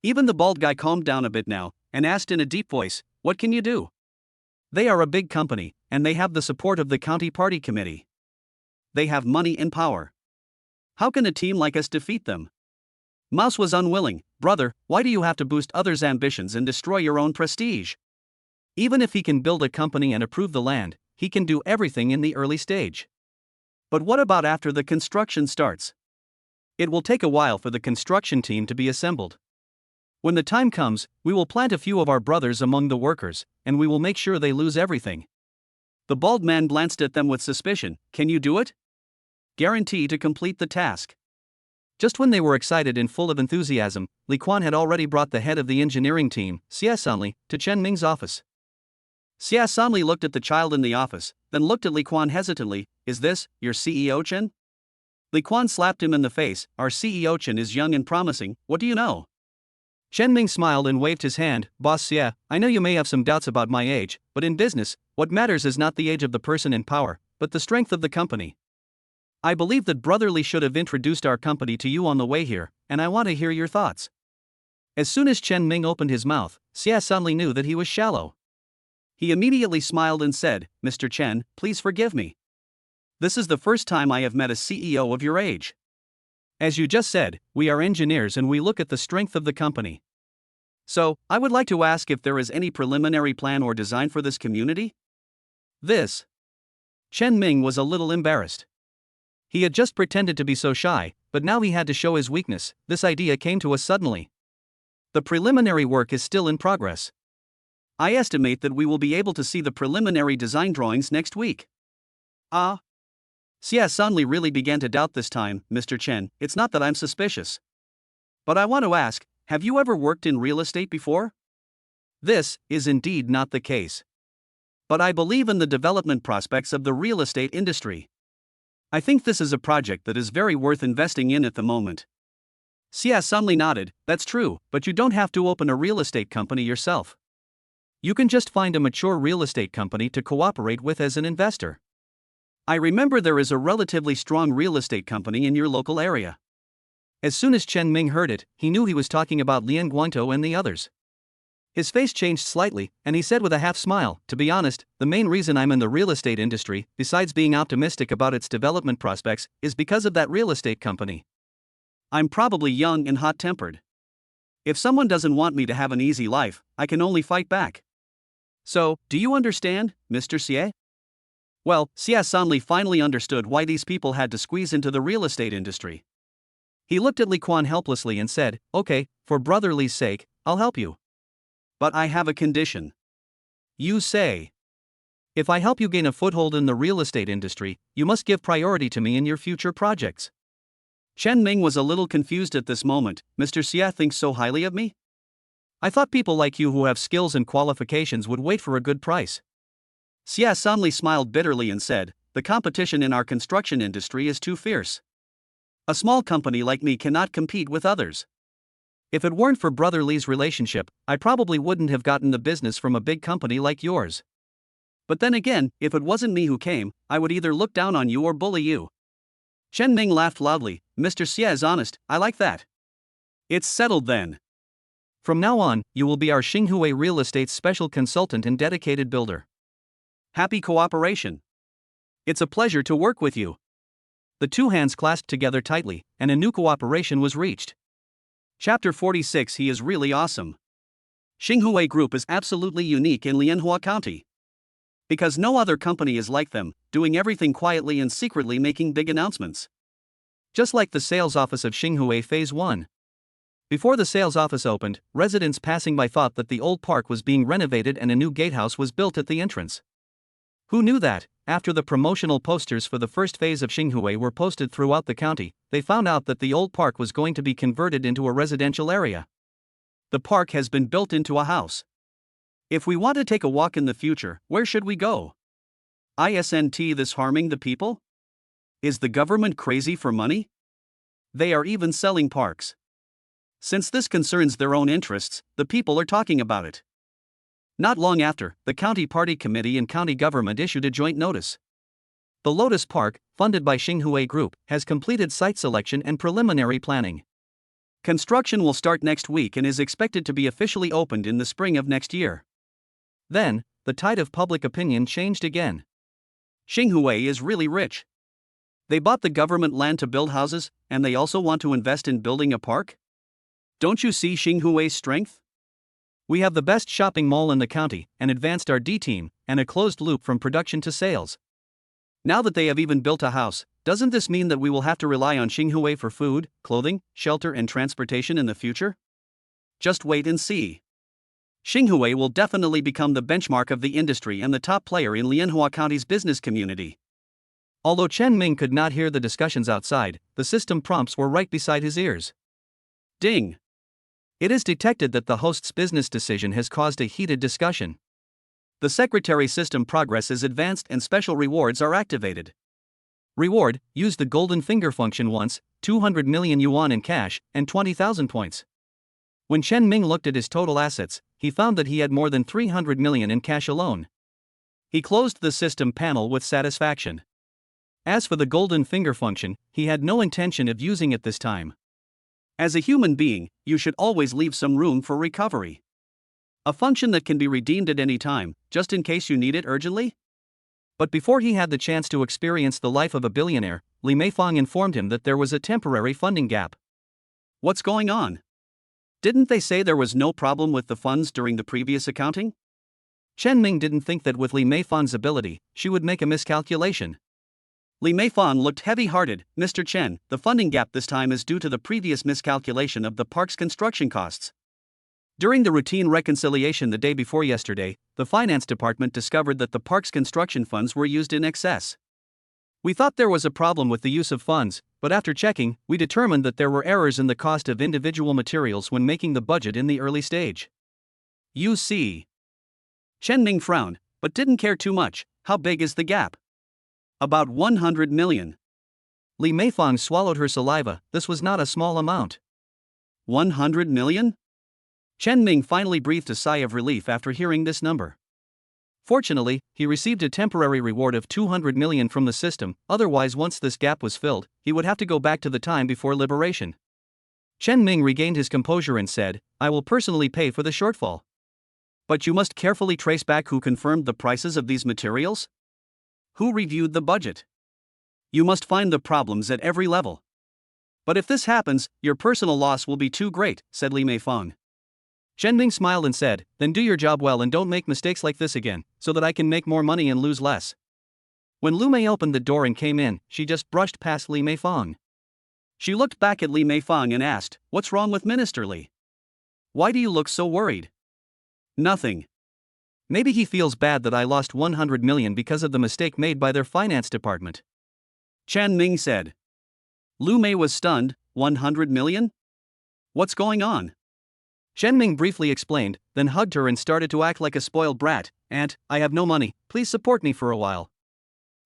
Even the bald guy calmed down a bit now, and asked in a deep voice, "What can you do? They are a big company, and they have the support of the county party committee. They have money and power. How can a team like us defeat them?" Mouse was unwilling. "Brother, why do you have to boost others' ambitions and destroy your own prestige? Even if he can build a company and approve the land, he can do everything in the early stage. But what about after the construction starts? It will take a while for the construction team to be assembled. When the time comes, we will plant a few of our brothers among the workers, and we will make sure they lose everything." The bald man glanced at them with suspicion. "Can you do it? Guarantee to complete the task?" Just when they were excited and full of enthusiasm, Li Quan had already brought the head of the engineering team, Xia Sanli, to Chen Ming's office. Xia Sanli looked at the child in the office, then looked at Li Quan hesitantly. "Is this your CEO Chen?" Li Quan slapped him in the face. "Our CEO Chen is young and promising, what do you know?" Chen Ming smiled and waved his hand. "Boss Xia, I know you may have some doubts about my age, but in business, what matters is not the age of the person in power, but the strength of the company. I believe that Brother Li should have introduced our company to you on the way here, and I want to hear your thoughts." As soon as Chen Ming opened his mouth, Xia Sanli knew that he was shallow. He immediately smiled and said, "Mr. Chen, please forgive me. This is the first time I have met a CEO of your age. As you just said, we are engineers and we look at the strength of the company. So, I would like to ask if there is any preliminary plan or design for this community?" This. Chen Ming was a little embarrassed. He had just pretended to be so shy, but now he had to show his weakness. This idea came to us suddenly. "The preliminary work is still in progress. I estimate that we will be able to see the preliminary design drawings next week." "Ah?" Xia Sanli really began to doubt this time. "Mr. Chen, it's not that I'm suspicious. But I want to ask, have you ever worked in real estate before?" This is indeed not the case. But I believe in the development prospects of the real estate industry. I think this is a project that is very worth investing in at the moment. Xia Sanli nodded. "That's true, but you don't have to open a real estate company yourself. You can just find a mature real estate company to cooperate with as an investor. I remember there is a relatively strong real estate company in your local area." As soon as Chen Ming heard it, he knew he was talking about Lian Guantou and the others. His face changed slightly, and he said with a half smile, "To be honest, the main reason I'm in the real estate industry, besides being optimistic about its development prospects, is because of that real estate company. I'm probably young and hot-tempered. If someone doesn't want me to have an easy life, I can only fight back. So, do you understand, Mr. Xie?" Well, Xia Sanli finally understood why these people had to squeeze into the real estate industry. He looked at Li Quan helplessly and said, "Okay, for Brother Li's sake, I'll help you. But I have a condition." "You say?" "If I help you gain a foothold in the real estate industry, you must give priority to me in your future projects." Chen Ming was a little confused at this moment. "Mr. Xia thinks so highly of me? I thought people like you who have skills and qualifications would wait for a good price." Xia Sanli smiled bitterly and said, "The competition in our construction industry is too fierce. A small company like me cannot compete with others. If it weren't for Brother Li's relationship, I probably wouldn't have gotten the business from a big company like yours. But then again, if it wasn't me who came, I would either look down on you or bully you." Chen Ming laughed loudly. "Mr. Xie is honest, I like that. It's settled then. From now on, you will be our Xinghui real estate special consultant and dedicated builder. Happy cooperation. It's a pleasure to work with you." The two hands clasped together tightly, and a new cooperation was reached. Chapter 46. He is really awesome. Xinghui Group is absolutely unique in Lianhua County. Because no other company is like them, doing everything quietly and secretly making big announcements. Just like the sales office of Xinghui Phase 1. Before the sales office opened, residents passing by thought that the old park was being renovated and a new gatehouse was built at the entrance. Who knew that, after the promotional posters for the first phase of Xinghui were posted throughout the county, they found out that the old park was going to be converted into a residential area. The park has been built into a house. If we want to take a walk in the future, where should we go? Isn't this harming the people? Is the government crazy for money? They are even selling parks. Since this concerns their own interests, the people are talking about it. Not long after, the county party committee and county government issued a joint notice. The Lotus Park, funded by Xinghui Group, has completed site selection and preliminary planning. Construction will start next week and is expected to be officially opened in the spring of next year. Then, the tide of public opinion changed again. Xinghui is really rich. They bought the government land to build houses, and they also want to invest in building a park? Don't you see Xinghui's strength? We have the best shopping mall in the county, an advanced R&D team, and a closed loop from production to sales. Now that they have even built a house, doesn't this mean that we will have to rely on Xinghui for food, clothing, shelter and transportation in the future? Just wait and see. Xinghui will definitely become the benchmark of the industry and the top player in Lianhua County's business community. Although Chen Ming could not hear the discussions outside, the system prompts were right beside his ears. Ding! It is detected that the host's business decision has caused a heated discussion. The secretary system progress is advanced and special rewards are activated. Reward: use the golden finger function once, 200 million yuan in cash, and 20,000 points. When Chen Ming looked at his total assets, he found that he had more than 300 million in cash alone. He closed the system panel with satisfaction. As for the golden finger function, he had no intention of using it this time. As a human being, you should always leave some room for recovery. A function that can be redeemed at any time, just in case you need it urgently? But before he had the chance to experience the life of a billionaire, Li Meifang informed him that there was a temporary funding gap. What's going on? Didn't they say there was no problem with the funds during the previous accounting? Chen Ming didn't think that with Li Meifang's ability, she would make a miscalculation. Li Meifang looked heavy-hearted. Mr. Chen, the funding gap this time is due to the previous miscalculation of the park's construction costs. During the routine reconciliation the day before yesterday, the finance department discovered that the park's construction funds were used in excess. We thought there was a problem with the use of funds, but after checking, we determined that there were errors in the cost of individual materials when making the budget in the early stage. You see. Chen Ming frowned, but didn't care too much. How big is the gap? About 100 million. Li Meifang swallowed her saliva. This was not a small amount. 100 million? Chen Ming finally breathed a sigh of relief after hearing this number. Fortunately, he received a temporary reward of 200 million from the system, otherwise once this gap was filled, he would have to go back to the time before liberation. Chen Ming regained his composure and said, I will personally pay for the shortfall. But you must carefully trace back who confirmed the prices of these materials? Who reviewed the budget? You must find the problems at every level. But if this happens, your personal loss will be too great, said Li Meifang. Chen Ming smiled and said, then do your job well and don't make mistakes like this again, so that I can make more money and lose less. When Lumé opened the door and came in, she just brushed past Li Meifang. She looked back at Li Meifang and asked, what's wrong with Minister Li? Why do you look so worried? Nothing. Maybe he feels bad that I lost 100 million because of the mistake made by their finance department. Chen Ming said. Lumé was stunned. 100 million? What's going on? Chen Ming briefly explained, then hugged her and started to act like a spoiled brat. Aunt, I have no money, please support me for a while.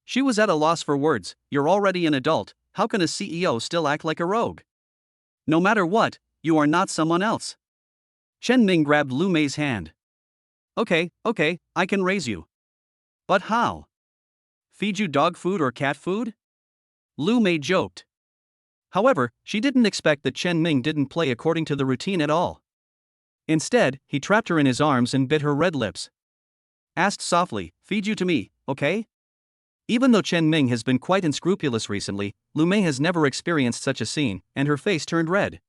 She was at a loss for words. You're already an adult, how can a CEO still act like a rogue? No matter what, you are not someone else. Chen Ming grabbed Lumé's hand. Okay, I can raise you. But how? Feed you dog food or cat food? Lumé joked. However, she didn't expect that Chen Ming didn't play according to the routine at all. Instead, he trapped her in his arms and bit her red lips. Asked softly, feed you to me, okay? Even though Chen Ming has been quite unscrupulous recently, Lumé has never experienced such a scene, and her face turned red.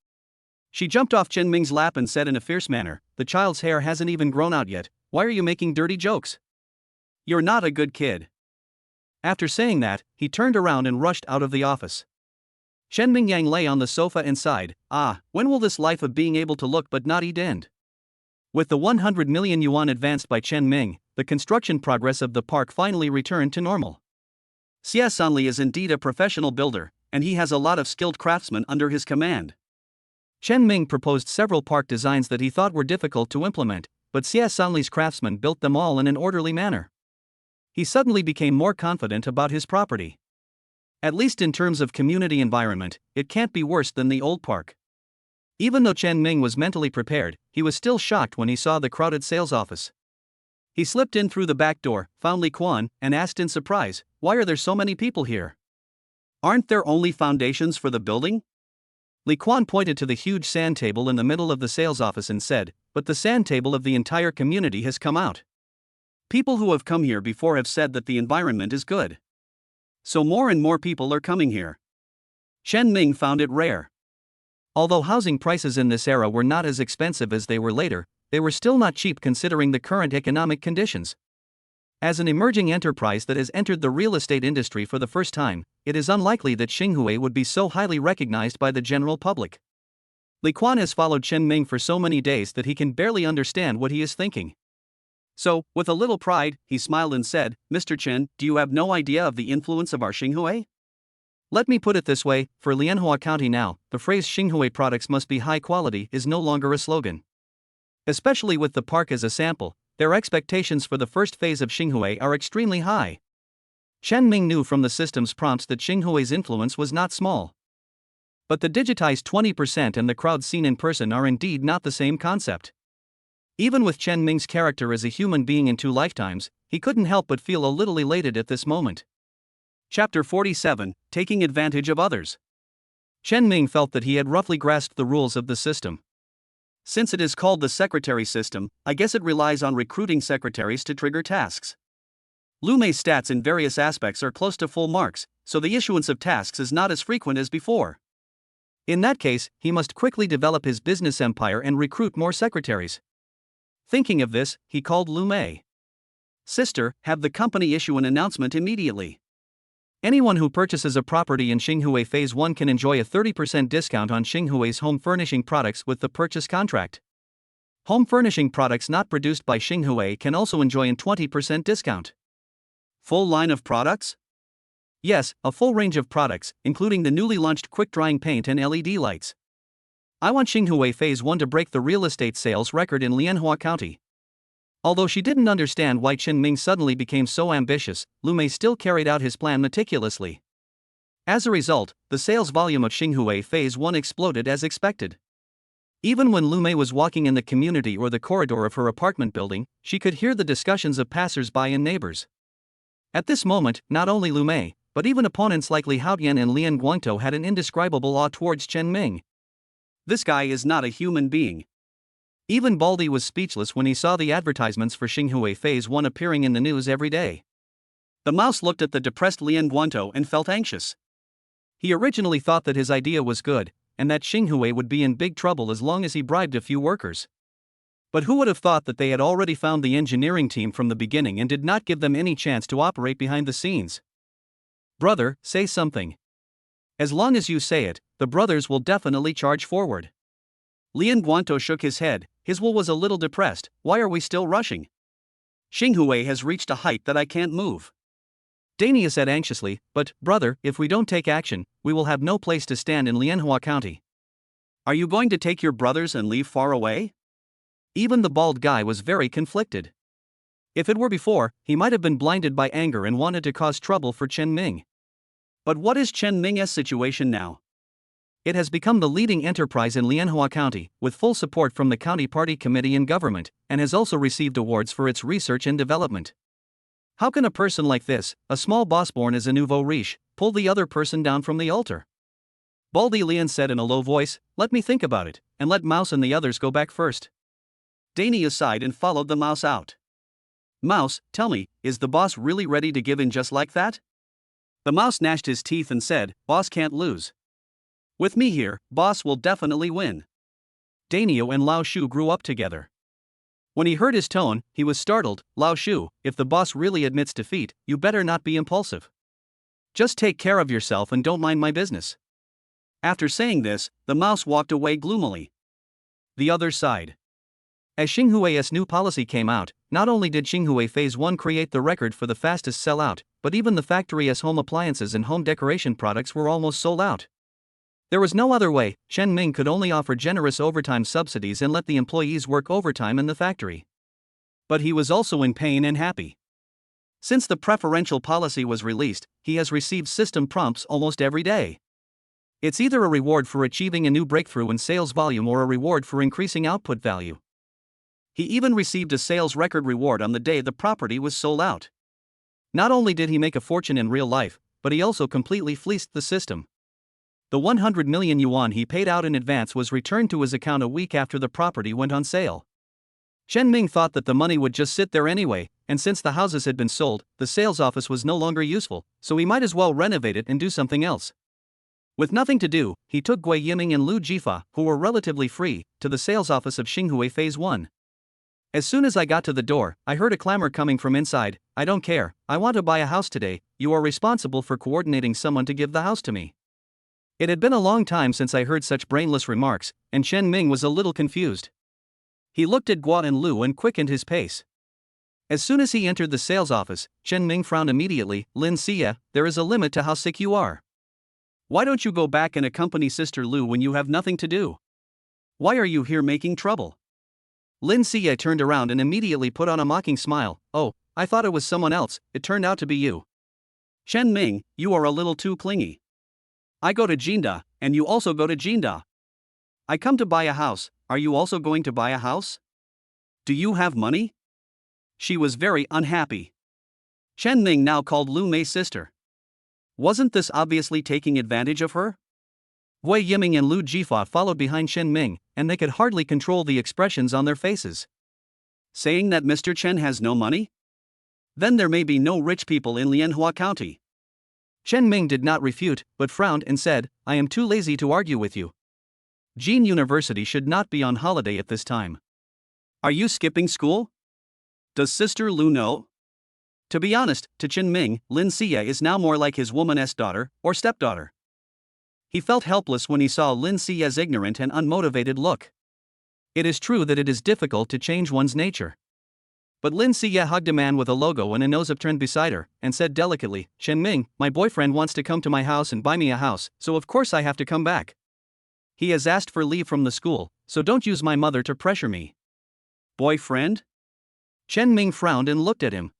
She jumped off Chen Ming's lap and said in a fierce manner, the child's hair hasn't even grown out yet, why are you making dirty jokes? You're not a good kid. After saying that, he turned around and rushed out of the office. Chen Mingyang lay on the sofa and sighed. When will this life of being able to look but not eat end? With the 100 million yuan advanced by Chen Ming, the construction progress of the park finally returned to normal. Xie Sanli is indeed a professional builder, and he has a lot of skilled craftsmen under his command. Chen Ming proposed several park designs that he thought were difficult to implement, but Xie Sanli's craftsmen built them all in an orderly manner. He suddenly became more confident about his property. At least in terms of community environment, it can't be worse than the old park. Even though Chen Ming was mentally prepared, he was still shocked when he saw the crowded sales office. He slipped in through the back door, found Li Quan, and asked in surprise, "Why are there so many people here? Aren't there only foundations for the building?" Li Quan pointed to the huge sand table in the middle of the sales office and said, "But the sand table of the entire community has come out. People who have come here before have said that the environment is good. So more and more people are coming here." Chen Ming found it rare. Although housing prices in this era were not as expensive as they were later, they were still not cheap considering the current economic conditions. As an emerging enterprise that has entered the real estate industry for the first time, it is unlikely that Xinghui would be so highly recognized by the general public. Li Quan has followed Chen Ming for so many days that he can barely understand what he is thinking. So, with a little pride, he smiled and said, "Mr. Chen, do you have no idea of the influence of our Xinghui? Let me put it this way, for Lianhua County now, the phrase Xinghui products must be high quality is no longer a slogan. Especially with the park as a sample, their expectations for the first phase of Xinghui are extremely high." Chen Ming knew from the system's prompts that Xinghui's influence was not small. But the digitized 20% and the crowd seen in person are indeed not the same concept. Even with Chen Ming's character as a human being in 2 lifetimes, he couldn't help but feel a little elated at this moment. Chapter 47, Taking Advantage of Others. Chen Ming felt that he had roughly grasped the rules of the system. Since it is called the secretary system, I guess it relies on recruiting secretaries to trigger tasks. Lumé's stats in various aspects are close to full marks, so the issuance of tasks is not as frequent as before. In that case, he must quickly develop his business empire and recruit more secretaries. Thinking of this, he called Lumé. "Sister, have the company issue an announcement immediately. Anyone who purchases a property in Xinghui Phase 1 can enjoy a 30% discount on Xinghui's home furnishing products with the purchase contract. Home furnishing products not produced by Xinghui can also enjoy a 20% discount." Full line of products? Yes, a full range of products, including the newly launched quick-drying paint and LED lights. I want Xinghui Phase 1 to break the real estate sales record in Lianhua County. Although she didn't understand why Chen Ming suddenly became so ambitious, Lumé still carried out his plan meticulously. As a result, the sales volume of Xinghui Phase 1 exploded as expected. Even when Lumé was walking in the community or the corridor of her apartment building, she could hear the discussions of passers-by and neighbors. At this moment, not only Lumé, but even opponents like Li Haoyan and Lian Guangtou had an indescribable awe towards Chen Ming. This guy is not a human being. Even Baldy was speechless when he saw the advertisements for Xinghui Phase 1 appearing in the news every day. The mouse looked at the depressed Lian Guangtou and felt anxious. He originally thought that his idea was good, and that Xinghui would be in big trouble as long as he bribed a few workers. But who would have thought that they had already found the engineering team from the beginning and did not give them any chance to operate behind the scenes? "Brother, say something. As long as you say it, the brothers will definitely charge forward." Lian Guangtou shook his head, his will was a little depressed. "Why are we still rushing? Xinghui has reached a height that I can't move." Dania said anxiously, "But, brother, if we don't take action, we will have no place to stand in Lianhua County." "Are you going to take your brothers and leave far away?" Even the bald guy was very conflicted. If it were before, he might have been blinded by anger and wanted to cause trouble for Chen Ming. But what is Chen Ming's situation now? It has become the leading enterprise in Lianhua County, with full support from the county party committee and government, and has also received awards for its research and development. How can a person like this, a small boss born as a nouveau riche, pull the other person down from the altar? Baldy Lian said in a low voice, "Let me think about it, and let Mouse and the others go back first." Dania sighed and followed the mouse out. "Mouse, tell me, is the boss really ready to give in just like that?" The mouse gnashed his teeth and said, "Boss can't lose. With me here, boss will definitely win." Danio and Lao Shu grew up together. When he heard his tone, he was startled. Lao Shu, if the boss really admits defeat, you better not be impulsive. Just take care of yourself and don't mind my business. After saying this, the mouse walked away gloomily. The other side. As Xinghui's new policy came out, not only did Xinhui Phase 1 create the record for the fastest sellout, but even the factory's home appliances and home decoration products were almost sold out. There was no other way. Chen Ming could only offer generous overtime subsidies and let the employees work overtime in the factory. But he was also in pain and happy. Since the preferential policy was released, he has received system prompts almost every day. It's either a reward for achieving a new breakthrough in sales volume or a reward for increasing output value. He even received a sales record reward on the day the property was sold out. Not only did he make a fortune in real life, but he also completely fleeced the system. The 100 million yuan he paid out in advance was returned to his account a week after the property went on sale. Chen Ming thought that the money would just sit there anyway, and since the houses had been sold, the sales office was no longer useful, so he might as well renovate it and do something else. With nothing to do, he took Gui Yiming and Lu Jifa, who were relatively free, to the sales office of Xinghui Phase 1. As soon as I got to the door, I heard a clamor coming from inside. I don't care, I want to buy a house today, you are responsible for coordinating someone to give the house to me. It had been a long time since I heard such brainless remarks, and Chen Ming was a little confused. He looked at Guo and Lu and quickened his pace. As soon as he entered the sales office, Chen Ming frowned immediately. Lin Xia, there is a limit to how sick you are. Why don't you go back and accompany Sister Lu when you have nothing to do? Why are you here making trouble? Lin Xia turned around and immediately put on a mocking smile. Oh, I thought it was someone else, it turned out to be you. Chen Ming, you are a little too clingy. I go to Jinda, and you also go to Jinda. I come to buy a house, are you also going to buy a house? Do you have money? She was very unhappy. Chen Ming now called Lumé's sister. Wasn't this obviously taking advantage of her? Gui Yiming and Lu Jifa followed behind Chen Ming, and they could hardly control the expressions on their faces. Saying that Mr. Chen has no money? Then there may be no rich people in Lianhua County. Chen Ming did not refute, but frowned and said, I am too lazy to argue with you. Jin University should not be on holiday at this time. Are you skipping school? Does Sister Lu know? To be honest, to Chen Ming, Lin Xia is now more like his woman's daughter, or stepdaughter. He felt helpless when he saw Lin Xia's ignorant and unmotivated look. It is true that it is difficult to change one's nature. But Lin Xia hugged a man with a logo and a nose upturned beside her, and said delicately, Chen Ming, my boyfriend wants to come to my house and buy me a house, so of course I have to come back. He has asked for leave from the school, so don't use my mother to pressure me. Boyfriend? Chen Ming frowned and looked at him.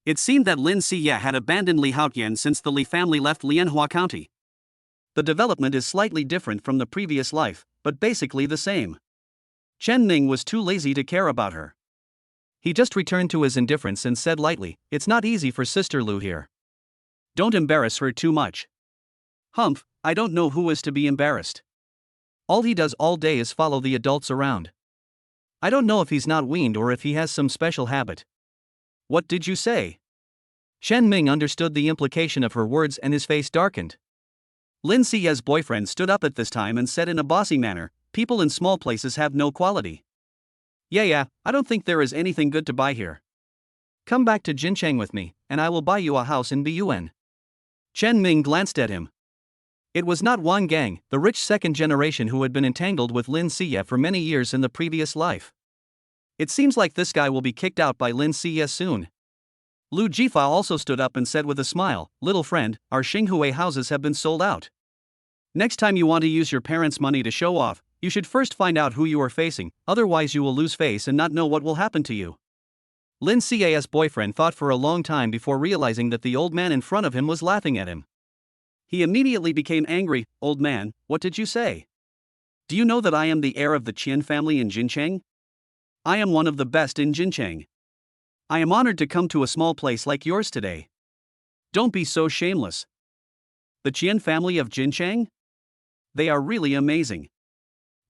It seemed that Lin Xia had abandoned Li Haotian since the Li family left Lianhua County. The development is slightly different from the previous life, but basically the same. Chen Ming was too lazy to care about her. He just returned to his indifference and said lightly, it's not easy for Sister Lu here. Don't embarrass her too much. Humph, I don't know who is to be embarrassed. All he does all day is follow the adults around. I don't know if he's not weaned or if he has some special habit. What did you say? Chen Ming understood the implication of her words and his face darkened. Lin Xia's boyfriend stood up at this time and said in a bossy manner, people in small places have no quality. Yeah, I don't think there is anything good to buy here. Come back to Jincheng with me, and I will buy you a house in Buyuan. Chen Ming glanced at him. It was not Wang Gang, the rich second generation who had been entangled with Lin Xia for many years in the previous life. It seems like this guy will be kicked out by Lin Xia soon. Lu Jifa also stood up and said with a smile, little friend, our Xinghui houses have been sold out. Next time you want to use your parents' money to show off, you should first find out who you are facing, otherwise you will lose face and not know what will happen to you. Lin Xia's boyfriend thought for a long time before realizing that the old man in front of him was laughing at him. He immediately became angry. Old man, what did you say? Do you know that I am the heir of the Qian family in Jincheng? I am one of the best in Jincheng. I am honored to come to a small place like yours today. Don't be so shameless. The Qian family of Jincheng? They are really amazing.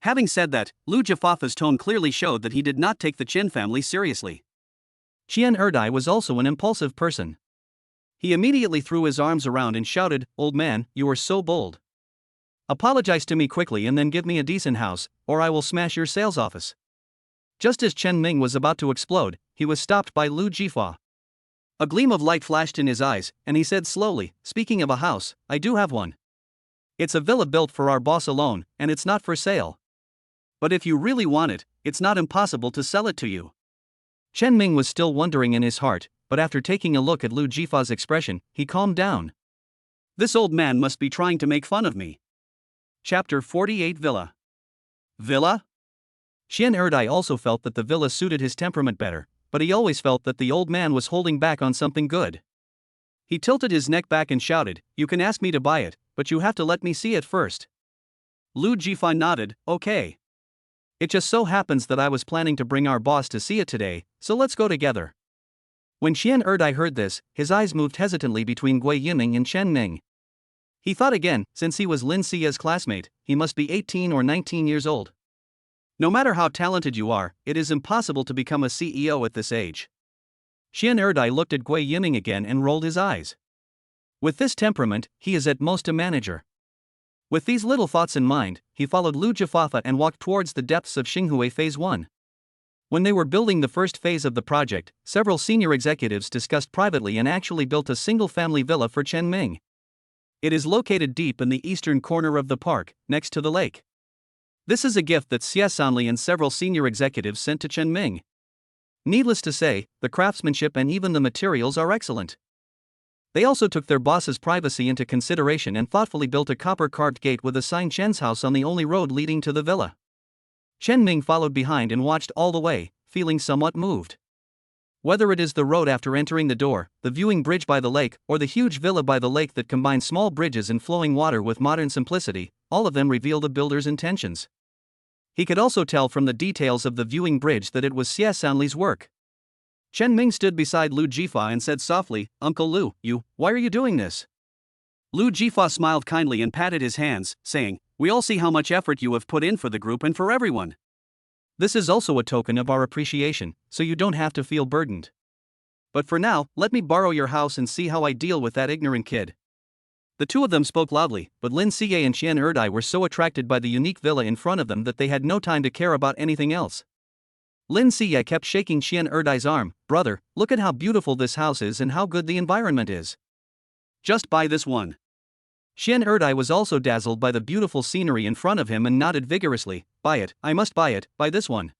Having said that, Lu Jifafa's tone clearly showed that he did not take the Qian family seriously. Qian Erdai was also an impulsive person. He immediately threw his arms around and shouted, old man, you are so bold. Apologize to me quickly and then give me a decent house, or I will smash your sales office. Just as Chen Ming was about to explode, he was stopped by Lu Jifua. A gleam of light flashed in his eyes, and he said slowly, "Speaking of a house, I do have one. It's a villa built for our boss alone, and it's not for sale. But if you really want it, it's not impossible to sell it to you." Chen Ming was still wondering in his heart, but after taking a look at Lu Jifa's expression, he calmed down. This old man must be trying to make fun of me. Chapter 48 Villa. Villa? Xian Erdai also felt that the villa suited his temperament better, but he always felt that the old man was holding back on something good. He tilted his neck back and shouted, "You can ask me to buy it, but you have to let me see it first." Lu Jifai nodded, "Okay. It just so happens that I was planning to bring our boss to see it today, so let's go together." When Xian Erdai heard this, his eyes moved hesitantly between Gui Yiming and Chen Ming. He thought again, since he was Lin Xia's classmate, he must be 18 or 19 years old. No matter how talented you are, it is impossible to become a CEO at this age. Xian Erdai looked at Gui Yiming again and rolled his eyes. With this temperament, he is at most a manager. With these little thoughts in mind, he followed Lu Jifafa and walked towards the depths of Xinghui Phase 1. When they were building the first phase of the project, several senior executives discussed privately and actually built a single-family villa for Chen Ming. It is located deep in the eastern corner of the park, next to the lake. This is a gift that Xie Sanli and several senior executives sent to Chen Ming. Needless to say, the craftsmanship and even the materials are excellent. They also took their boss's privacy into consideration and thoughtfully built a copper-carved gate with a sign Chen's house on the only road leading to the villa. Chen Ming followed behind and watched all the way, feeling somewhat moved. Whether it is the road after entering the door, the viewing bridge by the lake, or the huge villa by the lake that combines small bridges and flowing water with modern simplicity, all of them reveal the builder's intentions. He could also tell from the details of the viewing bridge that it was Xie Sanli's work. Chen Ming stood beside Lu Jifa and said softly, "Uncle Lu, why are you doing this?" Lu Jifa smiled kindly and patted his hands, saying, "We all see how much effort you have put in for the group and for everyone. This is also a token of our appreciation, so you don't have to feel burdened. But for now, let me borrow your house and see how I deal with that ignorant kid." The two of them spoke loudly, but Lin Xie and Xian Erdai were so attracted by the unique villa in front of them that they had no time to care about anything else. Lin Xie kept shaking Xian Erdai's arm, "Brother, look at how beautiful this house is and how good the environment is. Just buy this one." Xian Erdai was also dazzled by the beautiful scenery in front of him and nodded vigorously, "Buy it, I must buy it, buy this one."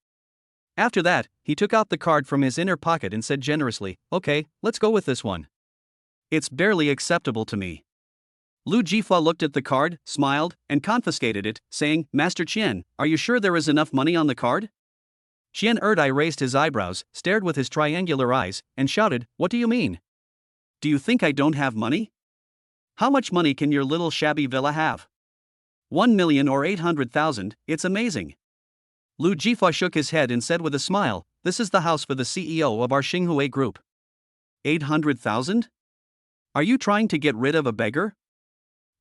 After that, he took out the card from his inner pocket and said generously, "Okay, let's go with this one. It's barely acceptable to me." Lu Jifua looked at the card, smiled, and confiscated it, saying, "Master Qian, are you sure there is enough money on the card?" Xian Erdai raised his eyebrows, stared with his triangular eyes, and shouted, "What do you mean? Do you think I don't have money? How much money can your little shabby villa have? 1 million or 800,000, it's amazing." Lu Jifua shook his head and said with a smile, "This is the house for the CEO of our Xinghui group. 800,000? Are you trying to get rid of a beggar?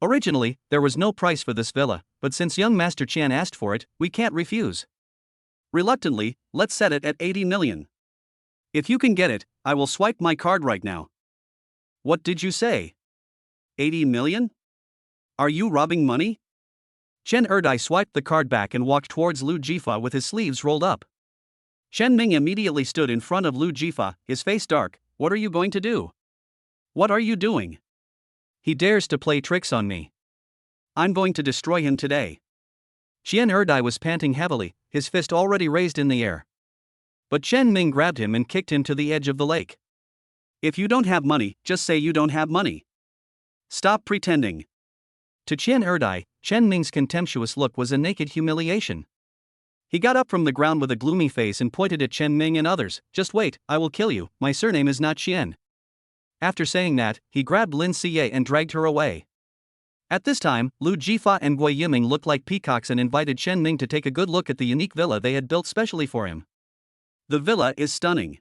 Originally, there was no price for this villa, but since young Master Qian asked for it, we can't refuse. Reluctantly, let's set it at 80 million. If you can get it, I will swipe my card right now." "What did you say? 80 million? Are you robbing money?" Chen Erdai swiped the card back and walked towards Lu Jifa with his sleeves rolled up. Chen Ming immediately stood in front of Lu Jifa, his face dark. "What are you going to do? What are you doing? He dares to play tricks on me. I'm going to destroy him today." Xian Erdai was panting heavily, his fist already raised in the air. But Chen Ming grabbed him and kicked him to the edge of the lake. "If you don't have money, just say you don't have money. Stop pretending." To Xian Erdai, Chen Ming's contemptuous look was a naked humiliation. He got up from the ground with a gloomy face and pointed at Chen Ming and others, "Just wait, I will kill you, my surname is not Xian." After saying that, he grabbed Lin Xie and dragged her away. At this time, Lu Jifa and Gui Yiming looked like peacocks and invited Chen Ming to take a good look at the unique villa they had built specially for him. The villa is stunning.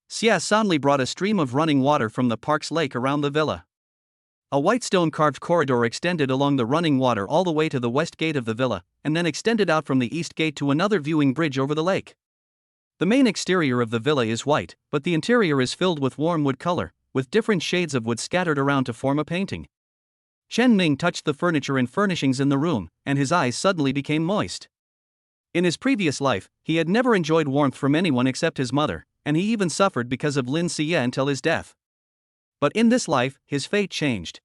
Xie Sanli brought a stream of running water from the park's lake around the villa. A white stone-carved corridor extended along the running water all the way to the west gate of the villa, and then extended out from the east gate to another viewing bridge over the lake. The main exterior of the villa is white, but the interior is filled with warm wood color, with different shades of wood scattered around to form a painting. Chen Ming touched the furniture and furnishings in the room, and his eyes suddenly became moist. In his previous life, he had never enjoyed warmth from anyone except his mother, and he even suffered because of Lin Xie until his death. But in this life, his fate changed.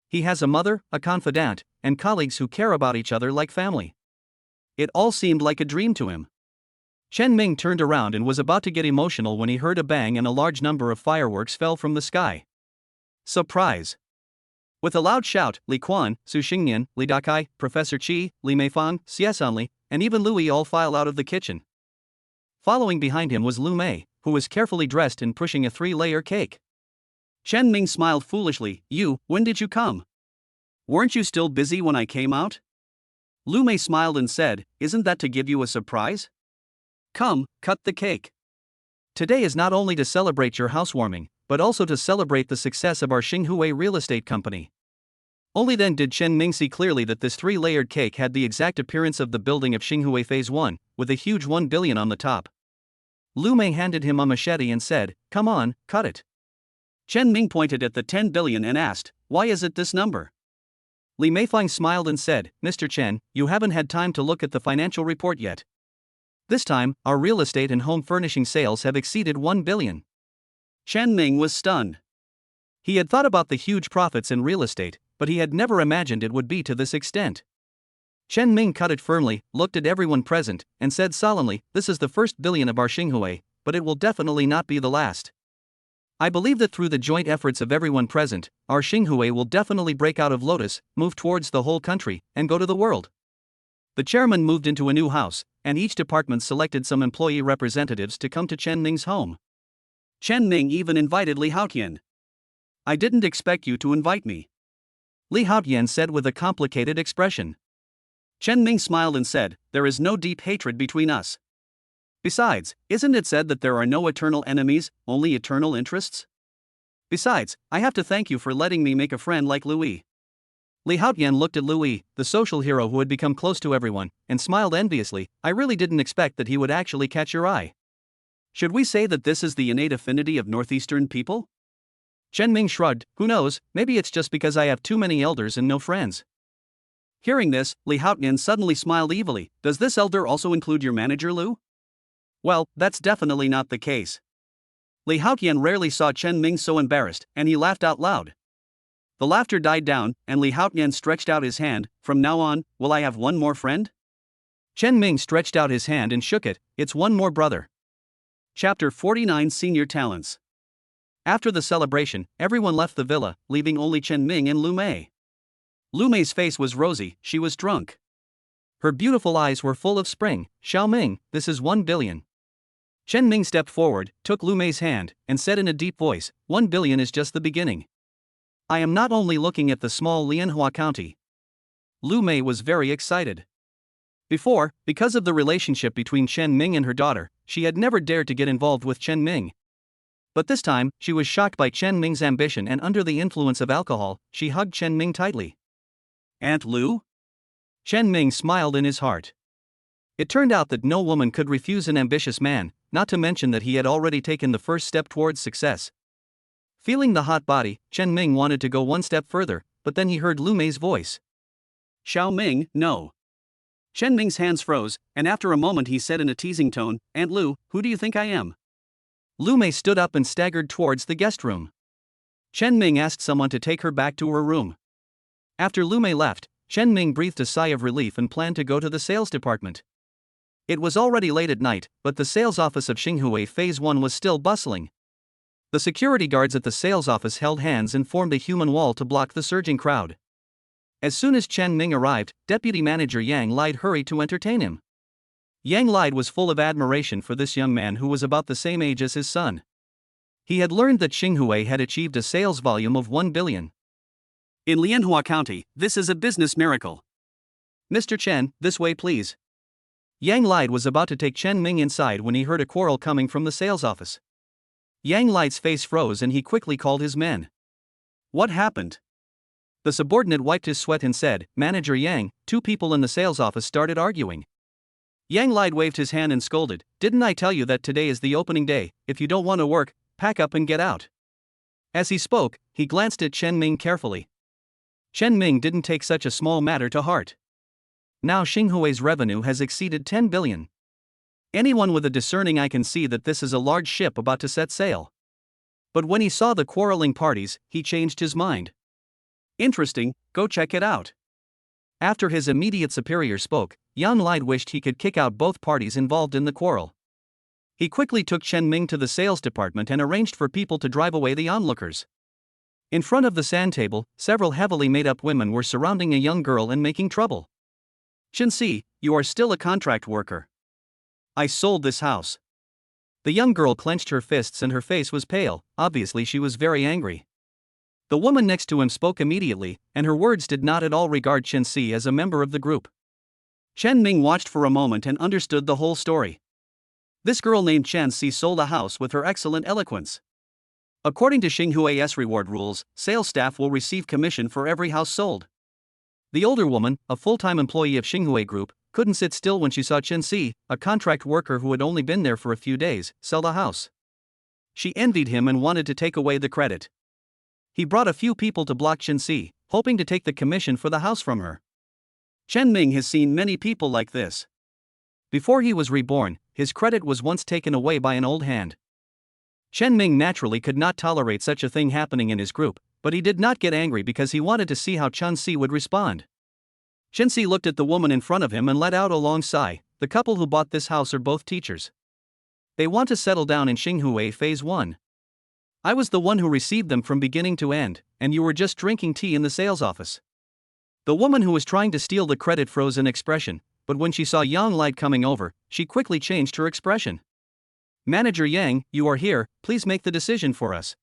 He has a mother, a confidant, and colleagues who care about each other like family. It all seemed like a dream to him. Chen Ming turned around and was about to get emotional when he heard a bang and a large number of fireworks fell from the sky. Surprise! With a loud shout, Li Quan, Su Xingnian, Li Dakai, Professor Qi, Li Meifang, Xiesanli, and even Louis all file out of the kitchen. Following behind him was Lumé, who was carefully dressed and pushing a 3-layer cake. Chen Ming smiled foolishly. When did you come? Weren't you still busy when I came out? Lumé smiled and said, isn't that to give you a surprise? Come, cut the cake. Today is not only to celebrate your housewarming, but also to celebrate the success of our Xinghui real estate company. Only then did Chen Ming see clearly that this 3-layered cake had the exact appearance of the building of Xinghui Phase 1, with a huge 1 billion on the top. Lumé handed him a machete and said, come on, cut it. Chen Ming pointed at the 10 billion and asked, why is it this number? Li Meifang smiled and said, Mr. Chen, you haven't had time to look at the financial report yet. This time, our real estate and home furnishing sales have exceeded 1 billion. Chen Ming was stunned. He had thought about the huge profits in real estate, but he had never imagined it would be to this extent. Chen Ming cut it firmly, looked at everyone present, and said solemnly, this is the first billion of our Xinghui, but it will definitely not be the last. I believe that through the joint efforts of everyone present, our Xinghui will definitely break out of Lotus, move towards the whole country, and go to the world. The chairman moved into a new house, and each department selected some employee representatives to come to Chen Ming's home. Chen Ming even invited Li Haotian. I didn't expect you to invite me. Li Haotian said with a complicated expression. Chen Ming smiled and said, there is no deep hatred between us. Besides, isn't it said that there are no eternal enemies, only eternal interests? Besides, I have to thank you for letting me make a friend like Louis. Li Haotian looked at Louis, the social hero who had become close to everyone, and smiled enviously. I really didn't expect that he would actually catch your eye. Should we say that this is the innate affinity of northeastern people? Chen Ming shrugged, who knows, maybe it's just because I have too many elders and no friends. Hearing this, Li Haotian suddenly smiled evilly. Does this elder also include your manager, Lu? Well, that's definitely not the case. Li Haotian rarely saw Chen Ming so embarrassed, and he laughed out loud. The laughter died down, and Li Haotian stretched out his hand. From now on, will I have one more friend? Chen Ming stretched out his hand and shook it. It's one more brother. Chapter 49 Senior Talents. After the celebration, everyone left the villa, leaving only Chen Ming and Lumé. Lumé's face was rosy, she was drunk. Her beautiful eyes were full of spring. Xiao Ming, this is 1 billion. Chen Ming stepped forward, took Lumé's hand, and said in a deep voice, 1 billion is just the beginning. I am not only looking at the small Lianhua County. Lumé was very excited. Before, because of the relationship between Chen Ming and her daughter, she had never dared to get involved with Chen Ming. But this time, she was shocked by Chen Ming's ambition, and under the influence of alcohol, she hugged Chen Ming tightly. Aunt Lu? Chen Ming smiled in his heart. It turned out that no woman could refuse an ambitious man, not to mention that he had already taken the first step towards success. Feeling the hot body, Chen Ming wanted to go one step further, but then he heard Lumé's voice. Xiao Ming, no. Chen Ming's hands froze, and after a moment he said in a teasing tone, Aunt Lu, who do you think I am? Lumé stood up and staggered towards the guest room. Chen Ming asked someone to take her back to her room. After Lumé left, Chen Ming breathed a sigh of relief and planned to go to the sales department. It was already late at night, but the sales office of Xinghui Phase 1 was still bustling. The security guards at the sales office held hands and formed a human wall to block the surging crowd. As soon as Chen Ming arrived, Deputy Manager Yang Lide hurried to entertain him. Yang Lide was full of admiration for this young man who was about the same age as his son. He had learned that Xinghui had achieved a sales volume of 1 billion. In Lianhua County, this is a business miracle. Mr. Chen, this way please. Yang Lide was about to take Chen Ming inside when he heard a quarrel coming from the sales office. Yang Lide's face froze and he quickly called his men. What happened? The subordinate wiped his sweat and said, Manager Yang, 2 people in the sales office started arguing. Yang Lide waved his hand and scolded, Didn't I tell you that today is the opening day? If you don't want to work, pack up and get out. As he spoke, he glanced at Chen Ming carefully. Chen Ming didn't take such a small matter to heart. Now Xinghui's revenue has exceeded 10 billion. Anyone with a discerning eye can see that this is a large ship about to set sail. But when he saw the quarreling parties, he changed his mind. Interesting, go check it out. After his immediate superior spoke, Yang Lied wished he could kick out both parties involved in the quarrel. He quickly took Chen Ming to the sales department and arranged for people to drive away the onlookers. In front of the sand table, several heavily made-up women were surrounding a young girl and making trouble. Chen Si, you are still a contract worker. I sold this house. The young girl clenched her fists and her face was pale, obviously she was very angry. The woman next to him spoke immediately, and her words did not at all regard Chen Si as a member of the group. Chen Ming watched for a moment and understood the whole story. This girl named Chen Si sold a house with her excellent eloquence. According to Xinghui's reward rules, sales staff will receive commission for every house sold. The older woman, a full-time employee of Xinghui Group, couldn't sit still when she saw Chen Si, a contract worker who had only been there for a few days, sell the house. She envied him and wanted to take away the credit. He brought a few people to block Chen Si, hoping to take the commission for the house from her. Chen Ming has seen many people like this. Before he was reborn, his credit was once taken away by an old hand. Chen Ming naturally could not tolerate such a thing happening in his group, but he did not get angry because he wanted to see how Chen Si would respond. Chen Si looked at the woman in front of him and let out a long sigh. The couple who bought this house are both teachers. They want to settle down in Xinghui Phase 1. I was the one who received them from beginning to end, and you were just drinking tea in the sales office. The woman who was trying to steal the credit froze in expression, but when she saw Yang Light coming over, she quickly changed her expression. Manager Yang, you are here, please make the decision for us.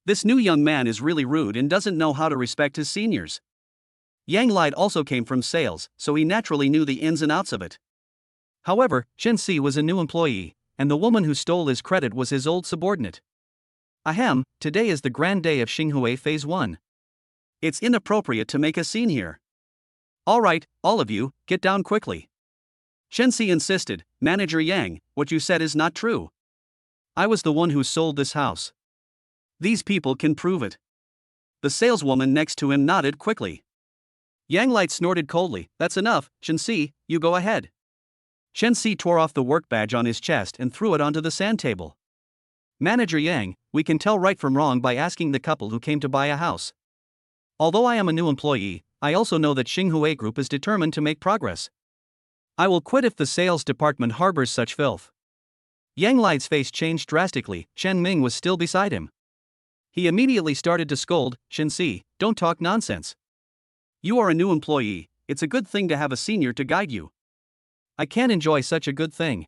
This new young man is really rude and doesn't know how to respect his seniors. Yang Light also came from sales, so he naturally knew the ins and outs of it. However, Chen Si was a new employee, and the woman who stole his credit was his old subordinate. Ahem, today is the grand day of Xinghui Phase 1. It's inappropriate to make a scene here. Alright, all of you, get down quickly. Chen Si insisted, Manager Yang, what you said is not true. I was the one who sold this house. These people can prove it. The saleswoman next to him nodded quickly. Yang Light snorted coldly, that's enough, Chen Si, you go ahead. Chen Si tore off the work badge on his chest and threw it onto the sand table. Manager Yang, we can tell right from wrong by asking the couple who came to buy a house. Although I am a new employee, I also know that Xinghui Group is determined to make progress. I will quit if the sales department harbors such filth. Yang Light's face changed drastically. Chen Ming was still beside him. He immediately started to scold, Chen Si, don't talk nonsense. You are a new employee, it's a good thing to have a senior to guide you. I can't enjoy such a good thing.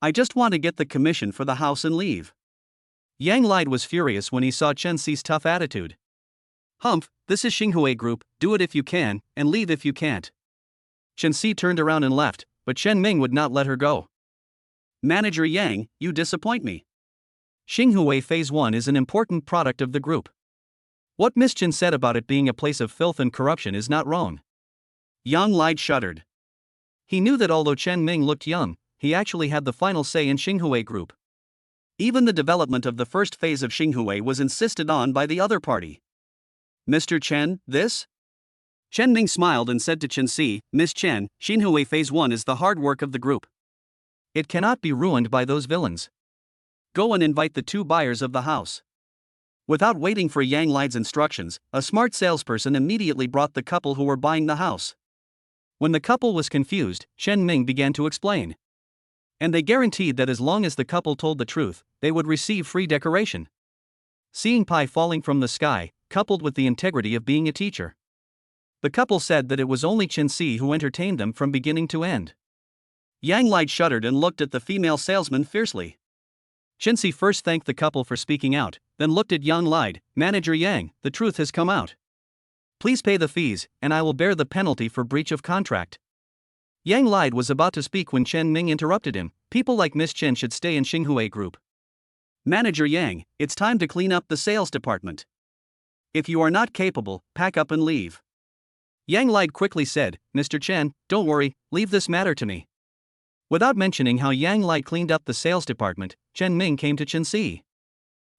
I just want to get the commission for the house and leave. Yang Light was furious when he saw Chen Si's tough attitude. Humph, this is Xinghui Group, do it if you can, and leave if you can't. Chen Si turned around and left, but Chen Ming would not let her go. Manager Yang, you disappoint me. Xinghui Phase 1 is an important product of the group. What Miss Chen said about it being a place of filth and corruption is not wrong. Yang Light shuddered. He knew that although Chen Ming looked young, he actually had the final say in Xinghui Group. Even the development of the first phase of Xinghui was insisted on by the other party. Mr. Chen, this? Chen Ming smiled and said to Chen Si, Miss Chen, Xinghui Phase 1 is the hard work of the group. It cannot be ruined by those villains. Go and invite the two buyers of the house. Without waiting for Yang Light's instructions, a smart salesperson immediately brought the couple who were buying the house. When the couple was confused, Chen Ming began to explain. And they guaranteed that as long as the couple told the truth, they would receive free decoration. Seeing pie falling from the sky, coupled with the integrity of being a teacher. The couple said that it was only Chen Si who entertained them from beginning to end. Yang Light shuddered and looked at the female salesman fiercely. Chen Si first thanked the couple for speaking out, then looked at Yang Light, Manager Yang, the truth has come out. Please pay the fees, and I will bear the penalty for breach of contract. Yang Light was about to speak when Chen Ming interrupted him, people like Miss Chen should stay in Xinghui Group. Manager Yang, it's time to clean up the sales department. If you are not capable, pack up and leave. Yang Light quickly said, Mr. Chen, don't worry, leave this matter to me. Without mentioning how Yang Light cleaned up the sales department, Chen Ming came to Chen Si.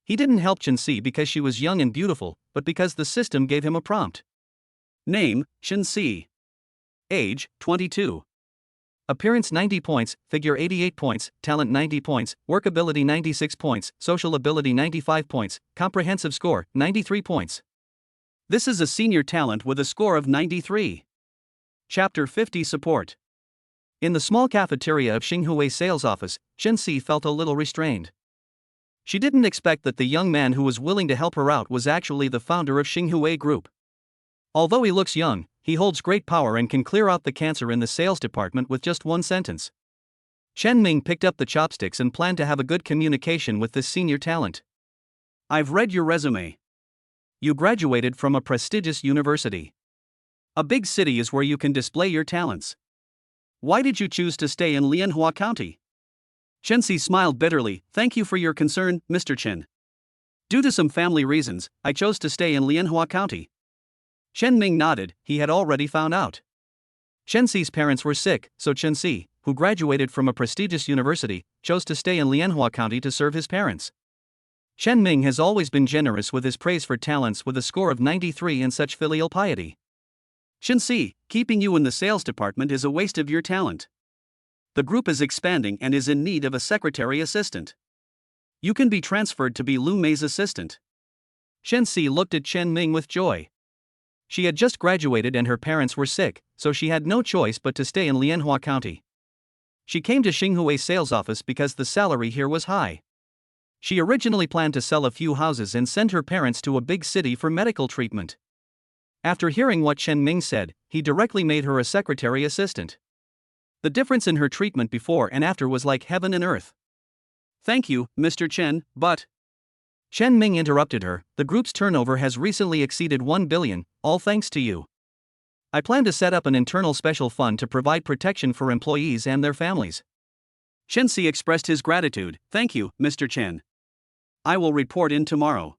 He didn't help Chen Si because she was young and beautiful, but because the system gave him a prompt. Name, Chen Si. Age, 22. Appearance 90 points, figure 88 points, talent 90 points, workability 96 points, social ability 95 points, comprehensive score 93 points. This is a senior talent with a score of 93. Chapter 50 Support. In the small cafeteria of Xinghui's sales office, Shenxi felt a little restrained. She didn't expect that the young man who was willing to help her out was actually the founder of Xinghui Group. Although he looks young, he holds great power and can clear out the cancer in the sales department with just one sentence. Chen Ming picked up the chopsticks and planned to have a good communication with this senior talent. I've read your resume. You graduated from a prestigious university. A big city is where you can display your talents. Why did you choose to stay in Lianhua County? Shenxi smiled bitterly. Thank you for your concern, Mr. Chen. Due to some family reasons, I chose to stay in Lianhua County. Chen Ming nodded. He had already found out. Shenxi's parents were sick, so Shenxi, who graduated from a prestigious university, chose to stay in Lianhua County to serve his parents. Chen Ming has always been generous with his praise for talents with a score of 93 and such filial piety. Shenxi, keeping you in the sales department is a waste of your talent. The group is expanding and is in need of a secretary assistant. You can be transferred to be Lumé's assistant. Shenxi looked at Chen Ming with joy. She had just graduated and her parents were sick, so she had no choice but to stay in Lianhua County. She came to Xinghui's sales office because the salary here was high. She originally planned to sell a few houses and send her parents to a big city for medical treatment. After hearing what Chen Ming said, he directly made her a secretary assistant. The difference in her treatment before and after was like heaven and earth. Thank you, Mr. Chen, but... Chen Ming interrupted her. The group's turnover has recently exceeded 1 billion, all thanks to you. I plan to set up an internal special fund to provide protection for employees and their families. Shenxi expressed his gratitude. Thank you, Mr. Chen. I will report in tomorrow.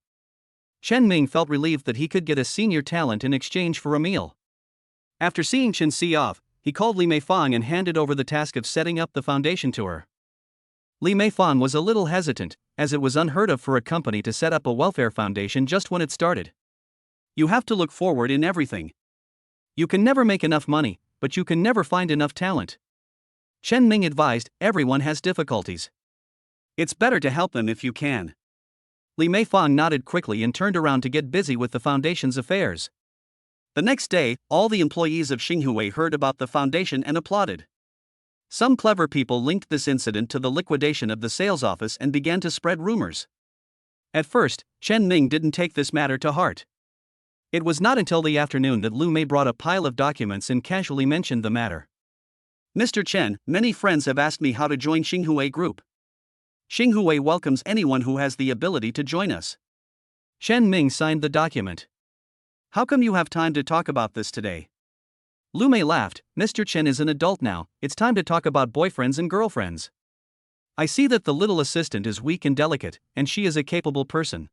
Chen Ming felt relieved that he could get a senior talent in exchange for a meal. After seeing Shenxi off, he called Li Meifang and handed over the task of setting up the foundation to her. Li Meifang was a little hesitant, as it was unheard of for a company to set up a welfare foundation just when it started. You have to look forward in everything. You can never make enough money, but you can never find enough talent. Chen Ming advised, everyone has difficulties. It's better to help them if you can. Li Meifang nodded quickly and turned around to get busy with the foundation's affairs. The next day, all the employees of Xinghui heard about the foundation and applauded. Some clever people linked this incident to the liquidation of the sales office and began to spread rumors. At first, Chen Ming didn't take this matter to heart. It was not until the afternoon that Lumé brought a pile of documents and casually mentioned the matter. Mr. Chen, many friends have asked me how to join Xinghui Group. Xinghui welcomes anyone who has the ability to join us. Chen Ming signed the document. How come you have time to talk about this today? Lumé laughed. Mr. Chen is an adult now, it's time to talk about boyfriends and girlfriends. I see that the little assistant is weak and delicate, and she is a capable person.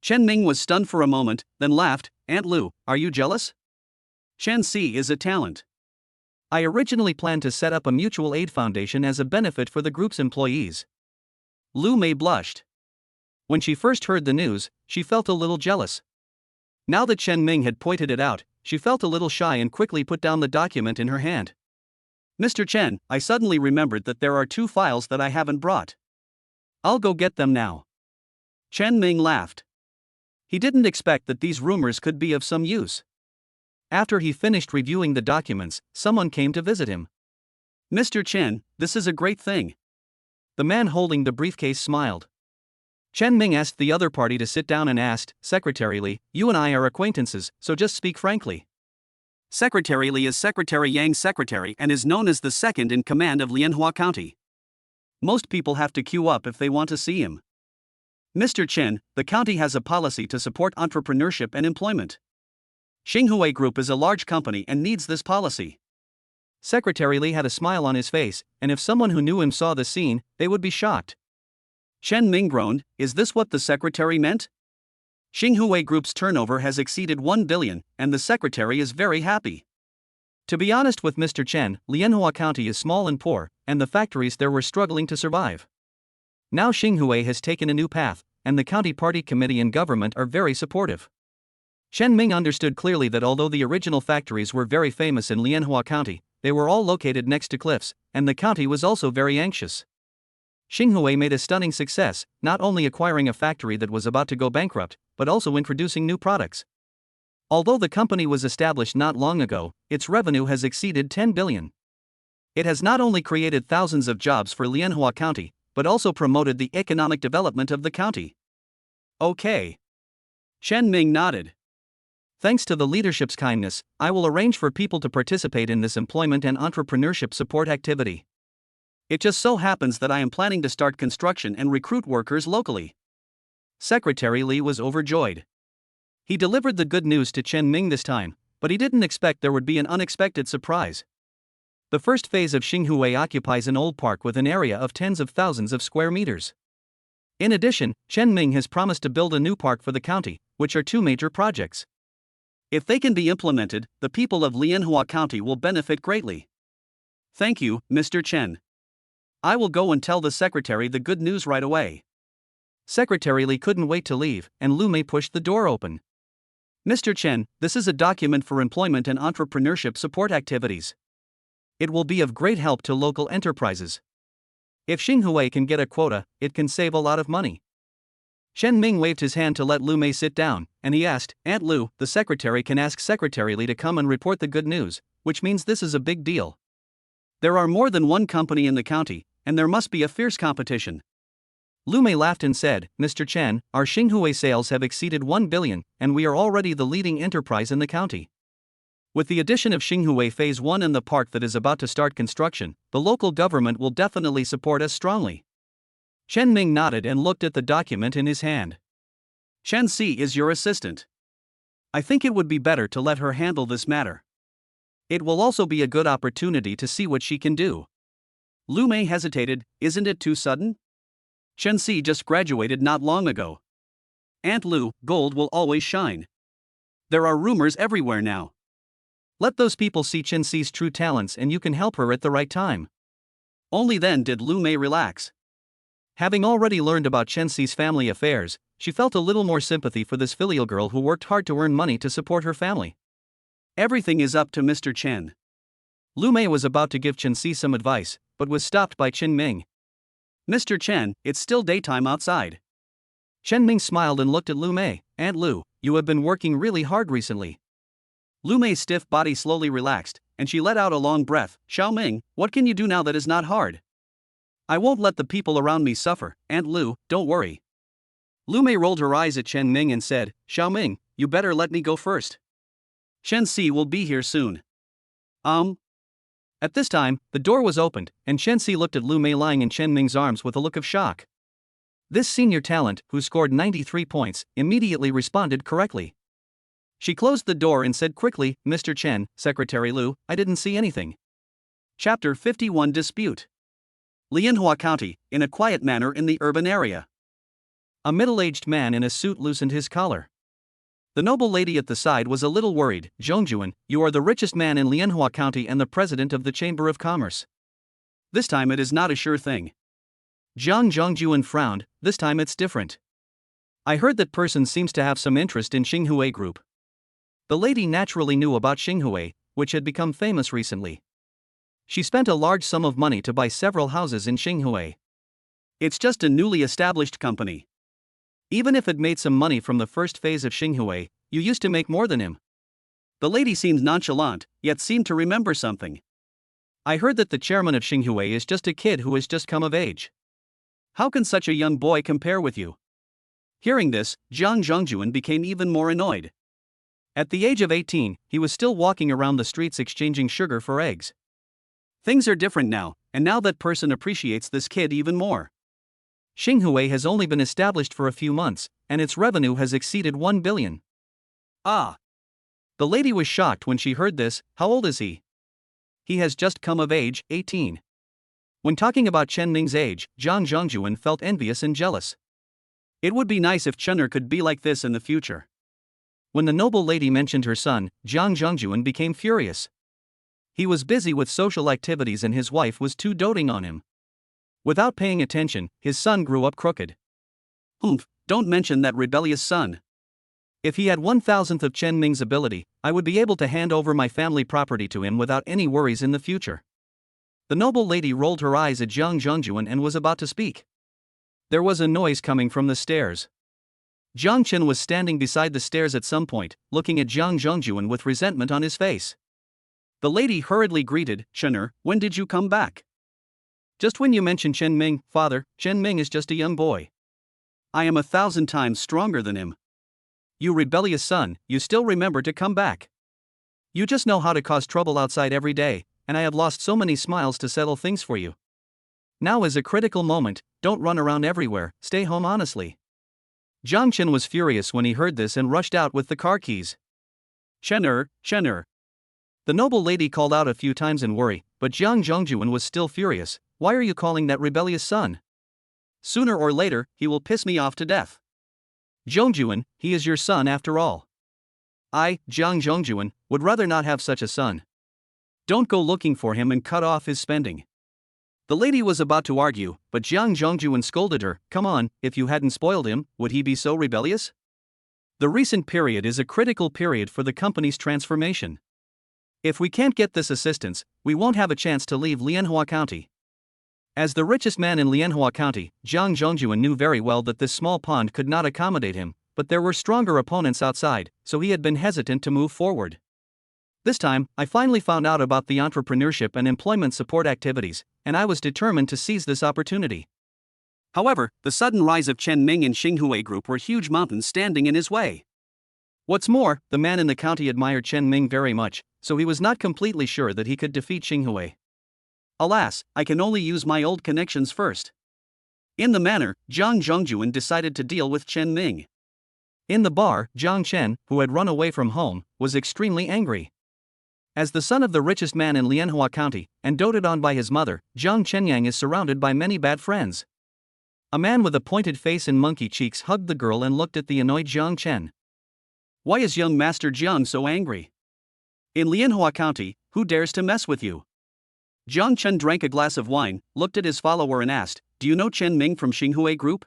Chen Ming was stunned for a moment, then laughed. Aunt Lu, are you jealous? Shenxi is a talent. I originally planned to set up a mutual aid foundation as a benefit for the group's employees. Lumé blushed. When she first heard the news, she felt a little jealous. Now that Chen Ming had pointed it out, she felt a little shy and quickly put down the document in her hand. Mr. Chen, I suddenly remembered that there are 2 files that I haven't brought. I'll go get them now. Chen Ming laughed. He didn't expect that these rumors could be of some use. After he finished reviewing the documents, someone came to visit him. Mr. Chen, this is a great thing. The man holding the briefcase smiled. Chen Ming asked the other party to sit down and asked, Secretary Li, you and I are acquaintances, so just speak frankly. Secretary Li is Secretary Yang's secretary and is known as the second in command of Lianhua County. Most people have to queue up if they want to see him. Mr. Chen, the county has a policy to support entrepreneurship and employment. Xinghui Group is a large company and needs this policy. Secretary Li had a smile on his face, and if someone who knew him saw the scene, they would be shocked. Chen Ming groaned, is this what the secretary meant? Xinghui Group's turnover has exceeded 1 billion, and the secretary is very happy. To be honest with Mr. Chen, Lianhua County is small and poor, and the factories there were struggling to survive. Now Xinghui has taken a new path, and the county party committee and government are very supportive. Chen Ming understood clearly that although the original factories were very famous in Lianhua County, they were all located next to cliffs, and the county was also very anxious. Xinghui made a stunning success, not only acquiring a factory that was about to go bankrupt, but also introducing new products. Although the company was established not long ago, its revenue has exceeded 10 billion. It has not only created thousands of jobs for Lianhua County, but also promoted the economic development of the county. Okay. Chen Ming nodded. Thanks to the leadership's kindness, I will arrange for people to participate in this employment and entrepreneurship support activity. It just so happens that I am planning to start construction and recruit workers locally. Secretary Li was overjoyed. He delivered the good news to Chen Ming this time, but he didn't expect there would be an unexpected surprise. The first phase of Xinghui occupies an old park with an area of tens of thousands of square meters. In addition, Chen Ming has promised to build a new park for the county, which are two major projects. If they can be implemented, the people of Lianhua County will benefit greatly. Thank you, Mr. Chen. I will go and tell the secretary the good news right away. Secretary Li couldn't wait to leave, and Lumé pushed the door open. Mr. Chen, this is a document for employment and entrepreneurship support activities. It will be of great help to local enterprises. If Xinghui can get a quota, it can save a lot of money. Chen Ming waved his hand to let Lumé sit down, and he asked, Aunt Lu, the secretary can ask Secretary Li to come and report the good news, which means this is a big deal. There are more than one company in the county, and there must be a fierce competition. Lumé laughed and said, Mr. Chen, our Xinghui sales have exceeded 1 billion, and we are already the leading enterprise in the county. With the addition of Xinghui Phase 1 and the park that is about to start construction, the local government will definitely support us strongly. Chen Ming nodded and looked at the document in his hand. Chen Si is your assistant. I think it would be better to let her handle this matter. It will also be a good opportunity to see what she can do. Lumé hesitated, isn't it too sudden? Chen Si just graduated not long ago. Aunt Lu, gold will always shine. There are rumors everywhere now. Let those people see Chen Si's true talents and you can help her at the right time. Only then did Lumé relax. Having already learned about Chen Si's family affairs, she felt a little more sympathy for this filial girl who worked hard to earn money to support her family. Everything is up to Mr. Chen. Lumé was about to give Chen Si some advice, but was stopped by Chen Ming. Mr. Chen, it's still daytime outside. Chen Ming smiled and looked at Lumé. Aunt Lu, you have been working really hard recently. Lumé's stiff body slowly relaxed, and she let out a long breath. Xiao Ming, what can you do now that is not hard? I won't let the people around me suffer, Aunt Lu, don't worry. Lumé rolled her eyes at Chen Ming and said, Xiao Ming, you better let me go first. Chen Si will be here soon. At this time, the door was opened, and Chen Si looked at Lumé lying in Chen Ming's arms with a look of shock. This senior talent, who scored 93 points, immediately responded correctly. She closed the door and said quickly, Mr. Chen, Secretary Lu, I didn't see anything. Chapter 51 Dispute. Lianhua County, in a quiet manner in the urban area. A middle-aged man in a suit loosened his collar. The noble lady at the side was a little worried. Zhongjuan, you are the richest man in Lianhua County and the president of the Chamber of Commerce. This time it is not a sure thing. Zhongjuan frowned, this time it's different. I heard that person seems to have some interest in Xinghui Group. The lady naturally knew about Xinghui, which had become famous recently. She spent a large sum of money to buy several houses in Xinghui. It's just a newly established company. Even if it made some money from the first phase of Xinghui, you used to make more than him. The lady seemed nonchalant, yet seemed to remember something. I heard that the chairman of Xinghui is just a kid who has just come of age. How can such a young boy compare with you? Hearing this, Zhongjuan became even more annoyed. At the age of 18, he was still walking around the streets exchanging sugar for eggs. Things are different now, and now that person appreciates this kid even more. Xinghui has only been established for a few months, and its revenue has exceeded 1 billion. Ah! The lady was shocked when she heard this. How old is he? He has just come of age, 18. When talking about Chen Ming's age, Zhongjuan felt envious and jealous. It would be nice if Chener could be like this in the future. When the noble lady mentioned her son, Zhongjuan became furious. He was busy with social activities and his wife was too doting on him. Without paying attention, his son grew up crooked. Don't mention that rebellious son. If he had 1,000th of Chen Ming's ability, I would be able to hand over my family property to him without any worries in the future. The noble lady rolled her eyes at Jiang Zhongjuan and was about to speak. There was a noise coming from the stairs. Jiang Chen was standing beside the stairs at some point, looking at Jiang Zhongjuan with resentment on his face. The lady hurriedly greeted, "Chener, when did you come back?" "Just when you mentioned Chen Ming, father. Chen Ming is just a young boy. I am 1,000 times stronger than him. You rebellious son, you still remember to come back. You just know how to cause trouble outside every day, and I have lost so many smiles to settle things for you. Now is a critical moment, don't run around everywhere, stay home honestly." Jiang Chen was furious when he heard this and rushed out with the car keys. "Chener, Chener." The noble lady called out a few times in worry, but Jiang Zhongjuan was still furious. "Why are you calling that rebellious son? Sooner or later, he will piss me off to death. Zhongjuan, he is your son after all. I, Jiang Zhongjuan, would rather not have such a son. Don't go looking for him and cut off his spending." The lady was about to argue, but Jiang Zhongjuan scolded her. "Come on, if you hadn't spoiled him, would he be so rebellious? The recent period is a critical period for the company's transformation. If we can't get this assistance, we won't have a chance to leave Lianhua County." As the richest man in Lianhua County, Jiang Zhongjuan knew very well that this small pond could not accommodate him, but there were stronger opponents outside, so he had been hesitant to move forward. "This time, I finally found out about the entrepreneurship and employment support activities, and I was determined to seize this opportunity." However, the sudden rise of Chen Ming and Xinghui Group were huge mountains standing in his way. What's more, the man in the county admired Chen Ming very much, so he was not completely sure that he could defeat Xinghui. "Alas, I can only use my old connections first." In the manner, Jiang Zhongjuan decided to deal with Chen Ming. In the bar, Jiang Chen, who had run away from home, was extremely angry. As the son of the richest man in Lianhua County, and doted on by his mother, Jiang Chenyang is surrounded by many bad friends. A man with a pointed face and monkey cheeks hugged the girl and looked at the annoyed Jiang Chen. "Why is young Master Jiang so angry? In Lianhua County, who dares to mess with you?" Jiang Chen drank a glass of wine, looked at his follower and asked, "Do you know Chen Ming from Xinghui Group?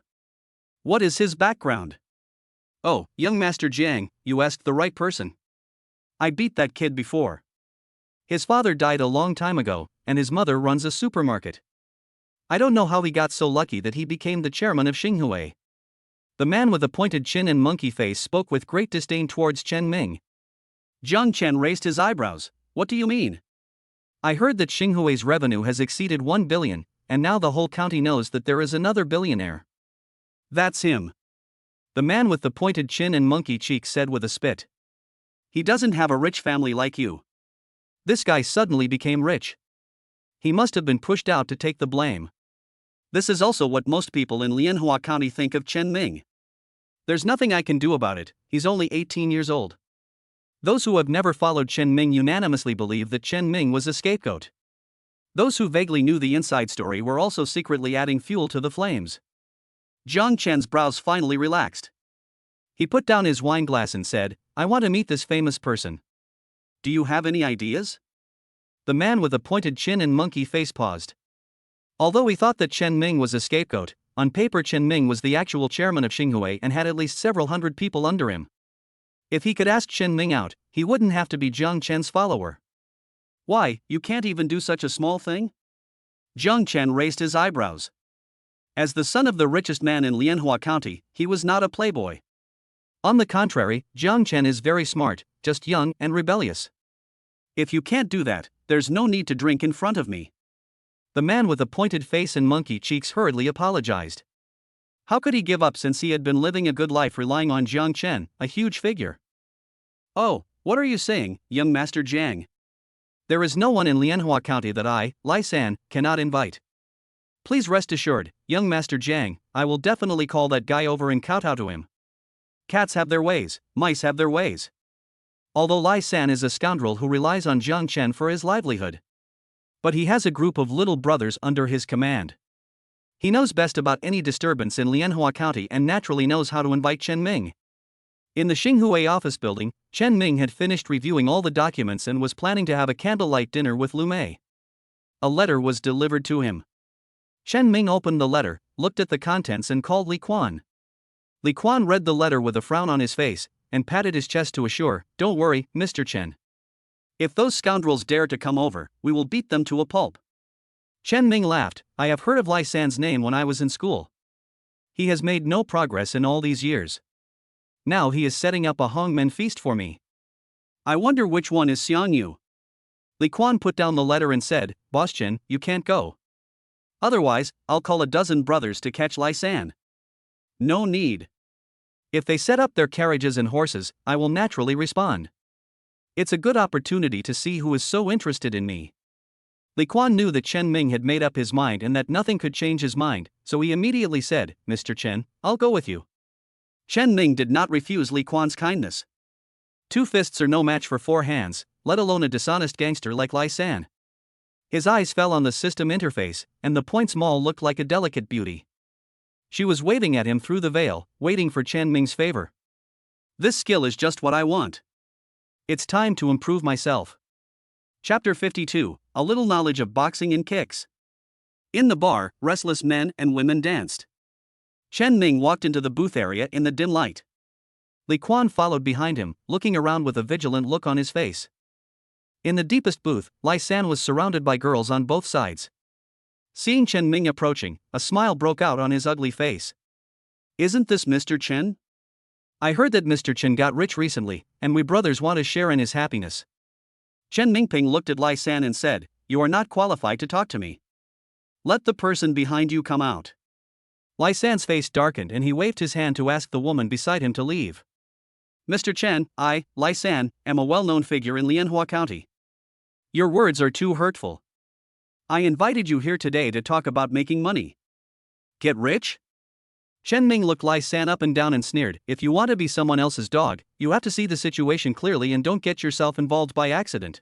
What is his background?" "Oh, young Master Jiang, you asked the right person. I beat that kid before. His father died a long time ago, and his mother runs a supermarket. I don't know how he got so lucky that he became the chairman of Xinghui." The man with the pointed chin and monkey face spoke with great disdain towards Chen Ming. Jiang Chen raised his eyebrows. "What do you mean?" "I heard that Xinghui's revenue has exceeded 1 billion, and now the whole county knows that there is another billionaire." "That's him," the man with the pointed chin and monkey cheeks said with a spit. "He doesn't have a rich family like you." This guy suddenly became rich. He must have been pushed out to take the blame. This is also what most people in Lianhua County think of Chen Ming. "There's nothing I can do about it, he's only 18 years old." Those who have never followed Chen Ming unanimously believe that Chen Ming was a scapegoat. Those who vaguely knew the inside story were also secretly adding fuel to the flames. Jiang Chen's brows finally relaxed. He put down his wine glass and said, "I want to meet this famous person. Do you have any ideas?" The man with the pointed chin and monkey face paused. Although he thought that Chen Ming was a scapegoat, on paper Chen Ming was the actual chairman of Xinghui and had at least several hundred people under him. If he could ask Chen Ming out, he wouldn't have to be Jiang Chen's follower. "Why, you can't even do such a small thing?" Jiang Chen raised his eyebrows. As the son of the richest man in Lianhua County, he was not a playboy. On the contrary, Jiang Chen is very smart, just young and rebellious. "If you can't do that, there's no need to drink in front of me." The man with the pointed face and monkey cheeks hurriedly apologized. How could he give up since he had been living a good life relying on Jiang Chen, a huge figure? "Oh, what are you saying, young Master Jiang? There is no one in Lianhua County that I, Lai San, cannot invite. Please rest assured, young Master Jiang, I will definitely call that guy over and kowtow to him. Cats have their ways, mice have their ways." Although Lai San is a scoundrel who relies on Jiang Chen for his livelihood. But he has a group of little brothers under his command. He knows best about any disturbance in Lianhua County and naturally knows how to invite Chen Ming. In the Xinghui office building, Chen Ming had finished reviewing all the documents and was planning to have a candlelight dinner with Lumé. A letter was delivered to him. Chen Ming opened the letter, looked at the contents and called Li Quan. Li Quan read the letter with a frown on his face, and patted his chest to assure, "Don't worry, Mr. Chen. If those scoundrels dare to come over, we will beat them to a pulp." Chen Ming laughed. "I have heard of Lai San's name when I was in school. He has made no progress in all these years. Now he is setting up a hongmen feast for me. I wonder which one is Xiang Yu." Li Quan put down the letter and said, "Boss Chen, you can't go. Otherwise, I'll call a dozen brothers to catch Lai San." "No need. If they set up their carriages and horses, I will naturally respond. It's a good opportunity to see who is so interested in me." Li Quan knew that Chen Ming had made up his mind and that nothing could change his mind, so he immediately said, "Mr. Chen, I'll go with you." Chen Ming did not refuse Li Quan's kindness. 2 fists are no match for 4 hands, let alone a dishonest gangster like Lai San. His eyes fell on the system interface, and the points mall looked like a delicate beauty. She was waving at him through the veil, waiting for Chen Ming's favor. "This skill is just what I want. It's time to improve myself." Chapter 52, A Little Knowledge of Boxing and Kicks. In the bar, restless men and women danced. Chen Ming walked into the booth area in the dim light. Li Quan followed behind him, looking around with a vigilant look on his face. In the deepest booth, Lai San was surrounded by girls on both sides. Seeing Chen Ming approaching, a smile broke out on his ugly face. "Isn't this Mr. Chen? I heard that Mr. Chen got rich recently, and we brothers want to share in his happiness." Chen Mingping looked at Lai San and said, "You are not qualified to talk to me. Let the person behind you come out." Lai San's face darkened and he waved his hand to ask the woman beside him to leave. "Mr. Chen, I, Lai San, am a well-known figure in Lianhua County. Your words are too hurtful. I invited you here today to talk about making money. Get rich?" Chen Ming looked Lai San up and down and sneered, "If you want to be someone else's dog, you have to see the situation clearly and don't get yourself involved by accident."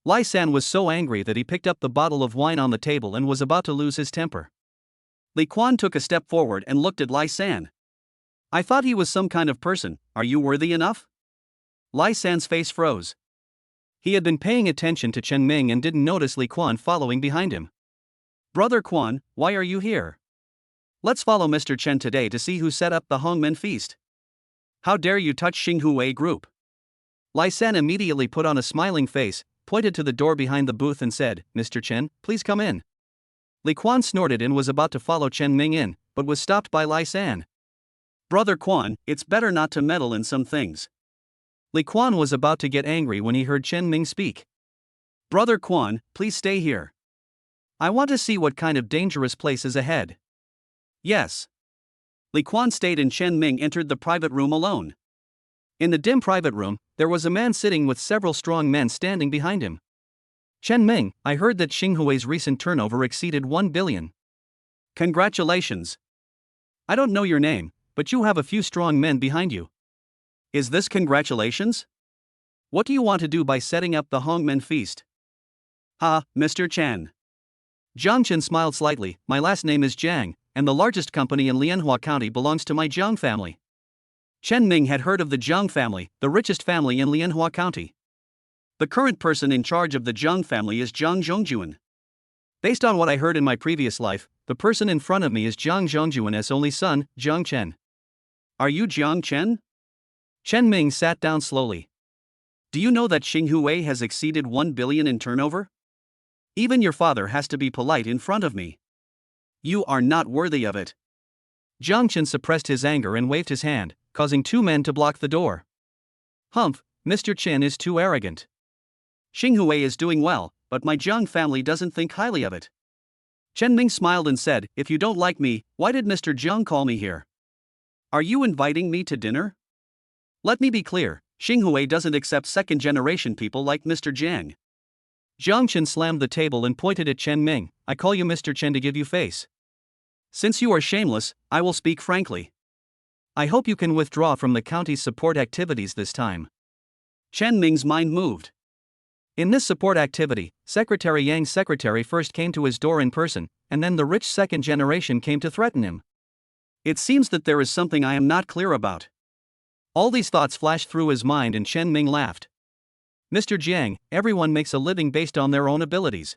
Lai San was so angry that he picked up the bottle of wine on the table and was about to lose his temper. Li Quan took a step forward and looked at Lai San. "I thought he was some kind of person, are you worthy enough?" Lai San's face froze. He had been paying attention to Chen Ming and didn't notice Li Quan following behind him. "Brother Quan, why are you here? Let's follow Mr. Chen today to see who set up the hongmen feast. How dare you touch Xinghuwei group?" Lai San immediately put on a smiling face, pointed to the door behind the booth and said, "Mr. Chen, please come in." Li Quan snorted and was about to follow Chen Ming in, but was stopped by Lai San. "Brother Quan, it's better not to meddle in some things." Li Quan was about to get angry when he heard Chen Ming speak. "Brother Quan, please stay here. I want to see what kind of dangerous place is ahead." "Yes." Li Quan stayed and Chen Ming entered the private room alone. In the dim private room, there was a man sitting with several strong men standing behind him. "Chen Ming, I heard that Xinghui's recent turnover exceeded 1 billion. Congratulations. I don't know your name, but you have a few strong men behind you. Is this congratulations? What do you want to do by setting up the hongmen feast?" "Ha, Mr. Chen." Jiang Chen smiled slightly, "My last name is Jiang, and the largest company in Lianhua County belongs to my Jiang family." Chen Ming had heard of the Jiang family, the richest family in Lianhua County. The current person in charge of the Jiang family is Jiang Zhongjuan. Based on what I heard in my previous life, the person in front of me is Jiang Zhongjuan's only son, Jiang Chen. "Are you Jiang Chen?" Chen Ming sat down slowly. "Do you know that Xinghui has exceeded 1 billion in turnover? Even your father has to be polite in front of me. You are not worthy of it." Jiang Chen suppressed his anger and waved his hand, causing 2 men to block the door. "Humph, Mr. Chen is too arrogant. Xinghui is doing well, but my Jiang family doesn't think highly of it." Chen Ming smiled and said, "If you don't like me, why did Mr. Jiang call me here? Are you inviting me to dinner? Let me be clear, Xinghui doesn't accept second-generation people like Mr. Jiang." Jiang Chen slammed the table and pointed at Chen Ming, "I call you Mr. Chen to give you face. Since you are shameless, I will speak frankly. I hope you can withdraw from the county's support activities this time." Chen Ming's mind moved. In this support activity, Secretary Yang's secretary first came to his door in person, and then the rich second generation came to threaten him. It seems that there is something I am not clear about. All these thoughts flashed through his mind and Chen Ming laughed. "Mr. Jiang, everyone makes a living based on their own abilities.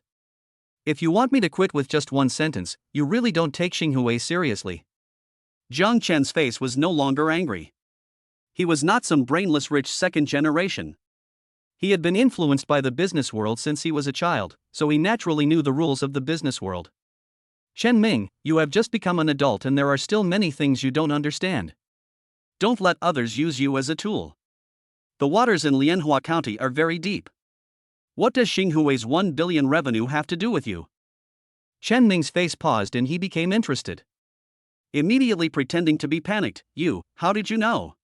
If you want me to quit with just one sentence, you really don't take Xinghui seriously." Jiang Chen's face was no longer angry. He was not some brainless rich second generation. He had been influenced by the business world since he was a child, so he naturally knew the rules of the business world. Chen Ming, you have just become an adult and there are still many things you don't understand. Don't let others use you as a tool. The waters in Lianhua County are very deep. What does Xinghui's 1 billion revenue have to do with you? Chen Ming's face paused and he became interested. Immediately pretending to be panicked, how did you know?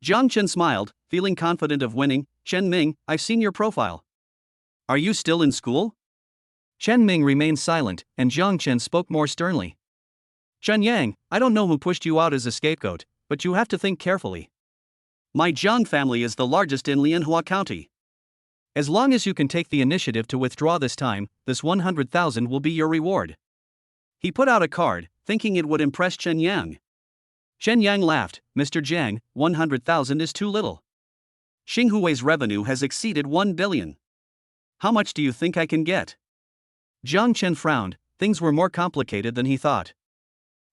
Jiang Chen smiled, feeling confident of winning. Chen Ming, I've seen your profile. Are you still in school? Chen Ming remained silent, and Jiang Chen spoke more sternly. Chen Yang, I don't know who pushed you out as a scapegoat, but you have to think carefully. My Jiang family is the largest in Lianhua County. As long as you can take the initiative to withdraw this time, this 100,000 will be your reward. He put out a card, thinking it would impress Chen Yang. Chen Yang laughed. Mr. Jiang, 100,000 is too little. Xinghui's revenue has exceeded 1 billion. How much do you think I can get? Jiang Chen frowned. Things were more complicated than he thought.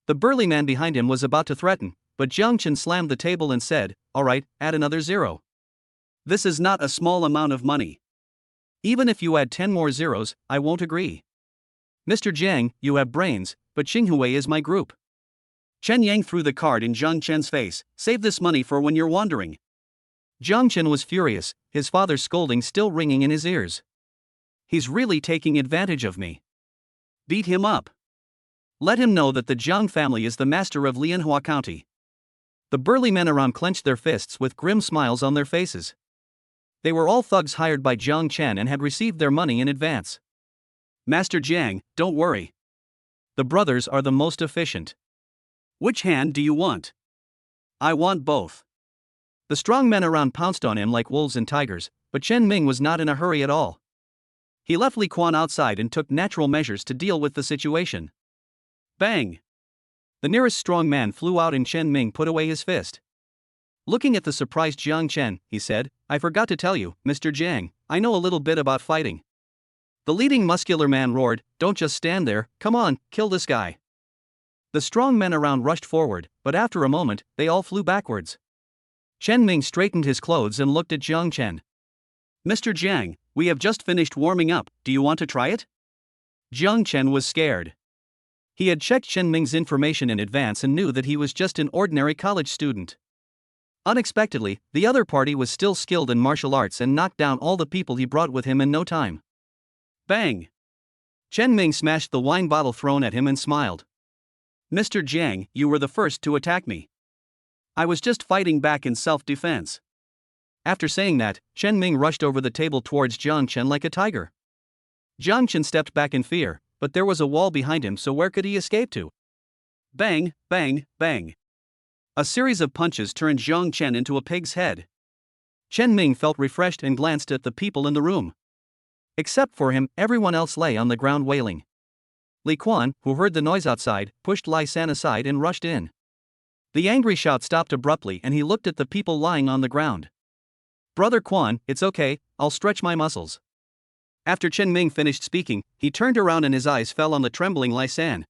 The burly man behind him was about to threaten, but Jiang Chen slammed the table and said, all right, add another 0. This is not a small amount of money. Even if you add 10 more zeros, I won't agree. Mr. Jiang, you have brains, but Xinghui is my group. Chen Yang threw the card in Jiang Chen's face. Save this money for when you're wandering. Jiang Chen was furious, his father's scolding still ringing in his ears. He's really taking advantage of me. Beat him up. Let him know that the Jiang family is the master of Lianhua County. The burly men around clenched their fists with grim smiles on their faces. They were all thugs hired by Jiang Chen and had received their money in advance. Master Jiang, don't worry. The brothers are the most efficient. Which hand do you want? I want both. The strong men around pounced on him like wolves and tigers, but Chen Ming was not in a hurry at all. He left Li Quan outside and took natural measures to deal with the situation. Bang! The nearest strong man flew out and Chen Ming put away his fist. Looking at the surprised Jiang Chen, he said, I forgot to tell you, Mr. Jiang, I know a little bit about fighting. The leading muscular man roared, don't just stand there, come on, kill this guy. The strong men around rushed forward, but after a moment, they all flew backwards. Chen Ming straightened his clothes and looked at Jiang Chen. Mr. Jiang, we have just finished warming up, do you want to try it? Jiang Chen was scared. He had checked Chen Ming's information in advance and knew that he was just an ordinary college student. Unexpectedly, the other party was still skilled in martial arts and knocked down all the people he brought with him in no time. Bang! Chen Ming smashed the wine bottle thrown at him and smiled. Mr. Jiang, you were the first to attack me. I was just fighting back in self-defense. After saying that, Chen Ming rushed over the table towards Jiang Chen like a tiger. Jiang Chen stepped back in fear, but there was a wall behind him, so where could he escape to? Bang, bang, bang. A series of punches turned Jiang Chen into a pig's head. Chen Ming felt refreshed and glanced at the people in the room. Except for him, everyone else lay on the ground wailing. Li Quan, who heard the noise outside, pushed Lai San aside and rushed in. The angry shout stopped abruptly and he looked at the people lying on the ground. Brother Quan, it's okay, I'll stretch my muscles. After Chen Ming finished speaking, he turned around and his eyes fell on the trembling Lai San.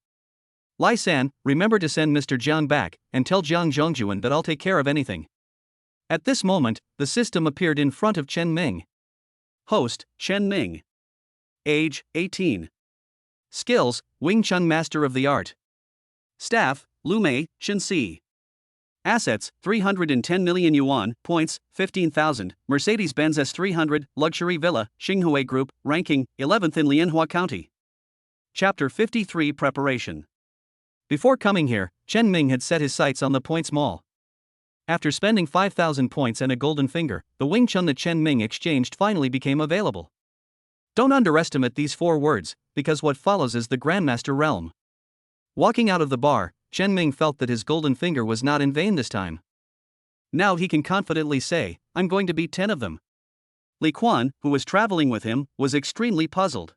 Lai San, remember to send Mr. Jiang back, and tell Jiang Zhongjuan that I'll take care of anything. At this moment, the system appeared in front of Chen Ming. Host, Chen Ming. Age, 18. Skills, Wing Chun Master of the Art. Staff, Lumé, Shenxi. Assets, 310 million yuan. Points, 15,000. Mercedes-Benz S300, Luxury Villa, Xinghui Group. Ranking, 11th in Lianhua County. Chapter 53 Preparation. Before coming here, Chen Ming had set his sights on the Points Mall. After spending 5,000 points and a golden finger, the Wing Chun that Chen Ming exchanged finally became available. Don't underestimate these 4 words, because what follows is the Grandmaster realm. Walking out of the bar, Chen Ming felt that his golden finger was not in vain this time. Now he can confidently say, I'm going to beat 10 of them. Li Quan, who was traveling with him, was extremely puzzled.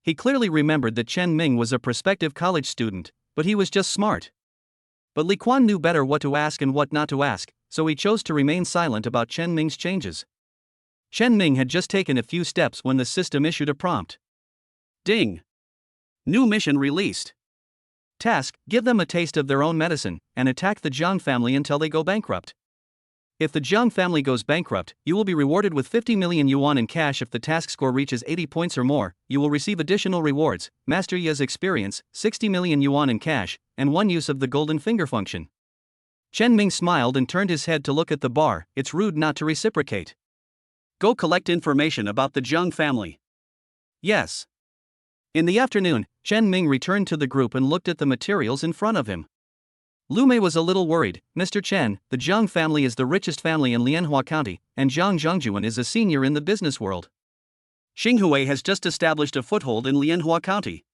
He clearly remembered that Chen Ming was a prospective college student, but he was just smart. But Li Quan knew better what to ask and what not to ask, so he chose to remain silent about Chen Ming's changes. Chen Ming had just taken a few steps when the system issued a prompt. Ding! New mission released. Task, give them a taste of their own medicine, and attack the Jiang family until they go bankrupt. If the Jiang family goes bankrupt, you will be rewarded with 50 million yuan in cash. If the task score reaches 80 points or more, you will receive additional rewards, master Ya's experience, 60 million yuan in cash, and one use of the golden finger function. Chen Ming smiled and turned his head to look at the bar. It's rude not to reciprocate. Go collect information about the Jiang family. Yes. In the afternoon, Chen Ming returned to the group and looked at the materials in front of him. Lumé was a little worried. Mr. Chen, the Jiang family is the richest family in Lianhua County, and Zhang Zhongjuan is a senior in the business world. Xinghui has just established a foothold in Lianhua County.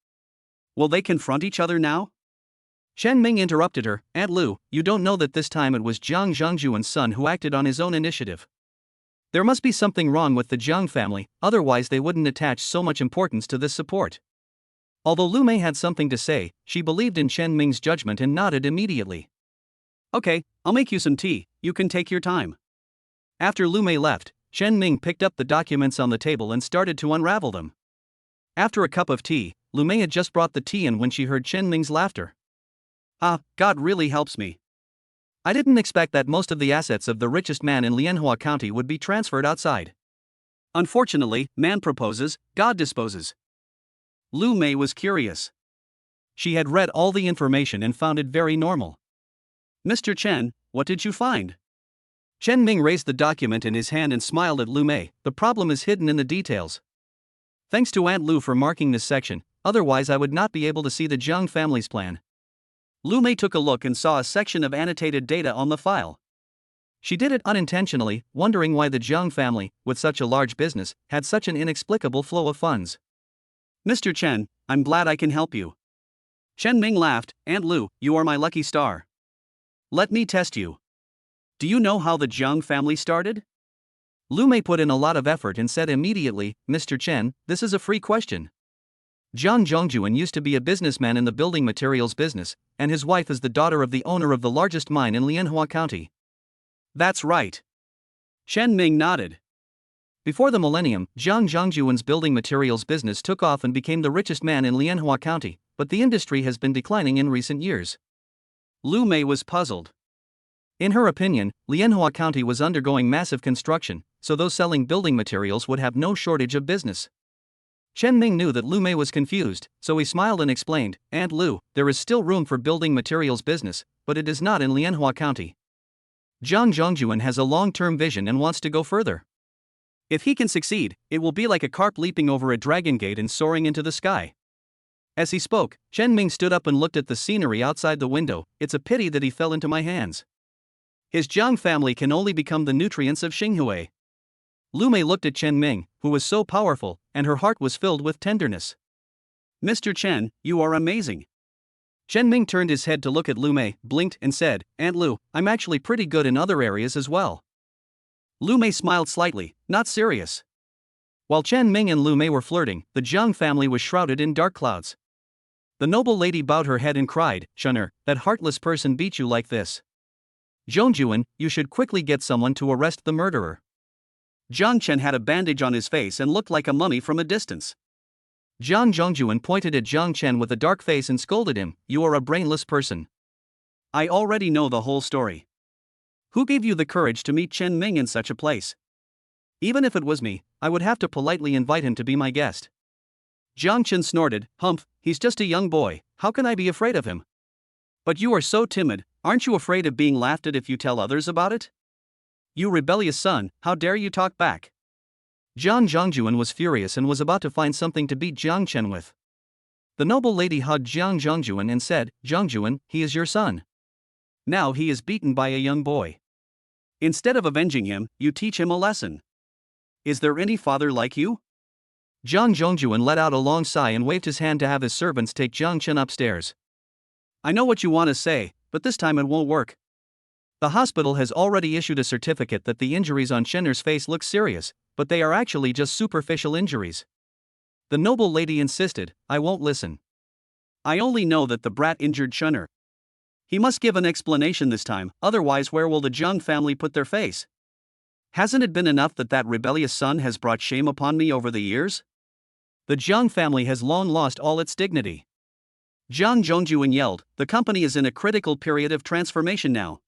Will they confront each other now? Chen Ming interrupted her. Aunt Lu, you don't know that this time it was Zhang Zhongjuan's son who acted on his own initiative. There must be something wrong with the Jiang family, otherwise they wouldn't attach so much importance to this support. Although Lumé had something to say, she believed in Chen Ming's judgment and nodded immediately. Okay, I'll make you some tea, you can take your time. After Lumé left, Chen Ming picked up the documents on the table and started to unravel them. After a cup of tea, Lumé had just brought the tea in when she heard Chen Ming's laughter. Ah, God really helps me. I didn't expect that most of the assets of the richest man in Lianhua County would be transferred outside. Unfortunately, man proposes, God disposes. Lumé was curious. She had read all the information and found it very normal. Mr. Chen, what did you find? Chen Ming raised the document in his hand and smiled at Lumé. The problem is hidden in the details. Thanks to Aunt Lu for marking this section, otherwise I would not be able to see the Jiang family's plan. Lumé took a look and saw a section of annotated data on the file. She did it unintentionally, wondering why the Jiang family, with such a large business, had such an inexplicable flow of funds. Mr. Chen, I'm glad I can help you. Chen Ming laughed. Aunt Lu, you are my lucky star. Let me test you. Do you know how the Jiang family started? Lumé put in a lot of effort and said immediately, Mr. Chen, this is a free question. Zhang Zhongjuan used to be a businessman in the building materials business, and his wife is the daughter of the owner of the largest mine in Lianhua County. That's right. Chen Ming nodded. Before the millennium, Zhang Zhongjuan's building materials business took off and became the richest man in Lianhua County, but the industry has been declining in recent years. Lumé was puzzled. In her opinion, Lianhua County was undergoing massive construction, so those selling building materials would have no shortage of business. Chen Ming knew that Lumé was confused, so he smiled and explained, Aunt Lu, there is still room for building materials business, but it is not in Lianhua County. Zhang Zhongjuan has a long-term vision and wants to go further. If he can succeed, it will be like a carp leaping over a dragon gate and soaring into the sky. As he spoke, Chen Ming stood up and looked at the scenery outside the window. It's a pity that he fell into my hands. His Jiang family can only become the nutrients of Xinghui. Lumé looked at Chen Ming, who was so powerful, and her heart was filled with tenderness. Mr. Chen, you are amazing. Chen Ming turned his head to look at Lumé, blinked, and said, Aunt Lu, I'm actually pretty good in other areas as well. Lumé smiled slightly, not serious. While Chen Ming and Lumé were flirting, the Jiang family was shrouded in dark clouds. The noble lady bowed her head and cried, Shunner, that heartless person beat you like this. Zhongjuan, you should quickly get someone to arrest the murderer. Zhang Chen had a bandage on his face and looked like a mummy from a distance. Zhang Zhongjuan pointed at Zhang Chen with a dark face and scolded him, you are a brainless person. I already know the whole story. Who gave you the courage to meet Chen Ming in such a place? Even if it was me, I would have to politely invite him to be my guest. Zhang Chen snorted, Humph, he's just a young boy, how can I be afraid of him? But you are so timid, aren't you afraid of being laughed at if you tell others about it? You rebellious son, how dare you talk back? Zhang Zhongjuan was furious and was about to find something to beat Zhang Chen with. The noble lady hugged Zhang Zhongjuan and said, Zhongjuan, he is your son. Now he is beaten by a young boy. Instead of avenging him, you teach him a lesson. Is there any father like you? Zhang Zhongjuan let out a long sigh and waved his hand to have his servants take Zhang Chen upstairs. I know what you want to say, but this time it won't work. The hospital has already issued a certificate that the injuries on Shenner's face look serious, but they are actually just superficial injuries. The noble lady insisted, I won't listen. I only know that the brat injured Shenner. He must give an explanation this time, otherwise where will the Jiang family put their face? Hasn't it been enough that that rebellious son has brought shame upon me over the years? The Jiang family has long lost all its dignity. Zhang Zhongjuan yelled, the company is in a critical period of transformation now.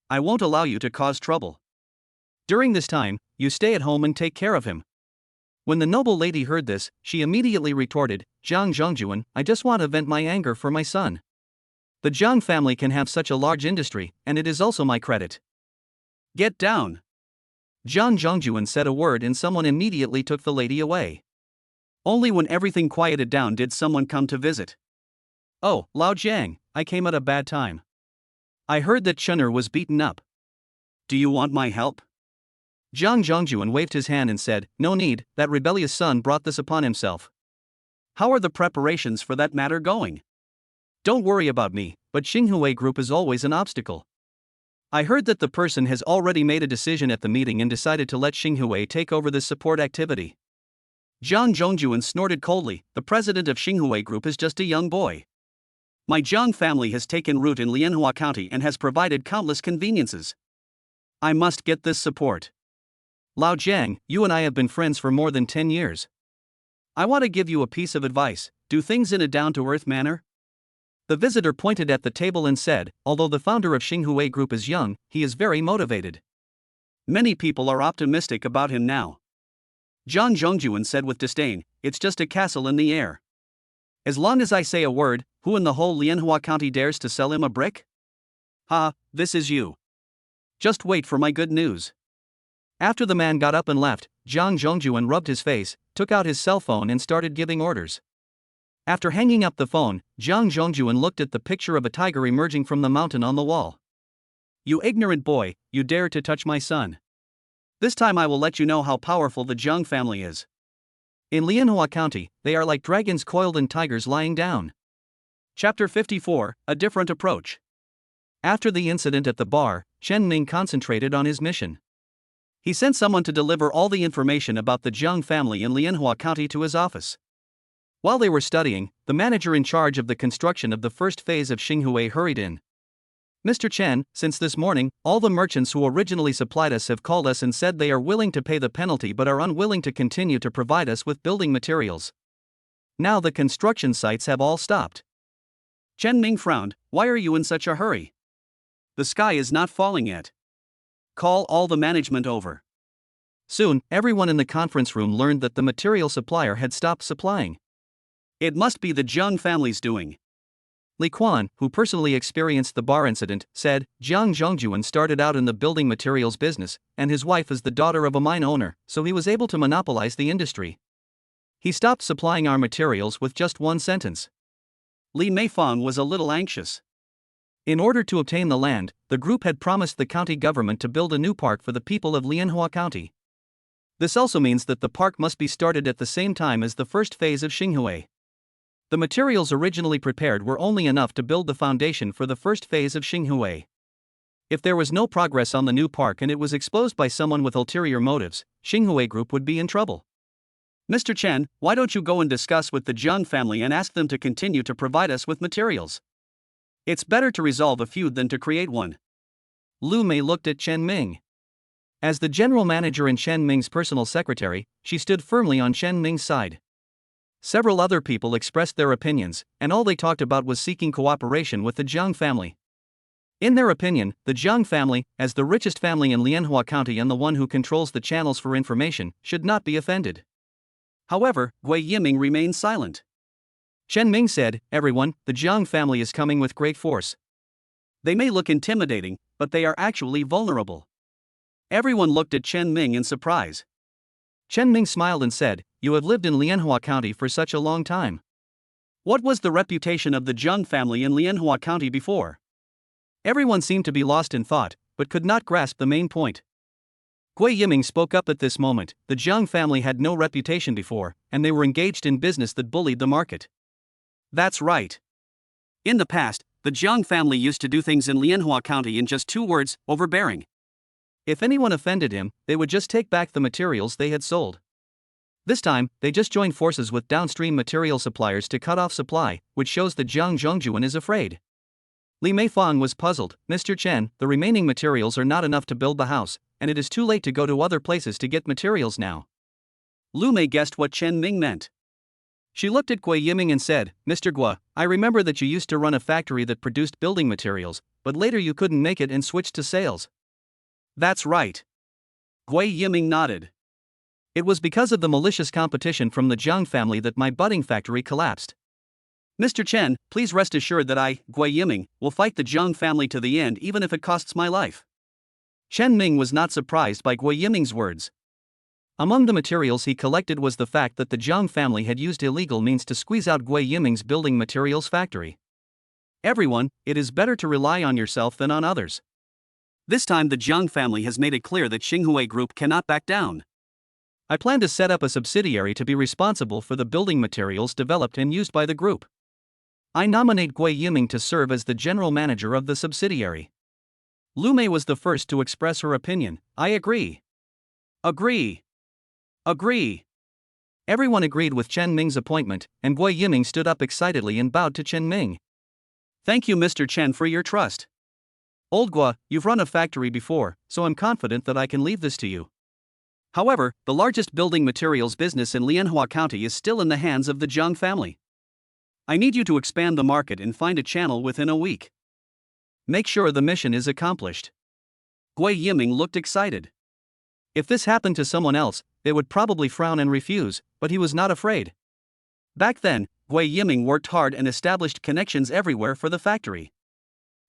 I won't allow you to cause trouble. During this time, you stay at home and take care of him. When the noble lady heard this, she immediately retorted, Zhang Zhongjuan, I just want to vent my anger for my son. The Zhang family can have such a large industry, and it is also my credit. Get down. Zhang Zhongjuan said a word and someone immediately took the lady away. Only when everything quieted down did someone come to visit. Oh, Lao Jiang, I came at a bad time. I heard that Chun'er was beaten up. Do you want my help? Zhang Zhongjuan waved his hand and said, no need, that rebellious son brought this upon himself. How are the preparations for that matter going? Don't worry about me, but Xinghui Group is always an obstacle. I heard that the person has already made a decision at the meeting and decided to let Xinghui take over this support activity. Zhang Zhongjuan snorted coldly, the president of Xinghui Group is just a young boy. My Zhang family has taken root in Lianhua County and has provided countless conveniences. I must get this support. Lao Jiang, you and I have been friends for more than 10 years. I want to give you a piece of advice, do things in a down-to-earth manner. The visitor pointed at the table and said, although the founder of Xinghui Group is young, he is very motivated. Many people are optimistic about him now. Zhang Zhongjuan said with disdain, it's just a castle in the air. As long as I say a word, who in the whole Lianhua County dares to sell him a brick? Ha, this is you. Just wait for my good news. After the man got up and left, Zhang Zhongjuan rubbed his face, took out his cell phone and started giving orders. After hanging up the phone, Zhang Zhongjuan looked at the picture of a tiger emerging from the mountain on the wall. You ignorant boy, you dare to touch my son. This time I will let you know how powerful the Zhang family is. In Lianhua County, they are like dragons coiled and tigers lying down. Chapter 54, A Different Approach. After the incident at the bar, Chen Ming concentrated on his mission. He sent someone to deliver all the information about the Zhang family in Lianhua County to his office. While they were studying, the manager in charge of the construction of the first phase of Xinghui hurried in. Mr. Chen, since this morning, all the merchants who originally supplied us have called us and said they are willing to pay the penalty but are unwilling to continue to provide us with building materials. Now the construction sites have all stopped. Chen Ming frowned, why are you in such a hurry? The sky is not falling yet. Call all the management over. Soon, everyone in the conference room learned that the material supplier had stopped supplying. It must be the Zhang family's doing. Li Quan, who personally experienced the bar incident, said, Zhang Zhongjuan started out in the building materials business, and his wife is the daughter of a mine owner, so he was able to monopolize the industry. He stopped supplying our materials with just one sentence. Li Meifang was a little anxious. In order to obtain the land, the group had promised the county government to build a new park for the people of Lianhua County. This also means that the park must be started at the same time as the first phase of Xinghui. The materials originally prepared were only enough to build the foundation for the first phase of Xinghui. If there was no progress on the new park and it was exposed by someone with ulterior motives, Xinghui Group would be in trouble. Mr. Chen, why don't you go and discuss with the Zhang family and ask them to continue to provide us with materials? It's better to resolve a feud than to create one. Lumé looked at Chen Ming. As the general manager and Chen Ming's personal secretary, she stood firmly on Chen Ming's side. Several other people expressed their opinions, and all they talked about was seeking cooperation with the Zhang family. In their opinion, the Zhang family, as the richest family in Lianhua County and the one who controls the channels for information, should not be offended. However, Gui Yiming remained silent. Chen Ming said, everyone, the Zhang family is coming with great force. They may look intimidating, but they are actually vulnerable. Everyone looked at Chen Ming in surprise. Chen Ming smiled and said, you have lived in Lianhua County for such a long time. What was the reputation of the Zhang family in Lianhua County before? Everyone seemed to be lost in thought, but could not grasp the main point. Gui Yiming spoke up at this moment, the Zhang family had no reputation before, and they were engaged in business that bullied the market. That's right. In the past, the Zhang family used to do things in Lianhua County in just 2 words, overbearing. If anyone offended him, they would just take back the materials they had sold. This time, they just joined forces with downstream material suppliers to cut off supply, which shows that Zhang Zhongjuan is afraid. Li Meifang was puzzled, Mr. Chen, the remaining materials are not enough to build the house, and it is too late to go to other places to get materials now. Lumé guessed what Chen Ming meant. She looked at Gui Yiming and said, Mr. Gua, I remember that you used to run a factory that produced building materials, but later you couldn't make it and switched to sales. That's right. Gui Yiming nodded. It was because of the malicious competition from the Jiang family that my budding factory collapsed. Mr. Chen, please rest assured that I, Gui Yiming, will fight the Jiang family to the end even if it costs my life. Chen Ming was not surprised by Gui Yiming's words. Among the materials he collected was the fact that the Jiang family had used illegal means to squeeze out Gui Yiming's building materials factory. Everyone, it is better to rely on yourself than on others. This time the Jiang family has made it clear that Xinghui Group cannot back down. I plan to set up a subsidiary to be responsible for the building materials developed and used by the group. I nominate Gui Yiming to serve as the general manager of the subsidiary. Lumé was the first to express her opinion. I agree. Agree. Agree. Everyone agreed with Chen Ming's appointment, and Gui Yiming stood up excitedly and bowed to Chen Ming. Thank you, Mr. Chen, for your trust. Old Gua, you've run a factory before, so I'm confident that I can leave this to you. However, the largest building materials business in Lianhua County is still in the hands of the Jiang family. I need you to expand the market and find a channel within a week. Make sure the mission is accomplished. Gui Yiming looked excited. If this happened to someone else, they would probably frown and refuse, but he was not afraid. Back then, Gui Yiming worked hard and established connections everywhere for the factory.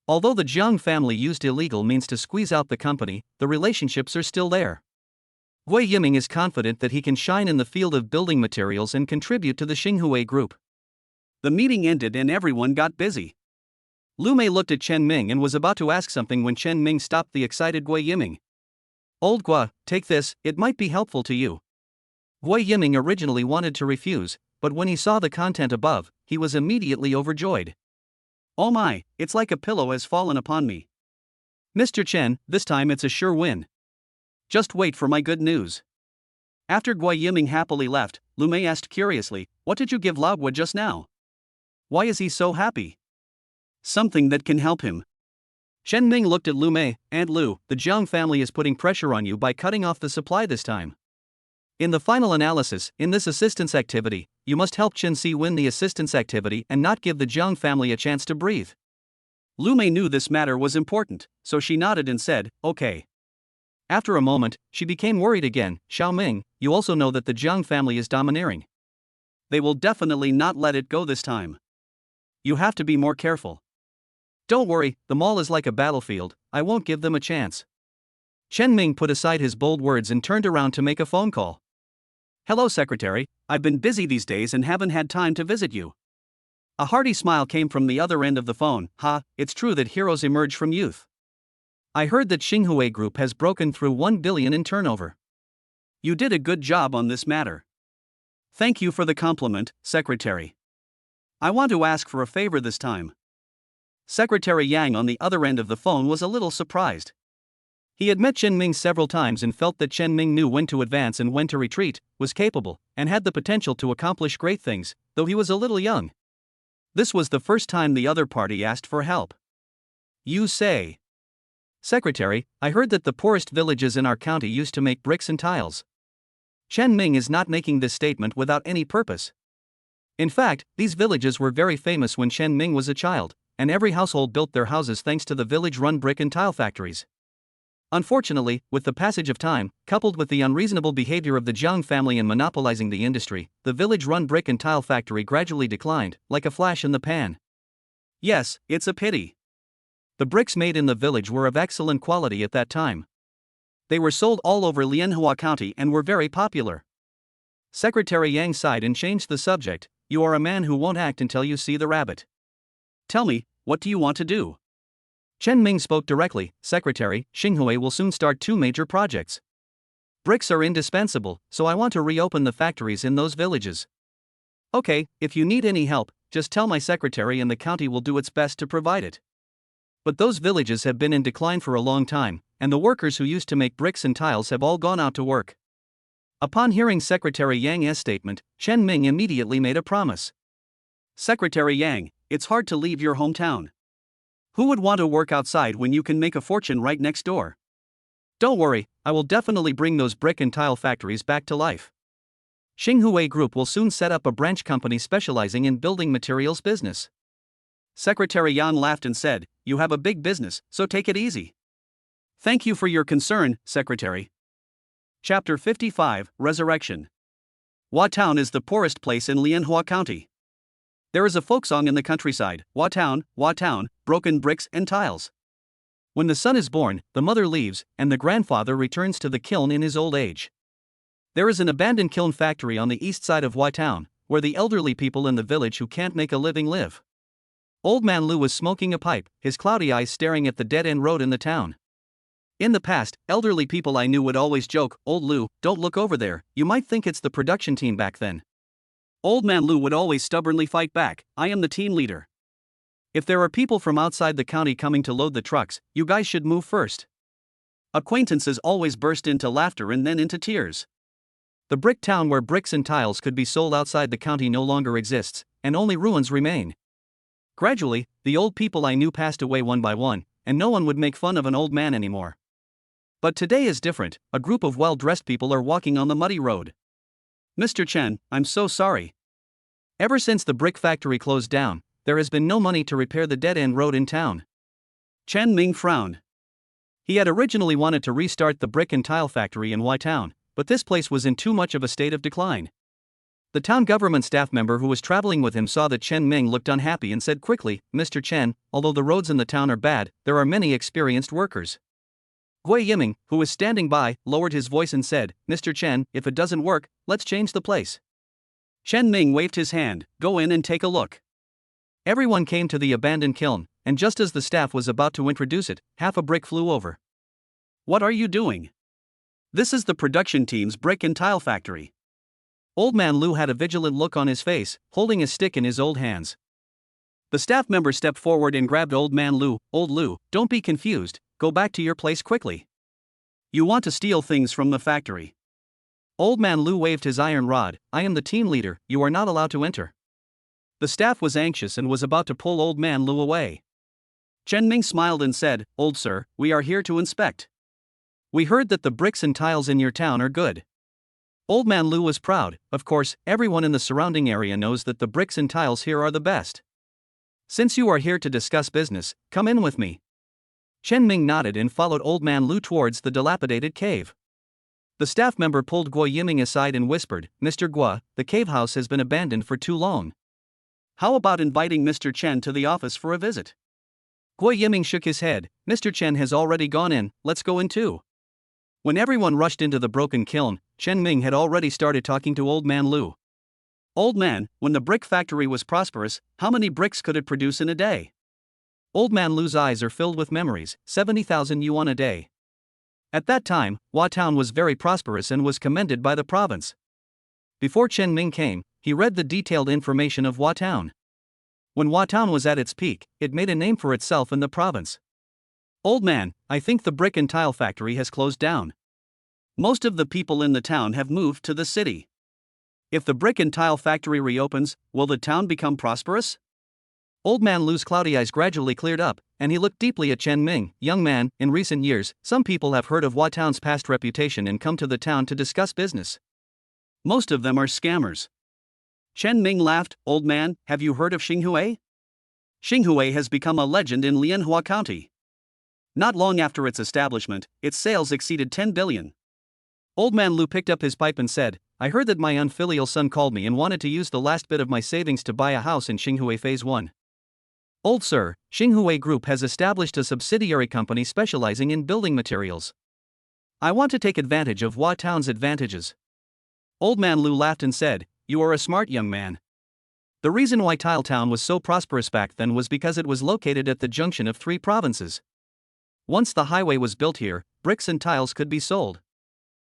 Although the Jiang family used illegal means to squeeze out the company, the relationships are still there. Gui Yiming is confident that he can shine in the field of building materials and contribute to the Xinghui Group. The meeting ended and everyone got busy. Lumé looked at Chen Ming and was about to ask something when Chen Ming stopped the excited Gui Yiming. Old Gua, take this, it might be helpful to you. Gui Yiming originally wanted to refuse, but when he saw the content above, he was immediately overjoyed. Oh my, it's like a pillow has fallen upon me. Mr. Chen, this time it's a sure win. Just wait for my good news. After Gui Yiming happily left, Lumé asked curiously, what did you give Lao Gua just now? Why is he so happy? Something that can help him. Chen Ming looked at Lumé. Aunt Lu, the Jiang family is putting pressure on you by cutting off the supply this time. In the final analysis, in this assistance activity, you must help Chen Si win the assistance activity and not give the Jiang family a chance to breathe. Lumé knew this matter was important, so she nodded and said, okay. After a moment, she became worried again. Xiao Ming, you also know that the Jiang family is domineering. They will definitely not let it go this time. You have to be more careful. Don't worry, the mall is like a battlefield, I won't give them a chance. Chen Ming put aside his bold words and turned around to make a phone call. Hello, Secretary, I've been busy these days and haven't had time to visit you. A hearty smile came from the other end of the phone. It's true that heroes emerge from youth. I heard that Xinghui Group has broken through 1 billion in turnover. You did a good job on this matter. Thank you for the compliment, Secretary. I want to ask for a favor this time. Secretary Yang on the other end of the phone was a little surprised. He had met Chen Ming several times and felt that Chen Ming knew when to advance and when to retreat, was capable, and had the potential to accomplish great things, though he was a little young. This was the first time the other party asked for help. You say. Secretary, I heard that the poorest villages in our county used to make bricks and tiles. Chen Ming is not making this statement without any purpose. In fact, these villages were very famous when Chen Ming was a child, and every household built their houses thanks to the village-run brick and tile factories. Unfortunately, with the passage of time, coupled with the unreasonable behavior of the Jiang family in monopolizing the industry, the village-run brick and tile factory gradually declined, like a flash in the pan. Yes, it's a pity. The bricks made in the village were of excellent quality at that time. They were sold all over Lianhua County and were very popular. Secretary Yang sighed and changed the subject. You are a man who won't act until you see the rabbit. Tell me, what do you want to do? Chen Ming spoke directly. Secretary, Xinghui will soon start 2 major projects. Bricks are indispensable, so I want to reopen the factories in those villages. Okay, if you need any help, just tell my secretary and the county will do its best to provide it. But those villages have been in decline for a long time, and the workers who used to make bricks and tiles have all gone out to work. Upon hearing Secretary Yang's statement, Chen Ming immediately made a promise. Secretary Yang, it's hard to leave your hometown. Who would want to work outside when you can make a fortune right next door? Don't worry, I will definitely bring those brick and tile factories back to life. Xinghui Group will soon set up a branch company specializing in building materials business. Secretary Yan laughed and said, "You have a big business, so take it easy." Thank you for your concern, Secretary. Chapter 55, Resurrection. Hua Town is the poorest place in Lianhua County. There is a folk song in the countryside, Hua Town, broken bricks and tiles. When the son is born, the mother leaves, and the grandfather returns to the kiln in his old age. There is an abandoned kiln factory on the east side of Hua Town, where the elderly people in the village who can't make a living live. Old Man Lu was smoking a pipe, his cloudy eyes staring at the dead-end road in the town. In the past, elderly people I knew would always joke, "Old Lu, don't look over there, you might think it's the production team back then." Old Man Lu would always stubbornly fight back, "I am the team leader. If there are people from outside the county coming to load the trucks, you guys should move first." Acquaintances always burst into laughter and then into tears. The brick town where bricks and tiles could be sold outside the county no longer exists, and only ruins remain. Gradually, the old people I knew passed away one by one, and no one would make fun of an old man anymore. But today is different. A group of well-dressed people are walking on the muddy road. "Mr. Chen, I'm so sorry. Ever since the brick factory closed down, there has been no money to repair the dead-end road in town." Chen Ming frowned. He had originally wanted to restart the brick and tile factory in Hua Town, but this place was in too much of a state of decline. The town government staff member who was traveling with him saw that Chen Ming looked unhappy and said quickly, "Mr. Chen, although the roads in the town are bad, there are many experienced workers." Gui Yiming, who was standing by, lowered his voice and said, "Mr. Chen, if it doesn't work, let's change the place." Chen Ming waved his hand, "Go in and take a look." Everyone came to the abandoned kiln, and just as the staff was about to introduce it, half a brick flew over. "What are you doing?" "This is the production team's brick and tile factory." Old Man Lu had a vigilant look on his face, holding a stick in his old hands. The staff member stepped forward and grabbed Old Man Lu. "Old Lu, don't be confused, go back to your place quickly. You want to steal things from the factory." Old Man Lu waved his iron rod, "I am the team leader, you are not allowed to enter." The staff was anxious and was about to pull Old Man Lu away. Chen Ming smiled and said, "Old sir, we are here to inspect. We heard that the bricks and tiles in your town are good." Old Man Lu was proud. Of course, everyone in the surrounding area knows that the bricks and tiles here are the best. "Since you are here to discuss business, come in with me." Chen Ming nodded and followed Old Man Lu towards the dilapidated cave. The staff member pulled Gui Yiming aside and whispered, "Mr. Gui, the cave house has been abandoned for too long. How about inviting Mr. Chen to the office for a visit?" Gui Yiming shook his head. "Mr. Chen has already gone in, let's go in too." When everyone rushed into the broken kiln, Chen Ming had already started talking to Old Man Lu. "Old man, when the brick factory was prosperous, how many bricks could it produce in a day?" Old Man Lu's eyes are filled with memories, 70,000 yuan a day. At that time, Hua Town was very prosperous and was commended by the province. Before Chen Ming came, he read the detailed information of Hua Town. When Hua Town was at its peak, it made a name for itself in the province. "Old man, I think the brick and tile factory has closed down. Most of the people in the town have moved to the city. If the brick and tile factory reopens, will the town become prosperous?" Old Man Lu's cloudy eyes gradually cleared up, and he looked deeply at Chen Ming. "Young man, in recent years, some people have heard of Hua Town's past reputation and come to the town to discuss business. Most of them are scammers." Chen Ming laughed. "Old man, have you heard of Xinghui? Xinghui has become a legend in Lianhua County. Not long after its establishment, its sales exceeded 10 billion. Old Man Lu picked up his pipe and said, "I heard that my unfilial son called me and wanted to use the last bit of my savings to buy a house in Xinghui Phase 1. Old sir, Xinghui Group has established a subsidiary company specializing in building materials. I want to take advantage of Hua Town's advantages." Old Man Lu laughed and said, "You are a smart young man. The reason why Tile Town was so prosperous back then was because it was located at the junction of 3 provinces. Once the highway was built here, bricks and tiles could be sold.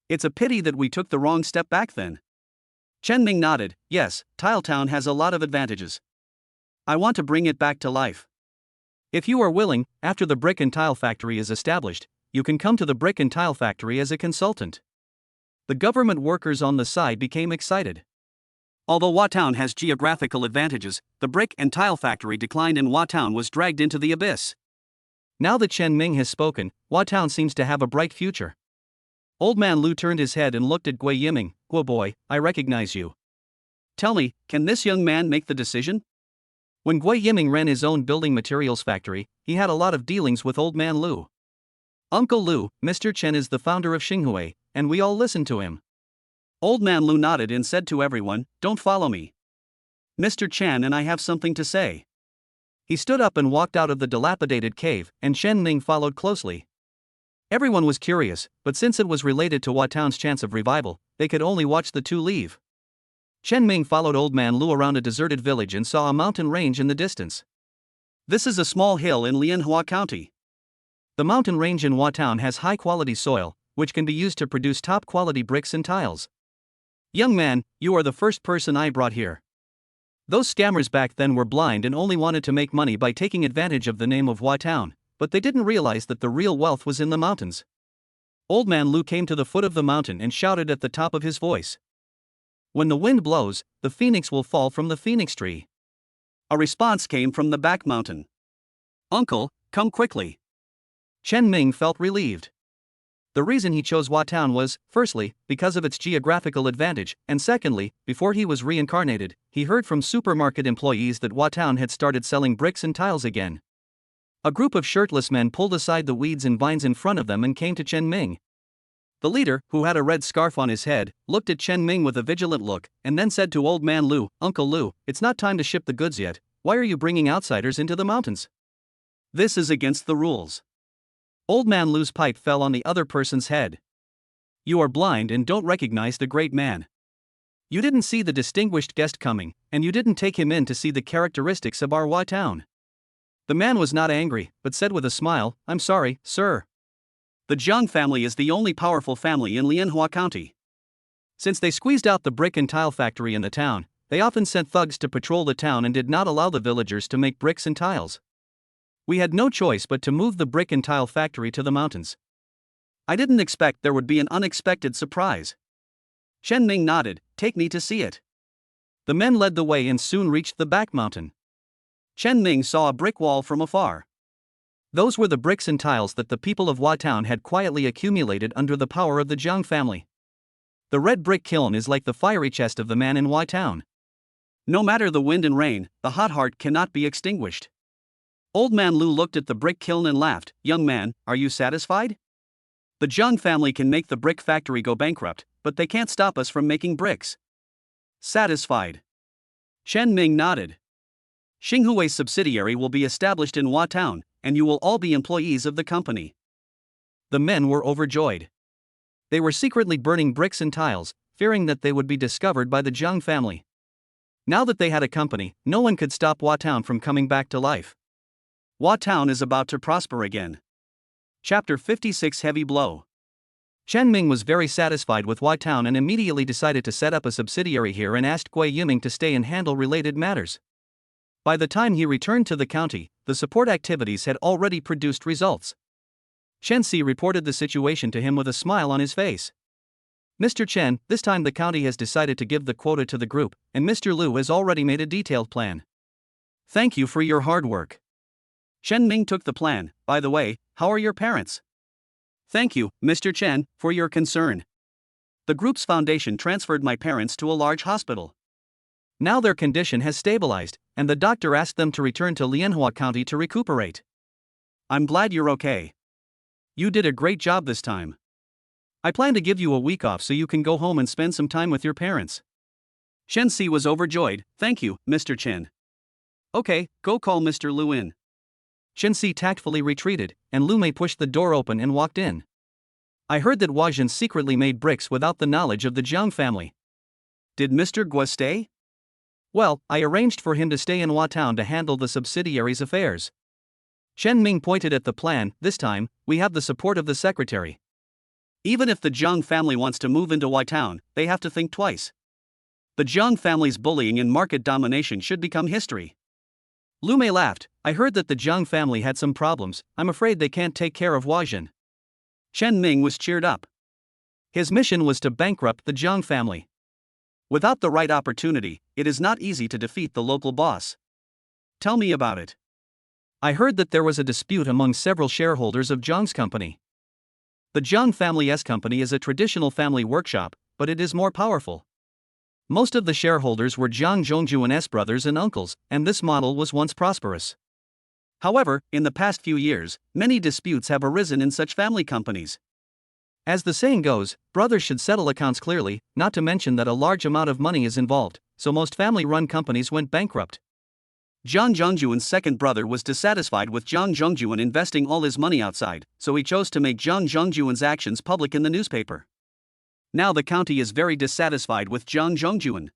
It's a pity that we took the wrong step back then." Chen Ming nodded. "Yes, Tile Town has a lot of advantages. I want to bring it back to life. If you are willing, after the brick and tile factory is established, you can come to the brick and tile factory as a consultant." The government workers on the side became excited. Although Hua Town has geographical advantages, the brick and tile factory declined and Hua Town was dragged into the abyss. Now that Chen Ming has spoken, Hua Town seems to have a bright future. Old man Lu turned his head and looked at Gui Yiming. Guo boy, I recognize you. Tell me, can this young man make the decision? When Gui Yiming ran his own building materials factory, he had a lot of dealings with old man Lu. Uncle Lu, Mr. Chen is the founder of Xinghui, and we all listen to him. Old man Lu nodded and said to everyone, don't follow me. Mr. Chen and I have something to say. He stood up and walked out of the dilapidated cave, and Chen Ming followed closely. Everyone was curious, but since it was related to Hua Town's chance of revival, they could only watch the two leave. Chen Ming followed old man Lu around a deserted village and saw a mountain range in the distance. This is a small hill in Lianhua County. The mountain range in Hua Town has high-quality soil, which can be used to produce top-quality bricks and tiles. Young man, you are the first person I brought here. Those scammers back then were blind and only wanted to make money by taking advantage of the name of Hua Town, but they didn't realize that the real wealth was in the mountains. Old man Lu came to the foot of the mountain and shouted at the top of his voice. When the wind blows, the phoenix will fall from the phoenix tree. A response came from the back mountain. Uncle, come quickly. Chen Ming felt relieved. The reason he chose Hua Town was, firstly, because of its geographical advantage, and secondly, before he was reincarnated, he heard from supermarket employees that Hua Town had started selling bricks and tiles again. A group of shirtless men pulled aside the weeds and vines in front of them and came to Chen Ming. The leader, who had a red scarf on his head, looked at Chen Ming with a vigilant look, and then said to old man Lu, Uncle Lu, it's not time to ship the goods yet, why are you bringing outsiders into the mountains? This is against the rules. Old man Lu's pipe fell on the other person's head. You are blind and don't recognize the great man. You didn't see the distinguished guest coming, and you didn't take him in to see the characteristics of our Hua Town. The man was not angry, but said with a smile, I'm sorry, sir. The Zhang family is the only powerful family in Lianhua County. Since they squeezed out the brick and tile factory in the town, they often sent thugs to patrol the town and did not allow the villagers to make bricks and tiles. We had no choice but to move the brick and tile factory to the mountains. I didn't expect there would be an unexpected surprise. Chen Ming nodded, take me to see it. The men led the way and soon reached the back mountain. Chen Ming saw a brick wall from afar. Those were the bricks and tiles that the people of Hua Town had quietly accumulated under the power of the Zhang family. The red brick kiln is like the fiery chest of the man in Hua Town. No matter the wind and rain, the hot heart cannot be extinguished. Old man Lu looked at the brick kiln and laughed, young man, are you satisfied? The Zhang family can make the brick factory go bankrupt, but they can't stop us from making bricks. Satisfied. Chen Ming nodded. Xinghui's subsidiary will be established in Hua Town, and you will all be employees of the company. The men were overjoyed. They were secretly burning bricks and tiles, fearing that they would be discovered by the Zhang family. Now that they had a company, no one could stop Hua Town from coming back to life. Hua Town is about to prosper again. Chapter 56 Heavy Blow. Chen Ming was very satisfied with Hua Town and immediately decided to set up a subsidiary here and asked Gui Yiming to stay and handle related matters. By the time he returned to the county, the support activities had already produced results. Chen Si reported the situation to him with a smile on his face. Mr. Chen, this time the county has decided to give the quota to the group, and Mr. Lu has already made a detailed plan. Thank you for your hard work. Chen Ming took the plan. By the way, how are your parents? Thank you, Mr. Chen, for your concern. The group's foundation transferred my parents to a large hospital. Now their condition has stabilized, and the doctor asked them to return to Lianhua County to recuperate. I'm glad you're okay. You did a great job this time. I plan to give you a week off so you can go home and spend some time with your parents. Shen Si was overjoyed. Thank you, Mr. Chen. Okay, go call Mr. Lu in. Shen Si tactfully retreated, and Lumé pushed the door open and walked in. I heard that Huajin secretly made bricks without the knowledge of the Zhang family. Did Mr. Guo stay? Well, I arranged for him to stay in Hua Town to handle the subsidiary's affairs. Chen Ming pointed at the plan. This time, we have the support of the secretary. Even if the Zhang family wants to move into Hua Town, they have to think twice. The Zhang family's bullying and market domination should become history. Lumé laughed. I heard that the Zhang family had some problems. I'm afraid they can't take care of Huajin. Chen Ming was cheered up. His mission was to bankrupt the Zhang family. Without the right opportunity, it is not easy to defeat the local boss. Tell me about it. I heard that there was a dispute among several shareholders of Zhang's company. The Zhang family's company is a traditional family workshop, but it is more powerful. Most of the shareholders were Zhang Zhongjuan's brothers and uncles, and this model was once prosperous. However, in the past few years, many disputes have arisen in such family companies. As the saying goes, brothers should settle accounts clearly, not to mention that a large amount of money is involved, so most family-run companies went bankrupt. Zhang Zhongjuan's second brother was dissatisfied with Zhang Zhongjuan investing all his money outside, so he chose to make Zhang Zhongjuan's actions public in the newspaper. Now the county is very dissatisfied with Zhang Zhongjuan.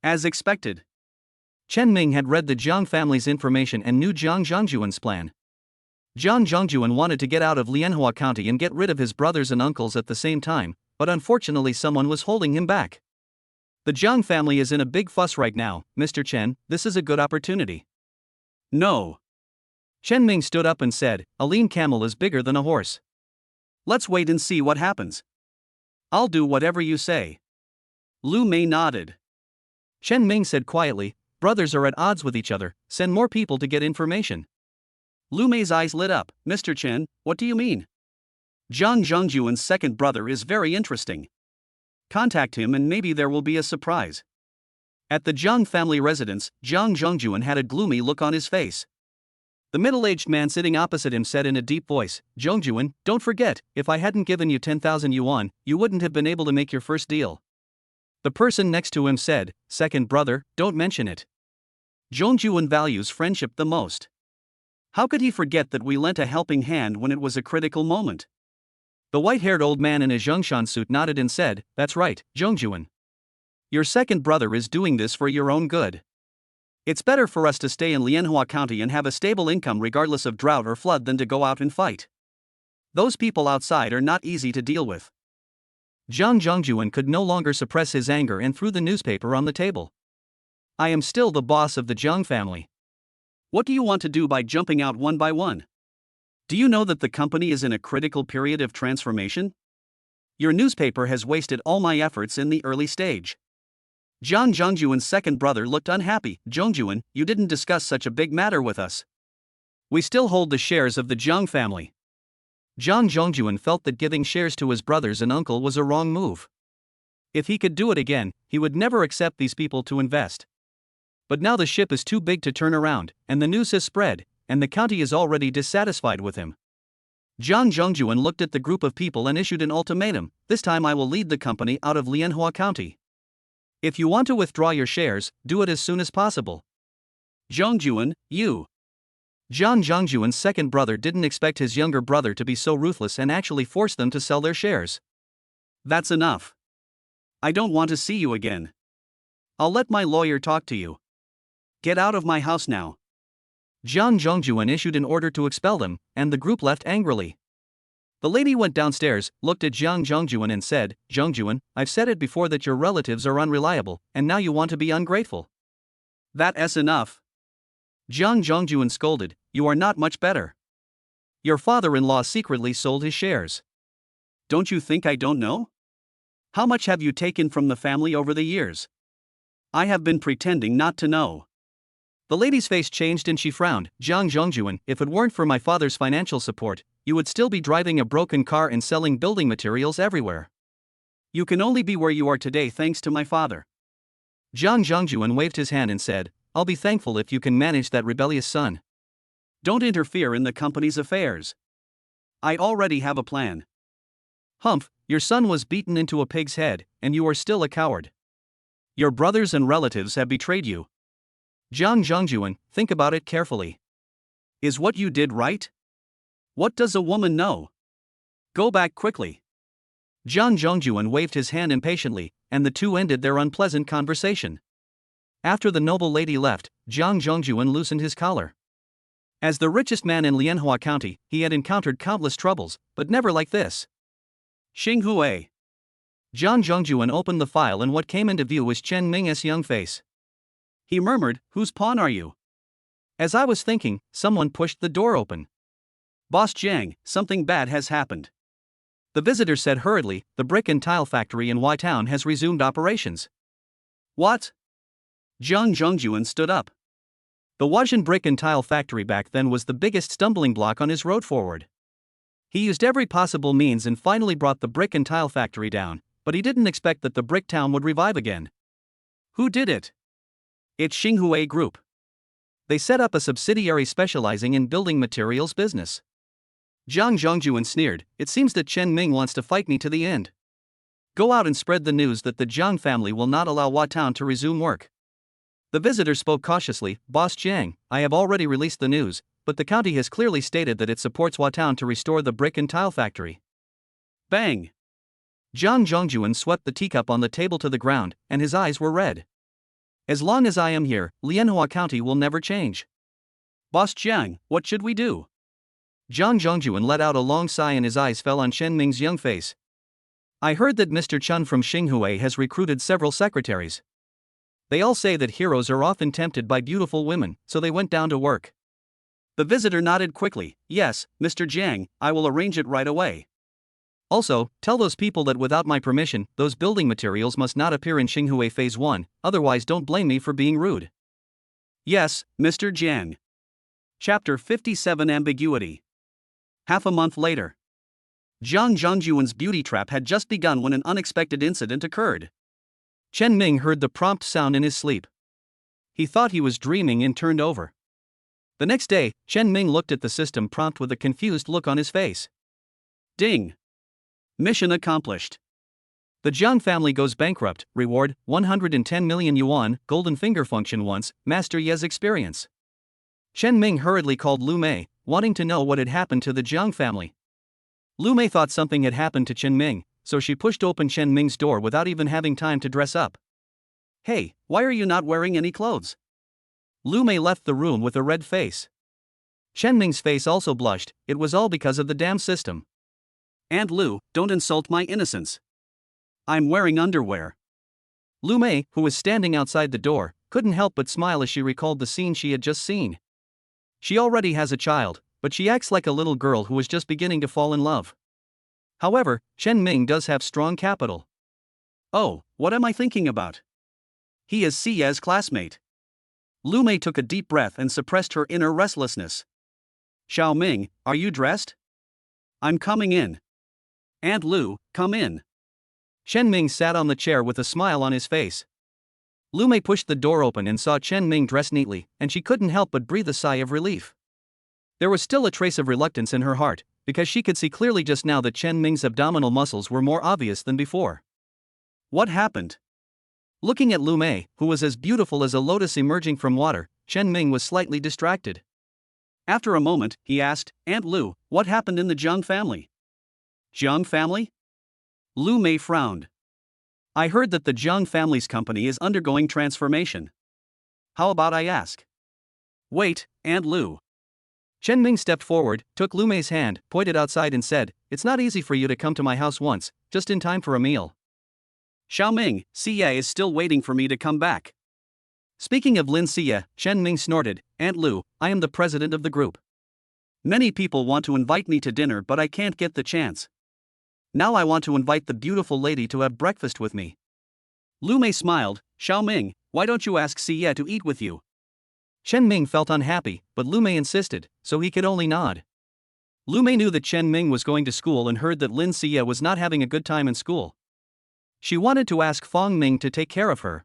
As expected, Chen Ming had read the Zhang family's information and knew Zhang Zhongjuan's plan. Zhang Zhongjuan wanted to get out of Lianhua County and get rid of his brothers and uncles at the same time, but unfortunately someone was holding him back. The Zhang family is in a big fuss right now, Mr. Chen, this is a good opportunity. No. Chen Ming stood up and said, a lean camel is bigger than a horse. Let's wait and see what happens. I'll do whatever you say. Lumé nodded. Chen Ming said quietly, brothers are at odds with each other, send more people to get information. Lumé's eyes lit up, Mr. Chen, what do you mean? Zhang Zhongjuan's second brother is very interesting. Contact him and maybe there will be a surprise. At the Zhang family residence, Zhang Zhongjuan had a gloomy look on his face. The middle-aged man sitting opposite him said in a deep voice, Zhongjuan, don't forget, if I hadn't given you 10,000 yuan, you wouldn't have been able to make your first deal. The person next to him said, second brother, don't mention it. Zhongjuan values friendship the most. How could he forget that we lent a helping hand when it was a critical moment? The white-haired old man in a Zhongshan suit nodded and said, that's right, Zhongjuan. Your second brother is doing this for your own good. It's better for us to stay in Lianhua County and have a stable income regardless of drought or flood than to go out and fight. Those people outside are not easy to deal with. Zhang Zhongjuan could no longer suppress his anger and threw the newspaper on the table. I am still the boss of the Zhang family. What do you want to do by jumping out one by one? Do you know that the company is in a critical period of transformation? Your newspaper has wasted all my efforts in the early stage. Zhang Zhongjuan's second brother looked unhappy. Zhongjuan, you didn't discuss such a big matter with us. We still hold the shares of the Zhang family. Zhang Zhongjuan felt that giving shares to his brothers and uncle was a wrong move. If he could do it again, he would never accept these people to invest. But now the ship is too big to turn around, and the news has spread, and the county is already dissatisfied with him. Zhang Zhongjuan looked at the group of people and issued an ultimatum, this time I will lead the company out of Lianhua County. If you want to withdraw your shares, do it as soon as possible. Zhongjuan, you. Zhang Zhongjuan's second brother didn't expect his younger brother to be so ruthless and actually forced them to sell their shares. That's enough. I don't want to see you again. I'll let my lawyer talk to you. Get out of my house now. Zhang Zhongjuan issued an order to expel them, and the group left angrily. The lady went downstairs, looked at Zhang Zhongjuan and said, Zhongjuan, I've said it before that your relatives are unreliable, and now you want to be ungrateful. That's enough. Zhang Zhongjuan scolded, you are not much better. Your father-in-law secretly sold his shares. Don't you think I don't know? How much have you taken from the family over the years? I have been pretending not to know. The lady's face changed and she frowned. Zhang Zhongjuan, if it weren't for my father's financial support, you would still be driving a broken car and selling building materials everywhere. You can only be where you are today thanks to my father. Zhang Zhongjuan waved his hand and said, I'll be thankful if you can manage that rebellious son. Don't interfere in the company's affairs. I already have a plan. Humph, your son was beaten into a pig's head, and you are still a coward. Your brothers and relatives have betrayed you. Zhang Zhongjuan, think about it carefully. Is what you did right? What does a woman know? Go back quickly. Zhang Zhongjuan waved his hand impatiently, and the two ended their unpleasant conversation. After the noble lady left, Zhang Zhongjuan loosened his collar. As the richest man in Lianhua County, he had encountered countless troubles, but never like this. Xing Hui. Zhang Zhongjuan opened the file and what came into view was Chen Ming's young face. He murmured, whose pawn are you? As I was thinking, someone pushed the door open. Boss Jiang, something bad has happened. The visitor said hurriedly, the brick and tile factory in Y-Town has resumed operations. What? Zhang Zhongjuan stood up. The Huajian brick and tile factory back then was the biggest stumbling block on his road forward. He used every possible means and finally brought the brick and tile factory down, but he didn't expect that the brick town would revive again. Who did it? It's Xinghua Group. They set up a subsidiary specializing in building materials business. Zhang Zhongjuan sneered, "It seems that Chen Ming wants to fight me to the end. Go out and spread the news that the Zhang family will not allow Hua Town to resume work." The visitor spoke cautiously, "Boss Jiang, I have already released the news, but the county has clearly stated that it supports Hua Town to restore the brick and tile factory." Bang! Zhang Zhongjuan swept the teacup on the table to the ground, and his eyes were red. "As long as I am here, Lianhua County will never change. Boss Jiang, what should we do?" Zhang Zhongjuan let out a long sigh and his eyes fell on Chen Ming's young face. "I heard that Mr. Chun from Xinghua has recruited several secretaries. They all say that heroes are often tempted by beautiful women, so they went down to work." The visitor nodded quickly. "Yes, Mr. Jiang, I will arrange it right away. Also, tell those people that without my permission, those building materials must not appear in Xinghua Phase 1, otherwise don't blame me for being rude." "Yes, Mr. Jiang." Chapter 57 Ambiguity. Half a month later. Zhang Zhongjuan's beauty trap had just begun when an unexpected incident occurred. Chen Ming heard the prompt sound in his sleep. He thought he was dreaming and turned over. The next day, Chen Ming looked at the system prompt with a confused look on his face. Ding! Mission accomplished. The Jiang family goes bankrupt, reward, 110 million yuan, golden finger function once, master Ye's experience. Chen Ming hurriedly called Lumé, wanting to know what had happened to the Jiang family. Lumé thought something had happened to Chen Ming, so she pushed open Chen Ming's door without even having time to dress up. "Hey, why are you not wearing any clothes?" Lumé left the room with a red face. Chen Ming's face also blushed, it was all because of the damn system. "Aunt Lu, don't insult my innocence. I'm wearing underwear." Lumé, who was standing outside the door, couldn't help but smile as she recalled the scene she had just seen. She already has a child, but she acts like a little girl who was just beginning to fall in love. However, Chen Ming does have strong capital. "Oh, what am I thinking about? He is Siya's classmate." Lumé took a deep breath and suppressed her inner restlessness. "Xiao Ming, are you dressed? I'm coming in." "Aunt Lu, come in." Chen Ming sat on the chair with a smile on his face. Lumé pushed the door open and saw Chen Ming dressed neatly, and she couldn't help but breathe a sigh of relief. There was still a trace of reluctance in her heart, because she could see clearly just now that Chen Ming's abdominal muscles were more obvious than before. What happened? Looking at Lumé, who was as beautiful as a lotus emerging from water, Chen Ming was slightly distracted. After a moment, he asked, "Aunt Lu, what happened in the Jiang family?" "Jiang family?" Lumé frowned. "I heard that the Jiang family's company is undergoing transformation. How about I ask?" "Wait, Aunt Lu." Chen Ming stepped forward, took Lumé's hand, pointed outside and said, "It's not easy for you to come to my house once, just in time for a meal." "Xiao Ming, Siya is still waiting for me to come back." Speaking of Lin Siya, Chen Ming snorted, "Aunt Lu, I am the president of the group. Many people want to invite me to dinner but I can't get the chance. Now I want to invite the beautiful lady to have breakfast with me." Lumé smiled, "Xiao Ming, why don't you ask Siya to eat with you?" Chen Ming felt unhappy, but Lumé insisted, so he could only nod. Lumé knew that Chen Ming was going to school and heard that Lin Siya was not having a good time in school. She wanted to ask Fong Ming to take care of her.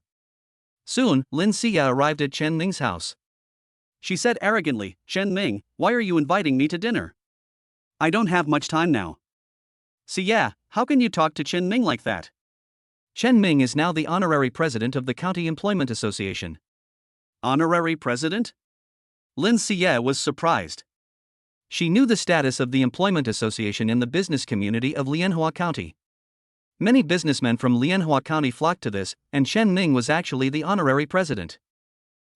Soon, Lin Siya arrived at Chen Ming's house. She said arrogantly, "Chen Ming, why are you inviting me to dinner? I don't have much time now." "Siya, how can you talk to Chen Ming like that?" Chen Ming is now the honorary president of the County Employment Association. Honorary president? Lin Siya was surprised. She knew the status of the Employment Association in the business community of Lianhua County. Many businessmen from Lianhua County flocked to this, and Chen Ming was actually the honorary president.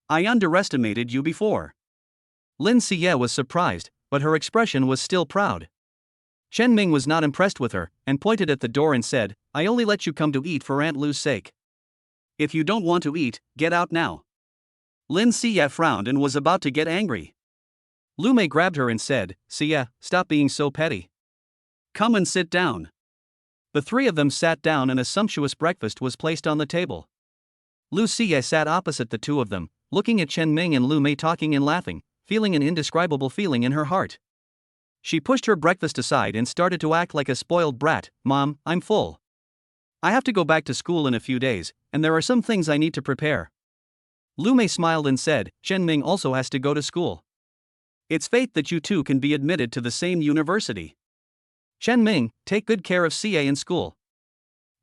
"I underestimated you before." Lin Siya was surprised, but her expression was still proud. Chen Ming was not impressed with her, and pointed at the door and said, "I only let you come to eat for Aunt Lu's sake. If you don't want to eat, get out now." Lin Siya frowned and was about to get angry. Lumé grabbed her and said, "Siya, stop being so petty. Come and sit down." The three of them sat down and a sumptuous breakfast was placed on the table. Lu Siya sat opposite the two of them, looking at Chen Ming and Lumé talking and laughing, feeling an indescribable feeling in her heart. She pushed her breakfast aside and started to act like a spoiled brat. Mom, I'm full. I have to go back to school in a few days, and there are some things I need to prepare. Lumé smiled and said, Chen Ming also has to go to school. It's fate that you two can be admitted to the same university. Chen Ming, take good care of CA in school.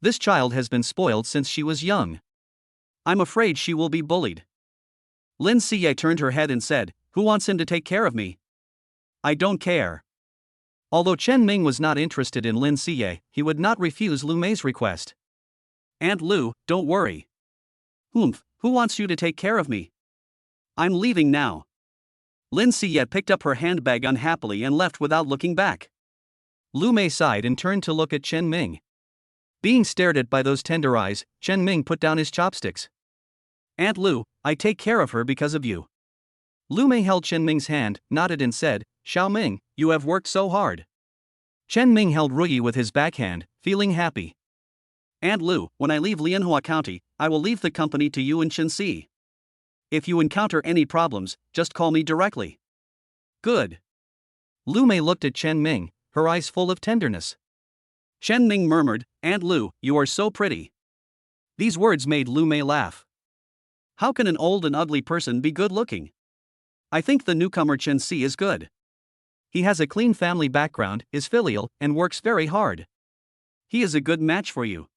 This child has been spoiled since she was young. I'm afraid she will be bullied. Lin CA turned her head and said, Who wants him to take care of me? I don't care. Although Chen Ming was not interested in Lin CA, he would not refuse Lumé's request. Aunt Lu, don't worry. Who wants you to take care of me? I'm leaving now. Lin CA picked up her handbag unhappily and left without looking back. Lumé sighed and turned to look at Chen Ming. Being stared at by those tender eyes, Chen Ming put down his chopsticks. Aunt Lu, I take care of her because of you. Lumé held Chen Ming's hand, nodded and said, Xiao Ming, you have worked so hard. Chen Ming held Ruyi with his backhand, feeling happy. Aunt Lu, when I leave Lianhua County, I will leave the company to you and Chenxi. If you encounter any problems, just call me directly. Good. Lumé looked at Chen Ming, her eyes full of tenderness. Chen Ming murmured, Aunt Lu, you are so pretty. These words made Lumé laugh. How can an old and ugly person be good looking? I think the newcomer Chenxi is good. He has a clean family background, is filial, and works very hard. He is a good match for you.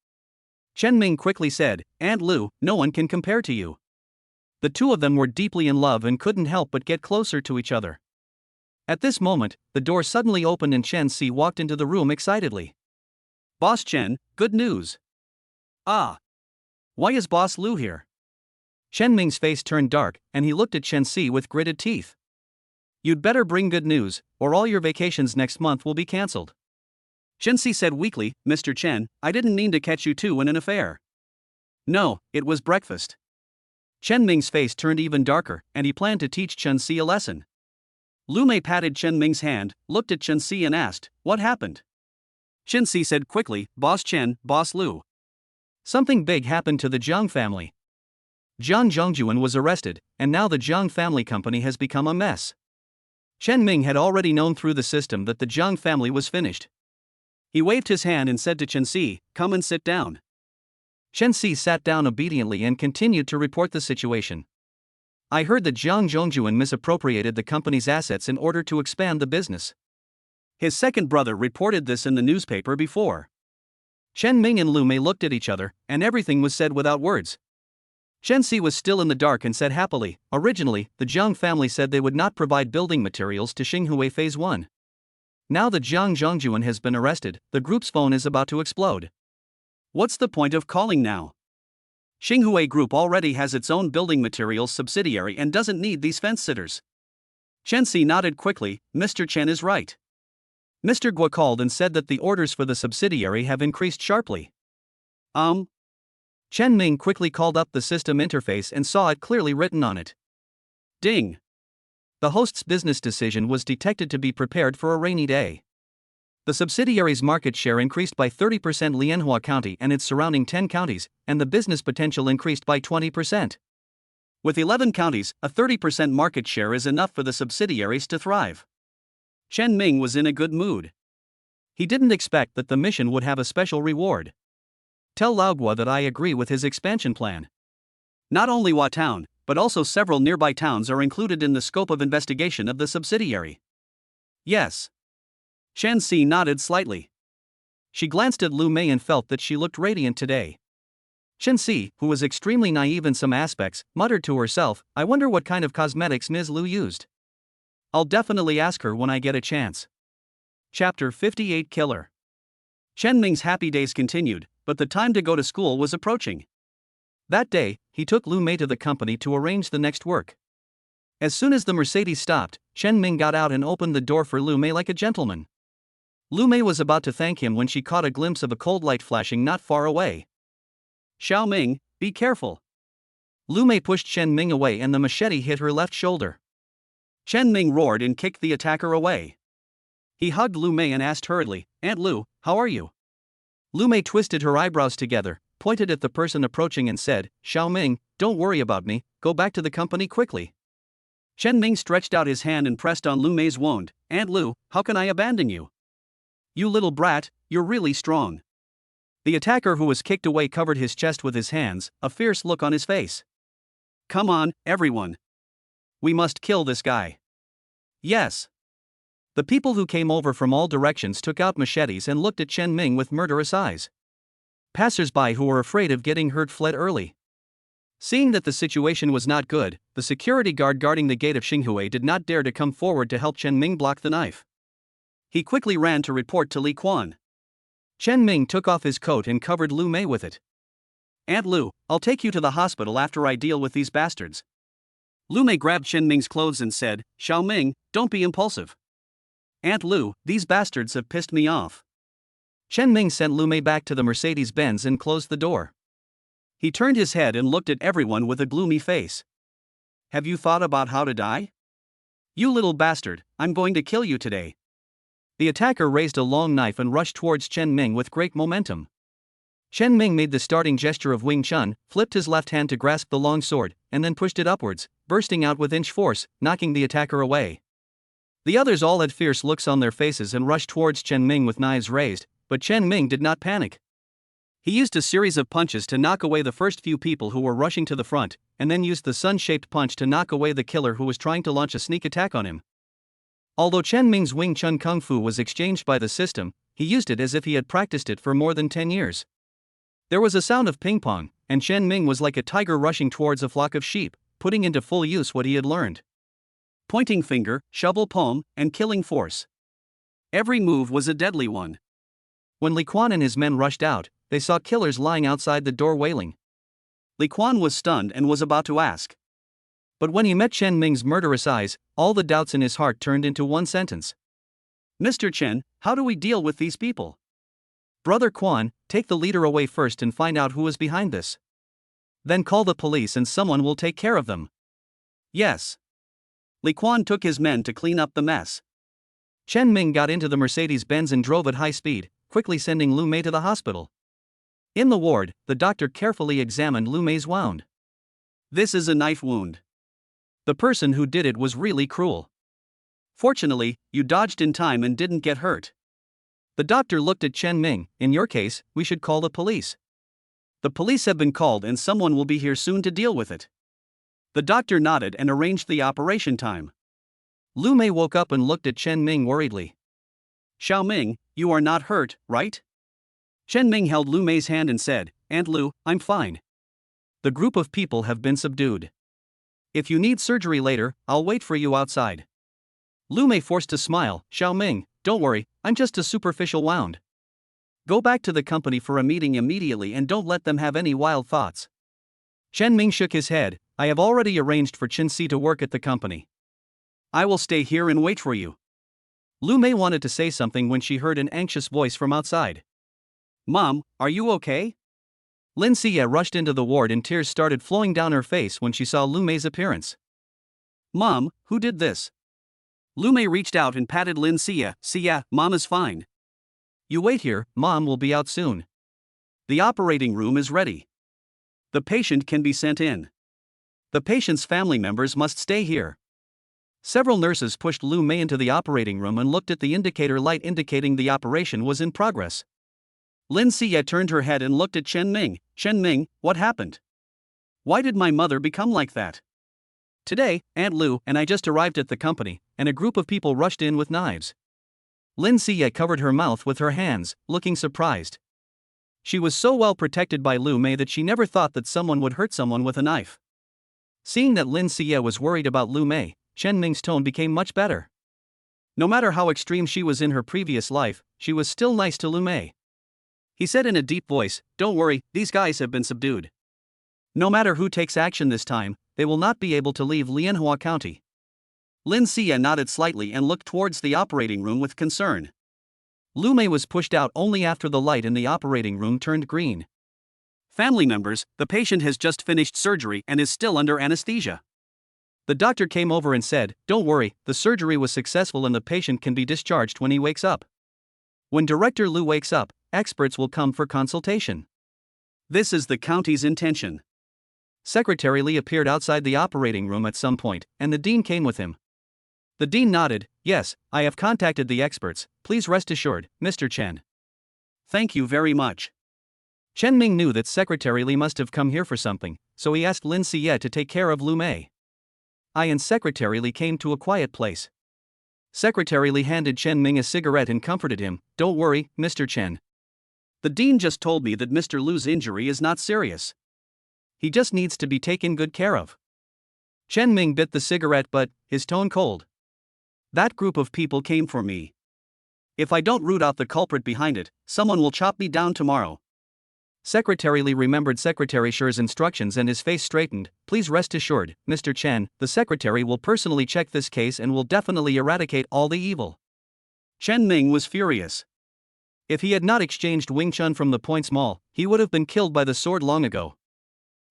Chen Ming quickly said, Aunt Lu, no one can compare to you. The two of them were deeply in love and couldn't help but get closer to each other. At this moment, the door suddenly opened and Chenxi walked into the room excitedly. Boss Chen, good news. Ah. Why is Boss Lu here? Chen Ming's face turned dark, and he looked at Chenxi with gritted teeth. You'd better bring good news, or all your vacations next month will be cancelled. Chenxi said weakly, Mr. Chen, I didn't mean to catch you two in an affair. No, it was breakfast. Chen Ming's face turned even darker, and he planned to teach Chenxi a lesson. Lumé patted Chen Ming's hand, looked at Chenxi and asked, What happened? Chenxi said quickly, Boss Chen, Boss Lu. Something big happened to the Jiang family. Jiang Zhongjuan was arrested, and now the Jiang family company has become a mess. Chen Ming had already known through the system that the Jiang family was finished. He waved his hand and said to Chenxi, Come and sit down. Chenxi sat down obediently and continued to report the situation. I heard that Jiang Zhongjuan misappropriated the company's assets in order to expand the business. His second brother reported this in the newspaper before. Chen Ming and Lumé looked at each other, and everything was said without words. Chenxi was still in the dark and said happily, Originally, the Jiang family said they would not provide building materials to Xinghue Phase 1. Now that Jiang Zhongjuan has been arrested, the group's phone is about to explode. What's the point of calling now? Xinghue Group already has its own building materials subsidiary and doesn't need these fence-sitters. Chenxi nodded quickly, Mr. Chen is right. Mr. Guo called and said that the orders for the subsidiary have increased sharply. Chen Ming quickly called up the system interface and saw it clearly written on it. Ding! The host's business decision was detected to be prepared for a rainy day. The subsidiary's market share increased by 30% Lianhua County and its surrounding 10 counties, and the business potential increased by 20%. With 11 counties, a 30% market share is enough for the subsidiaries to thrive. Chen Ming was in a good mood. He didn't expect that the mission would have a special reward. Tell Laogua that I agree with his expansion plan. Not only Hua Town, but also several nearby towns are included in the scope of investigation of the subsidiary. Yes. Chenxi nodded slightly. She glanced at Lumé and felt that she looked radiant today. Chenxi, who was extremely naive in some aspects, muttered to herself, I wonder what kind of cosmetics Ms. Lu used. I'll definitely ask her when I get a chance. Chapter 58 Killer. Chen Ming's happy days continued, but the time to go to school was approaching. That day, he took Lumé to the company to arrange the next work. As soon as the Mercedes stopped, Chen Ming got out and opened the door for Lumé like a gentleman. Lumé was about to thank him when she caught a glimpse of a cold light flashing not far away. Xiao Ming, be careful. Lumé pushed Chen Ming away and the machete hit her left shoulder. Chen Ming roared and kicked the attacker away. He hugged Lumé and asked hurriedly, Aunt Lu, how are you? Lumé twisted her eyebrows together, pointed at the person approaching and said, Xiao Ming, don't worry about me, go back to the company quickly. Chen Ming stretched out his hand and pressed on Lumé's wound. Aunt Lu, how can I abandon you? You little brat, you're really strong. The attacker who was kicked away covered his chest with his hands, a fierce look on his face. Come on, everyone. We must kill this guy. Yes. The people who came over from all directions took out machetes and looked at Chen Ming with murderous eyes. Passers-by who were afraid of getting hurt fled early. Seeing that the situation was not good, the security guard guarding the gate of Xinghui did not dare to come forward to help Chen Ming block the knife. He quickly ran to report to Li Quan. Chen Ming took off his coat and covered Lumé with it. Aunt Lu, I'll take you to the hospital after I deal with these bastards. Lumé grabbed Chen Ming's clothes and said, Xiao Ming, don't be impulsive. Aunt Lu, these bastards have pissed me off. Chen Ming sent Lumé back to the Mercedes-Benz and closed the door. He turned his head and looked at everyone with a gloomy face. Have you thought about how to die? You little bastard, I'm going to kill you today. The attacker raised a long knife and rushed towards Chen Ming with great momentum. Chen Ming made the starting gesture of Wing Chun, flipped his left hand to grasp the long sword, and then pushed it upwards, bursting out with inch force, knocking the attacker away. The others all had fierce looks on their faces and rushed towards Chen Ming with knives raised, but Chen Ming did not panic. He used a series of punches to knock away the first few people who were rushing to the front, and then used the sun-shaped punch to knock away the killer who was trying to launch a sneak attack on him. Although Chen Ming's Wing Chun Kung Fu was exchanged by the system, he used it as if he had practiced it for more than 10 years. There was a sound of ping-pong, and Chen Ming was like a tiger rushing towards a flock of sheep, putting into full use what he had learned. Pointing finger, shovel palm, and killing force. Every move was a deadly one. When Li Quan and his men rushed out, they saw killers lying outside the door wailing. Li Quan was stunned and was about to ask. But when he met Chen Ming's murderous eyes, all the doubts in his heart turned into one sentence. Mr. Chen, how do we deal with these people? Brother Quan, take the leader away first and find out who is behind this. Then call the police and someone will take care of them. Yes. Li Quan took his men to clean up the mess. Chen Ming got into the Mercedes-Benz and drove at high speed, quickly sending Lumé to the hospital. In the ward, the doctor carefully examined Lumé's wound. This is a knife wound. The person who did it was really cruel. Fortunately, you dodged in time and didn't get hurt. The doctor looked at Chen Ming. In your case, we should call the police. The police have been called and someone will be here soon to deal with it. The doctor nodded and arranged the operation time. Lumé woke up and looked at Chen Ming worriedly. Xiao Ming, you are not hurt, right? Chen Ming held Lumé's hand and said, Aunt Lu, I'm fine. The group of people have been subdued. If you need surgery later, I'll wait for you outside. Lumé forced a smile. Xiao Ming, don't worry, I'm just a superficial wound. Go back to the company for a meeting immediately and don't let them have any wild thoughts. Chen Ming shook his head. I have already arranged for Qin Si to work at the company. I will stay here and wait for you. Lumé wanted to say something when she heard an anxious voice from outside. Mom, are you okay? Lin Xie rushed into the ward and tears started flowing down her face when she saw Lumé's appearance. Mom, who did this? Lumé reached out and patted Lin Xie. Xie, Mom is fine. You wait here, Mom will be out soon. The operating room is ready. The patient can be sent in. The patient's family members must stay here. Several nurses pushed Lumé into the operating room and looked at the indicator light indicating the operation was in progress. Lin Xie turned her head and looked at Chen Ming. Chen Ming, what happened? Why did my mother become like that? Today, Aunt Lu and I just arrived at the company, and a group of people rushed in with knives. Lin Xie covered her mouth with her hands, looking surprised. She was so well protected by Lumé that she never thought that someone would hurt someone with a knife. Seeing that Lin Xie was worried about Lumé, Chen Ming's tone became much better. No matter how extreme she was in her previous life, she was still nice to Lumé. He said in a deep voice, Don't worry, these guys have been subdued. No matter who takes action this time, they will not be able to leave Lianhua County. Lin Xie nodded slightly and looked towards the operating room with concern. Lumé was pushed out only after the light in the operating room turned green. Family members, the patient has just finished surgery and is still under anesthesia. The doctor came over and said, Don't worry, the surgery was successful and the patient can be discharged when he wakes up. When Director Lu wakes up, experts will come for consultation. This is the county's intention. Secretary Li appeared outside the operating room at some point, and the dean came with him. The dean nodded. Yes, I have contacted the experts, please rest assured, Mr. Chen. Thank you very much. Chen Ming knew that Secretary Li must have come here for something, so he asked Lin Xie to take care of Lumé. I and Secretary Li came to a quiet place. Secretary Li handed Chen Ming a cigarette and comforted him. Don't worry, Mr. Chen. The dean just told me that Mr. Lu's injury is not serious. He just needs to be taken good care of. Chen Ming bit the cigarette, but his tone cold. That group of people came for me. If I don't root out the culprit behind it, someone will chop me down tomorrow. Secretary Li remembered Secretary Shi's instructions and his face straightened. Please rest assured, Mr. Chen, the secretary will personally check this case and will definitely eradicate all the evil. Chen Ming was furious. If he had not exchanged Wing Chun from the Points Mall, he would have been killed by the sword long ago.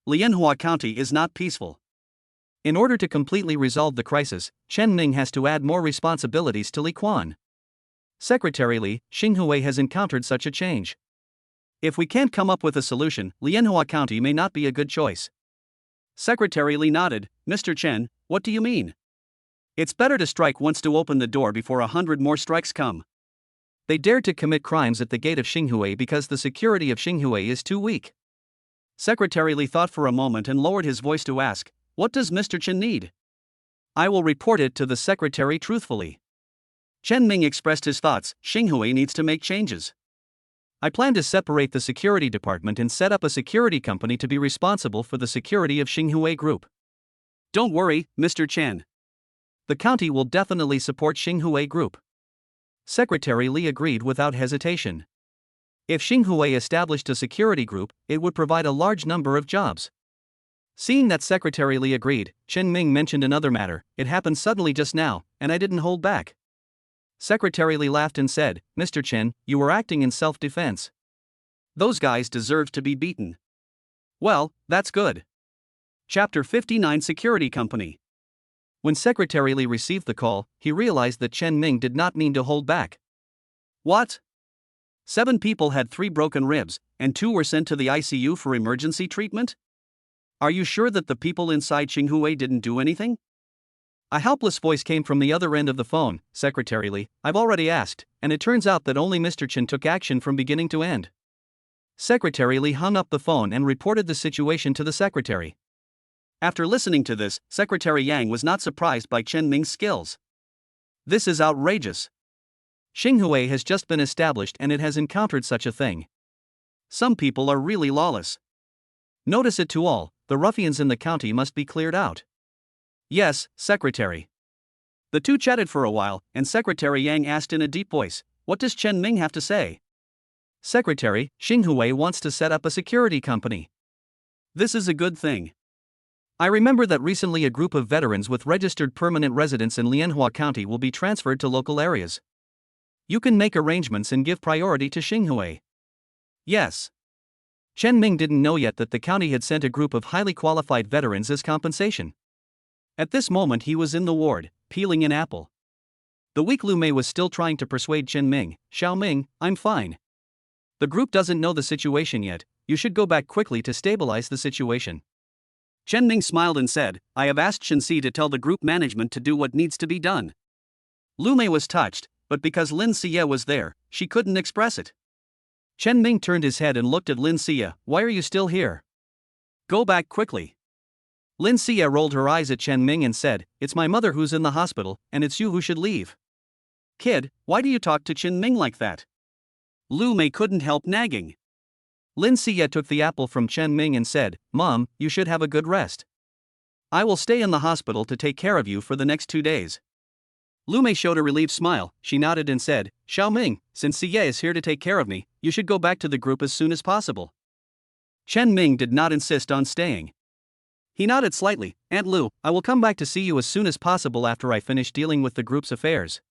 Lianhua County is not peaceful. In order to completely resolve the crisis, Chen Ming has to add more responsibilities to Li Quan. Secretary Li, Xinghui has encountered such a change. If we can't come up with a solution, Lianhua County may not be a good choice. Secretary Li nodded. Mr. Chen, what do you mean? It's better to strike once to open the door before 100 more strikes come. They dared to commit crimes at the gate of Xinghui because the security of Xinghui is too weak. Secretary Li thought for a moment and lowered his voice to ask, what does Mr. Chen need? I will report it to the secretary truthfully. Chen Ming expressed his thoughts. Xinghui needs to make changes. I plan to separate the security department and set up a security company to be responsible for the security of Xinghui Group. Don't worry, Mr. Chen. The county will definitely support Xinghui Group. Secretary Li agreed without hesitation. If Xinghui established a security group, it would provide a large number of jobs. Seeing that Secretary Li agreed, Chen Ming mentioned another matter. It happened suddenly just now, and I didn't hold back. Secretary Li laughed and said, Mr. Chen, you were acting in self-defense. Those guys deserve to be beaten. Well, that's good. Chapter 59 Security Company. When Secretary Li received the call, he realized that Chen Ming did not mean to hold back. What? 7 people had 3 broken ribs, and 2 were sent to the ICU for emergency treatment? Are you sure that the people inside Xinghui didn't do anything? A helpless voice came from the other end of the phone. Secretary Li, I've already asked, and it turns out that only Mr. Chen took action from beginning to end. Secretary Li hung up the phone and reported the situation to the secretary. After listening to this, Secretary Yang was not surprised by Chen Ming's skills. This is outrageous. Xinghui has just been established and it has encountered such a thing. Some people are really lawless. Notice it to all, the ruffians in the county must be cleared out. Yes, Secretary. The two chatted for a while, and Secretary Yang asked in a deep voice, what does Chen Ming have to say? Secretary, Xinghui wants to set up a security company. This is a good thing. I remember that recently a group of veterans with registered permanent residence in Lianhua County will be transferred to local areas. You can make arrangements and give priority to Xinghui. Yes. Chen Ming didn't know yet that the county had sent a group of highly qualified veterans as compensation. At this moment he was in the ward, peeling an apple. The weak Lumé was still trying to persuade Chen Ming. Xiao Ming, I'm fine. The group doesn't know the situation yet, you should go back quickly to stabilize the situation. Chen Ming smiled and said, I have asked Shen Si to tell the group management to do what needs to be done. Lumé was touched, but because Lin Xie was there, she couldn't express it. Chen Ming turned his head and looked at Lin Xie. Why are you still here? Go back quickly. Lin Xie rolled her eyes at Chen Ming and said, it's my mother who's in the hospital, and it's you who should leave. Kid, why do you talk to Chen Ming like that? Lumé couldn't help nagging. Lin Xie took the apple from Chen Ming and said, Mom, you should have a good rest. I will stay in the hospital to take care of you for the next 2 days. Lumé showed a relieved smile. She nodded and said, Xiao Ming, since Xie is here to take care of me, you should go back to the group as soon as possible. Chen Ming did not insist on staying. He nodded slightly. Aunt Lu, I will come back to see you as soon as possible after I finish dealing with the group's affairs.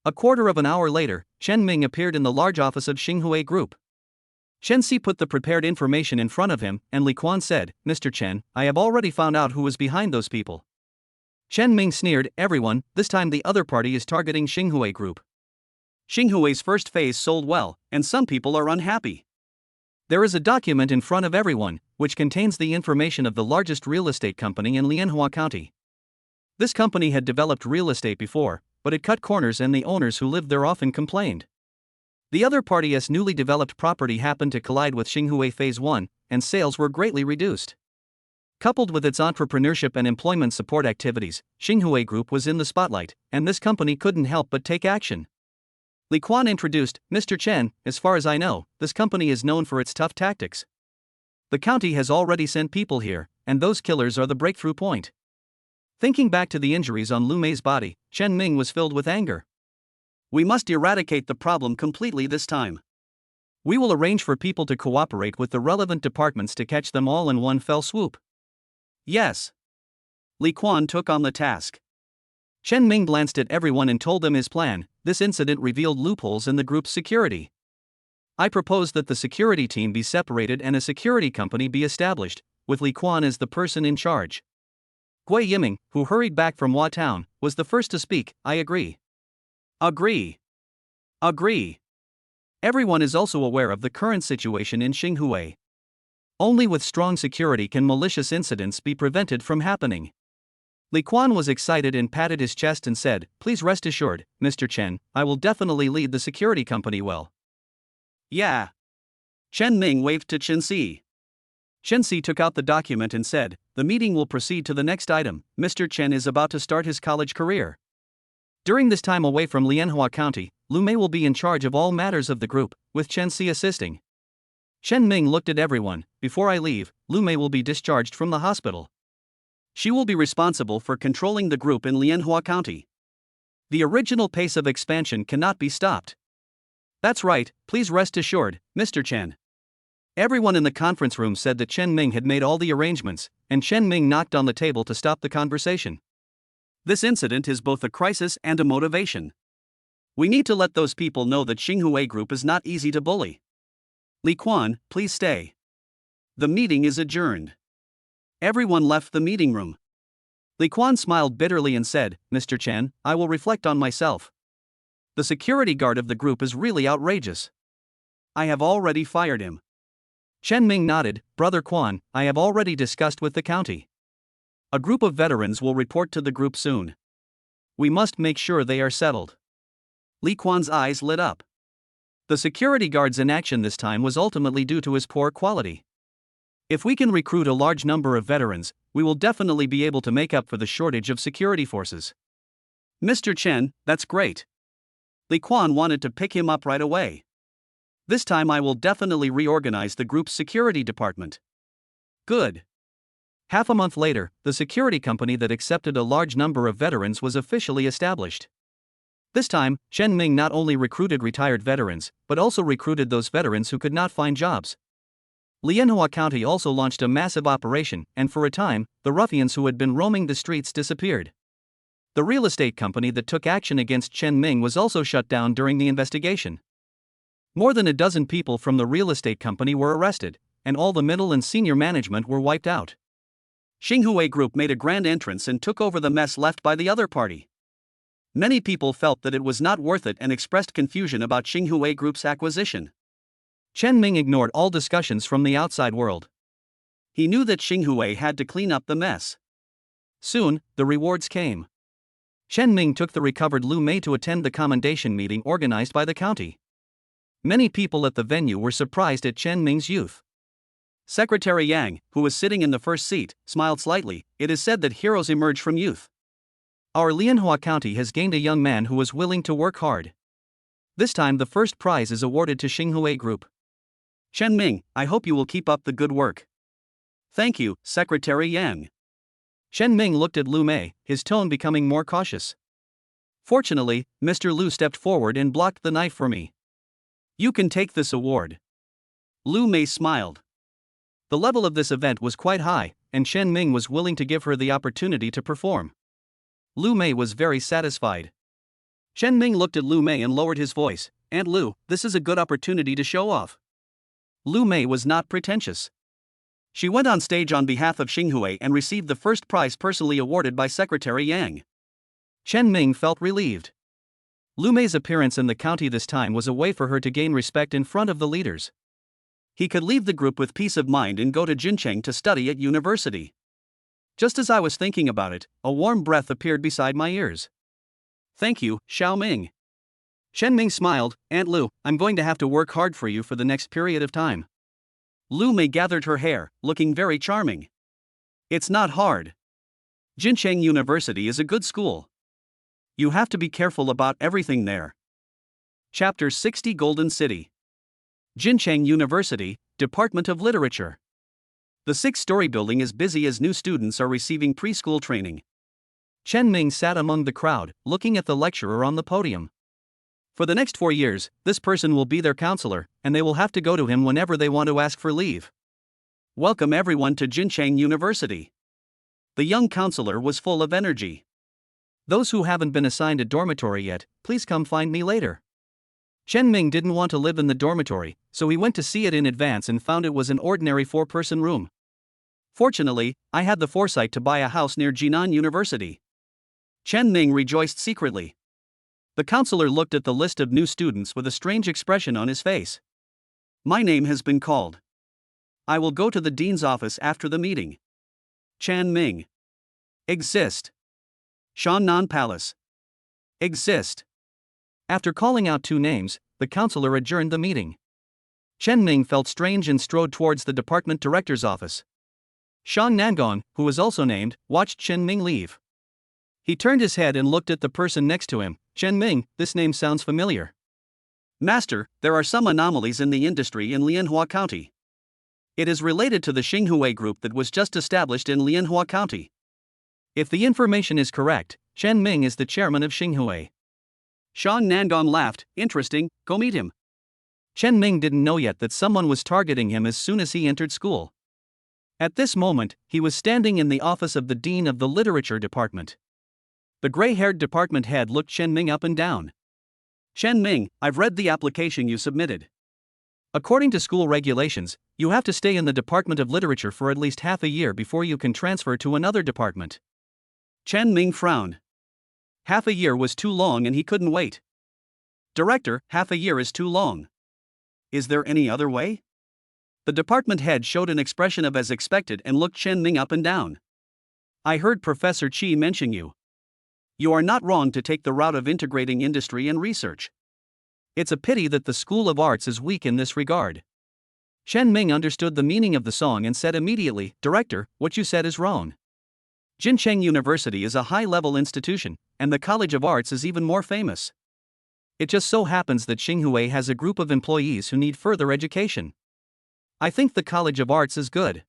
A quarter of an hour later, Chen Ming appeared in the large office of Xinghui Group. Chen Si put the prepared information in front of him, and Li Quan said, Mr. Chen, I have already found out who was behind those people. Chen Ming sneered, everyone, this time the other party is targeting Xinghui Group. Xinghui's first phase sold well, and some people are unhappy. There is a document in front of everyone, which contains the information of the largest real estate company in Lianhua County. This company had developed real estate before, but it cut corners and the owners who lived there often complained. The other party's newly developed property happened to collide with Xinhui Phase 1, and sales were greatly reduced. Coupled with its entrepreneurship and employment support activities, Xinhui Group was in the spotlight, and this company couldn't help but take action. Li Quan introduced, Mr. Chen, as far as I know, this company is known for its tough tactics. The county has already sent people here, and those killers are the breakthrough point. Thinking back to the injuries on Lumé's body, Chen Ming was filled with anger. We must eradicate the problem completely this time. We will arrange for people to cooperate with the relevant departments to catch them all in one fell swoop. Yes. Li Quan took on the task. Chen Ming glanced at everyone and told them his plan. This incident revealed loopholes in the group's security. I propose that the security team be separated and a security company be established, with Li Quan as the person in charge. Gui Yiming, who hurried back from Hua Town, was the first to speak. I agree. Agree. Agree. Everyone is also aware of the current situation in Xinhui. Only with strong security can malicious incidents be prevented from happening. Li Quan was excited and patted his chest and said, Please rest assured, Mr. Chen, I will definitely lead the security company well. Yeah. Chen Ming waved to Chen Si. Chen Si took out the document and said, The meeting will proceed to the next item. Mr. Chen is about to start his college career. During this time away from Lianhua County, Lumé will be in charge of all matters of the group, with Chen Si assisting. Chen Ming looked at everyone. Before I leave, Lumé will be discharged from the hospital. She will be responsible for controlling the group in Lianhua County. The original pace of expansion cannot be stopped. That's right, please rest assured, Mr. Chen. Everyone in the conference room said that Chen Ming had made all the arrangements, and Chen Ming knocked on the table to stop the conversation. This incident is both a crisis and a motivation. We need to let those people know that Xinhui Group is not easy to bully. Li Quan, please stay. The meeting is adjourned. Everyone left the meeting room. Li Quan smiled bitterly and said, Mr. Chen, I will reflect on myself. The security guard of the group is really outrageous. I have already fired him. Chen Ming nodded, Brother Quan, I have already discussed with the county. A group of veterans will report to the group soon. We must make sure they are settled. Li Quan's eyes lit up. The security guard's inaction this time was ultimately due to his poor quality. If we can recruit a large number of veterans, we will definitely be able to make up for the shortage of security forces. Mr. Chen, that's great. Li Quan wanted to pick him up right away. This time I will definitely reorganize the group's security department. Good. Half a month later, the security company that accepted a large number of veterans was officially established. This time, Chen Ming not only recruited retired veterans, but also recruited those veterans who could not find jobs. Lianhua County also launched a massive operation, and for a time, the ruffians who had been roaming the streets disappeared. The real estate company that took action against Chen Ming was also shut down during the investigation. More than a dozen people from the real estate company were arrested, and all the middle and senior management were wiped out. Xinhui Group made a grand entrance and took over the mess left by the other party. Many people felt that it was not worth it and expressed confusion about Xinhui Group's acquisition. Chen Ming ignored all discussions from the outside world. He knew that Xinhui had to clean up the mess. Soon, the rewards came. Chen Ming took the recovered Lumé to attend the commendation meeting organized by the county. Many people at the venue were surprised at Chen Ming's youth. Secretary Yang, who was sitting in the first seat, smiled slightly. It is said that heroes emerge from youth. Our Lianhua County has gained a young man who was willing to work hard. This time the first prize is awarded to Xinhui Group. Chen Ming, I hope you will keep up the good work. Thank you, Secretary Yang. Chen Ming looked at Lumé, his tone becoming more cautious. Fortunately, Mr. Lu stepped forward and blocked the knife for me. You can take this award. Lumé smiled. The level of this event was quite high, and Chen Ming was willing to give her the opportunity to perform. Lumé was very satisfied. Chen Ming looked at Lumé and lowered his voice. Aunt Lu, this is a good opportunity to show off. Lumé was not pretentious. She went on stage on behalf of Xinhui and received the first prize personally awarded by Secretary Yang. Chen Ming felt relieved. Lumé's appearance in the county this time was a way for her to gain respect in front of the leaders. He could leave the group with peace of mind and go to Jincheng to study at university. Just as I was thinking about it, a warm breath appeared beside my ears. Thank you, Xiao Ming. Chen Ming smiled. Aunt Lu, I'm going to have to work hard for you for the next period of time. Lumé gathered her hair, looking very charming. It's not hard. Jincheng University is a good school. You have to be careful about everything there. Chapter 60 Golden City. Jincheng University, Department of Literature. The six-story building is busy as new students are receiving preschool training. Chen Ming sat among the crowd, looking at the lecturer on the podium. For the next 4 years, this person will be their counselor, and they will have to go to him whenever they want to ask for leave. Welcome everyone to Jincheng University. The young counselor was full of energy. Those who haven't been assigned a dormitory yet, please come find me later. Chen Ming didn't want to live in the dormitory, so he went to see it in advance and found it was an ordinary 4-person room. Fortunately, I had the foresight to buy a house near Jinan University. Chen Ming rejoiced secretly. The counselor looked at the list of new students with a strange expression on his face. My name has been called. I will go to the dean's office after the meeting. Chen Ming. Exist. Shannan Palace. Exist. After calling out 2 names, the counselor adjourned the meeting. Chen Ming felt strange and strode towards the department director's office. Shang Nangon, who was also named, watched Chen Ming leave. He turned his head and looked at the person next to him. Chen Ming, this name sounds familiar. Master, there are some anomalies in the industry in Lianhua County. It is related to the Xinhui group that was just established in Lianhua County. If the information is correct, Chen Ming is the chairman of Xinhui. Shang Nangon laughed. Interesting, go meet him. Chen Ming didn't know yet that someone was targeting him as soon as he entered school. At this moment, he was standing in the office of the dean of the literature department. The gray-haired department head looked Chen Ming up and down. Chen Ming, I've read the application you submitted. According to school regulations, you have to stay in the Department of Literature for at least half a year before you can transfer to another department. Chen Ming frowned. Half a year was too long and he couldn't wait. Director, half a year is too long. Is there any other way? The department head showed an expression of as expected and looked Chen Ming up and down. I heard Professor Qi mention you. You are not wrong to take the route of integrating industry and research. It's a pity that the School of Arts is weak in this regard. Chen Ming understood the meaning of the song and said immediately, Director, what you said is wrong. Jincheng University is a high-level institution, and the College of Arts is even more famous. It just so happens that Xinhui has a group of employees who need further education. I think the College of Arts is good.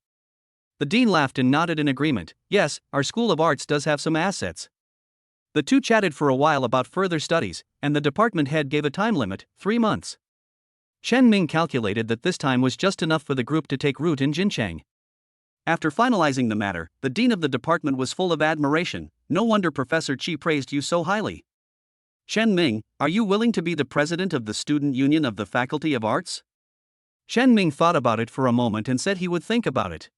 The dean laughed and nodded in agreement. Yes, our School of Arts does have some assets. The two chatted for a while about further studies, and the department head gave a time limit, 3 months. Chen Ming calculated that this time was just enough for the group to take root in Jincheng. After finalizing the matter, the dean of the department was full of admiration. No wonder Professor Qi praised you so highly. Chen Ming, are you willing to be the president of the Student Union of the Faculty of Arts? Chen Ming thought about it for a moment and said he would think about it.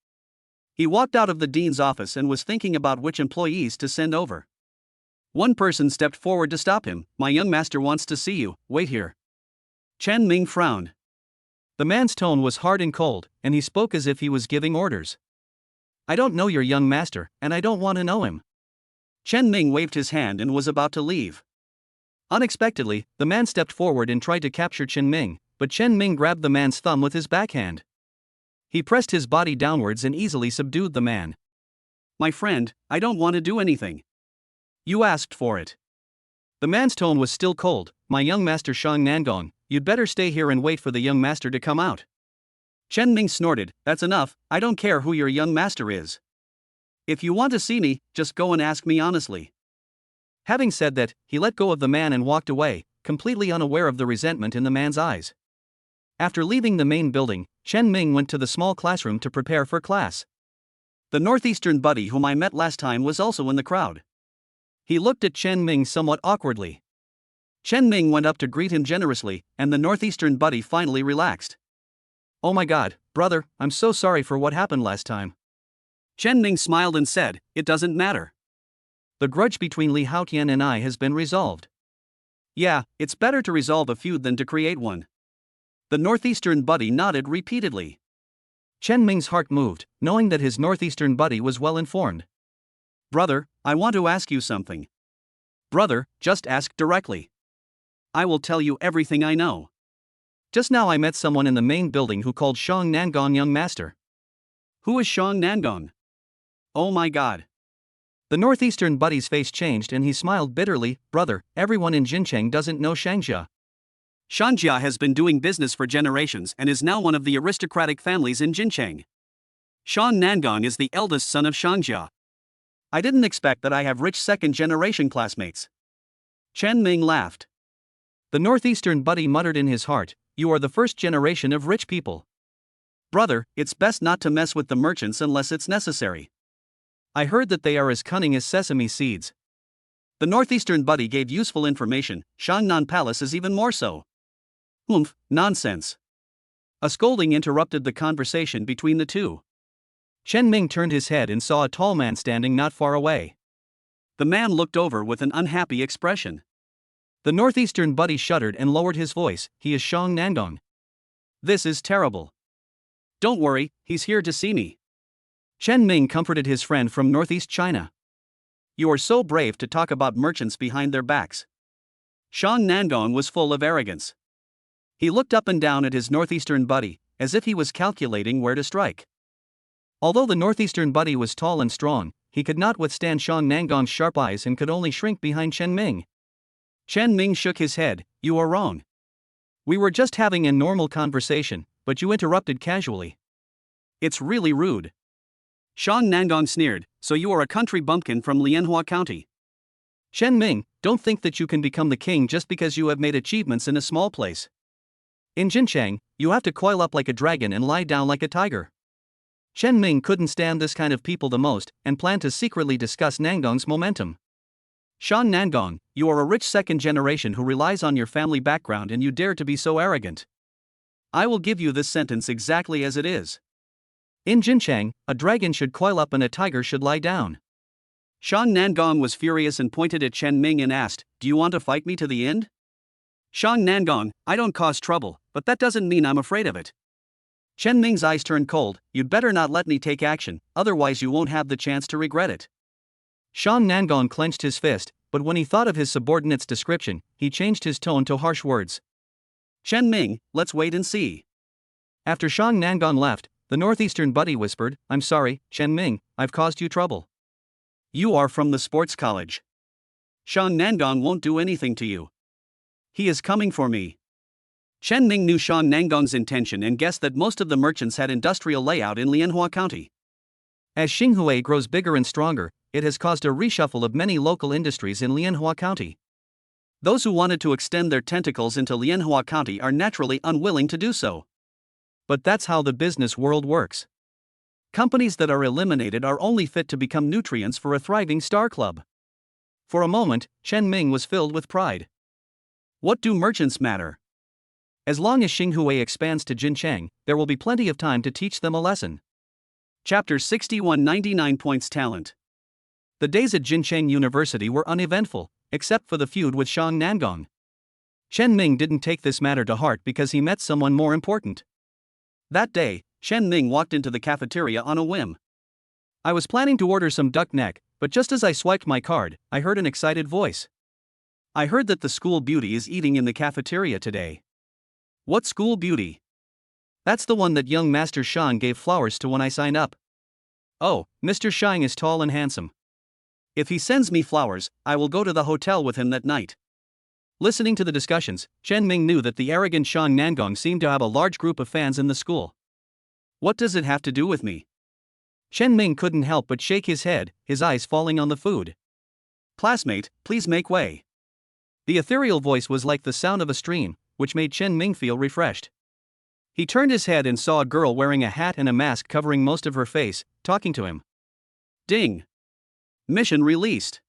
He walked out of the dean's office and was thinking about which employees to send over. One person stepped forward to stop him. My young master wants to see you, wait here. Chen Ming frowned. The man's tone was hard and cold, and he spoke as if he was giving orders. I don't know your young master, and I don't want to know him. Chen Ming waved his hand and was about to leave. Unexpectedly, the man stepped forward and tried to capture Chen Ming, but Chen Ming grabbed the man's thumb with his backhand. He pressed his body downwards and easily subdued the man. My friend, I don't want to do anything. You asked for it. The man's tone was still cold. My young master Shang Nangong, you'd better stay here and wait for the young master to come out. Chen Ming snorted, that's enough, I don't care who your young master is. If you want to see me, just go and ask me honestly. Having said that, he let go of the man and walked away, completely unaware of the resentment in the man's eyes. After leaving the main building, Chen Ming went to the small classroom to prepare for class. The northeastern buddy whom I met last time was also in the crowd. He looked at Chen Ming somewhat awkwardly. Chen Ming went up to greet him generously, and the northeastern buddy finally relaxed. Oh my god, brother, I'm so sorry for what happened last time. Chen Ming smiled and said, it doesn't matter. The grudge between Li Haotian and I has been resolved. Yeah, it's better to resolve a feud than to create one. The northeastern buddy nodded repeatedly. Chen Ming's heart moved, knowing that his northeastern buddy was well informed. Brother, I want to ask you something. Brother, just ask directly. I will tell you everything I know. Just now I met someone in the main building who called Shang Nangong young master. Who is Shang Nangong? Oh my god. The northeastern buddy's face changed and he smiled bitterly. Brother, everyone in Jincheng doesn't know Shangjia. Shangjia has been doing business for generations and is now one of the aristocratic families in Jincheng. Shang Nangong is the eldest son of Shangjia. I didn't expect that I have rich second-generation classmates. Chen Ming laughed. The northeastern buddy muttered in his heart, you are the first generation of rich people. Brother, it's best not to mess with the merchants unless it's necessary. I heard that they are as cunning as sesame seeds. The northeastern buddy gave useful information, Shangnan Palace is even more so. Oomph, nonsense. A scolding interrupted the conversation between the two. Chen Ming turned his head and saw a tall man standing not far away. The man looked over with an unhappy expression. The northeastern buddy shuddered and lowered his voice, he is Shang Nangong. This is terrible. Don't worry, he's here to see me. Chen Ming comforted his friend from northeast China. You are so brave to talk about merchants behind their backs. Shang Nangong was full of arrogance. He looked up and down at his northeastern buddy, as if he was calculating where to strike. Although the northeastern buddy was tall and strong, he could not withstand Shang Nangong's sharp eyes and could only shrink behind Chen Ming. Chen Ming shook his head, you are wrong. We were just having a normal conversation, but you interrupted casually. It's really rude. Shang Nangong sneered, so you are a country bumpkin from Lianhua County. Chen Ming, don't think that you can become the king just because you have made achievements in a small place. In Jincheng, you have to coil up like a dragon and lie down like a tiger. Chen Ming couldn't stand this kind of people the most, and planned to secretly discuss Nangong's momentum. Shang Nangong, you are a rich second generation who relies on your family background and you dare to be so arrogant. I will give you this sentence exactly as it is. In Jincheng, a dragon should coil up and a tiger should lie down. Shang Nangong was furious and pointed at Chen Ming and asked, do you want to fight me to the end? Shang Nangong, I don't cause trouble, but that doesn't mean I'm afraid of it. Chen Ming's eyes turned cold, you'd better not let me take action, otherwise you won't have the chance to regret it. Shang Nangong clenched his fist, but when he thought of his subordinate's description, he changed his tone to harsh words. Chen Ming, let's wait and see. After Shang Nangong left, the northeastern buddy whispered, I'm sorry, Chen Ming, I've caused you trouble. You are from the sports college. Shang Nangong won't do anything to you. He is coming for me. Chen Ming knew Shang Nangong's intention and guessed that most of the merchants had industrial layout in Lianhua County. As Xinghui grows bigger and stronger, it has caused a reshuffle of many local industries in Lianhua County. Those who wanted to extend their tentacles into Lianhua County are naturally unwilling to do so. But that's how the business world works. Companies that are eliminated are only fit to become nutrients for a thriving star club. For a moment, Chen Ming was filled with pride. What do merchants matter? As long as Xinghui expands to Jincheng, there will be plenty of time to teach them a lesson. Chapter 61 99 Points Talent. The days at Jincheng University were uneventful, except for the feud with Shang Nangong. Chen Ming didn't take this matter to heart because he met someone more important. That day, Chen Ming walked into the cafeteria on a whim. I was planning to order some duck neck, but just as I swiped my card, I heard an excited voice. I heard that the school beauty is eating in the cafeteria today. What school beauty? That's the one that young Master Shang gave flowers to when I signed up. Oh, Mr. Shang is tall and handsome. If he sends me flowers, I will go to the hotel with him that night. Listening to the discussions, Chen Ming knew that the arrogant Shang Nangong seemed to have a large group of fans in the school. What does it have to do with me? Chen Ming couldn't help but shake his head, his eyes falling on the food. Classmate, please make way. The ethereal voice was like the sound of a stream, which made Chen Ming feel refreshed. He turned his head and saw a girl wearing a hat and a mask covering most of her face, talking to him. Ding! Mission released.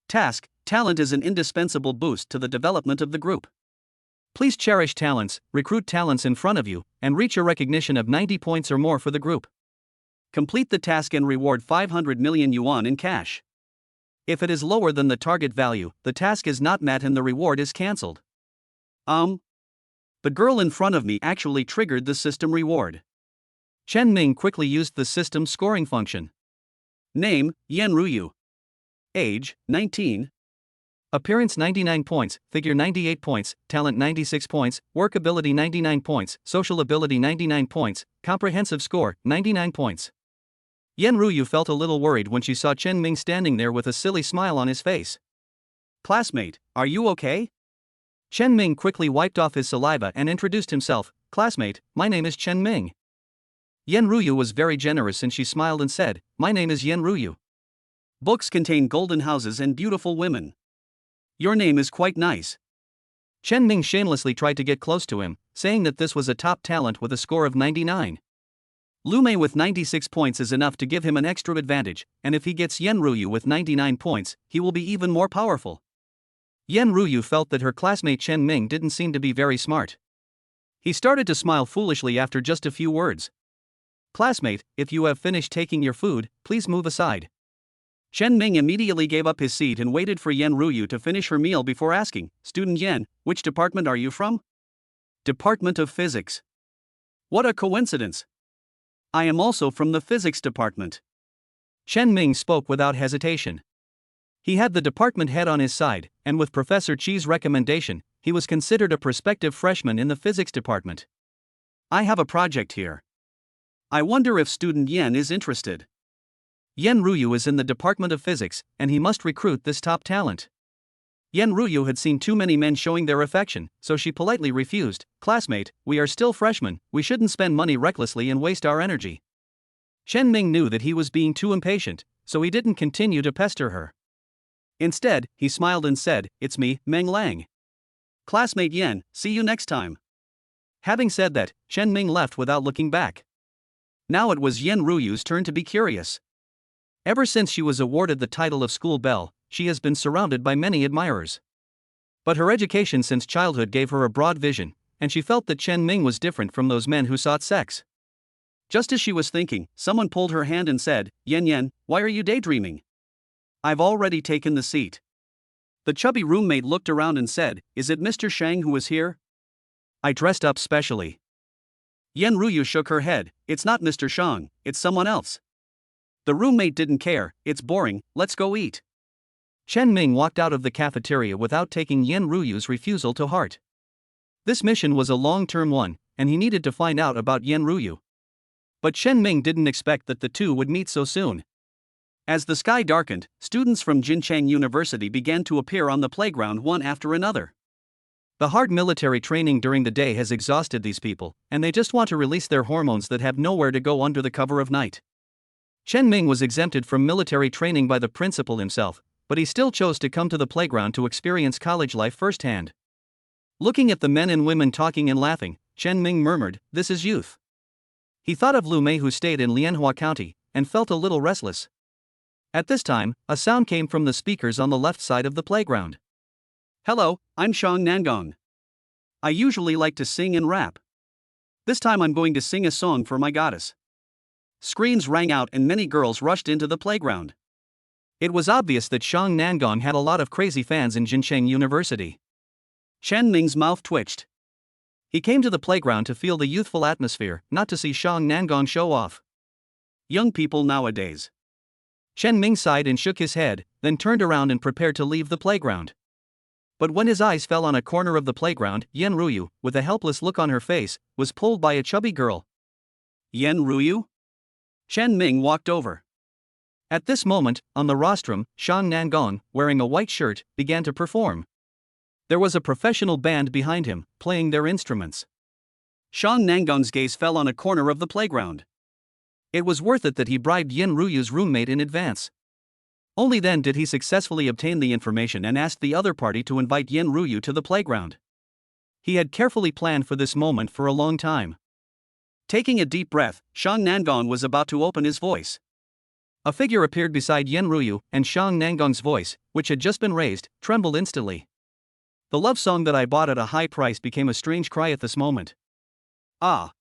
Task: talent is an indispensable boost to the development of the group. Please cherish talents, recruit talents in front of you, and reach a recognition of 90 points or more for the group. Complete the task and reward 500 million yuan in cash. If it is lower than the target value, the task is not met and the reward is cancelled. The girl in front of me actually triggered the system reward. Chen Ming quickly used the system scoring function. Name, Yan Ruyu. Age, 19. Appearance 99 points, figure 98 points, talent 96 points, work ability 99 points, social ability 99 points, comprehensive score 99 points. Yan Ruyu felt a little worried when she saw Chen Ming standing there with a silly smile on his face. Classmate, are you okay? Chen Ming quickly wiped off his saliva and introduced himself. Classmate, my name is Chen Ming. Yan Ruyu was very generous and she smiled and said, my name is Yan Ruyu. Books contain golden houses and beautiful women. Your name is quite nice. Chen Ming shamelessly tried to get close to him, saying that this was a top talent with a score of 99. Lumé with 96 points is enough to give him an extra advantage, and if he gets Yan Ruyu with 99 points, he will be even more powerful. Yan Ruyu felt that her classmate Chen Ming didn't seem to be very smart. He started to smile foolishly after just a few words. Classmate, if you have finished taking your food, please move aside. Chen Ming immediately gave up his seat and waited for Yan Ruyu to finish her meal before asking, Student Yan, which department are you from? Department of Physics. What a coincidence. I am also from the physics department. Chen Ming spoke without hesitation. He had the department head on his side, and with Professor Chi's recommendation, he was considered a prospective freshman in the physics department. I have a project here. I wonder if student Yan is interested. Yan Ruyu is in the Department of Physics, and he must recruit this top talent. Yan Ruyu had seen too many men showing their affection, so she politely refused. Classmate, we are still freshmen, we shouldn't spend money recklessly and waste our energy. Chen Ming knew that he was being too impatient, so he didn't continue to pester her. Instead, he smiled and said, It's me, Meng Lang. Classmate Yan, see you next time. Having said that, Chen Ming left without looking back. Now it was Yan Ruyu's turn to be curious. Ever since she was awarded the title of school belle, she has been surrounded by many admirers. But her education since childhood gave her a broad vision, and she felt that Chen Ming was different from those men who sought sex. Just as she was thinking, someone pulled her hand and said, Yan Yan, why are you daydreaming? I've already taken the seat. The chubby roommate looked around and said, Is it Mr. Shang who is here? I dressed up specially. Yan Ruyu shook her head, It's not Mr. Shang, it's someone else. The roommate didn't care, It's boring, let's go eat. Chen Ming walked out of the cafeteria without taking Yan Ruyu's refusal to heart. This mission was a long-term one, and he needed to find out about Yan Ruyu. But Chen Ming didn't expect that the two would meet so soon. As the sky darkened, students from Jinchang University began to appear on the playground one after another. The hard military training during the day has exhausted these people, and they just want to release their hormones that have nowhere to go under the cover of night. Chen Ming was exempted from military training by the principal himself, but he still chose to come to the playground to experience college life firsthand. Looking at the men and women talking and laughing, Chen Ming murmured, This is youth. He thought of Lumé who stayed in Lianhua County, and felt a little restless. At this time, a sound came from the speakers on the left side of the playground. Hello, I'm Shang Nangong. I usually like to sing and rap. This time I'm going to sing a song for my goddess. Screams rang out and many girls rushed into the playground. It was obvious that Shang Nangong had a lot of crazy fans in Jincheng University. Chen Ming's mouth twitched. He came to the playground to feel the youthful atmosphere, not to see Shang Nangong show off. Young people nowadays. Chen Ming sighed and shook his head, then turned around and prepared to leave the playground. But when his eyes fell on a corner of the playground, Yan Ruyu, with a helpless look on her face, was pulled by a chubby girl. Yan Ruyu? Chen Ming walked over. At this moment, on the rostrum, Shang Nangong, wearing a white shirt, began to perform. There was a professional band behind him, playing their instruments. Shang Nangong's gaze fell on a corner of the playground. It was worth it that he bribed Yan Ruyu's roommate in advance. Only then did he successfully obtain the information and asked the other party to invite Yan Ruyu to the playground. He had carefully planned for this moment for a long time. Taking a deep breath, Shang Nangong was about to open his voice. A figure appeared beside Yan Ruyu, and Shang Nangong's voice, which had just been raised, trembled instantly. The love song that I bought at a high price became a strange cry at this moment. Ah!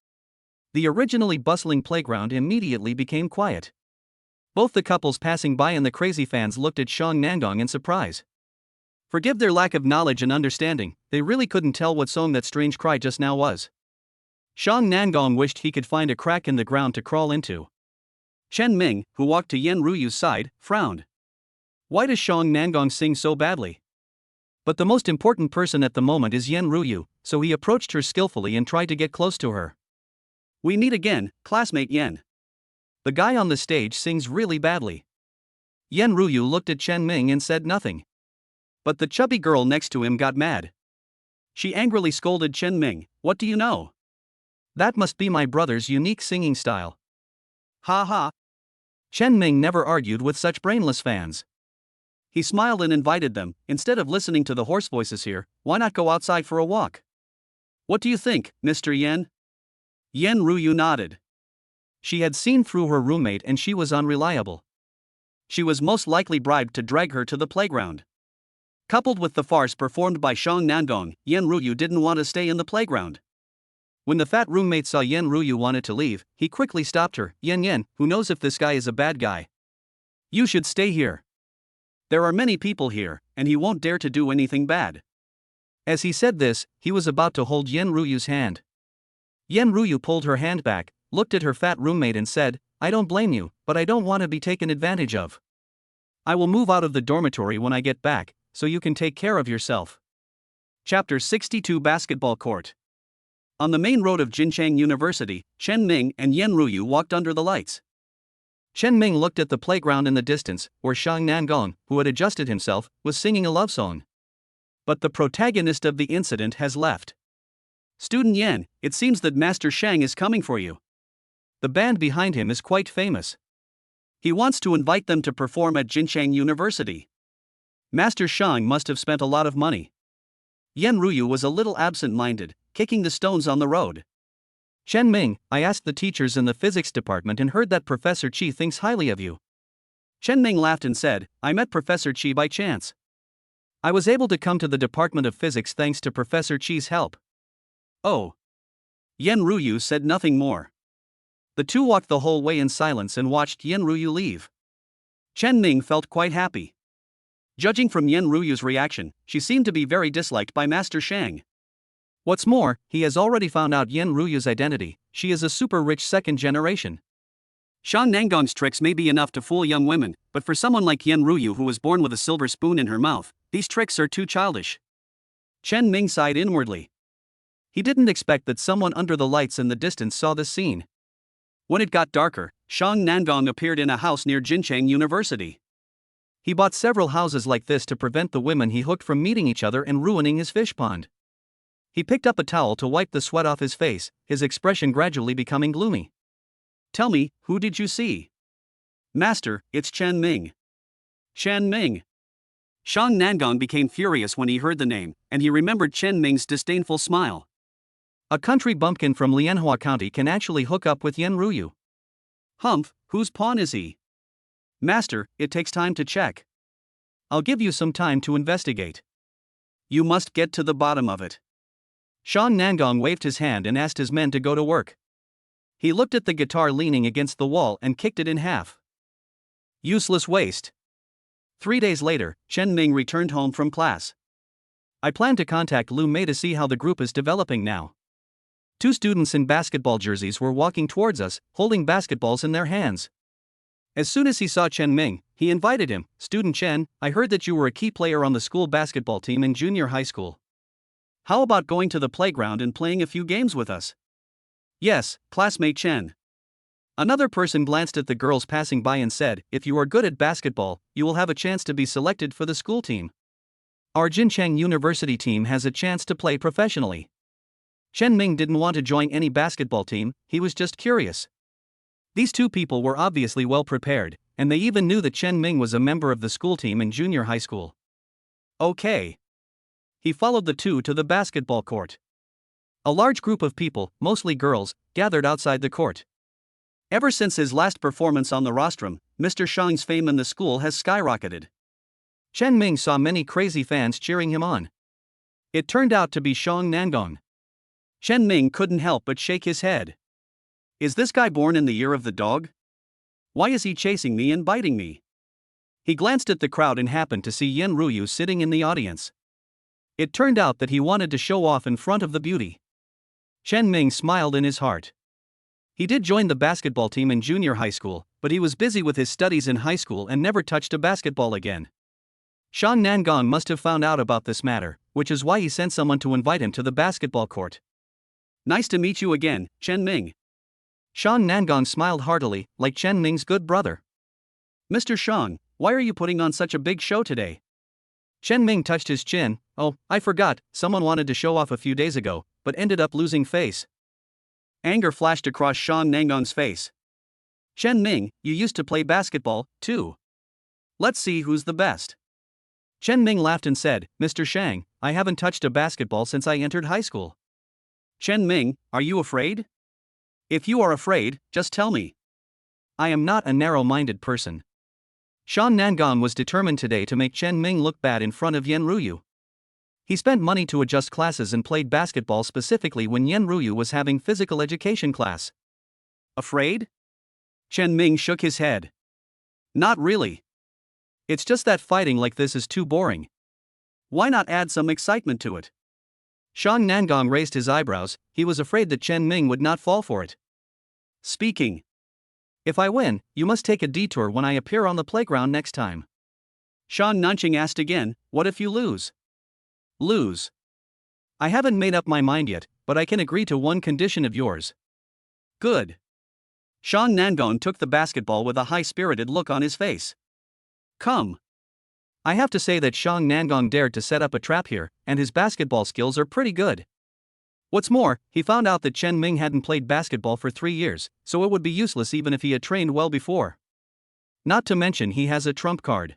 The originally bustling playground immediately became quiet. Both the couples passing by and the crazy fans looked at Shang Nangong in surprise. Forgive their lack of knowledge and understanding, they really couldn't tell what song that strange cry just now was. Shang Nangong wished he could find a crack in the ground to crawl into. Chen Ming, who walked to Yan Ruyu's side, frowned. Why does Shang Nangong sing so badly? But the most important person at the moment is Yan Ruyu, so he approached her skillfully and tried to get close to her. We meet again, classmate Yan. The guy on the stage sings really badly. Yan Ruyu looked at Chen Ming and said nothing. But the chubby girl next to him got mad. She angrily scolded Chen Ming, "What do you know? That must be my brother's unique singing style." Ha ha. Chen Ming never argued with such brainless fans. He smiled and invited them, instead of listening to the hoarse voices here, why not go outside for a walk? What do you think, Mr. Yan? Yan Ruyu nodded. She had seen through her roommate and she was unreliable. She was most likely bribed to drag her to the playground. Coupled with the farce performed by Shang Nangong, Yan Ruyu didn't want to stay in the playground. When the fat roommate saw Yan Ruyu wanted to leave, he quickly stopped her. Yan, who knows if this guy is a bad guy? You should stay here. There are many people here, and he won't dare to do anything bad. As he said this, he was about to hold Yan Ruyu's hand. Yan Ruyu pulled her hand back, looked at her fat roommate and said, I don't blame you, but I don't want to be taken advantage of. I will move out of the dormitory when I get back, so you can take care of yourself. Chapter 62 Basketball Court. On the main road of Jinchang University, Chen Ming and Yan Ruyu walked under the lights. Chen Ming looked at the playground in the distance, where Shang Nangong, who had adjusted himself, was singing a love song. But the protagonist of the incident has left. Student Yan, it seems that Master Shang is coming for you. The band behind him is quite famous. He wants to invite them to perform at Jinchang University. Master Shang must have spent a lot of money. Yan Ruyu was a little absent-minded, kicking the stones on the road. Chen Ming, I asked the teachers in the physics department and heard that Professor Qi thinks highly of you. Chen Ming laughed and said, I met Professor Qi by chance. I was able to come to the Department of Physics thanks to Professor Qi's help. Oh. Yan Ruyu said nothing more. The two walked the whole way in silence and watched Yan Ruyu leave. Chen Ming felt quite happy. Judging from Yan Ruyu's reaction, she seemed to be very disliked by Master Shang. What's more, he has already found out Yan Ruyu's identity. She is a super rich second generation. Shang Nangong's tricks may be enough to fool young women, but for someone like Yan Ruyu who was born with a silver spoon in her mouth, these tricks are too childish. Chen Ming sighed inwardly. He didn't expect that someone under the lights in the distance saw this scene. When it got darker, Shang Nangong appeared in a house near Jinchang University. He bought several houses like this to prevent the women he hooked from meeting each other and ruining his fish pond. He picked up a towel to wipe the sweat off his face, his expression gradually becoming gloomy. Tell me, who did you see? Master, it's Chen Ming. Chen Ming. Shang Nangong became furious when he heard the name, and he remembered Chen Ming's disdainful smile. A country bumpkin from Lianhua County can actually hook up with Yan Ruyu. Humph, whose pawn is he? Master, it takes time to check. I'll give you some time to investigate. You must get to the bottom of it. Shang Nangong waved his hand and asked his men to go to work. He looked at the guitar leaning against the wall and kicked it in half. Useless waste. 3 days later, Chen Ming returned home from class. I plan to contact Lumé to see how the group is developing now. 2 students in basketball jerseys were walking towards us, holding basketballs in their hands. As soon as he saw Chen Ming, he invited him. Student Chen, I heard that you were a key player on the school basketball team in junior high school. How about going to the playground and playing a few games with us? Yes, classmate Chen. Another person glanced at the girls passing by and said, if you are good at basketball, you will have a chance to be selected for the school team. Our Jinchang University team has a chance to play professionally. Chen Ming didn't want to join any basketball team, he was just curious. These 2 people were obviously well prepared, and they even knew that Chen Ming was a member of the school team in junior high school. Okay. He followed the 2 to the basketball court. A large group of people, mostly girls, gathered outside the court. Ever since his last performance on the rostrum, Mr. Shang's fame in the school has skyrocketed. Chen Ming saw many crazy fans cheering him on. It turned out to be Shang Nangong. Chen Ming couldn't help but shake his head. Is this guy born in the year of the dog? Why is he chasing me and biting me? He glanced at the crowd and happened to see Yen Ruyu sitting in the audience. It turned out that he wanted to show off in front of the beauty. Chen Ming smiled in his heart. He did join the basketball team in junior high school, but he was busy with his studies in high school and never touched a basketball again. Shan Nangong must have found out about this matter, which is why he sent someone to invite him to the basketball court. Nice to meet you again, Chen Ming. Shan Nangong smiled heartily, like Chen Ming's good brother. Mr. Shang, why are you putting on such a big show today? Chen Ming touched his chin. Oh, I forgot, someone wanted to show off a few days ago, but ended up losing face. Anger flashed across Shan Nangong's face. Chen Ming, you used to play basketball, too. Let's see who's the best. Chen Ming laughed and said, Mr. Shang, I haven't touched a basketball since I entered high school. Chen Ming, are you afraid? If you are afraid, just tell me. I am not a narrow-minded person. Shan Nangong was determined today to make Chen Ming look bad in front of Yen Ruyu. He spent money to adjust classes and played basketball specifically when Yen Ruyu was having physical education class. Afraid? Chen Ming shook his head. Not really. It's just that fighting like this is too boring. Why not add some excitement to it? Shan Nangong raised his eyebrows. He was afraid that Chen Ming would not fall for it. Speaking. If I win, you must take a detour when I appear on the playground next time. Shan Nanqing asked again, what if you lose? Lose. I haven't made up my mind yet, but I can agree to one condition of yours. Good. Shan Nangong took the basketball with a high-spirited look on his face. Come. I have to say that Shan Nangong dared to set up a trap here, and his basketball skills are pretty good. What's more, he found out that Chen Ming hadn't played basketball for 3 years, so it would be useless even if he had trained well before. Not to mention he has a trump card.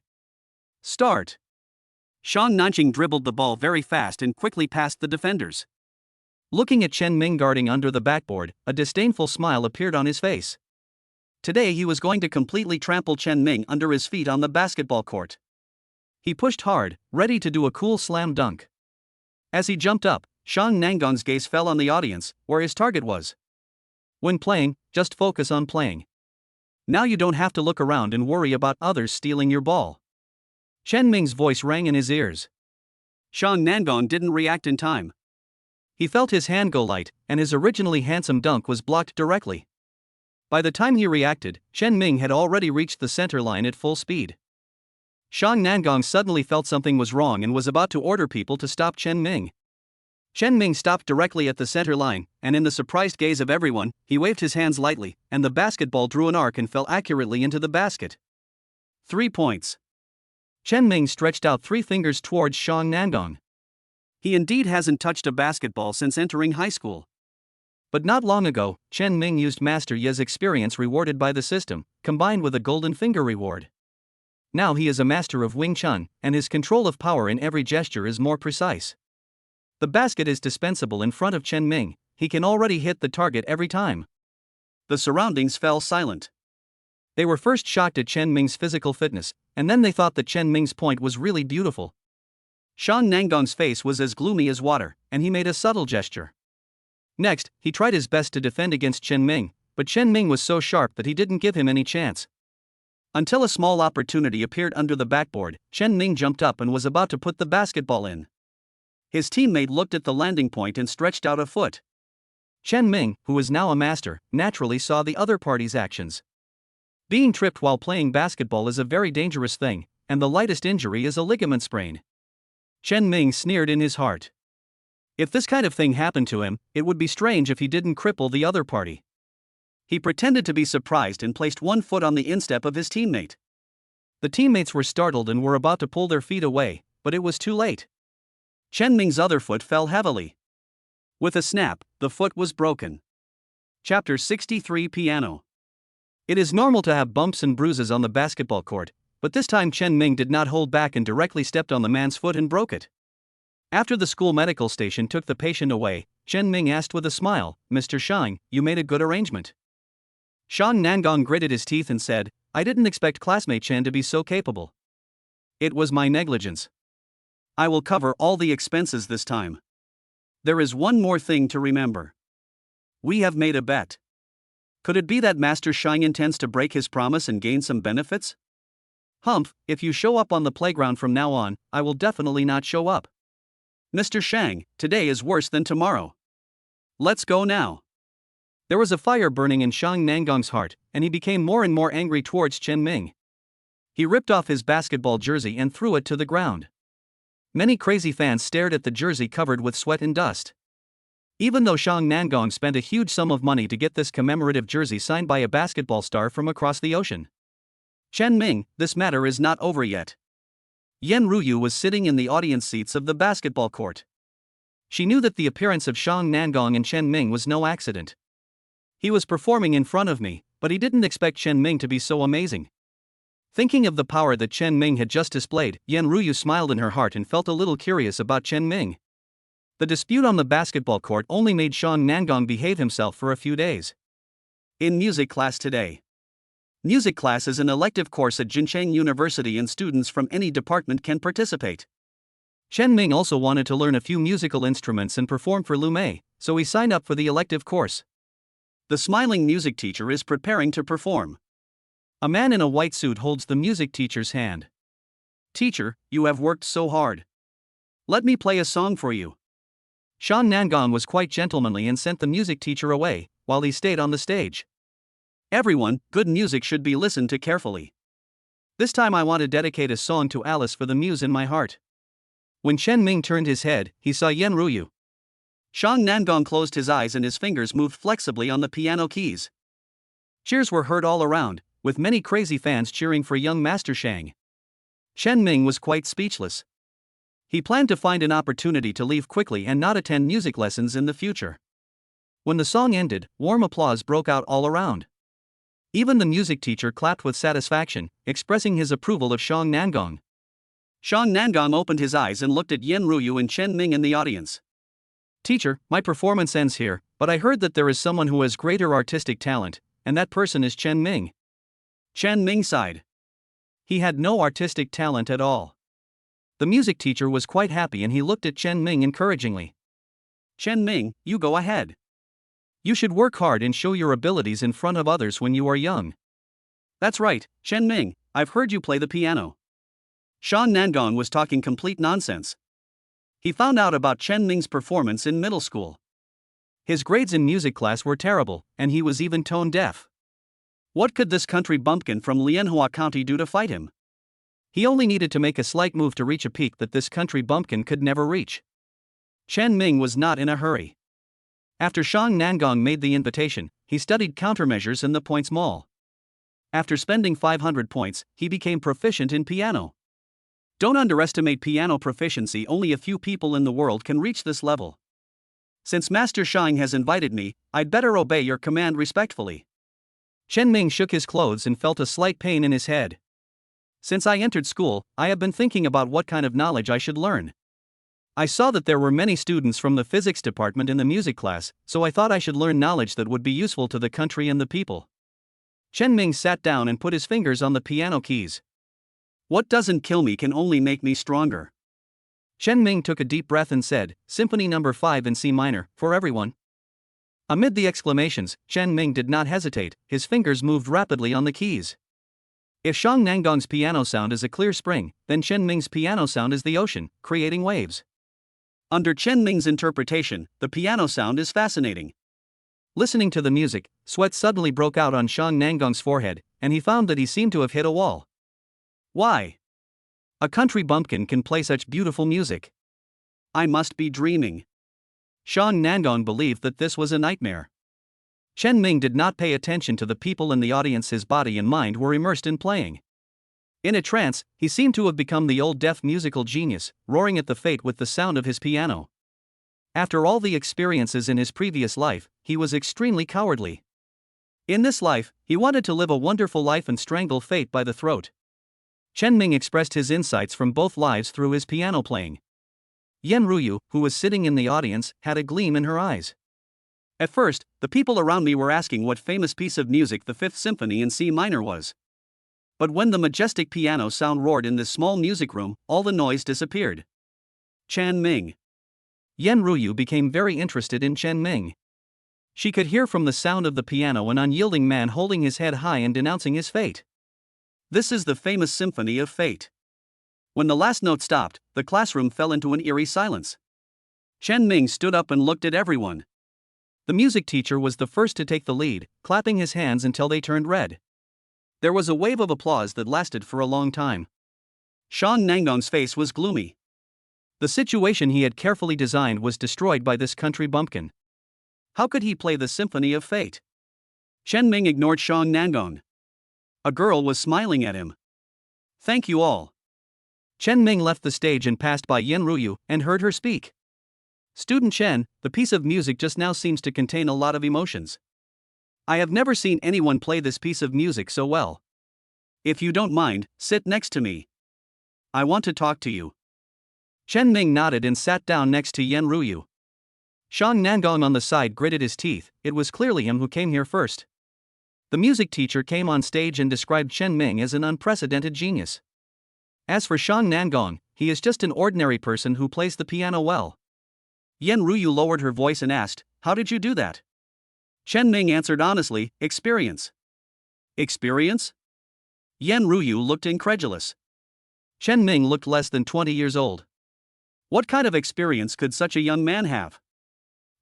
Start. Shan Nanqing dribbled the ball very fast and quickly past the defenders. Looking at Chen Ming guarding under the backboard, a disdainful smile appeared on his face. Today he was going to completely trample Chen Ming under his feet on the basketball court. He pushed hard, ready to do a cool slam dunk. As he jumped up, Shan Nangong's gaze fell on the audience, where his target was. When playing, just focus on playing. Now you don't have to look around and worry about others stealing your ball. Chen Ming's voice rang in his ears. Shan Nangong didn't react in time. He felt his hand go light, and his originally handsome dunk was blocked directly. By the time he reacted, Chen Ming had already reached the center line at full speed. Shan Nangong suddenly felt something was wrong and was about to order people to stop Chen Ming. Chen Ming stopped directly at the center line, and in the surprised gaze of everyone, he waved his hands lightly, and the basketball drew an arc and fell accurately into the basket. 3 points. Chen Ming stretched out 3 fingers towards Shan Nangong. He indeed hasn't touched a basketball since entering high school. But not long ago, Chen Ming used Master Ye's experience rewarded by the system, combined with a golden finger reward. Now he is a master of Wing Chun, and his control of power in every gesture is more precise. The basket is dispensable in front of Chen Ming. He can already hit the target every time. The surroundings fell silent. They were first shocked at Chen Ming's physical fitness, and then they thought that Chen Ming's point was really beautiful. Shan Nangong's face was as gloomy as water, and he made a subtle gesture. Next, he tried his best to defend against Chen Ming, but Chen Ming was so sharp that he didn't give him any chance. Until a small opportunity appeared under the backboard, Chen Ming jumped up and was about to put the basketball in. His teammate looked at the landing point and stretched out a foot. Chen Ming, who was now a master, naturally saw the other party's actions. Being tripped while playing basketball is a very dangerous thing, and the lightest injury is a ligament sprain. Chen Ming sneered in his heart. If this kind of thing happened to him, it would be strange if he didn't cripple the other party. He pretended to be surprised and placed one foot on the instep of his teammate. The teammates were startled and were about to pull their feet away, but it was too late. Chen Ming's other foot fell heavily. With a snap, the foot was broken. Chapter 63 Piano. It is normal to have bumps and bruises on the basketball court, but this time Chen Ming did not hold back and directly stepped on the man's foot and broke it. After the school medical station took the patient away, Chen Ming asked with a smile, Mr. Shang, you made a good arrangement. Shan Nangong gritted his teeth and said, I didn't expect classmate Chen to be so capable. It was my negligence. I will cover all the expenses this time. There is one more thing to remember. We have made a bet. Could it be that Master Shang intends to break his promise and gain some benefits? Humph, if you show up on the playground from now on, I will definitely not show up. Mr. Shang, today is worse than tomorrow. Let's go now. There was a fire burning in Shang Nangong's heart, and he became more and more angry towards Chen Ming. He ripped off his basketball jersey and threw it to the ground. Many crazy fans stared at the jersey covered with sweat and dust. Even though Shang Nangong spent a huge sum of money to get this commemorative jersey signed by a basketball star from across the ocean. Chen Ming, this matter is not over yet. Yan Ruyu was sitting in the audience seats of the basketball court. She knew that the appearance of Shang Nangong and Chen Ming was no accident. He was performing in front of me, but he didn't expect Chen Ming to be so amazing. Thinking of the power that Chen Ming had just displayed, Yan Ruyu smiled in her heart and felt a little curious about Chen Ming. The dispute on the basketball court only made Shang Nangong behave himself for a few days. In music class today. Music class is an elective course at Jincheng University and students from any department can participate. Chen Ming also wanted to learn a few musical instruments and perform for Lumé, so he signed up for the elective course. The smiling music teacher is preparing to perform. A man in a white suit holds the music teacher's hand. Teacher, you have worked so hard. Let me play a song for you. Shang Nangong was quite gentlemanly and sent the music teacher away, while he stayed on the stage. Everyone, good music should be listened to carefully. This time I want to dedicate a song to Alice for the muse in my heart. When Chen Ming turned his head, he saw Yan Ruyu. Shang Nangong closed his eyes and his fingers moved flexibly on the piano keys. Cheers were heard all around, with many crazy fans cheering for young Master Shang. Chen Ming was quite speechless. He planned to find an opportunity to leave quickly and not attend music lessons in the future. When the song ended, warm applause broke out all around. Even the music teacher clapped with satisfaction, expressing his approval of Shang Nangong. Shang Nangong opened his eyes and looked at Yan Ruyu and Chen Ming in the audience. Teacher, my performance ends here, but I heard that there is someone who has greater artistic talent, and that person is Chen Ming. Chen Ming sighed. He had no artistic talent at all. The music teacher was quite happy and he looked at Chen Ming encouragingly. Chen Ming, you go ahead. You should work hard and show your abilities in front of others when you are young. That's right, Chen Ming, I've heard you play the piano. Shang Nangong was talking complete nonsense. He found out about Chen Ming's performance in middle school. His grades in music class were terrible, and he was even tone deaf. What could this country bumpkin from Lianhua County do to fight him? He only needed to make a slight move to reach a peak that this country bumpkin could never reach. Chen Ming was not in a hurry. After Shang Nangong made the invitation, he studied countermeasures in the points mall. After spending 500 points, he became proficient in piano. Don't underestimate piano proficiency, only a few people in the world can reach this level. Since Master Shang has invited me, I'd better obey your command respectfully. Chen Ming shook his clothes and felt a slight pain in his head. Since I entered school, I have been thinking about what kind of knowledge I should learn. I saw that there were many students from the physics department in the music class, so I thought I should learn knowledge that would be useful to the country and the people. Chen Ming sat down and put his fingers on the piano keys. What doesn't kill me can only make me stronger. Chen Ming took a deep breath and said, Symphony No. 5 in C minor, for everyone. Amid the exclamations, Chen Ming did not hesitate, his fingers moved rapidly on the keys. If Shang Nangong's piano sound is a clear spring, then Chen Ming's piano sound is the ocean, creating waves. Under Chen Ming's interpretation, the piano sound is fascinating. Listening to the music, sweat suddenly broke out on Shang Nangong's forehead, and he found that he seemed to have hit a wall. Why? A country bumpkin can play such beautiful music. I must be dreaming. Shang Nangong believed that this was a nightmare. Chen Ming did not pay attention to the people in the audience. His body and mind were immersed in playing. In a trance, he seemed to have become the old deaf musical genius, roaring at the fate with the sound of his piano. After all the experiences in his previous life, he was extremely cowardly. In this life, he wanted to live a wonderful life and strangle fate by the throat. Chen Ming expressed his insights from both lives through his piano playing. Yan Ruyu, who was sitting in the audience, had a gleam in her eyes. At first, the people around me were asking what famous piece of music the Fifth Symphony in C minor was. But when the majestic piano sound roared in this small music room, all the noise disappeared. Chen Ming. Yan Ruyu became very interested in Chen Ming. She could hear from the sound of the piano an unyielding man holding his head high and denouncing his fate. This is the famous Symphony of Fate. When the last note stopped, the classroom fell into an eerie silence. Chen Ming stood up and looked at everyone. The music teacher was the first to take the lead, clapping his hands until they turned red. There was a wave of applause that lasted for a long time. Shang Nangdong's face was gloomy. The situation he had carefully designed was destroyed by this country bumpkin. How could he play the Symphony of Fate? Chen Ming ignored Shang Nangdong. A girl was smiling at him. Thank you all. Chen Ming left the stage and passed by Yen Ruyu and heard her speak. Student Chen, the piece of music just now seems to contain a lot of emotions. I have never seen anyone play this piece of music so well. If you don't mind, sit next to me. I want to talk to you. Chen Ming nodded and sat down next to Yen Ruyu. Shang Nangong on the side gritted his teeth. It was clearly him who came here first. The music teacher came on stage and described Chen Ming as an unprecedented genius. As for Shang Nangong, he is just an ordinary person who plays the piano well. Yen Ruyu lowered her voice and asked, "How did you do that?" Chen Ming answered honestly, "Experience." Experience? Yen Ruyu looked incredulous. Chen Ming looked less than 20 years old. What kind of experience could such a young man have?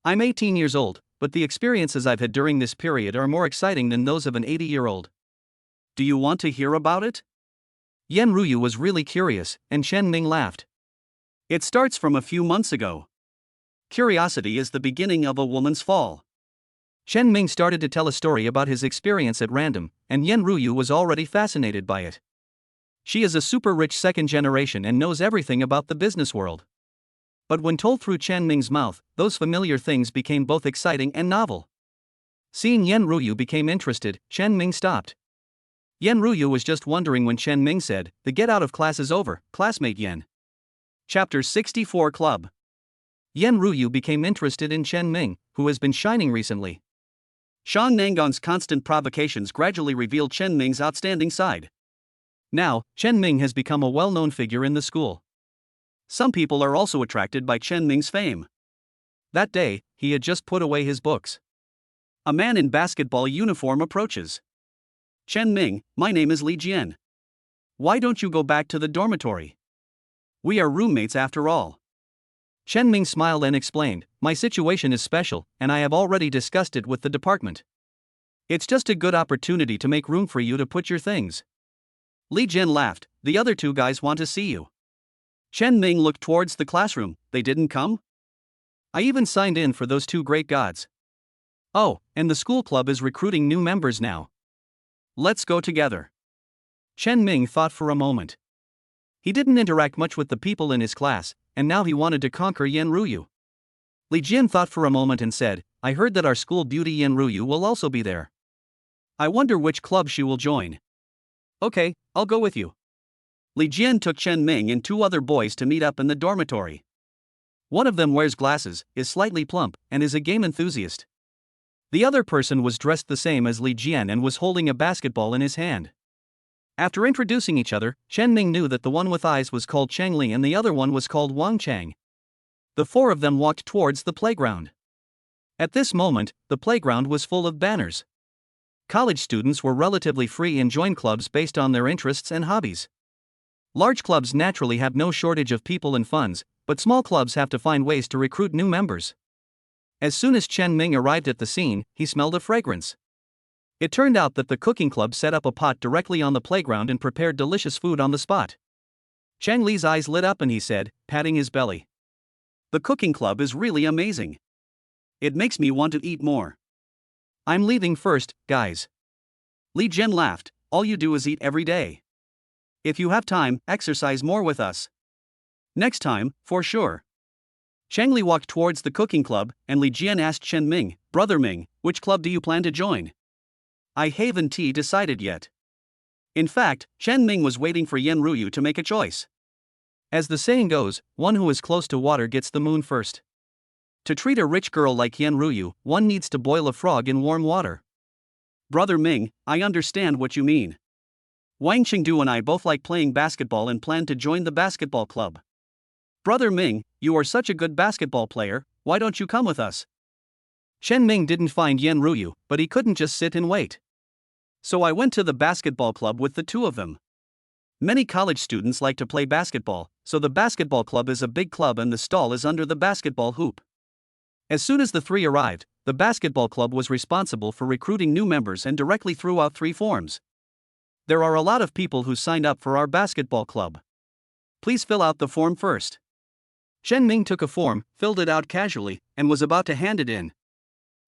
I'm 18 years old, but the experiences I've had during this period are more exciting than those of an 80-year-old. Do you want to hear about it? Yen Ruyu was really curious, and Chen Ming laughed. It starts from a few months ago. Curiosity is the beginning of a woman's fall. Chen Ming started to tell a story about his experience at random, and Yen Ruyu was already fascinated by it. She is a super rich second generation and knows everything about the business world. But when told through Chen Ming's mouth, those familiar things became both exciting and novel. Seeing Yen Ruyu became interested, Chen Ming stopped. Yen Ruyu was just wondering when Chen Ming said, "The get out of class is over, classmate Yen." Chapter 64 Club. Yen Ruyu became interested in Chen Ming, who has been shining recently. Shang Nangong's constant provocations gradually revealed Chen Ming's outstanding side. Now, Chen Ming has become a well-known figure in the school. Some people are also attracted by Chen Ming's fame. That day, he had just put away his books. A man in basketball uniform approaches. "Chen Ming, my name is Li Jian. Why don't you go back to the dormitory? We are roommates after all." Chen Ming smiled and explained, "My situation is special, and I have already discussed it with the department. It's just a good opportunity to make room for you to put your things." Li Jian laughed, "The other two guys want to see you." Chen Ming looked towards the classroom. "They didn't come? I even signed in for those two great gods. Oh, and the school club is recruiting new members now. Let's go together." Chen Ming thought for a moment. He didn't interact much with the people in his class, and now he wanted to conquer Yen Ruyu. Li Jian thought for a moment and said, "I heard that our school beauty Yen Ruyu will also be there. I wonder which club she will join." "Okay, I'll go with you." Li Jian took Chen Ming and two other boys to meet up in the dormitory. One of them wears glasses, is slightly plump, and is a game enthusiast. The other person was dressed the same as Li Jian and was holding a basketball in his hand. After introducing each other, Chen Ming knew that the one with eyes was called Cheng Li and the other one was called Wang Chang. The four of them walked towards the playground. At this moment, the playground was full of banners. College students were relatively free and joined clubs based on their interests and hobbies. Large clubs naturally have no shortage of people and funds, but small clubs have to find ways to recruit new members. As soon as Chen Ming arrived at the scene, he smelled a fragrance. It turned out that the cooking club set up a pot directly on the playground and prepared delicious food on the spot. Cheng Li's eyes lit up and he said, patting his belly, "The cooking club is really amazing. It makes me want to eat more. I'm leaving first, guys." Li Jian laughed, "All you do is eat every day. If you have time, exercise more with us. Next time, for sure." Cheng Li walked towards the cooking club, and Li Jian asked Chen Ming, "Brother Ming, which club do you plan to join?" "I haven't decided yet." In fact, Chen Ming was waiting for Yen Ruyu to make a choice. As the saying goes, one who is close to water gets the moon first. To treat a rich girl like Yen Ruyu, one needs to boil a frog in warm water. "Brother Ming, I understand what you mean. Wang Qingdu and I both like playing basketball and plan to join the basketball club. Brother Ming, you are such a good basketball player, why don't you come with us?" Chen Ming didn't find Yen Ruyu, but he couldn't just sit and wait. So I went to the basketball club with the two of them. Many college students like to play basketball, so the basketball club is a big club and the stall is under the basketball hoop. As soon as the three arrived, the basketball club was responsible for recruiting new members and directly threw out 3 forms. There are a lot of people who signed up for our basketball club. Please fill out the form first. Chen Ming took a form, filled it out casually, and was about to hand it in.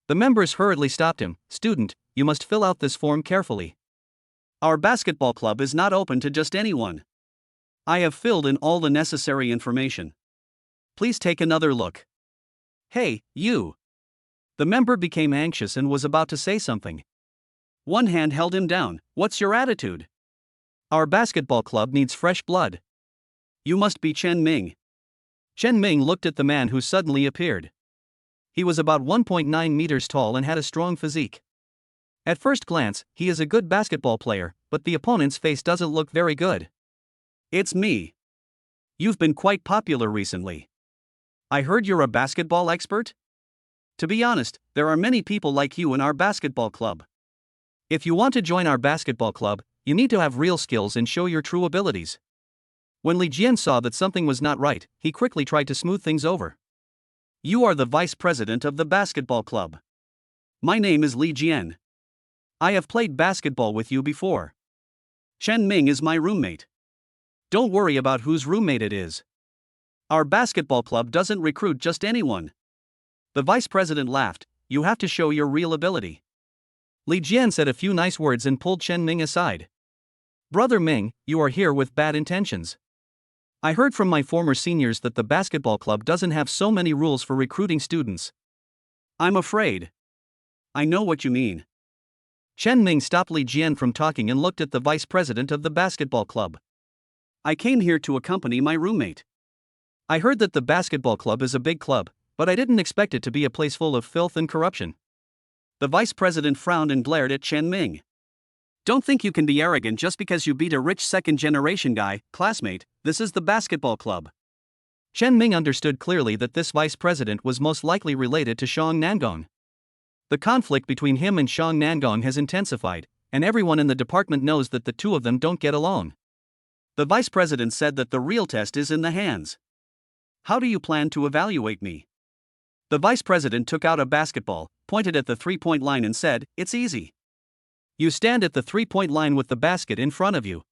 The members hurriedly stopped him. Student, you must fill out this form carefully. Our basketball club is not open to just anyone. I have filled in all the necessary information. Please take another look. Hey, you. The member became anxious and was about to say something. One hand held him down. What's your attitude? Our basketball club needs fresh blood. You must be Chen Ming. Chen Ming looked at the man who suddenly appeared. He was about 1.9 meters tall and had a strong physique. At first glance, he is a good basketball player, but the opponent's face doesn't look very good. It's me. You've been quite popular recently. I heard you're a basketball expert? To be honest, there are many people like you in our basketball club. If you want to join our basketball club, you need to have real skills and show your true abilities. When Li Jian saw that something was not right, he quickly tried to smooth things over. You are the vice president of the basketball club. My name is Li Jian. I have played basketball with you before. Chen Ming is my roommate. Don't worry about whose roommate it is. Our basketball club doesn't recruit just anyone. The vice president laughed. You have to show your real ability. Li Jian said a few nice words and pulled Chen Ming aside. Brother Ming, you are here with bad intentions. I heard from my former seniors that the basketball club doesn't have so many rules for recruiting students. I'm afraid. I know what you mean. Chen Ming stopped Li Jian from talking and looked at the vice president of the basketball club. I came here to accompany my roommate. I heard that the basketball club is a big club, but I didn't expect it to be a place full of filth and corruption. The vice president frowned and glared at Chen Ming. Don't think you can be arrogant just because you beat a rich second-generation guy, classmate. This is the basketball club. Chen Ming understood clearly that this vice president was most likely related to Shang Nangong. The conflict between him and Shang Nangong has intensified, and everyone in the department knows that the two of them don't get along. The vice president said that the real test is in the hands. How do you plan to evaluate me? The vice president took out a basketball, pointed at the three-point line and said, It's easy. You stand at the three-point line with the basket in front of you.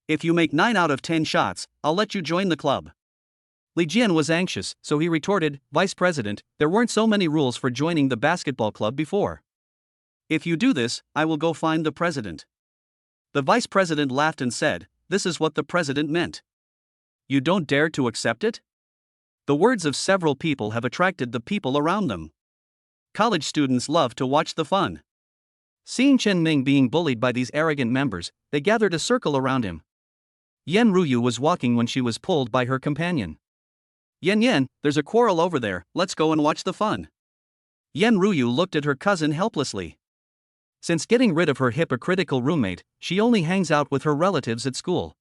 If you make 9 out of 10 shots, I'll let you join the club. Li Jian was anxious, so he retorted, Vice President, there weren't so many rules for joining the basketball club before. If you do this, I will go find the president. The vice president laughed and said, This is what the president meant. You don't dare to accept it? The words of several people have attracted the people around them. College students love to watch the fun. Seeing Chen Ming being bullied by these arrogant members, they gathered a circle around him. Yan Ruyu was walking when she was pulled by her companion. Yan, there's a quarrel over there, let's go and watch the fun. Yan Ruyu looked at her cousin helplessly. Since getting rid of her hypocritical roommate, she only hangs out with her relatives at school.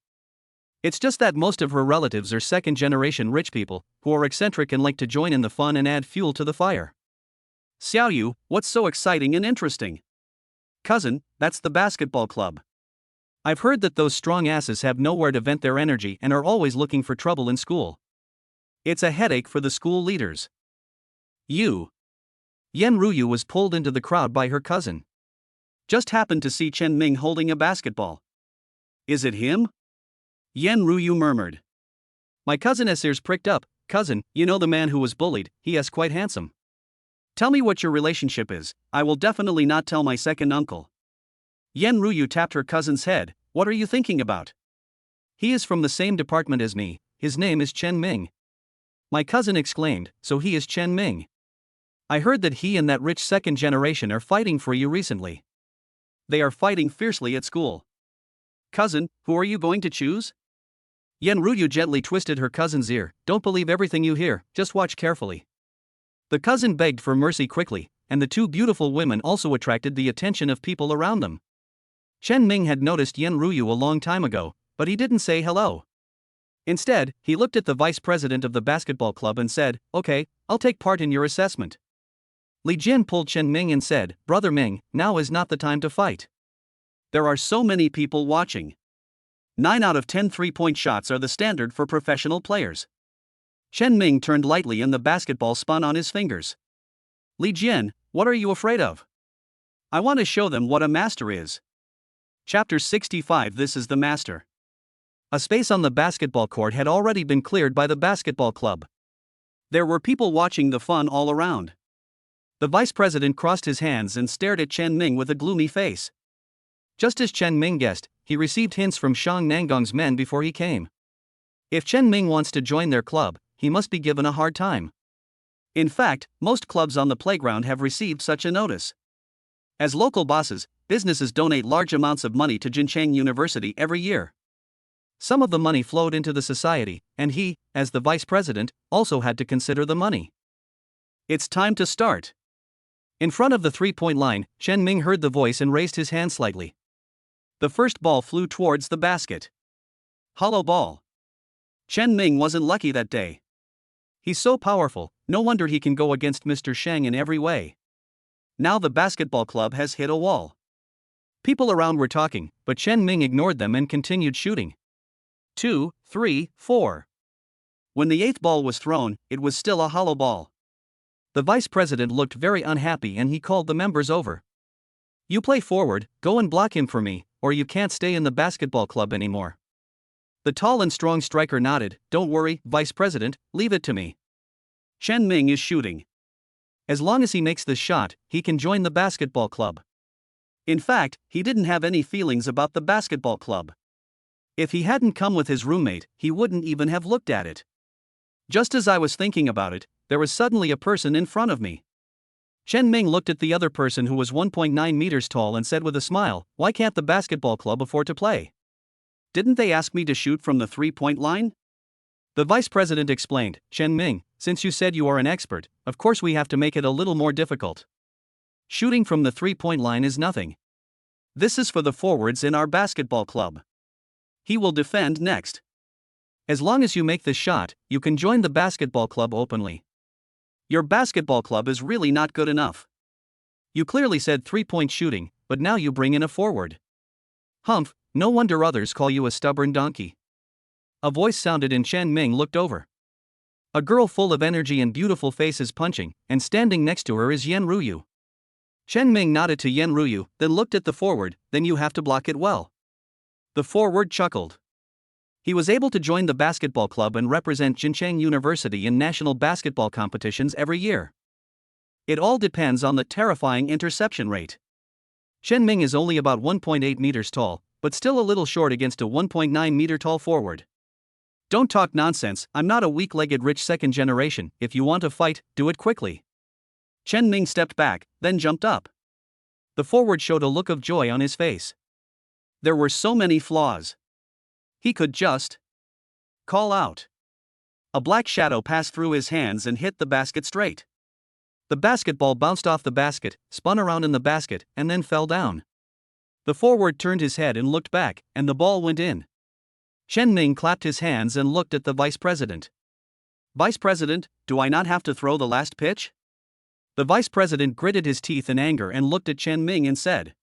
It's just that most of her relatives are second-generation rich people, who are eccentric and like to join in the fun and add fuel to the fire. Xiaoyu, what's so exciting and interesting? Cousin, that's the basketball club. I've heard that those strong asses have nowhere to vent their energy and are always looking for trouble in school. It's a headache for the school leaders. You. Yan Ruyu was pulled into the crowd by her cousin. Just happened to see Chen Ming holding a basketball. Is it him? Yan Ruyu murmured. My cousin's ears pricked up. Cousin, you know the man who was bullied, he is quite handsome. Tell me what your relationship is, I will definitely not tell my second uncle. Yan Ruyu tapped her cousin's head. What are you thinking about? He is from the same department as me, his name is Chen Ming. My cousin exclaimed, so he is Chen Ming. I heard that he and that rich second generation are fighting for you recently. They are fighting fiercely at school. Cousin, who are you going to choose? Yan Ruyu gently twisted her cousin's ear. Don't believe everything you hear, just watch carefully. The cousin begged for mercy quickly, and the two beautiful women also attracted the attention of people around them. Chen Ming had noticed Yan Ruyu a long time ago, but he didn't say hello. Instead, he looked at the vice president of the basketball club and said, Okay, I'll take part in your assessment. Li Jian pulled Chen Ming and said, Brother Ming, now is not the time to fight. There are so many people watching. 9 out of 10 3-point shots are the standard for professional players. Chen Ming turned lightly and the basketball spun on his fingers. Li Jian, what are you afraid of? I want to show them what a master is. Chapter 65. This is the master. A space on the basketball court had already been cleared by the basketball club. There were people watching the fun all around. The vice president crossed his hands and stared at Chen Ming with a gloomy face. Just as Chen Ming guessed, he received hints from Shang Nangong's men before he came. If Chen Ming wants to join their club, he must be given a hard time. In fact, most clubs on the playground have received such a notice. As local bosses, businesses donate large amounts of money to Jincheng University every year. Some of the money flowed into the society, and he, as the vice president, also had to consider the money. It's time to start. In front of the 3-point line, Chen Ming heard the voice and raised his hand slightly. The first ball flew towards the basket. Hollow ball. Chen Ming wasn't lucky that day. He's so powerful, no wonder he can go against Mr. Shang in every way. Now the basketball club has hit a wall. People around were talking, but Chen Ming ignored them and continued shooting. 2, 3, 4. When the 8th ball was thrown, it was still a hollow ball. The vice president looked very unhappy and he called the members over. You play forward, go and block him for me, or you can't stay in the basketball club anymore. The tall and strong striker nodded. Don't worry, vice president, leave it to me. Chen Ming is shooting. As long as he makes this shot, he can join the basketball club. In fact, he didn't have any feelings about the basketball club. If he hadn't come with his roommate, he wouldn't even have looked at it. Just as I was thinking about it, there was suddenly a person in front of me. Chen Ming looked at the other person who was 1.9 meters tall and said with a smile, why can't the basketball club afford to play? Didn't they ask me to shoot from the 3-point line? The vice president explained, Chen Ming, since you said you are an expert, of course we have to make it a little more difficult. Shooting from the 3-point line is nothing. This is for the forwards in our basketball club. He will defend next. As long as you make this shot, you can join the basketball club openly. Your basketball club is really not good enough. You clearly said 3-point shooting, but now you bring in a forward. Humph, no wonder others call you a stubborn donkey. A voice sounded and Chen Ming looked over. A girl full of energy and beautiful face is punching, and standing next to her is Yen Ruyu. Chen Ming nodded to Yen Ruyu, then looked at the forward, then you have to block it well. The forward chuckled. He was able to join the basketball club and represent Jincheng University in national basketball competitions every year. It all depends on the terrifying interception rate. Chen Ming is only about 1.8 meters tall, but still a little short against a 1.9 meter tall forward. Don't talk nonsense, I'm not a weak-legged rich second generation, if you want to fight, do it quickly. Chen Ming stepped back, then jumped up. The forward showed a look of joy on his face. There were so many flaws. He could just call out. A black shadow passed through his hands and hit the basket straight. The basketball bounced off the basket, spun around in the basket, and then fell down. The forward turned his head and looked back, and the ball went in. Chen Ming clapped his hands and looked at the vice president. Vice president, do I not have to throw the last pitch? The vice president gritted his teeth in anger and looked at Chen Ming and said,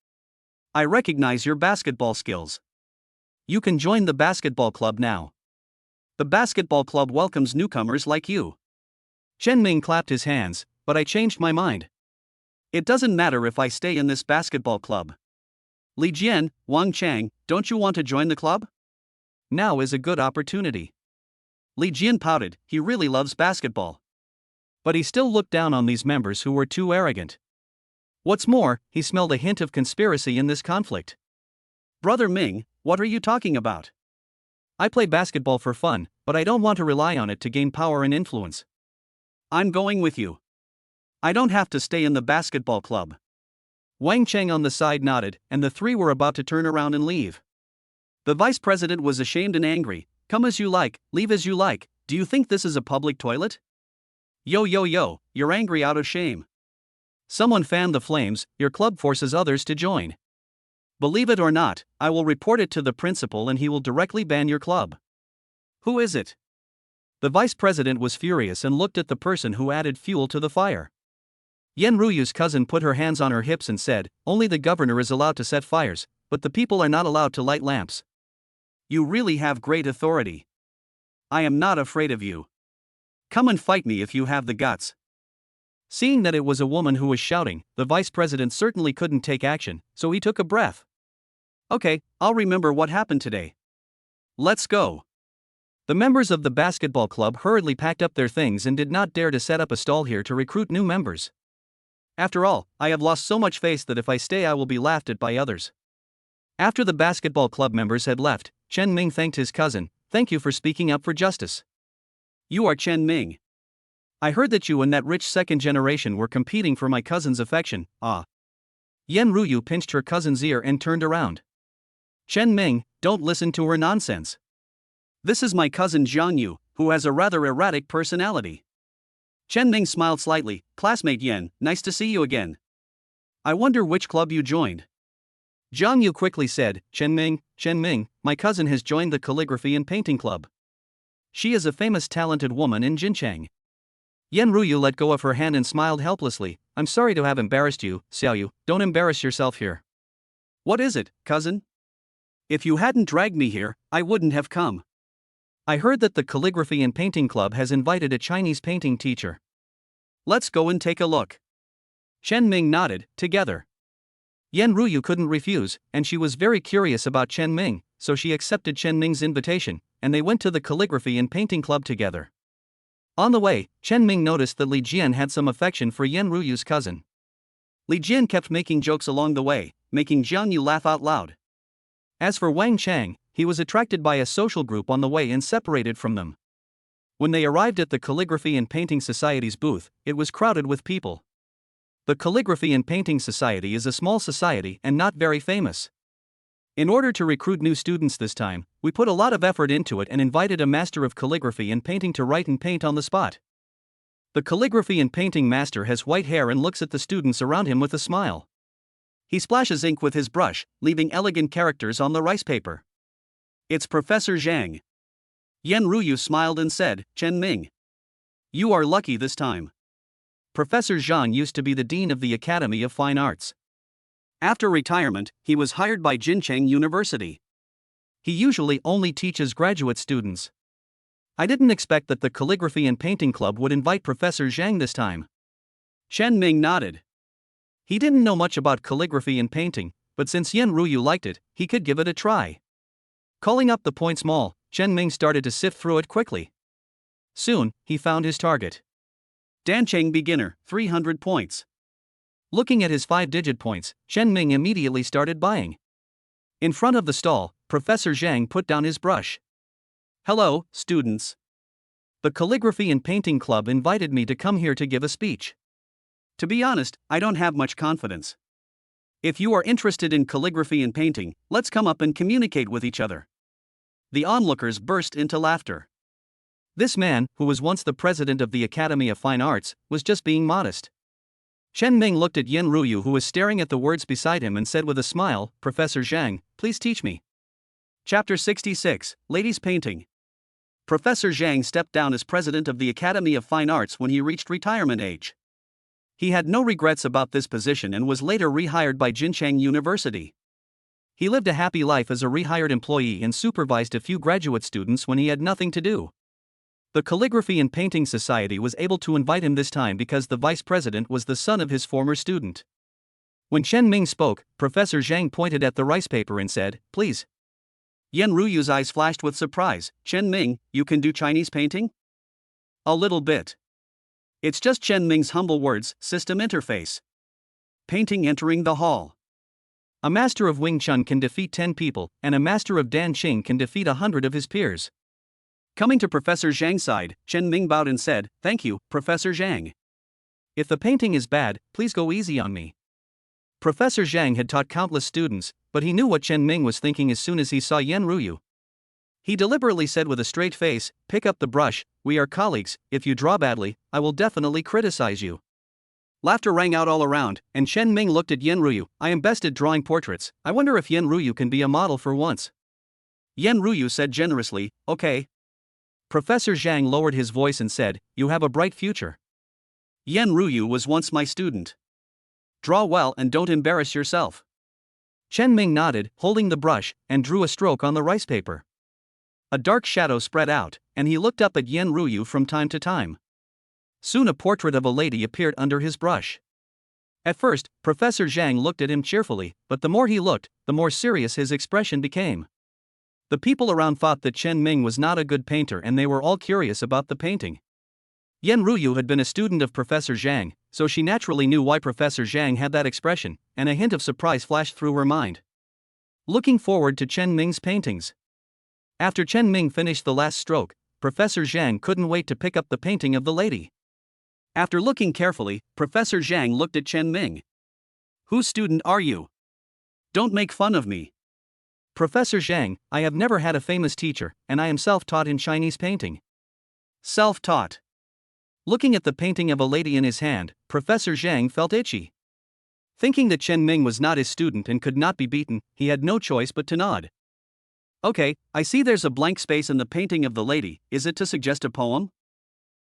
I recognize your basketball skills. You can join the basketball club now. The basketball club welcomes newcomers like you. Chen Ming clapped his hands, but I changed my mind. It doesn't matter if I stay in this basketball club. Li Jian, Wang Chang, don't you want to join the club? Now is a good opportunity. Li Jian pouted, he really loves basketball. But he still looked down on these members who were too arrogant. What's more, he smelled a hint of conspiracy in this conflict. Brother Ming, what are you talking about? I play basketball for fun, but I don't want to rely on it to gain power and influence. I'm going with you. I don't have to stay in the basketball club. Wang Cheng on the side nodded, and the three were about to turn around and leave. The vice president was ashamed and angry. Come as you like, leave as you like, do you think this is a public toilet? Yo, you're angry out of shame. Someone fanned the flames, your club forces others to join. Believe it or not, I will report it to the principal and he will directly ban your club. Who is it? The vice president was furious and looked at the person who added fuel to the fire. Yen Ruyu's cousin put her hands on her hips and said, only the governor is allowed to set fires, but the people are not allowed to light lamps. You really have great authority. I am not afraid of you. Come and fight me if you have the guts. Seeing that it was a woman who was shouting, the vice president certainly couldn't take action, so he took a breath. Okay, I'll remember what happened today. Let's go. The members of the basketball club hurriedly packed up their things and did not dare to set up a stall here to recruit new members. After all, I have lost so much face that if I stay I will be laughed at by others. After the basketball club members had left, Chen Ming thanked his cousin. Thank you for speaking up for justice. You are Chen Ming. I heard that you and that rich second generation were competing for my cousin's affection. Yan Ruyu pinched her cousin's ear and turned around. Chen Ming, don't listen to her nonsense. This is my cousin Zhang Yu, who has a rather erratic personality. Chen Ming smiled slightly. Classmate Yan, nice to see you again. I wonder which club you joined. Zhang Yu quickly said, Chen Ming, my cousin has joined the calligraphy and painting club. She is a famous talented woman in Jinchang. Yan Ruyu let go of her hand and smiled helplessly. I'm sorry to have embarrassed you, Xiaoyu, don't embarrass yourself here. What is it, cousin? If you hadn't dragged me here, I wouldn't have come. I heard that the calligraphy and painting club has invited a Chinese painting teacher. Let's go and take a look. Chen Ming nodded, together. Yan Ruyu couldn't refuse, and she was very curious about Chen Ming, so she accepted Chen Ming's invitation, and they went to the calligraphy and painting club together. On the way, Chen Ming noticed that Li Jian had some affection for Yan Ruyu's cousin. Li Jian kept making jokes along the way, making Zhang Yu laugh out loud. As for Wang Chang, he was attracted by a social group on the way and separated from them. When they arrived at the Calligraphy and Painting Society's booth, it was crowded with people. The Calligraphy and Painting Society is a small society and not very famous. In order to recruit new students this time, we put a lot of effort into it and invited a master of calligraphy and painting to write and paint on the spot. The calligraphy and painting master has white hair and looks at the students around him with a smile. He splashes ink with his brush, leaving elegant characters on the rice paper. It's Professor Zhang. Yan Ruyu smiled and said, Chen Ming. You are lucky this time. Professor Zhang used to be the dean of the Academy of Fine Arts. After retirement, he was hired by Jincheng University. He usually only teaches graduate students. I didn't expect that the Calligraphy and Painting Club would invite Professor Zhang this time. Chen Ming nodded. He didn't know much about calligraphy and painting, but since Yan Ruyu liked it, he could give it a try. Calling up the points mall, Chen Ming started to sift through it quickly. Soon, he found his target. Dancheng Beginner, 300 points. Looking at his 5-digit points, Chen Ming immediately started buying. In front of the stall, Professor Zhang put down his brush. Hello, students. The Calligraphy and Painting Club invited me to come here to give a speech. To be honest, I don't have much confidence. If you are interested in calligraphy and painting, let's come up and communicate with each other. The onlookers burst into laughter. This man, who was once the president of the Academy of Fine Arts, was just being modest. Chen Ming looked at Yan Ruyu, who was staring at the words beside him, and said with a smile, Professor Zhang, please teach me. Chapter 66, Ladies Painting. Professor Zhang stepped down as president of the Academy of Fine Arts when he reached retirement age. He had no regrets about this position and was later rehired by Jincheng University. He lived a happy life as a rehired employee and supervised a few graduate students when he had nothing to do. The Calligraphy and Painting Society was able to invite him this time because the vice president was the son of his former student. When Chen Ming spoke, Professor Zhang pointed at the rice paper and said, please. Yan Ruyu's eyes flashed with surprise. Chen Ming, you can do Chinese painting? A little bit. It's just Chen Ming's humble words, system interface. Painting entering the hall. A master of Wing Chun can defeat 10 people, and a master of Dan Qing can defeat 100 of his peers. Coming to Professor Zhang's side, Chen Ming bowed and said, thank you, Professor Zhang. If the painting is bad, please go easy on me. Professor Zhang had taught countless students, but he knew what Chen Ming was thinking as soon as he saw Yan Ruyu. He deliberately said with a straight face, pick up the brush, we are colleagues, if you draw badly, I will definitely criticize you. Laughter rang out all around, and Chen Ming looked at Yan Ruyu. I am best at drawing portraits, I wonder if Yan Ruyu can be a model for once. Yan Ruyu said generously, okay. Professor Zhang lowered his voice and said, you have a bright future. Yan Ruyu was once my student. Draw well and don't embarrass yourself. Chen Ming nodded, holding the brush, and drew a stroke on the rice paper. A dark shadow spread out, and he looked up at Yen Ruyu from time to time. Soon a portrait of a lady appeared under his brush. At first, Professor Zhang looked at him cheerfully, but the more he looked, the more serious his expression became. The people around thought that Chen Ming was not a good painter and they were all curious about the painting. Yen Ruyu had been a student of Professor Zhang, so she naturally knew why Professor Zhang had that expression, and a hint of surprise flashed through her mind. Looking forward to Chen Ming's paintings. After Chen Ming finished the last stroke, Professor Zhang couldn't wait to pick up the painting of the lady. After looking carefully, Professor Zhang looked at Chen Ming. "Whose student are you? Don't make fun of me." "Professor Zhang, I have never had a famous teacher, and I am self-taught in Chinese painting." Self-taught. Looking at the painting of a lady in his hand, Professor Zhang felt itchy. Thinking that Chen Ming was not his student and could not be beaten, he had no choice but to nod. "Okay, I see there's a blank space in the painting of the lady. Is it to suggest a poem?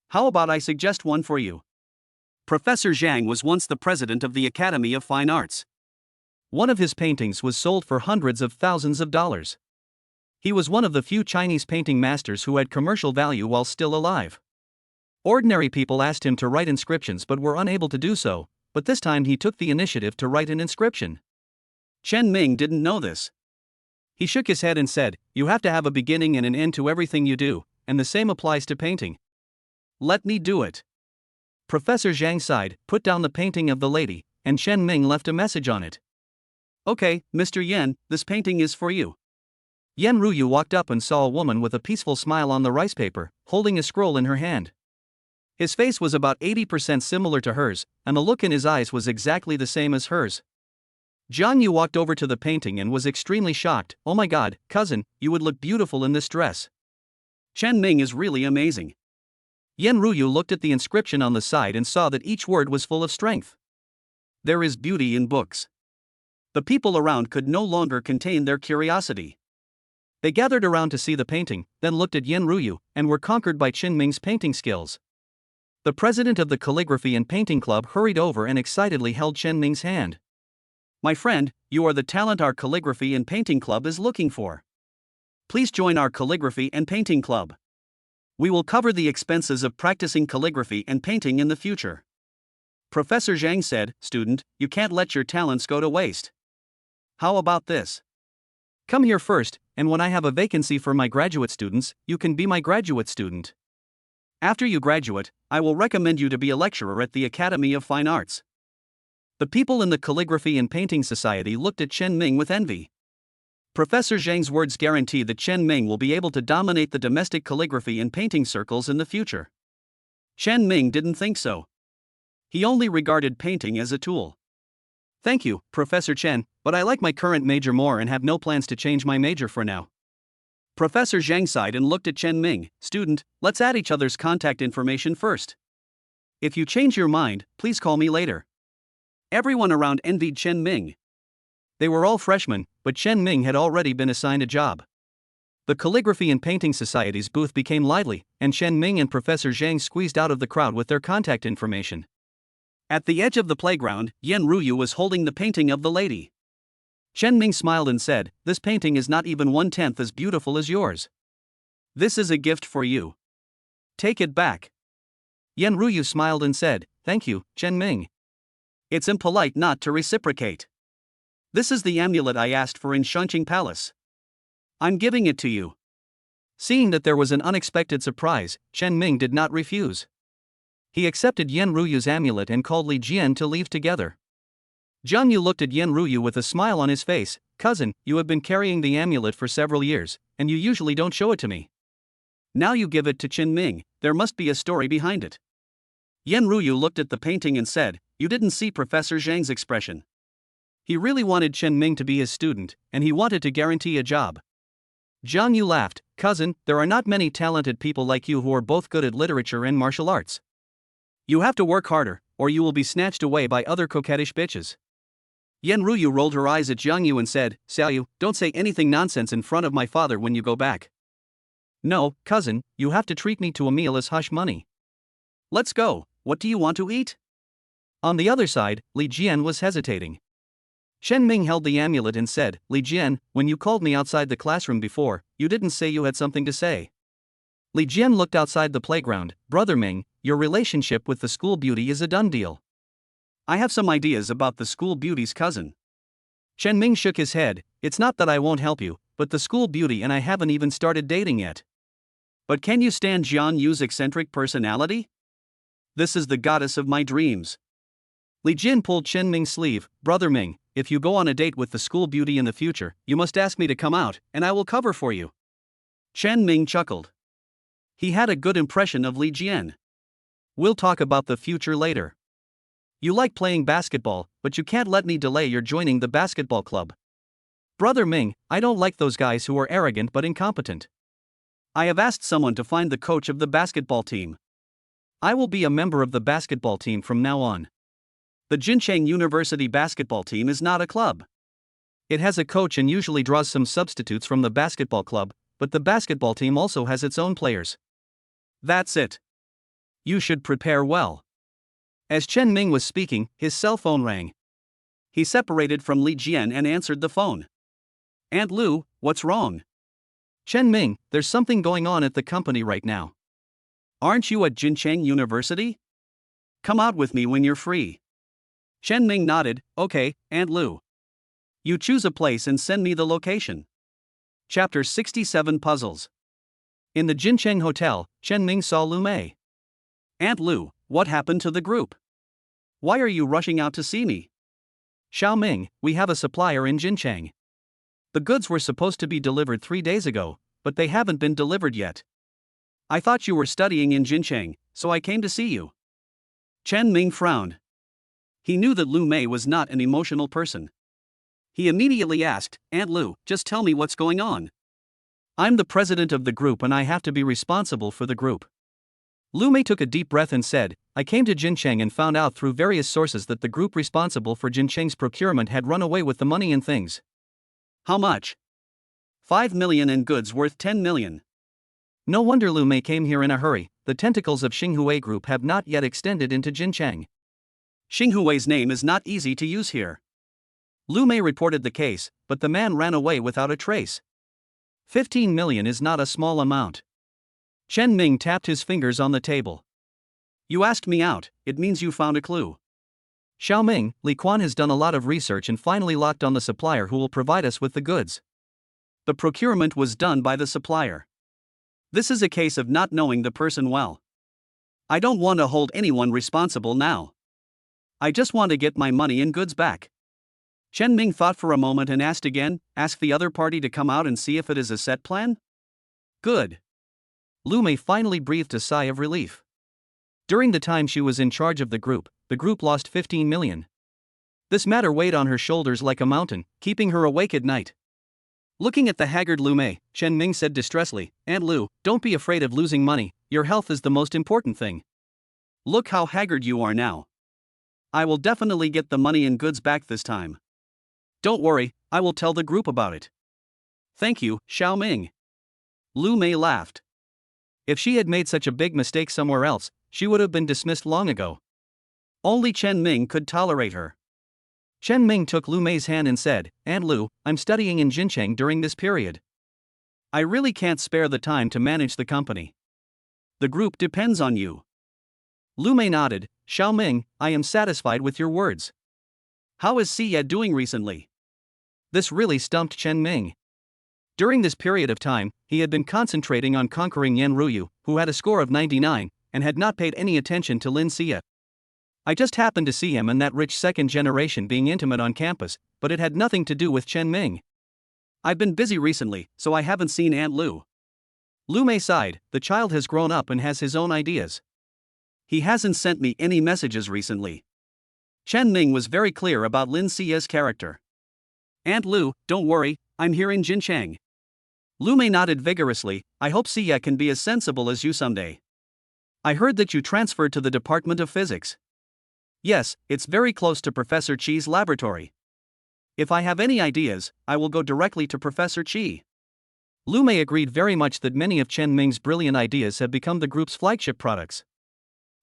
How about I suggest one for you?" Professor Zhang was once the president of the Academy of Fine Arts. One of his paintings was sold for hundreds of thousands of dollars. He was one of the few Chinese painting masters who had commercial value while still alive. Ordinary people asked him to write inscriptions but were unable to do so, but this time he took the initiative to write an inscription. Chen Ming didn't know this. He shook his head and said, "You have to have a beginning and an end to everything you do, and the same applies to painting. Let me do it." Professor Zhang sighed, put down the painting of the lady, and Chen Ming left a message on it. "Okay, Mr. Yen, this painting is for you." Yen Ruyu walked up and saw a woman with a peaceful smile on the rice paper, holding a scroll in her hand. His face was about 80% similar to hers, and the look in his eyes was exactly the same as hers. Jiang Yu walked over to the painting and was extremely shocked. "Oh my god, cousin, you would look beautiful in this dress. Chen Ming is really amazing." Yen Ruyu looked at the inscription on the side and saw that each word was full of strength. "There is beauty in books." The people around could no longer contain their curiosity. They gathered around to see the painting, then looked at Yen Ruyu, and were conquered by Chen Ming's painting skills. The president of the Calligraphy and Painting Club hurried over and excitedly held Chen Ming's hand. "My friend, you are the talent our Calligraphy and Painting Club is looking for. Please join our Calligraphy and Painting Club. We will cover the expenses of practicing calligraphy and painting in the future." Professor Zhang said, "Student, you can't let your talents go to waste. How about this? Come here first, and when I have a vacancy for my graduate students, you can be my graduate student. After you graduate, I will recommend you to be a lecturer at the Academy of Fine Arts." The people in the Calligraphy and Painting Society looked at Chen Ming with envy. Professor Zhang's words guarantee that Chen Ming will be able to dominate the domestic calligraphy and painting circles in the future. Chen Ming didn't think so. He only regarded painting as a tool. "Thank you, Professor Chen, but I like my current major more and have no plans to change my major for now." Professor Zhang sighed and looked at Chen Ming. "Student, let's add each other's contact information first. If you change your mind, please call me later." Everyone around envied Chen Ming. They were all freshmen, but Chen Ming had already been assigned a job. The Calligraphy and Painting Society's booth became lively, and Chen Ming and Professor Zhang squeezed out of the crowd with their contact information. At the edge of the playground, Yen Ruyu was holding the painting of the lady. Chen Ming smiled and said, "This painting is not even 1/10 as beautiful as yours. This is a gift for you. Take it back." Yen Ruyu smiled and said, "Thank you, Chen Ming. It's impolite not to reciprocate. This is the amulet I asked for in Shunqing Palace. I'm giving it to you." Seeing that there was an unexpected surprise, Chen Ming did not refuse. He accepted Yen Ruyu's amulet and called Li Jian to leave together. Jiang Yu looked at Yen Ruyu with a smile on his face. "Cousin, you have been carrying the amulet for several years, and you usually don't show it to me. Now you give it to Chen Ming, there must be a story behind it." Yen Ruyu looked at the painting and said, "You didn't see Professor Zhang's expression. He really wanted Chen Ming to be his student, and he wanted to guarantee a job." Jiang Yu laughed. "Cousin, there are not many talented people like you who are both good at literature and martial arts. You have to work harder, or you will be snatched away by other coquettish bitches." Yen Ruyu rolled her eyes at Jiang Yu and said, "Xiaoyu, don't say anything nonsense in front of my father when you go back." "No, cousin, you have to treat me to a meal as hush money." "Let's go, what do you want to eat?" On the other side, Li Jian was hesitating. Chen Ming held the amulet and said, Li Jian, when you called me outside the classroom before, you didn't say you had something to say. Li Jian looked outside the playground. Brother Ming, your relationship with the school beauty is a done deal. I have some ideas about the school beauty's cousin. Chen Ming shook his head. It's not that I won't help you, but the school beauty and I haven't even started dating yet. But can you stand Jian Yu's eccentric personality? This is the goddess of my dreams. Li Jin pulled Chen Ming's sleeve. Brother Ming, if you go on a date with the school beauty in the future, you must ask me to come out, and I will cover for you. Chen Ming chuckled. He had a good impression of Li Jian. We'll talk about the future later. You like playing basketball, but you can't let me delay your joining the basketball club. Brother Ming, I don't like those guys who are arrogant but incompetent. I have asked someone to find the coach of the basketball team. I will be a member of the basketball team from now on. The Jincheng University basketball team is not a club. It has a coach and usually draws some substitutes from the basketball club, but the basketball team also has its own players. That's it. You should prepare well. As Chen Ming was speaking, his cell phone rang. He separated from Li Jian and answered the phone. Aunt Lu, what's wrong? Chen Ming, there's something going on at the company right now. Aren't you at Jincheng University? Come out with me when you're free. Chen Ming nodded. Okay, Aunt Lu. You choose a place and send me the location. Chapter 67 Puzzles. In the Jincheng Hotel, Chen Ming saw Lumé. Aunt Lu, what happened to the group? Why are you rushing out to see me? Xiao Ming, we have a supplier in Jincheng. The goods were supposed to be delivered 3 days ago, but they haven't been delivered yet. I thought you were studying in Jincheng, so I came to see you. Chen Ming frowned. He knew that Lumé was not an emotional person. He immediately asked, Aunt Lu, just tell me what's going on. I'm the president of the group and I have to be responsible for the group. Lumé took a deep breath and said, I came to Jincheng and found out through various sources that the group responsible for Jincheng's procurement had run away with the money and things. How much? 5 million and goods worth 10 million. No wonder Lumé came here in a hurry. The tentacles of Xinghui Group have not yet extended into Jincheng. Xinghui's name is not easy to use here. Lumé reported the case, but the man ran away without a trace. 15 million is not a small amount. Chen Ming tapped his fingers on the table. You asked me out, it means you found a clue. Xiao Ming, Li Quan has done a lot of research and finally locked on the supplier who will provide us with the goods. The procurement was done by the supplier. This is a case of not knowing the person well. I don't want to hold anyone responsible now. I just want to get my money and goods back. Chen Ming thought for a moment and asked again, ask the other party to come out and see if it is a set plan? Good. Lumé finally breathed a sigh of relief. During the time she was in charge of the group lost 15 million. This matter weighed on her shoulders like a mountain, keeping her awake at night. Looking at the haggard Lumé, Chen Ming said distressfully, Aunt Lu, don't be afraid of losing money, your health is the most important thing. Look how haggard you are now. I will definitely get the money and goods back this time. Don't worry, I will tell the group about it. Thank you, Xiao Ming. Lumé laughed. If she had made such a big mistake somewhere else, she would have been dismissed long ago. Only Chen Ming could tolerate her. Chen Ming took Lumé's hand and said, Aunt Lu, I'm studying in Jincheng during this period. I really can't spare the time to manage the company. The group depends on you. Lumé nodded. Xiao Ming, I am satisfied with your words. How is Siya doing recently? This really stumped Chen Ming. During this period of time, he had been concentrating on conquering Yan Ruyu, who had a score of 99, and had not paid any attention to Lin Siya. I just happened to see him and that rich second generation being intimate on campus, but it had nothing to do with Chen Ming. I've been busy recently, so I haven't seen Aunt Lu. Lumé sighed. The child has grown up and has his own ideas. He hasn't sent me any messages recently. Chen Ming was very clear about Lin Siya's character. Aunt Lu, don't worry, I'm here in Jincheng. Lumé nodded vigorously. I hope Siya can be as sensible as you someday. I heard that you transferred to the Department of Physics. Yes, it's very close to Professor Qi's laboratory. If I have any ideas, I will go directly to Professor Qi. Lumé agreed very much that many of Chen Ming's brilliant ideas have become the group's flagship products.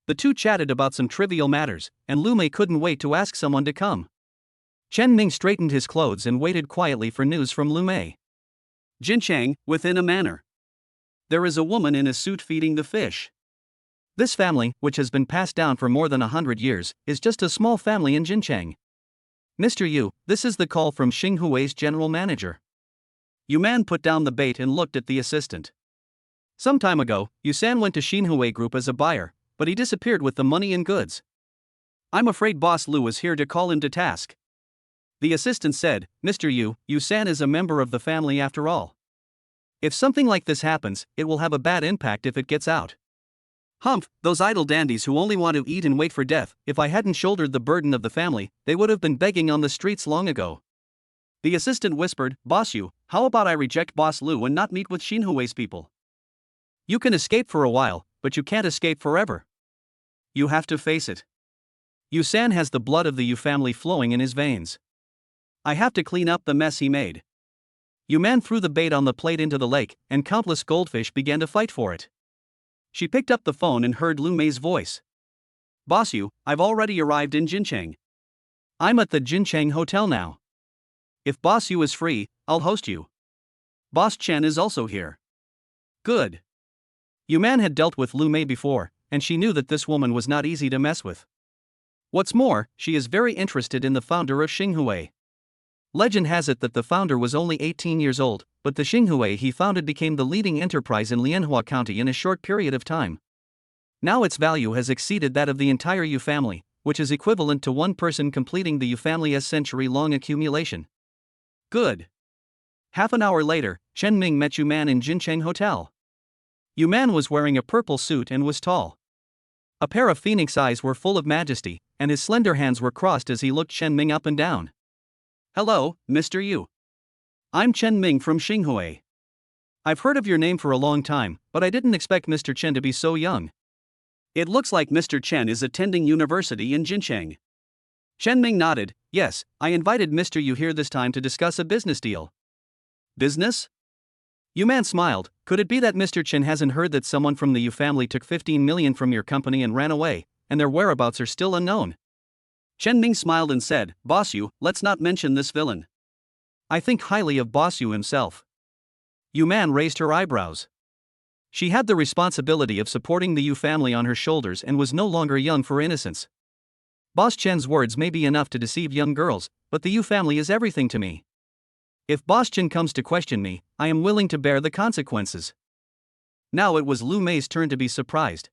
The two chatted about some trivial matters, and Lumé couldn't wait to ask someone to come. Chen Ming straightened his clothes and waited quietly for news from Lumé. Jincheng, within a manor. There is a woman in a suit feeding the fish. This family, which has been passed down for more than 100 years, is just a small family in Jincheng. Mr. Yu, this is the call from Xinghui's general manager. Yu Man put down the bait and looked at the assistant. Some time ago, Yu San went to Xinghui Group as a buyer, but he disappeared with the money and goods. I'm afraid Boss Lu is here to call him to task. The assistant said, Mr. Yu San is a member of the family after all. If something like this happens, it will have a bad impact if it gets out. Humph, those idle dandies who only want to eat and wait for death. If I hadn't shouldered the burden of the family, they would have been begging on the streets long ago. The assistant whispered, Boss Yu, how about I reject Boss Lu and not meet with Xinghui's people? You can escape for a while, but you can't escape forever. You have to face it. Yu San has the blood of the Yu family flowing in his veins. I have to clean up the mess he made. Yu Man threw the bait on the plate into the lake, and countless goldfish began to fight for it. She picked up the phone and heard Lumé's voice. Boss Yu, I've already arrived in Jincheng. I'm at the Jincheng Hotel now. If Boss Yu is free, I'll host you. Boss Chen is also here. Good. Yu Man had dealt with Lumé before, and she knew that this woman was not easy to mess with. What's more, she is very interested in the founder of Xinghui. Legend has it that the founder was only 18 years old, but the Xinghui he founded became the leading enterprise in Lianhua County in a short period of time. Now its value has exceeded that of the entire Yu family, which is equivalent to one person completing the Yu family's century-long accumulation. Good. Half an hour later, Chen Ming met Yu Man in Jincheng Hotel. Yu Man was wearing a purple suit and was tall. A pair of phoenix eyes were full of majesty, and his slender hands were crossed as he looked Chen Ming up and down. Hello, Mr. Yu. I'm Chen Ming from Xinghui. I've heard of your name for a long time, but I didn't expect Mr. Chen to be so young. It looks like Mr. Chen is attending university in Jincheng. Chen Ming nodded. Yes, I invited Mr. Yu here this time to discuss a business deal. Business? Yu Man smiled. Could it be that Mr. Chen hasn't heard that someone from the Yu family took 15 million from your company and ran away, and their whereabouts are still unknown? Chen Ming smiled and said, Boss Yu, let's not mention this villain. I think highly of Boss Yu himself. Yu Man raised her eyebrows. She had the responsibility of supporting the Yu family on her shoulders and was no longer young for innocence. Boss Chen's words may be enough to deceive young girls, but the Yu family is everything to me. If Boss Chen comes to question me, I am willing to bear the consequences. Now it was Lu Mei's turn to be surprised.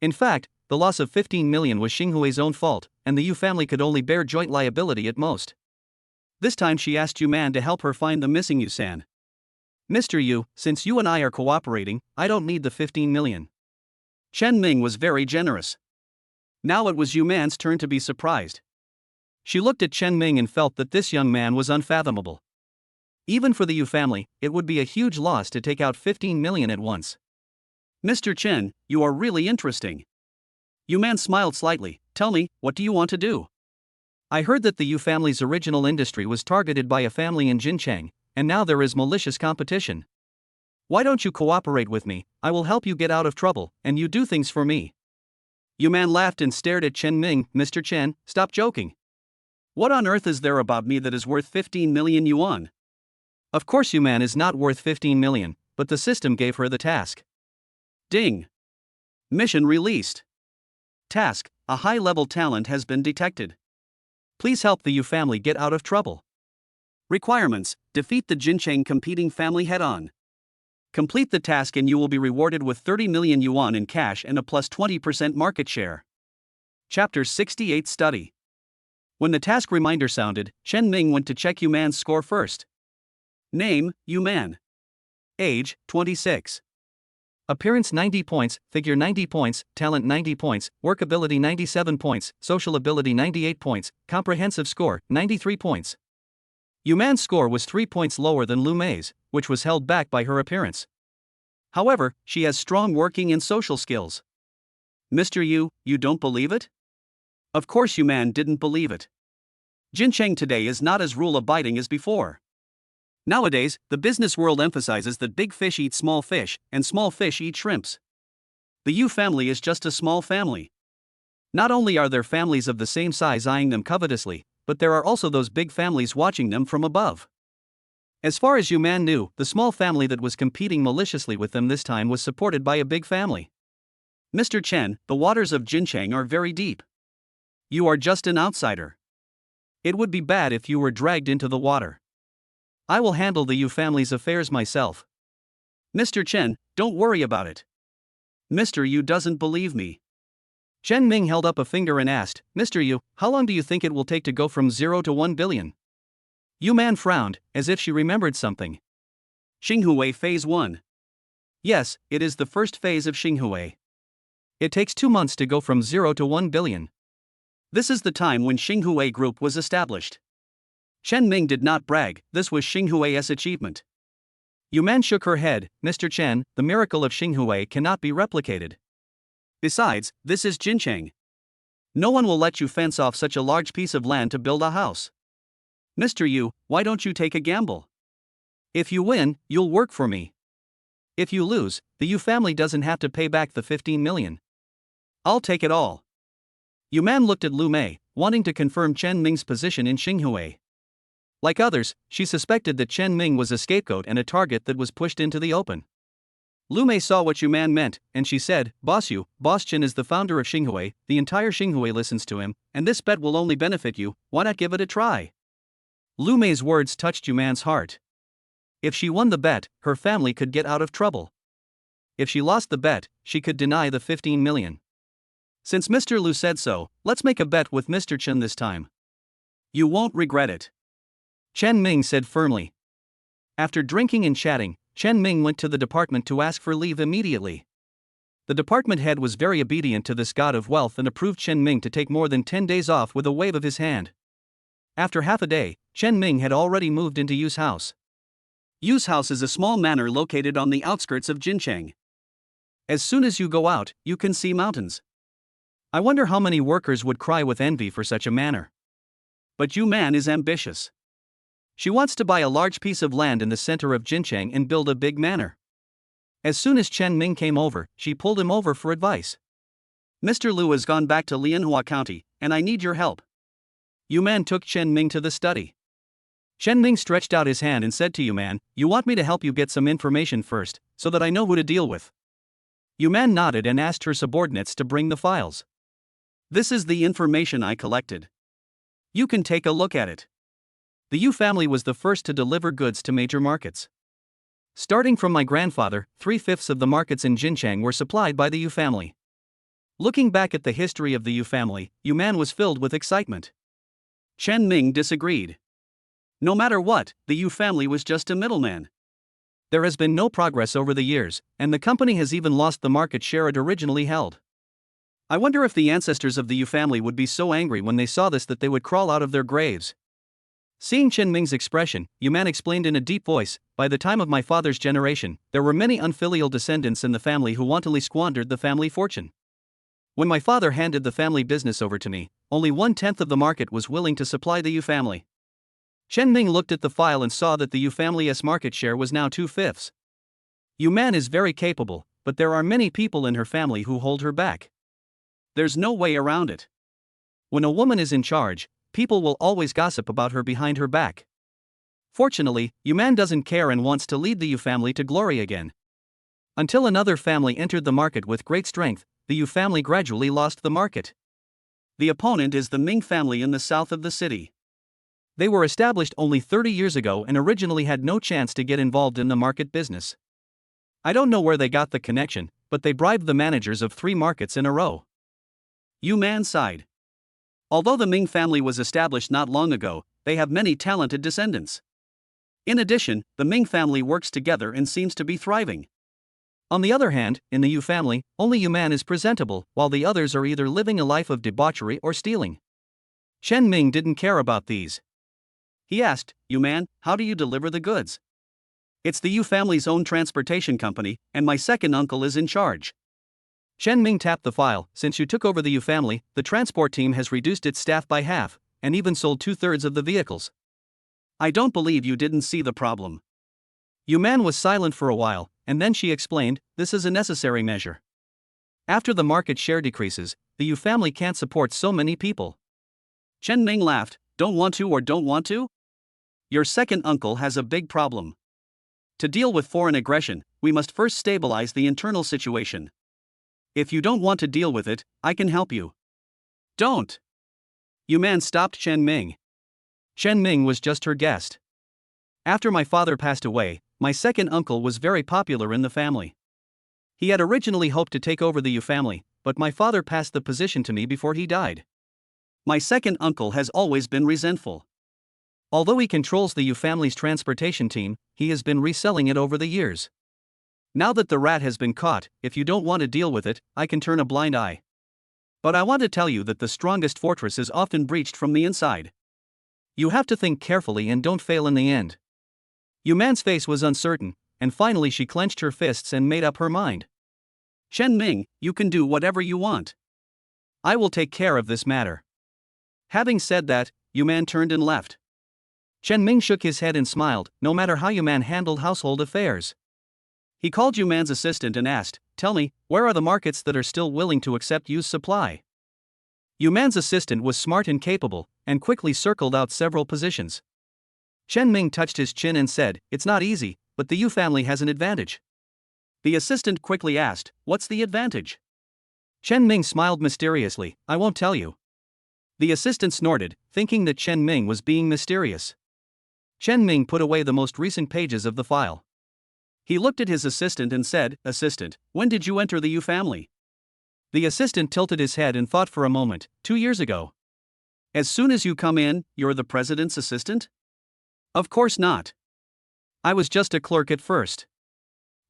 In fact, the loss of 15 million was Xinghui's own fault, and the Yu family could only bear joint liability at most. This time she asked Yu Man to help her find the missing Yu San. Mr. Yu, since you and I are cooperating, I don't need the 15 million. Chen Ming was very generous. Now it was Yu Man's turn to be surprised. She looked at Chen Ming and felt that this young man was unfathomable. Even for the Yu family, it would be a huge loss to take out 15 million at once. Mr. Chen, you are really interesting. Yu Man smiled slightly. Tell me, what do you want to do? I heard that the Yu family's original industry was targeted by a family in Jincheng, and now there is malicious competition. Why don't you cooperate with me? I will help you get out of trouble, and you do things for me. Yu Man laughed and stared at Chen Ming. Mr. Chen, stop joking. What on earth is there about me that is worth 15 million yuan? Of course Yu Man is not worth 15 million, but the system gave her the task. Ding. Mission released. Task, a high-level talent has been detected. Please help the Yu family get out of trouble. Requirements, defeat the Jincheng competing family head-on. Complete the task and you will be rewarded with 30 million yuan in cash and a plus 20% market share. Chapter 68 Study. When the task reminder sounded, Chen Ming went to check Yu Man's score first. Name, Yu Man. Age, 26. Appearance 90 points, figure 90 points, talent 90 points, workability 97 points, social ability 98 points, comprehensive score 93 points. Yu Man's score was 3 points lower than Lu Mei's, which was held back by her appearance. However, she has strong working and social skills. Mr. Yu, you don't believe it? Of course Yu Man didn't believe it. Jincheng today is not as rule-abiding as before. Nowadays, the business world emphasizes that big fish eat small fish, and small fish eat shrimps. The Yu family is just a small family. Not only are there families of the same size eyeing them covetously, but there are also those big families watching them from above. As far as Yu Man knew, the small family that was competing maliciously with them this time was supported by a big family. Mr. Chen, the waters of Jincheng are very deep. You are just an outsider. It would be bad if you were dragged into the water. I will handle the Yu family's affairs myself. Mr. Chen, don't worry about it. Mr. Yu doesn't believe me. Chen Ming held up a finger and asked, Mr. Yu, how long do you think it will take to go from 0 to 1 billion? Yu Man frowned, as if she remembered something. Xinghui Phase 1. Yes, it is the first phase of Xinghui. It takes 2 months to go from 0 to 1 billion. This is the time when Xinghui Group was established. Chen Ming did not brag, this was Xinghui's achievement. Yu Man shook her head, Mr. Chen, the miracle of Xinghui cannot be replicated. Besides, this is Jincheng. No one will let you fence off such a large piece of land to build a house. Mr. Yu, why don't you take a gamble? If you win, you'll work for me. If you lose, the Yu family doesn't have to pay back the 15 million. I'll take it all. Yu Man looked at Lumé, wanting to confirm Chen Ming's position in Xinghui. Like others, she suspected that Chen Ming was a scapegoat and a target that was pushed into the open. Lumé saw what Yu Man meant, and she said, Boss Chen is the founder of Xinghui, the entire Xinghui listens to him, and this bet will only benefit you, why not give it a try? Lumé's words touched Yu Man's heart. If she won the bet, her family could get out of trouble. If she lost the bet, she could deny the 15 million. Since Mr. Lu said so, let's make a bet with Mr. Chen this time. You won't regret it. Chen Ming said firmly. After drinking and chatting, Chen Ming went to the department to ask for leave immediately. The department head was very obedient to this god of wealth and approved Chen Ming to take more than 10 days off with a wave of his hand. After half a day, Chen Ming had already moved into Yu's house. Yu's house is a small manor located on the outskirts of Jincheng. As soon as you go out, you can see mountains. I wonder how many workers would cry with envy for such a manor. But Yu Man is ambitious. She wants to buy a large piece of land in the center of Jincheng and build a big manor. As soon as Chen Ming came over, she pulled him over for advice. Mr. Lu has gone back to Lianhua County, and I need your help. Yu Man took Chen Ming to the study. Chen Ming stretched out his hand and said to Yu Man, you want me to help you get some information first, so that I know who to deal with. Yu Man nodded and asked her subordinates to bring the files. This is the information I collected. You can take a look at it. The Yu family was the first to deliver goods to major markets. Starting from my grandfather, 3/5 of the markets in Jincheng were supplied by the Yu family. Looking back at the history of the Yu family, Yu Man was filled with excitement. Chen Ming disagreed. No matter what, the Yu family was just a middleman. There has been no progress over the years, and the company has even lost the market share it originally held. I wonder if the ancestors of the Yu family would be so angry when they saw this that they would crawl out of their graves. Seeing Chen Ming's expression, Yu Man explained in a deep voice, by the time of my father's generation, there were many unfilial descendants in the family who wantonly squandered the family fortune. When my father handed the family business over to me, only 1/10 of the market was willing to supply the Yu family. Chen Ming looked at the file and saw that the Yu family's market share was now 2/5. Yu Man is very capable, but there are many people in her family who hold her back. There's no way around it. When a woman is in charge, people will always gossip about her behind her back. Fortunately, Yu Man doesn't care and wants to lead the Yu family to glory again. Until another family entered the market with great strength, the Yu family gradually lost the market. The opponent is the Ming family in the south of the city. They were established only 30 years ago and originally had no chance to get involved in the market business. I don't know where they got the connection, but they bribed the managers of 3 markets in a row. Yu Man sighed. Although the Ming family was established not long ago, they have many talented descendants. In addition, the Ming family works together and seems to be thriving. On the other hand, in the Yu family, only Yu Man is presentable, while the others are either living a life of debauchery or stealing. Chen Ming didn't care about these. He asked, Yu Man, how do you deliver the goods? It's the Yu family's own transportation company, and my second uncle is in charge. Chen Ming tapped the file. Since you took over the Yu family, the transport team has reduced its staff by half, and even sold 2/3 of the vehicles. I don't believe you didn't see the problem. Yu Man was silent for a while, and then she explained, this is a necessary measure. After the market share decreases, the Yu family can't support so many people. Chen Ming laughed, Don't want to or don't want to? Your second uncle has a big problem. To deal with foreign aggression, we must first stabilize the internal situation. If you don't want to deal with it, I can help you. Don't! Yuman stopped Chen Ming. Chen Ming was just her guest. After my father passed away, my second uncle was very popular in the family. He had originally hoped to take over the Yu family, but my father passed the position to me before he died. My second uncle has always been resentful. Although he controls the Yu family's transportation team, he has been reselling it over the years. Now that the rat has been caught, if you don't want to deal with it, I can turn a blind eye. But I want to tell you that the strongest fortress is often breached from the inside. You have to think carefully and don't fail in the end. Yuman's face was uncertain, and finally she clenched her fists and made up her mind. Chen Ming, you can do whatever you want. I will take care of this matter. Having said that, Yuman turned and left. Chen Ming shook his head and smiled, no matter how Yuman handled household affairs. He called Yuman's assistant and asked, "Tell me, where are the markets that are still willing to accept used supply?" Yuman's assistant was smart and capable, and quickly circled out several positions. Chen Ming touched his chin and said, "It's not easy, but the Yu family has an advantage." The assistant quickly asked, "What's the advantage?" Chen Ming smiled mysteriously, "I won't tell you." The assistant snorted, thinking that Chen Ming was being mysterious. Chen Ming put away the most recent pages of the file. He looked at his assistant and said, "Assistant, when did you enter the Yu family?" The assistant tilted his head and thought for a moment, 2 years ago. As soon as you come in, you're the president's assistant? Of course not. I was just a clerk at first.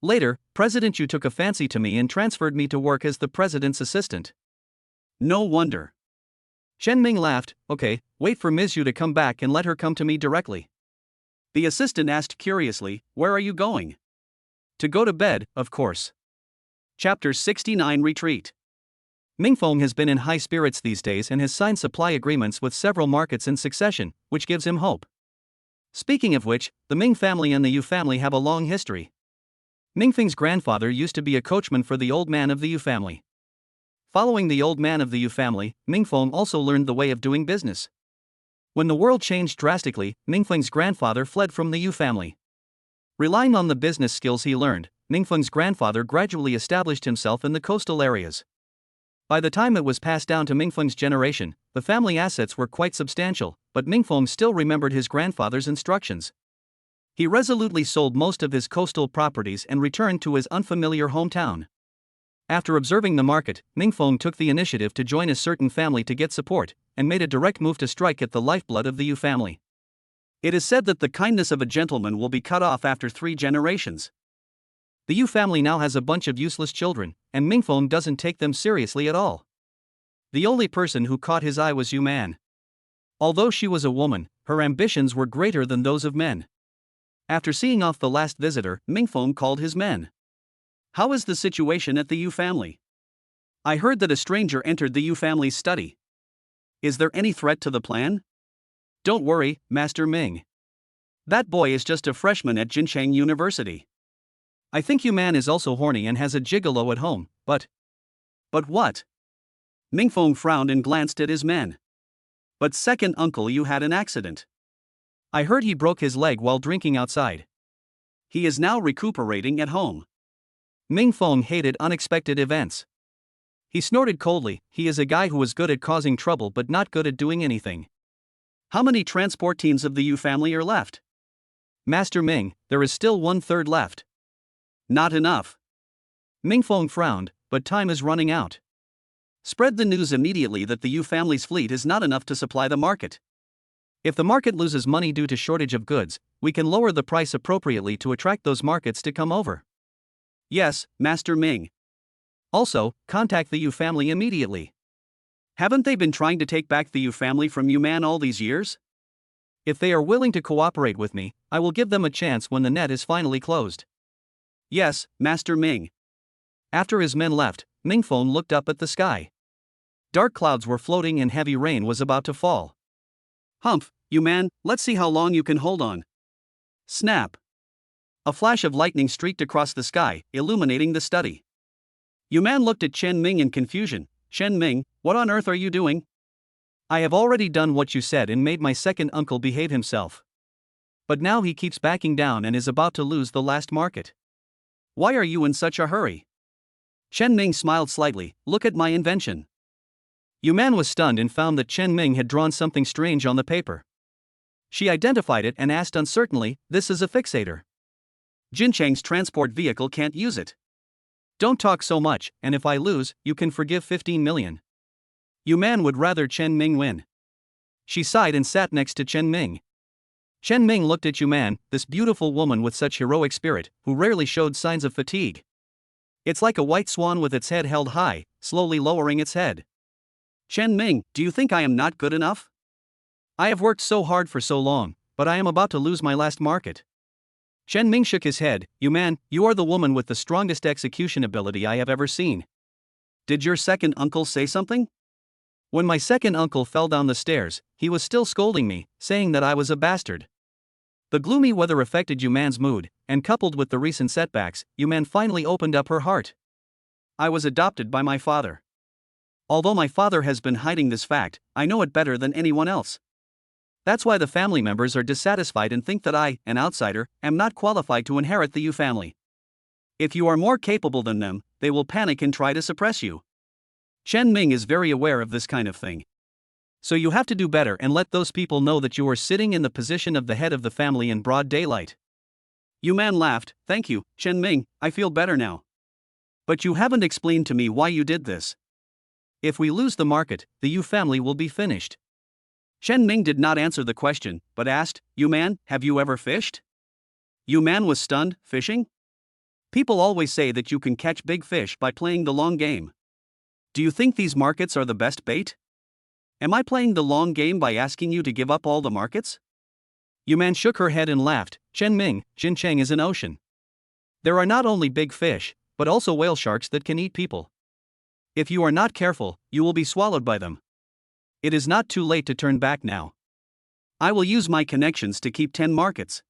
Later, President Yu took a fancy to me and transferred me to work as the president's assistant. No wonder. Chen Ming laughed, "Okay, wait for Ms. Yu to come back and let her come to me directly." The assistant asked curiously, "Where are you going?" To go to bed, of course. Chapter 69 Retreat. Mingfeng has been in high spirits these days and has signed supply agreements with several markets in succession, which gives him hope. Speaking of which, the Ming family and the Yu family have a long history. Mingfeng's grandfather used to be a coachman for the old man of the Yu family. Following the old man of the Yu family, Mingfeng also learned the way of doing business. When the world changed drastically, Mingfeng's grandfather fled from the Yu family. Relying on the business skills he learned, Mingfeng's grandfather gradually established himself in the coastal areas. By the time it was passed down to Mingfeng's generation, the family assets were quite substantial, but Mingfeng still remembered his grandfather's instructions. He resolutely sold most of his coastal properties and returned to his unfamiliar hometown. After observing the market, Mingfeng took the initiative to join a certain family to get support, and made a direct move to strike at the lifeblood of the Yu family. It is said that the kindness of a gentleman will be cut off after 3 generations. The Yu family now has a bunch of useless children, and Mingfeng doesn't take them seriously at all. The only person who caught his eye was Yuman. Although she was a woman, her ambitions were greater than those of men. After seeing off the last visitor, Mingfeng called his men. "How is the situation at the Yu family? I heard that a stranger entered the Yu family's study. Is there any threat to the plan?" "Don't worry, Master Ming. That boy is just a freshman at Jincheng University. I think Yuman is also horny and has a gigolo at home, but..." "But what?" Mingfeng frowned and glanced at his men. "But second uncle Yu had an accident. I heard he broke his leg while drinking outside. He is now recuperating at home." Mingfeng hated unexpected events. He snorted coldly, he is a guy who is good at causing trouble but not good at doing anything. "How many transport teams of the Yu family are left?" "Master Ming, there is still 1/3 left." "Not enough." Mingfeng frowned, but time is running out. Spread the news immediately that the Yu family's fleet is not enough to supply the market. If the market loses money due to shortage of goods, we can lower the price appropriately to attract those markets to come over. "Yes, Master Ming." "Also, contact the Yu family immediately. Haven't they been trying to take back the Yu family from Yuman all these years? If they are willing to cooperate with me, I will give them a chance when the net is finally closed." "Yes, Master Ming." After his men left, Mingfeng looked up at the sky. Dark clouds were floating and heavy rain was about to fall. "Humph, Yuman, let's see how long you can hold on." Snap! A flash of lightning streaked across the sky, illuminating the study. Yuman looked at Chen Ming in confusion. "Chen Ming, what on earth are you doing?" I have already done what you said and made my second uncle behave himself. But now he keeps backing down and is about to lose the last market. Why are you in such a hurry? Chen Ming smiled slightly. Look at my invention. Yuman was stunned and found that Chen Ming had drawn something strange on the paper. She identified it and asked uncertainly, this is a fixator. Jincheng's transport vehicle can't use it. Don't talk so much, and if I lose, you can forgive 15 million. Yuman would rather Chen Ming win. She sighed and sat next to Chen Ming. Chen Ming looked at Yuman, this beautiful woman with such heroic spirit, who rarely showed signs of fatigue. It's like a white swan with its head held high, slowly lowering its head. Chen Ming, do you think I am not good enough? I have worked so hard for so long, but I am about to lose my last market. Chen Ming shook his head. Yuman, you are the woman with the strongest execution ability I have ever seen. Did your second uncle say something? When my second uncle fell down the stairs, he was still scolding me, saying that I was a bastard. The gloomy weather affected Yuman's mood, and coupled with the recent setbacks, Yuman finally opened up her heart. I was adopted by my father. Although my father has been hiding this fact, I know it better than anyone else. That's why the family members are dissatisfied and think that I, an outsider, am not qualified to inherit the Yu family. If you are more capable than them, they will panic and try to suppress you. Chen Ming is very aware of this kind of thing. So you have to do better and let those people know that you are sitting in the position of the head of the family in broad daylight. Yuman laughed. Thank you, Chen Ming, I feel better now. But you haven't explained to me why you did this. If we lose the market, the Yu family will be finished. Chen Ming did not answer the question, but asked, Yuman, have you ever fished? Yuman was stunned. Fishing? People always say that you can catch big fish by playing the long game. Do you think these markets are the best bait? Am I playing the long game by asking you to give up all the markets? Yuman shook her head and laughed. Chen Ming, Jincheng is an ocean. There are not only big fish, but also whale sharks that can eat people. If you are not careful, you will be swallowed by them. It is not too late to turn back now. I will use my connections to keep 10 markets.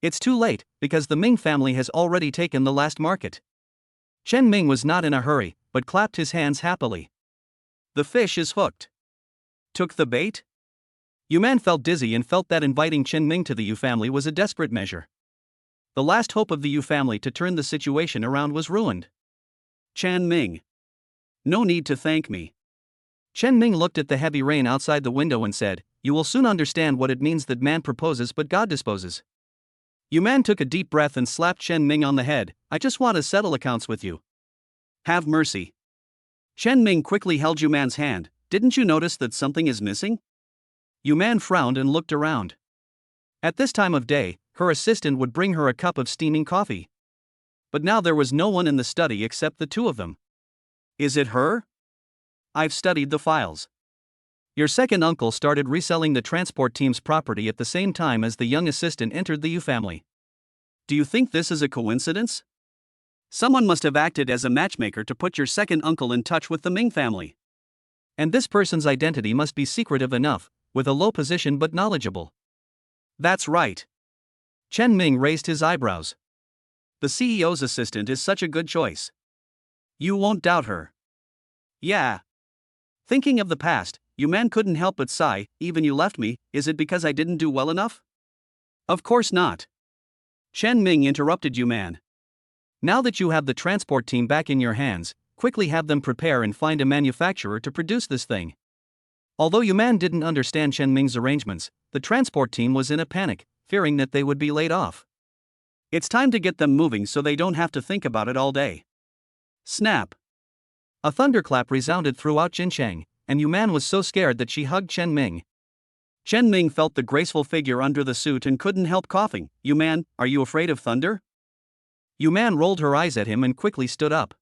It's too late, because the Ming family has already taken the last market. Chen Ming was not in a hurry, but clapped his hands happily. The fish is hooked. Took the bait? Yuman felt dizzy and felt that inviting Chen Ming to the Yu family was a desperate measure. The last hope of the Yu family to turn the situation around was ruined. Chen Ming. No need to thank me. Chen Ming looked at the heavy rain outside the window and said, you will soon understand what it means that man proposes but God disposes. Yuman took a deep breath and slapped Chen Ming on the head. I just want to settle accounts with you. Have mercy. Chen Ming quickly held Yuman's hand. Didn't you notice that something is missing? Yuman frowned and looked around. At this time of day, her assistant would bring her a cup of steaming coffee. But now there was no one in the study except the two of them. Is it her? I've studied the files. Your second uncle started reselling the transport team's property at the same time as the young assistant entered the Yu family. Do you think this is a coincidence? Someone must have acted as a matchmaker to put your second uncle in touch with the Ming family. And this person's identity must be secretive enough, with a low position but knowledgeable. That's right. Chen Ming raised his eyebrows. The CEO's assistant is such a good choice. You won't doubt her. Yeah. Thinking of the past, Yuman couldn't help but sigh. Even you left me, is it because I didn't do well enough? Of course not. Chen Ming interrupted Yuman. Now that you have the transport team back in your hands, quickly have them prepare and find a manufacturer to produce this thing. Although Yuman didn't understand Chen Ming's arrangements, the transport team was in a panic, fearing that they would be laid off. It's time to get them moving so they don't have to think about it all day. Snap. A thunderclap resounded throughout Jincheng, and Yuman was so scared that she hugged Chen Ming. Chen Ming felt the graceful figure under the suit and couldn't help coughing. Yuman, are you afraid of thunder? Yuman rolled her eyes at him and quickly stood up.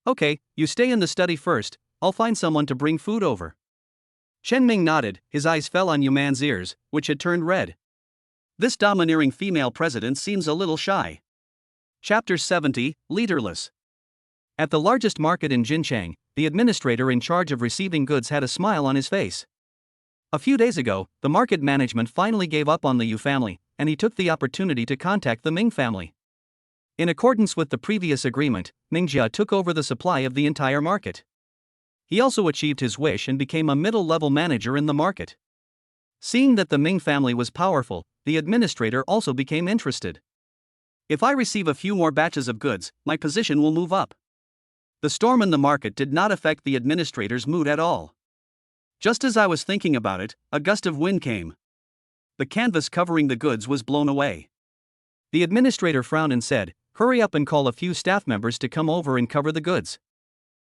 Okay, you stay in the study first, I'll find someone to bring food over. Chen Ming nodded, his eyes fell on Yuman's ears, which had turned red. This domineering female president seems a little shy. Chapter 70, Leaderless. At the largest market in Jincheng, the administrator in charge of receiving goods had a smile on his face. A few days ago, the market management finally gave up on the Yu family, and he took the opportunity to contact the Ming family. In accordance with the previous agreement, Mingjia took over the supply of the entire market. He also achieved his wish and became a middle-level manager in the market. Seeing that the Ming family was powerful, the administrator also became interested. If I receive a few more batches of goods, my position will move up. The storm in the market did not affect the administrator's mood at all. Just as I was thinking about it, a gust of wind came. The canvas covering the goods was blown away. The administrator frowned and said, "Hurry up and call a few staff members to come over and cover the goods."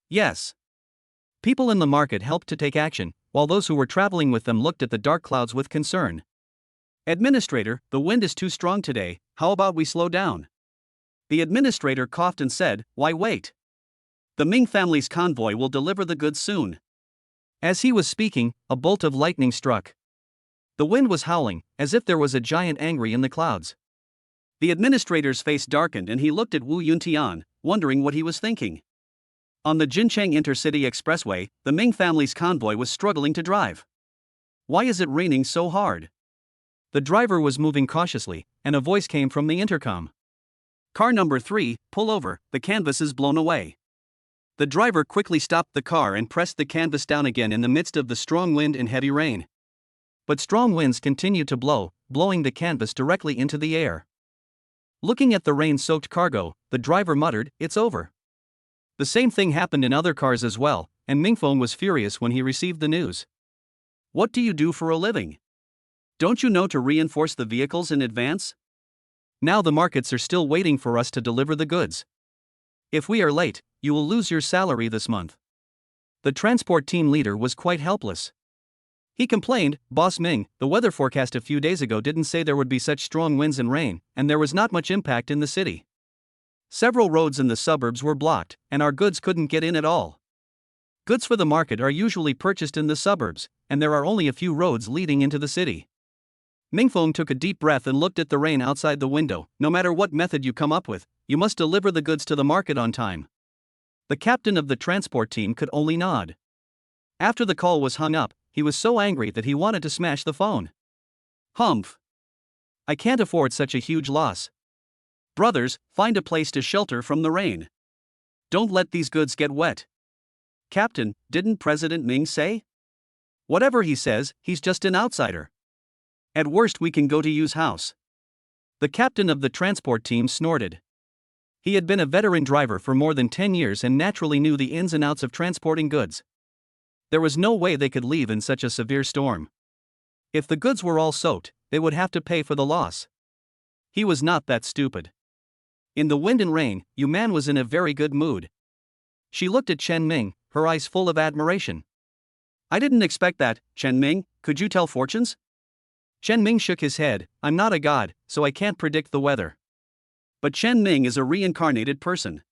Yes. People in the market helped to take action, while those who were traveling with them looked at the dark clouds with concern. "Administrator, the wind is too strong today, how about we slow down?" The administrator coughed and said, "Why wait? The Ming family's convoy will deliver the goods soon." As he was speaking, a bolt of lightning struck. The wind was howling, as if there was a giant angry in the clouds. The administrator's face darkened and he looked at Wu Yuntian, wondering what he was thinking. On the Jincheng Intercity Expressway, the Ming family's convoy was struggling to drive. "Why is it raining so hard?" The driver was moving cautiously, and a voice came from the intercom. "Car number 3, pull over, the canvas is blown away." The driver quickly stopped the car and pressed the canvas down again in the midst of the strong wind and heavy rain. But strong winds continued to blow, blowing the canvas directly into the air. Looking at the rain-soaked cargo, the driver muttered, "It's over." The same thing happened in other cars as well, and Mingfeng was furious when he received the news. "What do you do for a living? Don't you know to reinforce the vehicles in advance? Now the markets are still waiting for us to deliver the goods. If we are late, you will lose your salary this month." The transport team leader was quite helpless. He complained, "Boss Ming, the weather forecast a few days ago didn't say there would be such strong winds and rain, and there was not much impact in the city. Several roads in the suburbs were blocked, and our goods couldn't get in at all. Goods for the market are usually purchased in the suburbs, and there are only a few roads leading into the city." Mingfeng took a deep breath and looked at the rain outside the window. "No matter what method you come up with, you must deliver the goods to the market on time." The captain of the transport team could only nod. After the call was hung up, he was so angry that he wanted to smash the phone. "Humph! I can't afford such a huge loss. Brothers, find a place to shelter from the rain. Don't let these goods get wet." "Captain, didn't President Ming say?" "Whatever he says, he's just an outsider. At worst we can go to Yu's house." The captain of the transport team snorted. He had been a veteran driver for more than 10 years and naturally knew the ins and outs of transporting goods. There was no way they could leave in such a severe storm. If the goods were all soaked, they would have to pay for the loss. He was not that stupid. In the wind and rain, Yu Man was in a very good mood. She looked at Chen Ming, her eyes full of admiration. "I didn't expect that, Chen Ming, could you tell fortunes?" Chen Ming shook his head, "I'm not a god, so I can't predict the weather." But Chen Ming is a reincarnated person.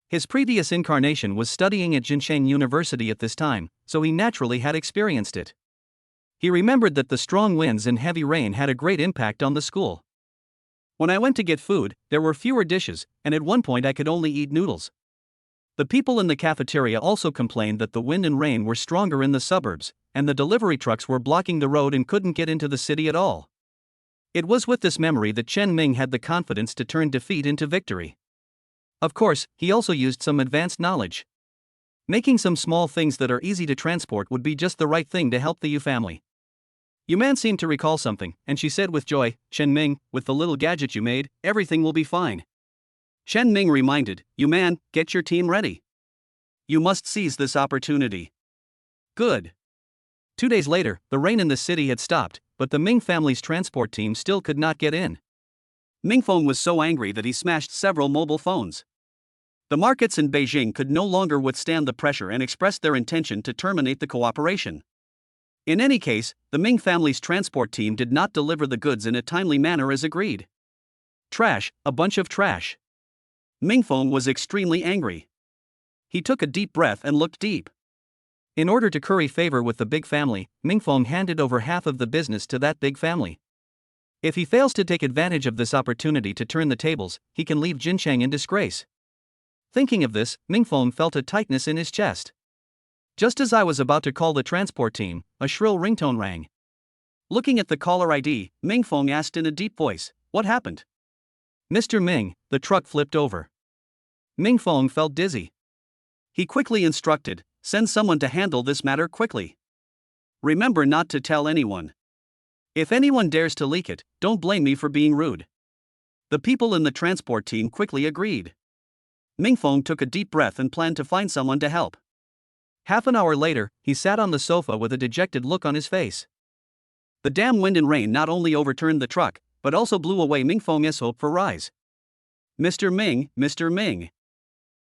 His previous incarnation was studying at Jincheng University at this time, so he naturally had experienced it. He remembered that the strong winds and heavy rain had a great impact on the school. "When I went to get food, there were fewer dishes, and at one point I could only eat noodles." The people in the cafeteria also complained that the wind and rain were stronger in the suburbs, and the delivery trucks were blocking the road and couldn't get into the city at all. It was with this memory that Chen Ming had the confidence to turn defeat into victory. Of course, he also used some advanced knowledge. Making some small things that are easy to transport would be just the right thing to help the Yu family. Yu Man seemed to recall something, and she said with joy, "Chen Ming, with the little gadget you made, everything will be fine." Chen Ming reminded, "Yu Man, get your team ready. You must seize this opportunity." Good. 2 days later, the rain in the city had stopped, but the Ming family's transport team still could not get in. Mingfeng was so angry that he smashed several mobile phones. The markets in Beijing could no longer withstand the pressure and expressed their intention to terminate the cooperation. In any case, the Ming family's transport team did not deliver the goods in a timely manner as agreed. Trash, a bunch of trash. Mingfeng was extremely angry. He took a deep breath and looked deep. In order to curry favor with the big family, Mingfeng handed over half of the business to that big family. If he fails to take advantage of this opportunity to turn the tables, he can leave Jincheng in disgrace. Thinking of this, Mingfeng felt a tightness in his chest. Just as I was about to call the transport team, a shrill ringtone rang. Looking at the caller ID, Mingfeng asked in a deep voice, "What happened?" "Mr. Ming, the truck flipped over." Mingfeng felt dizzy. He quickly instructed, send someone to handle this matter quickly. Remember not to tell anyone. If anyone dares to leak it, don't blame me for being rude." The people in the transport team quickly agreed. Mingfeng took a deep breath and planned to find someone to help. Half an hour later, he sat on the sofa with a dejected look on his face. The damn wind and rain not only overturned the truck, but also blew away Mingfeng's hope for rise. "Mr. Ming, Mr. Ming."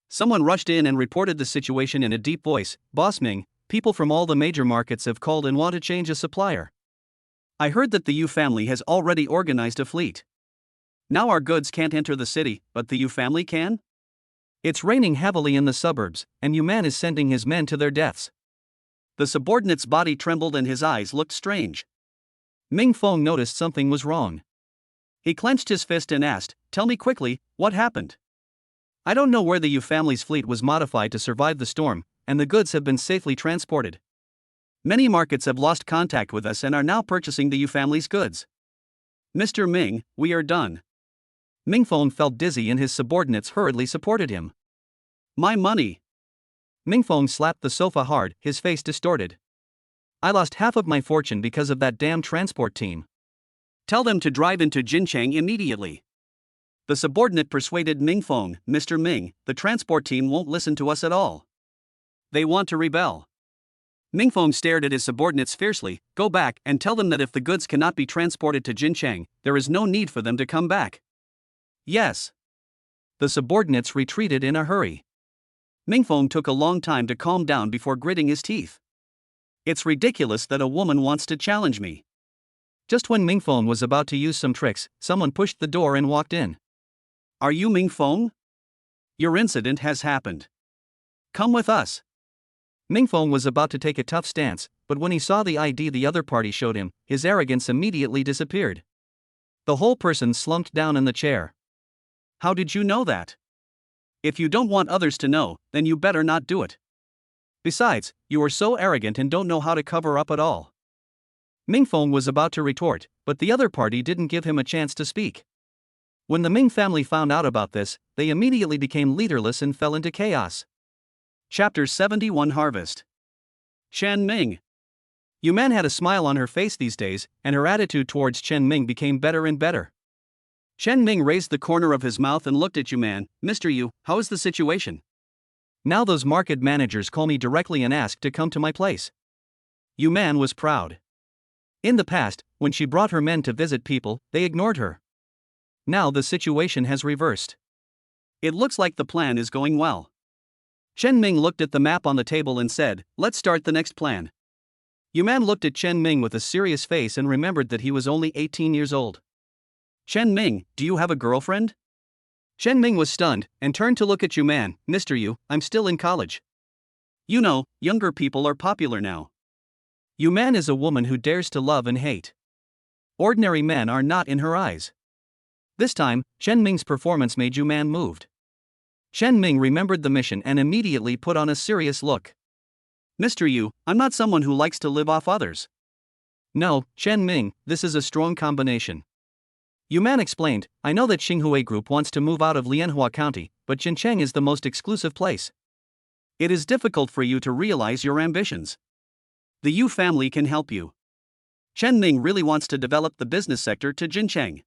Someone rushed in and reported the situation in a deep voice. "Boss Ming, people from all the major markets have called and want to change a supplier. I heard that the Yu family has already organized a fleet. Now our goods can't enter the city, but the Yu family can? It's raining heavily in the suburbs, and Yu Man is sending his men to their deaths." The subordinate's body trembled and his eyes looked strange. Mingfeng noticed something was wrong. He clenched his fist and asked, "Tell me quickly, what happened?" "I don't know where the Yu family's fleet was modified to survive the storm, and the goods have been safely transported. Many markets have lost contact with us and are now purchasing the Yu family's goods. Mr. Ming, we are done." Mingfeng felt dizzy and his subordinates hurriedly supported him. "My money!" Mingfeng slapped the sofa hard, his face distorted. "I lost half of my fortune because of that damn transport team. Tell them to drive into Jincheng immediately." The subordinate persuaded Mingfeng, "Mr. Ming, the transport team won't listen to us at all. They want to rebel." Mingfeng stared at his subordinates fiercely. "Go back and tell them that if the goods cannot be transported to Jincheng, there is no need for them to come back." "Yes." The subordinates retreated in a hurry. Mingfeng took a long time to calm down before gritting his teeth. "It's ridiculous that a woman wants to challenge me." Just when Mingfeng was about to use some tricks, someone pushed the door and walked in. "Are you Mingfeng? Your incident has happened. Come with us." Mingfeng was about to take a tough stance, but when he saw the ID the other party showed him, his arrogance immediately disappeared. The whole person slumped down in the chair. "How did you know that? If you don't want others to know, then you better not do it. Besides, you are so arrogant and don't know how to cover up at all." Mingfeng was about to retort, but the other party didn't give him a chance to speak. When the Ming family found out about this, they immediately became leaderless and fell into chaos. Chapter 71 Harvest. Chen Ming. Yu Man had a smile on her face these days, and her attitude towards Chen Ming became better and better. Chen Ming raised the corner of his mouth and looked at Yu Man. "Mr. Yu, how is the situation?" "Now those market managers call me directly and ask to come to my place." Yu Man was proud. In the past, when she brought her men to visit people, they ignored her. Now the situation has reversed. "It looks like the plan is going well." Chen Ming looked at the map on the table and said, "Let's start the next plan." Yu Man looked at Chen Ming with a serious face and remembered that he was only 18 years old. "Chen Ming, do you have a girlfriend?" Chen Ming was stunned and turned to look at Yu Man. "Mr. Yu, I'm still in college. You know, younger people are popular now." Yu Man is a woman who dares to love and hate. Ordinary men are not in her eyes. This time, Chen Ming's performance made Yu Man moved. Chen Ming remembered the mission and immediately put on a serious look. "Mr. Yu, I'm not someone who likes to live off others." "No, Chen Ming, this is a strong combination." Yu Man explained, "I know that Xinhui Group wants to move out of Lianhua County, but Jincheng is the most exclusive place. It is difficult for you to realize your ambitions. The Yu family can help you. Chen Ming really wants to develop the business sector to Jincheng.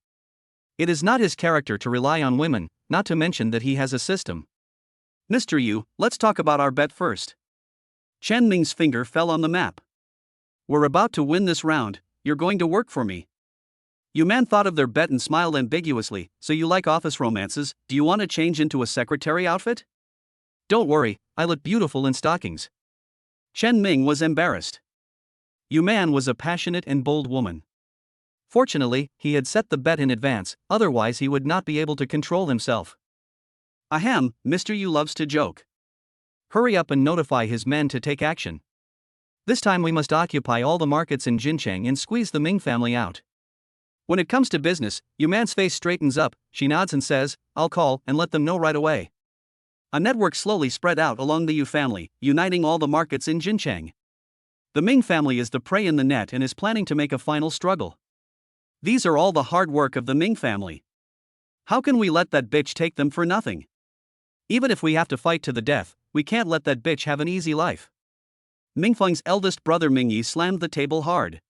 It is not his character to rely on women, not to mention that he has a system." "Mr. Yu, let's talk about our bet first." Chen Ming's finger fell on the map. "We're about to win this round, you're going to work for me." Yu Man thought of their bet and smiled ambiguously. "So you like office romances, do you want to change into a secretary outfit?" "Don't worry, I look beautiful in stockings." Chen Ming was embarrassed. Yu Man was a passionate and bold woman. Fortunately, he had set the bet in advance, otherwise he would not be able to control himself. "Ahem, Mr. Yu loves to joke. Hurry up and notify his men to take action. This time we must occupy all the markets in Jincheng and squeeze the Ming family out." When it comes to business, Yu Man's face straightens up, she nods and says, "I'll call and let them know right away." A network slowly spread out along the Yu family, uniting all the markets in Jincheng. The Ming family is the prey in the net and is planning to make a final struggle. These are all the hard work of the Ming family. How can we let that bitch take them for nothing? Even if we have to fight to the death, we can't let that bitch have an easy life. Mingfeng's eldest brother Mingyi slammed the table hard.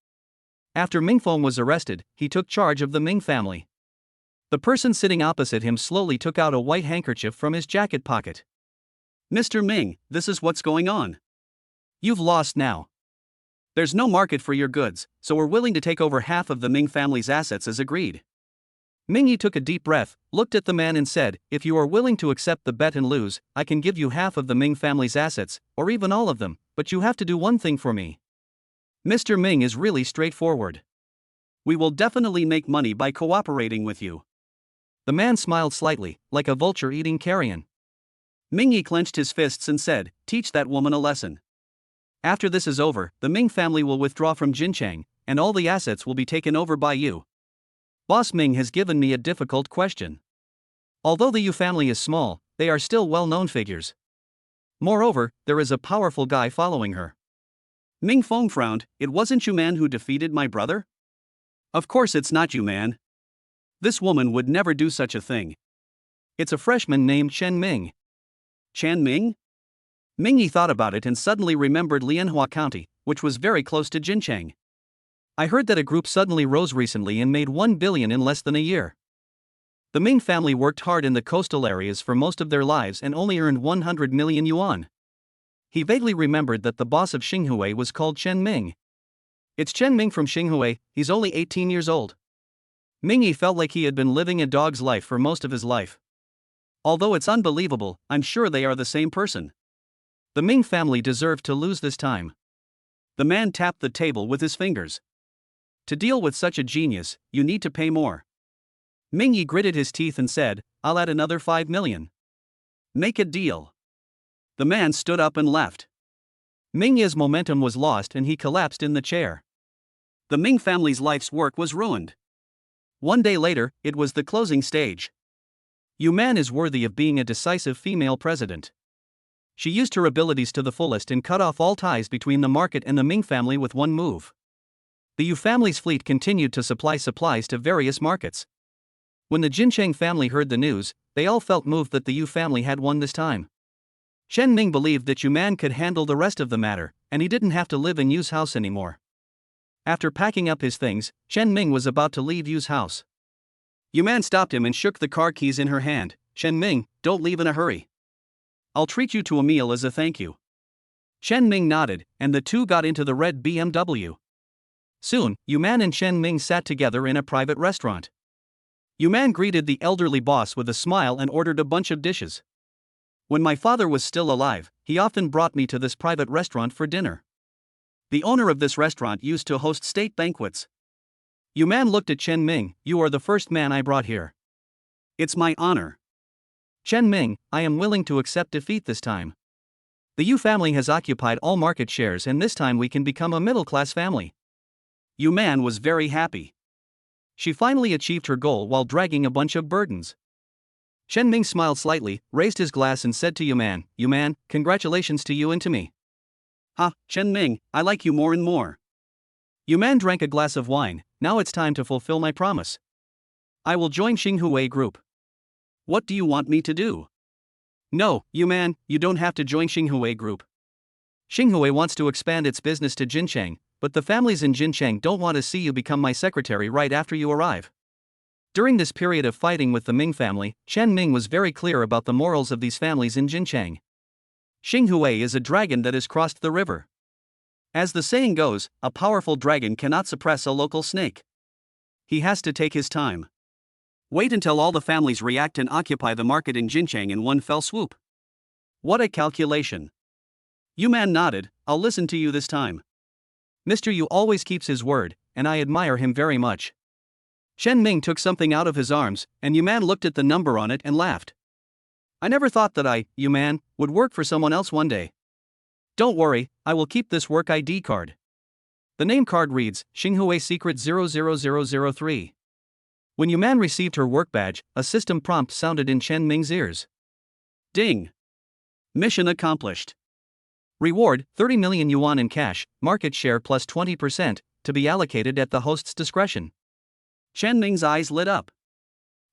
After Mingfeng was arrested, he took charge of the Ming family. The person sitting opposite him slowly took out a white handkerchief from his jacket pocket. Mr. Ming, this is what's going on. You've lost now. There's no market for your goods, so we're willing to take over half of the Ming family's assets as agreed. Mingyi took a deep breath, looked at the man and said, if you are willing to accept the bet and lose, I can give you half of the Ming family's assets, or even all of them, but you have to do one thing for me. Mr. Ming is really straightforward. We will definitely make money by cooperating with you. The man smiled slightly, like a vulture eating carrion. Mingyi clenched his fists and said, teach that woman a lesson. After this is over, the Ming family will withdraw from Jincheng, and all the assets will be taken over by you. Boss Ming has given me a difficult question. Although the Yu family is small, they are still well-known figures. Moreover, there is a powerful guy following her. Ming Feng frowned, it wasn't you man who defeated my brother? Of course it's not you man. This woman would never do such a thing. It's a freshman named Chen Ming. Chen Ming? Mingyi thought about it and suddenly remembered Lianhua County, which was very close to Jincheng. I heard that a group suddenly rose recently and made 1 billion in less than a year. The Ming family worked hard in the coastal areas for most of their lives and only earned 100 million yuan. He vaguely remembered that the boss of Xinghui was called Chen Ming. It's Chen Ming from Xinghui, he's only 18 years old. Mingyi felt like he had been living a dog's life for most of his life. Although it's unbelievable, I'm sure they are the same person. The Ming family deserved to lose this time. The man tapped the table with his fingers. To deal with such a genius, you need to pay more. Mingyi gritted his teeth and said, I'll add another 5 million. Make a deal. The man stood up and left. Mingyi's momentum was lost and he collapsed in the chair. The Ming family's life's work was ruined. One day later, it was the closing stage. Yu Man is worthy of being a decisive female president. She used her abilities to the fullest and cut off all ties between the market and the Ming family with one move. The Yu family's fleet continued to supply supplies to various markets. When the Jincheng family heard the news, they all felt moved that the Yu family had won this time. Chen Ming believed that Yu Man could handle the rest of the matter, and he didn't have to live in Yu's house anymore. After packing up his things, Chen Ming was about to leave Yu's house. Yu Man stopped him and shook the car keys in her hand. Chen Ming, don't leave in a hurry. I'll treat you to a meal as a thank you. Chen Ming nodded, and the two got into the red BMW. Soon, Yu Man and Chen Ming sat together in a private restaurant. Yu Man greeted the elderly boss with a smile and ordered a bunch of dishes. When my father was still alive, he often brought me to this private restaurant for dinner. The owner of this restaurant used to host state banquets. Yu Man looked at Chen Ming, you are the first man I brought here. It's my honor. Chen Ming, I am willing to accept defeat this time. The Yu family has occupied all market shares and this time we can become a middle-class family. Yu Man was very happy. She finally achieved her goal while dragging a bunch of burdens. Chen Ming smiled slightly, raised his glass and said to Yu Man, congratulations to you and to me. Ha, Chen Ming, I like you more and more. Yu Man drank a glass of wine, now it's time to fulfill my promise. I will join Xinghui Group. What do you want me to do? No, Yu Man, you don't have to join Xinghui Group. Xinghui wants to expand its business to Jincheng, but the families in Jincheng don't want to see you become my secretary right after you arrive. During this period of fighting with the Ming family, Chen Ming was very clear about the morals of these families in Jincheng. Xinghui is a dragon that has crossed the river. As the saying goes, a powerful dragon cannot suppress a local snake. He has to take his time. Wait until all the families react and occupy the market in Jincheng in one fell swoop. What a calculation. Yu Man nodded, I'll listen to you this time. Mr. Yu always keeps his word, and I admire him very much. Chen Ming took something out of his arms, and Yu Man looked at the number on it and laughed. I never thought that I, Yu Man, would work for someone else one day. Don't worry, I will keep this work ID card. The name card reads, Xinghui Secret 00003. When Yu Man received her work badge, a system prompt sounded in Chen Ming's ears. Ding! Mission accomplished. Reward, 30 million yuan in cash, market share plus 20%, to be allocated at the host's discretion. Chen Ming's eyes lit up.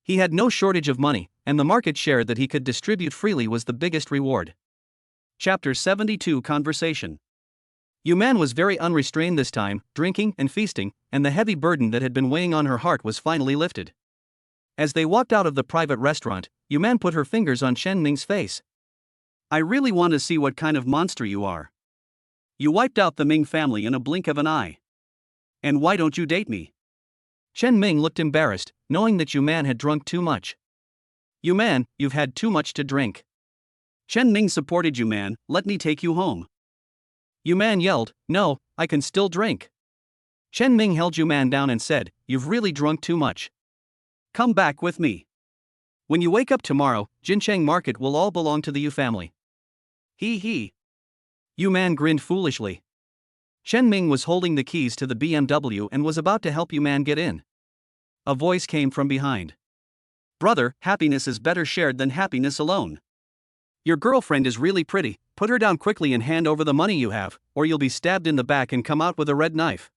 He had no shortage of money, and the market share that he could distribute freely was the biggest reward. Chapter 72 Conversation. Yu Man was very unrestrained this time, drinking and feasting, and the heavy burden that had been weighing on her heart was finally lifted. As they walked out of the private restaurant, Yu Man put her fingers on Chen Ming's face. I really want to see what kind of monster you are. You wiped out the Ming family in a blink of an eye. And why don't you date me? Chen Ming looked embarrassed, knowing that Yu Man had drunk too much. Yu Man, you've had too much to drink. Chen Ming supported Yu Man, let me take you home. Yu Man yelled, no, I can still drink. Chen Ming held Yu Man down and said, you've really drunk too much. Come back with me. When you wake up tomorrow, Jincheng Market will all belong to the Yu family. He. Yu Man grinned foolishly. Chen Ming was holding the keys to the BMW and was about to help Yu Man get in. A voice came from behind. Brother, happiness is better shared than happiness alone. Your girlfriend is really pretty, put her down quickly and hand over the money you have, or you'll be stabbed in the back and come out with a red knife.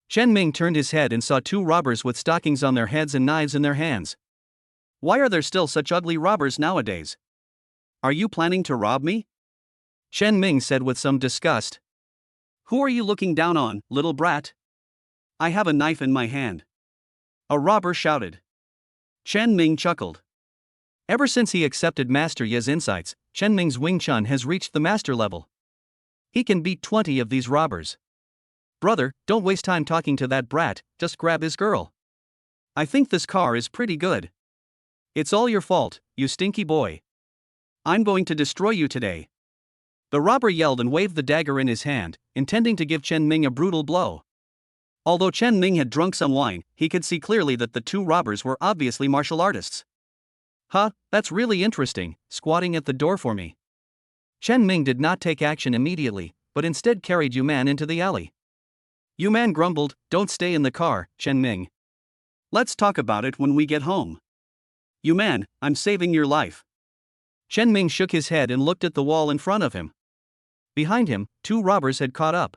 Chen Ming turned his head and saw two robbers with stockings on their heads and knives in their hands. Why are there still such ugly robbers nowadays? Are you planning to rob me? Chen Ming said with some disgust. Who are you looking down on, little brat? I have a knife in my hand. A robber shouted. Chen Ming chuckled. Ever since he accepted Master Ye's insights, Chen Ming's Wing Chun has reached the master level. He can beat 20 of these robbers. Brother, don't waste time talking to that brat, just grab his girl. I think this car is pretty good. It's all your fault, you stinky boy. I'm going to destroy you today. The robber yelled and waved the dagger in his hand, intending to give Chen Ming a brutal blow. Although Chen Ming had drunk some wine, he could see clearly that the two robbers were obviously martial artists. Huh, that's really interesting, squatting at the door for me. Chen Ming did not take action immediately, but instead carried Yu Man into the alley. Yu Man grumbled, don't stay in the car, Chen Ming. Let's talk about it when we get home. Yu Man, I'm saving your life. Chen Ming shook his head and looked at the wall in front of him. Behind him, two robbers had caught up.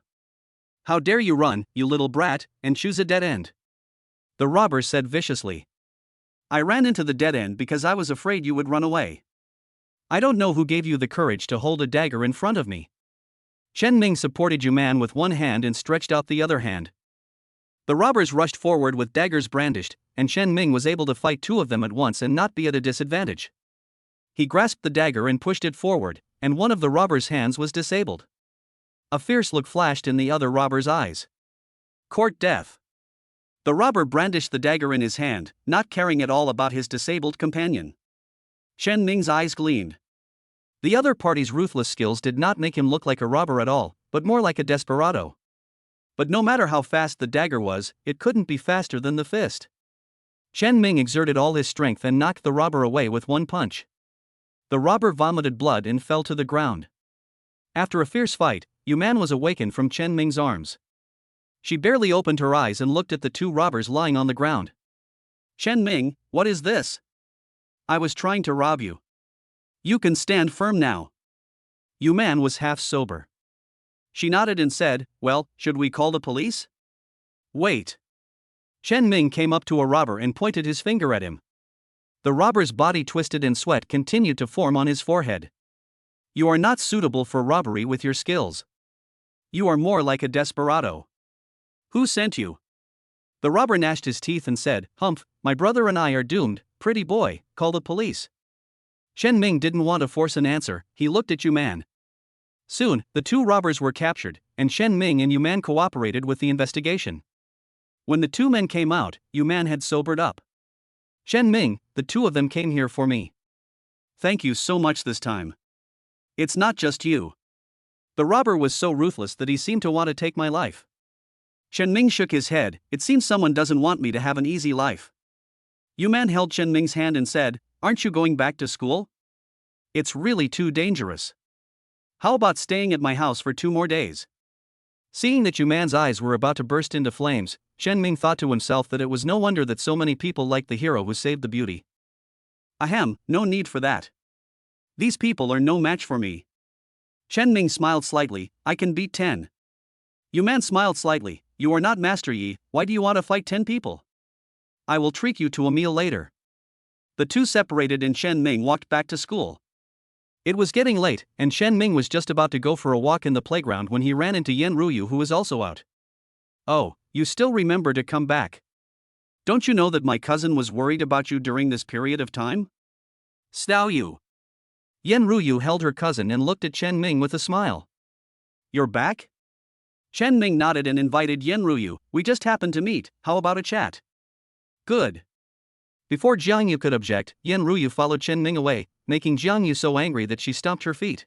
How dare you run, you little brat, and choose a dead end? The robber said viciously. I ran into the dead end because I was afraid you would run away. I don't know who gave you the courage to hold a dagger in front of me. Chen Ming supported Yu Man with one hand and stretched out the other hand. The robbers rushed forward with daggers brandished, and Chen Ming was able to fight two of them at once and not be at a disadvantage. He grasped the dagger and pushed it forward, and one of the robbers' hands was disabled. A fierce look flashed in the other robber's eyes. Court death. The robber brandished the dagger in his hand, not caring at all about his disabled companion. Chen Ming's eyes gleamed. The other party's ruthless skills did not make him look like a robber at all, but more like a desperado. But no matter how fast the dagger was, it couldn't be faster than the fist. Chen Ming exerted all his strength and knocked the robber away with one punch. The robber vomited blood and fell to the ground. After a fierce fight, Yu Man was awakened from Chen Ming's arms. She barely opened her eyes and looked at the two robbers lying on the ground. Chen Ming, what is this? I was trying to rob you. You can stand firm now. Yu Man was half sober. She nodded and said, well, should we call the police? Wait. Chen Ming came up to a robber and pointed his finger at him. The robber's body twisted and sweat continued to form on his forehead. You are not suitable for robbery with your skills. You are more like a desperado. Who sent you? The robber gnashed his teeth and said, Humph, my brother and I are doomed, pretty boy, call the police. Chen Ming didn't want to force an answer, he looked at Yu Man. Soon, the two robbers were captured, and Chen Ming and Yu Man cooperated with the investigation. When the two men came out, Yu Man had sobered up. Chen Ming, the two of them came here for me. Thank you so much this time. It's not just you. The robber was so ruthless that he seemed to want to take my life. Chen Ming shook his head, it seems someone doesn't want me to have an easy life. Yu Man held Chen Ming's hand and said, aren't you going back to school? It's really too dangerous. How about staying at my house for 2 more days? Seeing that Yu Man's eyes were about to burst into flames, Chen Ming thought to himself that it was no wonder that so many people liked the hero who saved the beauty. Ahem, no need for that. These people are no match for me. Chen Ming smiled slightly, I can beat 10. Yu Man smiled slightly, you are not Master Yi, why do you want to fight 10 people? I will treat you to a meal later. The two separated and Chen Ming walked back to school. It was getting late, and Chen Ming was just about to go for a walk in the playground when he ran into Yen Ruyu, who was also out. "Oh, you still remember to come back. Don't you know that my cousin was worried about you during this period of time?" "Stao you." Yen Ruyu held her cousin and looked at Chen Ming with a smile. "You're back?" Chen Ming nodded and invited Yen Ruyu. "We just happened to meet, how about a chat?" "Good." Before Jiang Yu could object, Yen Ruyu followed Chen Ming away, making Jiang Yu so angry that she stomped her feet.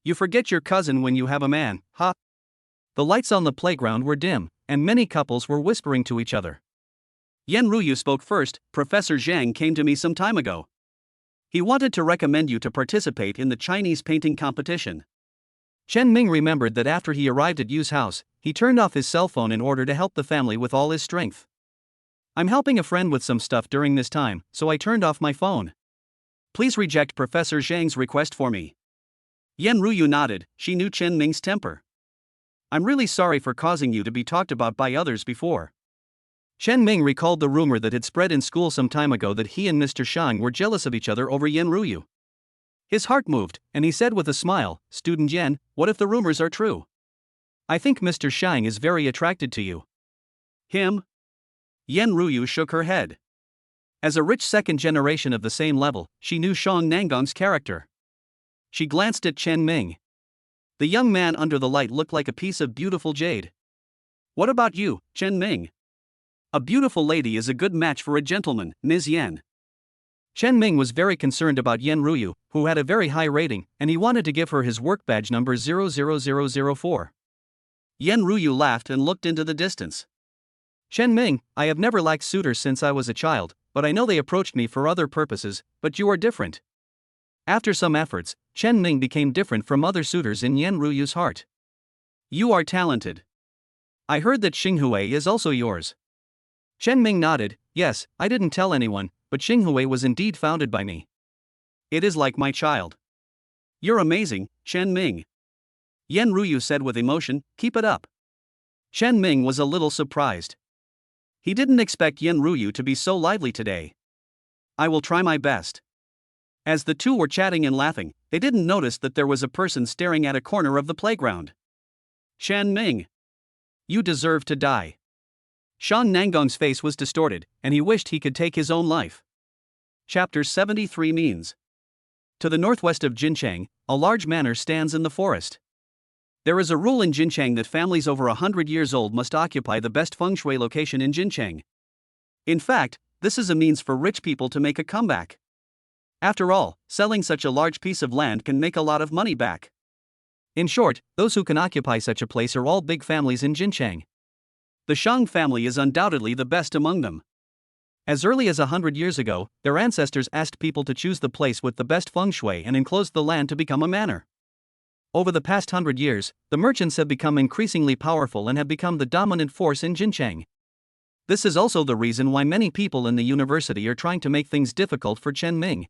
"You forget your cousin when you have a man, huh?" The lights on the playground were dim, and many couples were whispering to each other. Yen Ruyu spoke first. "Professor Zhang came to me some time ago. He wanted to recommend you to participate in the Chinese painting competition." Chen Ming remembered that after he arrived at Yu's house, he turned off his cell phone in order to help the family with all his strength. "I'm helping a friend with some stuff during this time, so I turned off my phone. Please reject Professor Zhang's request for me." Yen Ruyu nodded. She knew Chen Ming's temper. "I'm really sorry for causing you to be talked about by others before." Chen Ming recalled the rumor that had spread in school some time ago that he and Mr. Shang were jealous of each other over Yen Ruyu. His heart moved, and he said with a smile, "Student Yen, what if the rumors are true? I think Mr. Shang is very attracted to you." "Him?" Yen Ruyu shook her head. As a rich second generation of the same level, she knew Shang Nangong's character. She glanced at Chen Ming. The young man under the light looked like a piece of beautiful jade. "What about you, Chen Ming?" "A beautiful lady is a good match for a gentleman, Ms. Yen." Chen Ming was very concerned about Yen Ruyu, who had a very high rating, and he wanted to give her his work badge number 00004. Yen Ruyu laughed and looked into the distance. "Chen Ming, I have never liked suitors since I was a child, but I know they approached me for other purposes, but you are different." After some efforts, Chen Ming became different from other suitors in Yen Ruyu's heart. "You are talented. I heard that Xinghui is also yours." Chen Ming nodded. "Yes, I didn't tell anyone, but Xinghui was indeed founded by me. It is like my child." "You're amazing, Chen Ming." Yen Ruyu said with emotion. "Keep it up." Chen Ming was a little surprised. He didn't expect Yen Ruyu to be so lively today. "I will try my best." As the two were chatting and laughing, they didn't notice that there was a person staring at a corner of the playground. "Chen Ming. You deserve to die." Shang Nangong's face was distorted, and he wished he could take his own life. Chapter 73 means. To the northwest of Jincheng, a large manor stands in the forest. There is a rule in Jincheng that families over 100 years old must occupy the best feng shui location in Jincheng. In fact, this is a means for rich people to make a comeback. After all, selling such a large piece of land can make a lot of money back. In short, those who can occupy such a place are all big families in Jincheng. The Shang family is undoubtedly the best among them. As early as 100 years ago, their ancestors asked people to choose the place with the best feng shui and enclosed the land to become a manor. Over the past 100 years, the merchants have become increasingly powerful and have become the dominant force in Jincheng. This is also the reason why many people in the university are trying to make things difficult for Chen Ming.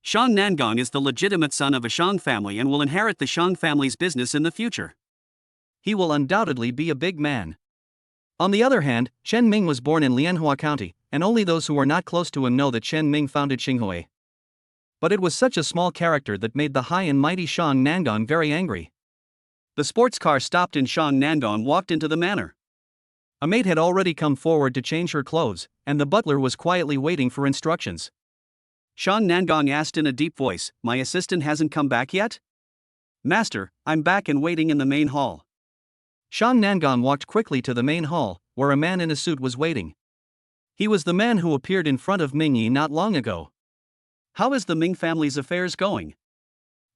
Shang Nangong is the legitimate son of a Shang family and will inherit the Shang family's business in the future. He will undoubtedly be a big man. On the other hand, Chen Ming was born in Lianhua County, and only those who are not close to him know that Chen Ming founded Xinghui. But it was such a small character that made the high and mighty Shang Nangong very angry. The sports car stopped and Shang Nangong walked into the manor. A maid had already come forward to change her clothes, and the butler was quietly waiting for instructions. Shang Nangong asked in a deep voice, "My assistant hasn't come back yet?" "Master, I'm back and waiting in the main hall." Shang Nangong walked quickly to the main hall, where a man in a suit was waiting. He was the man who appeared in front of Ming Yi not long ago. "How is the Ming family's affairs going?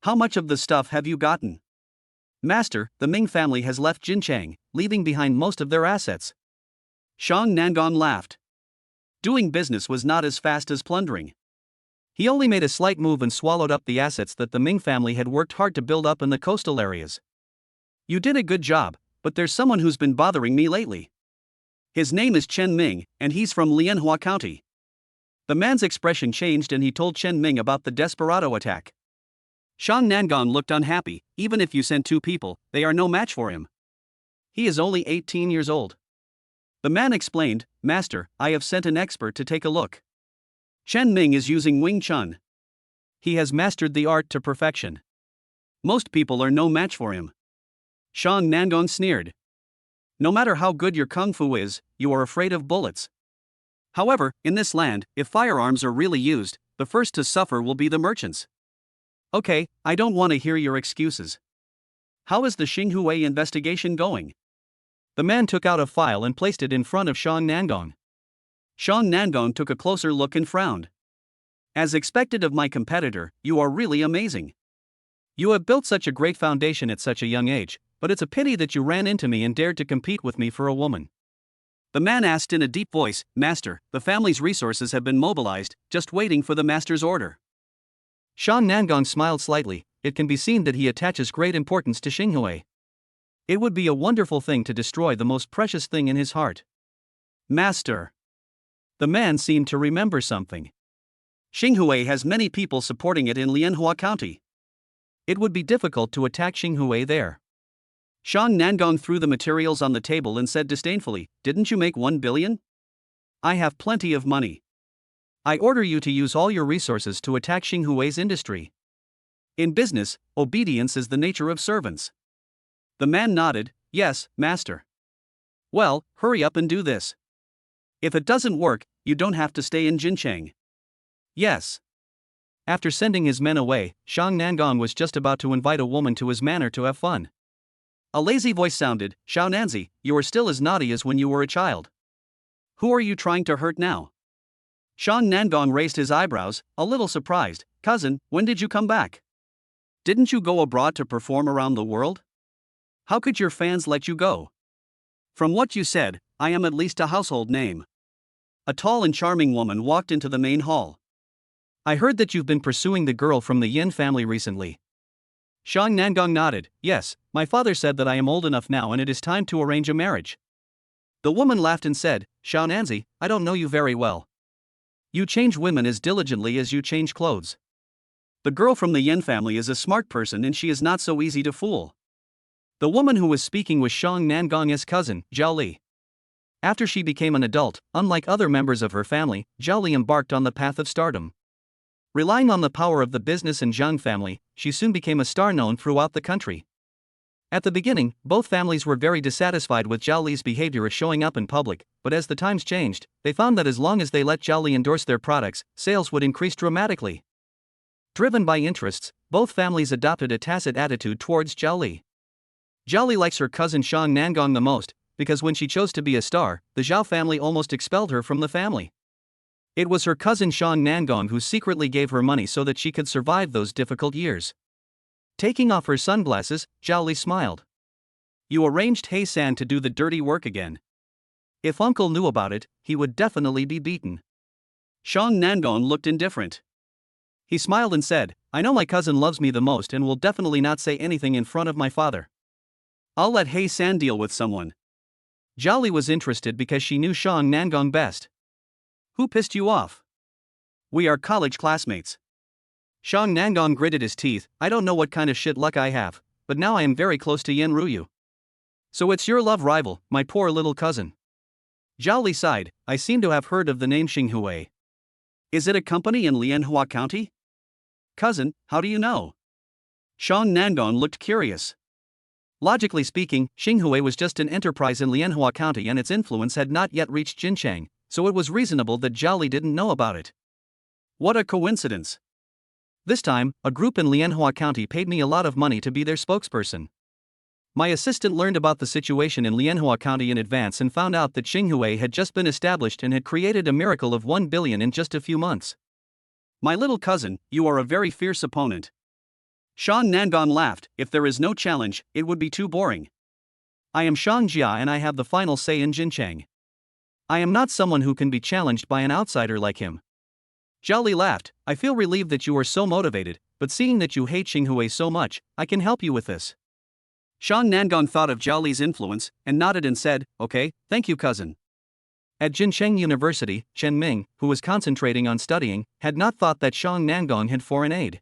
How much of the stuff have you gotten?" "Master, the Ming family has left Jincheng, leaving behind most of their assets." Shang Nangong laughed. Doing business was not as fast as plundering. He only made a slight move and swallowed up the assets that the Ming family had worked hard to build up in the coastal areas. "You did a good job, but there's someone who's been bothering me lately. His name is Chen Ming, and he's from Lianhua County." The man's expression changed and he told Chen Ming about the desperado attack. Shang Nangong looked unhappy. "Even if you send 2 people, they are no match for him. He is only 18 years old." The man explained, "Master, I have sent an expert to take a look. Chen Ming is using Wing Chun. He has mastered the art to perfection. Most people are no match for him. Shang Nangong sneered. No matter how good your kung fu is, you are afraid of bullets. However, in this land, if firearms are really used, the first to suffer will be the merchants. Okay, I don't want to hear your excuses. How is the Xinghui investigation going? The man took out a file and placed it in front of Shang Nangong. Shang Nangong took a closer look and frowned. As expected of my competitor, you are really amazing. You have built such a great foundation at such a young age, but it's a pity that you ran into me and dared to compete with me for a woman. The man asked in a deep voice, Master, the family's resources have been mobilized, just waiting for the master's order. Shang Nangong smiled slightly. It can be seen that he attaches great importance to Xinghui. It would be a wonderful thing to destroy the most precious thing in his heart. Master. The man seemed to remember something. Xinghui has many people supporting it in Lianhua County. It would be difficult to attack Xinghui there. Shang Nangong threw the materials on the table and said disdainfully, Didn't you make 1 billion? I have plenty of money. I order you to use all your resources to attack Xinghui's industry. In business, obedience is the nature of servants. The man nodded, Yes, master. Well, hurry up and do this. If it doesn't work, you don't have to stay in Jincheng. Yes. After sending his men away, Shang Nangong was just about to invite a woman to his manor to have fun. A lazy voice sounded, Xiao Nanzi, you are still as naughty as when you were a child. Who are you trying to hurt now? Shang Nangong raised his eyebrows, a little surprised. Cousin, when did you come back? Didn't you go abroad to perform around the world? How could your fans let you go? From what you said, I am at least a household name. A tall and charming woman walked into the main hall. I heard that you've been pursuing the girl from the Yin family recently. Shang Nangong nodded, Yes, my father said that I am old enough now and it is time to arrange a marriage. The woman laughed and said, Xiao Nanzi, I don't know you very well. You change women as diligently as you change clothes. The girl from the Yin family is a smart person and she is not so easy to fool. The woman who was speaking was Shang Nangong's cousin, Zhao Li. After she became an adult, unlike other members of her family, Zhao Li embarked on the path of stardom. Relying on the power of the business and Zhang family, she soon became a star known throughout the country. At the beginning, both families were very dissatisfied with Zhao Li's behavior at showing up in public, but as the times changed, they found that as long as they let Zhao Li endorse their products, sales would increase dramatically. Driven by interests, both families adopted a tacit attitude towards Zhao Li. Zhao Li likes her cousin Shang Nangong the most, because when she chose to be a star, the Zhao family almost expelled her from the family. It was her cousin Shang Nangong who secretly gave her money so that she could survive those difficult years. Taking off her sunglasses, Zhao Li smiled. You arranged He-san to do the dirty work again. If uncle knew about it, he would definitely be beaten. Shang Nangong looked indifferent. He smiled and said, I know my cousin loves me the most and will definitely not say anything in front of my father. I'll let He-san deal with someone. Zhao Li was interested because she knew Shang Nangong best. Who pissed you off? We are college classmates. Shang Nangong gritted his teeth, I don't know what kind of shit luck I have, but now I am very close to Yen Ruyu. So it's your love rival, my poor little cousin. Zhao Li sighed, I seem to have heard of the name Xinghui. Is it a company in Lianhua County? Cousin, how do you know? Shang Nangong looked curious. Logically speaking, Xinghui was just an enterprise in Lianhua County and its influence had not yet reached Jincheng, so it was reasonable that Zhao Li didn't know about it. What a coincidence. This time, a group in Lianhua County paid me a lot of money to be their spokesperson. My assistant learned about the situation in Lianhua County in advance and found out that Xinghui had just been established and had created a miracle of 1 billion in just a few months. My little cousin, you are a very fierce opponent. Shang Nangong laughed, if there is no challenge, it would be too boring. I am Shang Jia and I have the final say in Jincheng. I am not someone who can be challenged by an outsider like him. Zhao Li laughed, I feel relieved that you are so motivated, but seeing that you hate Xinghui so much, I can help you with this. Shang Nangong thought of Zhao Li's influence, and nodded and said, okay, thank you cousin. At Jincheng University, Chen Ming, who was concentrating on studying, had not thought that Shang Nangong had foreign aid.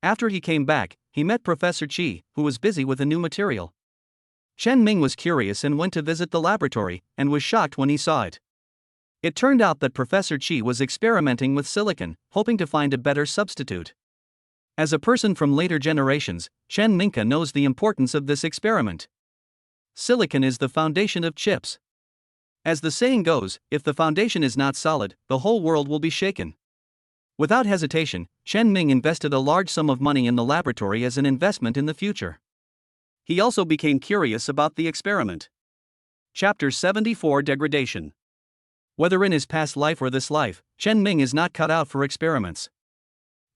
After he came back, he met Professor Qi, who was busy with a new material. Chen Ming was curious and went to visit the laboratory, and was shocked when he saw it. It turned out that Professor Qi was experimenting with silicon, hoping to find a better substitute. As a person from later generations, Chen Mingke knows the importance of this experiment. Silicon is the foundation of chips. As the saying goes, if the foundation is not solid, the whole world will be shaken. Without hesitation, Chen Ming invested a large sum of money in the laboratory as an investment in the future. He also became curious about the experiment. Chapter 74 Degradation. Whether in his past life or this life, Chen Ming is not cut out for experiments.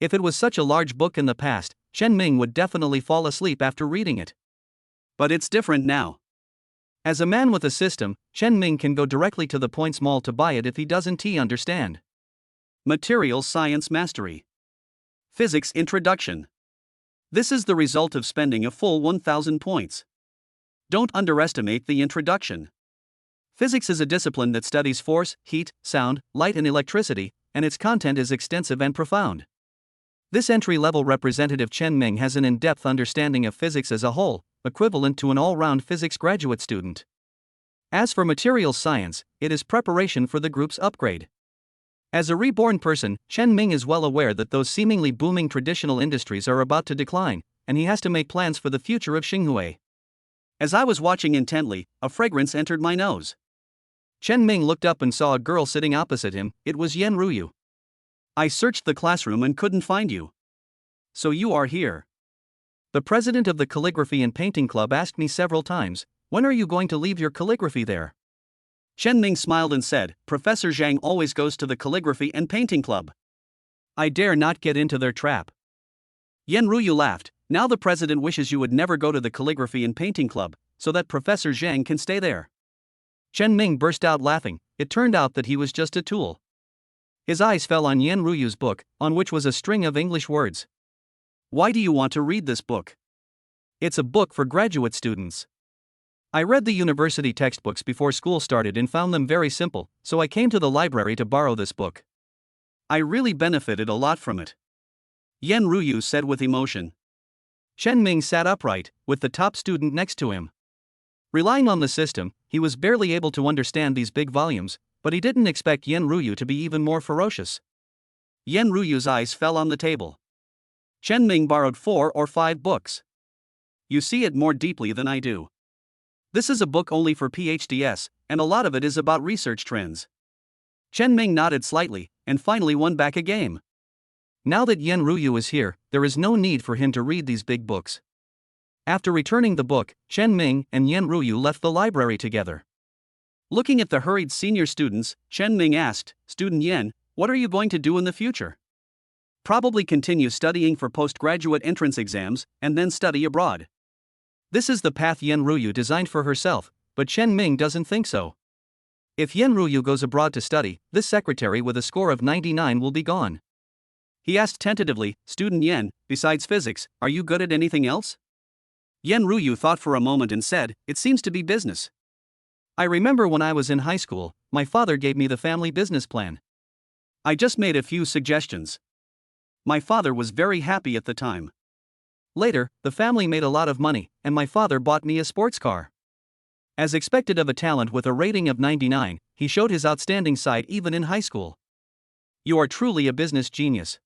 If it was such a large book in the past, Chen Ming would definitely fall asleep after reading it. But it's different now. As a man with a system, Chen Ming can go directly to the points mall to buy it if he doesn't understand. Materials Science Mastery. Physics Introduction. This is the result of spending a full 1000 points. Don't underestimate the introduction. Physics is a discipline that studies force, heat, sound, light and electricity, and its content is extensive and profound. This entry-level representative Chen Ming has an in-depth understanding of physics as a whole, equivalent to an all-round physics graduate student. As for materials science, it is preparation for the group's upgrade. As a reborn person, Chen Ming is well aware that those seemingly booming traditional industries are about to decline, and he has to make plans for the future of Xinghui. As I was watching intently, a fragrance entered my nose. Chen Ming looked up and saw a girl sitting opposite him. It was Yan Ruyu. I searched the classroom and couldn't find you. So you are here. The president of the calligraphy and painting club asked me several times, when are you going to leave your calligraphy there? Chen Ming smiled and said, Professor Zhang always goes to the calligraphy and painting club. I dare not get into their trap. Yan Ruyu laughed. Now the president wishes you would never go to the calligraphy and painting club, so that Professor Zhang can stay there. Chen Ming burst out laughing. It turned out that he was just a tool. His eyes fell on Yan Ruyu's book, on which was a string of English words. Why do you want to read this book? It's a book for graduate students. I read the university textbooks before school started and found them very simple, so I came to the library to borrow this book. I really benefited a lot from it. Yan Ruyu said with emotion. Chen Ming sat upright, with the top student next to him. Relying on the system, he was barely able to understand these big volumes, but he didn't expect Yan Ruyu to be even more ferocious. Yan Ruyu's eyes fell on the table. Chen Ming borrowed 4 or 5 books. You see it more deeply than I do. This is a book only for PhDs, and a lot of it is about research trends. Chen Ming nodded slightly, and finally won back a game. Now that Yan Ruyu is here, there is no need for him to read these big books. After returning the book, Chen Ming and Yan Ruyu left the library together. Looking at the hurried senior students, Chen Ming asked, Student Yan, what are you going to do in the future? Probably continue studying for postgraduate entrance exams, and then study abroad. This is the path Yan Ruyu designed for herself, but Chen Ming doesn't think so. If Yan Ruyu goes abroad to study, this secretary with a score of 99 will be gone. He asked tentatively, Student Yan, besides physics, are you good at anything else? Yan Ruyu thought for a moment and said, it seems to be business. I remember when I was in high school, my father gave me the family business plan. I just made a few suggestions. My father was very happy at the time. Later, the family made a lot of money, and my father bought me a sports car. As expected of a talent with a rating of 99, he showed his outstanding side even in high school. You are truly a business genius.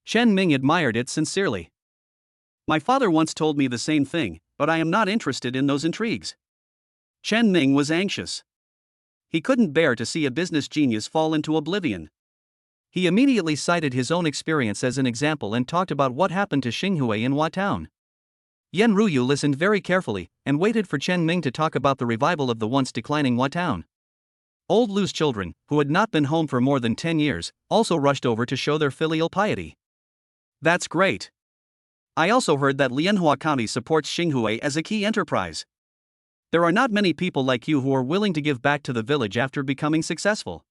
Chen Ming admired it sincerely. My father once told me the same thing, but I am not interested in those intrigues. Chen Ming was anxious. He couldn't bear to see a business genius fall into oblivion. He immediately cited his own experience as an example and talked about what happened to Xinghui in Hua Town. Yan Ruyu listened very carefully, and waited for Chen Ming to talk about the revival of the once declining Hua Town. Old Lu's children, who had not been home for more than 10 years, also rushed over to show their filial piety. That's great. I also heard that Lianhua County supports Xinghui as a key enterprise. There are not many people like you who are willing to give back to the village after becoming successful.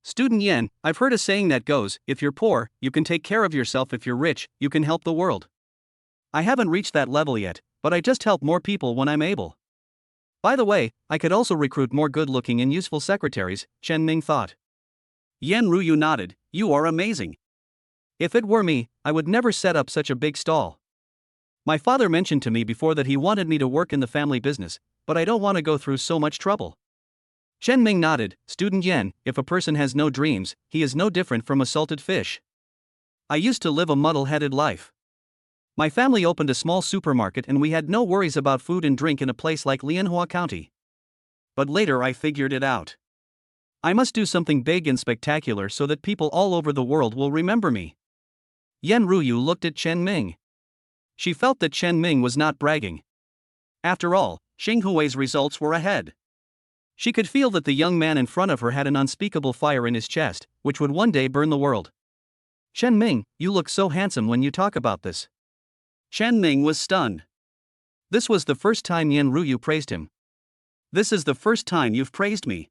Student Yan, I've heard a saying that goes, if you're poor, you can take care of yourself. If you're rich, you can help the world. I haven't reached that level yet, but I just help more people when I'm able. By the way, I could also recruit more good-looking and useful secretaries, Chen Ming thought. Yan Ruyu nodded, you are amazing. If it were me, I would never set up such a big stall. My father mentioned to me before that he wanted me to work in the family business, but I don't want to go through so much trouble. Chen Ming nodded, Student Yan, if a person has no dreams, he is no different from a salted fish. I used to live a muddle-headed life. My family opened a small supermarket and we had no worries about food and drink in a place like Lianhua County. But later I figured it out. I must do something big and spectacular so that people all over the world will remember me. Yan Ruyu looked at Chen Ming. She felt that Chen Ming was not bragging. After all, Xing Hui's results were ahead. She could feel that the young man in front of her had an unspeakable fire in his chest, which would one day burn the world. Chen Ming, you look so handsome when you talk about this. Chen Ming was stunned. This was the first time Yan Ruyu praised him. This is the first time you've praised me.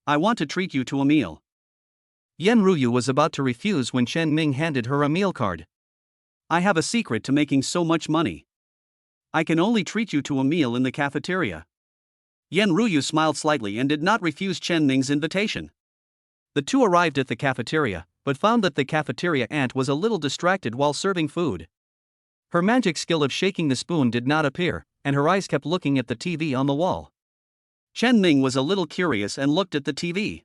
I want to treat you to a meal. Yan Ruyu was about to refuse when Chen Ming handed her a meal card. I have a secret to making so much money. I can only treat you to a meal in the cafeteria. Yan Ruyu smiled slightly and did not refuse Chen Ming's invitation. The two arrived at the cafeteria, but found that the cafeteria ant was a little distracted while serving food. Her magic skill of shaking the spoon did not appear, and her eyes kept looking at the TV on the wall. Chen Ming was a little curious and looked at the TV.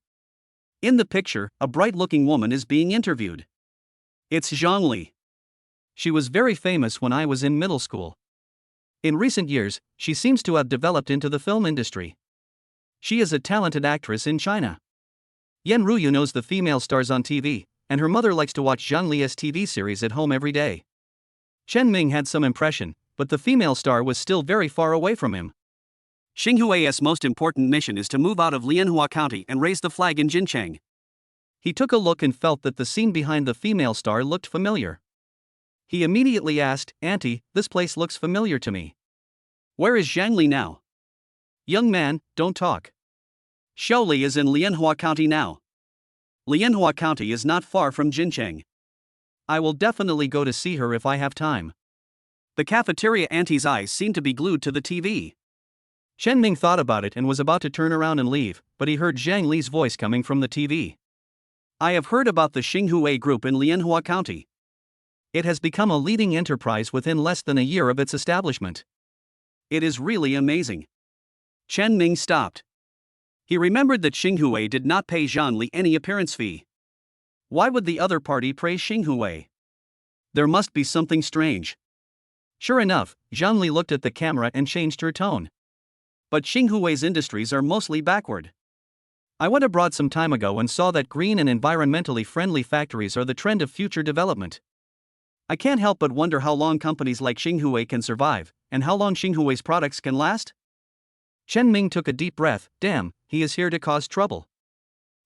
In the picture, a bright-looking woman is being interviewed. It's Zhang Li. She was very famous when I was in middle school. In recent years, she seems to have developed into the film industry. She is a talented actress in China. Yan Ruyu knows the female stars on TV, and her mother likes to watch Zhang Li's TV series at home every day. Chen Ming had some impression, but the female star was still very far away from him. Xing Hui's most important mission is to move out of Lianhua County and raise the flag in Jincheng. He took a look and felt that the scene behind the female star looked familiar. He immediately asked, Auntie, this place looks familiar to me. Where is Zhang Li now? Young man, don't talk. Xiao Li is in Lianhua County now. Lianhua County is not far from Jincheng. I will definitely go to see her if I have time. The cafeteria auntie's eyes seemed to be glued to the TV. Chen Ming thought about it and was about to turn around and leave, but he heard Zhang Li's voice coming from the TV. I have heard about the Xing Hui group in Lianhua County. It has become a leading enterprise within less than a year of its establishment. It is really amazing. Chen Ming stopped. He remembered that Xing Hui did not pay Zhang Li any appearance fee. Why would the other party praise Xing Hui? There must be something strange. Sure enough, Zhang Li looked at the camera and changed her tone. But Xing Hui's industries are mostly backward. I went abroad some time ago and saw that green and environmentally friendly factories are the trend of future development. I can't help but wonder how long companies like Xing Hui can survive, and how long Xing Hui's products can last? Chen Ming took a deep breath. Damn, he is here to cause trouble.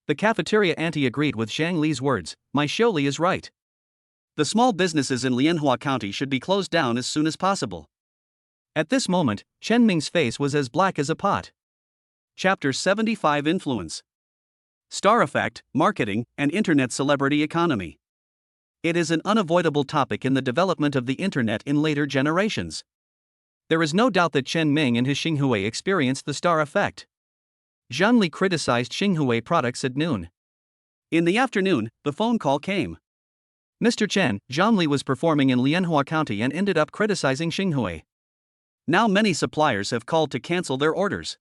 The cafeteria auntie agreed with Zhang Li's words. My Xiao Li is right. The small businesses in Lianhua County should be closed down as soon as possible. At this moment, Chen Ming's face was as black as a pot. Chapter 75 Influence. Star Effect, Marketing, and Internet Celebrity Economy. It is an unavoidable topic in the development of the internet in later generations. There is no doubt that Chen Ming and his Xing Hui experienced the star effect. Zhang Li criticized Xing Hui products at noon. In the afternoon, the phone call came. Mr. Chen, Zhang Li was performing in Lianhua County and ended up criticizing Xing Hui. Now many suppliers have called to cancel their orders.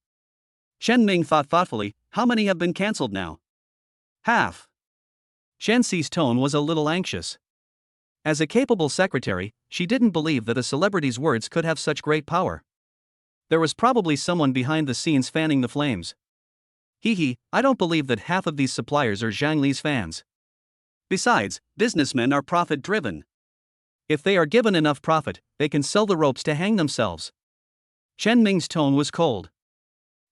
Chen Ming thought thoughtfully, how many have been cancelled now? Half. Chen Xi's tone was a little anxious. As a capable secretary, she didn't believe that a celebrity's words could have such great power. There was probably someone behind the scenes fanning the flames. I don't believe that half of these suppliers are Zhang Li's fans. Besides, businessmen are profit-driven. If they are given enough profit, they can sell the ropes to hang themselves. Chen Ming's tone was cold.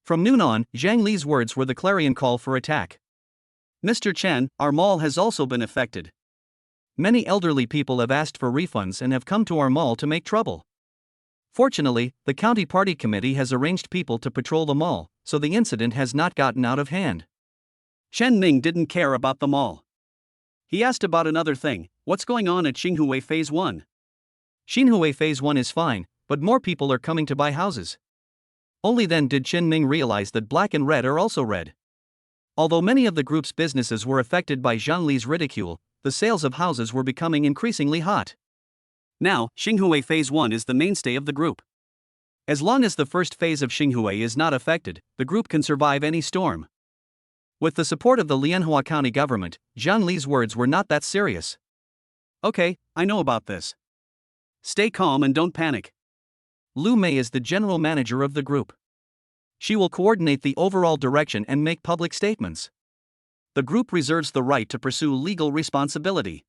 From noon on, Zhang Li's words were the clarion call for attack. Mr. Chen, our mall has also been affected. Many elderly people have asked for refunds and have come to our mall to make trouble. Fortunately, the county party committee has arranged people to patrol the mall, so the incident has not gotten out of hand. Chen Ming didn't care about the mall. He asked about another thing. What's going on at Xing Hui Phase 1? Xing Hui Phase 1 is fine, but more people are coming to buy houses. Only then did Chen Ming realize that black and red are also red. Although many of the group's businesses were affected by Zhang Li's ridicule, the sales of houses were becoming increasingly hot. Now, Xing Hui Phase 1 is the mainstay of the group. As long as the first phase of Xing Hui is not affected, the group can survive any storm. With the support of the Lianhua County government, Zhang Li's words were not that serious. Okay, I know about this. Stay calm and don't panic. Lumé is the general manager of the group. She will coordinate the overall direction and make public statements. The group reserves the right to pursue legal responsibility.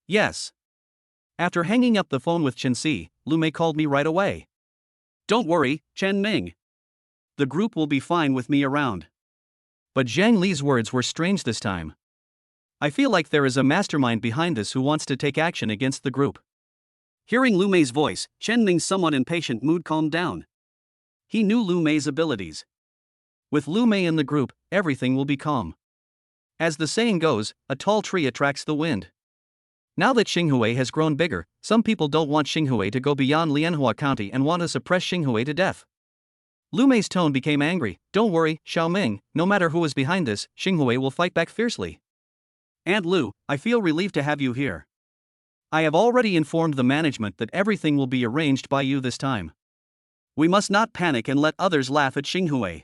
Yes. After hanging up the phone with Chen Si, Lumé called me right away. Don't worry, Chen Ming. The group will be fine with me around. But Zhang Li's words were strange this time. I feel like there is a mastermind behind this who wants to take action against the group. Hearing Lumé's voice, Chen Ming's somewhat impatient mood calmed down. He knew Lumé's abilities. With Lumé in the group, everything will be calm. As the saying goes, a tall tree attracts the wind. Now that Xinghui has grown bigger, some people don't want Xinghui to go beyond Lianhua County and want to suppress Xinghui to death. Lumé's tone became angry. Don't worry, Xiaoming, no matter who is behind this, Xinghui will fight back fiercely. Aunt Lu, I feel relieved to have you here. I have already informed the management that everything will be arranged by you this time. We must not panic and let others laugh at Xinghui.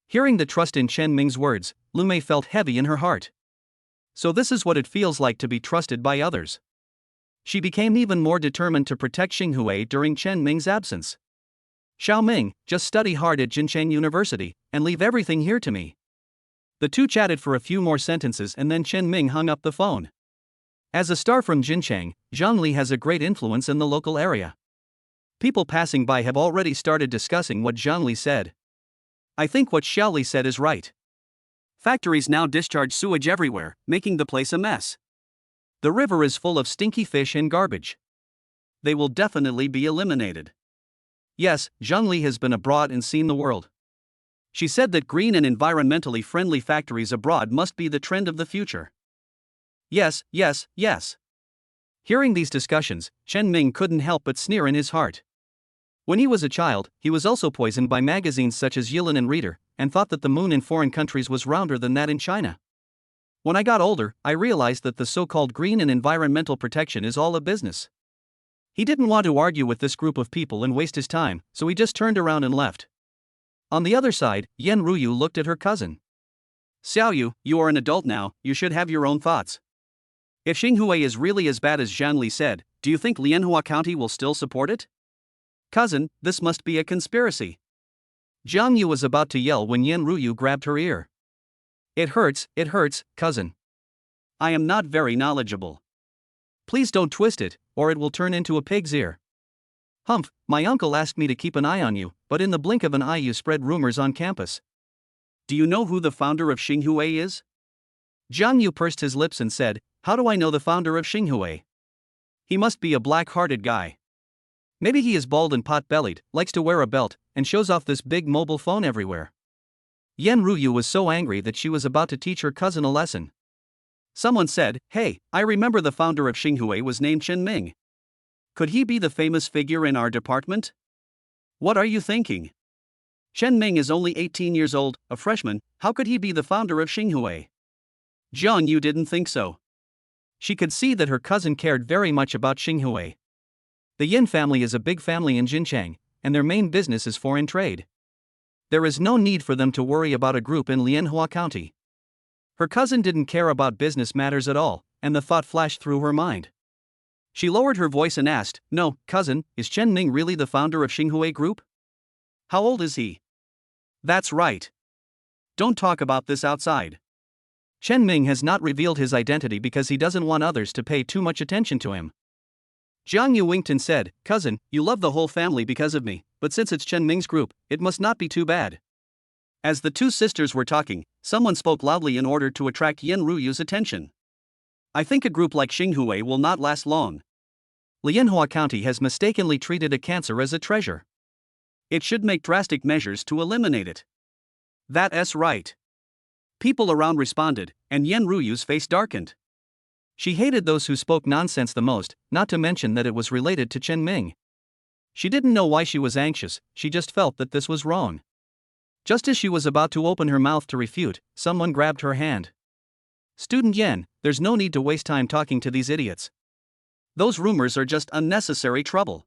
Hearing the trust in Chen Ming's words, Lumé felt heavy in her heart. So this is what it feels like to be trusted by others. She became even more determined to protect Xinghui during Chen Ming's absence. Xiaoming, just study hard at Jincheng University, and leave everything here to me. The two chatted for a few more sentences and then Chen Ming hung up the phone. As a star from Jincheng, Zhang Li has a great influence in the local area. People passing by have already started discussing what Zhang Li said. I think what Xiao Li said is right. Factories now discharge sewage everywhere, making the place a mess. The river is full of stinky fish and garbage. They will definitely be eliminated. Yes, Zhang Li has been abroad and seen the world. She said that green and environmentally friendly factories abroad must be the trend of the future. Yes, yes, yes. Hearing these discussions, Chen Ming couldn't help but sneer in his heart. When he was a child, he was also poisoned by magazines such as Yilin and Reader, and thought that the moon in foreign countries was rounder than that in China. When I got older, I realized that the so-called green and environmental protection is all a business. He didn't want to argue with this group of people and waste his time, so he just turned around and left. On the other side, Yan Ruyu looked at her cousin. Xiaoyu, you are an adult now, you should have your own thoughts. If Xinghui is really as bad as Zhang Li said, do you think Lianhua County will still support it? Cousin, this must be a conspiracy. Zhang Yu was about to yell when Yan Ruyu grabbed her ear. It hurts, cousin. I am not very knowledgeable. Please don't twist it, or it will turn into a pig's ear. Humph, my uncle asked me to keep an eye on you, but in the blink of an eye you spread rumors on campus. Do you know who the founder of Xinghui is? Zhang Yu pursed his lips and said, how do I know the founder of Xinghui? He must be a black-hearted guy. Maybe he is bald and pot-bellied, likes to wear a belt, and shows off this big mobile phone everywhere. Yan Ruyu was so angry that she was about to teach her cousin a lesson. Someone said, hey, I remember the founder of Xinghui was named Chen Ming. Could he be the famous figure in our department? What are you thinking? Chen Ming is only 18 years old, a freshman, how could he be the founder of Xinghui? Zhang Yu didn't think so. She could see that her cousin cared very much about Xinghui. The Yin family is a big family in Jincheng, and their main business is foreign trade. There is no need for them to worry about a group in Lianhua County. Her cousin didn't care about business matters at all, and the thought flashed through her mind. She lowered her voice and asked, no, cousin, is Chen Ming really the founder of Xinghui Group? How old is he? That's right. Don't talk about this outside. Chen Ming has not revealed his identity because he doesn't want others to pay too much attention to him. Zhang Yu winked and said, cousin, you love the whole family because of me, but since it's Chen Ming's group, it must not be too bad. As the two sisters were talking, someone spoke loudly in order to attract Yan Ruyu's attention. I think a group like Xinghui will not last long. Lianhua County has mistakenly treated a cancer as a treasure. It should make drastic measures to eliminate it. That's right. People around responded, and Yan Ruyu's face darkened. She hated those who spoke nonsense the most, not to mention that it was related to Chen Ming. She didn't know why she was anxious, she just felt that this was wrong. Just as she was about to open her mouth to refute, someone grabbed her hand. Student Yan, there's no need to waste time talking to these idiots. Those rumors are just unnecessary trouble.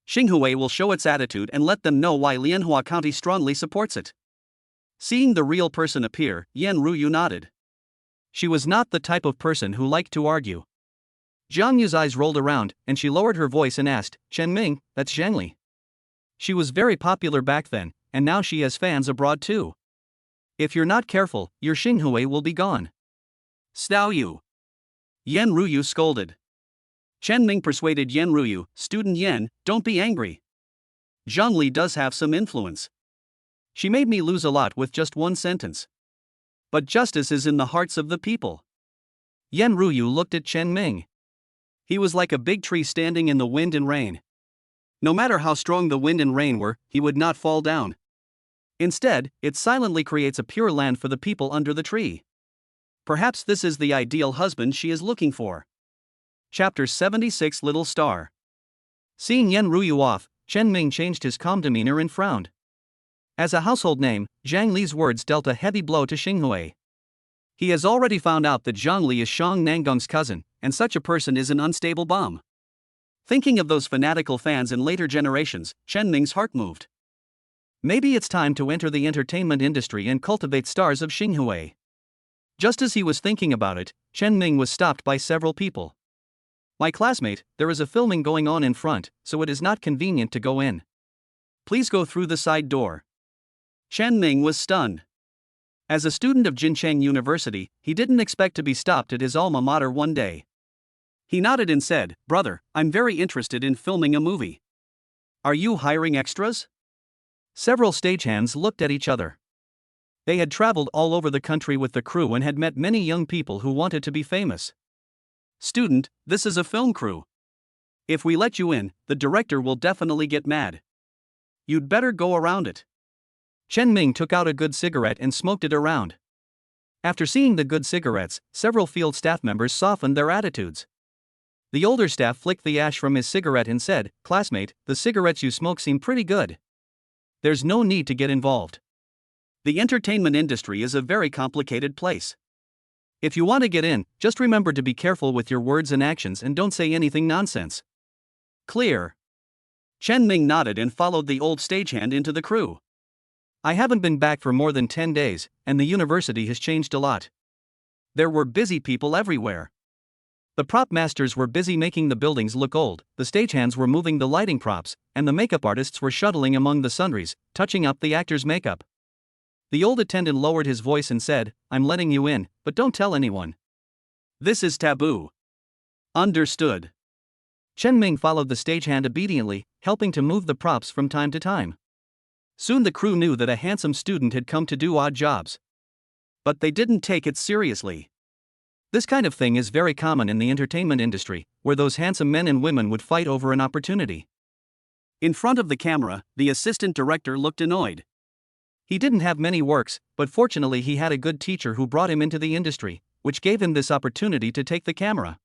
Xinghui will show its attitude and let them know why Lianhua County strongly supports it. Seeing the real person appear, Yan Ruyu nodded. She was not the type of person who liked to argue. Jiang Yu's eyes rolled around, and she lowered her voice and asked, Chen Ming, that's Zhang Li. She was very popular back then, and now she has fans abroad too. If you're not careful, your Xinghui will be gone. Stao Yu. Yan Ruyu scolded. Chen Ming persuaded Yan Ruyu, student Yan, don't be angry. Zhang Li does have some influence. She made me lose a lot with just one sentence. But justice is in the hearts of the people. Yan Ruyu looked at Chen Ming. He was like a big tree standing in the wind and rain. No matter how strong the wind and rain were, he would not fall down. Instead, it silently creates a pure land for the people under the tree. Perhaps this is the ideal husband she is looking for. Chapter 76 Little Star. Seeing Yan Ruyu off, Chen Ming changed his calm demeanor and frowned. As a household name, Zhang Li's words dealt a heavy blow to Xinghui. He has already found out that Zhang Li is Shang Nangong's cousin, and such a person is an unstable bomb. Thinking of those fanatical fans in later generations, Chen Ming's heart moved. Maybe it's time to enter the entertainment industry and cultivate stars of Xinghui. Just as he was thinking about it, Chen Ming was stopped by several people. My classmate, there is a filming going on in front, so it is not convenient to go in. Please go through the side door. Chen Ming was stunned. As a student of Jincheng University, he didn't expect to be stopped at his alma mater one day. He nodded and said, Brother, I'm very interested in filming a movie. Are you hiring extras? Several stagehands looked at each other. They had traveled all over the country with the crew and had met many young people who wanted to be famous. Student, this is a film crew. If we let you in, the director will definitely get mad. You'd better go around it. Chen Ming took out a good cigarette and smoked it around. After seeing the good cigarettes, several field staff members softened their attitudes. The older staff flicked the ash from his cigarette and said, Classmate, the cigarettes you smoke seem pretty good. There's no need to get involved. The entertainment industry is a very complicated place. If you want to get in, just remember to be careful with your words and actions and don't say anything nonsense. Clear. Chen Ming nodded and followed the old stagehand into the crew. I haven't been back for more than 10 days, and the university has changed a lot. There were busy people everywhere. The prop masters were busy making the buildings look old, the stagehands were moving the lighting props, and the makeup artists were shuttling among the sundries, touching up the actors' makeup. The old attendant lowered his voice and said, I'm letting you in, but don't tell anyone. This is taboo. Understood. Chen Ming followed the stagehand obediently, helping to move the props from time to time. Soon the crew knew that a handsome student had come to do odd jobs. But they didn't take it seriously. This kind of thing is very common in the entertainment industry, where those handsome men and women would fight over an opportunity. In front of the camera, the assistant director looked annoyed. He didn't have many works, but fortunately he had a good teacher who brought him into the industry, which gave him this opportunity to take the camera.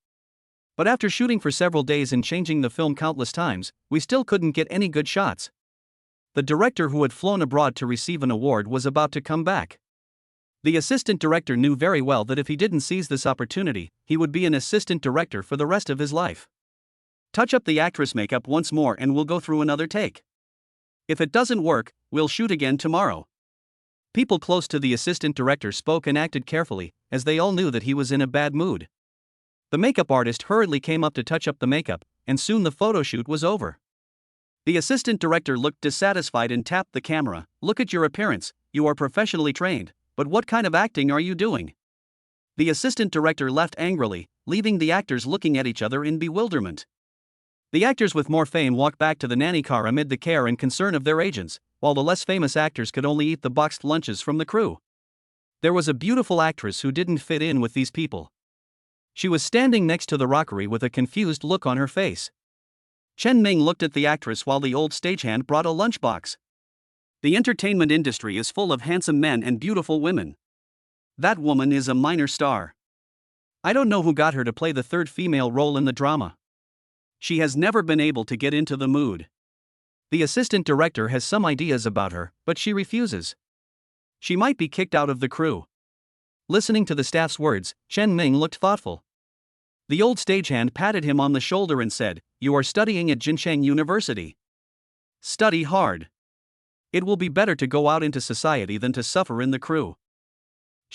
But after shooting for several days and changing the film countless times, we still couldn't get any good shots. The director who had flown abroad to receive an award was about to come back. The assistant director knew very well that if he didn't seize this opportunity, he would be an assistant director for the rest of his life. Touch up the actress makeup once more and we'll go through another take. If it doesn't work, we'll shoot again tomorrow. People close to the assistant director spoke and acted carefully, as they all knew that he was in a bad mood. The makeup artist hurriedly came up to touch up the makeup, and soon the photo shoot was over. The assistant director looked dissatisfied and tapped the camera. Look at your appearance, you are professionally trained, but what kind of acting are you doing? The assistant director left angrily, leaving the actors looking at each other in bewilderment. The actors with more fame walked back to the nanny car amid the care and concern of their agents, while the less famous actors could only eat the boxed lunches from the crew. There was a beautiful actress who didn't fit in with these people. She was standing next to the rockery with a confused look on her face. Chen Ming looked at the actress while the old stagehand brought a lunchbox. The entertainment industry is full of handsome men and beautiful women. That woman is a minor star. I don't know who got her to play the third female role in the drama. She has never been able to get into the mood. The assistant director has some ideas about her, but she refuses. She might be kicked out of the crew. Listening to the staff's words, Chen Ming looked thoughtful. The old stagehand patted him on the shoulder and said, You are studying at Jincheng University. Study hard. It will be better to go out into society than to suffer in the crew.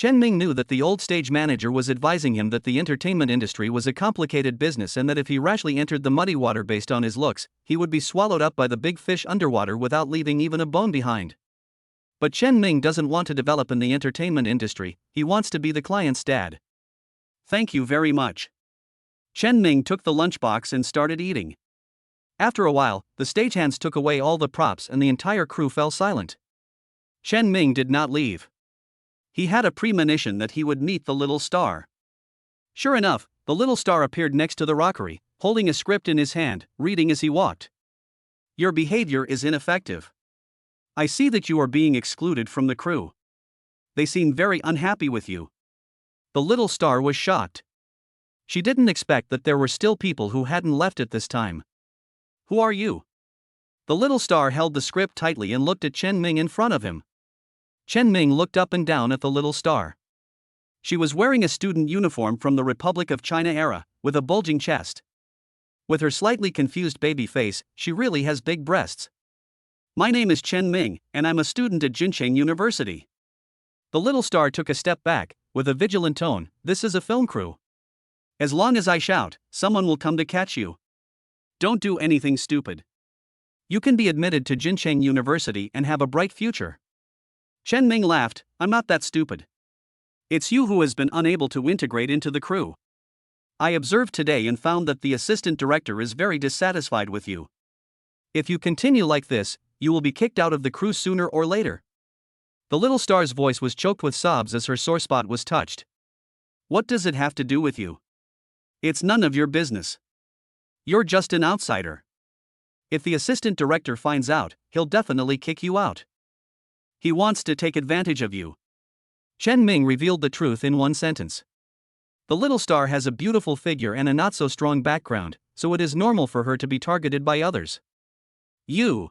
Chen Ming knew that the old stage manager was advising him that the entertainment industry was a complicated business and that if he rashly entered the muddy water based on his looks, he would be swallowed up by the big fish underwater without leaving even a bone behind. But Chen Ming doesn't want to develop in the entertainment industry, he wants to be the client's dad. Thank you very much. Chen Ming took the lunchbox and started eating. After a while, the stagehands took away all the props and the entire crew fell silent. Chen Ming did not leave. He had a premonition that he would meet the little star. Sure enough, the little star appeared next to the rockery, holding a script in his hand, reading as he walked. Your behavior is ineffective. I see that you are being excluded from the crew. They seem very unhappy with you. The little star was shocked. She didn't expect that there were still people who hadn't left at this time. Who are you? The little star held the script tightly and looked at Chen Ming in front of him. Chen Ming looked up and down at the little star. She was wearing a student uniform from the Republic of China era, with a bulging chest. With her slightly confused baby face, she really has big breasts. My name is Chen Ming, and I'm a student at Jincheng University. The little star took a step back, with a vigilant tone. This is a film crew. As long as I shout, someone will come to catch you. Don't do anything stupid. You can be admitted to Jincheng University and have a bright future. Chen Ming laughed. I'm not that stupid. It's you who has been unable to integrate into the crew. I observed today and found that the assistant director is very dissatisfied with you. If you continue like this, you will be kicked out of the crew sooner or later. The little star's voice was choked with sobs as her sore spot was touched. What does it have to do with you? It's none of your business. You're just an outsider. If the assistant director finds out, he'll definitely kick you out. He wants to take advantage of you. Chen Ming revealed the truth in one sentence. The little star has a beautiful figure and a not-so-strong background, so it is normal for her to be targeted by others. You.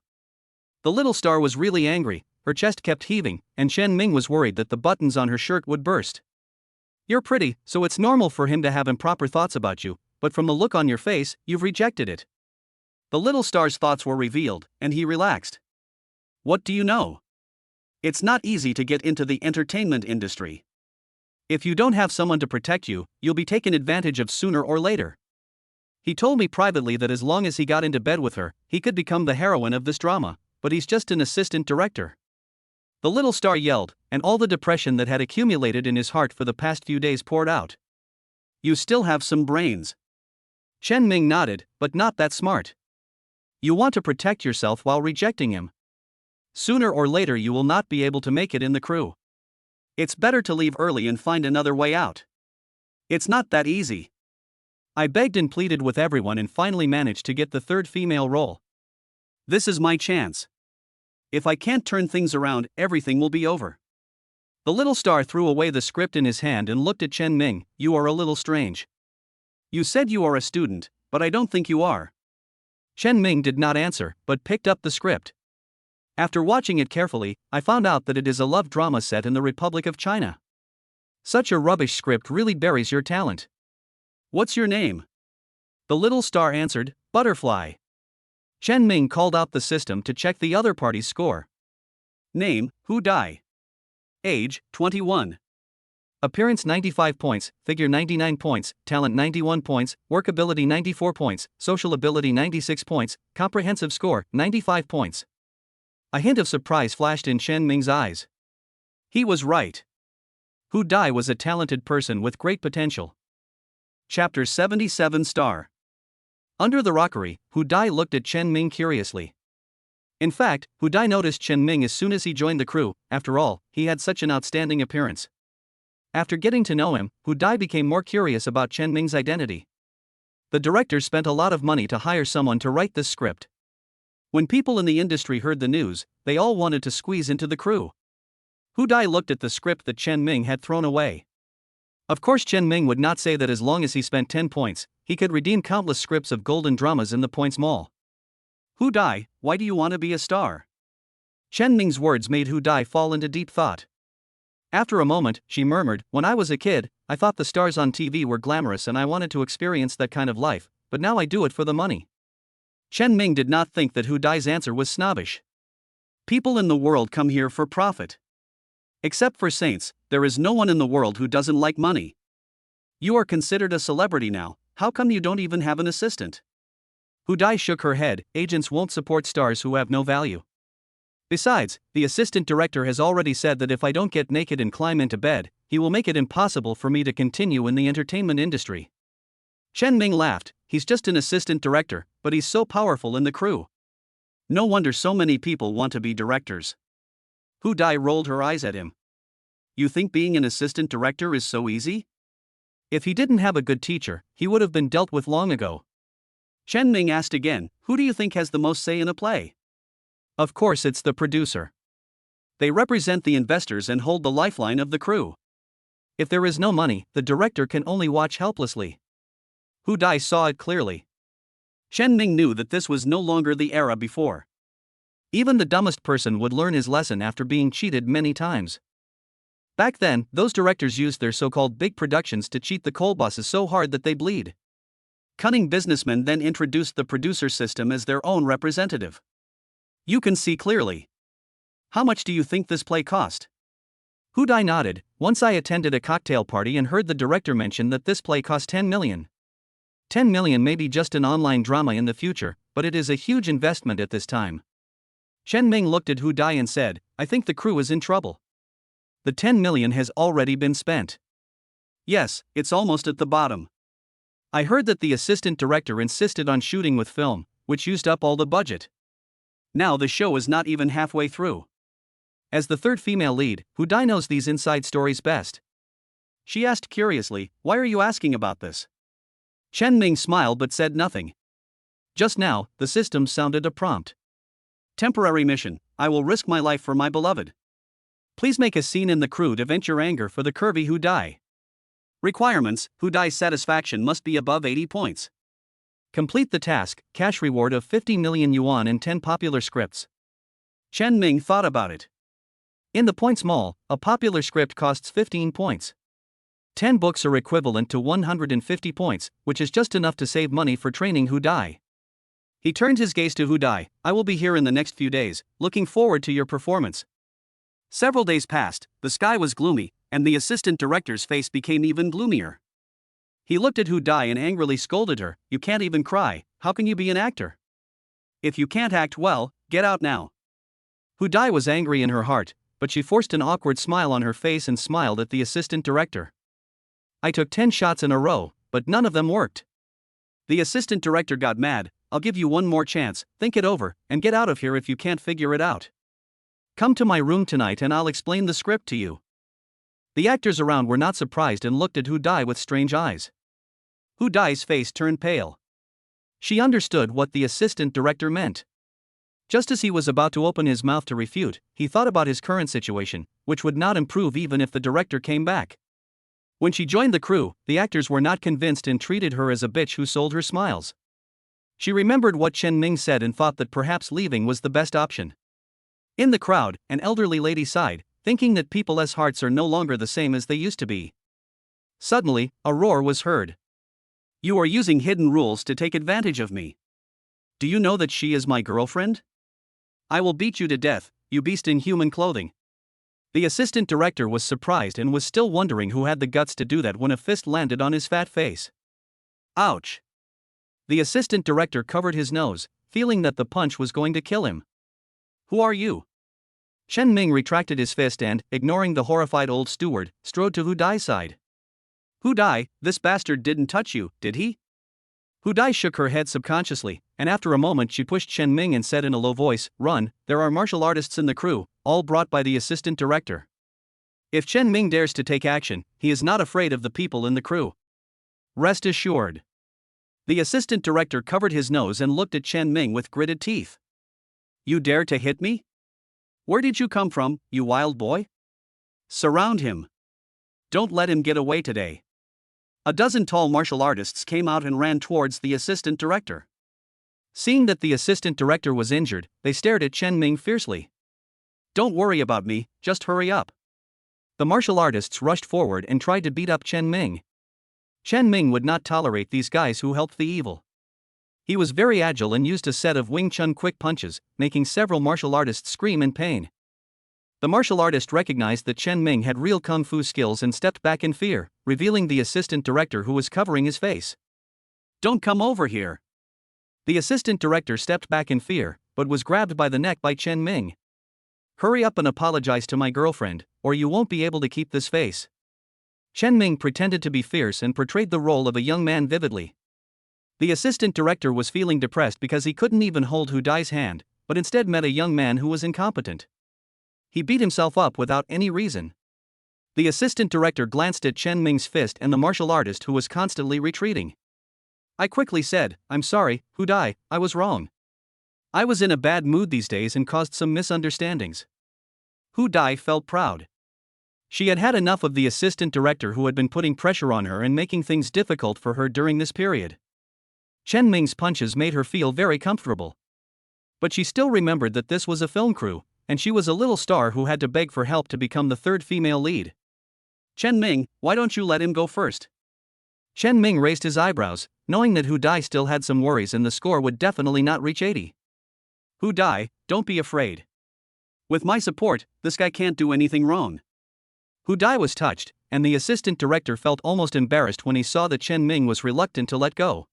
The little star was really angry, her chest kept heaving, and Chen Ming was worried that the buttons on her shirt would burst. You're pretty, so it's normal for him to have improper thoughts about you, but from the look on your face, you've rejected it. The little star's thoughts were revealed, and he relaxed. What do you know? It's not easy to get into the entertainment industry. If you don't have someone to protect you, you'll be taken advantage of sooner or later. He told me privately that as long as he got into bed with her, he could become the heroine of this drama, but he's just an assistant director. The little star yelled, and all the depression that had accumulated in his heart for the past few days poured out. You still have some brains. Chen Ming nodded, but not that smart. You want to protect yourself while rejecting him. Sooner or later you will not be able to make it in the crew. It's better to leave early and find another way out. It's not that easy. I begged and pleaded with everyone and finally managed to get the third female role. This is my chance. If I can't turn things around, everything will be over. The little star threw away the script in his hand and looked at Chen Ming. You are a little strange. You said you are a student, but I don't think you are. Chen Ming did not answer, but picked up the script. After watching it carefully, I found out that it is a love drama set in the Republic of China. Such a rubbish script really buries your talent. What's your name? The little star answered, Butterfly. Chen Ming called out the system to check the other party's score. Name, Hu Dai. Age, 21. Appearance 95 points, figure 99 points, talent 91 points, workability 94 points, social ability 96 points, comprehensive score 95 points. A hint of surprise flashed in Chen Ming's eyes. He was right. Hu Dai was a talented person with great potential. Chapter 77 Star. Under the rockery, Hu Dai looked at Chen Ming curiously. In fact, Hu Dai noticed Chen Ming as soon as he joined the crew. After all, he had such an outstanding appearance. After getting to know him, Hu Dai became more curious about Chen Ming's identity. The director spent a lot of money to hire someone to write this script. When people in the industry heard the news, they all wanted to squeeze into the crew. Hu Dai looked at the script that Chen Ming had thrown away. Of course, Chen Ming would not say that as long as he spent 10 points, he could redeem countless scripts of golden dramas in the Points Mall. Hu Dai, why do you want to be a star? Chen Ming's words made Hu Dai fall into deep thought. After a moment, she murmured, When I was a kid, I thought the stars on TV were glamorous and I wanted to experience that kind of life, but now I do it for the money. Chen Ming did not think that Hu Dai's answer was snobbish. People in the world come here for profit. Except for saints, there is no one in the world who doesn't like money. You are considered a celebrity now, how come you don't even have an assistant? Hudai shook her head, agents won't support stars who have no value. Besides, the assistant director has already said that if I don't get naked and climb into bed, he will make it impossible for me to continue in the entertainment industry. Chen Ming laughed, he's just an assistant director, but he's so powerful in the crew. No wonder so many people want to be directors. Hu Dai rolled her eyes at him. You think being an assistant director is so easy? If he didn't have a good teacher, he would have been dealt with long ago. Chen Ming asked again, who do you think has the most say in a play? Of course it's the producer. They represent the investors and hold the lifeline of the crew. If there is no money, the director can only watch helplessly. Hu Dai saw it clearly. Chen Ming knew that this was no longer the era before. Even the dumbest person would learn his lesson after being cheated many times. Back then, those directors used their so-called big productions to cheat the coal bosses so hard that they bleed. Cunning businessmen then introduced the producer system as their own representative. You can see clearly. How much do you think this play cost? Hu Dai nodded. Once I attended a cocktail party and heard the director mention that this play cost 10 million. 10 million may be just an online drama in the future, but it is a huge investment at this time. Chen Ming looked at Hu Dai and said, I think the crew is in trouble. The 10 million has already been spent. Yes, it's almost at the bottom. I heard that the assistant director insisted on shooting with film, which used up all the budget. Now the show is not even halfway through. As the third female lead, Hu Dai knows these inside stories best. She asked curiously, why are you asking about this? Chen Ming smiled but said nothing. Just now, the system sounded a prompt. Temporary mission, I will risk my life for my beloved. Please make a scene in the crew to vent your anger for the curvy Hu Dai. Requirements, Hu Dai's satisfaction must be above 80 points. Complete the task, cash reward of 50 million yuan and 10 popular scripts. Chen Ming thought about it. In the points mall, a popular script costs 15 points. 10 books are equivalent to 150 points, which is just enough to save money for training Hu Dai. He turned his gaze to Hu Dai, I will be here in the next few days, looking forward to your performance. Several days passed, the sky was gloomy, and the assistant director's face became even gloomier. He looked at Hu Dai and angrily scolded her, you can't even cry, how can you be an actor? If you can't act well, get out now. Hu Dai was angry in her heart, but she forced an awkward smile on her face and smiled at the assistant director. I took 10 shots in a row, but none of them worked. The assistant director got mad, I'll give you one more chance, think it over, and get out of here if you can't figure it out. Come to my room tonight and I'll explain the script to you. The actors around were not surprised and looked at Hu Dai with strange eyes. Hu Dai's face turned pale. She understood what the assistant director meant. Just as he was about to open his mouth to refute, he thought about his current situation, which would not improve even if the director came back. When she joined the crew, the actors were not convinced and treated her as a bitch who sold her smiles. She remembered what Chen Ming said and thought that perhaps leaving was the best option. In the crowd, an elderly lady sighed, thinking that people's hearts are no longer the same as they used to be. Suddenly, a roar was heard. You are using hidden rules to take advantage of me. Do you know that she is my girlfriend? I will beat you to death, you beast in human clothing. The assistant director was surprised and was still wondering who had the guts to do that when a fist landed on his fat face. Ouch! The assistant director covered his nose, feeling that the punch was going to kill him. Who are you? Chen Ming retracted his fist and, ignoring the horrified old steward, strode to Hu Dai's side. Hu Dai, this bastard didn't touch you, did he? Hu Dai shook her head subconsciously, and after a moment she pushed Chen Ming and said in a low voice, Run, there are martial artists in the crew, all brought by the assistant director. If Chen Ming dares to take action, he is not afraid of the people in the crew. Rest assured. The assistant director covered his nose and looked at Chen Ming with gritted teeth. You dare to hit me? Where did you come from, you wild boy? Surround him. Don't let him get away today. A dozen tall martial artists came out and ran towards the assistant director. Seeing that the assistant director was injured, they stared at Chen Ming fiercely. Don't worry about me, just hurry up. The martial artists rushed forward and tried to beat up Chen Ming. Chen Ming would not tolerate these guys who helped the evil. He was very agile and used a set of Wing Chun quick punches, making several martial artists scream in pain. The martial artist recognized that Chen Ming had real kung fu skills and stepped back in fear, revealing the assistant director who was covering his face. "Don't come over here." The assistant director stepped back in fear, but was grabbed by the neck by Chen Ming. "Hurry up and apologize to my girlfriend, or you won't be able to keep this face." Chen Ming pretended to be fierce and portrayed the role of a young man vividly. The assistant director was feeling depressed because he couldn't even hold Hu Dai's hand, but instead met a young man who was incompetent. He beat himself up without any reason. The assistant director glanced at Chen Ming's fist and the martial artist who was constantly retreating. I quickly said, "I'm sorry, Hu Dai, I was wrong. I was in a bad mood these days and caused some misunderstandings." Hu Dai felt proud. She had had enough of the assistant director who had been putting pressure on her and making things difficult for her during this period. Chen Ming's punches made her feel very comfortable. But she still remembered that this was a film crew, and she was a little star who had to beg for help to become the third female lead. "Chen Ming, why don't you let him go first?" Chen Ming raised his eyebrows, knowing that Hu Dai still had some worries and the score would definitely not reach 80. "Hu Dai, don't be afraid. With my support, this guy can't do anything wrong." Hu Dai was touched, and the assistant director felt almost embarrassed when he saw that Chen Ming was reluctant to let go.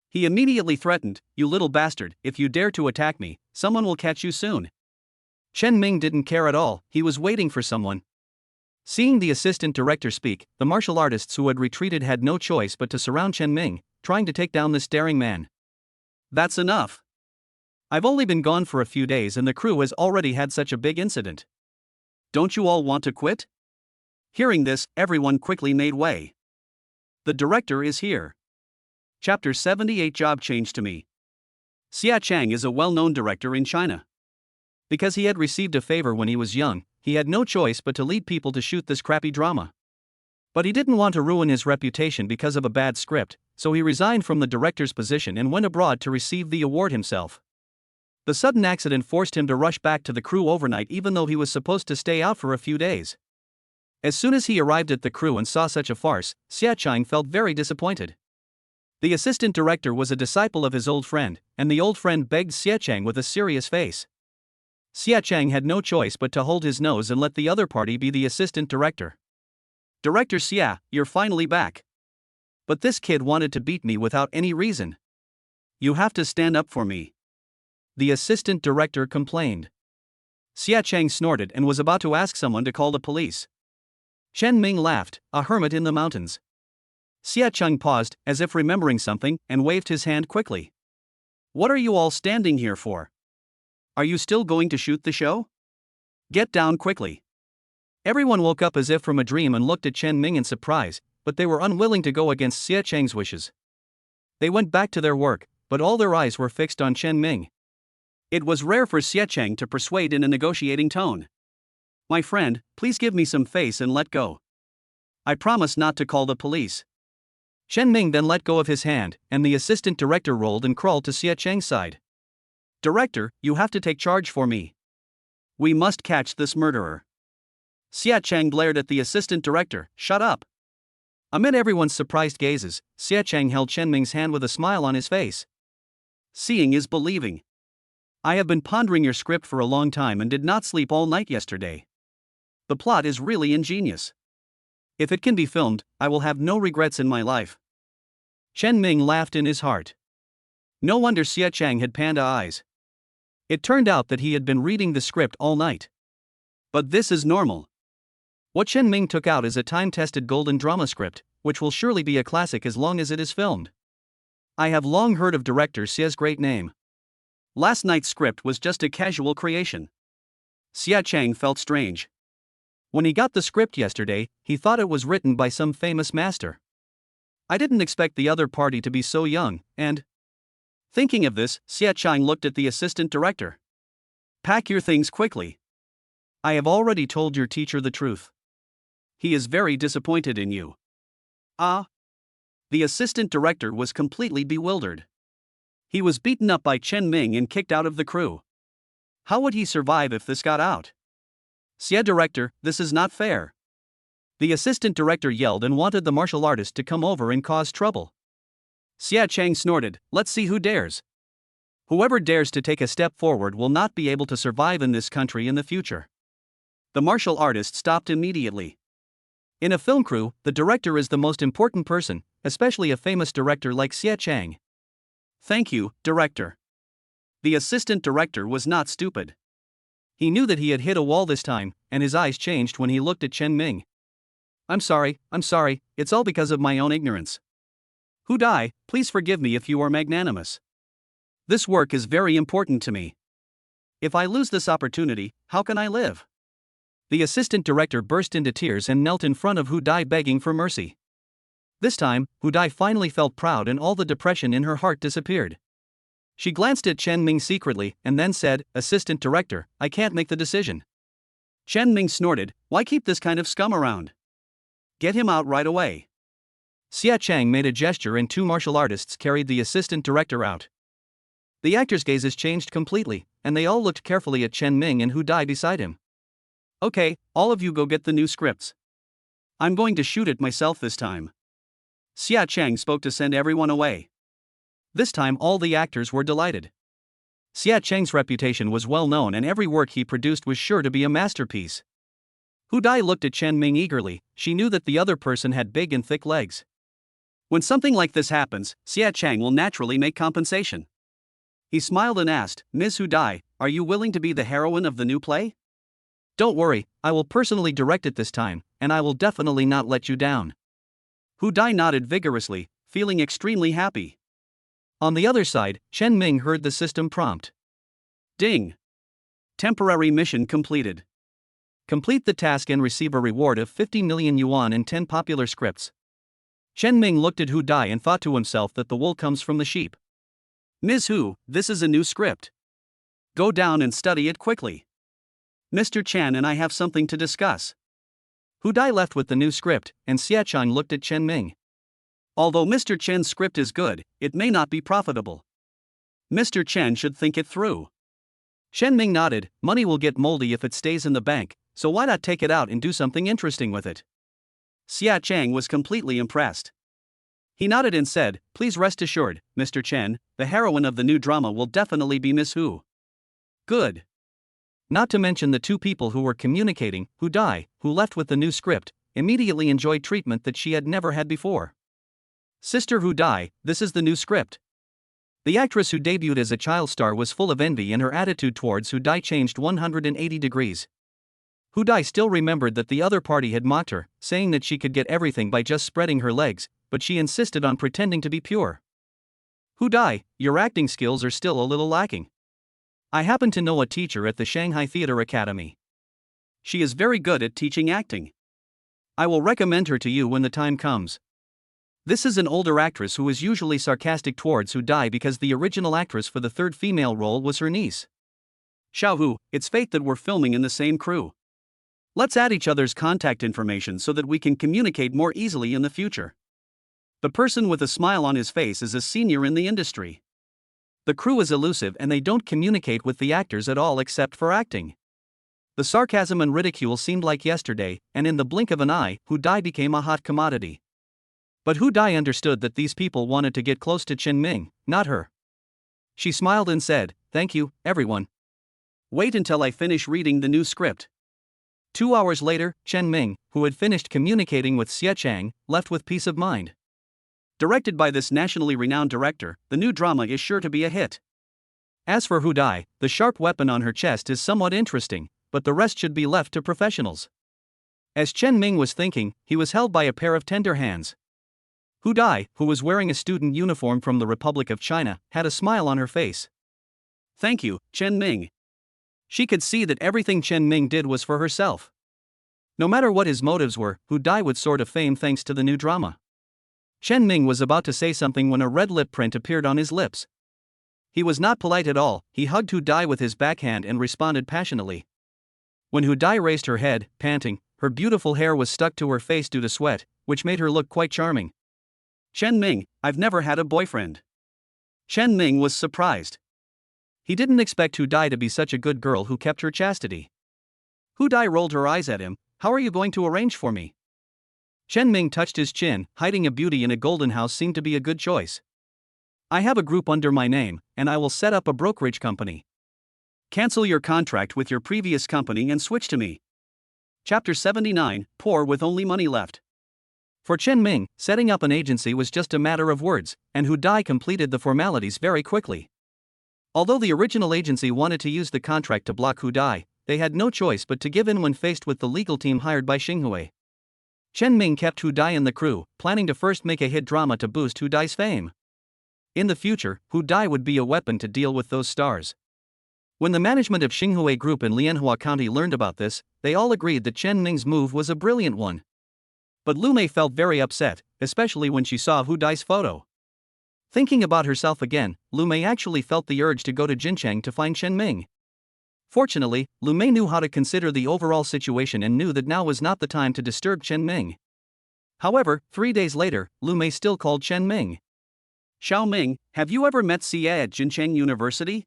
He immediately threatened, "You little bastard, if you dare to attack me, someone will catch you soon." Chen Ming didn't care at all, he was waiting for someone. Seeing the assistant director speak, the martial artists who had retreated had no choice but to surround Chen Ming, trying to take down this daring man. "That's enough. I've only been gone for a few days and the crew has already had such a big incident. Don't you all want to quit?" Hearing this, everyone quickly made way. "The director is here." Chapter 78 Job Change to Me. Xia Chang is a well-known director in China. Because he had received a favor when he was young, he had no choice but to lead people to shoot this crappy drama. But he didn't want to ruin his reputation because of a bad script, so he resigned from the director's position and went abroad to receive the award himself. The sudden accident forced him to rush back to the crew overnight even though he was supposed to stay out for a few days. As soon as he arrived at the crew and saw such a farce, Xia Chang felt very disappointed. The assistant director was a disciple of his old friend, and the old friend begged Xia Chang with a serious face. Xia Chang had no choice but to hold his nose and let the other party be the assistant director. "Director Xia, you're finally back. But this kid wanted to beat me without any reason. You have to stand up for me," the assistant director complained. Xia Chang snorted and was about to ask someone to call the police. Chen Ming laughed, "A hermit in the mountains." Xia Chang paused, as if remembering something, and waved his hand quickly. "What are you all standing here for? Are you still going to shoot the show? Get down quickly." Everyone woke up as if from a dream and looked at Chen Ming in surprise, but they were unwilling to go against Xia Chang's wishes. They went back to their work, but all their eyes were fixed on Chen Ming. It was rare for Xia Chang to persuade in a negotiating tone. "My friend, please give me some face and let go. I promise not to call the police." Chen Ming then let go of his hand, and the assistant director rolled and crawled to Xia Chang's side. "Director, you have to take charge for me. We must catch this murderer." Xia Chang glared at the assistant director, "Shut up." Amid everyone's surprised gazes, Xia Chang held Chen Ming's hand with a smile on his face. "Seeing is believing. I have been pondering your script for a long time and did not sleep all night yesterday. The plot is really ingenious. If it can be filmed, I will have no regrets in my life." Chen Ming laughed in his heart. No wonder Xia Chang had panda eyes. It turned out that he had been reading the script all night. But this is normal. What Chen Ming took out is a time-tested golden drama script, which will surely be a classic as long as it is filmed. I have long heard of director Xia's great name. Last night's script was just a casual creation. Xia Chang felt strange. When he got the script yesterday, he thought it was written by some famous master. I didn't expect the other party to be so young, and... Thinking of this, Xia Chang looked at the assistant director. "Pack your things quickly. I have already told your teacher the truth. He is very disappointed in you." "Ah?" The assistant director was completely bewildered. He was beaten up by Chen Ming and kicked out of the crew. How would he survive if this got out? "Xia director, this is not fair." The assistant director yelled and wanted the martial artist to come over and cause trouble. Xia Chang snorted, "Let's see who dares. Whoever dares to take a step forward will not be able to survive in this country in the future." The martial artist stopped immediately. In a film crew, the director is the most important person, especially a famous director like Xie Chang. Thank you, director. The assistant director was not stupid. He knew that he had hit a wall this time, and his eyes changed when he looked at Chen Ming. I'm sorry, it's all because of my own ignorance. Hu Dai, please forgive me if you are magnanimous. This work is very important to me. If I lose this opportunity, how can I live? The assistant director burst into tears and knelt in front of Hu Dai begging for mercy. This time, Hu Dai finally felt proud and all the depression in her heart disappeared. She glanced at Chen Ming secretly and then said, Assistant director, I can't make the decision. Chen Ming snorted, why keep this kind of scum around? Get him out right away. Xie Chang made a gesture and two martial artists carried the assistant director out. The actors' gazes changed completely, and they all looked carefully at Chen Ming and Hu Dai beside him. Okay, all of you go get the new scripts. I'm going to shoot it myself this time. Xie Chang spoke to send everyone away. This time all the actors were delighted. Xie Chang's reputation was well known and every work he produced was sure to be a masterpiece. Hu Dai looked at Chen Ming eagerly, she knew that the other person had big and thick legs. When something like this happens, Xie Chang will naturally make compensation. He smiled and asked, Ms. Hu Dai, are you willing to be the heroine of the new play? Don't worry, I will personally direct it this time, and I will definitely not let you down. Hu Dai nodded vigorously, feeling extremely happy. On the other side, Chen Ming heard the system prompt. Ding! Temporary mission completed. Complete the task and receive a reward of 50 million yuan and 10 popular scripts. Chen Ming looked at Hu Dai and thought to himself that the wool comes from the sheep. Ms. Hu, this is a new script. Go down and study it quickly. Mr. Chan and I have something to discuss. Hu Dai left with the new script, and Xie Chang looked at Chen Ming. Although Mr. Chen's script is good, it may not be profitable. Mr. Chen should think it through. Chen Ming nodded, money will get moldy if it stays in the bank, so why not take it out and do something interesting with it? Xie Chang was completely impressed. He nodded and said, please rest assured, Mr. Chen, the heroine of the new drama will definitely be Miss Hu. Good. Not to mention the two people who were communicating, Hu Dai, who left with the new script, immediately enjoyed treatment that she had never had before. Sister Hu Dai, this is the new script. The actress who debuted as a child star was full of envy and her attitude towards Hu Dai changed 180 degrees. Hu Dai still remembered that the other party had mocked her, saying that she could get everything by just spreading her legs, but she insisted on pretending to be pure. Hu Dai, your acting skills are still a little lacking. I happen to know a teacher at the Shanghai Theatre Academy. She is very good at teaching acting. I will recommend her to you when the time comes. This is an older actress who is usually sarcastic towards Hu Dai because the original actress for the third female role was her niece. Xiaohu, it's fate that we're filming in the same crew. Let's add each other's contact information so that we can communicate more easily in the future. The person with a smile on his face is a senior in the industry. The crew is elusive and they don't communicate with the actors at all except for acting. The sarcasm and ridicule seemed like yesterday, and in the blink of an eye, Hu Dai became a hot commodity. But Hu Dai understood that these people wanted to get close to Chen Ming, not her. She smiled and said, thank you, everyone. Wait until I finish reading the new script. 2 hours later, Chen Ming, who had finished communicating with Xie Chang, left with peace of mind. Directed by this nationally renowned director, the new drama is sure to be a hit. As for Hu Dai, the sharp weapon on her chest is somewhat interesting, but the rest should be left to professionals. As Chen Ming was thinking, he was held by a pair of tender hands. Hu Dai, who was wearing a student uniform from the Republic of China, had a smile on her face. Thank you, Chen Ming. She could see that everything Chen Ming did was for herself. No matter what his motives were, Hu Dai would soar to fame thanks to the new drama. Chen Ming was about to say something when a red lip print appeared on his lips. He was not polite at all, he hugged Hu Dai with his backhand and responded passionately. When Hu Dai raised her head, panting, her beautiful hair was stuck to her face due to sweat, which made her look quite charming. Chen Ming, I've never had a boyfriend. Chen Ming was surprised. He didn't expect Hu Dai to be such a good girl who kept her chastity. Hu Dai rolled her eyes at him, how are you going to arrange for me? Chen Ming touched his chin, hiding a beauty in a golden house seemed to be a good choice. I have a group under my name, and I will set up a brokerage company. Cancel your contract with your previous company and switch to me. Chapter 79, Poor with Only Money Left. For Chen Ming, setting up an agency was just a matter of words, and Hu Dai completed the formalities very quickly. Although the original agency wanted to use the contract to block Hu Dai, they had no choice but to give in when faced with the legal team hired by Xinghui. Chen Ming kept Hu Dai in the crew, planning to first make a hit drama to boost Hu Dai's fame. In the future, Hu Dai would be a weapon to deal with those stars. When the management of Xinghui Group in Lianhua County learned about this, they all agreed that Chen Ming's move was a brilliant one. But Lumé felt very upset, especially when she saw Hu Dai's photo. Thinking about herself again, Lumé actually felt the urge to go to Jincheng to find Chen Ming. Fortunately, Lumé knew how to consider the overall situation and knew that now was not the time to disturb Chen Ming. However, 3 days later, Lumé still called Chen Ming. "Xiao Ming, have you ever met Xie at Jincheng University?"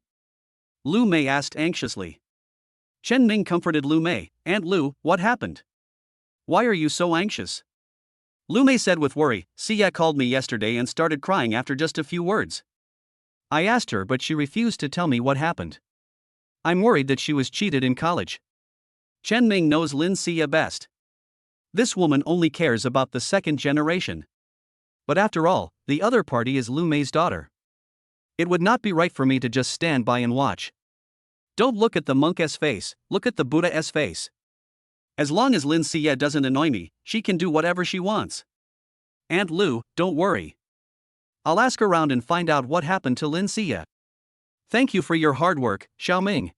Lumé asked anxiously. Chen Ming comforted Lumé. "Aunt Lu, what happened? Why are you so anxious?" Lumé said with worry, "Xie called me yesterday and started crying after just a few words. I asked her but she refused to tell me what happened. I'm worried that she was cheated in college." Chen Ming knows Lin Xie best. This woman only cares about the second generation. But after all, the other party is Lumé's daughter. It would not be right for me to just stand by and watch. Don't look at the monk's face, look at the Buddha's face. As long as Lin Xie doesn't annoy me, she can do whatever she wants. Aunt Lu, don't worry. I'll ask around and find out what happened to Lin Xie. Thank you for your hard work, Xiao Ming.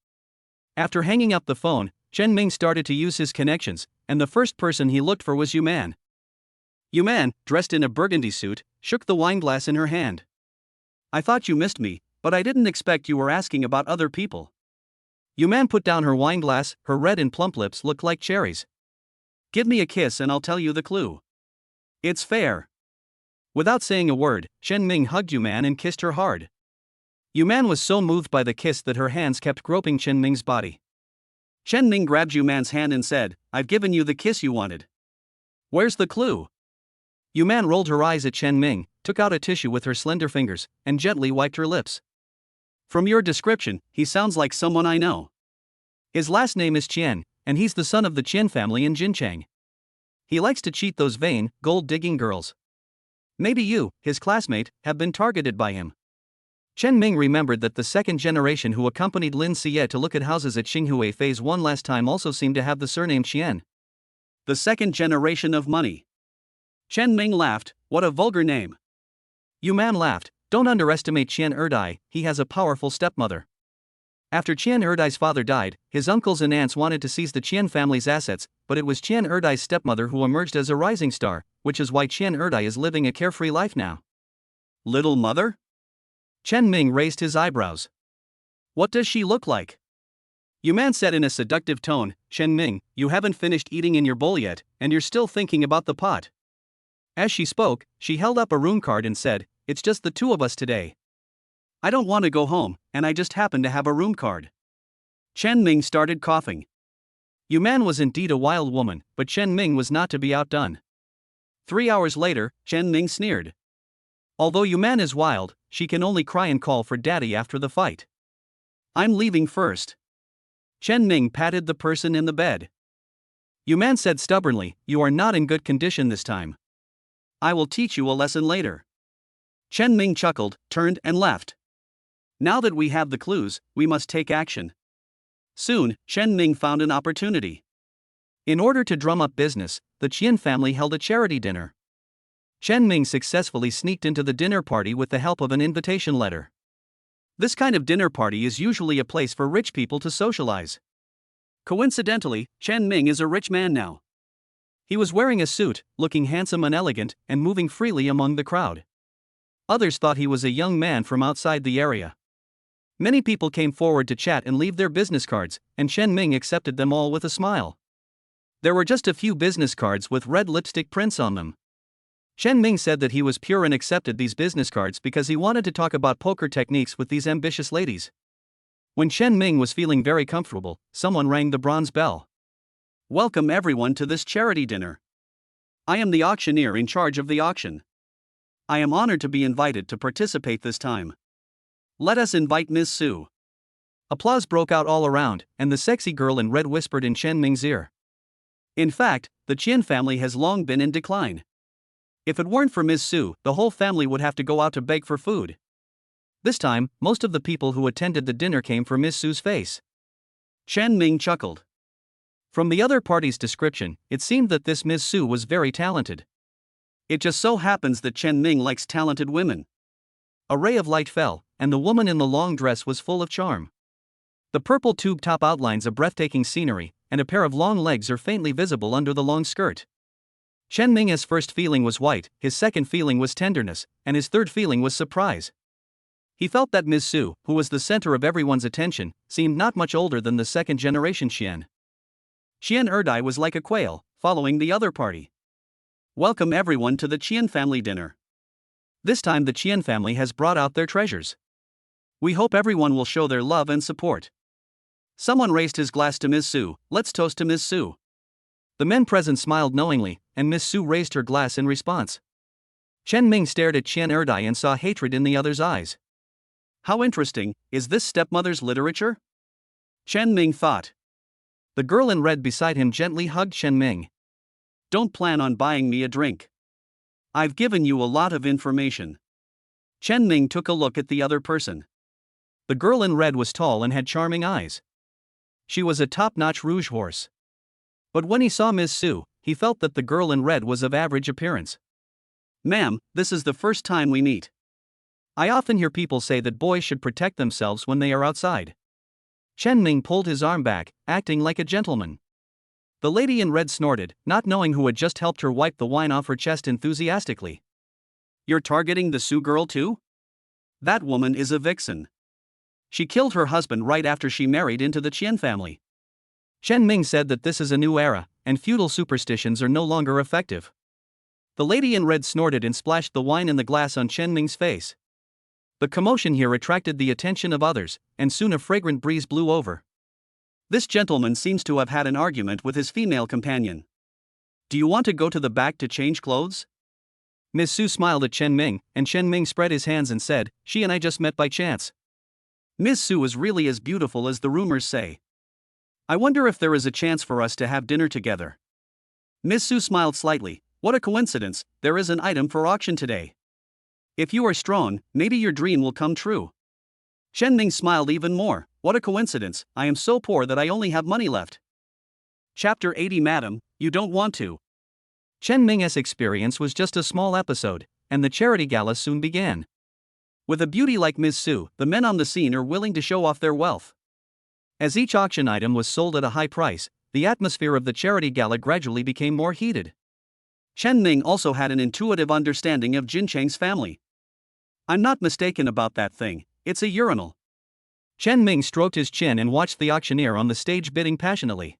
After hanging up the phone, Chen Ming started to use his connections, and the first person he looked for was Yuman. Yuman, dressed in a burgundy suit, shook the wineglass in her hand. "I thought you missed me, but I didn't expect you were asking about other people." Yuman put down her wineglass, her red and plump lips looked like cherries. "Give me a kiss and I'll tell you the clue." "It's fair." Without saying a word, Chen Ming hugged Yuman and kissed her hard. Yuman was so moved by the kiss that her hands kept groping Chen Ming's body. Chen Ming grabbed Yuman's hand and said, "I've given you the kiss you wanted. Where's the clue?" Yuman rolled her eyes at Chen Ming, took out a tissue with her slender fingers, and gently wiped her lips. "From your description, he sounds like someone I know. His last name is Qian, and he's the son of the Qian family in Jincheng. He likes to cheat those vain, gold-digging girls. Maybe you, his classmate, have been targeted by him." Chen Ming remembered that the second generation who accompanied Lin Xie to look at houses at Xinghui Phase 1 last time also seemed to have the surname Qian. The second generation of money. Chen Ming laughed, "What a vulgar name." Yuman laughed, "Don't underestimate Qian Erdai, he has a powerful stepmother. After Qian Erdai's father died, his uncles and aunts wanted to seize the Qian family's assets, but it was Qian Erdai's stepmother who emerged as a rising star, which is why Qian Erdai is living a carefree life now." "Little mother?" Chen Ming raised his eyebrows. "What does she look like?" Yuman said in a seductive tone, "Chen Ming, you haven't finished eating in your bowl yet, and you're still thinking about the pot." As she spoke, she held up a room card and said, "It's just the two of us today. I don't want to go home, and I just happen to have a room card." Chen Ming started coughing. Yuman was indeed a wild woman, but Chen Ming was not to be outdone. 3 hours later, Chen Ming sneered. "Although Yuman is wild, she can only cry and call for daddy after the fight. I'm leaving first." Chen Ming patted the person in the bed. Yuman said stubbornly, "You are not in good condition this time. I will teach you a lesson later." Chen Ming chuckled, turned and left. Now that we have the clues, we must take action. Soon, Chen Ming found an opportunity. In order to drum up business, the Qian family held a charity dinner. Chen Ming successfully sneaked into the dinner party with the help of an invitation letter. This kind of dinner party is usually a place for rich people to socialize. Coincidentally, Chen Ming is a rich man now. He was wearing a suit, looking handsome and elegant, and moving freely among the crowd. Others thought he was a young man from outside the area. Many people came forward to chat and leave their business cards, and Chen Ming accepted them all with a smile. There were just a few business cards with red lipstick prints on them. Chen Ming said that he was pure and accepted these business cards because he wanted to talk about poker techniques with these ambitious ladies. When Chen Ming was feeling very comfortable, someone rang the bronze bell. "Welcome everyone to this charity dinner. I am the auctioneer in charge of the auction. I am honored to be invited to participate this time. Let us invite Ms. Su." Applause broke out all around, and the sexy girl in red whispered in Chen Ming's ear. In fact, the Qian family has long been in decline. If it weren't for Ms. Su, the whole family would have to go out to beg for food. This time, most of the people who attended the dinner came for Ms. Su's face. Chen Ming chuckled. From the other party's description, it seemed that this Ms. Su was very talented. It just so happens that Chen Ming likes talented women. A ray of light fell, and the woman in the long dress was full of charm. The purple tube top outlines a breathtaking scenery, and a pair of long legs are faintly visible under the long skirt. Chen Ming's first feeling was white, his second feeling was tenderness, and his third feeling was surprise. He felt that Ms. Su, who was the center of everyone's attention, seemed not much older than the second-generation Qian. Qian Erdai was like a quail, following the other party. Welcome everyone to the Qian family dinner. This time the Qian family has brought out their treasures. We hope everyone will show their love and support. Someone raised his glass to Ms. Su. Let's toast to Ms. Su. The men present smiled knowingly, and Ms. Su raised her glass in response. Chen Ming stared at Qian Erdai and saw hatred in the other's eyes. How interesting, is this stepmother's literature? Chen Ming thought. The girl in red beside him gently hugged Chen Ming. Don't plan on buying me a drink. I've given you a lot of information. Chen Ming took a look at the other person. The girl in red was tall and had charming eyes. She was a top-notch rouge horse. But when he saw Ms. Su, he felt that the girl in red was of average appearance. Ma'am, this is the first time we meet. I often hear people say that boys should protect themselves when they are outside. Chen Ming pulled his arm back, acting like a gentleman. The lady in red snorted, not knowing who had just helped her wipe the wine off her chest enthusiastically. You're targeting the Su girl too? That woman is a vixen. She killed her husband right after she married into the Qian family. Chen Ming said that this is a new era, and feudal superstitions are no longer effective. The lady in red snorted and splashed the wine in the glass on Chen Ming's face. The commotion here attracted the attention of others, and soon a fragrant breeze blew over. This gentleman seems to have had an argument with his female companion. Do you want to go to the back to change clothes? Ms. Su smiled at Chen Ming, and Chen Ming spread his hands and said, She and I just met by chance. Ms. Su is really as beautiful as the rumors say. I wonder if there is a chance for us to have dinner together. Ms. Su smiled slightly. What a coincidence, there is an item for auction today. If you are strong, maybe your dream will come true. Chen Ming smiled even more. What a coincidence, I am so poor that I only have money left. Chapter 80 Madam, you don't want to. Chen Ming's experience was just a small episode, and the charity gala soon began. With a beauty like Ms. Su, the men on the scene are willing to show off their wealth. As each auction item was sold at a high price, the atmosphere of the charity gala gradually became more heated. Chen Ming also had an intuitive understanding of Jin Cheng's family. I'm not mistaken about that thing, it's a urinal. Chen Ming stroked his chin and watched the auctioneer on the stage bidding passionately.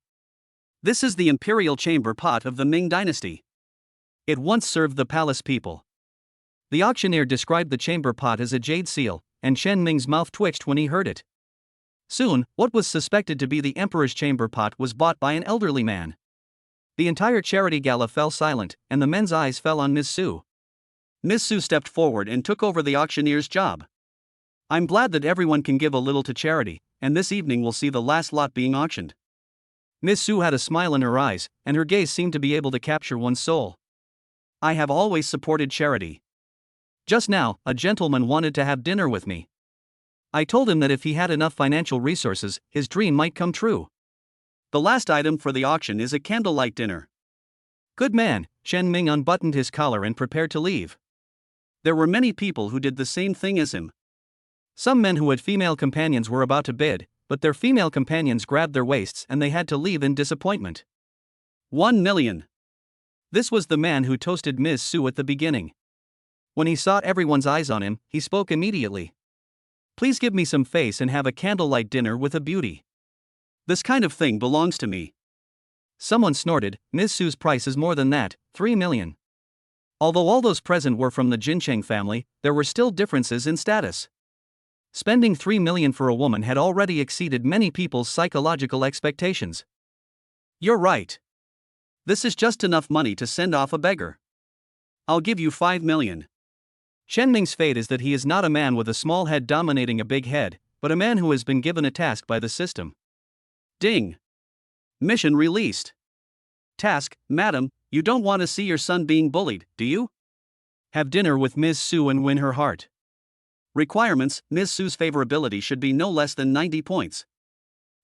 This is the imperial chamber pot of the Ming dynasty. It once served the palace people. The auctioneer described the chamber pot as a jade seal, and Chen Ming's mouth twitched when he heard it. Soon, what was suspected to be the emperor's chamber pot was bought by an elderly man. The entire charity gala fell silent, and the men's eyes fell on Ms. Su. Ms. Su stepped forward and took over the auctioneer's job. I'm glad that everyone can give a little to charity, and this evening we'll see the last lot being auctioned. Ms. Su had a smile in her eyes, and her gaze seemed to be able to capture one's soul. I have always supported charity. Just now, a gentleman wanted to have dinner with me. I told him that if he had enough financial resources, his dream might come true. The last item for the auction is a candlelight dinner. Good man, Chen Ming unbuttoned his collar and prepared to leave. There were many people who did the same thing as him. Some men who had female companions were about to bid, but their female companions grabbed their waists and they had to leave in disappointment. 1 million. This was the man who toasted Ms. Su at the beginning. When he saw everyone's eyes on him, he spoke immediately. Please give me some face and have a candlelight dinner with a beauty. This kind of thing belongs to me. Someone snorted, Ms. Su's price is more than that, 3 million. Although all those present were from the Jincheng family, there were still differences in status. Spending 3 million for a woman had already exceeded many people's psychological expectations. You're right. This is just enough money to send off a beggar. I'll give you 5 million. Chen Ming's fate is that he is not a man with a small head dominating a big head, but a man who has been given a task by the system. Ding. Mission released. Task: Madam, you don't want to see your son being bullied, do you? Have dinner with Ms. Sue and win her heart. Requirements: Ms. Sue's favorability should be no less than 90 points.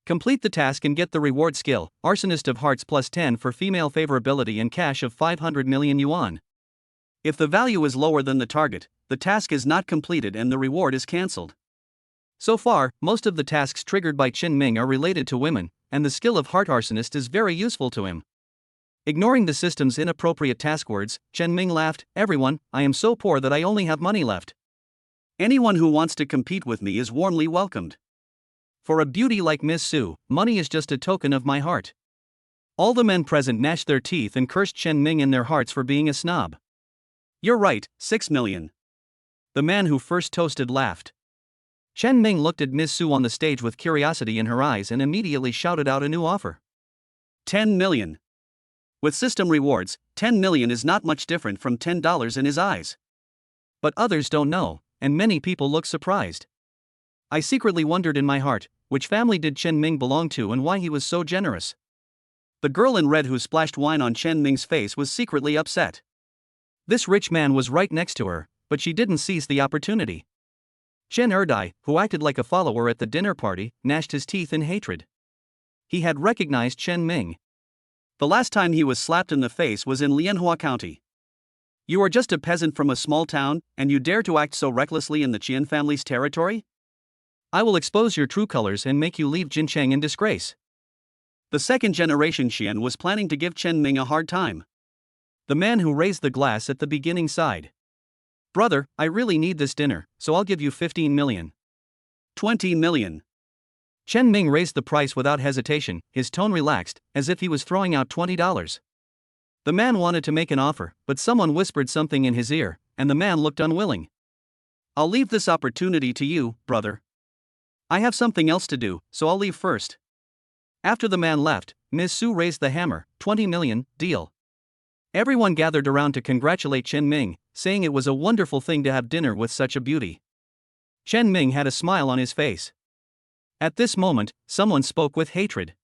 Complete the task and get the reward skill, Arsonist of Hearts plus 10 for female favorability and cash of 500 million yuan. If the value is lower than the target, the task is not completed and the reward is cancelled. So far, most of the tasks triggered by Chen Ming are related to women, and the skill of Heart Arsonist is very useful to him. Ignoring the system's inappropriate task words, Chen Ming laughed, "Everyone, I am so poor that I only have money left. Anyone who wants to compete with me is warmly welcomed. For a beauty like Miss Sue, money is just a token of my heart." All the men present gnashed their teeth and cursed Chen Ming in their hearts for being a snob. "You're right, 6 million. The man who first toasted laughed. Chen Ming looked at Miss Sue on the stage with curiosity in her eyes and immediately shouted out a new offer. 10 million. With system rewards, 10 million is not much different from $10 in his eyes. But others don't know, and many people look surprised. I secretly wondered in my heart, which family did Chen Ming belong to and why he was so generous. The girl in red who splashed wine on Chen Ming's face was secretly upset. This rich man was right next to her, but she didn't seize the opportunity. Chen Erdai, who acted like a follower at the dinner party, gnashed his teeth in hatred. He had recognized Chen Ming. The last time he was slapped in the face was in Lianhua County. "You are just a peasant from a small town, and you dare to act so recklessly in the Qian family's territory? I will expose your true colors and make you leave Jincheng in disgrace." The second generation Qian was planning to give Chen Ming a hard time. The man who raised the glass at the beginning sighed. "Brother, I really need this dinner, so I'll give you 15 million. 20 million. Chen Ming raised the price without hesitation, his tone relaxed, as if he was throwing out $20. The man wanted to make an offer, but someone whispered something in his ear, and the man looked unwilling. "I'll leave this opportunity to you, brother. I have something else to do, so I'll leave first." After the man left, Ms. Su raised the hammer. 20 million, deal. Everyone gathered around to congratulate Chen Ming, saying it was a wonderful thing to have dinner with such a beauty. Chen Ming had a smile on his face. At this moment, someone spoke with hatred.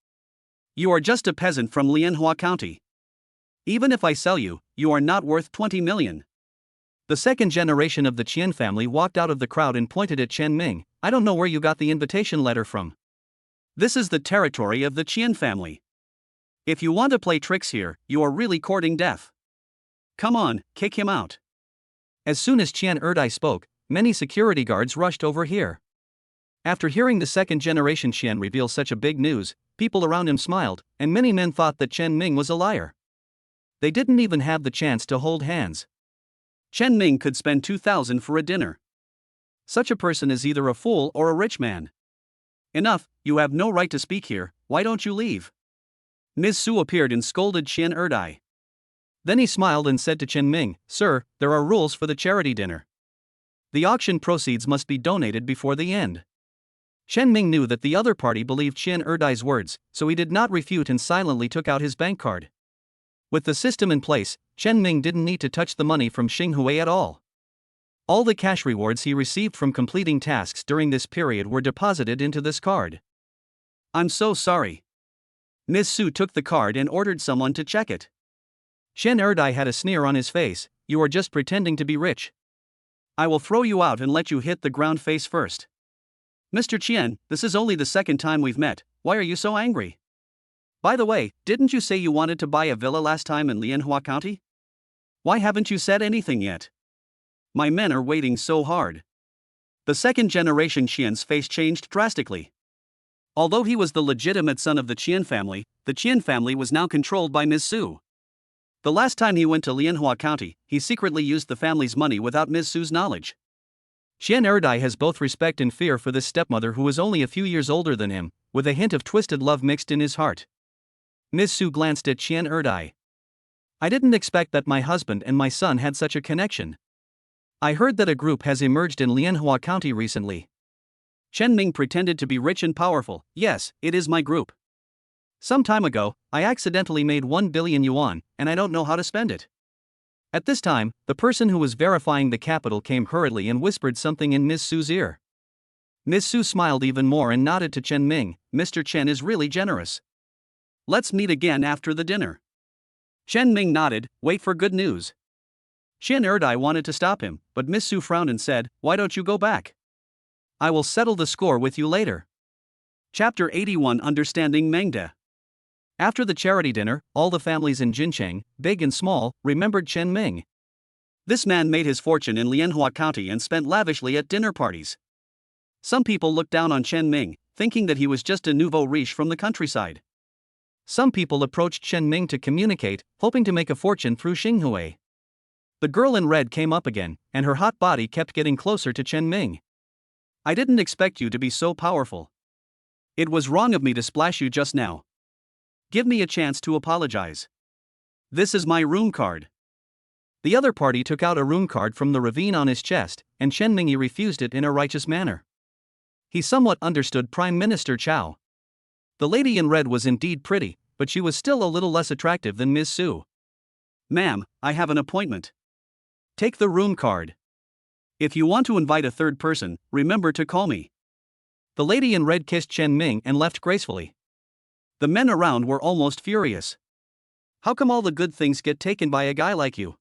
"You are just a peasant from Lianhua County. Even if I sell you, you are not worth 20 million. The second generation of the Qian family walked out of the crowd and pointed at Chen Ming. "I don't know where you got the invitation letter from. This is the territory of the Qian family. If you want to play tricks here, you are really courting death. Come on, kick him out." As soon as Qian Erdai spoke, many security guards rushed over here. After hearing the second generation Qian reveal such a big news, people around him smiled, and many men thought that Chen Ming was a liar. They didn't even have the chance to hold hands. Chen Ming could spend 2,000 for a dinner. Such a person is either a fool or a rich man. "Enough, you have no right to speak here, why don't you leave?" Ms. Su appeared and scolded Qian Erdai. Then he smiled and said to Chen Ming, "Sir, there are rules for the charity dinner. The auction proceeds must be donated before the end." Chen Ming knew that the other party believed Qian Erdai's words, so he did not refute and silently took out his bank card. With the system in place, Chen Ming didn't need to touch the money from Xinghui at all. All the cash rewards he received from completing tasks during this period were deposited into this card. "I'm so sorry." Ms. Su took the card and ordered someone to check it. Chen Erdai had a sneer on his face. "You are just pretending to be rich. I will throw you out and let you hit the ground face first." "Mr. Qian, this is only the second time we've met, why are you so angry? By the way, didn't you say you wanted to buy a villa last time in Lianhua County? Why haven't you said anything yet? My men are waiting so hard." The second generation Qian's face changed drastically. Although he was the legitimate son of the Qian family was now controlled by Ms. Su. The last time he went to Lianhua County, he secretly used the family's money without Ms. Su's knowledge. Qian Erdai has both respect and fear for this stepmother who is only a few years older than him, with a hint of twisted love mixed in his heart. Ms. Su glanced at Qian Erdai. "I didn't expect that my husband and my son had such a connection. I heard that a group has emerged in Lianhua County recently. Chen Ming pretended to be rich and powerful. Yes, it is my group. Some time ago, I accidentally made 1 billion yuan, and I don't know how to spend it." At this time, the person who was verifying the capital came hurriedly and whispered something in Ms. Su's ear. Ms. Su smiled even more and nodded to Chen Ming. "Mr. Chen is really generous. Let's meet again after the dinner." Chen Ming nodded, wait for good news. Xin Erdai wanted to stop him, but Miss Su frowned and said, why don't you go back? I will settle the score with you later. Chapter 81 Understanding Mengde. After the charity dinner, all the families in Jincheng, big and small, remembered Chen Ming. This man made his fortune in Lianhua County and spent lavishly at dinner parties. Some people looked down on Chen Ming, thinking that he was just a nouveau riche from the countryside. Some people approached Chen Ming to communicate, hoping to make a fortune through Xinghui. The girl in red came up again, and her hot body kept getting closer to Chen Ming. I didn't expect you to be so powerful. It was wrong of me to splash you just now. Give me a chance to apologize. This is my room card. The other party took out a room card from the ravine on his chest, and Chen Ming refused it in a righteous manner. He somewhat understood Prime Minister Chao. The lady in red was indeed pretty, but she was still a little less attractive than Ms. Su. Ma'am, I have an appointment. Take the room card. If you want to invite a third person, remember to call me. The lady in red kissed Chen Ming and left gracefully. The men around were almost furious. How come all the good things get taken by a guy like you?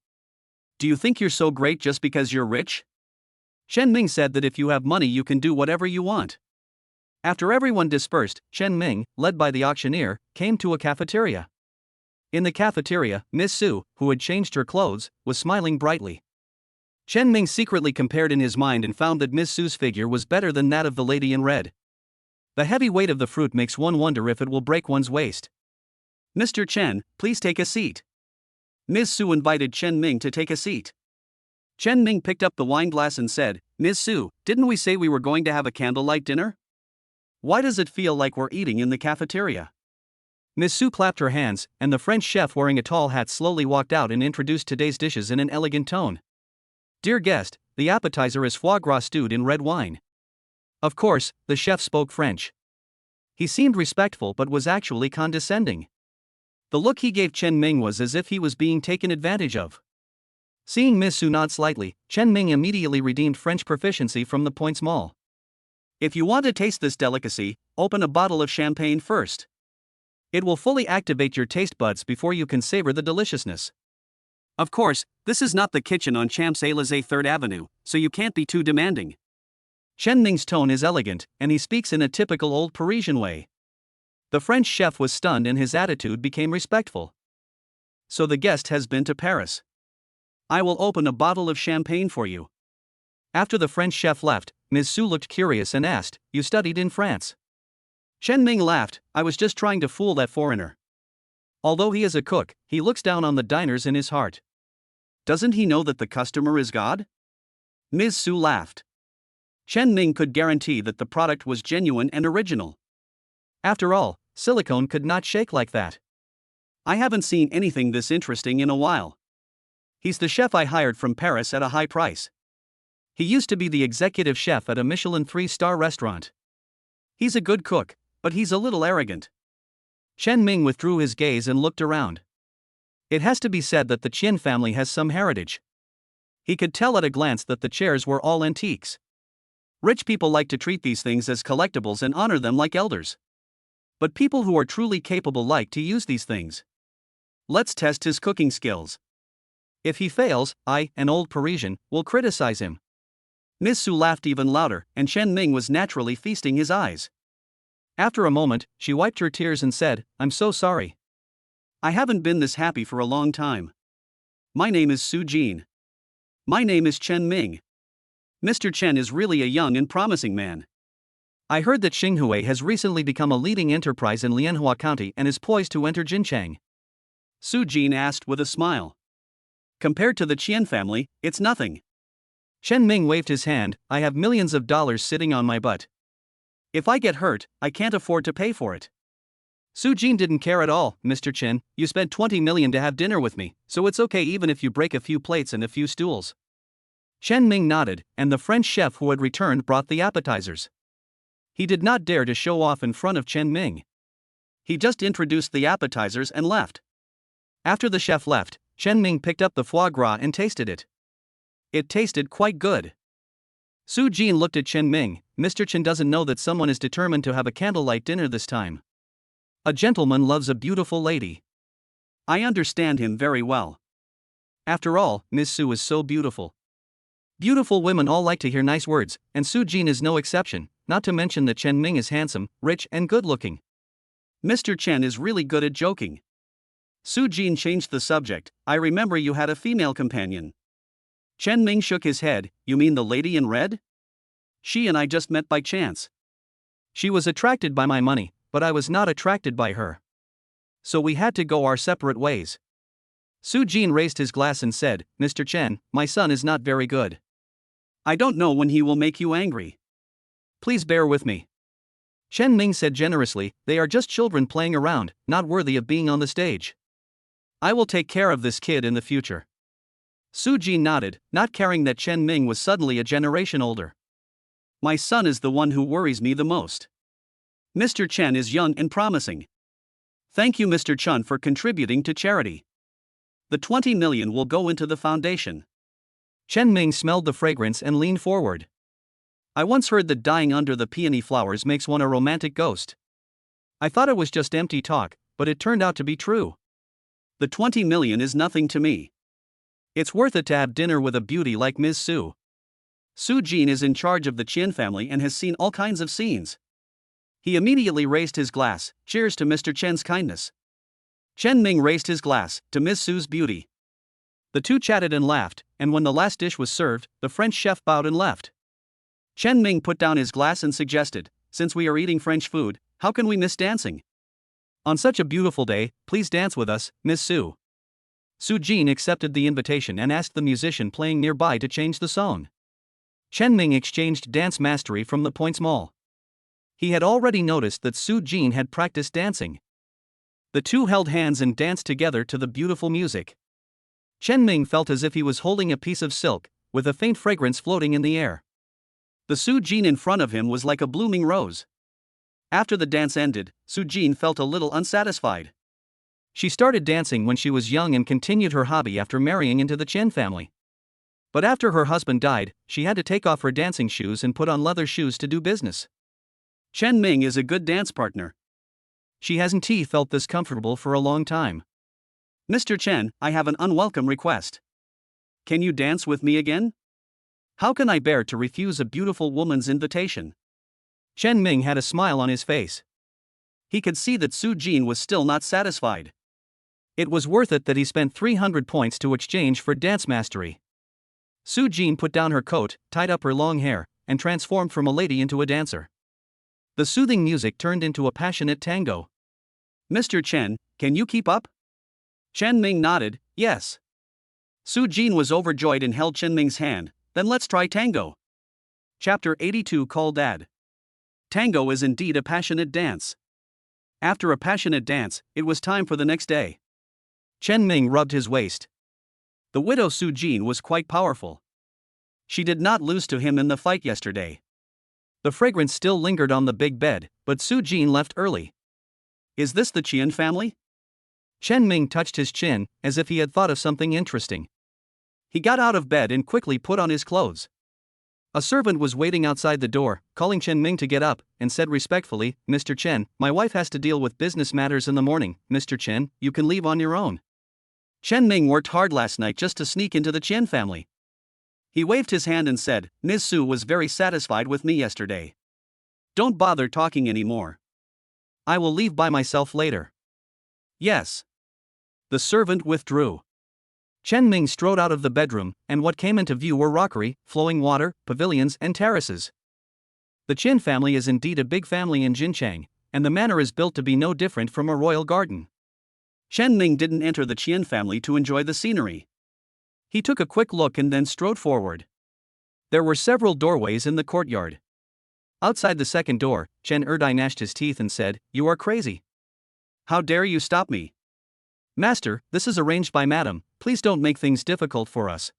Do you think you're so great just because you're rich? Chen Ming said that if you have money you can do whatever you want. After everyone dispersed, Chen Ming, led by the auctioneer, came to a cafeteria. In the cafeteria, Miss Su, who had changed her clothes, was smiling brightly. Chen Ming secretly compared in his mind and found that Miss Su's figure was better than that of the lady in red. The heavy weight of the fruit makes one wonder if it will break one's waist. Mr. Chen, please take a seat. Ms. Su invited Chen Ming to take a seat. Chen Ming picked up the wineglass and said, Ms. Su, didn't we say we were going to have a candlelight dinner? Why does it feel like we're eating in the cafeteria? Ms. Su clapped her hands, and the French chef wearing a tall hat slowly walked out and introduced today's dishes in an elegant tone. Dear guest, the appetizer is foie gras stewed in red wine. Of course, the chef spoke French. He seemed respectful but was actually condescending. The look he gave Chen Ming was as if he was being taken advantage of. Seeing Ms. Su nod slightly, Chen Ming immediately redeemed French proficiency from the points mall. If you want to taste this delicacy, open a bottle of champagne first. It will fully activate your taste buds before you can savor the deliciousness. Of course, this is not the kitchen on Champs-Élysées 3rd Avenue, so you can't be too demanding. Chen Ming's tone is elegant, and he speaks in a typical old Parisian way. The French chef was stunned and his attitude became respectful. So the guest has been to Paris. I will open a bottle of champagne for you. After the French chef left, Ms. Su looked curious and asked, you studied in France? Chen Ming laughed, I was just trying to fool that foreigner. Although he is a cook, he looks down on the diners in his heart. Doesn't he know that the customer is God? Ms. Su laughed. Chen Ming could guarantee that the product was genuine and original. After all, silicone could not shake like that. I haven't seen anything this interesting in a while. He's the chef I hired from Paris at a high price. He used to be the executive chef at a Michelin 3-star restaurant. He's a good cook, but he's a little arrogant. Chen Ming withdrew his gaze and looked around. It has to be said that the Qian family has some heritage. He could tell at a glance that the chairs were all antiques. Rich people like to treat these things as collectibles and honor them like elders. But people who are truly capable like to use these things. Let's test his cooking skills. If he fails, I, an old Parisian, will criticize him. Ms. Su laughed even louder, and Chen Ming was naturally feasting his eyes. After a moment, she wiped her tears and said, I'm so sorry. I haven't been this happy for a long time. My name is Su Jin. My name is Chen Ming. Mr. Chen is really a young and promising man. I heard that Xinghui has recently become a leading enterprise in Lianhua County and is poised to enter Jincheng. Su Jin asked with a smile. Compared to the Qian family, it's nothing. Chen Ming waved his hand, I have millions of dollars sitting on my butt. If I get hurt, I can't afford to pay for it. Su Jin didn't care at all, Mr. Chen, you spent 20 million to have dinner with me, so it's okay even if you break a few plates and a few stools. Chen Ming nodded, and the French chef who had returned brought the appetizers. He did not dare to show off in front of Chen Ming. He just introduced the appetizers and left. After the chef left, Chen Ming picked up the foie gras and tasted it. It tasted quite good. Su Jin looked at Chen Ming, Mr. Chen doesn't know that someone is determined to have a candlelight dinner this time. A gentleman loves a beautiful lady. I understand him very well. After all, Miss Su is so beautiful. Beautiful women all like to hear nice words, and Su Jin is no exception, not to mention that Chen Ming is handsome, rich, and good-looking. Mr. Chen is really good at joking. Su Jin changed the subject. I remember you had a female companion. Chen Ming shook his head. You mean the lady in red? She and I just met by chance. She was attracted by my money, but I was not attracted by her. So we had to go our separate ways. Su Jin raised his glass and said, Mr. Chen, my son is not very good. I don't know when he will make you angry. Please bear with me. Chen Ming said generously, they are just children playing around, not worthy of being on the stage. I will take care of this kid in the future. Su Jin nodded, not caring that Chen Ming was suddenly a generation older. My son is the one who worries me the most. Mr. Chen is young and promising. Thank you, Mr. Chen, for contributing to charity. The 20 million will go into the foundation. Chen Ming smelled the fragrance and leaned forward. I once heard that dying under the peony flowers makes one a romantic ghost. I thought it was just empty talk, but it turned out to be true. The 20 million is nothing to me. It's worth it to have dinner with a beauty like Ms. Su. Su Jin is in charge of the Qian family and has seen all kinds of scenes. He immediately raised his glass. Cheers to Mr. Chen's kindness. Chen Ming raised his glass to Ms. Su's beauty. The two chatted and laughed, and when the last dish was served, the French chef bowed and left. Chen Ming put down his glass and suggested, since we are eating French food, how can we miss dancing? On such a beautiful day, please dance with us, Miss Su. Su Jin accepted the invitation and asked the musician playing nearby to change the song. Chen Ming exchanged dance mastery from the points mall. He had already noticed that Su Jin had practiced dancing. The two held hands and danced together to the beautiful music. Chen Ming felt as if he was holding a piece of silk, with a faint fragrance floating in the air. The Su Jin in front of him was like a blooming rose. After the dance ended, Su Jin felt a little unsatisfied. She started dancing when she was young and continued her hobby after marrying into the Chen family. But after her husband died, she had to take off her dancing shoes and put on leather shoes to do business. Chen Ming is a good dance partner. She hasn't felt this comfortable for a long time. Mr. Chen, I have an unwelcome request. Can you dance with me again? How can I bear to refuse a beautiful woman's invitation? Chen Ming had a smile on his face. He could see that Su Jin was still not satisfied. It was worth it that he spent 300 points to exchange for dance mastery. Su Jin put down her coat, tied up her long hair, and transformed from a lady into a dancer. The soothing music turned into a passionate tango. Mr. Chen, can you keep up? Chen Ming nodded, yes. Su Jin was overjoyed and held Chen Ming's hand. Then let's try tango. Chapter 82 called Dad. Tango is indeed a passionate dance. After a passionate dance, it was time for the next day. Chen Ming rubbed his waist. The widow Su Jin was quite powerful. She did not lose to him in the fight yesterday. The fragrance still lingered on the big bed, but Su Jin left early. Is this the Qian family? Chen Ming touched his chin, as if he had thought of something interesting. He got out of bed and quickly put on his clothes. A servant was waiting outside the door, calling Chen Ming to get up, and said respectfully, Mr. Chen, my wife has to deal with business matters in the morning. Mr. Chen, you can leave on your own. Chen Ming worked hard last night just to sneak into the Qian family. He waved his hand and said, Ms. Su was very satisfied with me yesterday. Don't bother talking anymore. I will leave by myself later. Yes. The servant withdrew. Chen Ming strode out of the bedroom, and what came into view were rockery, flowing water, pavilions, and terraces. The Qin family is indeed a big family in Jinchang, and the manor is built to be no different from a royal garden. Chen Ming didn't enter the Qian family to enjoy the scenery. He took a quick look and then strode forward. There were several doorways in the courtyard. Outside the second door, Chen Erdai gnashed his teeth and said, You are crazy. How dare you stop me? Master, this is arranged by Madam, please don't make things difficult for us.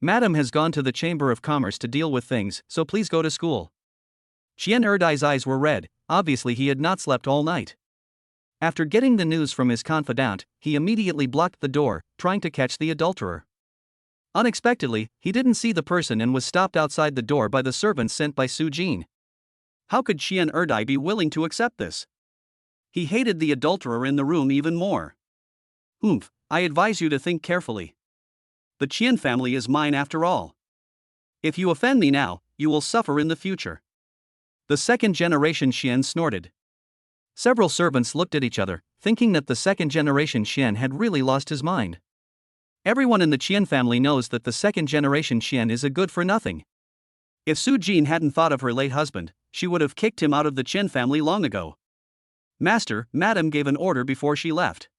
Madam has gone to the Chamber of Commerce to deal with things, so please go to school. Chen Erdai's eyes were red, obviously he had not slept all night. After getting the news from his confidant, he immediately blocked the door, trying to catch the adulterer. Unexpectedly, he didn't see the person and was stopped outside the door by the servants sent by Su Jin. How could Chen Erdai be willing to accept this? He hated the adulterer in the room even more. I advise you to think carefully. The Qian family is mine after all. If you offend me now, you will suffer in the future. The second generation Qian snorted. Several servants looked at each other, thinking that the second generation Qian had really lost his mind. Everyone in the Qian family knows that the second generation Qian is a good for nothing. If Su Jin hadn't thought of her late husband, she would have kicked him out of the Qian family long ago. Master, Madam gave an order before she left.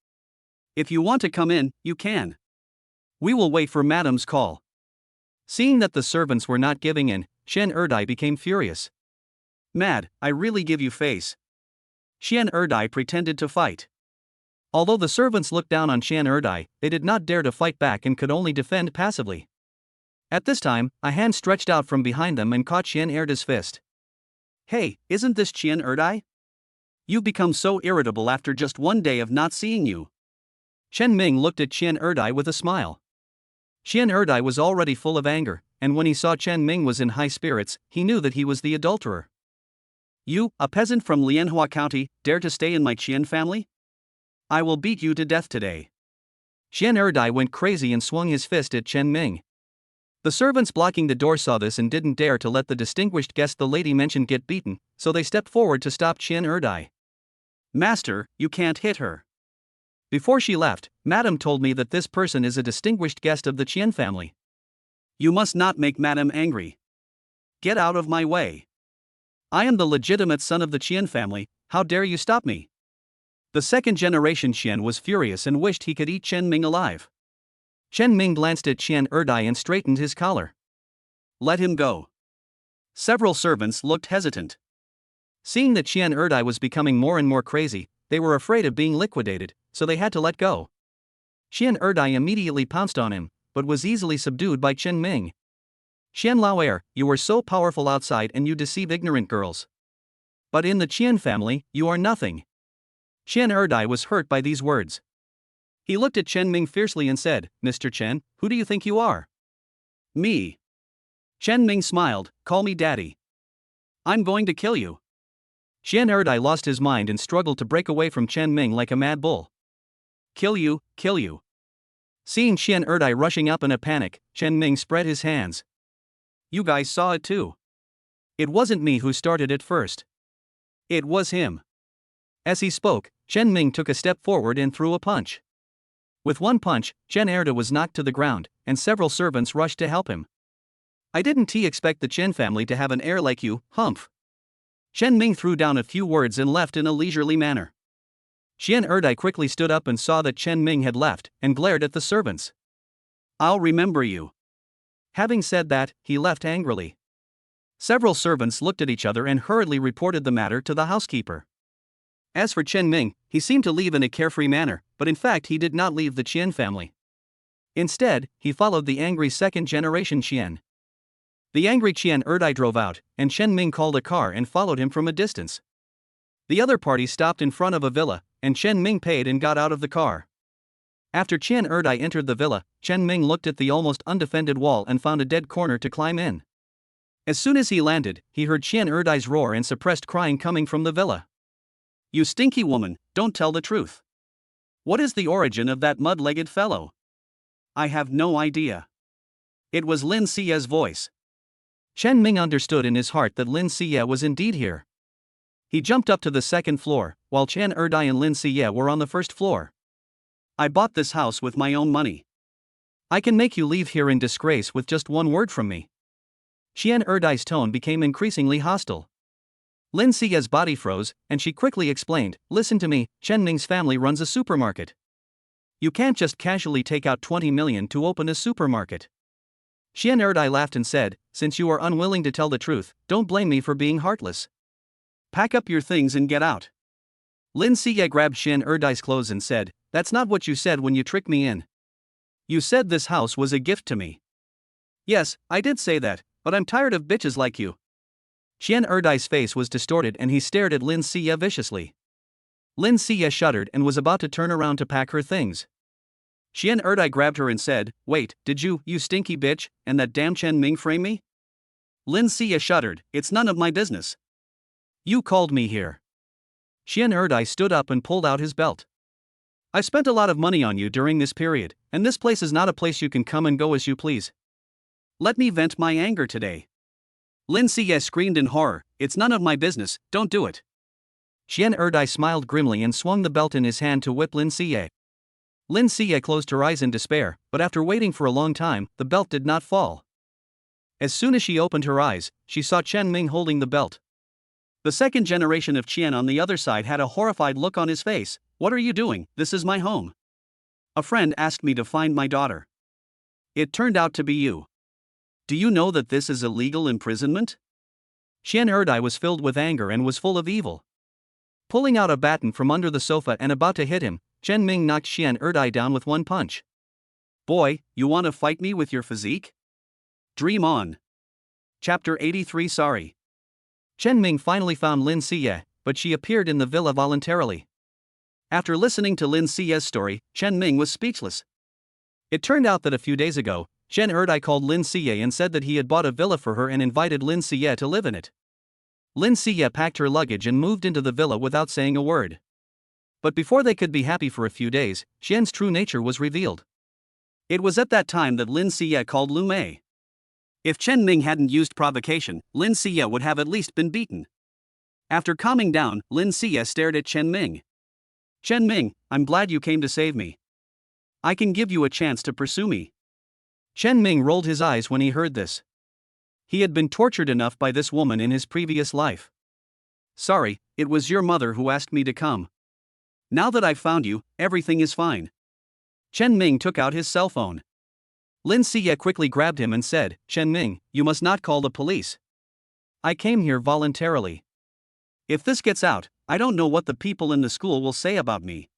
If you want to come in, you can. We will wait for Madam's call. Seeing that the servants were not giving in, Qian Erdai became furious. Mad, I really give you face. Qian Erdai pretended to fight. Although the servants looked down on Qian Erdai, they did not dare to fight back and could only defend passively. At this time, a hand stretched out from behind them and caught Qian Erdai's fist. Hey, isn't this Qian Erdai? You've become so irritable after just one day of not seeing you. Chen Ming looked at Qian Erdai with a smile. Qian Erdai was already full of anger, and when he saw Chen Ming was in high spirits, he knew that he was the adulterer. You, a peasant from Lianhua County, dare to stay in my Qian family? I will beat you to death today. Qian Erdai went crazy and swung his fist at Chen Ming. The servants blocking the door saw this and didn't dare to let the distinguished guest the lady mentioned get beaten, so they stepped forward to stop Qian Erdai. Master, you can't hit her. Before she left, Madam told me that this person is a distinguished guest of the Qian family. You must not make Madam angry. Get out of my way. I am the legitimate son of the Qian family, how dare you stop me? The second generation Qian was furious and wished he could eat Chen Ming alive. Chen Ming glanced at Qian Erdai and straightened his collar. Let him go. Several servants looked hesitant. Seeing that Qian Erdai was becoming more and more crazy, they were afraid of being liquidated, so they had to let go. Qian Erdai immediately pounced on him, but was easily subdued by Chen Ming. Qian Laoer, you are so powerful outside and you deceive ignorant girls. But in the Qian family, you are nothing. Qian Erdai was hurt by these words. He looked at Chen Ming fiercely and said, Mr. Chen, who do you think you are? Me. Chen Ming smiled, call me daddy. I'm going to kill you. Qian Erdai lost his mind and struggled to break away from Chen Ming like a mad bull. Kill you, kill you. Seeing Qian Erdai rushing up in a panic, Chen Ming spread his hands. You guys saw it too. It wasn't me who started it first. It was him. As he spoke, Chen Ming took a step forward and threw a punch. With one punch, Chen Erdai was knocked to the ground, and several servants rushed to help him. I didn't expect the Chen family to have an heir like you, humph. Chen Ming threw down a few words and left in a leisurely manner. Qian Erdai quickly stood up and saw that Chen Ming had left, and glared at the servants. I'll remember you. Having said that, he left angrily. Several servants looked at each other and hurriedly reported the matter to the housekeeper. As for Chen Ming, he seemed to leave in a carefree manner, but in fact he did not leave the Qian family. Instead, he followed the angry second-generation Qian. The angry Qian Erdai drove out, and Chen Ming called a car and followed him from a distance. The other party stopped in front of a villa, and Chen Ming paid and got out of the car. After Qian Erdai entered the villa, Chen Ming looked at the almost undefended wall and found a dead corner to climb in. As soon as he landed, he heard Qian Erdai's roar and suppressed crying coming from the villa. You stinky woman, don't tell the truth. What is the origin of that mud-legged fellow? I have no idea. It was Lin Xie's voice. Chen Ming understood in his heart that Lin Xie was indeed here. He jumped up to the second floor, while Qian Erdai and Lin Xie were on the first floor. I bought this house with my own money. I can make you leave here in disgrace with just one word from me. Qian Erdai's tone became increasingly hostile. Lin Xie's body froze, and she quickly explained, listen to me, Chen Ming's family runs a supermarket. You can't just casually take out 20 million to open a supermarket. Qian Erdai laughed and said, since you are unwilling to tell the truth, don't blame me for being heartless. Pack up your things and get out. Lin Xie grabbed Qian Erdai's clothes and said, that's not what you said when you tricked me in. You said this house was a gift to me. Yes, I did say that, but I'm tired of bitches like you. Qian Erdai's face was distorted and he stared at Lin Xie viciously. Lin Xie shuddered and was about to turn around to pack her things. Qian Erdai grabbed her and said, wait, did you stinky bitch, and that damn Chen Ming frame me? Lin Xie shuddered, it's none of my business. You called me here. Qian Erdai stood up and pulled out his belt. I spent a lot of money on you during this period, and this place is not a place you can come and go as you please. Let me vent my anger today. Lin Siye screamed in horror, it's none of my business, don't do it. Qian Erdai smiled grimly and swung the belt in his hand to whip Lin Siye. Lin Siye closed her eyes in despair, but after waiting for a long time, the belt did not fall. As soon as she opened her eyes, she saw Chen Ming holding the belt. The second generation of Qian on the other side had a horrified look on his face. What are you doing? This is my home. A friend asked me to find my daughter. It turned out to be you. Do you know that this is illegal imprisonment? Qian Erdai was filled with anger and was full of evil. Pulling out a baton from under the sofa and about to hit him, Chen Ming knocked Qian Erdai down with one punch. Boy, you want to fight me with your physique? Dream on. Chapter 83. Sorry. Chen Ming finally found Lin Siye, but she appeared in the villa voluntarily. After listening to Lin Siye's story, Chen Ming was speechless. It turned out that a few days ago, Chen Erdai called Lin Siye and said that he had bought a villa for her and invited Lin Siye to live in it. Lin Siye packed her luggage and moved into the villa without saying a word. But before they could be happy for a few days, Qian's true nature was revealed. It was at that time that Lin Siye called Lumé. If Chen Ming hadn't used provocation, Lin Siye would have at least been beaten. After calming down, Lin Siye stared at Chen Ming. Chen Ming, I'm glad you came to save me. I can give you a chance to pursue me. Chen Ming rolled his eyes when he heard this. He had been tortured enough by this woman in his previous life. Sorry, it was your mother who asked me to come. Now that I've found you, everything is fine. Chen Ming took out his cell phone. Lin Siye quickly grabbed him and said, Chen Ming, you must not call the police. I came here voluntarily. If this gets out, I don't know what the people in the school will say about me.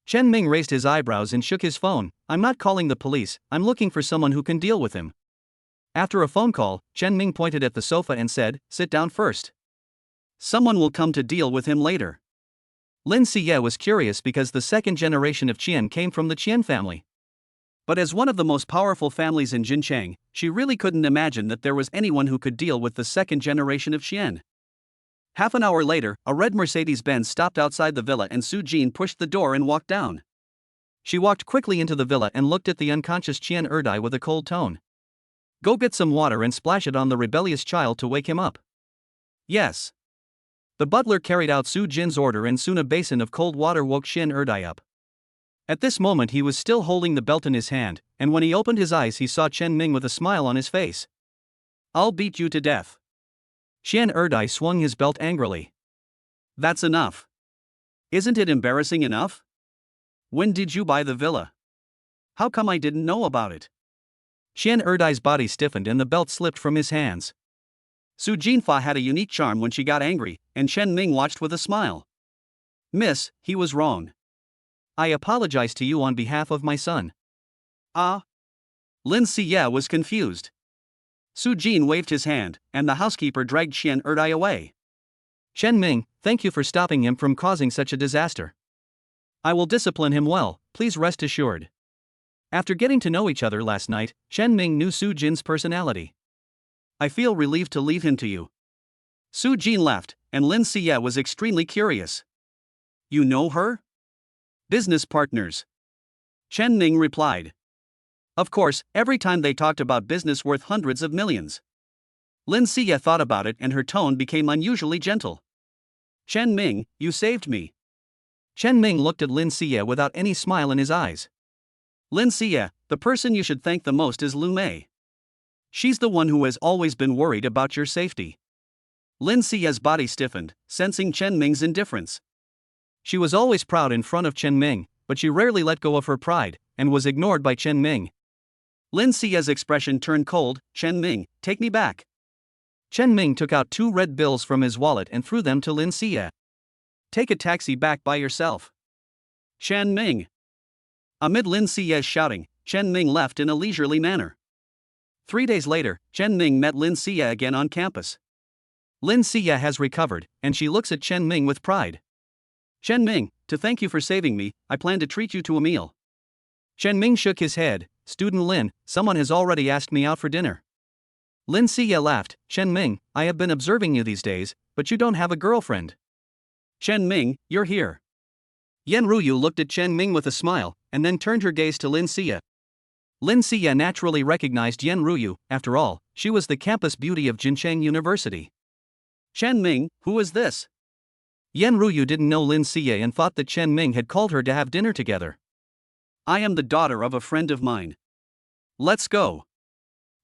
Chen Ming raised his eyebrows and shook his phone. I'm not calling the police, I'm looking for someone who can deal with him. After a phone call, Chen Ming pointed at the sofa and said, sit down first. Someone will come to deal with him later. Lin Siye was curious because the second generation of Qian came from the Qian family. But as one of the most powerful families in Jincheng, she really couldn't imagine that there was anyone who could deal with the second generation of Qian. Half an hour later, a red Mercedes-Benz stopped outside the villa and Su Jin pushed the door and walked down. She walked quickly into the villa and looked at the unconscious Qian Erdai with a cold tone. Go get some water and splash it on the rebellious child to wake him up. Yes. The butler carried out Su Jin's order and soon a basin of cold water woke Qian Erdai up. At this moment he was still holding the belt in his hand, and when he opened his eyes he saw Chen Ming with a smile on his face. I'll beat you to death. Qian Erdai swung his belt angrily. That's enough. Isn't it embarrassing enough? When did you buy the villa? How come I didn't know about it? Qian Erdai's body stiffened and the belt slipped from his hands. Su Jinfa had a unique charm when she got angry, and Chen Ming watched with a smile. Miss, he was wrong. I apologize to you on behalf of my son. Ah? Lin Siye was confused. Su Jin waved his hand, and the housekeeper dragged Qian Erdai away. Chen Ming, thank you for stopping him from causing such a disaster. I will discipline him well, please rest assured. After getting to know each other last night, Chen Ming knew Su Jin's personality. I feel relieved to leave him to you. Su Jin laughed, and Lin Siye was extremely curious. You know her? Business partners. Chen Ming replied. Of course, every time they talked about business worth hundreds of millions. Lin Siye thought about it and her tone became unusually gentle. Chen Ming, you saved me. Chen Ming looked at Lin Siye without any smile in his eyes. Lin Siye, the person you should thank the most is Lumé. She's the one who has always been worried about your safety. Lin Siye's body stiffened, sensing Chen Ming's indifference. She was always proud in front of Chen Ming, but she rarely let go of her pride, and was ignored by Chen Ming. Lin Siye's expression turned cold. Chen Ming, take me back. Chen Ming took out 2 red bills from his wallet and threw them to Lin Siye. Take a taxi back by yourself. Chen Ming. Amid Lin Siye's shouting, Chen Ming left in a leisurely manner. 3 days later, Chen Ming met Lin Siye again on campus. Lin Siye has recovered, and she looks at Chen Ming with pride. Chen Ming, to thank you for saving me, I plan to treat you to a meal. Chen Ming shook his head. Student Lin, someone has already asked me out for dinner. Lin Siye laughed. Chen Ming, I have been observing you these days, but you don't have a girlfriend. Chen Ming, you're here. Yan Ruyu looked at Chen Ming with a smile, and then turned her gaze to Lin Xia. Lin Xia naturally recognized Yan Ruyu. After all, she was the campus beauty of Jincheng University. Chen Ming, who is this? Yan Ruyu didn't know Lin Xia and thought that Chen Ming had called her to have dinner together. I am the daughter of a friend of mine. Let's go.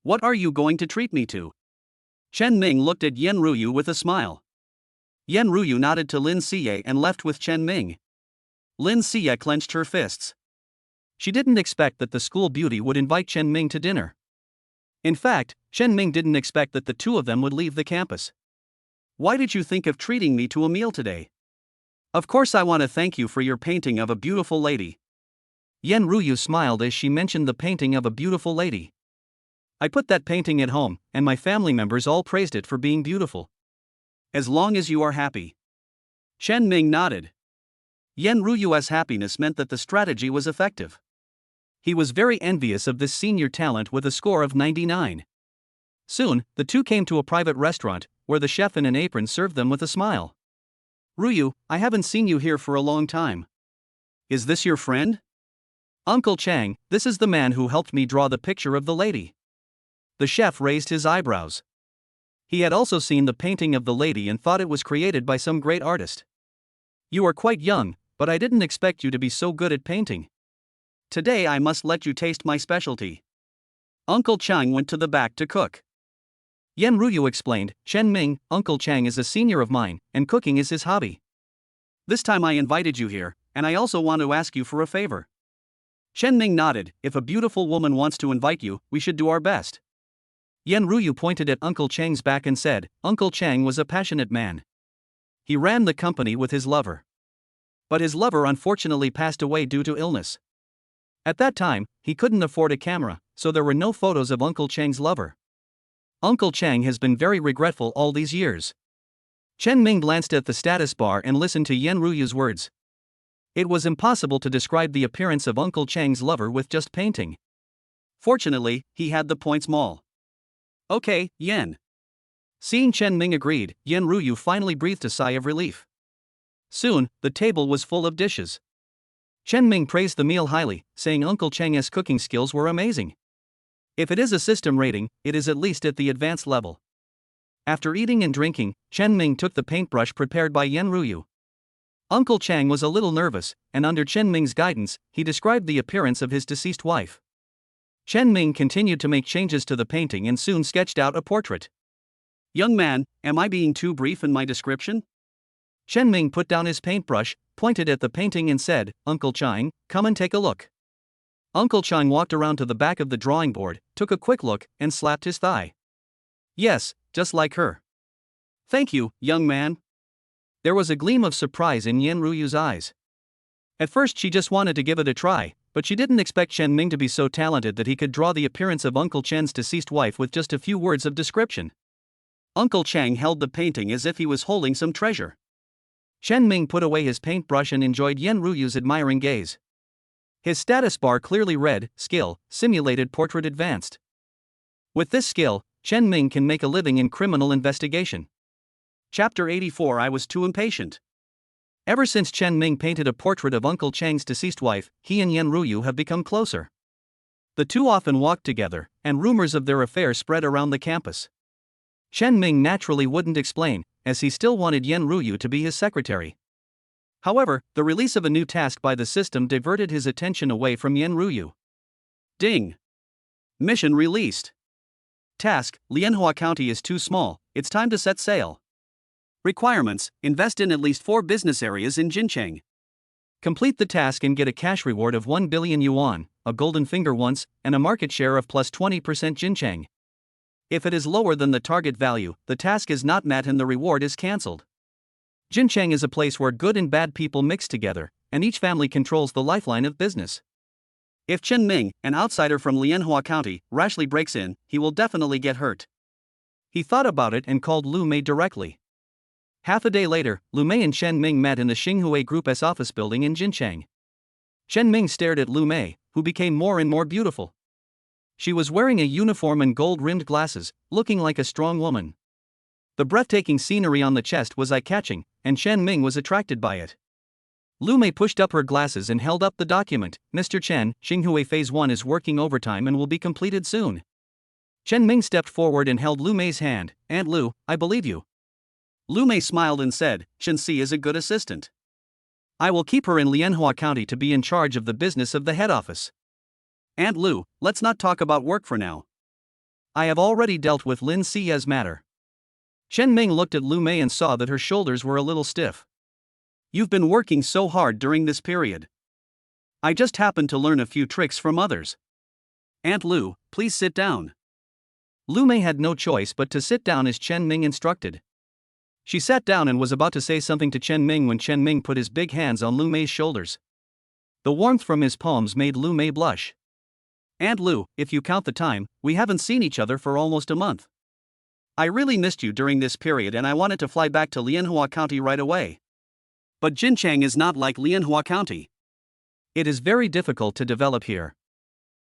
What are you going to treat me to? Chen Ming looked at Yan Ruyu with a smile. Yan Ruyu nodded to Lin Xia and left with Chen Ming. Lin Xia clenched her fists. She didn't expect that the school beauty would invite Chen Ming to dinner. In fact, Chen Ming didn't expect that the two of them would leave the campus. Why did you think of treating me to a meal today? Of course, I want to thank you for your painting of a beautiful lady. Yan Ruyu smiled as she mentioned the painting of a beautiful lady. I put that painting at home, and my family members all praised it for being beautiful. As long as you are happy. Chen Ming nodded. Yan Ruyu's happiness meant that the strategy was effective. He was very envious of this senior talent with a score of 99. Soon, the two came to a private restaurant, where the chef in an apron served them with a smile. Ruyu, I haven't seen you here for a long time. Is this your friend? Uncle Chang, this is the man who helped me draw the picture of the lady. The chef raised his eyebrows. He had also seen the painting of the lady and thought it was created by some great artist. You are quite young, but I didn't expect you to be so good at painting. Today I must let you taste my specialty. Uncle Chang went to the back to cook. Yan Ruyu explained, Chen Ming, Uncle Chang is a senior of mine, and cooking is his hobby. This time I invited you here, and I also want to ask you for a favor. Chen Ming nodded. If a beautiful woman wants to invite you, we should do our best. Yan Ruyu pointed at Uncle Chang's back and said, Uncle Chang was a passionate man. He ran the company with his lover. But his lover unfortunately passed away due to illness. At that time, he couldn't afford a camera, so there were no photos of Uncle Chang's lover. Uncle Chang has been very regretful all these years. Chen Ming glanced at the status bar and listened to Yan Ruyu's words. It was impossible to describe the appearance of Uncle Chang's lover with just painting. Fortunately, he had the points mall. Okay, Yan. Seeing Chen Ming agreed, Yan Ruyu finally breathed a sigh of relief. Soon, the table was full of dishes. Chen Ming praised the meal highly, saying Uncle Chang's cooking skills were amazing. If it is a system rating, it is at least at the advanced level. After eating and drinking, Chen Ming took the paintbrush prepared by Yan Ruyu. Uncle Chang was a little nervous, and under Chen Ming's guidance, he described the appearance of his deceased wife. Chen Ming continued to make changes to the painting and soon sketched out a portrait. Young man, am I being too brief in my description? Chen Ming put down his paintbrush, pointed at the painting and said, Uncle Chang, come and take a look. Uncle Chang walked around to the back of the drawing board, took a quick look, and slapped his thigh. Yes, just like her. Thank you, young man. There was a gleam of surprise in Yan Ruyu's eyes. At first she just wanted to give it a try, but she didn't expect Chen Ming to be so talented that he could draw the appearance of Uncle Chen's deceased wife with just a few words of description. Uncle Chang held the painting as if he was holding some treasure. Chen Ming put away his paintbrush and enjoyed Yan Ruyu's admiring gaze. His status bar clearly read, Skill, Simulated Portrait Advanced. With this skill, Chen Ming can make a living in criminal investigation. Chapter 84 I was too impatient. Ever since Chen Ming painted a portrait of Uncle Chang's deceased wife, he and Yan Ruyu have become closer. The two often walked together, and rumors of their affair spread around the campus. Chen Ming naturally wouldn't explain, as he still wanted Yan Ruyu to be his secretary. However, the release of a new task by the system diverted his attention away from Yan Ruyu. Ding! Mission released. Task, Lianhua County is too small, it's time to set sail. Requirements, invest in at least 4 business areas in Jincheng. Complete the task and get a cash reward of 1 billion yuan, a golden finger once, and a market share of plus 20% Jincheng. If it is lower than the target value, the task is not met and the reward is cancelled. Jincheng is a place where good and bad people mix together, and each family controls the lifeline of business. If Chen Ming, an outsider from Lianhua County, rashly breaks in, he will definitely get hurt. He thought about it and called Lumé directly. Half a day later, Lumé and Chen Ming met in the Xinghua Group's office building in Jincheng. Chen Ming stared at Lumé, who became more and more beautiful. She was wearing a uniform and gold-rimmed glasses, looking like a strong woman. The breathtaking scenery on the chest was eye-catching, and Chen Ming was attracted by it. Lumé pushed up her glasses and held up the document. Mr. Chen, Xinghui Phase 1 is working overtime and will be completed soon. Chen Ming stepped forward and held Lumé's hand. Aunt Lu, I believe you. Lumé smiled and said, Chen Si is a good assistant. I will keep her in Lianhua County to be in charge of the business of the head office. Aunt Lu, let's not talk about work for now. I have already dealt with Lin Xia's matter. Chen Ming looked at Lumé and saw that her shoulders were a little stiff. You've been working so hard during this period. I just happened to learn a few tricks from others. Aunt Lu, please sit down. Lumé had no choice but to sit down as Chen Ming instructed. She sat down and was about to say something to Chen Ming when Chen Ming put his big hands on Lumé's shoulders. The warmth from his palms made Lumé blush. Aunt Lu, if you count the time, we haven't seen each other for almost a month. I really missed you during this period and I wanted to fly back to Lianhua County right away. But Jincheng is not like Lianhua County. It is very difficult to develop here.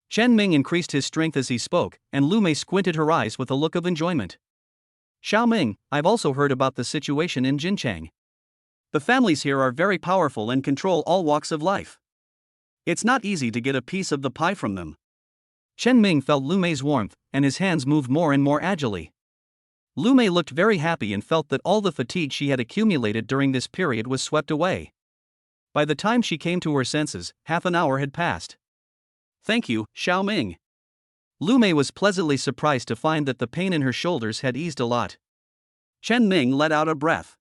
Chen Ming increased his strength as he spoke, and Lumé squinted her eyes with a look of enjoyment. Xiao Ming, I've also heard about the situation in Jincheng. The families here are very powerful and control all walks of life. It's not easy to get a piece of the pie from them. Chen Ming felt Lumé's warmth, and his hands moved more and more agilely. Lumé looked very happy and felt that all the fatigue she had accumulated during this period was swept away. By the time she came to her senses, half an hour had passed. Thank you, Xiao Ming. Lumé was pleasantly surprised to find that the pain in her shoulders had eased a lot. Chen Ming let out a breath.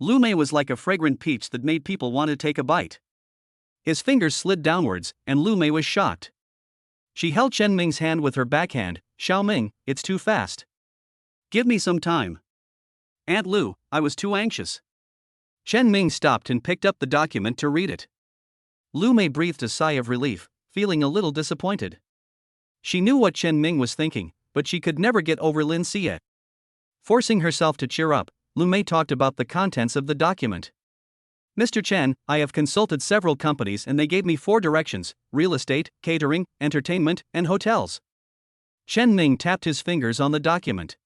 Lumé was like a fragrant peach that made people want to take a bite. His fingers slid downwards, and Lumé was shocked. She held Chen Ming's hand with her backhand. Xiao Ming, it's too fast. Give me some time. Aunt Lu, I was too anxious. Chen Ming stopped and picked up the document to read it. Lumé breathed a sigh of relief, feeling a little disappointed. She knew what Chen Ming was thinking, but she could never get over Lin Xia. Forcing herself to cheer up, Lumé talked about the contents of the document. Mr. Chen, I have consulted several companies and they gave me 4 directions: real estate, catering, entertainment, and hotels. Chen Ming tapped his fingers on the document.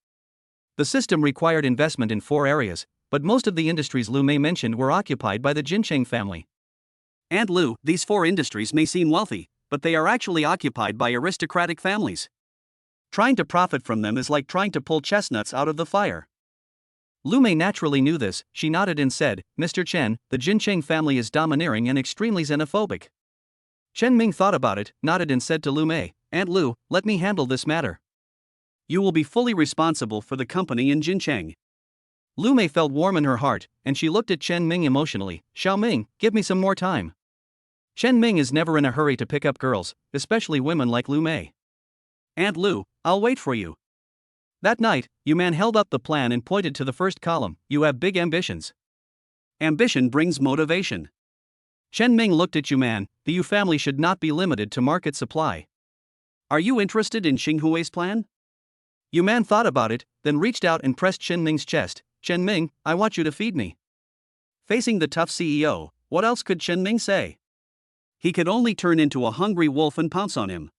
The system required investment in 4 areas, but most of the industries Lumé mentioned were occupied by the Jincheng family. Aunt Lu, these 4 industries may seem wealthy, but they are actually occupied by aristocratic families. Trying to profit from them is like trying to pull chestnuts out of the fire. Lumé naturally knew this. She nodded and said, Mr. Chen, the Jincheng family is domineering and extremely xenophobic. Chen Ming thought about it, nodded and said to Lumé, Aunt Lu, let me handle this matter. You will be fully responsible for the company in Jincheng. Lumé felt warm in her heart, and she looked at Chen Ming emotionally. Xiao Ming, give me some more time. Chen Ming is never in a hurry to pick up girls, especially women like Lumé. Aunt Lu, I'll wait for you. That night, Yuman held up the plan and pointed to the first column. You have big ambitions. Ambition brings motivation. Chen Ming looked at Yuman. The Yu family should not be limited to market supply. Are you interested in Xinghui's plan? Yuman thought about it, then reached out and pressed Chen Ming's chest. Chen Ming, I want you to feed me. Facing the tough CEO, what else could Chen Ming say? He could only turn into a hungry wolf and pounce on him.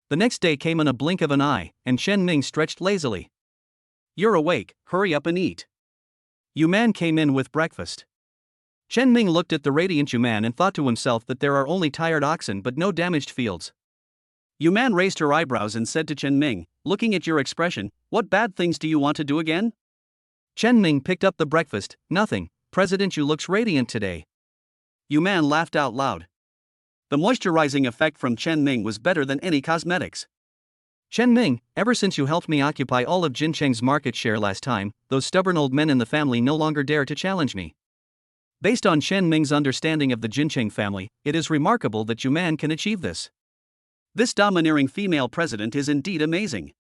The next day came in a blink of an eye, and Chen Ming stretched lazily. You're awake, hurry up and eat. Yuman came in with breakfast. Chen Ming looked at the radiant Yuman and thought to himself that there are only tired oxen but no damaged fields. Yuman raised her eyebrows and said to Chen Ming, looking at your expression, what bad things do you want to do again? Chen Ming picked up the breakfast. Nothing, President Yu looks radiant today. Yuman laughed out loud. The moisturizing effect from Chen Ming was better than any cosmetics. Chen Ming, ever since you helped me occupy all of Jincheng's market share last time, those stubborn old men in the family no longer dare to challenge me. Based on Chen Ming's understanding of the Jincheng family, it is remarkable that Yuman can achieve this. This domineering female president is indeed amazing.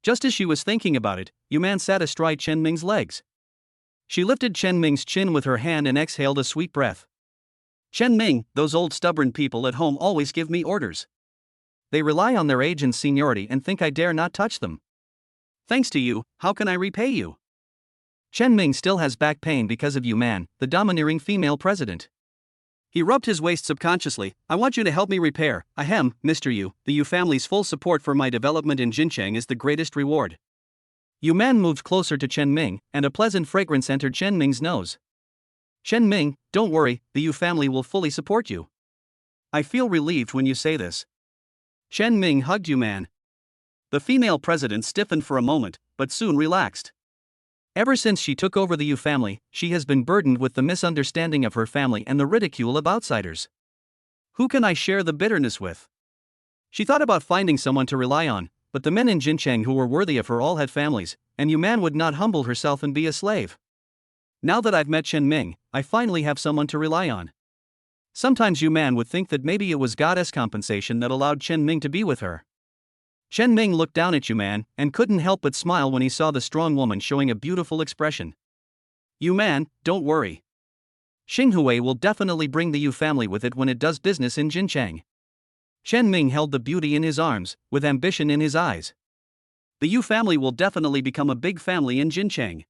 Just as she was thinking about it, Yuman sat astride Chen Ming's legs. She lifted Chen Ming's chin with her hand and exhaled a sweet breath. Chen Ming, those old stubborn people at home always give me orders. They rely on their age and seniority and think I dare not touch them. Thanks to you, how can I repay you? Chen Ming still has back pain because of Yuman, the domineering female president. He rubbed his waist subconsciously. I want you to help me repair. Ahem, Mr. Yu, the Yu family's full support for my development in Jincheng is the greatest reward. Yuman moved closer to Chen Ming, and a pleasant fragrance entered Chen Ming's nose. Chen Ming, don't worry, the Yu family will fully support you. I feel relieved when you say this. Chen Ming hugged Yu Man. The female president stiffened for a moment, but soon relaxed. Ever since she took over the Yu family, she has been burdened with the misunderstanding of her family and the ridicule of outsiders. Who can I share the bitterness with? She thought about finding someone to rely on, but the men in Jincheng who were worthy of her all had families, and Yu Man would not humble herself and be a slave. Now that I've met Chen Ming, I finally have someone to rely on. Sometimes Yu Man would think that maybe it was goddess compensation that allowed Chen Ming to be with her. Chen Ming looked down at Yu Man and couldn't help but smile when he saw the strong woman showing a beautiful expression. Yu Man, don't worry. Xinghui will definitely bring the Yu family with it when it does business in Jincheng. Chen Ming held the beauty in his arms, with ambition in his eyes. The Yu family will definitely become a big family in Jincheng.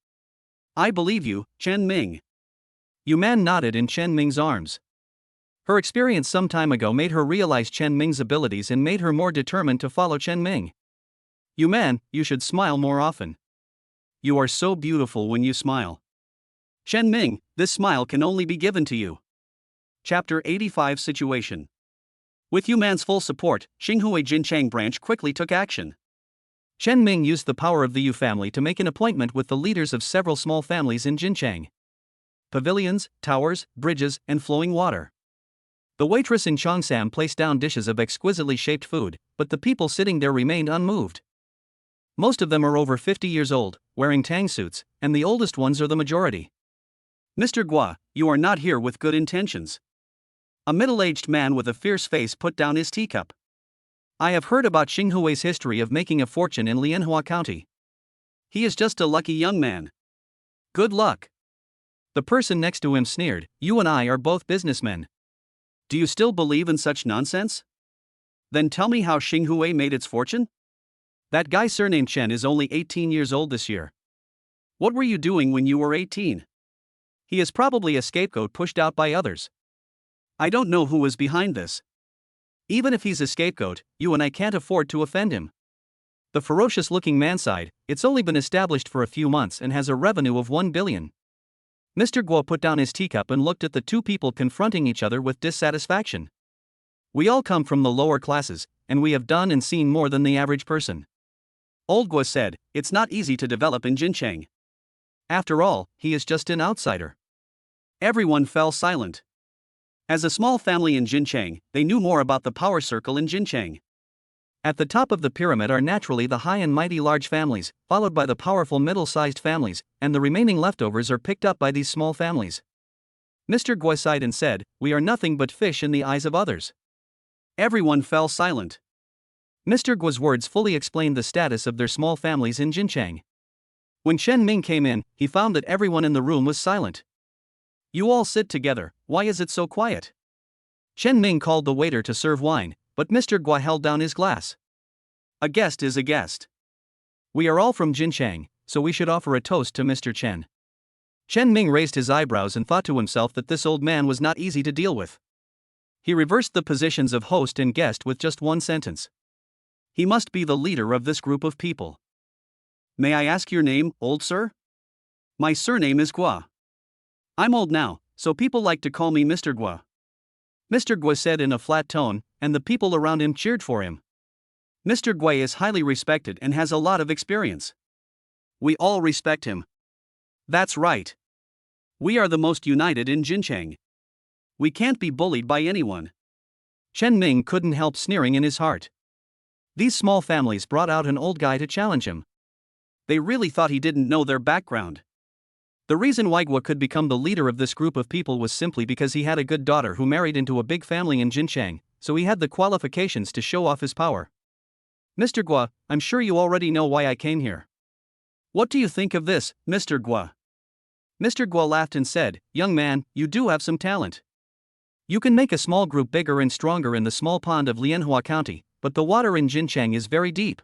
I believe you, Chen Ming. Yu Man nodded in Chen Ming's arms. Her experience some time ago made her realize Chen Ming's abilities and made her more determined to follow Chen Ming. Yu Man, you should smile more often. You are so beautiful when you smile. Chen Ming, this smile can only be given to you. Chapter 85 Situation. With Yu Man's full support, Xinghui Jincheng branch quickly took action. Chen Ming used the power of the Yu family to make an appointment with the leaders of several small families in Jincheng. Pavilions, towers, bridges, and flowing water. The waitress in Cheongsam placed down dishes of exquisitely shaped food, but the people sitting there remained unmoved. Most of them are over 50 years old, wearing tang suits, and the oldest ones are the majority. Mr. Gua, you are not here with good intentions. A middle-aged man with a fierce face put down his teacup. I have heard about Xinghui's history of making a fortune in Lianhua County. He is just a lucky young man. Good luck. The person next to him sneered, you and I are both businessmen. Do you still believe in such nonsense? Then tell me how Xinghui made its fortune? That guy surnamed Chen is only 18 years old this year. What were you doing when you were 18? He is probably a scapegoat pushed out by others. I don't know who is behind this. Even if he's a scapegoat, you and I can't afford to offend him. The ferocious-looking man sighed, it's only been established for a few months and has a revenue of 1 billion. Mr. Guo put down his teacup and looked at the two people confronting each other with dissatisfaction. We all come from the lower classes, and we have done and seen more than the average person. Old Guo said, it's not easy to develop in Jincheng. After all, he is just an outsider. Everyone fell silent. As a small family in Jincheng, they knew more about the power circle in Jincheng. At the top of the pyramid are naturally the high and mighty large families, followed by the powerful middle-sized families, and the remaining leftovers are picked up by these small families. Mr. Guo sighed and said, we are nothing but fish in the eyes of others. Everyone fell silent. Mr. Guo's words fully explained the status of their small families in Jincheng. When Chen Ming came in, he found that everyone in the room was silent. You all sit together, why is it so quiet? Chen Ming called the waiter to serve wine, but Mr. Guo held down his glass. A guest is a guest. We are all from Jincheng, so we should offer a toast to Mr. Chen. Chen Ming raised his eyebrows and thought to himself that this old man was not easy to deal with. He reversed the positions of host and guest with just one sentence. He must be the leader of this group of people. May I ask your name, old sir? My surname is Guo. I'm old now, so people like to call me Mr. Guo. Mr. Guo said in a flat tone, and the people around him cheered for him. Mr. Guo is highly respected and has a lot of experience. We all respect him. That's right. We are the most united in Jincheng. We can't be bullied by anyone. Chen Ming couldn't help sneering in his heart. These small families brought out an old guy to challenge him. They really thought he didn't know their background. The reason why Guo could become the leader of this group of people was simply because he had a good daughter who married into a big family in Jincheng, so he had the qualifications to show off his power. Mr. Guo, I'm sure you already know why I came here. What do you think of this, Mr. Guo? Mr. Guo laughed and said, young man, you do have some talent. You can make a small group bigger and stronger in the small pond of Lianhua County, but the water in Jincheng is very deep.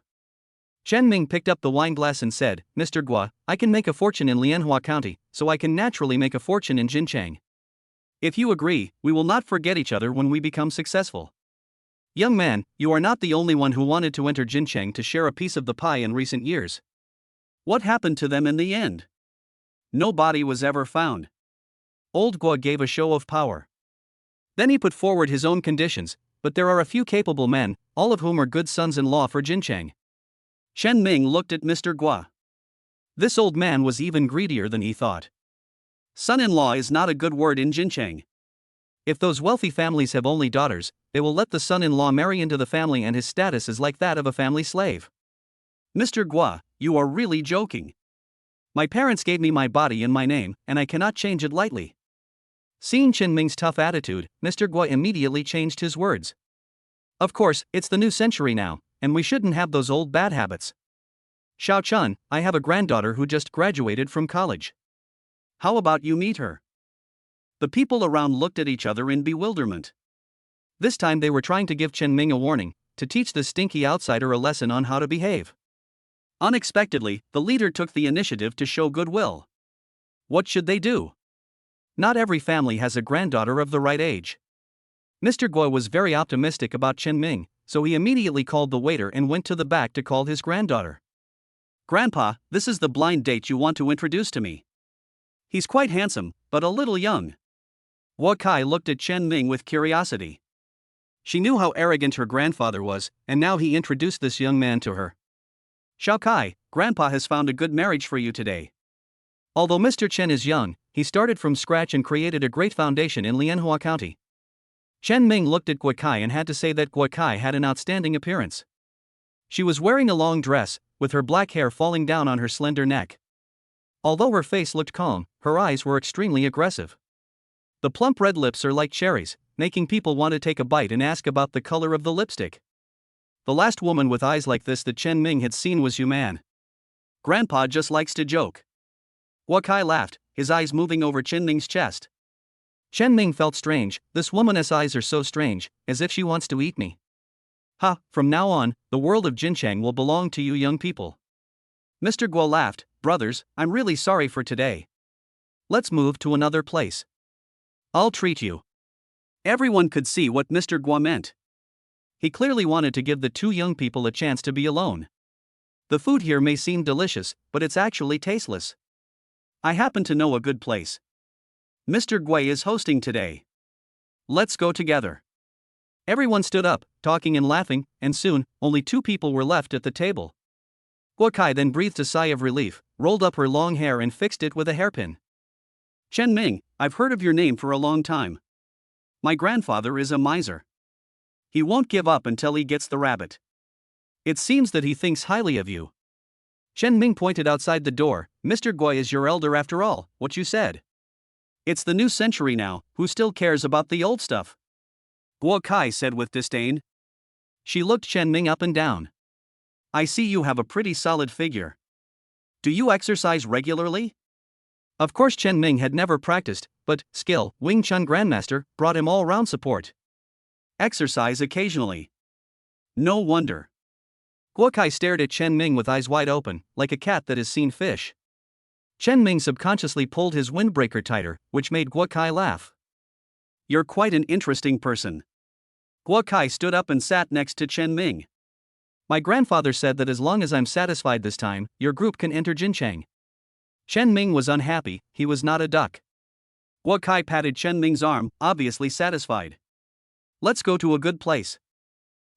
Chen Ming picked up the wineglass and said, Mr. Guo, I can make a fortune in Lianhua County, so I can naturally make a fortune in Jincheng. If you agree, we will not forget each other when we become successful. Young man, you are not the only one who wanted to enter Jincheng to share a piece of the pie in recent years. What happened to them in the end? Nobody was ever found. Old Guo gave a show of power. Then he put forward his own conditions, but there are a few capable men, all of whom are good sons-in-law for Jincheng. Chen Ming looked at Mr. Guo. This old man was even greedier than he thought. Son-in-law is not a good word in Jincheng. If those wealthy families have only daughters, they will let the son-in-law marry into the family and his status is like that of a family slave. Mr. Guo, you are really joking. My parents gave me my body and my name, and I cannot change it lightly. Seeing Chen Ming's tough attitude, Mr. Guo immediately changed his words. Of course, it's the new century now, and we shouldn't have those old bad habits. Xiao Chun, I have a granddaughter who just graduated from college. How about you meet her? The people around looked at each other in bewilderment. This time they were trying to give Chen Ming a warning, to teach the stinky outsider a lesson on how to behave. Unexpectedly, the leader took the initiative to show goodwill. What should they do? Not every family has a granddaughter of the right age. Mr. Guo was very optimistic about Chen Ming, so he immediately called the waiter and went to the back to call his granddaughter. Grandpa, this is the blind date you want to introduce to me. He's quite handsome, but a little young. Guo Kai looked at Chen Ming with curiosity. She knew how arrogant her grandfather was, and now he introduced this young man to her. Xiao Kai, Grandpa has found a good marriage for you today. Although Mr. Chen is young, he started from scratch and created a great foundation in Lianhua County. Chen Ming looked at Guo Kai and had to say that Guo Kai had an outstanding appearance. She was wearing a long dress, with her black hair falling down on her slender neck. Although her face looked calm, her eyes were extremely aggressive. The plump red lips are like cherries, making people want to take a bite and ask about the color of the lipstick. The last woman with eyes like this that Chen Ming had seen was Yuman. Grandpa just likes to joke. Guo Kai laughed, his eyes moving over Chen Ming's chest. Chen Ming felt strange, this woman's eyes are so strange, as if she wants to eat me. Ha, from now on, the world of Jincheng will belong to you young people. Mr. Guo laughed, brothers, I'm really sorry for today. Let's move to another place. I'll treat you. Everyone could see what Mr. Guo meant. He clearly wanted to give the two young people a chance to be alone. The food here may seem delicious, but it's actually tasteless. I happen to know a good place. Mr. Guo is hosting today. Let's go together. Everyone stood up, talking and laughing, and soon, only two people were left at the table. Guo Kai then breathed a sigh of relief, rolled up her long hair and fixed it with a hairpin. Chen Ming, I've heard of your name for a long time. My grandfather is a miser. He won't give up until he gets the rabbit. It seems that he thinks highly of you. Chen Ming pointed outside the door, Mr. Guo is your elder after all, what you said. It's the new century now, who still cares about the old stuff? Guo Kai said with disdain. She looked Chen Ming up and down. I see you have a pretty solid figure. Do you exercise regularly? Of course Chen Ming had never practiced, but skill, Wing Chun Grandmaster, brought him all-round support. Exercise occasionally. No wonder. Guo Kai stared at Chen Ming with eyes wide open, like a cat that has seen fish. Chen Ming subconsciously pulled his windbreaker tighter, which made Guo Kai laugh. You're quite an interesting person. Guo Kai stood up and sat next to Chen Ming. My grandfather said that as long as I'm satisfied this time, your group can enter Jincheng. Chen Ming was unhappy, he was not a duck. Guo Kai patted Chen Ming's arm, obviously satisfied. Let's go to a good place.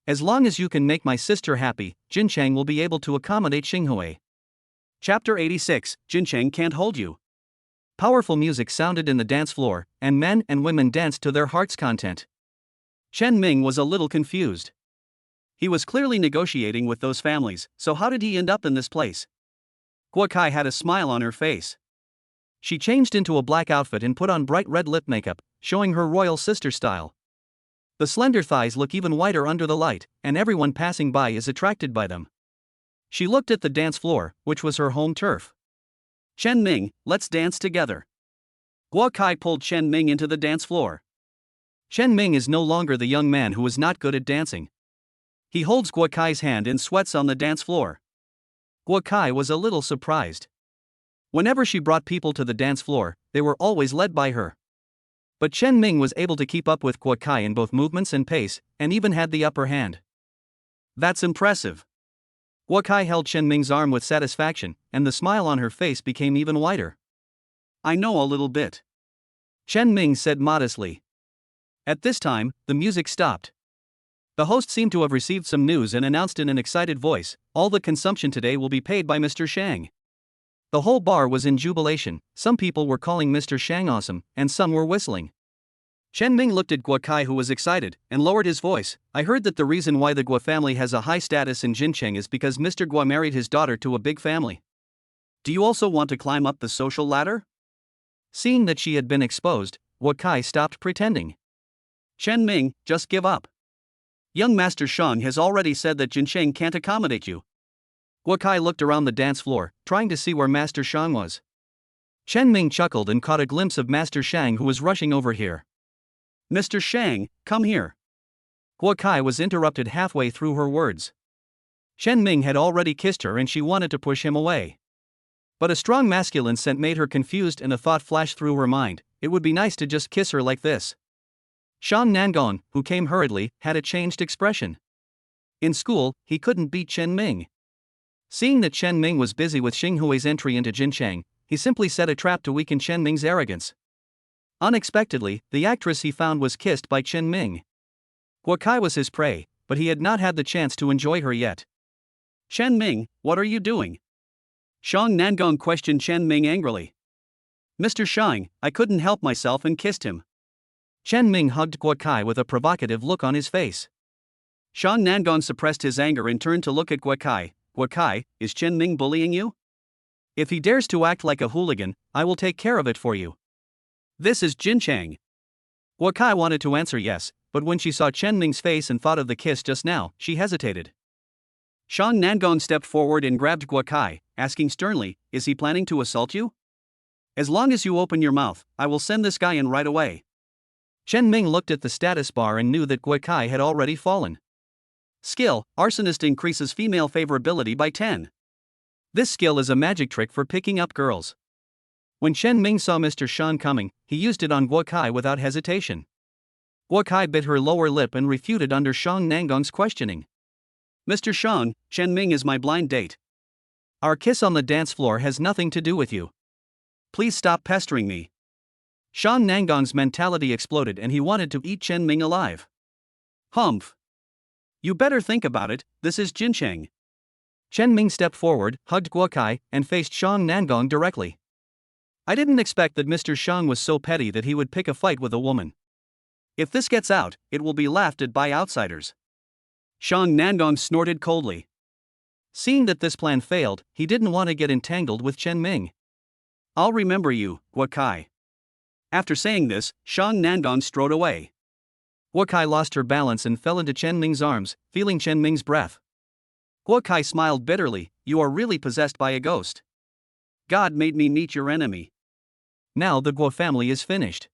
As long as you can make my sister happy, Jincheng will be able to accommodate Xinghui. Chapter 86, Jincheng can't hold you. Powerful music sounded in the dance floor, and men and women danced to their heart's content. Chen Ming was a little confused. He was clearly negotiating with those families, so how did he end up in this place? Guo Kai had a smile on her face. She changed into a black outfit and put on bright red lip makeup, showing her royal sister style. The slender thighs look even whiter under the light, and everyone passing by is attracted by them. She looked at the dance floor, which was her home turf. Chen Ming, let's dance together. Guo Kai pulled Chen Ming into the dance floor. Chen Ming is no longer the young man who is not good at dancing. He holds Guo Kai's hand and sweats on the dance floor. Guo Kai was a little surprised. Whenever she brought people to the dance floor, they were always led by her. But Chen Ming was able to keep up with Guo Kai in both movements and pace, and even had the upper hand. That's impressive. Guo Kai held Chen Ming's arm with satisfaction, and the smile on her face became even wider. I know a little bit. Chen Ming said modestly. At this time, the music stopped. The host seemed to have received some news and announced in an excited voice, "All the consumption today will be paid by Mr. Shang." The whole bar was in jubilation. Some people were calling Mr. Shang awesome, and some were whistling. Chen Ming looked at Guo Kai, who was excited, and lowered his voice. "I heard that the reason why the Guo family has a high status in Jincheng is because Mr. Guo married his daughter to a big family. Do you also want to climb up the social ladder?" Seeing that she had been exposed, Guo Kai stopped pretending. "Chen Ming, just give up. Young Master Shang has already said that Jincheng can't accommodate you." Guo Kai looked around the dance floor, trying to see where Master Shang was. Chen Ming chuckled and caught a glimpse of Master Shang, who was rushing over here. "Mr. Shang, come here." Guo Kai was interrupted halfway through her words. Chen Ming had already kissed her and she wanted to push him away. But a strong masculine scent made her confused and a thought flashed through her mind: it would be nice to just kiss her like this. Shang Nangong, who came hurriedly, had a changed expression. In school, he couldn't beat Chen Ming. Seeing that Chen Ming was busy with Xing Hui's entry into Jincheng, he simply set a trap to weaken Chen Ming's arrogance. Unexpectedly, the actress he found was kissed by Chen Ming. Guo Kai was his prey, but he had not had the chance to enjoy her yet. "Chen Ming, what are you doing?" Shang Nangong questioned Chen Ming angrily. "Mr. Shang, I couldn't help myself and kissed him." Chen Ming hugged Guo Kai with a provocative look on his face. Shang Nangong suppressed his anger and turned to look at Guo Kai. "Guo Kai, is Chen Ming bullying you? If he dares to act like a hooligan, I will take care of it for you. This is Jincheng." Guo Kai wanted to answer yes, but when she saw Chen Ming's face and thought of the kiss just now, she hesitated. Shang Nangong stepped forward and grabbed Guo Kai, asking sternly, "Is he planning to assault you? As long as you open your mouth, I will send this guy in right away." Chen Ming looked at the status bar and knew that Guo Kai had already fallen. Skill: Arsonist increases female favorability by 10. This skill is a magic trick for picking up girls. When Chen Ming saw Mr. Shang coming, he used it on Guo Kai without hesitation. Guo Kai bit her lower lip and refuted under Shang Nangong's questioning. "Mr. Shang, Chen Ming is my blind date. Our kiss on the dance floor has nothing to do with you. Please stop pestering me." Shang Nangong's mentality exploded and he wanted to eat Chen Ming alive. "Humph. You better think about it, this is Jincheng." Chen Ming stepped forward, hugged Guo Kai, and faced Shang Nangong directly. "I didn't expect that Mr. Shang was so petty that he would pick a fight with a woman. If this gets out, it will be laughed at by outsiders." Shang Nangong snorted coldly. Seeing that this plan failed, he didn't want to get entangled with Chen Ming. "I'll remember you, Guo Kai." After saying this, Shang Nangong strode away. Guo Kai lost her balance and fell into Chen Ming's arms, feeling Chen Ming's breath. Guo Kai smiled bitterly. "You are really possessed by a ghost. God made me meet your enemy. Now the Guo family is finished."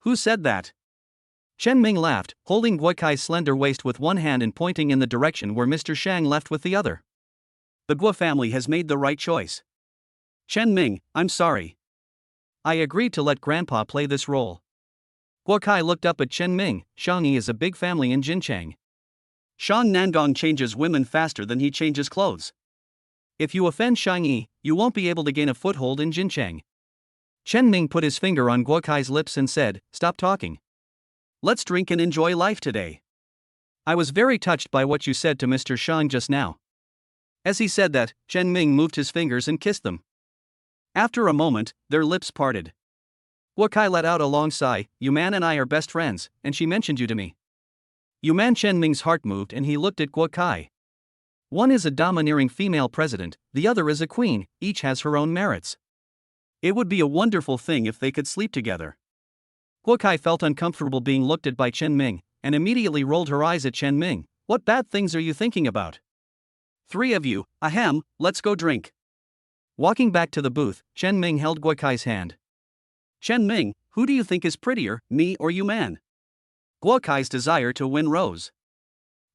"Who said that?" Chen Ming laughed, holding Guo Kai's slender waist with one hand and pointing in the direction where Mr. Shang left with the other. "The Guo family has made the right choice. Chen Ming, I'm sorry. I agreed to let Grandpa play this role." Guo Kai looked up at Chen Ming. "Shangyi is a big family in Jincheng. Shang Nangong changes women faster than he changes clothes. If you offend Shangyi, you won't be able to gain a foothold in Jincheng." Chen Ming put his finger on Guo Kai's lips and said, "Stop talking. Let's drink and enjoy life today. I was very touched by what you said to Mr. Shang just now." As he said that, Chen Ming moved his fingers and kissed them. After a moment, their lips parted. Guo Kai let out a long sigh. "Yuman and I are best friends, and she mentioned you to me." Yuman. Chen Ming's heart moved and he looked at Guo Kai. One is a domineering female president, the other is a queen, each has her own merits. It would be a wonderful thing if they could sleep together. Guo Kai felt uncomfortable being looked at by Chen Ming, and immediately rolled her eyes at Chen Ming. "What bad things are you thinking about? Three of you, ahem, let's go drink." Walking back to the booth, Chen Ming held Guo Kai's hand. "Chen Ming, who do you think is prettier, me or Yuman?" Guo Kai's desire to win rose.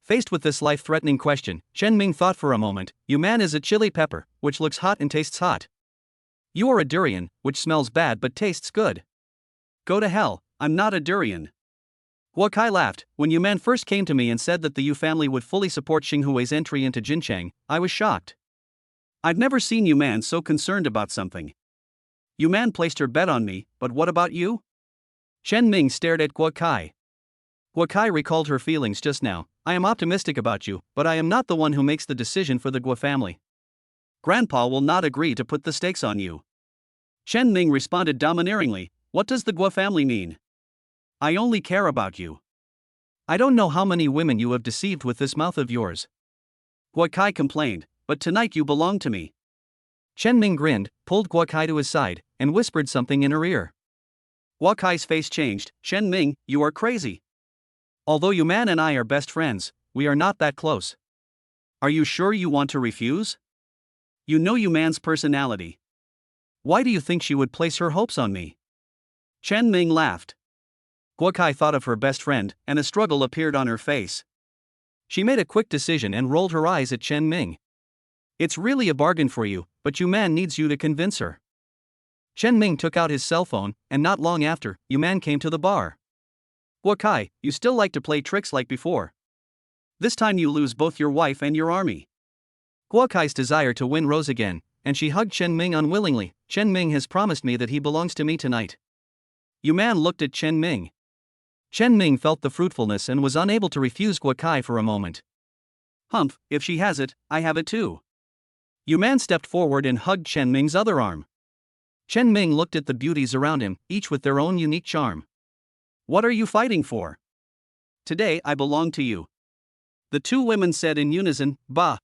Faced with this life-threatening question, Chen Ming thought for a moment. "Yuman is a chili pepper, which looks hot and tastes hot. You are a durian, which smells bad but tastes good." "Go to hell, I'm not a durian." Guo Kai laughed. "When Yuman first came to me and said that the Yu family would fully support Xing Hui's entry into Jincheng, I was shocked. I've never seen Yuman so concerned about something. Yuman placed her bet on me, but what about you?" Chen Ming stared at Guo Kai. Guo Kai recalled her feelings just now. I am optimistic about you, but I am not the one who makes the decision for the Guo family. Grandpa will not agree to put the stakes on you. Chen Ming responded domineeringly. What does the Guo family mean? I only care about you. I don't know how many women you have deceived with this mouth of yours. Guo Kai complained, but tonight you belong to me. Chen Ming grinned, pulled Guo Kai to his side, and whispered something in her ear. Guo Kai's face changed. Chen Ming, you are crazy. Although Yuman and I are best friends, we are not that close. Are you sure you want to refuse? You know Yuman's personality. Why do you think she would place her hopes on me? Chen Ming laughed. Guo Kai thought of her best friend, and a struggle appeared on her face. She made a quick decision and rolled her eyes at Chen Ming. It's really a bargain for you, but Yuman needs you to convince her. Chen Ming took out his cell phone, and not long after, Yuman came to the bar. Guo Kai, you still like to play tricks like before. This time you lose both your wife and your army. Guo Kai's desire to win rose again, and she hugged Chen Ming unwillingly. Chen Ming has promised me that he belongs to me tonight. Yuman looked at Chen Ming. Chen Ming felt the fruitfulness and was unable to refuse Guo Kai for a moment. Humph, if she has it, I have it too. Yuman stepped forward and hugged Chen Ming's other arm. Chen Ming looked at the beauties around him, each with their own unique charm. What are you fighting for? Today I belong to you. The two women said in unison, Bah!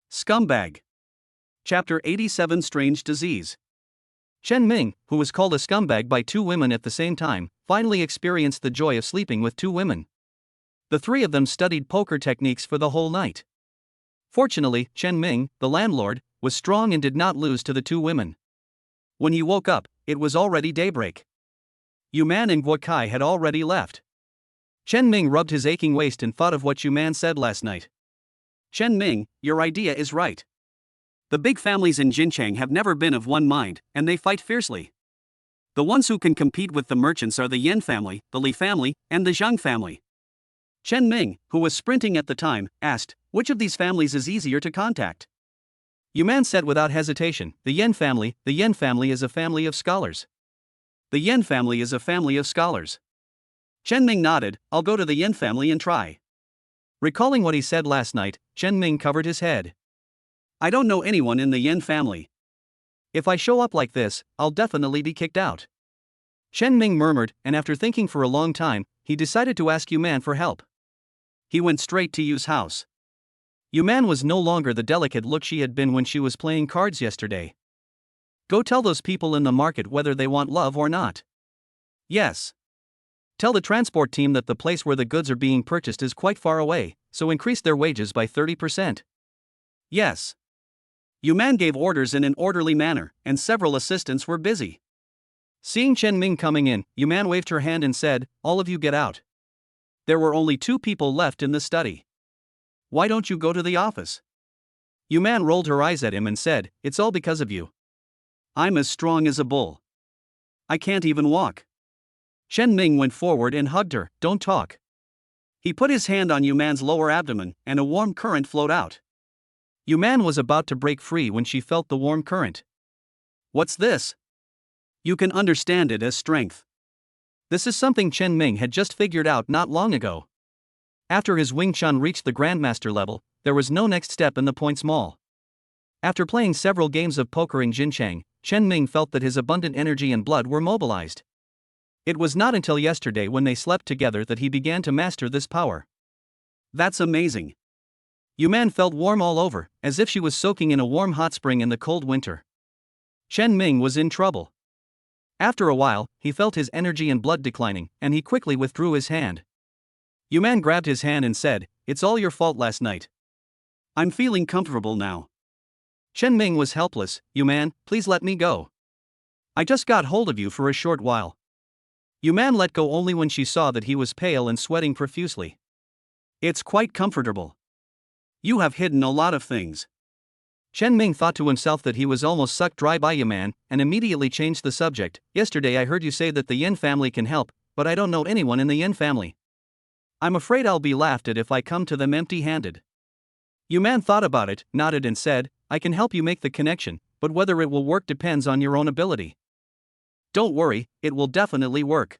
Scumbag. Chapter 87 Strange Disease. Chen Ming, who was called a scumbag by two women at the same time, finally experienced the joy of sleeping with two women. The three of them studied poker techniques for the whole night. Fortunately, Chen Ming, the landlord, was strong and did not lose to the two women. When he woke up, it was already daybreak. Yuman and Guo Kai had already left. Chen Ming rubbed his aching waist and thought of what Yuman said last night. Chen Ming, your idea is right. The big families in Jinchang have never been of one mind, and they fight fiercely. The ones who can compete with the merchants are the Yen family, the Li family, and the Zhang family. Chen Ming, who was sprinting at the time, asked, which of these families is easier to contact? Yuman said without hesitation, the Yen family. The Yen family is a family of scholars. The Yen family is a family of scholars. Chen Ming nodded, I'll go to the Yen family and try. Recalling what he said last night, Chen Ming covered his head. I don't know anyone in the Yen family. If I show up like this, I'll definitely be kicked out. Chen Ming murmured, and after thinking for a long time, he decided to ask Yuman for help. He went straight to Yu's house. Yuman was no longer the delicate look she had been when she was playing cards yesterday. Go tell those people in the market whether they want love or not. Yes. Tell the transport team that the place where the goods are being purchased is quite far away, so increase their wages by 30%. Yes. Yuman gave orders in an orderly manner, and several assistants were busy. Seeing Chen Ming coming in, Yuman waved her hand and said, all of you get out. There were only two people left in the study. Why don't you go to the office? Yuman rolled her eyes at him and said, it's all because of you. I'm as strong as a bull. I can't even walk. Chen Ming went forward and hugged her, don't talk. He put his hand on Yuman's lower abdomen, and a warm current flowed out. Yuman was about to break free when she felt the warm current. What's this? You can understand it as strength. This is something Chen Ming had just figured out not long ago. After his Wing Chun reached the Grandmaster level, there was no next step in the points mall. After playing several games of poker in Jinchang, Chen Ming felt that his abundant energy and blood were mobilized. It was not until yesterday when they slept together that he began to master this power. That's amazing. Yuman felt warm all over, as if she was soaking in a warm hot spring in the cold winter. Chen Ming was in trouble. After a while, he felt his energy and blood declining, and he quickly withdrew his hand. Yuman grabbed his hand and said, it's all your fault last night. I'm feeling comfortable now. Chen Ming was helpless. Yuman, please let me go. I just got hold of you for a short while. Yuman let go only when she saw that he was pale and sweating profusely. It's quite comfortable. You have hidden a lot of things. Chen Ming thought to himself that he was almost sucked dry by Yuman, and immediately changed the subject. Yesterday I heard you say that the Yen family can help, but I don't know anyone in the Yen family. I'm afraid I'll be laughed at if I come to them empty-handed. Yuman thought about it, nodded and said, I can help you make the connection, but whether it will work depends on your own ability. Don't worry, it will definitely work.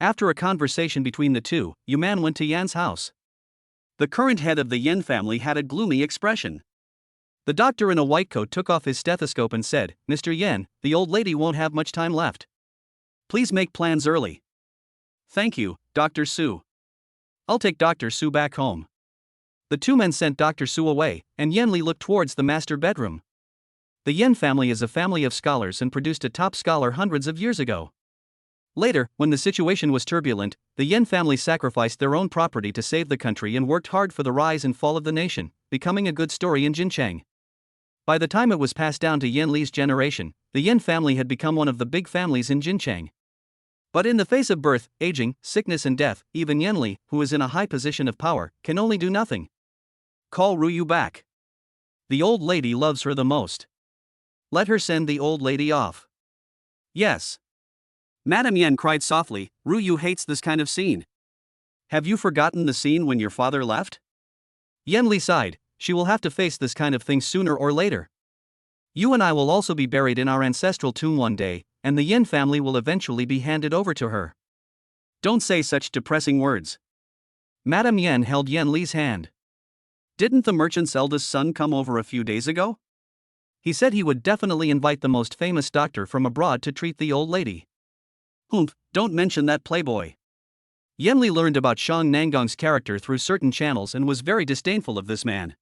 After a conversation between the two, Yuman went to Yan's house. The current head of the Yen family had a gloomy expression. The doctor in a white coat took off his stethoscope and said, "Mr. Yen, the old lady won't have much time left. Please make plans early." "Thank you, Dr. Su. I'll take Dr. Su back home." The two men sent Dr. Su away, and Yenli looked towards the master bedroom. The Yen family is a family of scholars and produced a top scholar hundreds of years ago. Later, when the situation was turbulent, the Yen family sacrificed their own property to save the country and worked hard for the rise and fall of the nation, becoming a good story in Jincheng. By the time it was passed down to Yen Li's generation, the Yen family had become one of the big families in Jincheng. But in the face of birth, aging, sickness and death, even Yen Li, who is in a high position of power, can only do nothing. Call Ruyu back. The old lady loves her the most. Let her send the old lady off. Yes. Madame Yen cried softly, Ruyu hates this kind of scene. Have you forgotten the scene when your father left? Yen Li sighed, she will have to face this kind of thing sooner or later. You and I will also be buried in our ancestral tomb one day, and the Yen family will eventually be handed over to her. Don't say such depressing words. Madame Yen held Yen Li's hand. Didn't the merchant's eldest son come over a few days ago? He said he would definitely invite the most famous doctor from abroad to treat the old lady. Humph, don't mention that playboy. Yen Li learned about Shang Nangong's character through certain channels and was very disdainful of this man.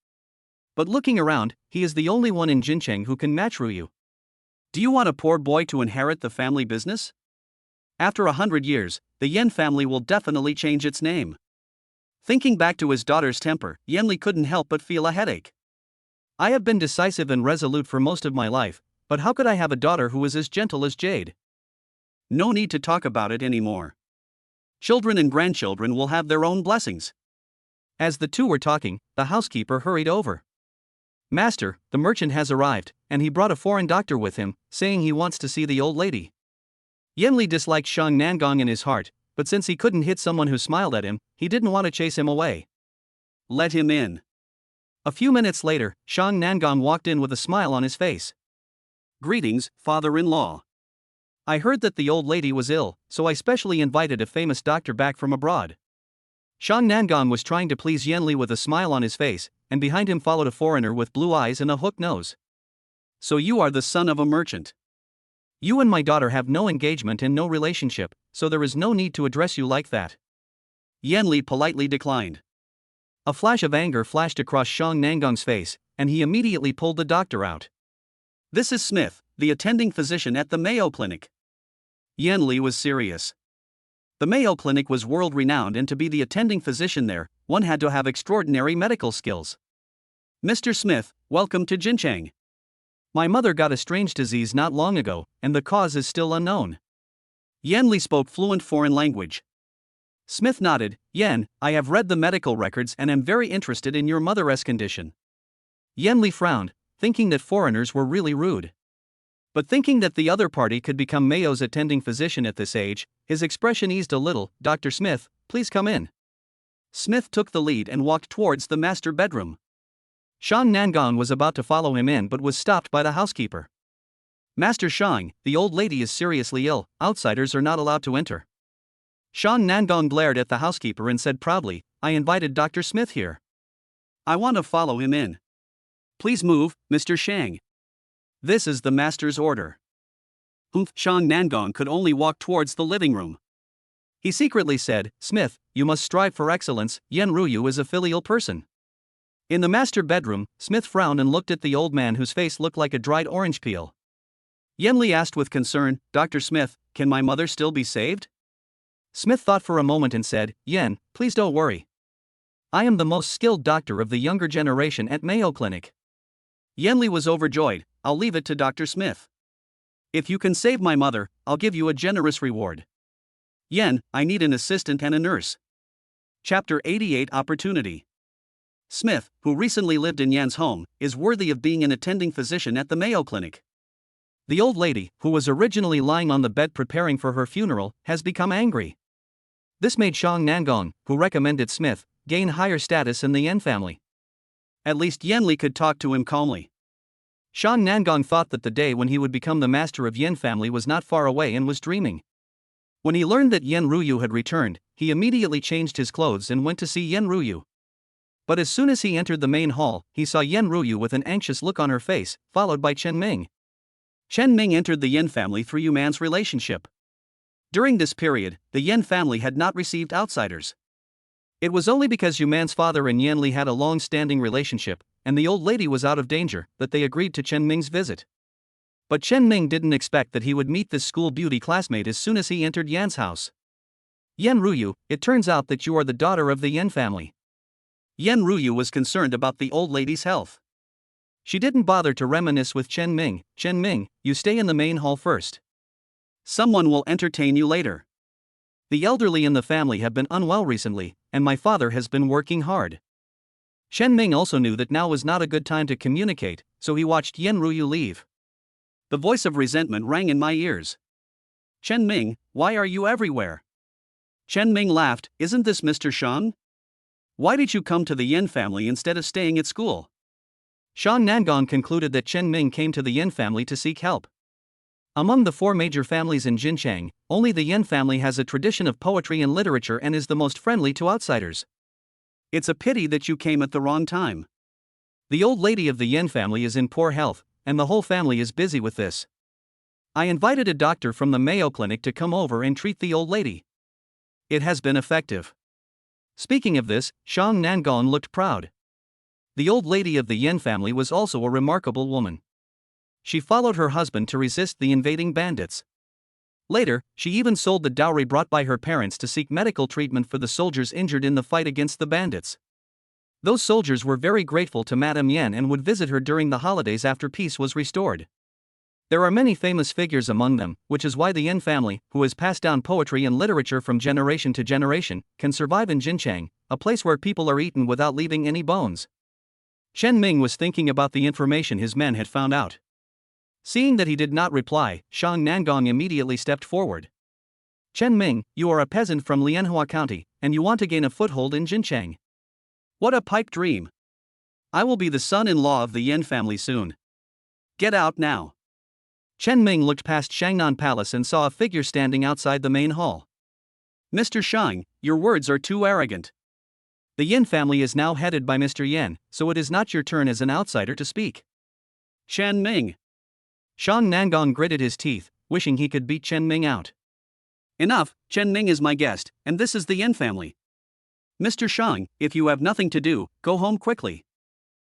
But looking around, he is the only one in Jincheng who can match Ruyu. Do you want a poor boy to inherit the family business? After 100 years, the Yen family will definitely change its name. Thinking back to his daughter's temper, Yen Li couldn't help but feel a headache. I have been decisive and resolute for most of my life, but how could I have a daughter who is as gentle as jade? No need to talk about it anymore. Children and grandchildren will have their own blessings. As the two were talking, the housekeeper hurried over. Master, the merchant has arrived, and he brought a foreign doctor with him, saying he wants to see the old lady. Yen Li disliked Shang Nangong in his heart, but since he couldn't hit someone who smiled at him, he didn't want to chase him away. Let him in. A few minutes later, Shang Nangong walked in with a smile on his face. Greetings, father-in-law. I heard that the old lady was ill, so I specially invited a famous doctor back from abroad. Shang Nangong was trying to please Yen Li with a smile on his face, and behind him followed a foreigner with blue eyes and a hooked nose. So you are the son of a merchant. You and my daughter have no engagement and no relationship, so there is no need to address you like that. Yen Li politely declined. A flash of anger flashed across Shang Nangong's face, and he immediately pulled the doctor out. This is Smith, the attending physician at the Mayo Clinic. Yen Li was serious. The Mayo Clinic was world-renowned, and to be the attending physician there, one had to have extraordinary medical skills. Mr. Smith, welcome to Jincheng. My mother got a strange disease not long ago, and the cause is still unknown. Yen Li spoke fluent foreign language. Smith nodded. Yen, I have read the medical records and am very interested in your mother's condition. Yen Li frowned, thinking that foreigners were really rude. But thinking that the other party could become Mayo's attending physician at this age, his expression eased a little. Dr. Smith, please come in. Smith took the lead and walked towards the master bedroom. Shang Nangong was about to follow him in but was stopped by the housekeeper. Master Shang, the old lady is seriously ill, outsiders are not allowed to enter. Shang Nangong glared at the housekeeper and said proudly, I invited Dr. Smith here. I want to follow him in. Please move, Mr. Shang. This is the master's order. Shang Nangong could only walk towards the living room. He secretly said, Smith, you must strive for excellence. Yen Ruyu is a filial person. In the master bedroom, Smith frowned and looked at the old man whose face looked like a dried orange peel. Yen Li asked with concern, Dr. Smith, can my mother still be saved? Smith thought for a moment and said, Yen, please don't worry. I am the most skilled doctor of the younger generation at Mayo Clinic. Yen Li was overjoyed. I'll leave it to Dr. Smith. If you can save my mother, I'll give you a generous reward. Yen, I need an assistant and a nurse. Chapter 88 Opportunity. Smith, who recently lived in Yan's home, is worthy of being an attending physician at the Mayo Clinic. The old lady, who was originally lying on the bed preparing for her funeral, has become angry. This made Shang Nangong, who recommended Smith, gain higher status in the Yen family. At least Yen Li could talk to him calmly. Shang Nangong thought that the day when he would become the master of Yen family was not far away and was dreaming. When he learned that Yen Ruyu had returned, he immediately changed his clothes and went to see Yen Ruyu. But as soon as he entered the main hall, he saw Yen Ruyu with an anxious look on her face, followed by Chen Ming. Chen Ming entered the Yen family through Yu Man's relationship. During this period, the Yen family had not received outsiders. It was only because Yu Man's father and Yen Li had a long-standing relationship, and the old lady was out of danger, that they agreed to Chen Ming's visit. But Chen Ming didn't expect that he would meet this school beauty classmate as soon as he entered Yan's house. Yen Ruyu, it turns out that you are the daughter of the Yen family. Yen Ruyu was concerned about the old lady's health. She didn't bother to reminisce with Chen Ming. Chen Ming, you stay in the main hall first. Someone will entertain you later. The elderly in the family have been unwell recently, and my father has been working hard. Chen Ming also knew that now was not a good time to communicate, so he watched Yen Ruyu leave. The voice of resentment rang in my ears. Chen Ming, why are you everywhere? Chen Ming laughed, isn't this Mr. Shang? Why did you come to the Yen family instead of staying at school? Shang Nangong concluded that Chen Ming came to the Yen family to seek help. Among the 4 major families in Jincheng, only the Yen family has a tradition of poetry and literature and is the most friendly to outsiders. It's a pity that you came at the wrong time. The old lady of the Yen family is in poor health, and the whole family is busy with this. I invited a doctor from the Mayo Clinic to come over and treat the old lady. It has been effective. Speaking of this, Shang Nangong looked proud. The old lady of the Yen family was also a remarkable woman. She followed her husband to resist the invading bandits. Later, she even sold the dowry brought by her parents to seek medical treatment for the soldiers injured in the fight against the bandits. Those soldiers were very grateful to Madame Yen and would visit her during the holidays after peace was restored. There are many famous figures among them, which is why the Yen family, who has passed down poetry and literature from generation to generation, can survive in Jincheng, a place where people are eaten without leaving any bones. Chen Ming was thinking about the information his men had found out. Seeing that he did not reply, Shang Nangong immediately stepped forward. Chen Ming, you are a peasant from Lianhua County, and you want to gain a foothold in Jincheng. What a pipe dream! I will be the son-in-law of the Yen family soon. Get out now. Chen Ming looked past Shangnan Palace and saw a figure standing outside the main hall. Mr. Shang, your words are too arrogant. The Yen family is now headed by Mr. Yen, so it is not your turn as an outsider to speak. Chen Ming. Shang Nangong gritted his teeth, wishing he could beat Chen Ming out. Enough, Chen Ming is my guest, and this is the Yen family. Mr. Shang, if you have nothing to do, go home quickly.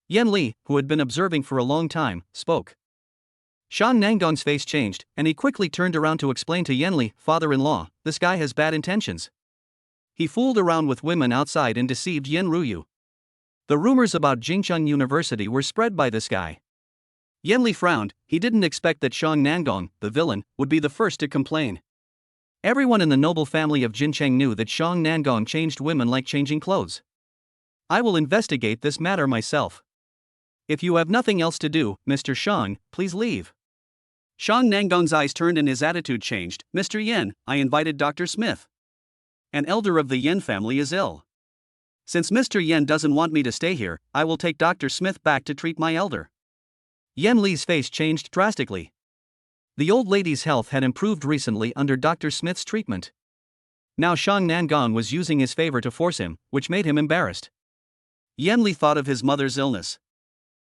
Yen Li, who had been observing for a long time, spoke. Shang Nangong's face changed, and he quickly turned around to explain to Yen Li, father-in-law, this guy has bad intentions. He fooled around with women outside and deceived Yen Ruyu. The rumors about Jingcheng University were spread by this guy. Yen Li frowned, he didn't expect that Shang Nangong, the villain, would be the first to complain. Everyone in the noble family of Jincheng knew that Shang Nangong changed women like changing clothes. I will investigate this matter myself. If you have nothing else to do, Mr. Shang, please leave. Shang Nangong's eyes turned and his attitude changed. Mr. Yen, I invited Dr. Smith. An elder of the Yen family is ill. Since Mr. Yen doesn't want me to stay here, I will take Dr. Smith back to treat my elder. Yen Li's face changed drastically. The old lady's health had improved recently under Dr. Smith's treatment. Now Shang Nangong was using his favor to force him, which made him embarrassed. Yen Li thought of his mother's illness.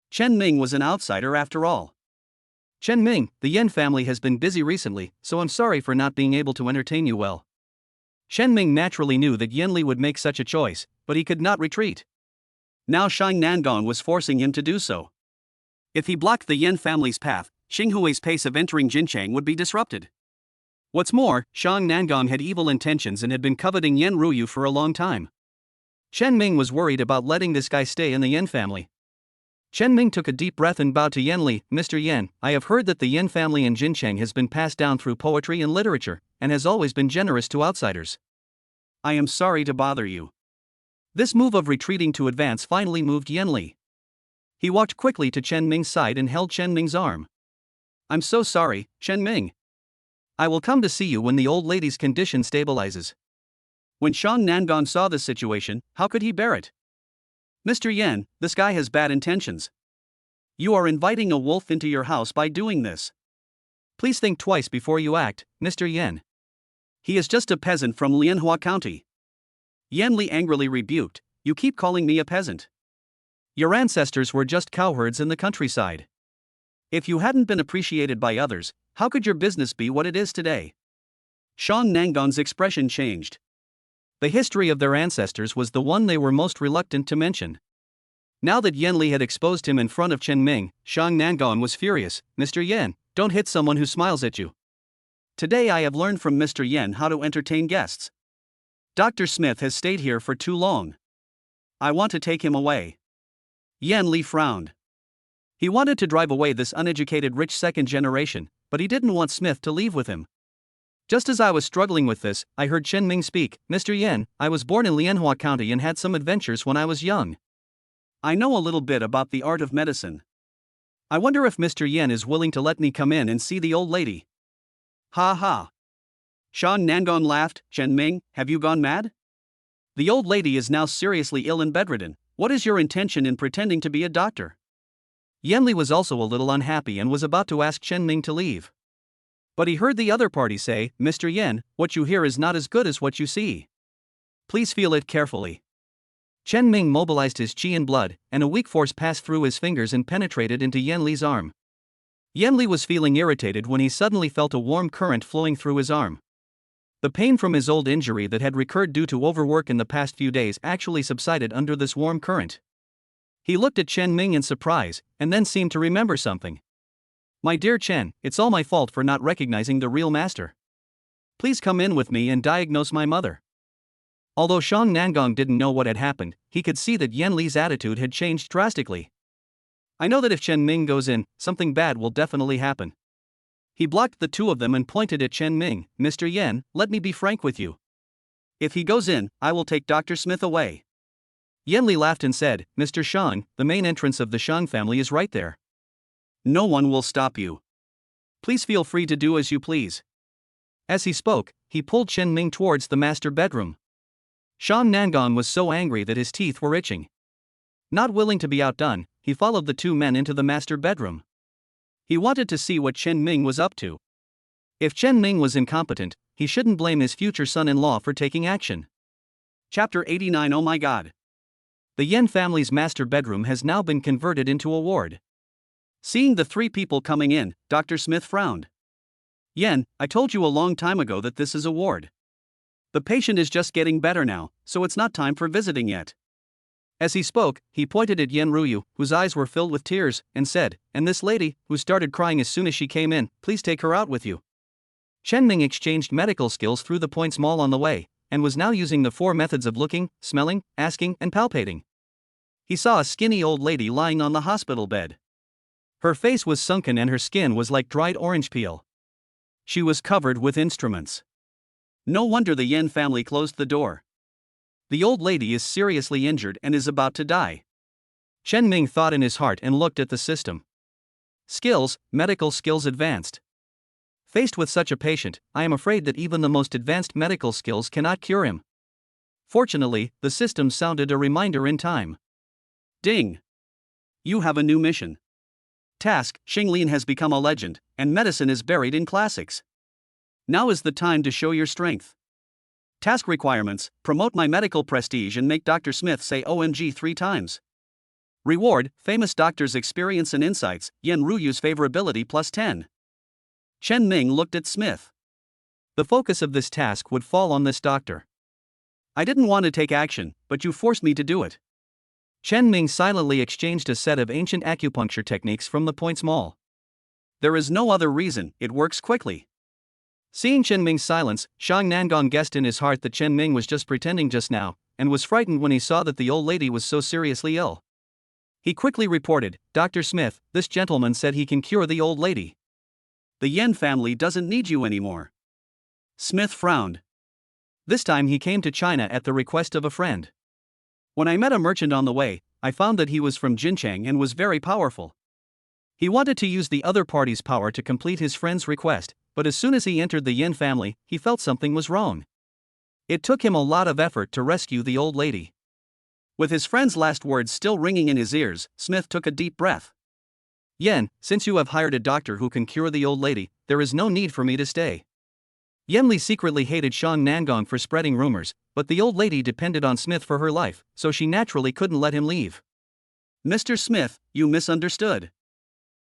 Chen Ming was an outsider after all. Chen Ming, the Yen family has been busy recently, so I'm sorry for not being able to entertain you well. Chen Ming naturally knew that Yen Li would make such a choice, but he could not retreat. Now Shang Nangong was forcing him to do so. If he blocked the Yen family's path, Xinghui's pace of entering Jincheng would be disrupted. What's more, Shang Nangong had evil intentions and had been coveting Yen Ruyu for a long time. Chen Ming was worried about letting this guy stay in the Yen family. Chen Ming took a deep breath and bowed to Yen Li. Mr. Yen, I have heard that the Yen family in Jincheng has been passed down through poetry and literature, and has always been generous to outsiders. I am sorry to bother you. This move of retreating to advance finally moved Yen Li. He walked quickly to Chen Ming's side and held Chen Ming's arm. I'm so sorry, Chen Ming. I will come to see you when the old lady's condition stabilizes. When Shang Nangong saw this situation, how could he bear it? Mr. Yen, this guy has bad intentions. You are inviting a wolf into your house by doing this. Please think twice before you act, Mr. Yen. He is just a peasant from Lianhua County. Yan Li angrily rebuked, "You keep calling me a peasant. Your ancestors were just cowherds in the countryside. If you hadn't been appreciated by others, how could your business be what it is today?" Shang Nangong's expression changed. The history of their ancestors was the one they were most reluctant to mention. Now that Yan Li had exposed him in front of Chen Ming, Shang Nangong was furious. "Mr. Yan, don't hit someone who smiles at you. Today I have learned from Mr. Yan how to entertain guests. Dr. Smith has stayed here for too long. I want to take him away." Yan Li frowned. He wanted to drive away this uneducated rich second generation, but he didn't want Smith to leave with him. Just as I was struggling with this, I heard Chen Ming speak. "Mr. Yan, I was born in Lianhua County and had some adventures when I was young. I know a little bit about the art of medicine. I wonder if Mr. Yan is willing to let me come in and see the old lady." "Ha ha." Shang Nangong laughed. "Chen Ming, have you gone mad? The old lady is now seriously ill and bedridden. What is your intention in pretending to be a doctor?" Yan Li was also a little unhappy and was about to ask Chen Ming to leave. But he heard the other party say, "Mr. Yan, what you hear is not as good as what you see. Please feel it carefully." Chen Ming mobilized his qi and blood, and a weak force passed through his fingers and penetrated into Yan Li's arm. Yan Li was feeling irritated when he suddenly felt a warm current flowing through his arm. The pain from his old injury that had recurred due to overwork in the past few days actually subsided under this warm current. He looked at Chen Ming in surprise, and then seemed to remember something. "My dear Chen, it's all my fault for not recognizing the real master. Please come in with me and diagnose my mother." Although Shang Nangong didn't know what had happened, he could see that Yan Li's attitude had changed drastically. "I know that if Chen Ming goes in, something bad will definitely happen." He blocked the two of them and pointed at Chen Ming. "Mr. Yan, let me be frank with you. If he goes in, I will take Dr. Smith away." Yan Li laughed and said, "Mr. Shang, the main entrance of the Shang family is right there. No one will stop you. Please feel free to do as you please." As he spoke, he pulled Chen Ming towards the master bedroom. Shang Nangong was so angry that his teeth were itching. Not willing to be outdone, he followed the two men into the master bedroom. He wanted to see what Chen Ming was up to. If Chen Ming was incompetent, he shouldn't blame his future son-in-law for taking action. Chapter 89. Oh my god. The Yan family's master bedroom has now been converted into a ward. Seeing the three people coming in, Dr. Smith frowned. "Yan, I told you a long time ago that this is a ward. The patient is just getting better now, so it's not time for visiting yet." As he spoke, he pointed at Yan Ruyu, whose eyes were filled with tears, and said, "And this lady, who started crying as soon as she came in, please take her out with you." Chen Ming exchanged medical skills through the points mall on the way, and was now using the 4 methods of looking, smelling, asking, and palpating. He saw a skinny old lady lying on the hospital bed. Her face was sunken and her skin was like dried orange peel. She was covered with instruments. No wonder the Yan family closed the door. The old lady is seriously injured and is about to die. Chen Ming thought in his heart and looked at the system. Skills, medical skills advanced. Faced with such a patient, I am afraid that even the most advanced medical skills cannot cure him. Fortunately, the system sounded a reminder in time. Ding! You have a new mission. Task: Xinglian has become a legend, and medicine is buried in classics. Now is the time to show your strength. Task requirements: promote my medical prestige and make Dr. Smith say OMG 3 times. Reward: famous doctor's experience and insights, Yan Ruyu's favorability plus 10. Chen Ming looked at Smith. The focus of this task would fall on this doctor. I didn't want to take action, but you forced me to do it. Chen Ming silently exchanged a set of ancient acupuncture techniques from the points mall. There is no other reason, it works quickly. Seeing Chen Ming's silence, Shang Nangong guessed in his heart that Chen Ming was just pretending just now, and was frightened when he saw that the old lady was so seriously ill. He quickly reported, "Dr. Smith, this gentleman said he can cure the old lady. The Yan family doesn't need you anymore." Smith frowned. This time he came to China at the request of a friend. When I met a merchant on the way, I found that he was from Jinchang and was very powerful. He wanted to use the other party's power to complete his friend's request, but as soon as he entered the Yan family, he felt something was wrong. It took him a lot of effort to rescue the old lady. With his friend's last words still ringing in his ears, Smith took a deep breath. "Yan, since you have hired a doctor who can cure the old lady, there is no need for me to stay. Yenli secretly hated Shang Nangong for spreading rumors, but the old lady depended on Smith for her life, so she naturally couldn't let him leave. Mr. Smith, you misunderstood.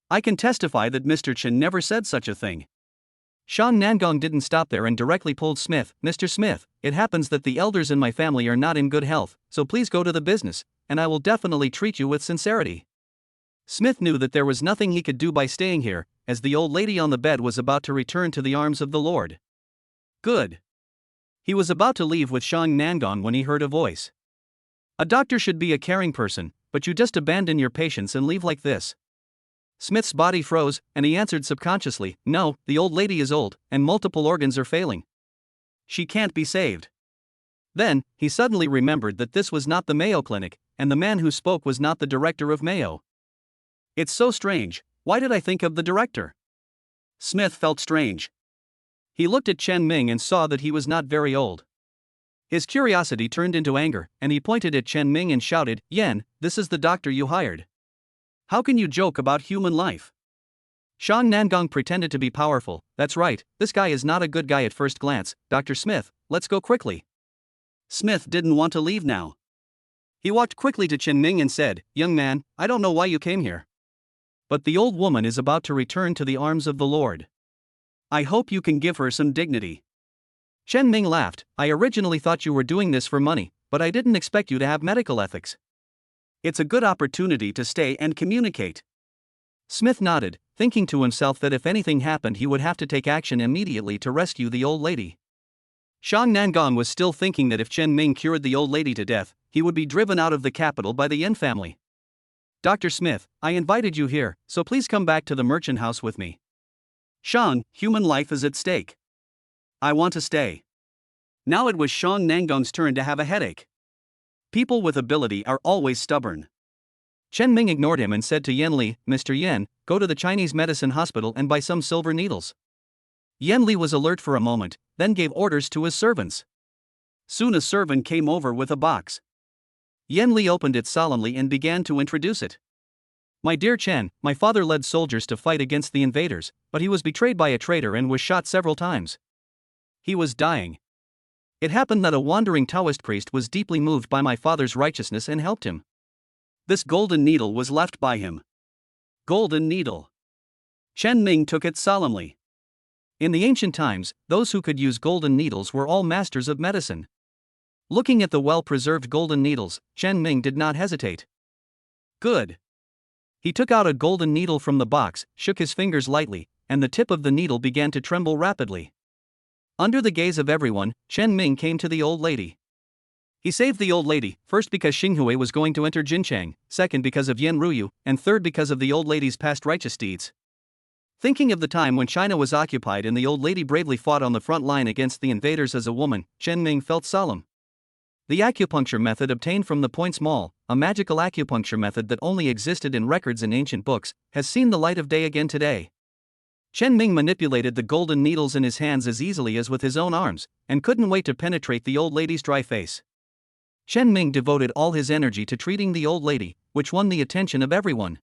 I can testify that Mr. Chen never said such a thing. Shang Nangong didn't stop there and directly pulled Smith. Mr. Smith, it happens that the elders in my family are not in good health, so please go to the business, and I will definitely treat you with sincerity. Smith knew that there was nothing he could do by staying here, as the old lady on the bed was about to return to the arms of the Lord. Good. He was about to leave with Shang Nangong when he heard a voice. A doctor should be a caring person, but you just abandon your patients and leave like this. Smith's body froze, and he answered subconsciously, no, the old lady is old, and multiple organs are failing. She can't be saved. Then, he suddenly remembered that this was not the Mayo Clinic, and the man who spoke was not the director of Mayo. It's so strange, why did I think of the director? Smith felt strange. He looked at Chen Ming and saw that he was not very old. His curiosity turned into anger, and he pointed at Chen Ming and shouted, Yen, this is the doctor you hired. How can you joke about human life? Shang Nangong pretended to be powerful. That's right, this guy is not a good guy at first glance. Dr. Smith, let's go quickly. Smith didn't want to leave now. He walked quickly to Chen Ming and said, young man, I don't know why you came here. But the old woman is about to return to the arms of the Lord. I hope you can give her some dignity. Chen Ming laughed. I originally thought you were doing this for money, but I didn't expect you to have medical ethics. It's a good opportunity to stay and communicate. Smith nodded, thinking to himself that if anything happened he would have to take action immediately to rescue the old lady. Shang Nangong was still thinking that if Chen Ming cured the old lady to death, he would be driven out of the capital by the Yen family. Dr. Smith, I invited you here, so please come back to the merchant house with me. Shang, human life is at stake. I want to stay. Now it was Shang Nangong's turn to have a headache. People with ability are always stubborn. Chen Ming ignored him and said to Yen Li, Mr. Yen, go to the Chinese medicine hospital and buy some silver needles. Yen Li was alert for a moment, then gave orders to his servants. Soon a servant came over with a box. Yen Li opened it solemnly and began to introduce it. My dear Chen, my father led soldiers to fight against the invaders, but he was betrayed by a traitor and was shot several times. He was dying. It happened that a wandering Taoist priest was deeply moved by my father's righteousness and helped him. This golden needle was left by him. Golden needle. Chen Ming took it solemnly. In the ancient times, those who could use golden needles were all masters of medicine. Looking at the well-preserved golden needles, Chen Ming did not hesitate. Good. He took out a golden needle from the box, shook his fingers lightly, and the tip of the needle began to tremble rapidly. Under the gaze of everyone, Chen Ming came to the old lady. He saved the old lady, first because Xinghui was going to enter Jinchang, second because of Yan Ruyu, and third because of the old lady's past righteous deeds. Thinking of the time when China was occupied and the old lady bravely fought on the front line against the invaders as a woman, Chen Ming felt solemn. The acupuncture method obtained from the Points Mall, a magical acupuncture method that only existed in records in ancient books, has seen the light of day again today. Chen Ming manipulated the golden needles in his hands as easily as with his own arms, and couldn't wait to penetrate the old lady's dry face. Chen Ming devoted all his energy to treating the old lady, which won the attention of everyone.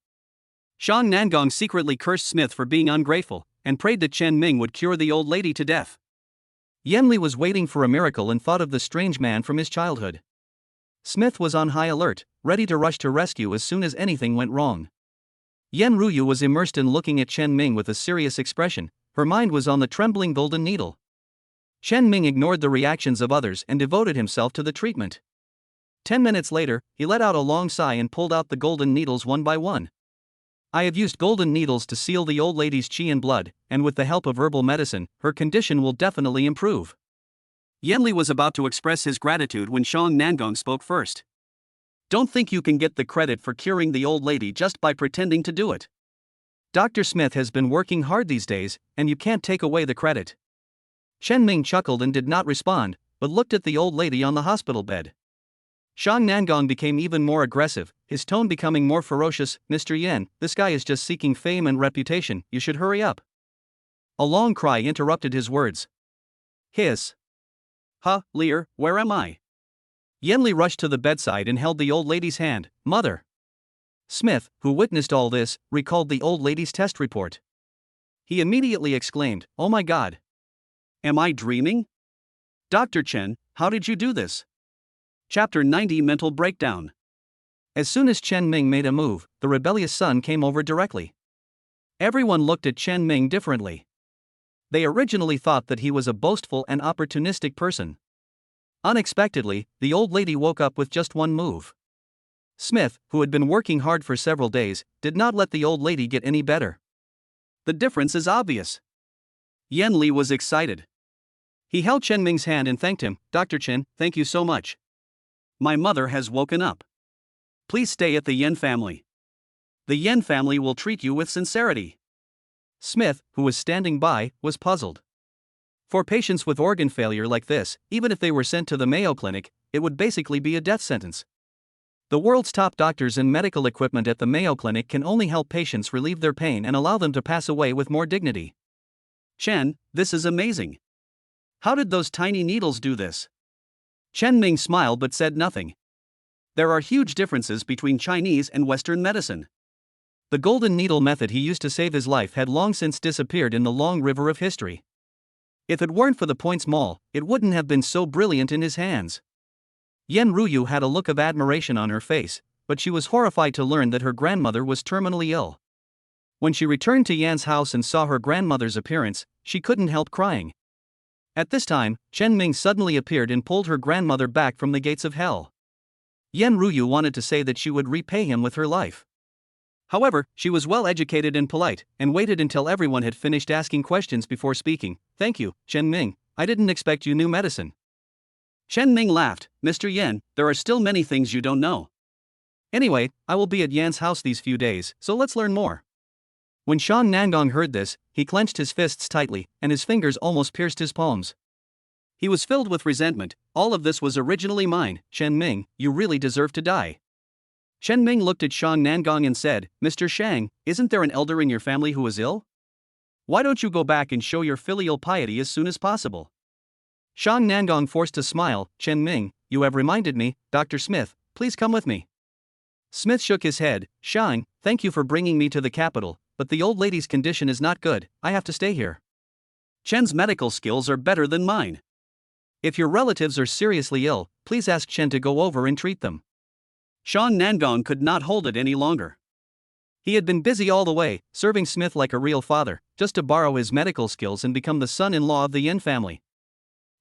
Shang Nangong secretly cursed Smith for being ungrateful, and prayed that Chen Ming would cure the old lady to death. Yen Li was waiting for a miracle and thought of the strange man from his childhood. Smith was on high alert, ready to rush to rescue as soon as anything went wrong. Yan Ruyu was immersed in looking at Chen Ming with a serious expression. Her mind was on the trembling golden needle. Chen Ming ignored the reactions of others and devoted himself to the treatment. 10 minutes later, he let out a long sigh and pulled out the golden needles one by one. I have used golden needles to seal the old lady's qi and blood, and with the help of herbal medicine, her condition will definitely improve. Yen Li was about to express his gratitude when Shang Nangong spoke first. Don't think you can get the credit for curing the old lady just by pretending to do it. Dr. Smith has been working hard these days, and you can't take away the credit. Chen Ming chuckled and did not respond, but looked at the old lady on the hospital bed. Shang Nangong became even more aggressive, his tone becoming more ferocious. Mr. Yen, this guy is just seeking fame and reputation, you should hurry up. A long cry interrupted his words. Hiss. Ha, Lear, where am I? Yen Li rushed to the bedside and held the old lady's hand. Mother. Smith, who witnessed all this, recalled the old lady's test report. He immediately exclaimed, oh my God. Am I dreaming? Dr. Chen, how did you do this? Chapter 90 Mental Breakdown. As soon as Chen Ming made a move, the rebellious son came over directly. Everyone looked at Chen Ming differently. They originally thought that he was a boastful and opportunistic person. Unexpectedly, the old lady woke up with just one move. Smith, who had been working hard for several days, did not let the old lady get any better. The difference is obvious. Yan Li was excited. He held Chen Ming's hand and thanked him. Dr. Chen, thank you so much. My mother has woken up. Please stay at the Yan family. The Yan family will treat you with sincerity. Smith, who was standing by, was puzzled. For patients with organ failure like this, even if they were sent to the Mayo Clinic, it would basically be a death sentence. The world's top doctors and medical equipment at the Mayo Clinic can only help patients relieve their pain and allow them to pass away with more dignity. Chen, this is amazing. How did those tiny needles do this? Chen Ming smiled but said nothing. There are huge differences between Chinese and Western medicine. The golden needle method he used to save his life had long since disappeared in the long river of history. If it weren't for the points mall, it wouldn't have been so brilliant in his hands. Yen Ruyu had a look of admiration on her face, but she was horrified to learn that her grandmother was terminally ill. When she returned to Yan's house and saw her grandmother's appearance, she couldn't help crying. At this time, Chen Ming suddenly appeared and pulled her grandmother back from the gates of hell. Yen Ruyu wanted to say that she would repay him with her life. However, she was well educated and polite, and waited until everyone had finished asking questions before speaking. Thank you, Chen Ming, I didn't expect you knew medicine. Chen Ming laughed. Mr. Yan, there are still many things you don't know. Anyway, I will be at Yan's house these few days, so let's learn more. When Shang Nangong heard this, he clenched his fists tightly, and his fingers almost pierced his palms. He was filled with resentment. All of this was originally mine. Chen Ming, you really deserve to die. Chen Ming looked at Shang Nangong and said, Mr. Shang, isn't there an elder in your family who is ill? Why don't you go back and show your filial piety as soon as possible? Shang Nangong forced a smile. Chen Ming, you have reminded me. Dr. Smith, please come with me. Smith shook his head. Shang, thank you for bringing me to the capital, but the old lady's condition is not good. I have to stay here. Chen's medical skills are better than mine. If your relatives are seriously ill, please ask Chen to go over and treat them. Shang Nangong could not hold it any longer. He had been busy all the way, serving Smith like a real father, just to borrow his medical skills and become the son-in-law of the Yin family.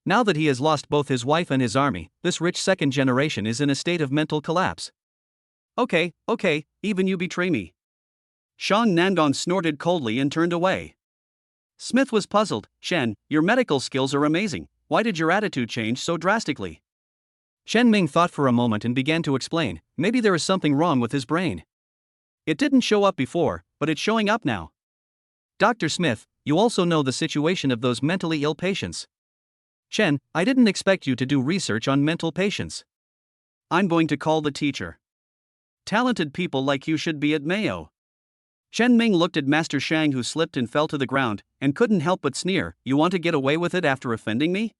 Now that he has lost both his wife and his army, this rich second generation is in a state of mental collapse. Okay, even you betray me. Shang Nangong snorted coldly and turned away. Smith was puzzled. Chen, your medical skills are amazing. Why did your attitude change so drastically? Chen Ming thought for a moment and began to explain. Maybe there is something wrong with his brain. It didn't show up before, but it's showing up now. Dr. Smith, you also know the situation of those mentally ill patients. Chen, I didn't expect you to do research on mental patients. I'm going to call the teacher. Talented people like you should be at Mayo. Chen Ming looked at Master Shang, who slipped and fell to the ground, and couldn't help but sneer. You want to get away with it after offending me?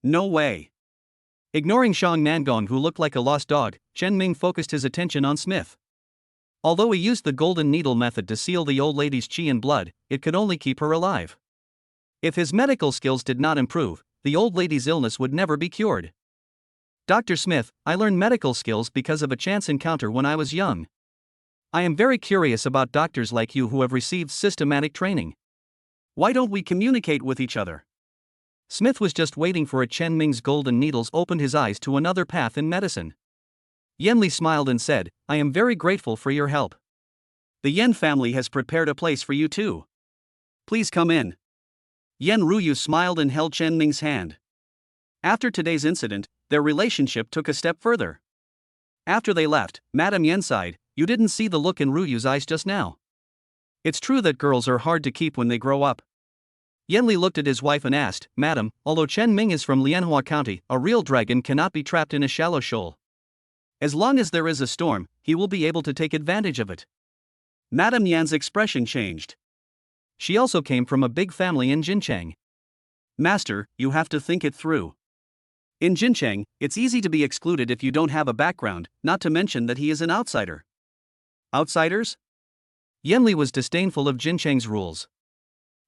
No way. Ignoring Shang Nangong, who looked like a lost dog, Chen Ming focused his attention on Smith. Although he used the golden needle method to seal the old lady's qi in blood, it could only keep her alive. If his medical skills did not improve, the old lady's illness would never be cured. Dr. Smith, I learned medical skills because of a chance encounter when I was young. I am very curious about doctors like you who have received systematic training. Why don't we communicate with each other? Smith was just waiting for it. Chen Ming's golden needles opened his eyes to another path in medicine. Yan Li smiled and said, I am very grateful for your help. The Yan family has prepared a place for you too. Please come in. Yen Ruyu smiled and held Chen Ming's hand. After today's incident, their relationship took a step further. After they left, Madame Yen sighed. You didn't see the look in Ruyu's eyes just now. It's true that girls are hard to keep when they grow up. Yan Li looked at his wife and asked, Madam, although Chen Ming is from Lianhua County, a real dragon cannot be trapped in a shallow shoal. As long as there is a storm, he will be able to take advantage of it. Madame Yan's expression changed. She also came from a big family in Jincheng. Master, you have to think it through. In Jincheng, it's easy to be excluded if you don't have a background, not to mention that he is an outsider. Outsiders? Yan Li was disdainful of Jincheng's rules.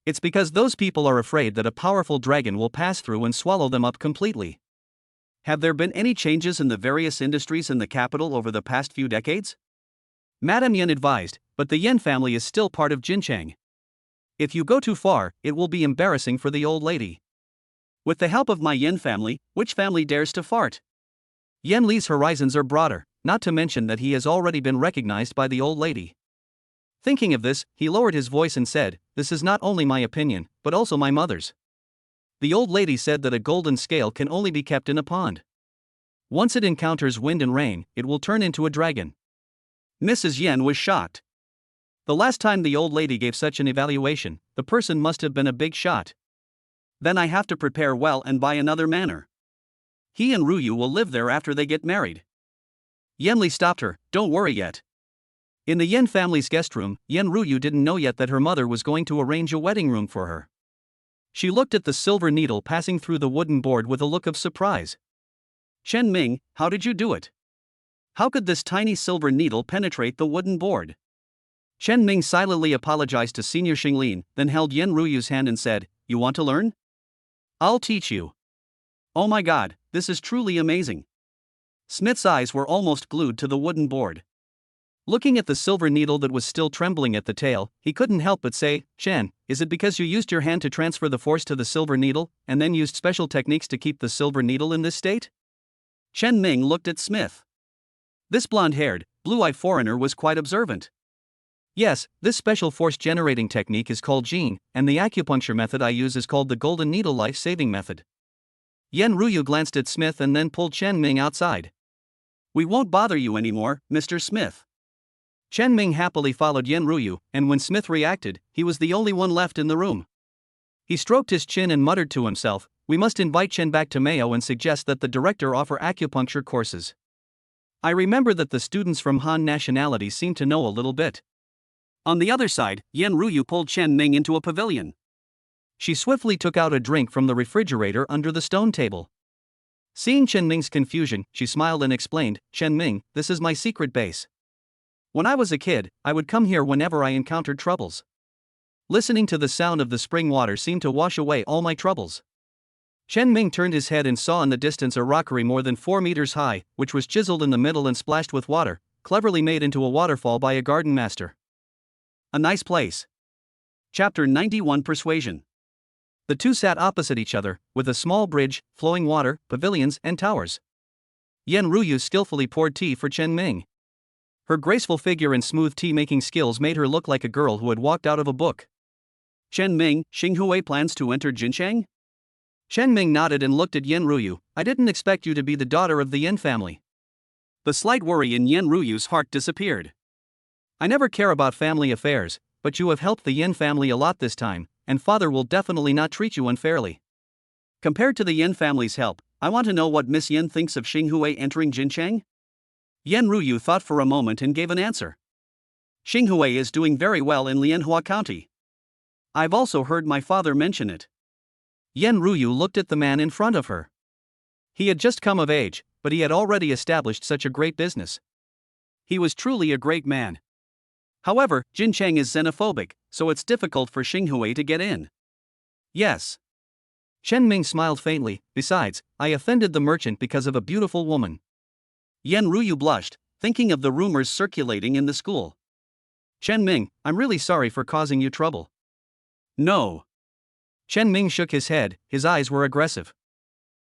It's because those people are afraid that a powerful dragon will pass through and swallow them up completely. Have there been any changes in the various industries in the capital over the past few decades? Madame Yen advised, but the Yen family is still part of Jincheng. If you go too far, it will be embarrassing for the old lady. With the help of my Yen family, which family dares to fart? Yen Li's horizons are broader, not to mention that he has already been recognized by the old lady. Thinking of this, he lowered his voice and said, "This is not only my opinion, but also my mother's." The old lady said that a golden scale can only be kept in a pond. Once it encounters wind and rain, it will turn into a dragon. Mrs. Yen was shocked. The last time the old lady gave such an evaluation, the person must have been a big shot. Then I have to prepare well and buy another manor. He and Ruyu will live there after they get married. Yen Li stopped her, "Don't worry yet." In the Yen family's guest room, Yen Ruyu didn't know yet that her mother was going to arrange a wedding room for her. She looked at the silver needle passing through the wooden board with a look of surprise. "Chen Ming, how did you do it? How could this tiny silver needle penetrate the wooden board?" Chen Ming silently apologized to Senior Xinglin, then held Yen Ruyu's hand and said, "You want to learn? I'll teach you." Oh my god, this is truly amazing. Smith's eyes were almost glued to the wooden board. Looking at the silver needle that was still trembling at the tail, he couldn't help but say, "Chen, is it because you used your hand to transfer the force to the silver needle, and then used special techniques to keep the silver needle in this state?" Chen Ming looked at Smith. This blonde-haired, blue-eyed foreigner was quite observant. "Yes, this special force-generating technique is called Jin, and the acupuncture method I use is called the golden needle life-saving method." Yen Ruyu glanced at Smith and then pulled Chen Ming outside. "We won't bother you anymore, Mr. Smith." Chen Ming happily followed Yen Ruyu, and when Smith reacted, he was the only one left in the room. He stroked his chin and muttered to himself, "We must invite Chen back to Mayo and suggest that the director offer acupuncture courses. I remember that the students from Han nationality seem to know a little bit." On the other side, Yen Ruyu pulled Chen Ming into a pavilion. She swiftly took out a drink from the refrigerator under the stone table. Seeing Chen Ming's confusion, she smiled and explained, "Chen Ming, this is my secret base. When I was a kid, I would come here whenever I encountered troubles. Listening to the sound of the spring water seemed to wash away all my troubles." Chen Ming turned his head and saw in the distance a rockery more than 4 meters high, which was chiseled in the middle and splashed with water, cleverly made into a waterfall by a garden master. A nice place. Chapter 91 Persuasion. The two sat opposite each other, with a small bridge, flowing water, pavilions, and towers. Yen Ruyu skillfully poured tea for Chen Ming. Her graceful figure and smooth tea-making skills made her look like a girl who had walked out of a book. "Chen Ming, Xinghui plans to enter Jincheng?" Chen Ming nodded and looked at Yen Ruyu. "I didn't expect you to be the daughter of the Yen family." The slight worry in Yen Ruyu's heart disappeared. "I never care about family affairs, but you have helped the Yen family a lot this time, and father will definitely not treat you unfairly. Compared to the Yen family's help, I want to know what Miss Yen thinks of Xinghui entering Jincheng?" Yen Ruyu thought for a moment and gave an answer. "Xinghui is doing very well in Lianhua County. I've also heard my father mention it." Yen Ruyu looked at the man in front of her. He had just come of age, but he had already established such a great business. He was truly a great man. However, Jincheng is xenophobic, so it's difficult for Xinghui to get in. "Yes." Chen Ming smiled faintly. "Besides, I offended the merchant because of a beautiful woman." Yen Ruyu blushed, thinking of the rumors circulating in the school. "Chen Ming, I'm really sorry for causing you trouble." "No." Chen Ming shook his head, his eyes were aggressive.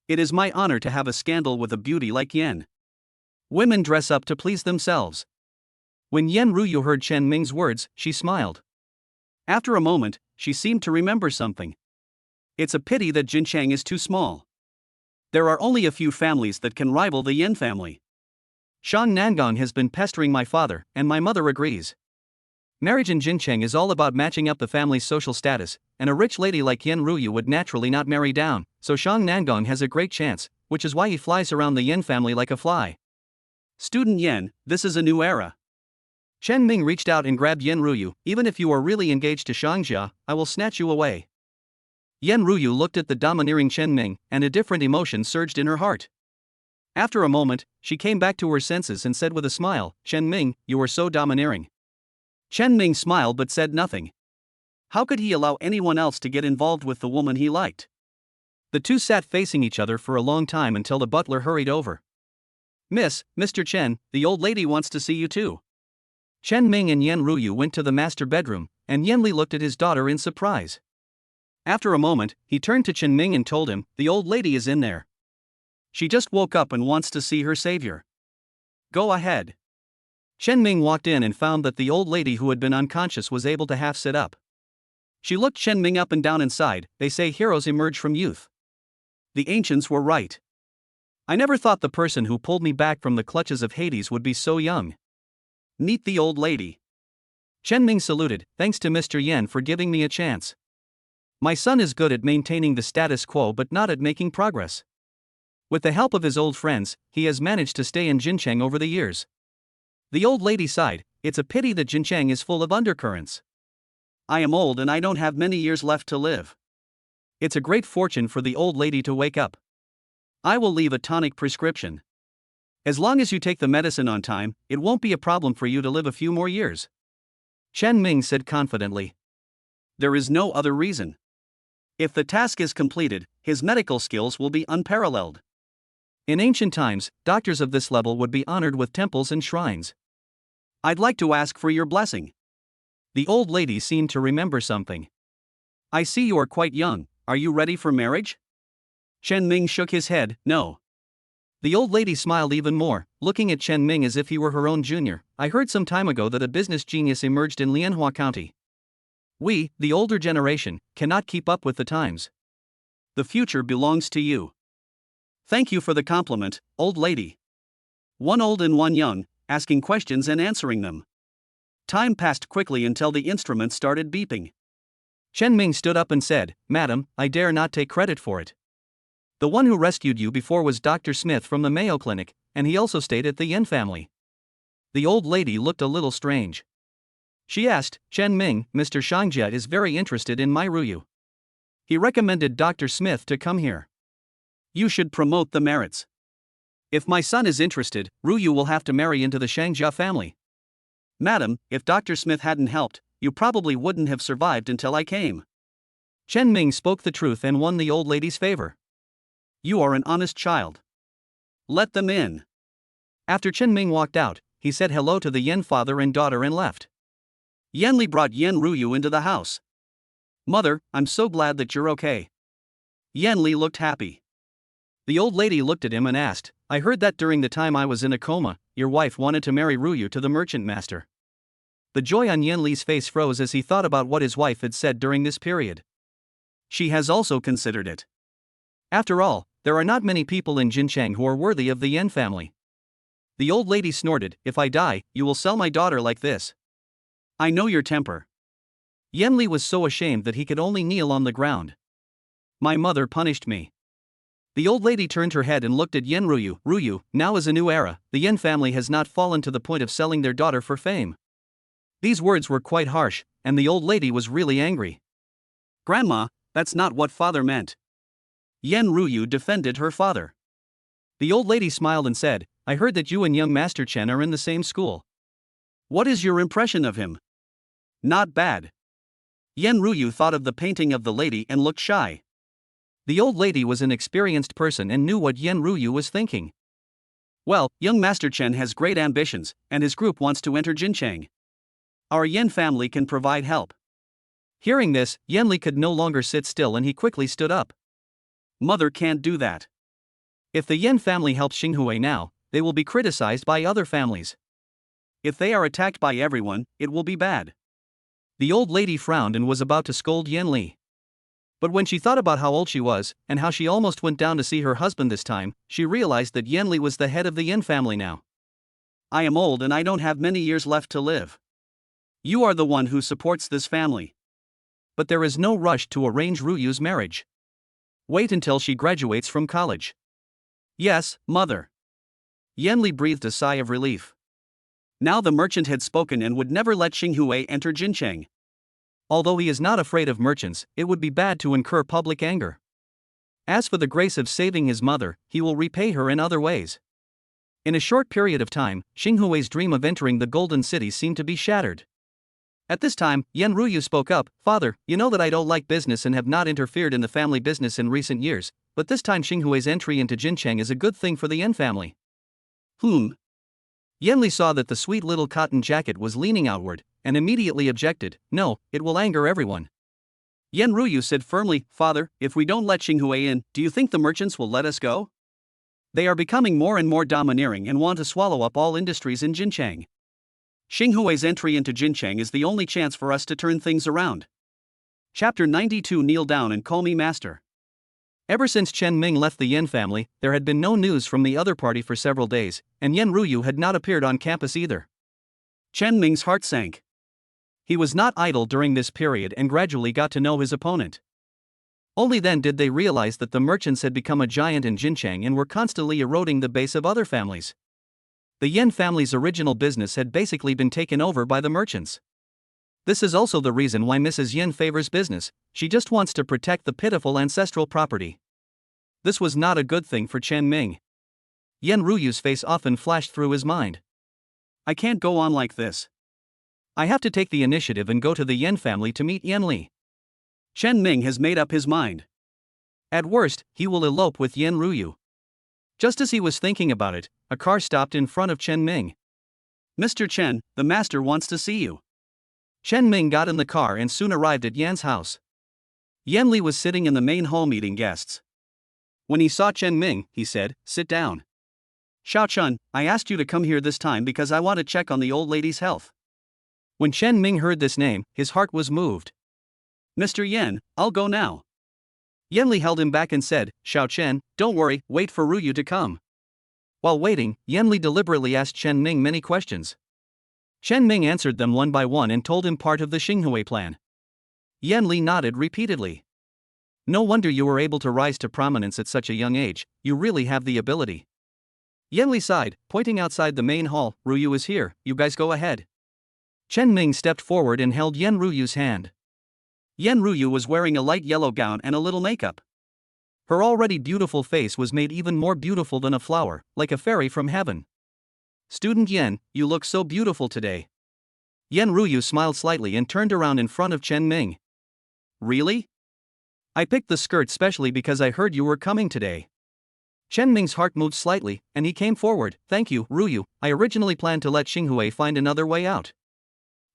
"It is my honor to have a scandal with a beauty like Yen. Women dress up to please themselves." When Yen Ruyu heard Chen Ming's words, she smiled. After a moment, she seemed to remember something. "It's a pity that Jincheng is too small. There are only a few families that can rival the Yen family. Shang Nangong has been pestering my father, and my mother agrees. Marriage in Jincheng is all about matching up the family's social status, and a rich lady like Yen Ruyu would naturally not marry down, so Shang Nangong has a great chance, which is why he flies around the Yen family like a fly." "Student Yen, this is a new era." Chen Ming reached out and grabbed Yen Ruyu. "Even if you are really engaged to Shangjia, I will snatch you away." Yen Ruyu looked at the domineering Chen Ming, and a different emotion surged in her heart. After a moment, she came back to her senses and said with a smile, "Chen Ming, you are so domineering." Chen Ming smiled but said nothing. How could he allow anyone else to get involved with the woman he liked? The two sat facing each other for a long time until the butler hurried over. Mr. Chen, the old lady wants to see you too. Chen Ming and Yan Ruyu went to the master bedroom, and Yan Li looked at his daughter in surprise. After a moment, he turned to Chen Ming and told him, the old lady is in there. She just woke up and wants to see her savior. Go ahead. Chen Ming walked in and found that the old lady who had been unconscious was able to half sit up. She looked Chen Ming up and down and sighed. They say heroes emerge from youth. The ancients were right. I never thought the person who pulled me back from the clutches of Hades would be so young. Meet the old lady. Chen Ming saluted. Thanks to Mr. Yan for giving me a chance. My son is good at maintaining the status quo but not at making progress. With the help of his old friends, he has managed to stay in Jincheng over the years. The old lady sighed. It's a pity that Jincheng is full of undercurrents. I am old and I don't have many years left to live. It's a great fortune for the old lady to wake up. I will leave a tonic prescription. As long as you take the medicine on time, it won't be a problem for you to live a few more years. Chen Ming said confidently. There is no other reason. If the task is completed, his medical skills will be unparalleled. In ancient times, doctors of this level would be honored with temples and shrines. I'd like to ask for your blessing. The old lady seemed to remember something. I see you are quite young. Are you ready for marriage? Chen Ming shook his head, no. The old lady smiled even more, looking at Chen Ming as if he were her own junior. I heard some time ago that a business genius emerged in Lianhua County. We, the older generation, cannot keep up with the times. The future belongs to you. Thank you for the compliment, old lady. One old and one young, asking questions and answering them. Time passed quickly until the instrument started beeping. Chen Ming stood up and said, Madam, I dare not take credit for it. The one who rescued you before was Dr. Smith from the Mayo Clinic, and he also stayed at the Yin family. The old lady looked a little strange. She asked, Chen Ming, Mr. Shangjia is very interested in my Ruyu. He recommended Dr. Smith to come here. You should promote the merits. If my son is interested, Ruyu will have to marry into the Shangjia family. Madam, if Dr. Smith hadn't helped, you probably wouldn't have survived until I came. Chen Ming spoke the truth and won the old lady's favor. You are an honest child. Let them in. After Chen Ming walked out, he said hello to the Yen father and daughter and left. Yan Li brought Yan Ruyu into the house. Mother, I'm so glad that you're okay. Yan Li looked happy. The old lady looked at him and asked, I heard that during the time I was in a coma, your wife wanted to marry Ruyu to the merchant master. The joy on Yan Li's face froze as he thought about what his wife had said during this period. She has also considered it. After all, there are not many people in Jincheng who are worthy of the Yan family. The old lady snorted, if I die, you will sell my daughter like this. I know your temper. Yan Li was so ashamed that he could only kneel on the ground. My mother punished me. The old lady turned her head and looked at Yan Ruyu. Ruyu, now is a new era, the Yan family has not fallen to the point of selling their daughter for fame. These words were quite harsh, and the old lady was really angry. Grandma, that's not what father meant. Yan Ruyu defended her father. The old lady smiled and said, I heard that you and young Master Chen are in the same school. What is your impression of him? Not bad. Yan Ruyu thought of the painting of the lady and looked shy. The old lady was an experienced person and knew what Yan Ruyu was thinking. Well, young Master Chen has great ambitions, and his group wants to enter Jincheng. Our Yan family can provide help. Hearing this, Yan Li could no longer sit still and he quickly stood up. Mother can't do that. If the Yan family helps Xinghui now, they will be criticized by other families. If they are attacked by everyone, it will be bad. The old lady frowned and was about to scold Yan Li. But when she thought about how old she was, and how she almost went down to see her husband this time, she realized that Yan Li was the head of the Yan family now. I am old and I don't have many years left to live. You are the one who supports this family. But there is no rush to arrange Ruyu's marriage. Wait until she graduates from college. Yes, mother. Yan Li breathed a sigh of relief. Now the merchant had spoken and would never let Xinghui enter Jincheng. Although he is not afraid of merchants, it would be bad to incur public anger. As for the grace of saving his mother, he will repay her in other ways. In a short period of time, Xinghui's dream of entering the Golden City seemed to be shattered. At this time, Yan Ruyu spoke up, "Father, you know that I don't like business and have not interfered in the family business in recent years, but this time Xinghui's entry into Jincheng is a good thing for the Yan family." Yanli saw that the sweet little cotton jacket was leaning outward, and immediately objected, "No, it will anger everyone." Yan Ruyu said firmly, "Father, if we don't let Xinghui in, do you think the merchants will let us go? They are becoming more and more domineering and want to swallow up all industries in Jincheng. Xinghui's entry into Jincheng is the only chance for us to turn things around." Chapter 92. Kneel down and call me master. Ever since Chen Ming left the Yan family, there had been no news from the other party for several days, and Yan Ruyu had not appeared on campus either. Chen Ming's heart sank. He was not idle during this period and gradually got to know his opponent. Only then did they realize that the merchants had become a giant in Jincheng and were constantly eroding the base of other families. The Yan family's original business had basically been taken over by the merchants. This is also the reason why Mrs. Yan favors business. She just wants to protect the pitiful ancestral property. This was not a good thing for Chen Ming. Yan Ruyu's face often flashed through his mind. "I can't go on like this. I have to take the initiative and go to the Yan family to meet Yan Li." Chen Ming has made up his mind. At worst, he will elope with Yan Ruyu. Just as he was thinking about it, a car stopped in front of Chen Ming. "Mr. Chen, the master wants to see you." Chen Ming got in the car and soon arrived at Yan's house. Yan Li was sitting in the main hall meeting guests. When he saw Chen Ming, he said, "Sit down. Xiao Chun, I asked you to come here this time because I want to check on the old lady's health." When Chen Ming heard this name, his heart was moved. "Mr. Yan, I'll go now." Yan Li held him back and said, "Xiao Chen, don't worry, wait for Ruyu to come." While waiting, Yan Li deliberately asked Chen Ming many questions. Chen Ming answered them one by one and told him part of the Xinghui plan. Yan Li nodded repeatedly. "No wonder you were able to rise to prominence at such a young age, you really have the ability." Yan Li sighed, pointing outside the main hall, "Ruyu is here, you guys go ahead." Chen Ming stepped forward and held Yan Ruyu's hand. Yan Ruyu was wearing a light yellow gown and a little makeup. Her already beautiful face was made even more beautiful than a flower, like a fairy from heaven. "Student Yan, you look so beautiful today." Yan Ruyu smiled slightly and turned around in front of Chen Ming. "Really? I picked the skirt specially because I heard you were coming today." Chen Ming's heart moved slightly, and he came forward. "Thank you, Ruyu, I originally planned to let Xinghui find another way out.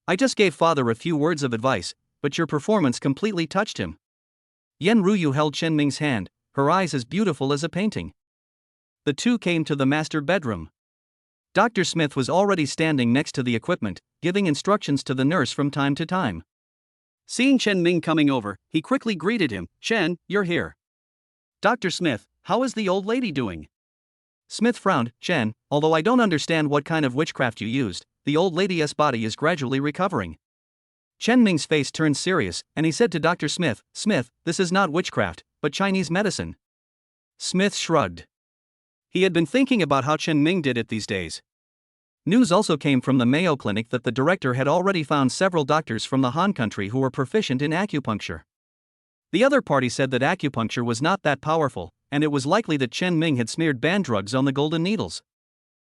I just gave father a few words of advice, but your performance completely touched him." Yan Ruyu held Chen Ming's hand, her eyes as beautiful as a painting. The two came to the master bedroom. Dr. Smith was already standing next to the equipment, giving instructions to the nurse from time to time. Seeing Chen Ming coming over, he quickly greeted him. "Chen, you're here. Dr. Smith, how is the old lady doing?" Smith frowned. "Chen, although I don't understand what kind of witchcraft you used, the old lady's body is gradually recovering." Chen Ming's face turned serious, and he said to Dr. Smith, "Smith, this is not witchcraft, but Chinese medicine." Smith shrugged. He had been thinking about how Chen Ming did it these days. News also came from the Mayo Clinic that the director had already found several doctors from the Han country who were proficient in acupuncture. The other party said that acupuncture was not that powerful, and it was likely that Chen Ming had smeared banned drugs on the golden needles.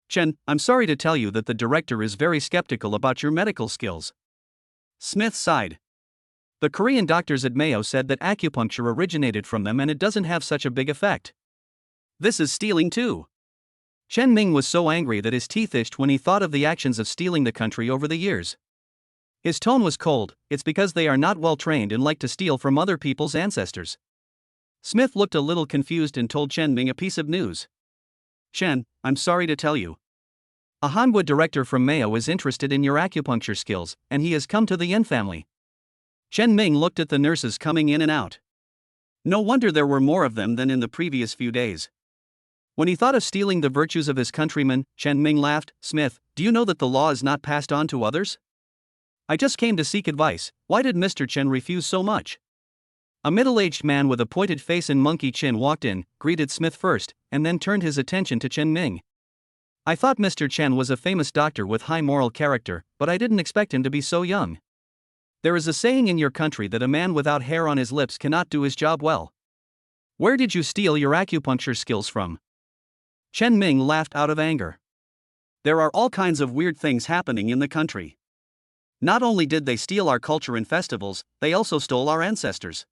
"Chen, I'm sorry to tell you that the director is very skeptical about your medical skills." Smith sighed. The Korean doctors at Mayo said that acupuncture originated from them and it doesn't have such a big effect. "This is stealing too." Chen Ming was so angry that his teeth itched when he thought of the actions of stealing the country over the years. His tone was cold. "It's because they are not well trained and like to steal from other people's ancestors." Smith looked a little confused and told Chen Ming a piece of news. "Chen, I'm sorry to tell you. A Hangua director from Mayo is interested in your acupuncture skills, and he has come to the Yan family." Chen Ming looked at the nurses coming in and out. No wonder there were more of them than in the previous few days. When he thought of stealing the virtues of his countrymen, Chen Ming laughed. "Smith, do you know that the law is not passed on to others? I just came to seek advice. Why did Mr. Chen refuse so much?" A middle-aged man with a pointed face and monkey chin walked in, greeted Smith first, and then turned his attention to Chen Ming. "I thought Mr. Chen was a famous doctor with high moral character, but I didn't expect him to be so young. There is a saying in your country that a man without hair on his lips cannot do his job well. Where did you steal your acupuncture skills from?" Chen Ming laughed out of anger. "There are all kinds of weird things happening in the country. Not only did they steal our culture and festivals, they also stole our ancestors.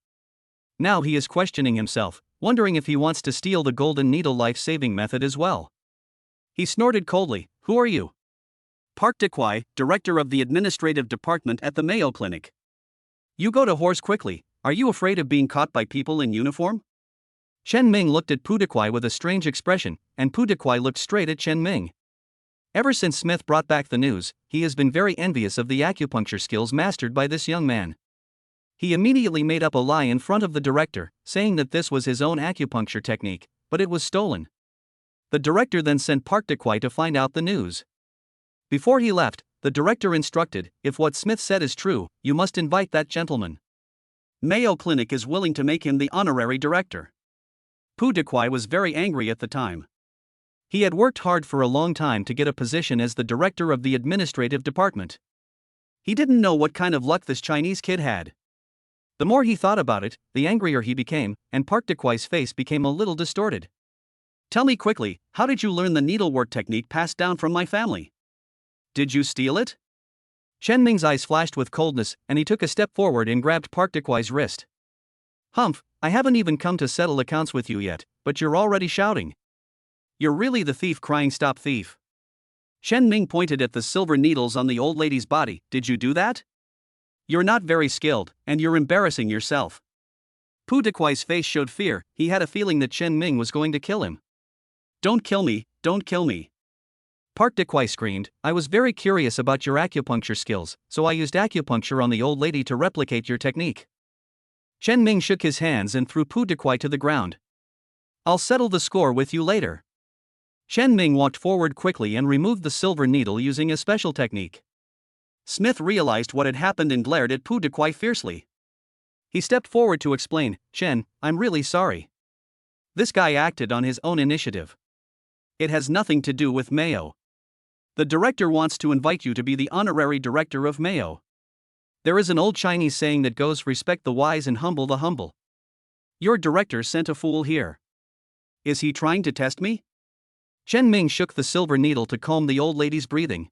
Now he is questioning himself, wondering if he wants to steal the golden needle life-saving method as well. He snorted coldly, "Who are you?" Part.If, director of the administrative department at the Mayo Clinic. You go to horse quickly, are you afraid of being caught by people in uniform? Chen Ming looked at Part.If with a strange expression, and Part.If looked straight at Chen Ming. Ever since Smith brought back the news, he has been very envious of the acupuncture skills mastered by this young man. He immediately made up a lie in front of the director, saying that this was his own acupuncture technique, but it was stolen. The director then sent Part.If to find out the news. Before he left, the director instructed, "If what Smith said is true, you must invite that gentleman. Mayo Clinic is willing to make him the honorary director." Part.If was very angry at the time. He had worked hard for a long time to get a position as the director of the administrative department. He didn't know what kind of luck this Chinese kid had. The more he thought about it, the angrier he became, and Part.If's face became a little distorted. "Tell me quickly, how did you learn the needlework technique passed down from my family? Did you steal it?" Chen Ming's eyes flashed with coldness, and he took a step forward and grabbed Part.If's wrist. "Humph, I haven't even come to settle accounts with you yet, but you're already shouting. You're really the thief crying stop thief." Chen Ming pointed at the silver needles on the old lady's body. "Did you do that? You're not very skilled, and you're embarrassing yourself." Part.If's face showed fear. He had a feeling that Chen Ming was going to kill him. "Don't kill me, don't kill me." Part.If screamed, "I was very curious about your acupuncture skills, so I used acupuncture on the old lady to replicate your technique." Chen Ming shook his hands and threw Part.If to the ground. "I'll settle the score with you later." Chen Ming walked forward quickly and removed the silver needle using a special technique. Smith realized what had happened and glared at Part.If fiercely. He stepped forward to explain, "Chen, I'm really sorry. This guy acted on his own initiative. It has nothing to do with Mayo. The director wants to invite you to be the honorary director of Mayo. There is an old Chinese saying that goes, respect the wise and humble the humble. Your director sent a fool here. Is he trying to test me?" Chen Ming shook the silver needle to calm the old lady's breathing.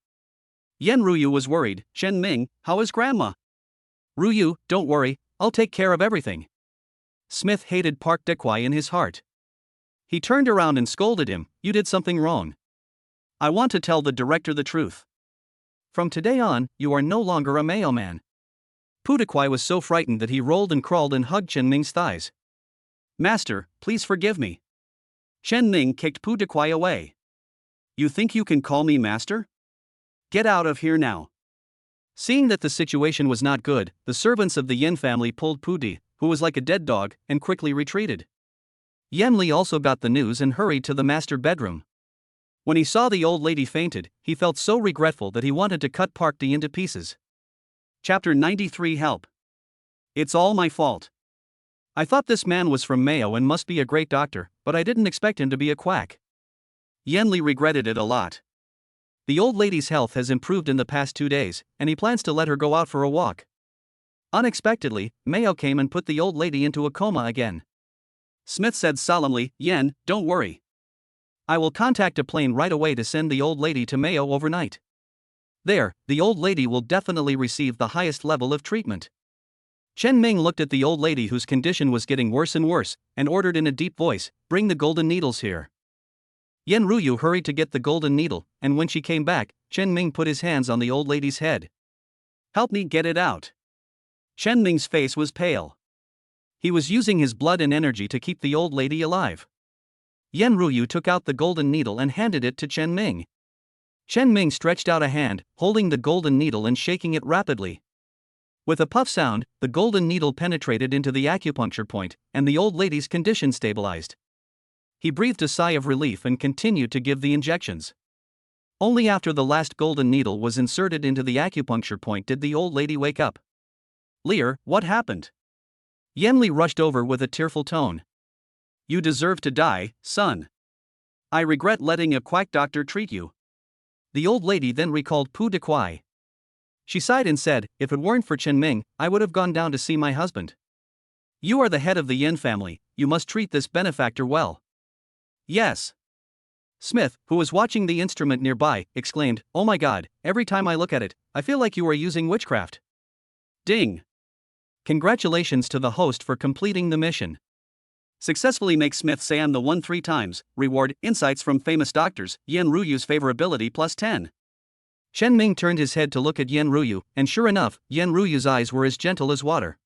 Yan Ruyu was worried. "Chen Ming, how is grandma?" "Ruyu, don't worry, I'll take care of everything." Smith hated Part.If in his heart. He turned around and scolded him, "You did something wrong. I want to tell the director the truth. From today on, you are no longer a Mayo man." Part.If was so frightened that he rolled and crawled and hugged Chen Ming's thighs. "Master, please forgive me." Chen Ming kicked Part.If away. "You think you can call me master? Get out of here now." Seeing that the situation was not good, the servants of the Yin family pulled Part.If, who was like a dead dog, and quickly retreated. Yan Li also got the news and hurried to the master bedroom. When he saw the old lady fainted, he felt so regretful that he wanted to cut Part.If into pieces. Chapter 93 Help. It's all my fault. I thought this man was from Mayo and must be a great doctor, but I didn't expect him to be a quack. Yan Li regretted it a lot. The old lady's health has improved in the past 2 days, and he plans to let her go out for a walk. Unexpectedly, Mayo came and put the old lady into a coma again. Smith said solemnly, "Yen, don't worry. I will contact a plane right away to send the old lady to Mayo overnight. There, the old lady will definitely receive the highest level of treatment." Chen Ming looked at the old lady whose condition was getting worse and worse, and ordered in a deep voice, "Bring the golden needles here." Yan Ruyu hurried to get the golden needle, and when she came back, Chen Ming put his hands on the old lady's head. "Help me get it out." Chen Ming's face was pale. He was using his blood and energy to keep the old lady alive. Yan Ruyu took out the golden needle and handed it to Chen Ming. Chen Ming stretched out a hand, holding the golden needle and shaking it rapidly. With a puff sound, the golden needle penetrated into the acupuncture point, and the old lady's condition stabilized. He breathed a sigh of relief and continued to give the injections. Only after the last golden needle was inserted into the acupuncture point did the old lady wake up. "Lear, what happened?" Yan Li rushed over with a tearful tone. "You deserve to die, son. I regret letting a quack doctor treat you." The old lady then recalled Part.If. She sighed and said, "If it weren't for Chen Ming, I would have gone down to see my husband. You are the head of the Yin family, you must treat this benefactor well." "Yes. Smith, who was watching the instrument nearby, exclaimed, "Oh my god, every time I look at it, I feel like you are using witchcraft." Ding! Congratulations to the host for completing the mission. Successfully make Smith say I'm the one 3 times. Reward, insights from famous doctors, Yen Ruyu's favorability plus 10. Chen Ming turned his head to look at Yen Ruyu, and sure enough, Yen Ruyu's eyes were as gentle as water.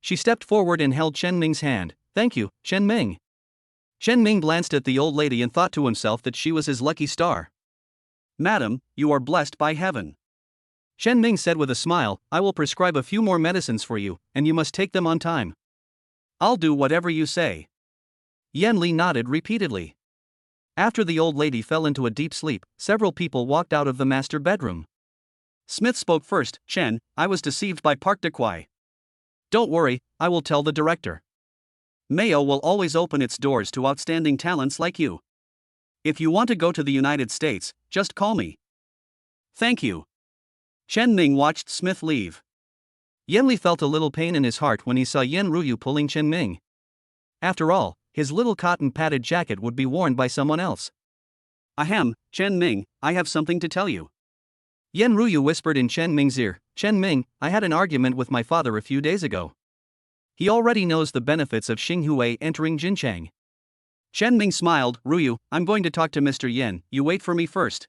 She stepped forward and held Chen Ming's hand. "Thank you, Chen Ming." Chen Ming glanced at the old lady and thought to himself that she was his lucky star. "Madam, you are blessed by heaven." Chen Ming said with a smile, "I will prescribe a few more medicines for you, and you must take them on time." "I'll do whatever you say." Yen Li nodded repeatedly. After the old lady fell into a deep sleep, several people walked out of the master bedroom. Smith spoke first. "Chen, I was deceived by part.Reward. Don't worry, I will tell the director. Mayo will always open its doors to outstanding talents like you. If you want to go to the United States, just call me." "Thank you." Chen Ming watched Smith leave. Yen Li felt a little pain in his heart when he saw Yen Ruyu pulling Chen Ming. After all, his little cotton padded jacket would be worn by someone else. "Ahem, Chen Ming, I have something to tell you." Yen Ruyu whispered in Chen Ming's ear, "Chen Ming, I had an argument with my father a few days ago. He already knows the benefits of Xinghui entering Jinchang." Chen Ming smiled. "Ruyu, I'm going to talk to Mr. Yen, you wait for me first."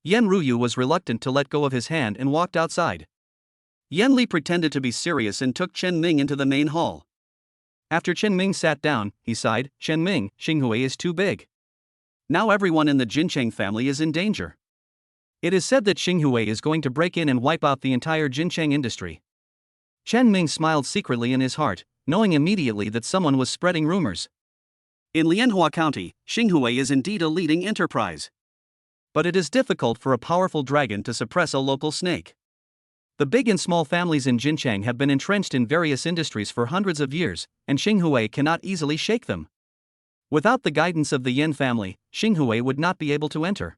Yen Ruyu was reluctant to let go of his hand and walked outside. Yen Li pretended to be serious and took Chen Ming into the main hall. After Chen Ming sat down, he sighed, "Chen Ming, Xinghui is too big. Now everyone in the Jincheng family is in danger. It is said that Xinghui is going to break in and wipe out the entire Jincheng industry." Chen Ming smiled secretly in his heart, knowing immediately that someone was spreading rumors. In Lianhua County, Xinghui is indeed a leading enterprise. But it is difficult for a powerful dragon to suppress a local snake. The big and small families in Jincheng have been entrenched in various industries for hundreds of years, and Xinghui cannot easily shake them. Without the guidance of the Yen family, Xinghui would not be able to enter.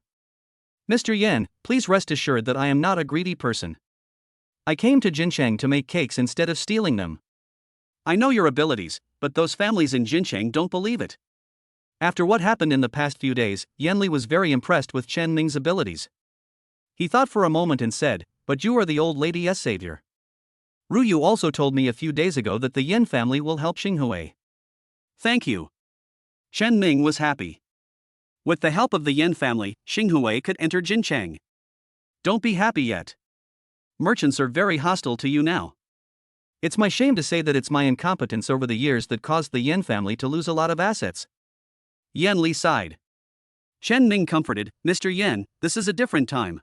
"Mr. Yen, please rest assured that I am not a greedy person. I came to Jincheng to make cakes instead of stealing them." "I know your abilities, but those families in Jincheng don't believe it." After what happened in the past few days, Yen Li was very impressed with Chen Ming's abilities. He thought for a moment and said, "But you are the old lady's savior. Ruyu also told me a few days ago that the Yen family will help Xinghui." "Thank you." Chen Ming was happy. With the help of the Yen family, Xinghui could enter Jincheng. "Don't be happy yet. Merchants are very hostile to you now. It's my shame to say that it's my incompetence over the years that caused the Yen family to lose a lot of assets." Yen Li sighed. Chen Ming comforted, "Mr. Yen, this is a different time.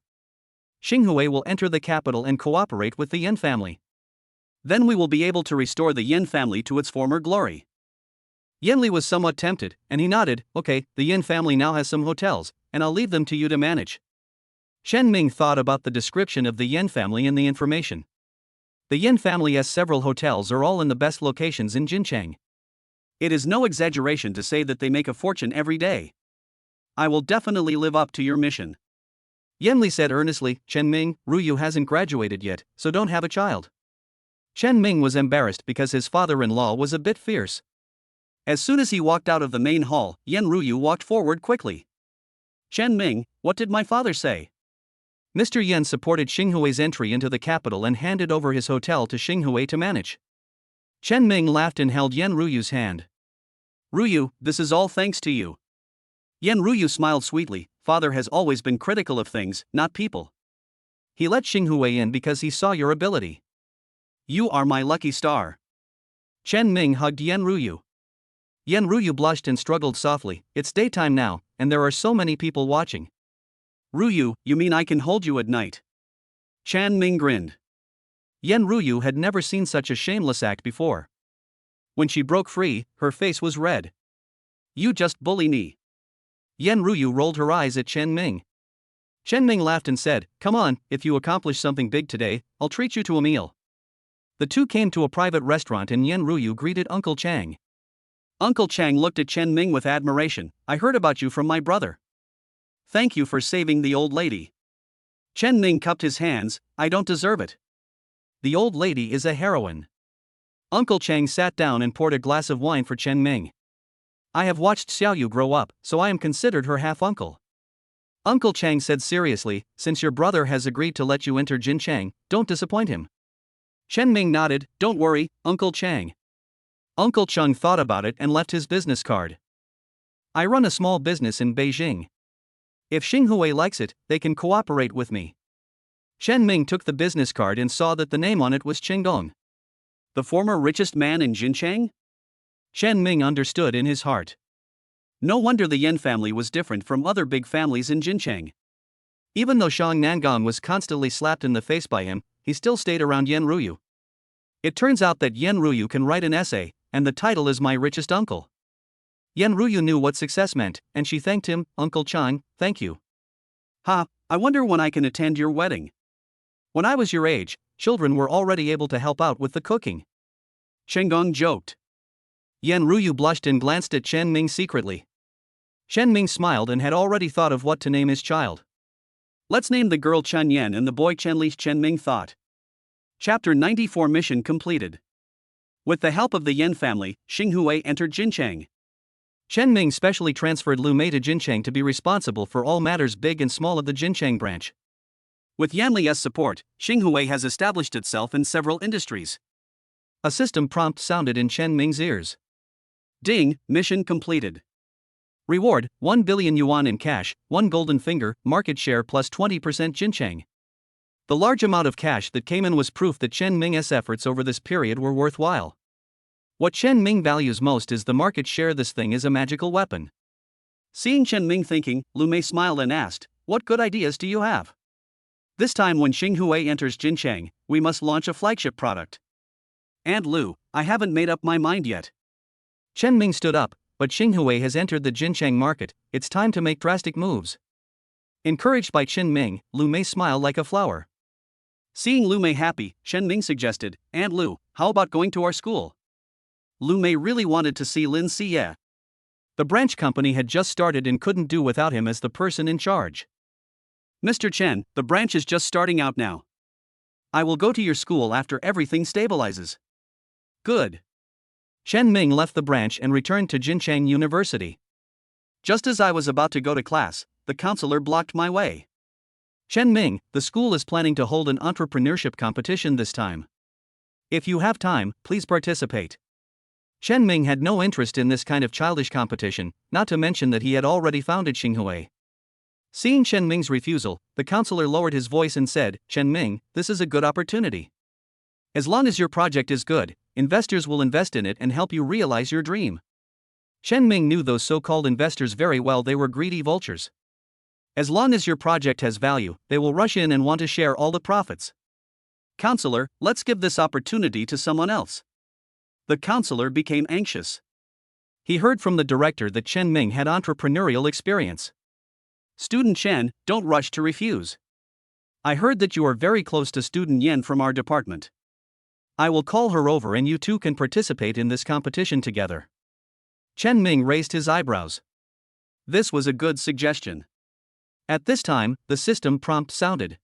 Xinghui will enter the capital and cooperate with the Yen family. Then we will be able to restore the Yen family to its former glory." Yen Li was somewhat tempted, and he nodded, "Okay, the Yen family now has some hotels, and I'll leave them to you to manage." Chen Ming thought about the description of the Yen family in the information. The Yen family has several hotels are all in the best locations in Jincheng. It is no exaggeration to say that they make a fortune every day. "I will definitely live up to your mission." Yen Li said earnestly, "Chen Ming, Ruyu hasn't graduated yet, so don't have a child." Chen Ming was embarrassed because his father-in-law was a bit fierce. As soon as he walked out of the main hall, Yen Ruyu walked forward quickly. "Chen Ming, what did my father say?" Mr. Yen supported Xinghui's entry into the capital and handed over his hotel to Xinghui to manage. Chen Ming laughed and held Yen Ruyu's hand. "Ruyu, this is all thanks to you." Yen Ruyu smiled sweetly. "Father has always been critical of things, not people. He let Xinghui in because he saw your ability. You are my lucky star." Chen Ming hugged Yen Ruyu. Yen Ruyu blushed and struggled softly. "It's daytime now, and there are so many people watching." "Ruyu, you mean I can hold you at night?" Chen Ming grinned. Yen Ruyu had never seen such a shameless act before. When she broke free, her face was red. "You just bully me." Yen Ruyu rolled her eyes at Chen Ming. Chen Ming laughed and said, "Come on, if you accomplish something big today, I'll treat you to a meal." The two came to a private restaurant and Yen Ruyu greeted Uncle Chang. Uncle Chang looked at Chen Ming with admiration. "I heard about you from my brother. Thank you for saving the old lady." Chen Ming cupped his hands. "I don't deserve it. The old lady is a heroine." Uncle Chang sat down and poured a glass of wine for Chen Ming. I have watched Xiaoyu grow up, so I am considered her half-uncle. Uncle Chang said seriously, since your brother has agreed to let you enter Jincheng, don't disappoint him. Chen Ming nodded, don't worry, Uncle Chang. Uncle Chung thought about it and left his business card. I run a small business in Beijing. If Xinghui likes it, they can cooperate with me. Chen Ming took the business card and saw that the name on it was Qingdong. The former richest man in Jincheng? Chen Ming understood in his heart. No wonder the Yan family was different from other big families in Jincheng. Even though Shang Nangong was constantly slapped in the face by him, he still stayed around Yan Ruyu. It turns out that Yan Ruyu can write an essay, and the title is My Richest Uncle. Yan Ruyu knew what success meant, and she thanked him, Uncle Chang, thank you. Ha, I wonder when I can attend your wedding. When I was your age, children were already able to help out with the cooking. Shenggong joked. Yan Ruyu blushed and glanced at Chen Ming secretly. Chen Ming smiled and had already thought of what to name his child. Let's name the girl Chen Yan and the boy Chen Li, Chen Ming thought. Chapter 94 Mission completed. With the help of the Yan family, Xinghui entered Jincheng. Chen Ming specially transferred Lumé to Jincheng to be responsible for all matters big and small of the Jincheng branch. With Yan Li's support, Xinghui has established itself in several industries. A system prompt sounded in Chen Ming's ears. Ding, mission completed. Reward, 1 billion yuan in cash, 1 golden finger, market share plus 20% Jincheng. The large amount of cash that came in was proof that Chen Ming's efforts over this period were worthwhile. What Chen Ming values most is the market share. This thing is a magical weapon. Seeing Chen Ming thinking, Lumé smiled and asked, what good ideas do you have? This time when Xinghui enters Jincheng, we must launch a flagship product. And Lu, I haven't made up my mind yet. Chen Ming stood up, but Xinghui has entered the Jincheng market, it's time to make drastic moves. Encouraged by Chen Ming, Lu Mei smiled like a flower. Seeing Lu Mei happy, Chen Ming suggested, Aunt Lu, how about going to our school? Lu Mei really wanted to see Lin Xie. The branch company had just started and couldn't do without him as the person in charge. Mr. Chen, the branch is just starting out now. I will go to your school after everything stabilizes. Good. Chen Ming left the branch and returned to Jincheng University. Just as I was about to go to class, the counselor blocked my way. Chen Ming, the school is planning to hold an entrepreneurship competition this time. If you have time, please participate. Chen Ming had no interest in this kind of childish competition, not to mention that he had already founded Xinghui. Seeing Chen Ming's refusal, the counselor lowered his voice and said, Chen Ming, this is a good opportunity. As long as your project is good, investors will invest in it and help you realize your dream. Chen Ming knew those so-called investors very well. They were greedy vultures. As long as your project has value, they will rush in and want to share all the profits. Counselor, let's give this opportunity to someone else. The counselor became anxious. He heard from the director that Chen Ming had entrepreneurial experience. Student Chen, don't rush to refuse. I heard that you are very close to student Yan from our department. I will call her over and you two can participate in this competition together. Chen Ming raised his eyebrows. This was a good suggestion. At this time, the system prompt sounded.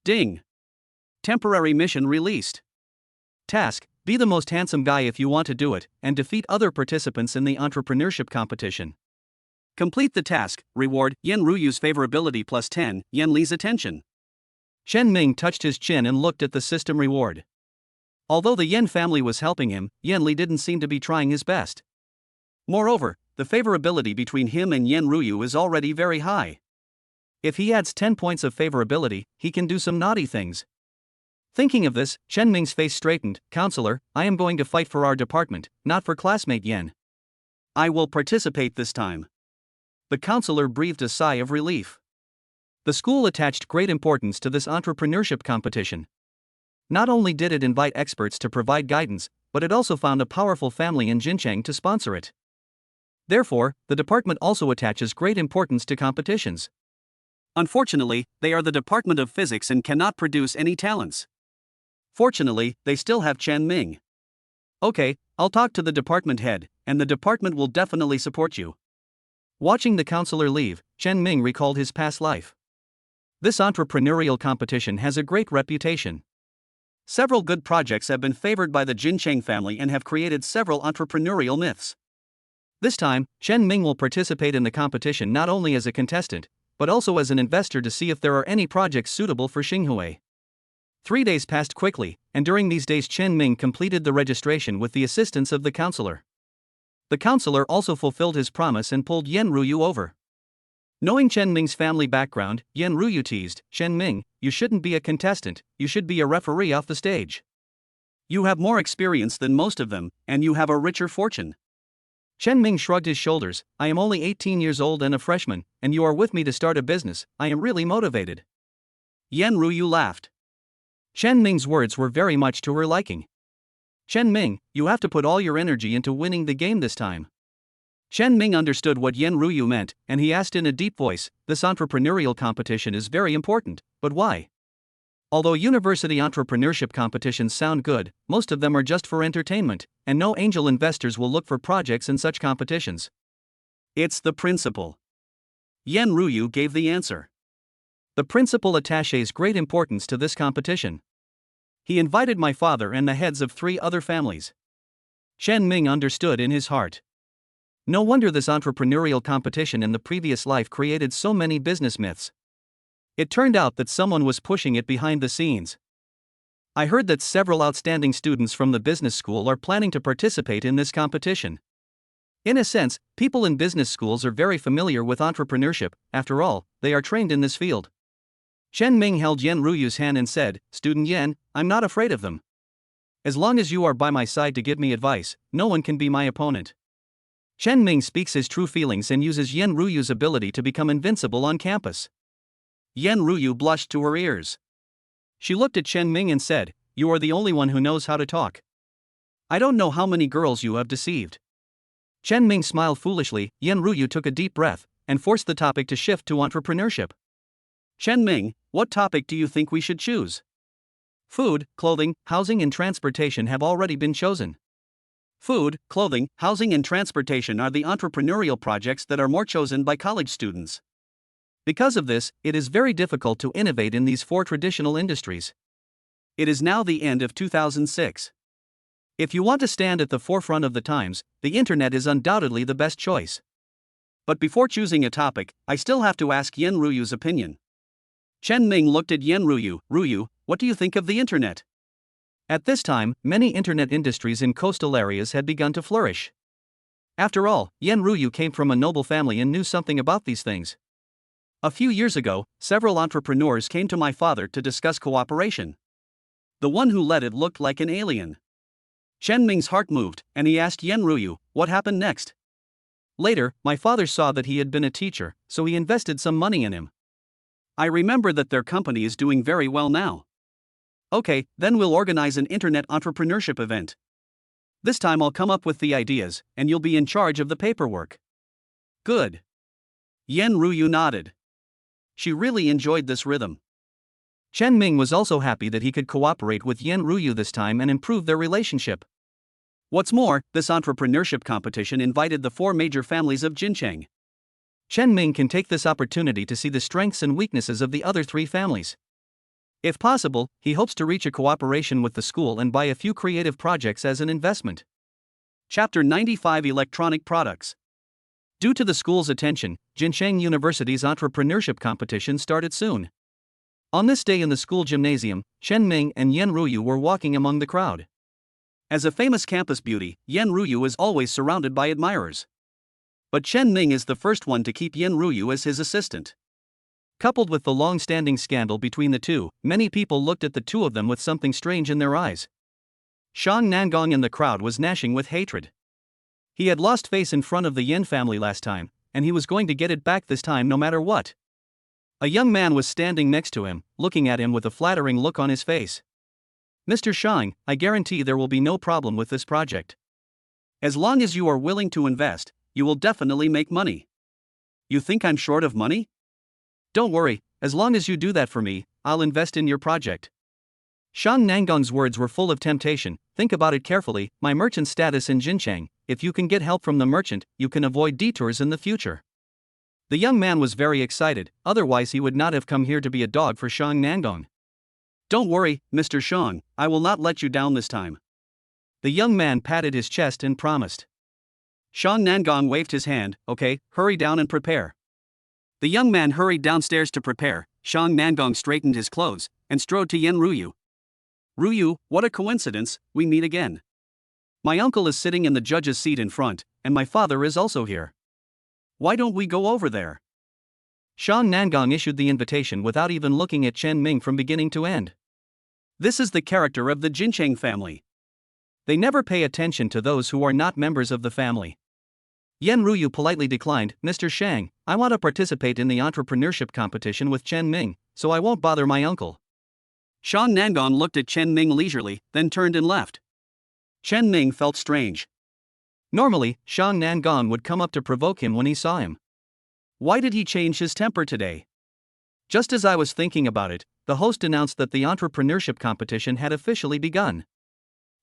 Ding. Temporary mission released. Task, be the most handsome guy if you want to do it, and defeat other participants in the entrepreneurship competition. Complete the task, reward, Yan Ruyu's favorability plus 10, Yan Li's attention. Chen Ming touched his chin and looked at the system reward. Although the Yan family was helping him, Yan Li didn't seem to be trying his best. Moreover, the favorability between him and Yan Ruyu is already very high. If he adds 10 points of favorability, he can do some naughty things. Thinking of this, Chen Ming's face straightened. Counselor, I am going to fight for our department, not for classmate Yan. I will participate this time. The counselor breathed a sigh of relief. The school attached great importance to this entrepreneurship competition. Not only did it invite experts to provide guidance, but it also found a powerful family in Jincheng to sponsor it. Therefore, the department also attaches great importance to competitions. Unfortunately, they are the Department of Physics and cannot produce any talents. Fortunately, they still have Chen Ming. Okay, I'll talk to the department head, and the department will definitely support you. Watching the counselor leave, Chen Ming recalled his past life. This entrepreneurial competition has a great reputation. Several good projects have been favored by the Jincheng family and have created several entrepreneurial myths. This time, Chen Ming will participate in the competition not only as a contestant, but also as an investor to see if there are any projects suitable for Xinghui. 3 days passed quickly, and during these days Chen Ming completed the registration with the assistance of the counselor. The counselor also fulfilled his promise and pulled Yan Ruyu over. Knowing Chen Ming's family background, Yan Ruyu teased, "Chen Ming, you shouldn't be a contestant, you should be a referee off the stage. You have more experience than most of them, and you have a richer fortune." Chen Ming shrugged his shoulders. "I am only 18 years old and a freshman, and you are with me to start a business. I am really motivated." Yan Ruyu laughed. Chen Ming's words were very much to her liking. "Chen Ming, you have to put all your energy into winning the game this time." Chen Ming understood what Yan Ruyu meant, and he asked in a deep voice, "This entrepreneurial competition is very important, but why?" Although university entrepreneurship competitions sound good, most of them are just for entertainment, and no angel investors will look for projects in such competitions. "It's the principle." Yan Ruyu gave the answer. The principal attaches great importance to this competition. He invited my father and the heads of 3 other families. Chen Ming understood in his heart. No wonder this entrepreneurial competition in the previous life created so many business myths. It turned out that someone was pushing it behind the scenes. I heard that several outstanding students from the business school are planning to participate in this competition. In a sense, people in business schools are very familiar with entrepreneurship. After all, they are trained in this field. Chen Ming held Yan Ruyu's hand and said, "Student Yan, I'm not afraid of them. As long as you are by my side to give me advice, no one can be my opponent." Chen Ming speaks his true feelings and uses Yan Ruyu's ability to become invincible on campus. Yan Ruyu blushed to her ears. She looked at Chen Ming and said, "You are the only one who knows how to talk. I don't know how many girls you have deceived." Chen Ming smiled foolishly. Yan Ruyu took a deep breath and forced the topic to shift to entrepreneurship. "Chen Ming, what topic do you think we should choose?" Food, clothing, housing and transportation have already been chosen. Food, clothing, housing and transportation are the entrepreneurial projects that are more chosen by college students. Because of this, it is very difficult to innovate in these 4 traditional industries. It is now the end of 2006. If you want to stand at the forefront of the times, the internet is undoubtedly the best choice. But before choosing a topic, I still have to ask Yan Ruyu's opinion. Chen Ming looked at Yan Ruyu. "Ruyu, what do you think of the internet?" At this time, many internet industries in coastal areas had begun to flourish. After all, Yan Ruyu came from a noble family and knew something about these things. A few years ago, several entrepreneurs came to my father to discuss cooperation. The one who led it looked like an alien. Chen Ming's heart moved, and he asked Yan Ruyu, "What happened next?" Later, my father saw that he had been a teacher, so he invested some money in him. I remember that their company is doing very well now. Okay, then we'll organize an internet entrepreneurship event. This time I'll come up with the ideas, and you'll be in charge of the paperwork. Good. Yan Ruyu nodded. She really enjoyed this rhythm. Chen Ming was also happy that he could cooperate with Yan Ruyu this time and improve their relationship. What's more, this entrepreneurship competition invited the 4 major families of Jincheng. Chen Ming can take this opportunity to see the strengths and weaknesses of the other 3 families. If possible, he hopes to reach a cooperation with the school and buy a few creative projects as an investment. Chapter 95 Electronic Products. Due to the school's attention, Jincheng University's entrepreneurship competition started soon. On this day in the school gymnasium, Chen Ming and Yan Ruyu were walking among the crowd. As a famous campus beauty, Yan Ruyu is always surrounded by admirers. But Chen Ming is the first one to keep Yan Ruyu as his assistant. Coupled with the long-standing scandal between the two, many people looked at the two of them with something strange in their eyes. Shang Nangong in the crowd was gnashing with hatred. He had lost face in front of the Yin family last time, and he was going to get it back this time no matter what. A young man was standing next to him, looking at him with a flattering look on his face. "Mr. Shang, I guarantee there will be no problem with this project. As long as you are willing to invest, you will definitely make money." "You think I'm short of money?" "Don't worry, as long as you do that for me, I'll invest in your project." Shang Nangong's words were full of temptation. "Think about it carefully, my merchant status in Jincheng. If you can get help from the merchant, you can avoid detours in the future." The young man was very excited, otherwise he would not have come here to be a dog for Shang Nangong. "Don't worry, Mr. Shang, I will not let you down this time." The young man patted his chest and promised. Shang Nangong waved his hand. Okay, hurry down and prepare. The young man hurried downstairs to prepare. Shang Nangong straightened his clothes and strode to Yen Ruyu. Ruyu, what a coincidence, we meet again. My uncle is sitting in the judge's seat in front, and my father is also here. Why don't we go over there? Shang Nangong issued the invitation without even looking at Chen Ming from beginning to end. This is the character of the Jincheng family. They never pay attention to those who are not members of the family. Yen Ruyu politely declined. Mr. Shang, I want to participate in the entrepreneurship competition with Chen Ming, so I won't bother my uncle. Shang Nangong looked at Chen Ming leisurely, then turned and left. Chen Ming felt strange. Normally, Shang Nangong would come up to provoke him when he saw him. Why did he change his temper today? Just as I was thinking about it, the host announced that the entrepreneurship competition had officially begun.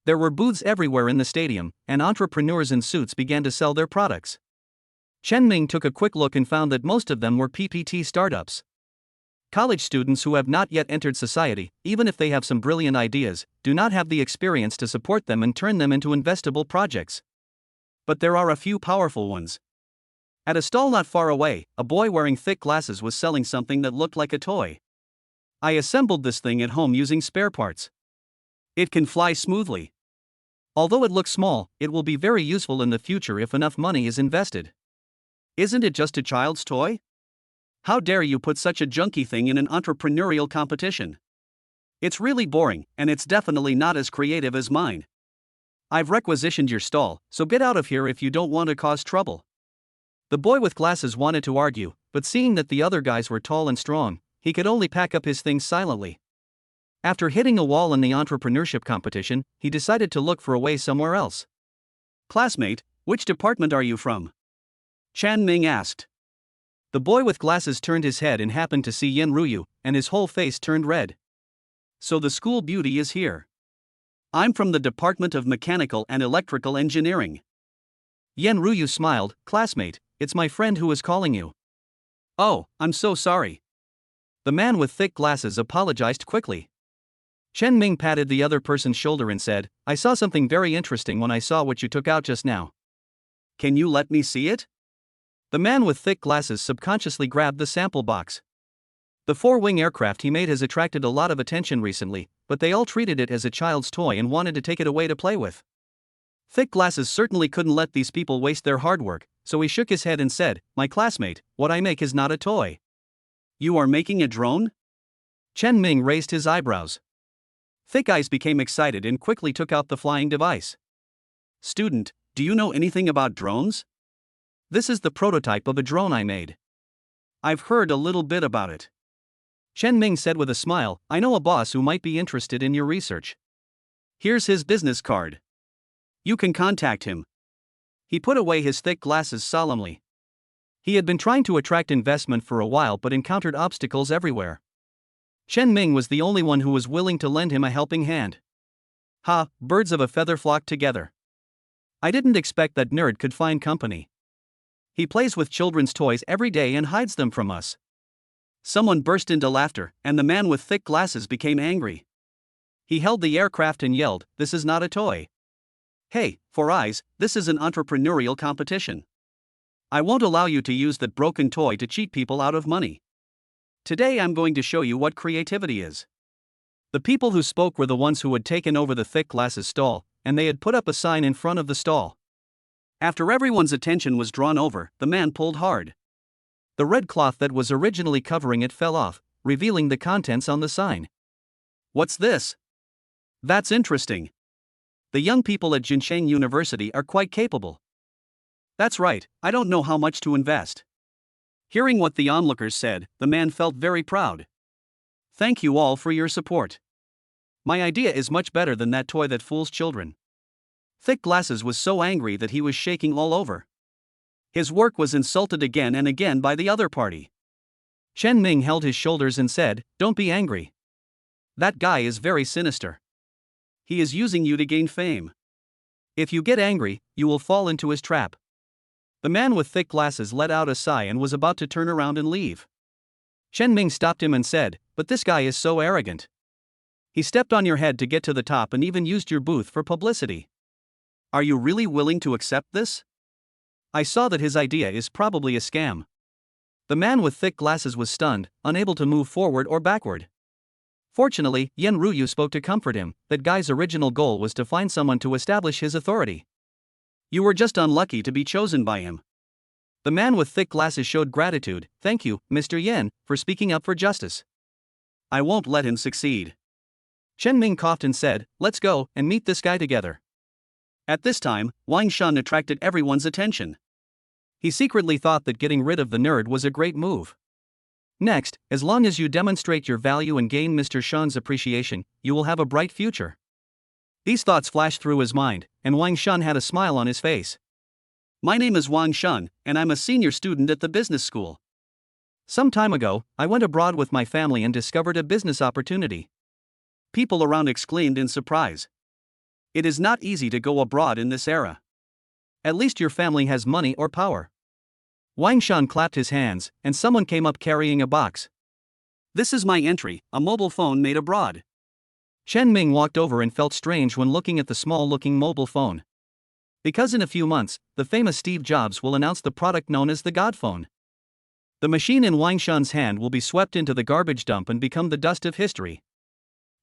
There were booths everywhere in the stadium, and entrepreneurs in suits began to sell their products. Chen Ming took a quick look and found that most of them were PPT startups. College students who have not yet entered society, even if they have some brilliant ideas, do not have the experience to support them and turn them into investable projects. But there are a few powerful ones. At a stall not far away, a boy wearing thick glasses was selling something that looked like a toy. I assembled this thing at home using spare parts. It can fly smoothly. Although it looks small, it will be very useful in the future if enough money is invested. Isn't it just a child's toy? How dare you put such a junky thing in an entrepreneurial competition? It's really boring, and it's definitely not as creative as mine. I've requisitioned your stall, so get out of here if you don't want to cause trouble. The boy with glasses wanted to argue, but seeing that the other guys were tall and strong, he could only pack up his things silently. After hitting a wall in the entrepreneurship competition, he decided to look for a way somewhere else. Classmate, which department are you from? Chan Ming asked. The boy with glasses turned his head and happened to see Yen Ruyu, and his whole face turned red. So the school beauty is here. I'm from the Department of Mechanical and Electrical Engineering. Yen Ruyu smiled. Classmate, it's my friend who is calling you. Oh, I'm so sorry. The man with thick glasses apologized quickly. Chen Ming patted the other person's shoulder and said, I saw something very interesting when I saw what you took out just now. Can you let me see it? The man with thick glasses subconsciously grabbed the sample box. The four-wing aircraft he made has attracted a lot of attention recently, but they all treated it as a child's toy and wanted to take it away to play with. Thick glasses certainly couldn't let these people waste their hard work, so he shook his head and said, My classmate, what I make is not a toy. You are making a drone? Chen Ming raised his eyebrows. Thick Eyes became excited and quickly took out the flying device. Student, do you know anything about drones? This is the prototype of a drone I made. I've heard a little bit about it. Chen Ming said with a smile, I know a boss who might be interested in your research. Here's his business card. You can contact him. He put away his thick glasses solemnly. He had been trying to attract investment for a while but encountered obstacles everywhere. Chen Ming was the only one who was willing to lend him a helping hand. Ha, birds of a feather flock together. I didn't expect that nerd could find company. He plays with children's toys every day and hides them from us. Someone burst into laughter, and the man with thick glasses became angry. He held the aircraft and yelled, This is not a toy. Hey, Four Eyes, this is an entrepreneurial competition. I won't allow you to use that broken toy to cheat people out of money. Today I'm going to show you what creativity is. The people who spoke were the ones who had taken over the thick glasses stall, and they had put up a sign in front of the stall. After everyone's attention was drawn over, the man pulled hard. The red cloth that was originally covering it fell off, revealing the contents on the sign. What's this? That's interesting. The young people at Jincheng University are quite capable. That's right, I don't know how much to invest. Hearing what the onlookers said, the man felt very proud. Thank you all for your support. My idea is much better than that toy that fools children. Thick Glasses was so angry that he was shaking all over. His work was insulted again and again by the other party. Chen Ming held his shoulders and said, Don't be angry. That guy is very sinister. He is using you to gain fame. If you get angry, you will fall into his trap. The man with thick glasses let out a sigh and was about to turn around and leave. Chen Ming stopped him and said, But this guy is so arrogant. He stepped on your head to get to the top and even used your booth for publicity. Are you really willing to accept this? I saw that his idea is probably a scam. The man with thick glasses was stunned, unable to move forward or backward. Fortunately, Yen Ruyu spoke to comfort him. That guy's original goal was to find someone to establish his authority. You were just unlucky to be chosen by him. The man with thick glasses showed gratitude. Thank you, Mr. Yen, for speaking up for justice. I won't let him succeed. Chen Ming coughed and said, let's go and meet this guy together. At this time, Wang Shan attracted everyone's attention. He secretly thought that getting rid of the nerd was a great move. Next, as long as you demonstrate your value and gain Mr. Shan's appreciation, you will have a bright future. These thoughts flashed through his mind, and Wang Shan had a smile on his face. My name is Wang Shan, and I'm a senior student at the business school. Some time ago, I went abroad with my family and discovered a business opportunity. People around exclaimed in surprise. It is not easy to go abroad in this era. At least your family has money or power. Wang Shan clapped his hands, and someone came up carrying a box. This is my entry, a mobile phone made abroad. Chen Ming walked over and felt strange when looking at the small-looking mobile phone. Because in a few months, the famous Steve Jobs will announce the product known as the God Phone. The machine in Wang Shan's hand will be swept into the garbage dump and become the dust of history.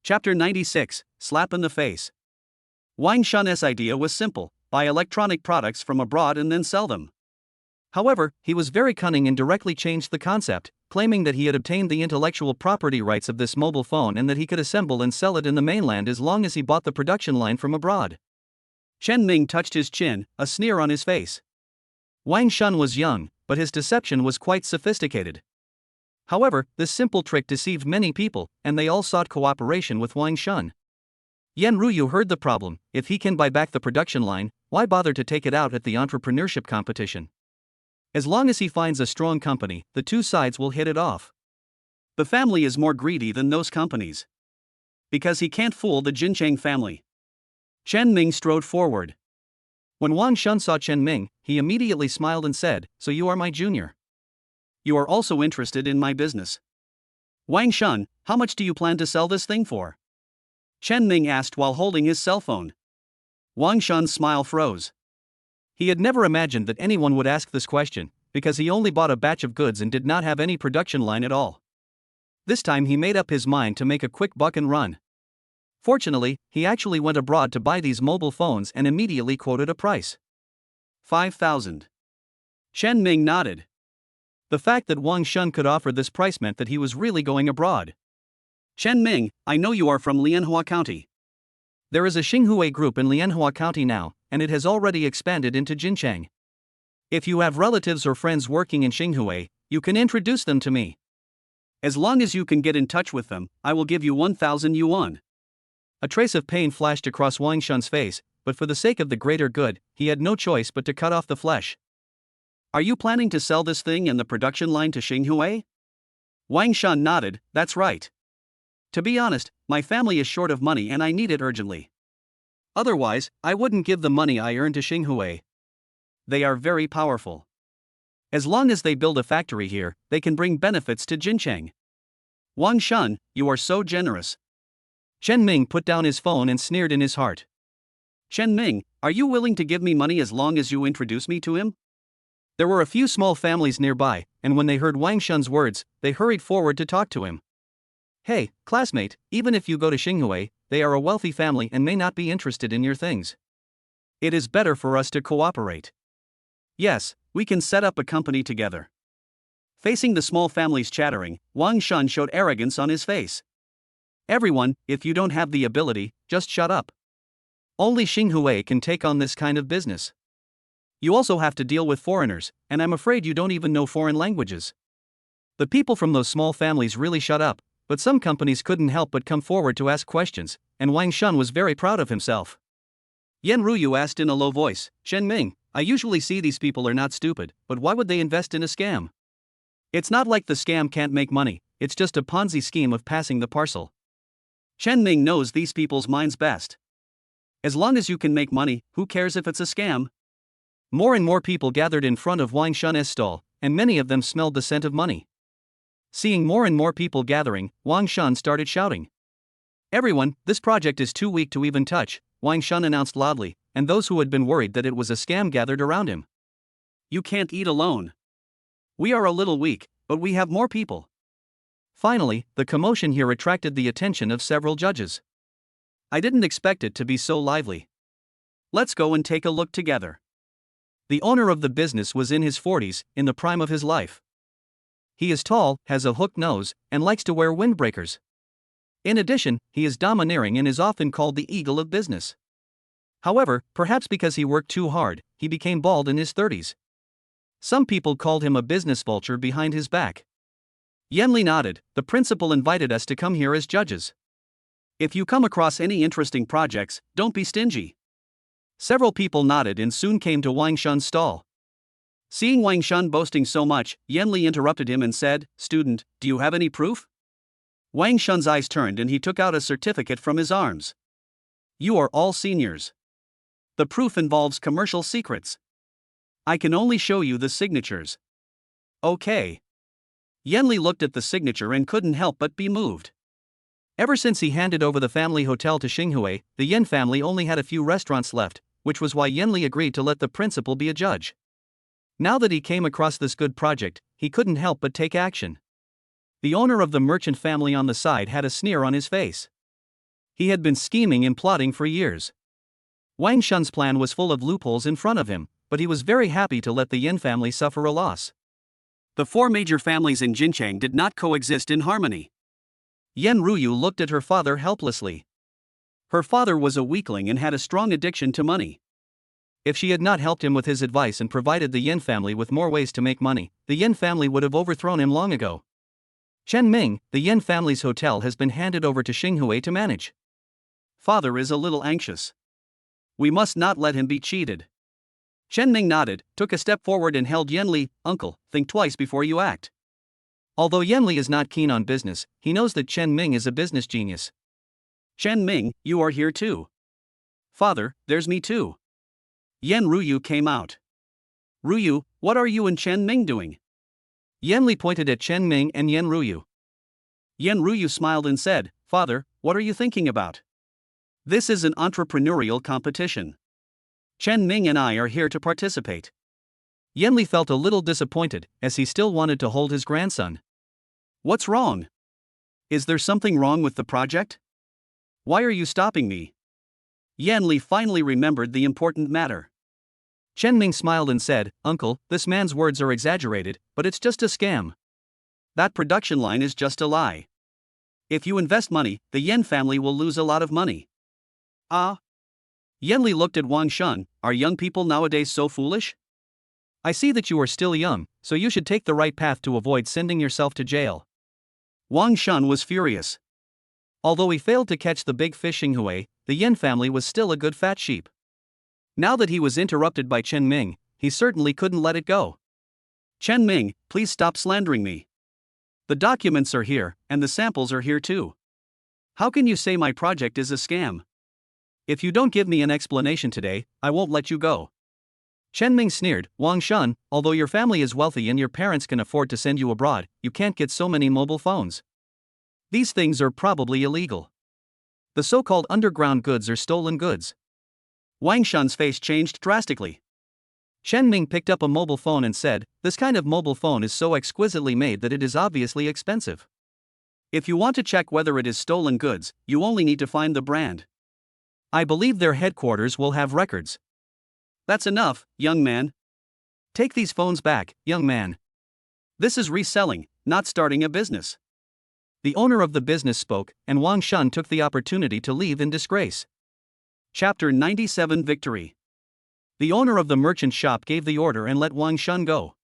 Chapter 96, Slap in the Face. Wang Shan's idea was simple: buy electronic products from abroad and then sell them. However, he was very cunning and directly changed the concept, claiming that he had obtained the intellectual property rights of this mobile phone and that he could assemble and sell it in the mainland as long as he bought the production line from abroad. Chen Ming touched his chin, a sneer on his face. Wang Shan was young, but his deception was quite sophisticated. However, this simple trick deceived many people, and they all sought cooperation with Wang Shan. Yen Ruyu heard the problem: if he can buy back the production line, why bother to take it out at the entrepreneurship competition? As long as he finds a strong company, the two sides will hit it off. The family is more greedy than those companies. Because he can't fool the Jincheng family. Chen Ming strode forward. When Wang Shan saw Chen Ming, he immediately smiled and said, so you are my junior. You are also interested in my business. Wang Shan, how much do you plan to sell this thing for? Chen Ming asked while holding his cell phone. Wang Shan's smile froze. He had never imagined that anyone would ask this question, because he only bought a batch of goods and did not have any production line at all. This time he made up his mind to make a quick buck and run. Fortunately, he actually went abroad to buy these mobile phones and immediately quoted a price. 5,000. Chen Ming nodded. The fact that Wang Shan could offer this price meant that he was really going abroad. Chen Ming, I know you are from Lianhua County. There is a Xinghua group in Lianhua County now, and it has already expanded into Jincheng. If you have relatives or friends working in Xinghua, you can introduce them to me. As long as you can get in touch with them, I will give you 1,000 yuan. A trace of pain flashed across Wang Shan's face, but for the sake of the greater good, he had no choice but to cut off the flesh. Are you planning to sell this thing and the production line to Xinghua? Wang Shan nodded, that's right. To be honest, my family is short of money and I need it urgently. Otherwise, I wouldn't give the money I earn to Xinghua. They are very powerful. As long as they build a factory here, they can bring benefits to Jincheng. Wang Shan, you are so generous. Chen Ming put down his phone and sneered in his heart. Chen Ming, are you willing to give me money as long as you introduce me to him? There were a few small families nearby, and when they heard Wang Shan's words, they hurried forward to talk to him. Hey, classmate, even if you go to Xinghua, they are a wealthy family and may not be interested in your things. It is better for us to cooperate. Yes, we can set up a company together. Facing the small families chattering, Wang Shan showed arrogance on his face. Everyone, if you don't have the ability, just shut up. Only Xinghua can take on this kind of business. You also have to deal with foreigners, and I'm afraid you don't even know foreign languages. The people from those small families really shut up, but some companies couldn't help but come forward to ask questions, and Wang Shan was very proud of himself. Yen Ruyu asked in a low voice, Chen Ming, I usually see these people are not stupid, but why would they invest in a scam? It's not like the scam can't make money, it's just a Ponzi scheme of passing the parcel. Chen Ming knows these people's minds best. As long as you can make money, who cares if it's a scam? More and more people gathered in front of Wang Shan's stall, and many of them smelled the scent of money. Seeing more and more people gathering, Wang Shan started shouting. Everyone, this project is too weak to even touch, Wang Shan announced loudly, and those who had been worried that it was a scam gathered around him. You can't eat alone. We are a little weak, but we have more people. Finally, the commotion here attracted the attention of several judges. I didn't expect it to be so lively. Let's go and take a look together. The owner of the business was in his 40s, in the prime of his life. He is tall, has a hooked nose, and likes to wear windbreakers. In addition, he is domineering and is often called the eagle of business. However, perhaps because he worked too hard, he became bald in his 30s. Some people called him a business vulture behind his back. Yenli nodded. The principal invited us to come here as judges. If you come across any interesting projects, don't be stingy. Several people nodded and soon came to Wang Shun's stall. Seeing Wang Shun boasting so much, Yenli interrupted him and said, "Student, do you have any proof?" Wang Shun's eyes turned and he took out a certificate from his arms. "You are all seniors. The proof involves commercial secrets. I can only show you the signatures." "Okay." Yenli looked at the signature and couldn't help but be moved. Ever since he handed over the family hotel to Xinghui, the Yen family only had a few restaurants left, which was why Yenli agreed to let the principal be a judge. Now that he came across this good project, he couldn't help but take action. The owner of the merchant family on the side had a sneer on his face. He had been scheming and plotting for years. Wang Shun's plan was full of loopholes in front of him, but he was very happy to let the Yen family suffer a loss. The four major families in Jinchang did not coexist in harmony. Yen Ruyu looked at her father helplessly. Her father was a weakling and had a strong addiction to money. If she had not helped him with his advice and provided the Yen family with more ways to make money, the Yen family would have overthrown him long ago. Chen Ming, the Yen family's hotel has been handed over to Xinghui to manage. Father is a little anxious. We must not let him be cheated. Chen Ming nodded, took a step forward and held Yenli. "Uncle, think twice before you act." Although Yenli is not keen on business, he knows that Chen Ming is a business genius. "Chen Ming, you are here too." "Father, there's me too." Yen Ruyu came out. "Ruyu, what are you and Chen Ming doing?" Yenli pointed at Chen Ming and Yen Ruyu. Yen Ruyu smiled and said, "Father, what are you thinking about? This is an entrepreneurial competition. Chen Ming and I are here to participate." Yenli felt a little disappointed, as he still wanted to hold his grandson. "What's wrong? Is there something wrong with the project? Why are you stopping me?" Yenli finally remembered the important matter. Chen Ming smiled and said, "Uncle, this man's words are exaggerated, but it's just a scam. That production line is just a lie. If you invest money, the Yen family will lose a lot of money." "Ah?" Yenli looked at Wang Shun. "Are young people nowadays so foolish? I see that you are still young, so you should take the right path to avoid sending yourself to jail." Wang Shun was furious. Although he failed to catch the big fish Xinghui, the Yen family was still a good fat sheep. Now that he was interrupted by Chen Ming, he certainly couldn't let it go. "Chen Ming, please stop slandering me. The documents are here, and the samples are here too. How can you say my project is a scam? If you don't give me an explanation today, I won't let you go." Chen Ming sneered, "Wang Shun, although your family is wealthy and your parents can afford to send you abroad, you can't get so many mobile phones. These things are probably illegal. The so-called underground goods are stolen goods." Wang Shun's face changed drastically. Chen Ming picked up a mobile phone and said, "This kind of mobile phone is so exquisitely made that it is obviously expensive. If you want to check whether it is stolen goods, you only need to find the brand. I believe their headquarters will have records." "That's enough, young man. Take these phones back, young man. This is reselling, not starting a business." The owner of the business spoke, and Wang Shun took the opportunity to leave in disgrace. Chapter 97 Victory. The owner of the merchant shop gave the order and let Wang Shun go.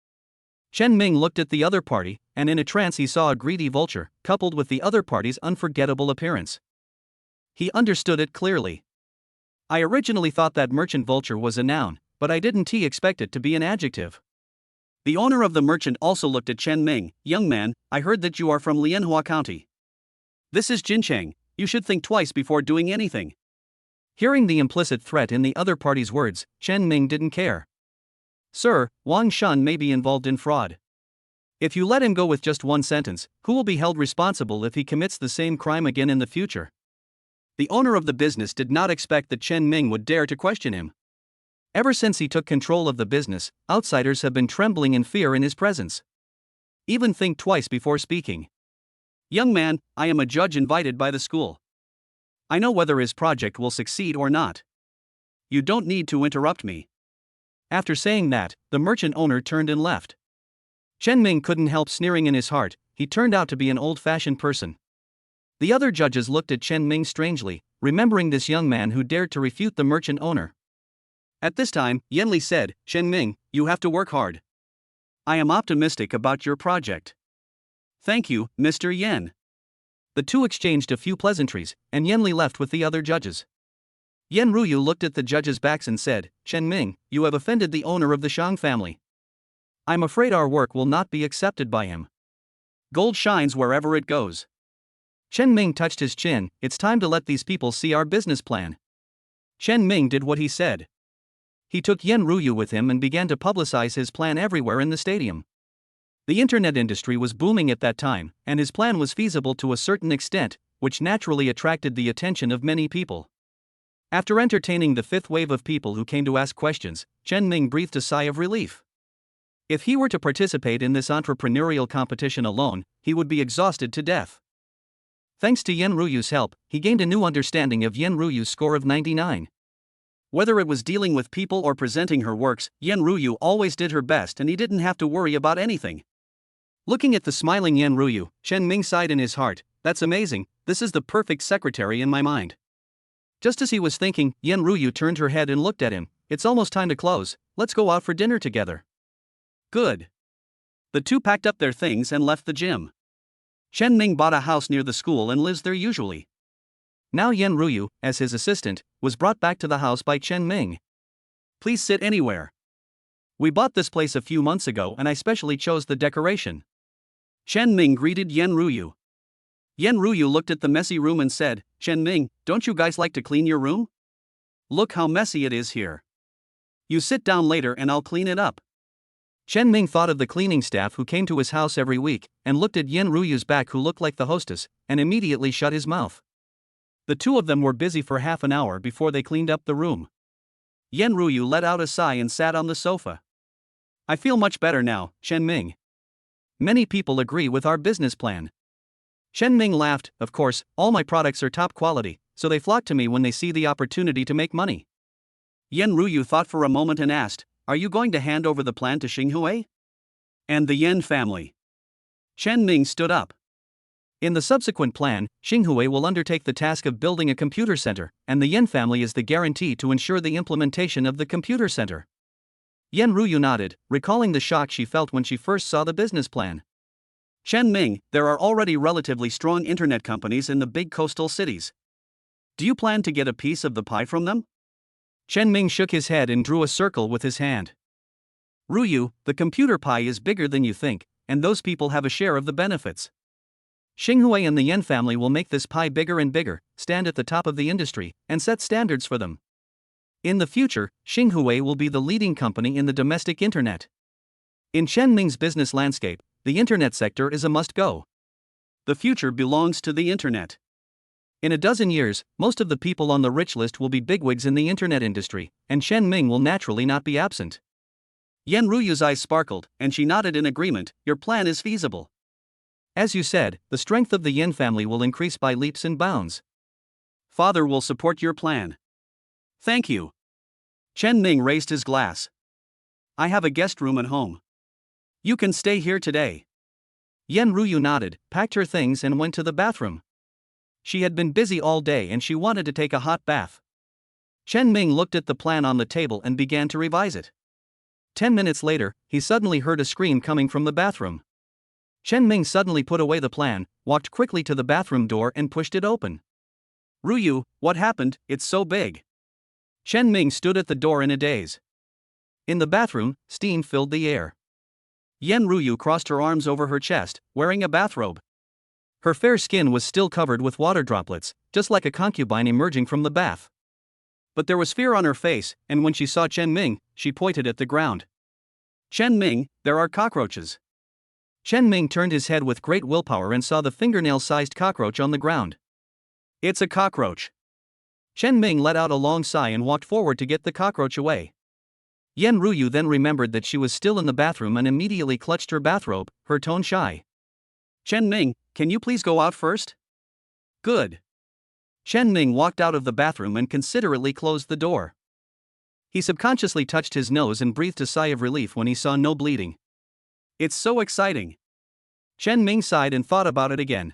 Chen Ming looked at the other party, and in a trance he saw a greedy vulture, coupled with the other party's unforgettable appearance. He understood it clearly. "I originally thought that merchant vulture was a noun, but I didn't expect it to be an adjective." The owner of the merchant also looked at Chen Ming. "Young man, I heard that you are from Lianhua County. This is Jinchang, you should think twice before doing anything." Hearing the implicit threat in the other party's words, Chen Ming didn't care. "Sir, Wang Shun may be involved in fraud. If you let him go with just one sentence, who will be held responsible if he commits the same crime again in the future?" The owner of the business did not expect that Chen Ming would dare to question him. Ever since he took control of the business, outsiders have been trembling in fear in his presence. Even think twice before speaking. Young man, I am a judge invited by the school. I know whether his project will succeed or not. You don't need to interrupt me. After saying that, the merchant owner turned and left. Chen Ming couldn't help sneering in his heart. He turned out to be an old-fashioned person. The other judges looked at Chen Ming strangely, remembering this young man who dared to refute the merchant owner. At this time, Yanli said, Chen Ming, you have to work hard. I am optimistic about your project. Thank you, Mr. Yan. The two exchanged a few pleasantries, and Yanli left with the other judges. Yan Ruyu looked at the judges' backs and said, Chen Ming, you have offended the owner of the Shang family. I'm afraid our work will not be accepted by him. Gold shines wherever it goes. Chen Ming touched his chin. It's time to let these people see our business plan. Chen Ming did what he said. He took Yan Ruyu with him and began to publicize his plan everywhere in the stadium. The internet industry was booming at that time, and his plan was feasible to a certain extent, which naturally attracted the attention of many people. After entertaining the fifth wave of people who came to ask questions, Chen Ming breathed a sigh of relief. If he were to participate in this entrepreneurial competition alone, he would be exhausted to death. Thanks to Yan Ruyu's help, he gained a new understanding of Yan Ruyu's score of 99. Whether it was dealing with people or presenting her works, Yan Ruyu always did her best and he didn't have to worry about anything. Looking at the smiling Yan Ruyu, Chen Ming sighed in his heart, that's amazing, this is the perfect secretary in my mind. Just as he was thinking, Yan Ruyu turned her head and looked at him, it's almost time to close, let's go out for dinner together. Good. The two packed up their things and left the gym. Chen Ming bought a house near the school and lives there usually. Now Yan Ruyu, as his assistant, was brought back to the house by Chen Ming. Please sit anywhere. We bought this place a few months ago and I specially chose the decoration. Chen Ming greeted Yan Ruyu. Yan Ruyu looked at the messy room and said, Chen Ming, don't you guys like to clean your room? Look how messy it is here. You sit down later and I'll clean it up. Chen Ming thought of the cleaning staff who came to his house every week, and looked at Yan Ruyu's back who looked like the hostess, and immediately shut his mouth. The two of them were busy for half an hour before they cleaned up the room. Yan Ruyu let out a sigh and sat on the sofa. I feel much better now, Chen Ming. Many people agree with our business plan. Chen Ming laughed, of course, all my products are top quality, so they flock to me when they see the opportunity to make money. Yan Ruyu thought for a moment and asked, are you going to hand over the plan to Xinghui? And the Yan family? Chen Ming stood up. In the subsequent plan, Xinghui will undertake the task of building a computer center, and the Yan family is the guarantee to ensure the implementation of the computer center. Yan Ruyu nodded, recalling the shock she felt when she first saw the business plan. Chen Ming, there are already relatively strong internet companies in the big coastal cities. Do you plan to get a piece of the pie from them? Chen Ming shook his head and drew a circle with his hand. Ruyu, the computer pie is bigger than you think, and those people have a share of the benefits. Xinghui and the Yan family will make this pie bigger and bigger, stand at the top of the industry, and set standards for them. In the future, Xinghui will be the leading company in the domestic internet. In Chen Ming's business landscape, the internet sector is a must-go. The future belongs to the internet. In a dozen years, most of the people on the rich list will be bigwigs in the internet industry, and Chen Ming will naturally not be absent. Yan Ruyu's eyes sparkled, and she nodded in agreement, your plan is feasible. As you said, the strength of the Yan family will increase by leaps and bounds. Father will support your plan. Thank you. Chen Ming raised his glass. I have a guest room at home. You can stay here today. Yan Ruyu nodded, packed her things and went to the bathroom. She had been busy all day and she wanted to take a hot bath. Chen Ming looked at the plan on the table and began to revise it. 10 minutes later, he suddenly heard a scream coming from the bathroom. Chen Ming suddenly put away the plan, walked quickly to the bathroom door and pushed it open. Ruyu, what happened? It's so big. Chen Ming stood at the door in a daze. In the bathroom, steam filled the air. Yan Ruyu crossed her arms over her chest, wearing a bathrobe. Her fair skin was still covered with water droplets, just like a concubine emerging from the bath. But there was fear on her face, and when she saw Chen Ming, she pointed at the ground. Chen Ming, there are cockroaches. Chen Ming turned his head with great willpower and saw the fingernail-sized cockroach on the ground. It's a cockroach. Chen Ming let out a long sigh and walked forward to get the cockroach away. Yan Ruyu then remembered that she was still in the bathroom and immediately clutched her bathrobe, her tone shy. Chen Ming, can you please go out first? Good. Chen Ming walked out of the bathroom and considerately closed the door. He subconsciously touched his nose and breathed a sigh of relief when he saw no bleeding. It's so exciting. Chen Ming sighed and thought about it again.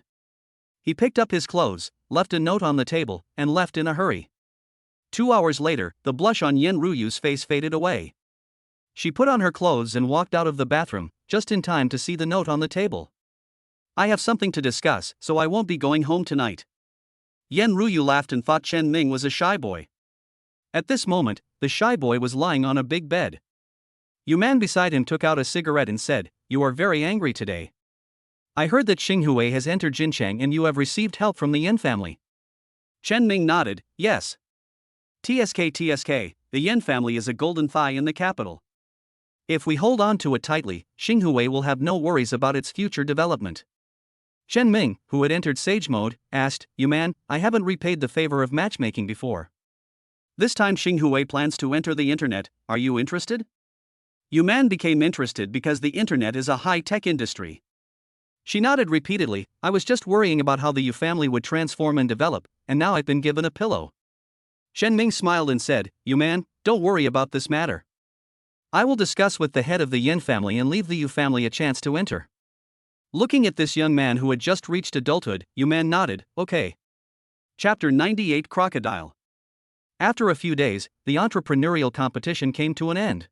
He picked up his clothes, left a note on the table, and left in a hurry. 2 hours later, the blush on Yan Ruyu's face faded away. She put on her clothes and walked out of the bathroom, just in time to see the note on the table. I have something to discuss, so I won't be going home tonight. Yan Ruyu laughed and thought Chen Ming was a shy boy. At this moment, the shy boy was lying on a big bed. A man beside him took out a cigarette and said, "You are very angry today. I heard that Xinghui has entered Jinchang and you have received help from the Yin family." Chen Ming nodded, yes. TSK, the Yin family is a golden thigh in the capital. If we hold on to it tightly, Xinghui will have no worries about its future development. Chen Ming, who had entered sage mode, asked, "You man, I haven't repaid the favor of matchmaking before. This time Xinghui plans to enter the internet, are you interested?" Yu Man became interested because the internet is a high-tech industry. She nodded repeatedly, "I was just worrying about how the Yu family would transform and develop, and now I've been given a pillow." Chen Ming smiled and said, "You man, don't worry about this matter. I will discuss with the head of the Yin family and leave the Yu family a chance to enter." Looking at this young man who had just reached adulthood, Yu Man nodded, "Okay." Chapter 98 Crocodile. After a few days, the entrepreneurial competition came to an end.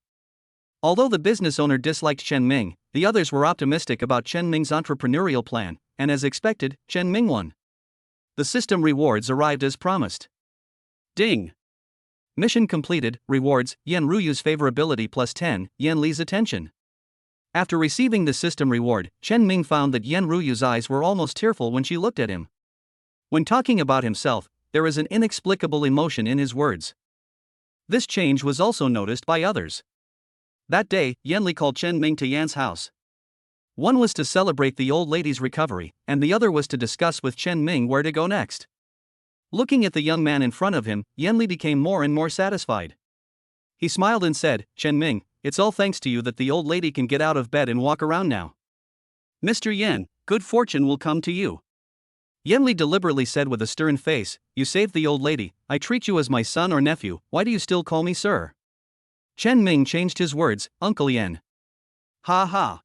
Although the business owner disliked Chen Ming, the others were optimistic about Chen Ming's entrepreneurial plan, and as expected, Chen Ming won. The system rewards arrived as promised. Ding! Mission completed, rewards, Yan Ruyu's favorability plus 10, Yan Li's attention. After receiving the system reward, Chen Ming found that Yan Ruyu's eyes were almost tearful when she looked at him. When talking about himself, there is an inexplicable emotion in his words. This change was also noticed by others. That day, Yan Li called Chen Ming to Yan's house. One was to celebrate the old lady's recovery, and the other was to discuss with Chen Ming where to go next. Looking at the young man in front of him, Yan Li became more and more satisfied. He smiled and said, "Chen Ming, it's all thanks to you that the old lady can get out of bed and walk around now. Mr. Yan, good fortune will come to you." Yan Li deliberately said with a stern face, "You saved the old lady, I treat you as my son or nephew, why do you still call me sir?" Chen Ming changed his words, "Uncle Yan." Ha ha.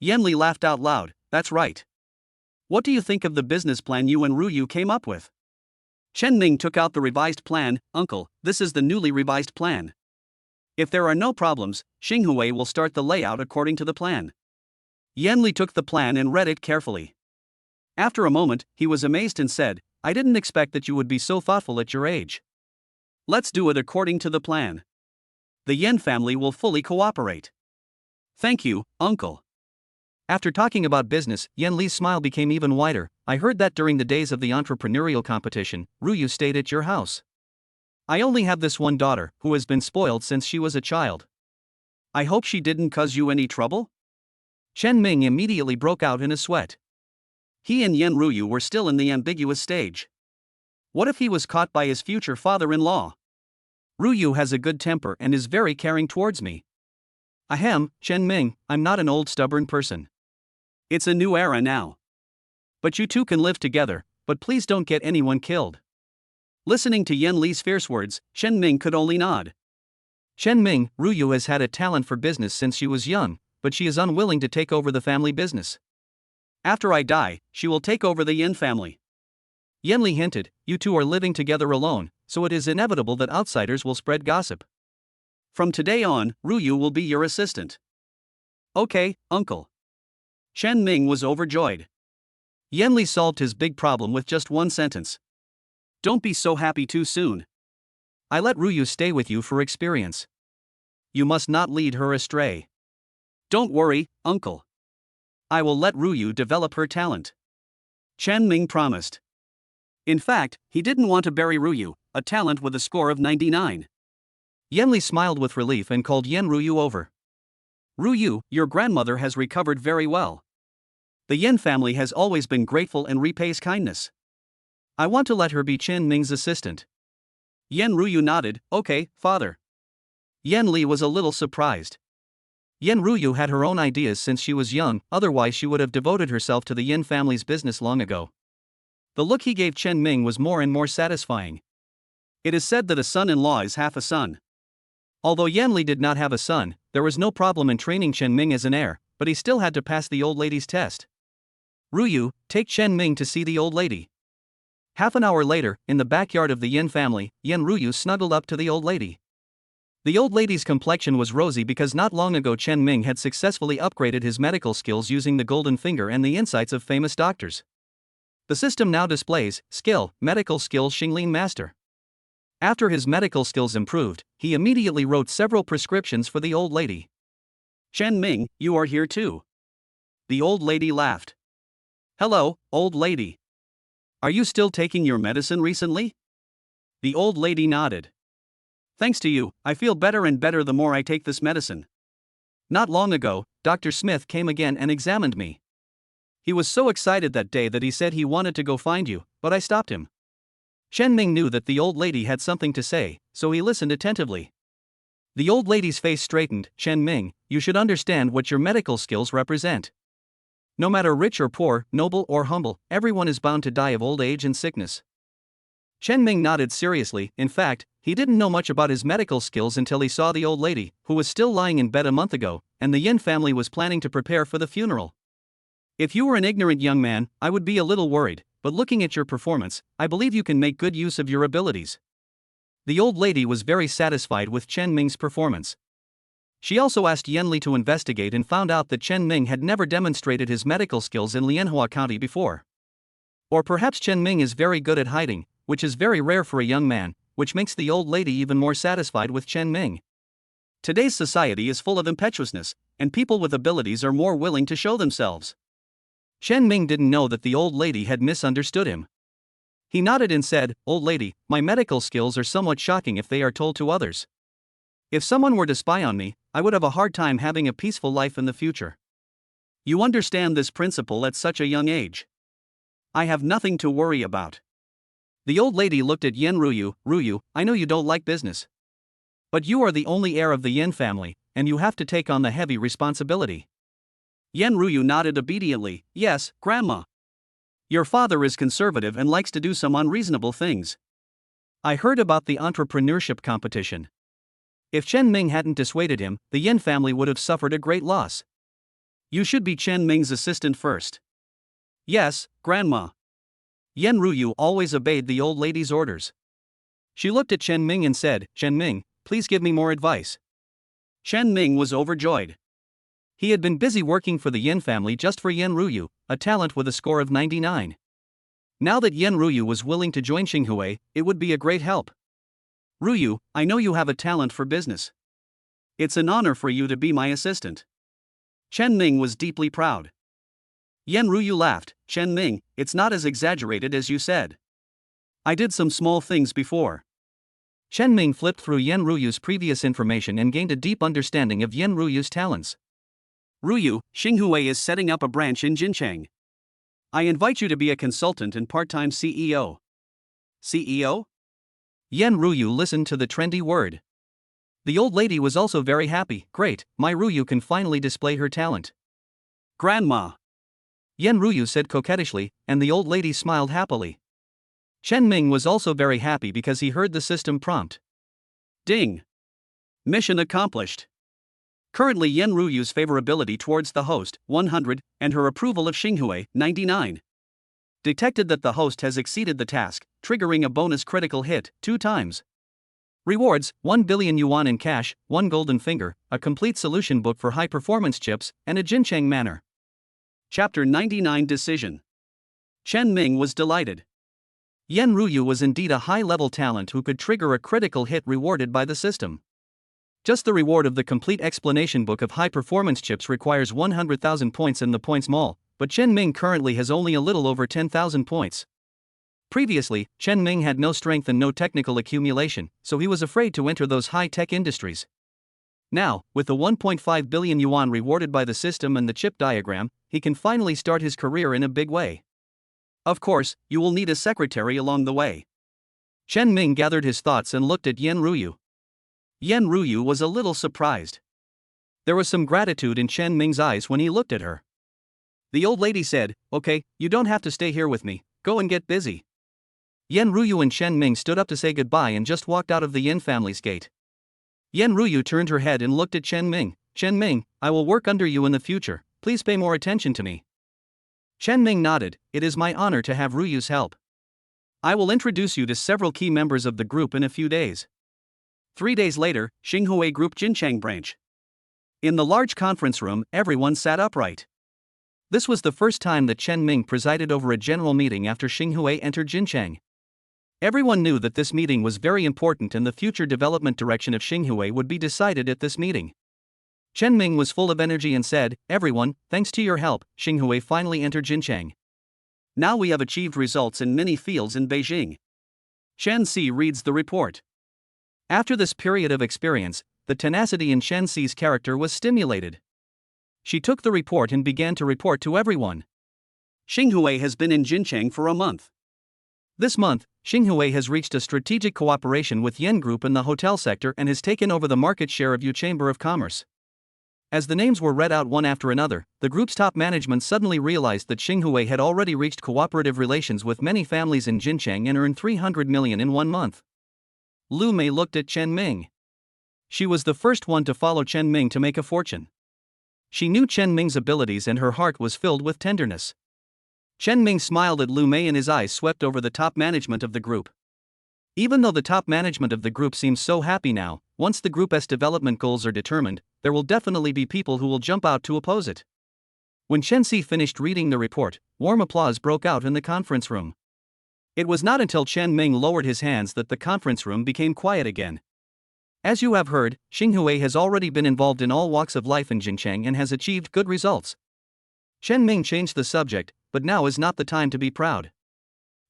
Yan Li laughed out loud, "That's right. What do you think of the business plan you and Ruyu came up with?" Chen Ming took out the revised plan, "Uncle, this is the newly revised plan. If there are no problems, Xinghui will start the layout according to the plan." Yan Li took the plan and read it carefully. After a moment, he was amazed and said, "I didn't expect that you would be so thoughtful at your age. Let's do it according to the plan. The Yan family will fully cooperate." "Thank you, uncle." After talking about business, Yan Li's smile became even wider. "I heard that during the days of the entrepreneurial competition, Ruyu stayed at your house. I only have this one daughter, who has been spoiled since she was a child. I hope she didn't cause you any trouble?" Chen Ming immediately broke out in a sweat. He and Yan Ruyu were still in the ambiguous stage. What if he was caught by his future father-in-law? Ruyu has a good temper and is very caring towards me. Ahem, Chen Ming, I'm not an old stubborn person. It's a new era now. But you two can live together, but please don't get anyone killed. Listening to Yan Li's fierce words, Chen Ming could only nod. Chen Ming, Ruyu has had a talent for business since she was young, but she is unwilling to take over the family business. After I die, she will take over the Yin family. Yan Li hinted, "You two are living together alone, so it is inevitable that outsiders will spread gossip. From today on, Ruyu will be your assistant." "Okay, uncle." Chen Ming was overjoyed. Yan Li solved his big problem with just one sentence. "Don't be so happy too soon. I let Ruyu stay with you for experience. You must not lead her astray." "Don't worry, uncle. I will let Ruyu develop her talent." Chen Ming promised. In fact, he didn't want to bury Ruyu, a talent with a score of 99. Yan Li smiled with relief and called Yan Ruyu over. "Ruyu, your grandmother has recovered very well. The Yin family has always been grateful and repays kindness. I want to let her be Chen Ming's assistant." Yan Ruyu nodded, "Okay, father." Yan Li was a little surprised. Yan Ruyu had her own ideas since she was young, otherwise she would have devoted herself to the Yin family's business long ago. The look he gave Chen Ming was more and more satisfying. It is said that a son-in-law is half a son. Although Yan Li did not have a son, there was no problem in training Chen Ming as an heir, but he still had to pass the old lady's test. Ruyu, take Chen Ming to see the old lady. Half an hour later, in the backyard of the Yin family, Yan Ruyu snuggled up to the old lady. The old lady's complexion was rosy because not long ago Chen Ming had successfully upgraded his medical skills using the golden finger and the insights of famous doctors. The system now displays, skill, medical skills Xinglin Master. After his medical skills improved, he immediately wrote several prescriptions for the old lady. Chen Ming, you are here too. The old lady laughed. Hello, old lady. Are you still taking your medicine recently? The old lady nodded. Thanks to you, I feel better and better the more I take this medicine. Not long ago, Dr. Smith came again and examined me. He was so excited that day that he said he wanted to go find you, but I stopped him. Chen Ming knew that the old lady had something to say, so he listened attentively. The old lady's face straightened. Chen Ming, you should understand what your medical skills represent. No matter rich or poor, noble or humble, everyone is bound to die of old age and sickness. Chen Ming nodded seriously. In fact, he didn't know much about his medical skills until he saw the old lady, who was still lying in bed a month ago, and the Yin family was planning to prepare for the funeral. If you were an ignorant young man, I would be a little worried, but looking at your performance, I believe you can make good use of your abilities. The old lady was very satisfied with Chen Ming's performance. She also asked Yan Li to investigate and found out that Chen Ming had never demonstrated his medical skills in Lianhua County before. Or perhaps Chen Ming is very good at hiding, which is very rare for a young man, which makes the old lady even more satisfied with Chen Ming. Today's society is full of impetuousness, and people with abilities are more willing to show themselves. Chen Ming didn't know that the old lady had misunderstood him. He nodded and said, Old lady, my medical skills are somewhat shocking if they are told to others. If someone were to spy on me, I would have a hard time having a peaceful life in the future. You understand this principle at such a young age. I have nothing to worry about. The old lady looked at Yan Ruyu. Ruyu, I know you don't like business. But you are the only heir of the Yin family, and you have to take on the heavy responsibility. Yan Ruyu nodded obediently. Yes, Grandma. Your father is conservative and likes to do some unreasonable things. I heard about the entrepreneurship competition. If Chen Ming hadn't dissuaded him, the Yin family would have suffered a great loss. You should be Chen Ming's assistant first. Yes, Grandma. Yan Ruyu always obeyed the old lady's orders. She looked at Chen Ming and said, Chen Ming, please give me more advice. Chen Ming was overjoyed. He had been busy working for the Yin family just for Yan Ruyu, a talent with a score of 99. Now that Yan Ruyu was willing to join Xinghui, it would be a great help. Ruyu, I know you have a talent for business. It's an honor for you to be my assistant. Chen Ming was deeply proud. Yan Ruyu laughed. Chen Ming, it's not as exaggerated as you said. I did some small things before. Chen Ming flipped through Yan Ruyu's previous information and gained a deep understanding of Yan Ruyu's talents. Ruyu, Xinghui is setting up a branch in Jincheng. I invite you to be a consultant and part-time CEO. CEO? Yan Ruyu listened to the trendy word. The old lady was also very happy. Great, my Ruyu can finally display her talent. Grandma. Yan Ruyu said coquettishly, and the old lady smiled happily. Chen Ming was also very happy because he heard the system prompt. Ding! Mission accomplished. Currently Yan Ruyu's favorability towards the host, 100, and her approval of Xinghui, 99. Detected that the host has exceeded the task, triggering a bonus critical hit, 2 times. Rewards, 1 billion yuan in cash, 1 golden finger, a complete solution book for high-performance chips, and a Jincheng manor. Chapter 99 Decision. Chen Ming was delighted. Yan Ruyu was indeed a high-level talent who could trigger a critical hit rewarded by the system. Just the reward of the complete explanation book of high-performance chips requires 100,000 points in the points mall, but Chen Ming currently has only a little over 10,000 points. Previously, Chen Ming had no strength and no technical accumulation, so he was afraid to enter those high-tech industries. Now, with the 1.5 billion yuan rewarded by the system and the chip diagram, he can finally start his career in a big way. Of course, you will need a secretary along the way. Chen Ming gathered his thoughts and looked at Yan Ruyu. Yan Ruyu was a little surprised. There was some gratitude in Chen Ming's eyes when he looked at her. The old lady said, "Okay, you don't have to stay here with me, go and get busy." Yan Ruyu and Chen Ming stood up to say goodbye and just walked out of the Yin family's gate. Yan Ruyu turned her head and looked at Chen Ming. "Chen Ming, I will work under you in the future, please pay more attention to me." Chen Ming nodded. "It is my honor to have Ruyu's help. I will introduce you to several key members of the group in a few days." 3 days later, Xinghui Group Jincheng branch. In the large conference room, everyone sat upright. This was the first time that Chen Ming presided over a general meeting after Xinghui entered Jincheng. Everyone knew that this meeting was very important and the future development direction of Xinghui would be decided at this meeting. Chen Ming was full of energy and said, "Everyone, thanks to your help, Xinghui finally entered Jincheng. Now we have achieved results in many fields in Beijing." Chen Si reads the report. After this period of experience, the tenacity in Chen Si's character was stimulated. She took the report and began to report to everyone. Xinghui has been in Jincheng for a month. This month, Xinghui has reached a strategic cooperation with Yen Group in the hotel sector and has taken over the market share of Yu Chamber of Commerce. As the names were read out one after another, the group's top management suddenly realized that Xinghui had already reached cooperative relations with many families in Jincheng and earned 300 million in 1 month. Lumé looked at Chen Ming. She was the first one to follow Chen Ming to make a fortune. She knew Chen Ming's abilities and her heart was filled with tenderness. Chen Ming smiled at Lumé and his eyes swept over the top management of the group. Even though the top management of the group seems so happy now, once the group's development goals are determined, there will definitely be people who will jump out to oppose it. When Chen Si finished reading the report, warm applause broke out in the conference room. It was not until Chen Ming lowered his hands that the conference room became quiet again. As you have heard, Xinghui has already been involved in all walks of life in Jincheng and has achieved good results. Chen Ming changed the subject, but now is not the time to be proud.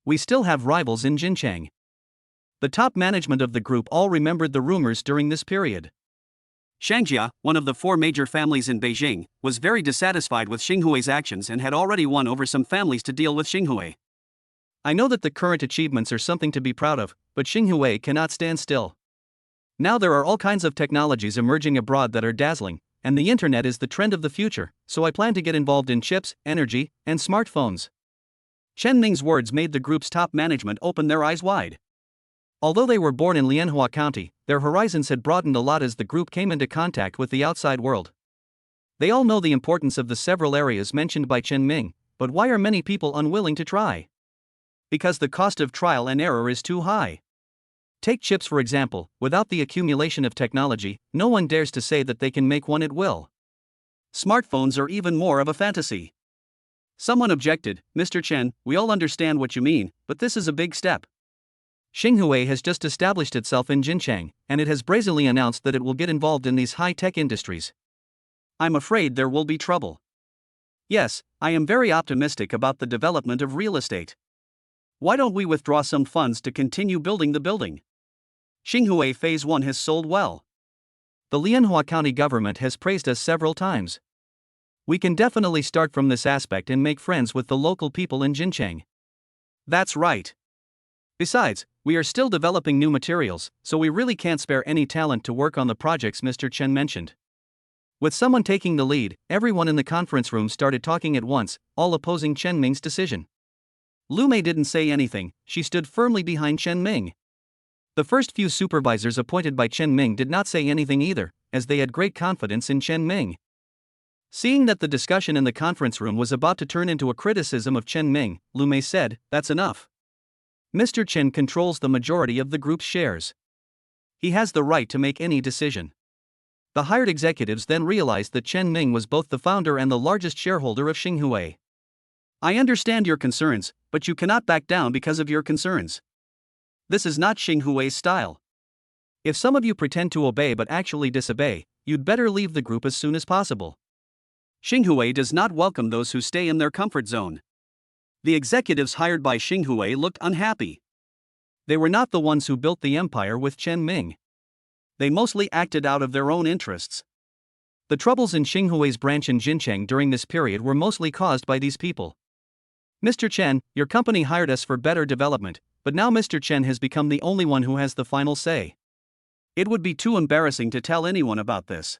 We still have rivals in Jincheng. The top management of the group all remembered the rumors during this period. Shangjia, one of the 4 major families in Beijing, was very dissatisfied with Xinghui's actions and had already won over some families to deal with Xinghui. I know that the current achievements are something to be proud of, but Xinghui cannot stand still. Now there are all kinds of technologies emerging abroad that are dazzling, and the internet is the trend of the future, so I plan to get involved in chips, energy, and smartphones. Chen Ming's words made the group's top management open their eyes wide. Although they were born in Lianhua County, their horizons had broadened a lot as the group came into contact with the outside world. They all know the importance of the several areas mentioned by Chen Ming, but why are many people unwilling to try? Because the cost of trial and error is too high. Take chips for example, without the accumulation of technology, no one dares to say that they can make one at will. Smartphones are even more of a fantasy. Someone objected, "Mr. Chen, we all understand what you mean, but this is a big step. Xinghui has just established itself in Jincheng, and it has brazenly announced that it will get involved in these high-tech industries. I'm afraid there will be trouble." Yes, I am very optimistic about the development of real estate. Why don't we withdraw some funds to continue building the building? Xinghui Phase 1 has sold well. The Lianhua County government has praised us several times. We can definitely start from this aspect and make friends with the local people in Jincheng. That's right. Besides, we are still developing new materials, so we really can't spare any talent to work on the projects Mr. Chen mentioned. With someone taking the lead, everyone in the conference room started talking at once, all opposing Chen Ming's decision. Lumé didn't say anything, she stood firmly behind Chen Ming. The first few supervisors appointed by Chen Ming did not say anything either, as they had great confidence in Chen Ming. Seeing that the discussion in the conference room was about to turn into a criticism of Chen Ming, Lumé said, "That's enough. Mr. Chen controls the majority of the group's shares. He has the right to make any decision." The hired executives then realized that Chen Ming was both the founder and the largest shareholder of Xinghui. "I understand your concerns, but you cannot back down because of your concerns. This is not Xinghui's style. If some of you pretend to obey but actually disobey, you'd better leave the group as soon as possible. Xinghui does not welcome those who stay in their comfort zone." The executives hired by Xinghui looked unhappy. They were not the ones who built the empire with Chen Ming. They mostly acted out of their own interests. The troubles in Xinghui's branch in Jincheng during this period were mostly caused by these people. "Mr. Chen, your company hired us for better development, but now Mr. Chen has become the only one who has the final say. It would be too embarrassing to tell anyone about this.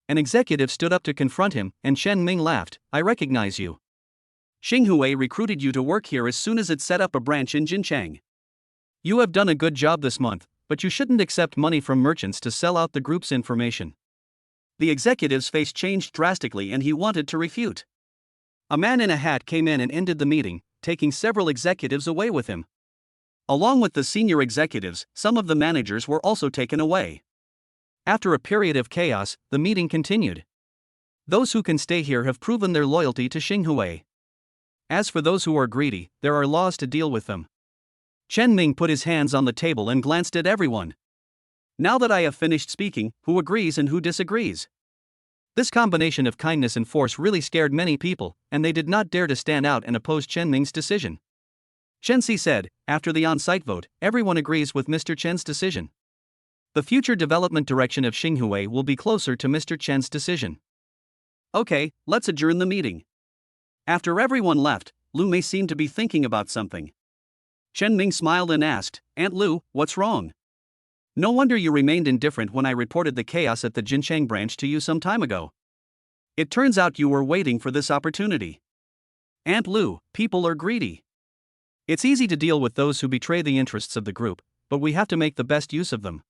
An executive stood up to confront him, and Chen Ming laughed. I recognize you. Xinghui recruited you to work here as soon as it set up a branch in Jinchang. You have done a good job this month, but you shouldn't accept money from merchants to sell out the group's information. The executive's face changed drastically and he wanted to refute. A man in a hat came in and ended the meeting, taking several executives away with him. Along with the senior executives, some of the managers were also taken away. After a period of chaos, the meeting continued. Those who can stay here have proven their loyalty to Xinghui. As for those who are greedy, there are laws to deal with them. Chen Ming put his hands on the table and glanced at everyone. Now that I have finished speaking, who agrees and who disagrees? This combination of kindness and force really scared many people, and they did not dare to stand out and oppose Chen Ming's decision. Chen Si said, after the on-site vote, everyone agrees with Mr. Chen's decision. The future development direction of Xinghui will be closer to Mr. Chen's decision. Okay, let's adjourn the meeting. After everyone left, Lumé seemed to be thinking about something. Chen Ming smiled and asked, Aunt Lu, what's wrong? No wonder you remained indifferent when I reported the chaos at the Jinchang branch to you some time ago. It turns out you were waiting for this opportunity. Aunt Lu, people are greedy. It's easy to deal with those who betray the interests of the group, but we have to make the best use of them.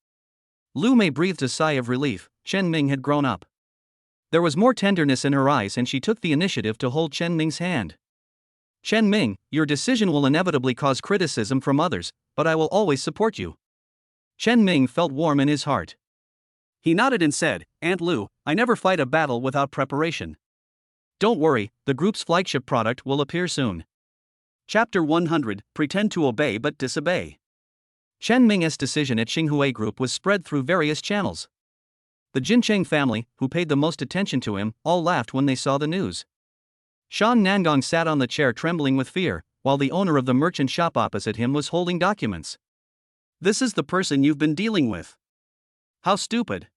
Lumé breathed a sigh of relief. Chen Ming had grown up. There was more tenderness in her eyes and she took the initiative to hold Chen Ming's hand. Chen Ming, your decision will inevitably cause criticism from others, but I will always support you. Chen Ming felt warm in his heart. He nodded and said, Aunt Lu, I never fight a battle without preparation. Don't worry, the group's flagship product will appear soon. Chapter 100, Pretend to Obey but Disobey. Chen Ming's decision at Xinghui Group was spread through various channels. The Jincheng family, who paid the most attention to him, all laughed when they saw the news. Shan Nangong sat on the chair trembling with fear, while the owner of the merchant shop opposite him was holding documents. This is the person you've been dealing with. How stupid.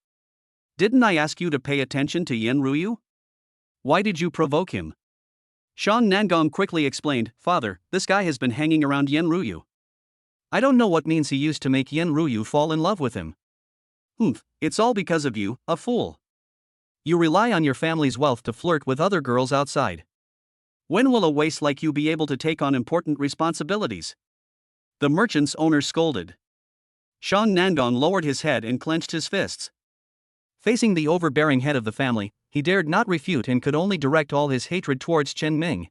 Didn't I ask you to pay attention to Yan Ruyu? Why did you provoke him? Shan Nangong quickly explained, Father, this guy has been hanging around Yan Ruyu. I don't know what means he used to make Yan Ruyu fall in love with him. It's all because of you, a fool. You rely on your family's wealth to flirt with other girls outside. When will a waste like you be able to take on important responsibilities? The merchant's owner scolded. Shan Nangong lowered his head and clenched his fists. Facing the overbearing head of the family, he dared not refute and could only direct all his hatred towards Chen Ming.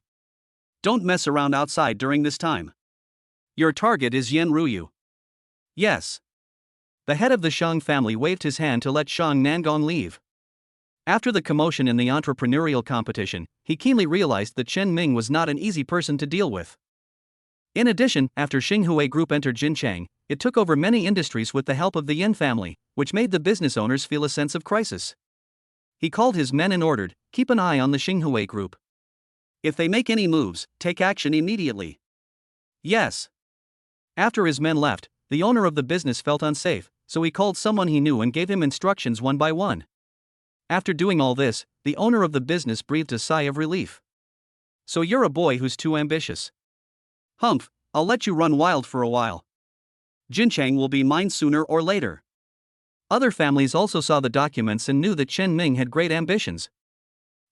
Don't mess around outside during this time. Your target is Yan Ruyu. Yes. The head of the Shang family waved his hand to let Shang Nangong leave. After the commotion in the entrepreneurial competition, he keenly realized that Chen Ming was not an easy person to deal with. In addition, after Xinghui Group entered Jinchang, it took over many industries with the help of the Yin family, which made the business owners feel a sense of crisis. He called his men and ordered, keep an eye on the Xinghui Group. If they make any moves, take action immediately. Yes. After his men left, the owner of the business felt unsafe, so he called someone he knew and gave him instructions one by one. After doing all this, the owner of the business breathed a sigh of relief. So you're a boy who's too ambitious. Humph, I'll let you run wild for a while. Jinchang will be mine sooner or later. Other families also saw the documents and knew that Chen Ming had great ambitions.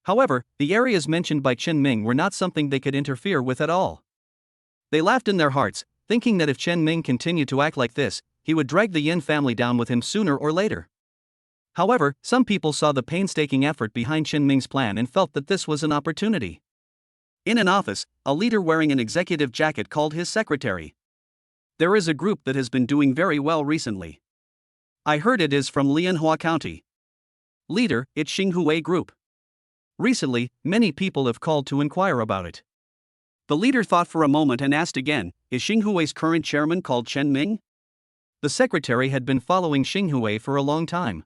However, the areas mentioned by Chen Ming were not something they could interfere with at all. They laughed in their hearts, thinking that if Chen Ming continued to act like this, he would drag the Yin family down with him sooner or later. However, some people saw the painstaking effort behind Chen Ming's plan and felt that this was an opportunity. In an office, a leader wearing an executive jacket called his secretary. There is a group that has been doing very well recently. I heard it is from Lianhua County. Leader, it's Xinghui Group. Recently, many people have called to inquire about it. The leader thought for a moment and asked again, is Xinghui's current chairman called Chen Ming? The secretary had been following Xinghui for a long time.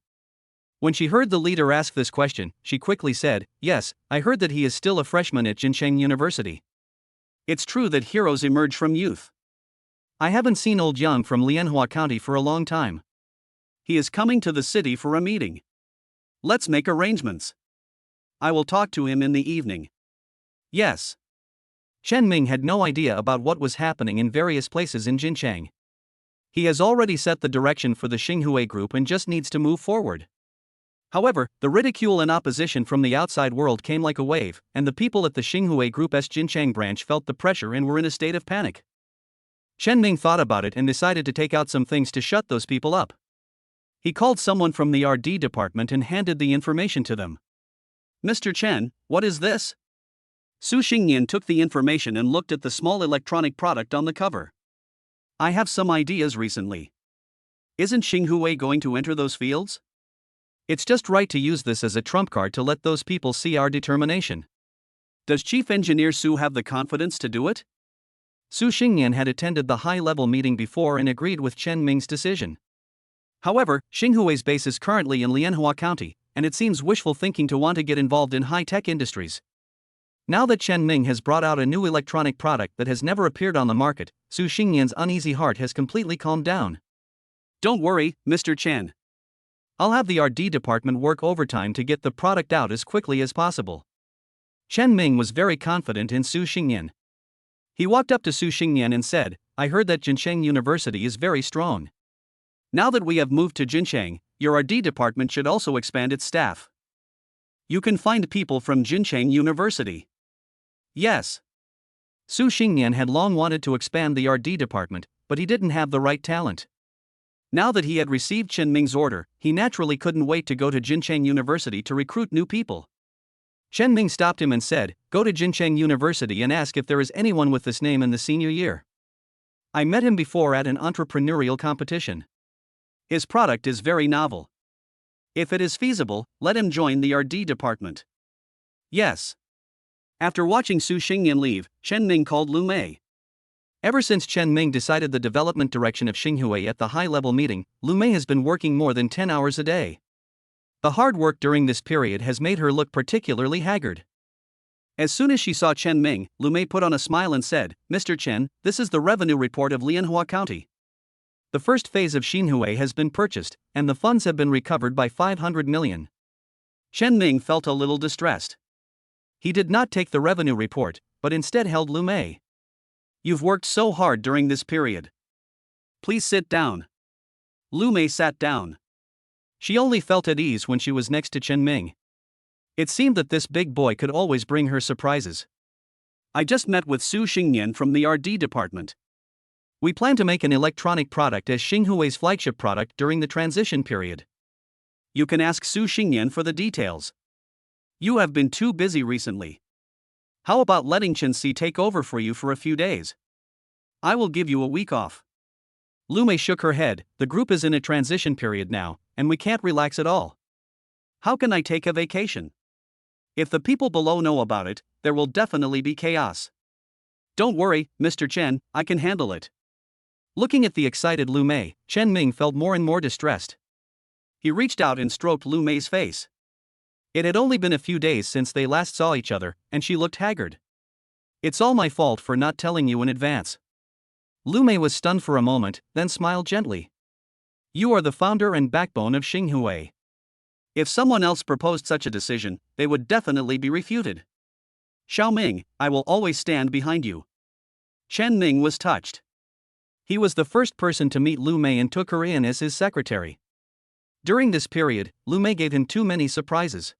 When she heard the leader ask this question, she quickly said, yes, I heard that he is still a freshman at Jincheng University. It's true that heroes emerge from youth. I haven't seen old Yang from Lianhua County for a long time. He is coming to the city for a meeting. Let's make arrangements. I will talk to him in the evening. Yes. Chen Ming had no idea about what was happening in various places in Jinchang. He has already set the direction for the Xinhui group and just needs to move forward. However, the ridicule and opposition from the outside world came like a wave, and the people at the Xinhui Group's Jincheng branch felt the pressure and were in a state of panic. Chen Ming thought about it and decided to take out some things to shut those people up. He called someone from the RD department and handed the information to them. "Mr. Chen, what is this?" Su Xingyan took the information and looked at the small electronic product on the cover. "I have some ideas recently. Isn't Xinhui going to enter those fields? It's just right to use this as a trump card to let those people see our determination. Does Chief Engineer Su have the confidence to do it?" Su Xingyan had attended the high-level meeting before and agreed with Chen Ming's decision. However, Xinghui's base is currently in Lianhua County, and it seems wishful thinking to want to get involved in high-tech industries. Now that Chen Ming has brought out a new electronic product that has never appeared on the market, Su Xingyan's uneasy heart has completely calmed down. "Don't worry, Mr. Chen. I'll have the RD department work overtime to get the product out as quickly as possible." Chen Ming was very confident in Su Xingyan. He walked up to Su Xingyan and said, "I heard that Jincheng University is very strong. Now that we have moved to Jincheng, your RD department should also expand its staff. You can find people from Jincheng University." "Yes." Su Xingyan had long wanted to expand the RD department, but he didn't have the right talent. Now that he had received Chen Ming's order, he naturally couldn't wait to go to Jincheng University to recruit new people. Chen Ming stopped him and said, "Go to Jincheng University and ask if there is anyone with this name in the senior year. I met him before at an entrepreneurial competition. His product is very novel. If it is feasible, let him join the RD department." "Yes." After watching Su Xingyan leave, Chen Ming called Lumé. Ever since Chen Ming decided the development direction of Xinhui at the high-level meeting, Lumé has been working more than 10 hours a day. The hard work during this period has made her look particularly haggard. As soon as she saw Chen Ming, Lumé put on a smile and said, "Mr. Chen, this is the revenue report of Lianhua County. The first phase of Xinhui has been purchased, and the funds have been recovered by 500 million. Chen Ming felt a little distressed. He did not take the revenue report, but instead held Lumé. "You've worked so hard during this period. Please sit down." Lumé sat down. She only felt at ease when she was next to Chen Ming. It seemed that this big boy could always bring her surprises. "I just met with Su Xingyan from the RD department. We plan to make an electronic product as Xinghui's flagship product during the transition period. You can ask Su Xingyan for the details. You have been too busy recently. How about letting Chen Si take over for you for a few days? I will give you a week off." Lumé shook her head. "The group is in a transition period now, and we can't relax at all. How can I take a vacation? If the people below know about it, there will definitely be chaos." "Don't worry, Mr. Chen, I can handle it." Looking at the excited Lumé, Chen Ming felt more and more distressed. He reached out and stroked Lumé's face. It had only been a few days since they last saw each other, and she looked haggard. "It's all my fault for not telling you in advance." Lumé was stunned for a moment, then smiled gently. "You are the founder and backbone of Xinhui. If someone else proposed such a decision, they would definitely be refuted. Xiao Ming, I will always stand behind you." Chen Ming was touched. He was the first person to meet Lumé and took her in as his secretary. During this period, Lumé gave him too many surprises.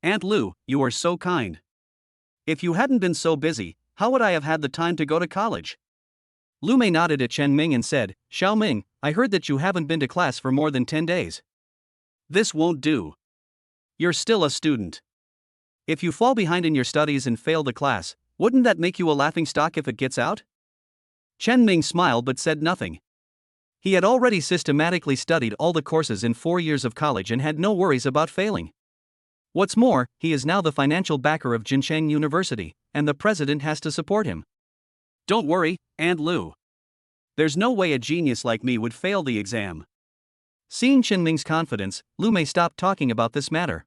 "Aunt Lu, you are so kind. If you hadn't been so busy, how would I have had the time to go to college?" Lumé nodded at Chen Ming and said, "Xiao Ming, I heard that you haven't been to class for more than 10 days. This won't do. You're still a student. If you fall behind in your studies and fail the class, wouldn't that make you a laughingstock if it gets out?" Chen Ming smiled but said nothing. He had already systematically studied all the courses in 4 years of college and had no worries about failing. What's more, he is now the financial backer of Jincheng University, and the president has to support him. "Don't worry, Aunt Lu. There's no way a genius like me would fail the exam." Seeing Chen Ming's confidence, Lumé stopped talking about this matter.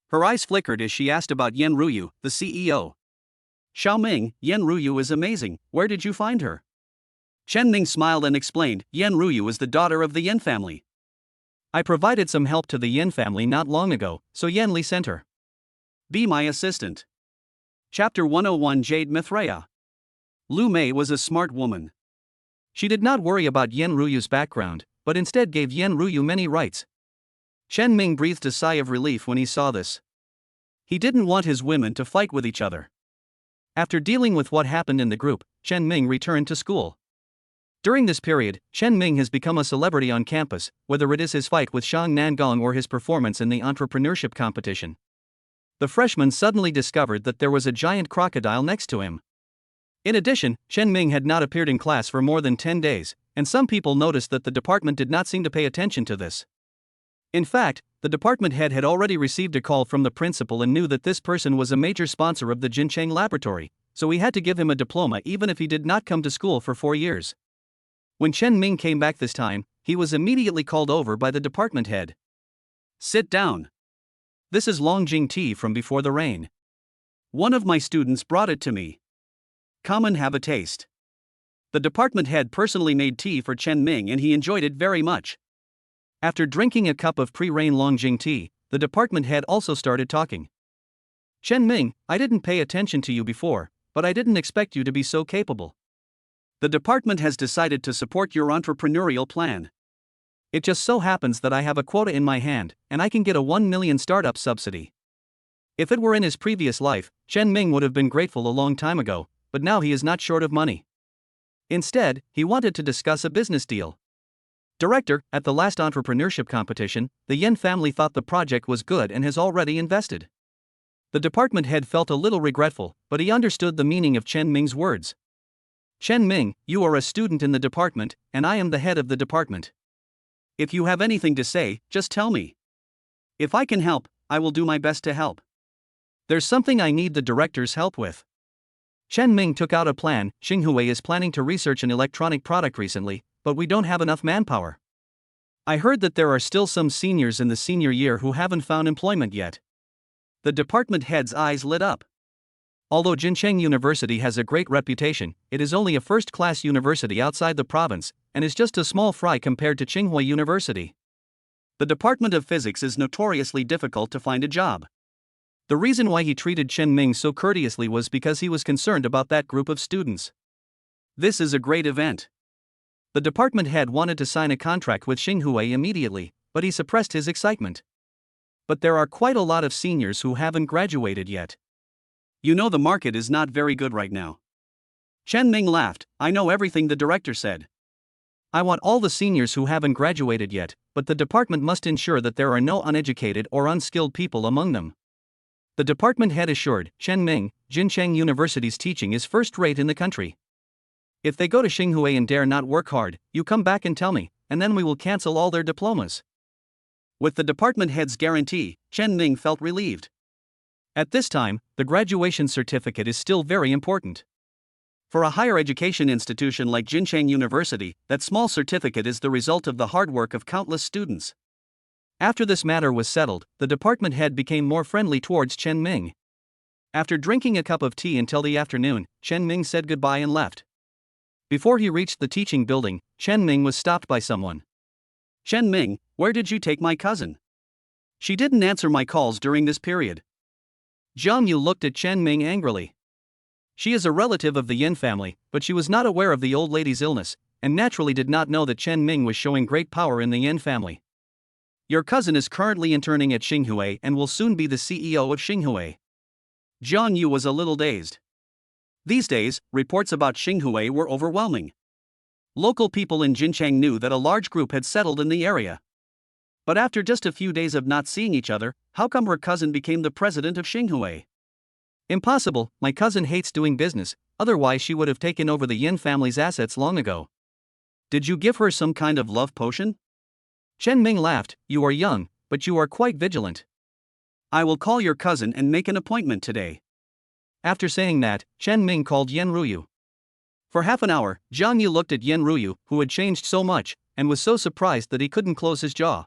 Her eyes flickered as she asked about Yan Ruyu, the CEO. "Xiao Ming, Yan Ruyu is amazing, where did you find her?" Chen Ming smiled and explained, "Yan Ruyu is the daughter of the Yan family. I provided some help to the Yan family not long ago, so Yan Li sent her. Be my assistant." Chapter 101 Jade Mithraea. Lumé was a smart woman. She did not worry about Yan Ruyu's background, but instead gave Yan Ruyu many rights. Chen Ming breathed a sigh of relief when he saw this. He didn't want his women to fight with each other. After dealing with what happened in the group, Chen Ming returned to school. During this period, Chen Ming has become a celebrity on campus, whether it is his fight with Shang Nangong or his performance in the entrepreneurship competition. The freshman suddenly discovered that there was a giant crocodile next to him. In addition, Chen Ming had not appeared in class for more than 10 days, and some people noticed that the department did not seem to pay attention to this. In fact, the department head had already received a call from the principal and knew that this person was a major sponsor of the Jincheng laboratory, so he had to give him a diploma even if he did not come to school for 4 years. When Chen Ming came back this time, he was immediately called over by the department head. "Sit down. This is Longjing tea from before the rain. One of my students brought it to me. Come and have a taste." The department head personally made tea for Chen Ming and he enjoyed it very much. After drinking a cup of pre-rain Longjing tea, the department head also started talking. "Chen Ming, I didn't pay attention to you before, but I didn't expect you to be so capable. The department has decided to support your entrepreneurial plan. It just so happens that I have a quota in my hand, and I can get a 1 million startup subsidy." If it were in his previous life, Chen Ming would have been grateful a long time ago, but now he is not short of money. Instead, he wanted to discuss a business deal. "Director, at the last entrepreneurship competition, the Yen family thought the project was good and has already invested." The department head felt a little regretful, but he understood the meaning of Chen Ming's words. "Chen Ming, you are a student in the department, and I am the head of the department. If you have anything to say, just tell me. If I can help, I will do my best to help. There's something I need the director's help with." Chen Ming took out a plan. "Xinghui is planning to research an electronic product recently, but we don't have enough manpower. I heard that there are still some seniors in the senior year who haven't found employment yet." The department head's eyes lit up. Although Jincheng University has a great reputation, it is only a first-class university outside the province, and is just a small fry compared to Tsinghua University. The Department of Physics is notoriously difficult to find a job. The reason why he treated Chen Ming so courteously was because he was concerned about that group of students. This is a great event. The department head wanted to sign a contract with Xinghui immediately, but he suppressed his excitement. "But there are quite a lot of seniors who haven't graduated yet. You know the market is not very good right now." Chen Ming laughed. "I know everything the director said. I want all the seniors who haven't graduated yet, but the department must ensure that there are no uneducated or unskilled people among them." The department head assured Chen Ming, "Jincheng University's teaching is first-rate in the country. If they go to Xinghui and dare not work hard, you come back and tell me, and then we will cancel all their diplomas." With the department head's guarantee, Chen Ming felt relieved. At this time, the graduation certificate is still very important. For a higher education institution like Jincheng University, that small certificate is the result of the hard work of countless students. After this matter was settled, the department head became more friendly towards Chen Ming. After drinking a cup of tea until the afternoon, Chen Ming said goodbye and left. Before he reached the teaching building, Chen Ming was stopped by someone. "Chen Ming, where did you take my cousin? She didn't answer my calls during this period." Jiang Yu looked at Chen Ming angrily. She is a relative of the Yin family, but she was not aware of the old lady's illness, and naturally did not know that Chen Ming was showing great power in the Yin family. "Your cousin is currently interning at Xinghui and will soon be the CEO of Xinghui." Jiang Yu was a little dazed. These days, reports about Xinghui were overwhelming. Local people in Jincheng knew that a large group had settled in the area. But after just a few days of not seeing each other, how come her cousin became the president of Xinghui? "Impossible, my cousin hates doing business, otherwise she would have taken over the Yin family's assets long ago." "Did you give her some kind of love potion?" Chen Ming laughed. "You are young, but you are quite vigilant. I will call your cousin and make an appointment today." After saying that, Chen Ming called Yan Ruyu. For half an hour, Jiang Yu looked at Yan Ruyu, who had changed so much, and was so surprised that he couldn't close his jaw.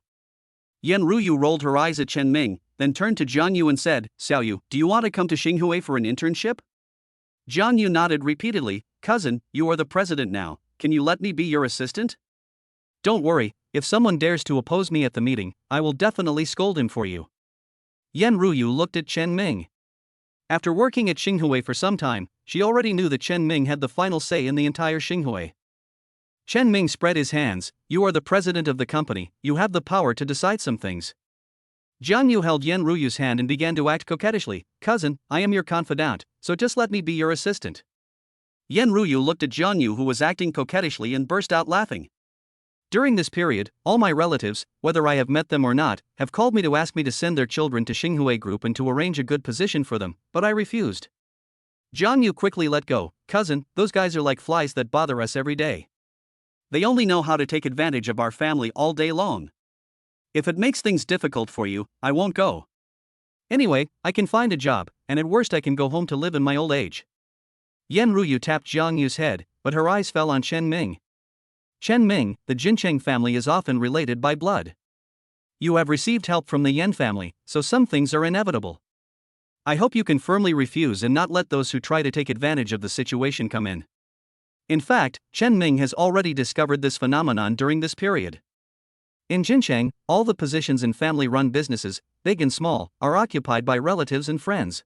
Yan Ruyu rolled her eyes at Chen Ming, then turned to Jiang Yu and said, "Xiao Yu, do you want to come to Xinghui for an internship?" Jiang Yu nodded repeatedly. "Cousin, you are the president now, can you let me be your assistant?" "Don't worry, if someone dares to oppose me at the meeting, I will definitely scold him for you." Yan Ruyu looked at Chen Ming. After working at Xinghui for some time, she already knew that Chen Ming had the final say in the entire Xinghui. Chen Ming spread his hands. You are the president of the company, you have the power to decide some things. Jiang Yu held Yan Ruyu's hand and began to act coquettishly. Cousin, I am your confidant, so just let me be your assistant. Yan Ruyu looked at Jiang Yu, who was acting coquettishly, and burst out laughing. During this period, all my relatives, whether I have met them or not, have called me to ask me to send their children to Xinhui Group and to arrange a good position for them, but I refused. Jiang Yu quickly let go. Cousin, those guys are like flies that bother us every day. They only know how to take advantage of our family all day long. If it makes things difficult for you, I won't go. Anyway, I can find a job, and at worst I can go home to live in my old age. Yan Ruyu tapped Jiang Yu's head, but her eyes fell on Chen Ming. Chen Ming, the Jincheng family is often related by blood. You have received help from the Yan family, so some things are inevitable. I hope you can firmly refuse and not let those who try to take advantage of the situation come in. In fact, Chen Ming has already discovered this phenomenon during this period. In Jincheng, all the positions in family-run businesses, big and small, are occupied by relatives and friends.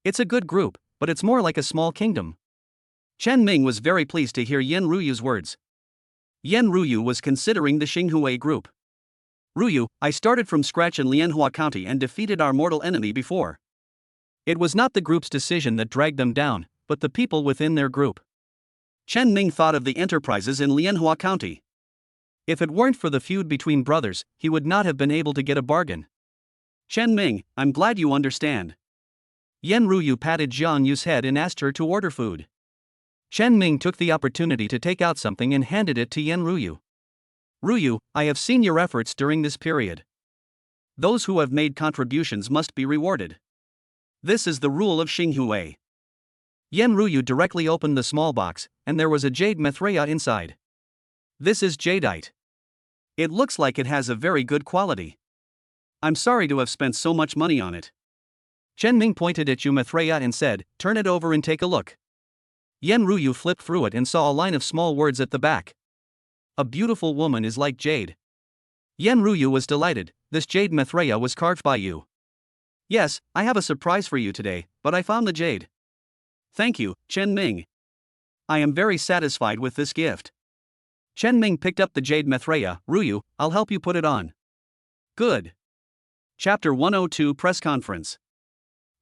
It's a good group, but it's more like a small kingdom. Chen Ming was very pleased to hear Yan Ruyu's words. Yan Ruyu was considering the Xinhui group. Ruyu, I started from scratch in Lianhua County and defeated our mortal enemy before. It was not the group's decision that dragged them down, but the people within their group. Chen Ming thought of the enterprises in Lianhua County. If it weren't for the feud between brothers, he would not have been able to get a bargain. Chen Ming, I'm glad you understand. Yan Ruyu patted Jiang Yu's head and asked her to order food. Chen Ming took the opportunity to take out something and handed it to Yan Ruyu. Ruyu, I have seen your efforts during this period. Those who have made contributions must be rewarded. This is the rule of Xinhui. Yan Ruyu directly opened the small box, and there was a jade Mithraea inside. This is jadeite. It looks like it has a very good quality. I'm sorry to have spent so much money on it. Chen Ming pointed at Mithraea and said, turn it over and take a look. Yan Ruyu flipped through it and saw a line of small words at the back. A beautiful woman is like jade. Yan Ruyu was delighted. This jade Mithraea was carved by you. Yes, I have a surprise for you today, but I found the jade. Thank you, Chen Ming. I am very satisfied with this gift. Chen Ming picked up the jade Mithraea. Ruyu, I'll help you put it on. Good. Chapter 102 Press Conference.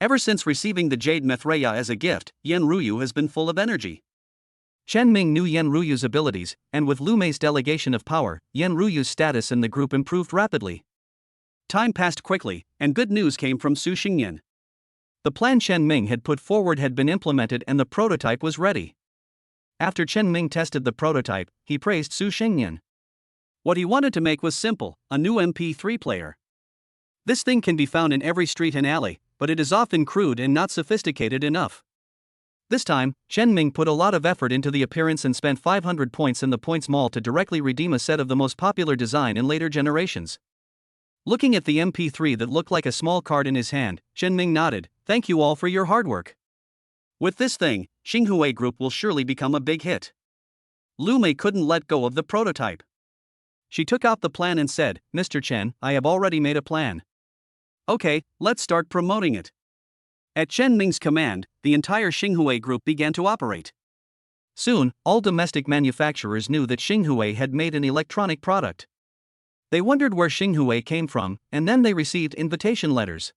Ever since receiving the jade Mithraea as a gift, Yan Ruyu has been full of energy. Chen Ming knew Yan Ruyu's abilities, and with Lumé's delegation of power, Yan Ruyu's status in the group improved rapidly. Time passed quickly, and good news came from Su Xingyan. The plan Chen Ming had put forward had been implemented and the prototype was ready. After Chen Ming tested the prototype, he praised Su Xingyan. What he wanted to make was simple, a new MP3 player. This thing can be found in every street and alley, but it is often crude and not sophisticated enough. This time, Chen Ming put a lot of effort into the appearance and spent 500 points in the Points Mall to directly redeem a set of the most popular design in later generations. Looking at the MP3 that looked like a small card in his hand, Chen Ming nodded, thank you all for your hard work. With this thing, Xinhui Group will surely become a big hit. Lumé couldn't let go of the prototype. She took out the plan and said, Mr. Chen, I have already made a plan. Okay, let's start promoting it. At Chen Ming's command, the entire Xinhui Group began to operate. Soon, all domestic manufacturers knew that Xinhui had made an electronic product. They wondered where Xinhui came from, and then they received invitation letters.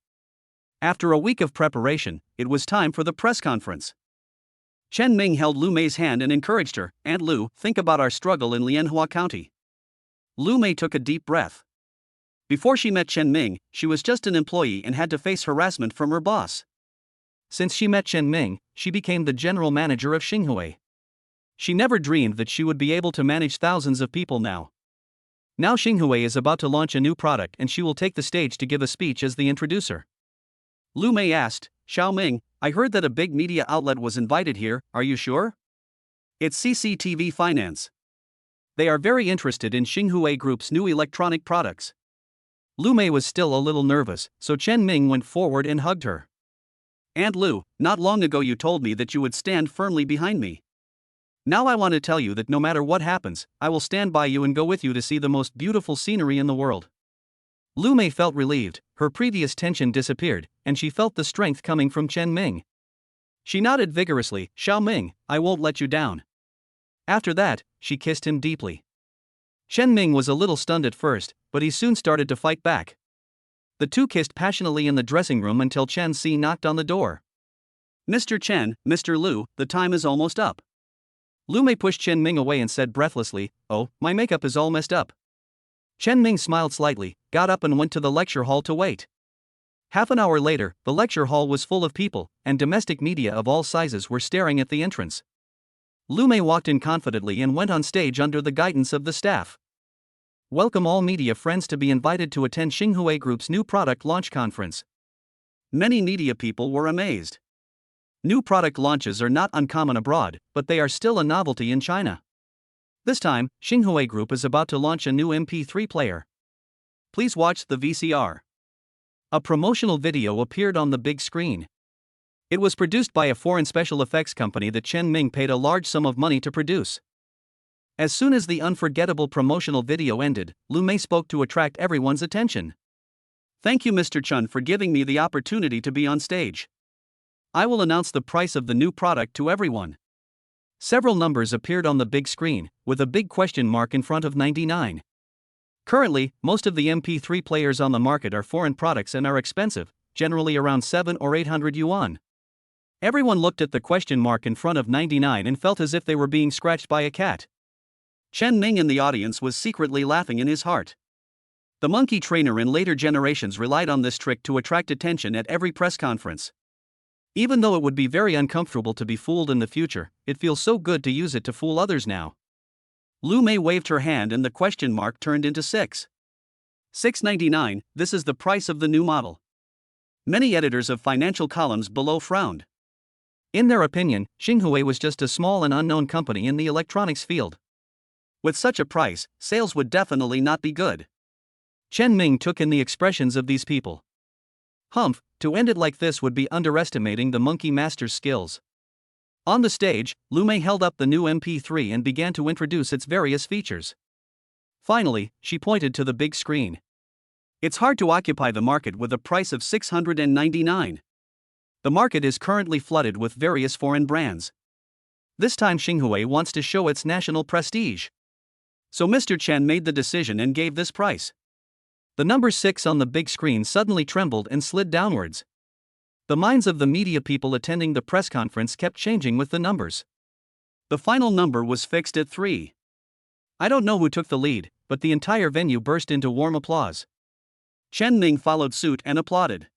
After a week of preparation, it was time for the press conference. Chen Ming held Lumé's hand and encouraged her, Aunt Lu, think about our struggle in Lianhua County. Lumé took a deep breath. Before she met Chen Ming, she was just an employee and had to face harassment from her boss. Since she met Chen Ming, she became the general manager of Xinhui. She never dreamed that she would be able to manage thousands of people now. Now Xinhui is about to launch a new product and she will take the stage to give a speech as the introducer. Lumé asked, Xiaoming, I heard that a big media outlet was invited here, are you sure? It's CCTV Finance. They are very interested in Xinhui Group's new electronic products. Lumé was still a little nervous, so Chen Ming went forward and hugged her. Aunt Lu, not long ago you told me that you would stand firmly behind me. Now I want to tell you that no matter what happens, I will stand by you and go with you to see the most beautiful scenery in the world. Lumé felt relieved, her previous tension disappeared, and she felt the strength coming from Chen Ming. She nodded vigorously, Xiaoming, I won't let you down. After that, she kissed him deeply. Chen Ming was a little stunned at first, but he soon started to fight back. The two kissed passionately in the dressing room until Chen Si knocked on the door. "Mr. Chen, Mr. Liu, the time is almost up." Lumé pushed Chen Ming away and said breathlessly, "Oh, my makeup is all messed up." Chen Ming smiled slightly, got up and went to the lecture hall to wait. Half an hour later, the lecture hall was full of people, and domestic media of all sizes were staring at the entrance. Lumé walked in confidently and went on stage under the guidance of the staff. "Welcome all media friends to be invited to attend Xinhui Group's new product launch conference." Many media people were amazed. New product launches are not uncommon abroad, but they are still a novelty in China. This time, Xinhui Group is about to launch a new MP3 player. Please watch the VCR. A promotional video appeared on the big screen. It was produced by a foreign special effects company that Chen Ming paid a large sum of money to produce. As soon as the unforgettable promotional video ended, Lumé spoke to attract everyone's attention. "Thank you, Mr. Chun, for giving me the opportunity to be on stage. I will announce the price of the new product to everyone." Several numbers appeared on the big screen, with a big question mark in front of 99. Currently, most of the MP3 players on the market are foreign products and are expensive, generally around 7 or 800 yuan. Everyone looked at the question mark in front of 99 and felt as if they were being scratched by a cat. Chen Ming in the audience was secretly laughing in his heart. The monkey trainer in later generations relied on this trick to attract attention at every press conference. Even though it would be very uncomfortable to be fooled in the future, it feels so good to use it to fool others now. Lumé waved her hand and the question mark turned into 699. This is the price of the new model. Many editors of financial columns below frowned. In their opinion, Xinhui was just a small and unknown company in the electronics field. With such a price, sales would definitely not be good. Chen Ming took in the expressions of these people. Humph, to end it like this would be underestimating the monkey master's skills. On the stage, Lumé held up the new MP3 and began to introduce its various features. Finally, she pointed to the big screen. "It's hard to occupy the market with a price of 699. The market is currently flooded with various foreign brands. This time Xinhui wants to show its national prestige. So Mr. Chen made the decision and gave this price." The number 6 on the big screen suddenly trembled and slid downwards. The minds of the media people attending the press conference kept changing with the numbers. The final number was fixed at 3. I don't know who took the lead, but the entire venue burst into warm applause. Chen Ming followed suit and applauded.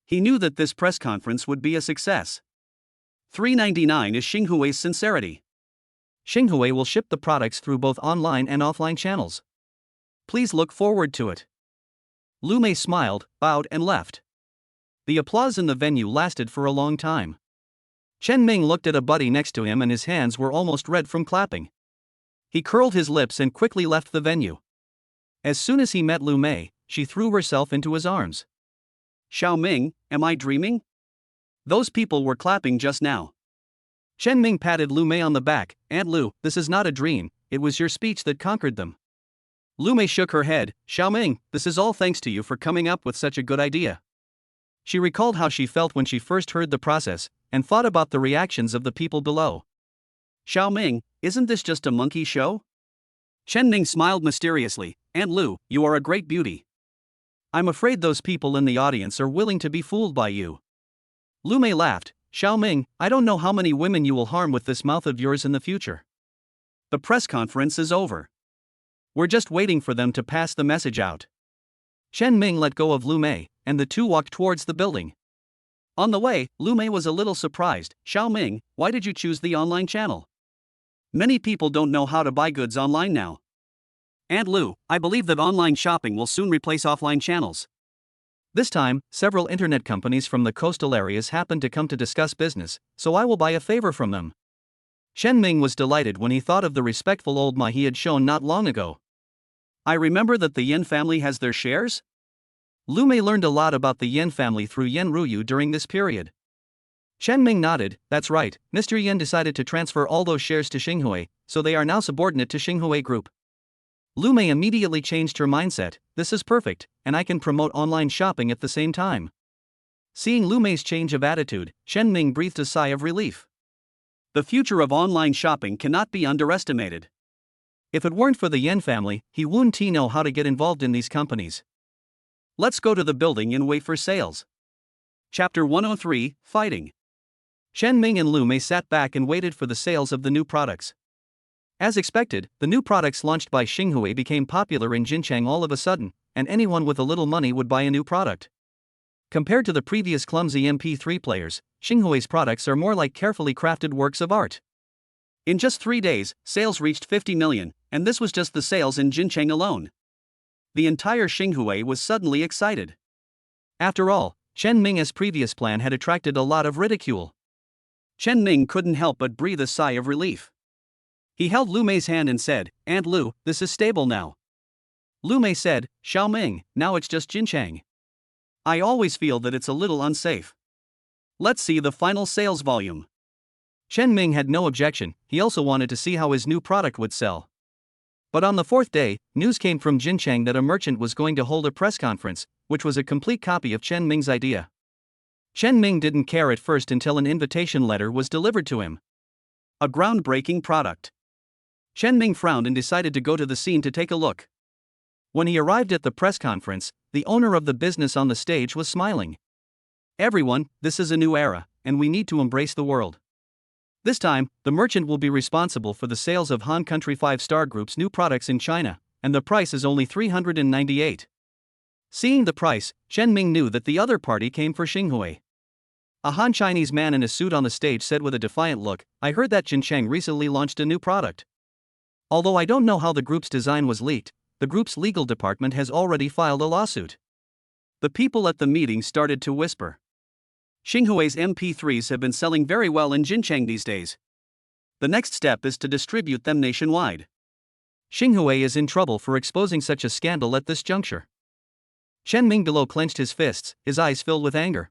He knew that this press conference would be a success. 399 is Xinghui's sincerity. Xinhui will ship the products through both online and offline channels. Please look forward to it. Lumé smiled, bowed and left. The applause in the venue lasted for a long time. Chen Ming looked at a buddy next to him and his hands were almost red from clapping. He curled his lips and quickly left the venue. As soon as he met Lumé, she threw herself into his arms. "Xiao Ming, am I dreaming? Those people were clapping just now." Chen Ming patted Lumé on the back. "Aunt Lu, this is not a dream, it was your speech that conquered them." Lumé shook her head. "Xiao Ming, this is all thanks to you for coming up with such a good idea." She recalled how she felt when she first heard the process, and thought about the reactions of the people below. "Xiao Ming, isn't this just a monkey show?" Chen Ming smiled mysteriously. "Aunt Lu, you are a great beauty. I'm afraid those people in the audience are willing to be fooled by you." Lumé laughed. "Xiao Ming, I don't know how many women you will harm with this mouth of yours in the future. The press conference is over. We're just waiting for them to pass the message out." Chen Ming let go of Lumé, and the two walked towards the building. On the way, Lumé was a little surprised. "Xiao Ming, why did you choose the online channel? Many people don't know how to buy goods online now." "Aunt Lu, I believe that online shopping will soon replace offline channels." This time, several internet companies from the coastal areas happened to come to discuss business, so I will buy a favor from them. Chen Ming was delighted when he thought of the respectful old ma he had shown not long ago. "I remember that the Yin family has their shares?" Lumé learned a lot about the Yin family through Yin Ruyu during this period. Chen Ming nodded. "That's right, Mr. Yin decided to transfer all those shares to Xinhui, so they are now subordinate to Xinhui Group." Lumé immediately changed her mindset. "This is perfect, and I can promote online shopping at the same time." Seeing Lumé's change of attitude, Chen Ming breathed a sigh of relief. The future of online shopping cannot be underestimated. If it weren't for the Yen family, he wouldn't know how to get involved in these companies. Let's go to the building and wait for sales. Chapter 103, Fighting. Chen Ming and Lumé sat back and waited for the sales of the new products. As expected, the new products launched by Xinghui became popular in Jincheng all of a sudden, and anyone with a little money would buy a new product. Compared to the previous clumsy MP3 players, Xinghui's products are more like carefully crafted works of art. In just 3 days, sales reached 50 million, and this was just the sales in Jincheng alone. The entire Xinghui was suddenly excited. After all, Chen Ming's previous plan had attracted a lot of ridicule. Chen Ming couldn't help but breathe a sigh of relief. He held Lumé's hand and said, "Aunt Lu, this is stable now." Lumé said, "Xiao Ming, now it's just Jincheng. I always feel that it's a little unsafe. Let's see the final sales volume." Chen Ming had no objection, he also wanted to see how his new product would sell. But on the 4th day, news came from Jincheng that a merchant was going to hold a press conference, which was a complete copy of Chen Ming's idea. Chen Ming didn't care at first until an invitation letter was delivered to him. A groundbreaking product. Chen Ming frowned and decided to go to the scene to take a look. When he arrived at the press conference, the owner of the business on the stage was smiling. "Everyone, this is a new era, and we need to embrace the world. This time, the merchant will be responsible for the sales of Han Country 5-star Group's new products in China, and the price is only 398. Seeing the price, Chen Ming knew that the other party came for Xinghui. A Han Chinese man in a suit on the stage said with a defiant look, "I heard that Jincheng recently launched a new product. Although I don't know how the group's design was leaked, the group's legal department has already filed a lawsuit." The people at the meeting started to whisper. Xinghui's MP3s have been selling very well in Jincheng these days. The next step is to distribute them nationwide. Xinghui is in trouble for exposing such a scandal at this juncture. Chen Ming below clenched his fists, his eyes filled with anger.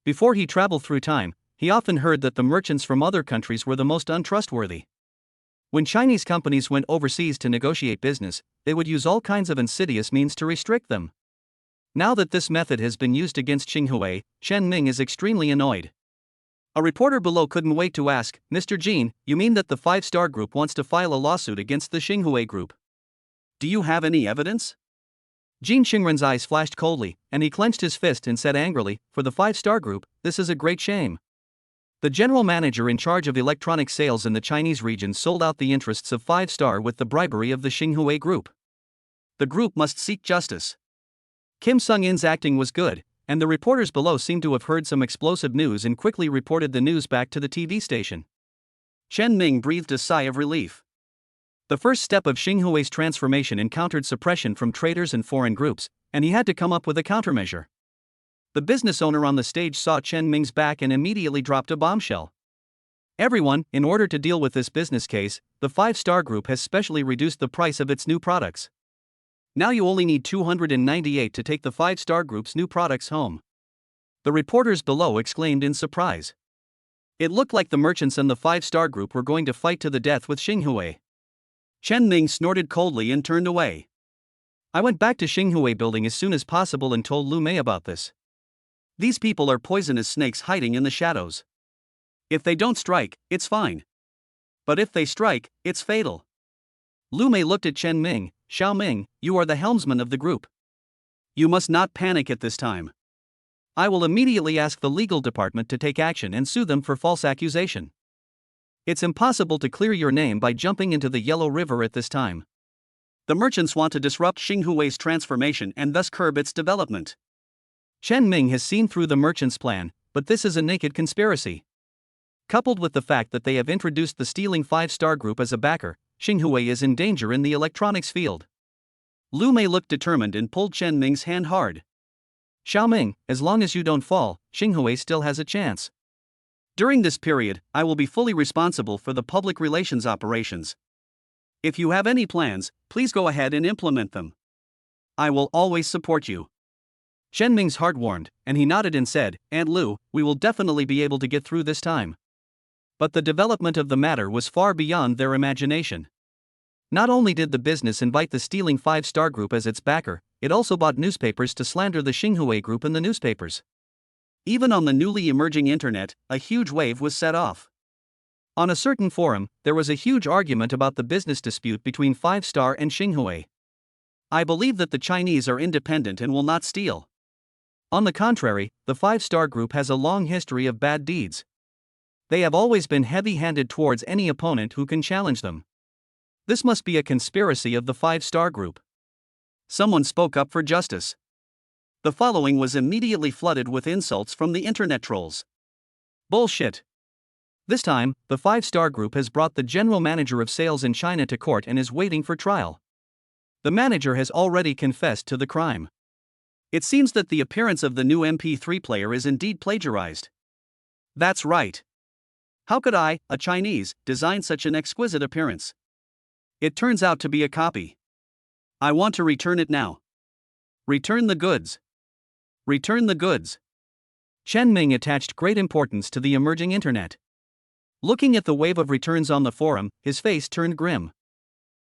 Before he traveled through time, he often heard that the merchants from other countries were the most untrustworthy. When Chinese companies went overseas to negotiate business, they would use all kinds of insidious means to restrict them. Now that this method has been used against Xinghui, Chen Ming is extremely annoyed. A reporter below couldn't wait to ask, "Mr. Jin, you mean that the 5-star group wants to file a lawsuit against the Xinghui group? Do you have any evidence?" Jin Xingren's eyes flashed coldly, and he clenched his fist and said angrily, "For the 5-star group, this is a great shame. The general manager in charge of electronic sales in the Chinese region sold out the interests of 5-star with the bribery of the Xinghui group. The group must seek justice." Kim Sung-in's acting was good, and the reporters below seemed to have heard some explosive news and quickly reported the news back to the TV station. Chen Ming breathed a sigh of relief. The first step of Xinghui's transformation encountered suppression from traders and foreign groups, and he had to come up with a countermeasure. The business owner on the stage saw Chen Ming's back and immediately dropped a bombshell. "Everyone, in order to deal with this business case, the 5-star group has specially reduced the price of its new products. Now you only need 298 to take the 5-star group's new products home." The reporters below exclaimed in surprise. It looked like the merchants and the 5-star group were going to fight to the death with Xinghui. Chen Ming snorted coldly and turned away. "I went back to Xinghui building as soon as possible and told Lumé about this. These people are poisonous snakes hiding in the shadows. If they don't strike, it's fine. But if they strike, it's fatal." Lumé looked at Chen Ming. "Xiao Ming, you are the helmsman of the group. You must not panic at this time. I will immediately ask the legal department to take action and sue them for false accusation. It's impossible to clear your name by jumping into the Yellow River at this time. The merchants want to disrupt Xinghui's transformation and thus curb its development." Chen Ming has seen through the merchants' plan, but this is a naked conspiracy. Coupled with the fact that they have introduced the stealing 5-star group as a backer, Xinghui is in danger in the electronics field. Lumé looked determined and pulled Chen Ming's hand hard. "Xiao Ming, as long as you don't fall, Xinghui still has a chance. During this period, I will be fully responsible for the public relations operations. If you have any plans, please go ahead and implement them. I will always support you." Chen Ming's heart warmed, and he nodded and said, "Aunt Lu, we will definitely be able to get through this time." But the development of the matter was far beyond their imagination. Not only did the business invite the stealing 5-star group as its backer, it also bought newspapers to slander the Xinghui group in the newspapers. Even on the newly emerging internet, a huge wave was set off. On a certain forum, there was a huge argument about the business dispute between 5-Star and Xinghui. I believe that the Chinese are independent and will not steal. On the contrary, the 5-Star Group has a long history of bad deeds. They have always been heavy-handed towards any opponent who can challenge them. This must be a conspiracy of the 5-Star Group. Someone spoke up for justice. The following was immediately flooded with insults from the internet trolls. Bullshit. This time, the 5-Star Group has brought the general manager of sales in China to court and is waiting for trial. The manager has already confessed to the crime. It seems that the appearance of the new MP3 player is indeed plagiarized. That's right. How could I, a Chinese, design such an exquisite appearance? It turns out to be a copy. I want to return it now. Return the goods. Return the goods. Chen Ming attached great importance to the emerging internet. Looking at the wave of returns on the forum, his face turned grim.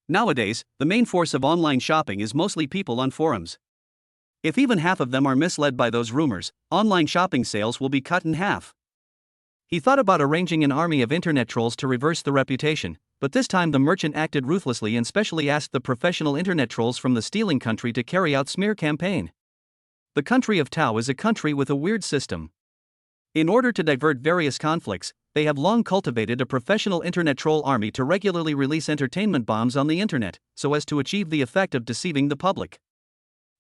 Nowadays, the main force of online shopping is mostly people on forums. If even half of them are misled by those rumors, online shopping sales will be cut in half. He thought about arranging an army of internet trolls to reverse the reputation, but this time the merchant acted ruthlessly and specially asked the professional internet trolls from the stealing country to carry out smear campaign. The country of Tao is a country with a weird system. In order to divert various conflicts, they have long cultivated a professional internet troll army to regularly release entertainment bombs on the internet, so as to achieve the effect of deceiving the public.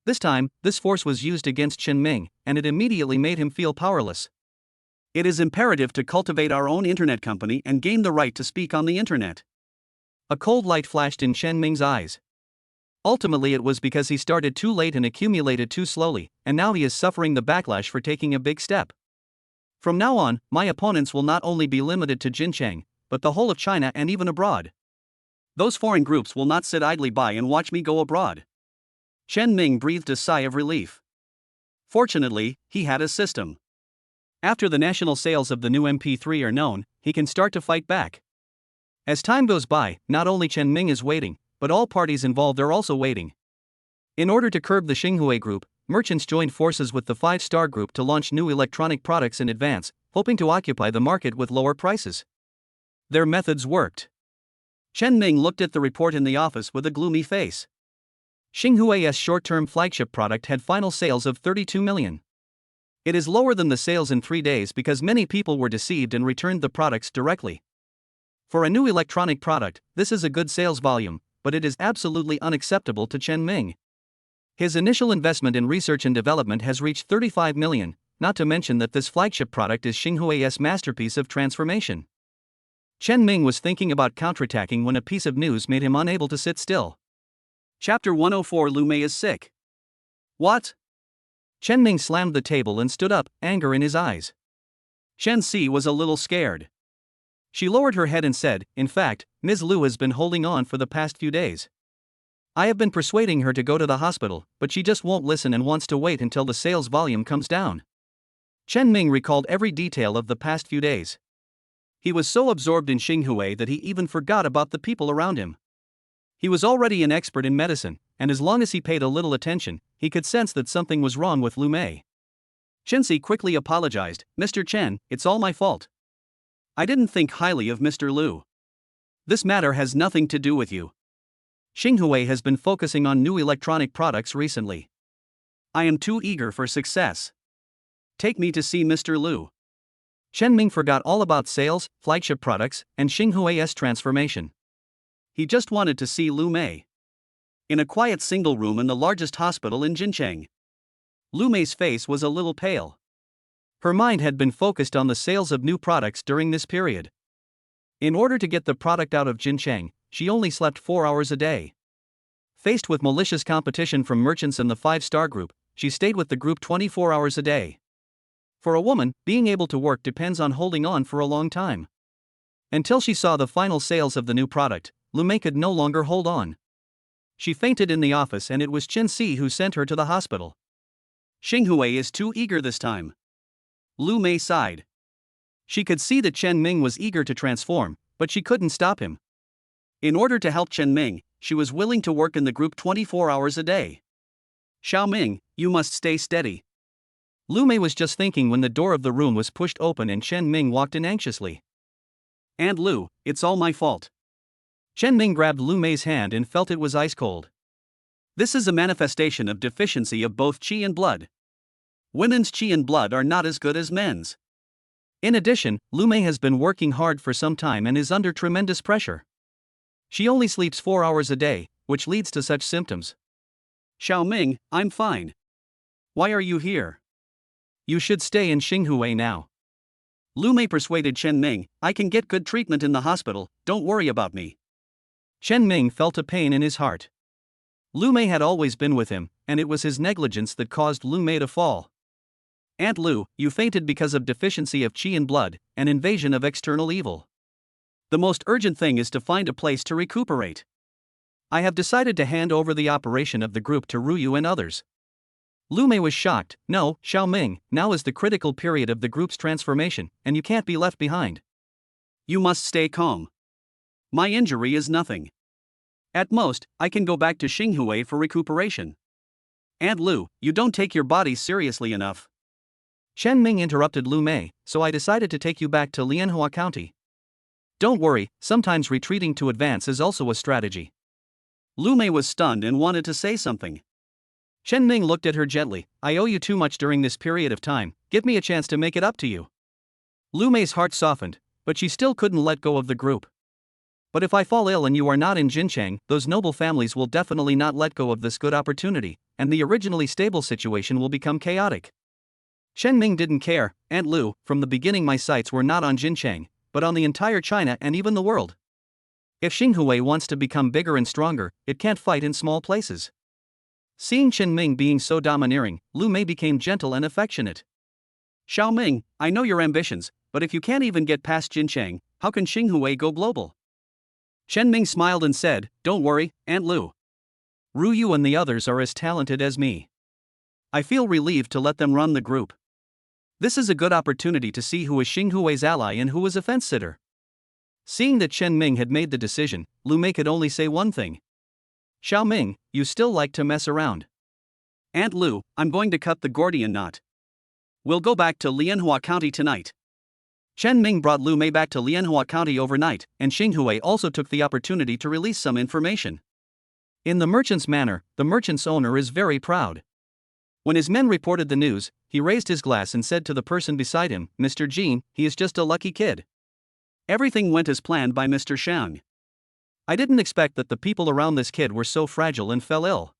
This time, this force was used against Chen Ming, and it immediately made him feel powerless. It is imperative to cultivate our own internet company and gain the right to speak on the internet. A cold light flashed in Chen Ming's eyes. Ultimately, it was because he started too late and accumulated too slowly, and now he is suffering the backlash for taking a big step. From now on, my opponents will not only be limited to Jincheng, but the whole of China and even abroad. Those foreign groups will not sit idly by and watch me go abroad. Chen Ming breathed a sigh of relief. Fortunately, he had a system. After the national sales of the new MP3 are known, he can start to fight back. As time goes by, not only Chen Ming is waiting, but all parties involved are also waiting. In order to curb the Xinghui Group, merchants joined forces with the 5-Star Group to launch new electronic products in advance, hoping to occupy the market with lower prices. Their methods worked. Chen Ming looked at the report in the office with a gloomy face. Xinghui's short-term flagship product had final sales of 32 million. It is lower than the sales in 3 days because many people were deceived and returned the products directly. For a new electronic product, this is a good sales volume, but it is absolutely unacceptable to Chen Ming. His initial investment in research and development has reached 35 million, not to mention that this flagship product is Xinghui's masterpiece of transformation. Chen Ming was thinking about counterattacking when a piece of news made him unable to sit still. Chapter 104: Lumé is sick. What? Chen Ming slammed the table and stood up, anger in his eyes. Shen Si was a little scared. She lowered her head and said, "In fact, Ms. Lu has been holding on for the past few days. I have been persuading her to go to the hospital, but she just won't listen and wants to wait until the sales volume comes down." Chen Ming recalled every detail of the past few days. He was so absorbed in Xinghui that he even forgot about the people around him. He was already an expert in medicine, and as long as he paid a little attention, he could sense that something was wrong with Lumé. Shensi quickly apologized, "Mr. Chen, it's all my fault. I didn't think highly of Mr. Lu. This matter has nothing to do with you. Xinghui has been focusing on new electronic products recently. I am too eager for success. Take me to see Mr. Lu." Chen Ming forgot all about sales, flagship products, and Xinghui's transformation. He just wanted to see Lumé. In a quiet single room in the largest hospital in Jincheng. Lumé's face was a little pale. Her mind had been focused on the sales of new products during this period. In order to get the product out of Jincheng, she only slept 4 hours a day. Faced with malicious competition from merchants in the 5-Star Group, she stayed with the group 24 hours a day. For a woman, being able to work depends on holding on for a long time. Until she saw the final sales of the new product, Lumé could no longer hold on. She fainted in the office and it was Chen Si who sent her to the hospital. Xinghui is too eager this time. Lumé sighed. She could see that Chen Ming was eager to transform, but she couldn't stop him. In order to help Chen Ming, she was willing to work in the group 24 hours a day. "Xiao Ming, you must stay steady." Lumé was just thinking when the door of the room was pushed open and Chen Ming walked in anxiously. Aunt Lu, it's all my fault. Chen Ming grabbed Lumé's hand and felt it was ice cold. This is a manifestation of deficiency of both qi and blood. Women's qi and blood are not as good as men's. In addition, Lumé has been working hard for some time and is under tremendous pressure. She only sleeps 4 hours a day, which leads to such symptoms. Xiao Ming, I'm fine. Why are you here? You should stay in Xinghui now. Lumé persuaded Chen Ming, I can get good treatment in the hospital, don't worry about me. Chen Ming felt a pain in his heart. Lumé had always been with him, and it was his negligence that caused Lumé to fall. Aunt Lu, you fainted because of deficiency of qi and blood, and invasion of external evil. The most urgent thing is to find a place to recuperate. I have decided to hand over the operation of the group to Ruyu and others. Lumé was shocked. No, Xiao Ming, now is the critical period of the group's transformation, and you can't be left behind. You must stay calm. My injury is nothing. At most, I can go back to Xinghui for recuperation. Aunt Lu, you don't take your body seriously enough. Chen Ming interrupted Lumé, so I decided to take you back to Lianhua County. Don't worry, sometimes retreating to advance is also a strategy. Lumé was stunned and wanted to say something. Chen Ming looked at her gently, I owe you too much during this period of time, give me a chance to make it up to you. Lumé's heart softened, but she still couldn't let go of the group. But if I fall ill and you are not in Jincheng, those noble families will definitely not let go of this good opportunity, and the originally stable situation will become chaotic. Chen Ming didn't care. Aunt Lu, from the beginning my sights were not on Jincheng, but on the entire China and even the world. If Xinghui wants to become bigger and stronger, it can't fight in small places. Seeing Chen Ming being so domineering, Lumé became gentle and affectionate. Xiao Ming, I know your ambitions, but if you can't even get past Jincheng, how can Xinghui go global? Chen Ming smiled and said, don't worry, Aunt Lu. Ruyu and the others are as talented as me. I feel relieved to let them run the group. This is a good opportunity to see who is Xinghui's ally and who is a fence-sitter. Seeing that Chen Ming had made the decision, Lumé could only say one thing. Xiao Ming, you still like to mess around. Aunt Lu, I'm going to cut the Gordian knot. We'll go back to Lianhua County tonight. Chen Ming brought Lumé back to Lianhua County overnight, and Xinghui also took the opportunity to release some information. In the merchant's manor, the merchant's owner is very proud. When his men reported the news, he raised his glass and said to the person beside him, Mr. Jean, he is just a lucky kid. Everything went as planned by Mr. Shang. I didn't expect that the people around this kid were so fragile and fell ill.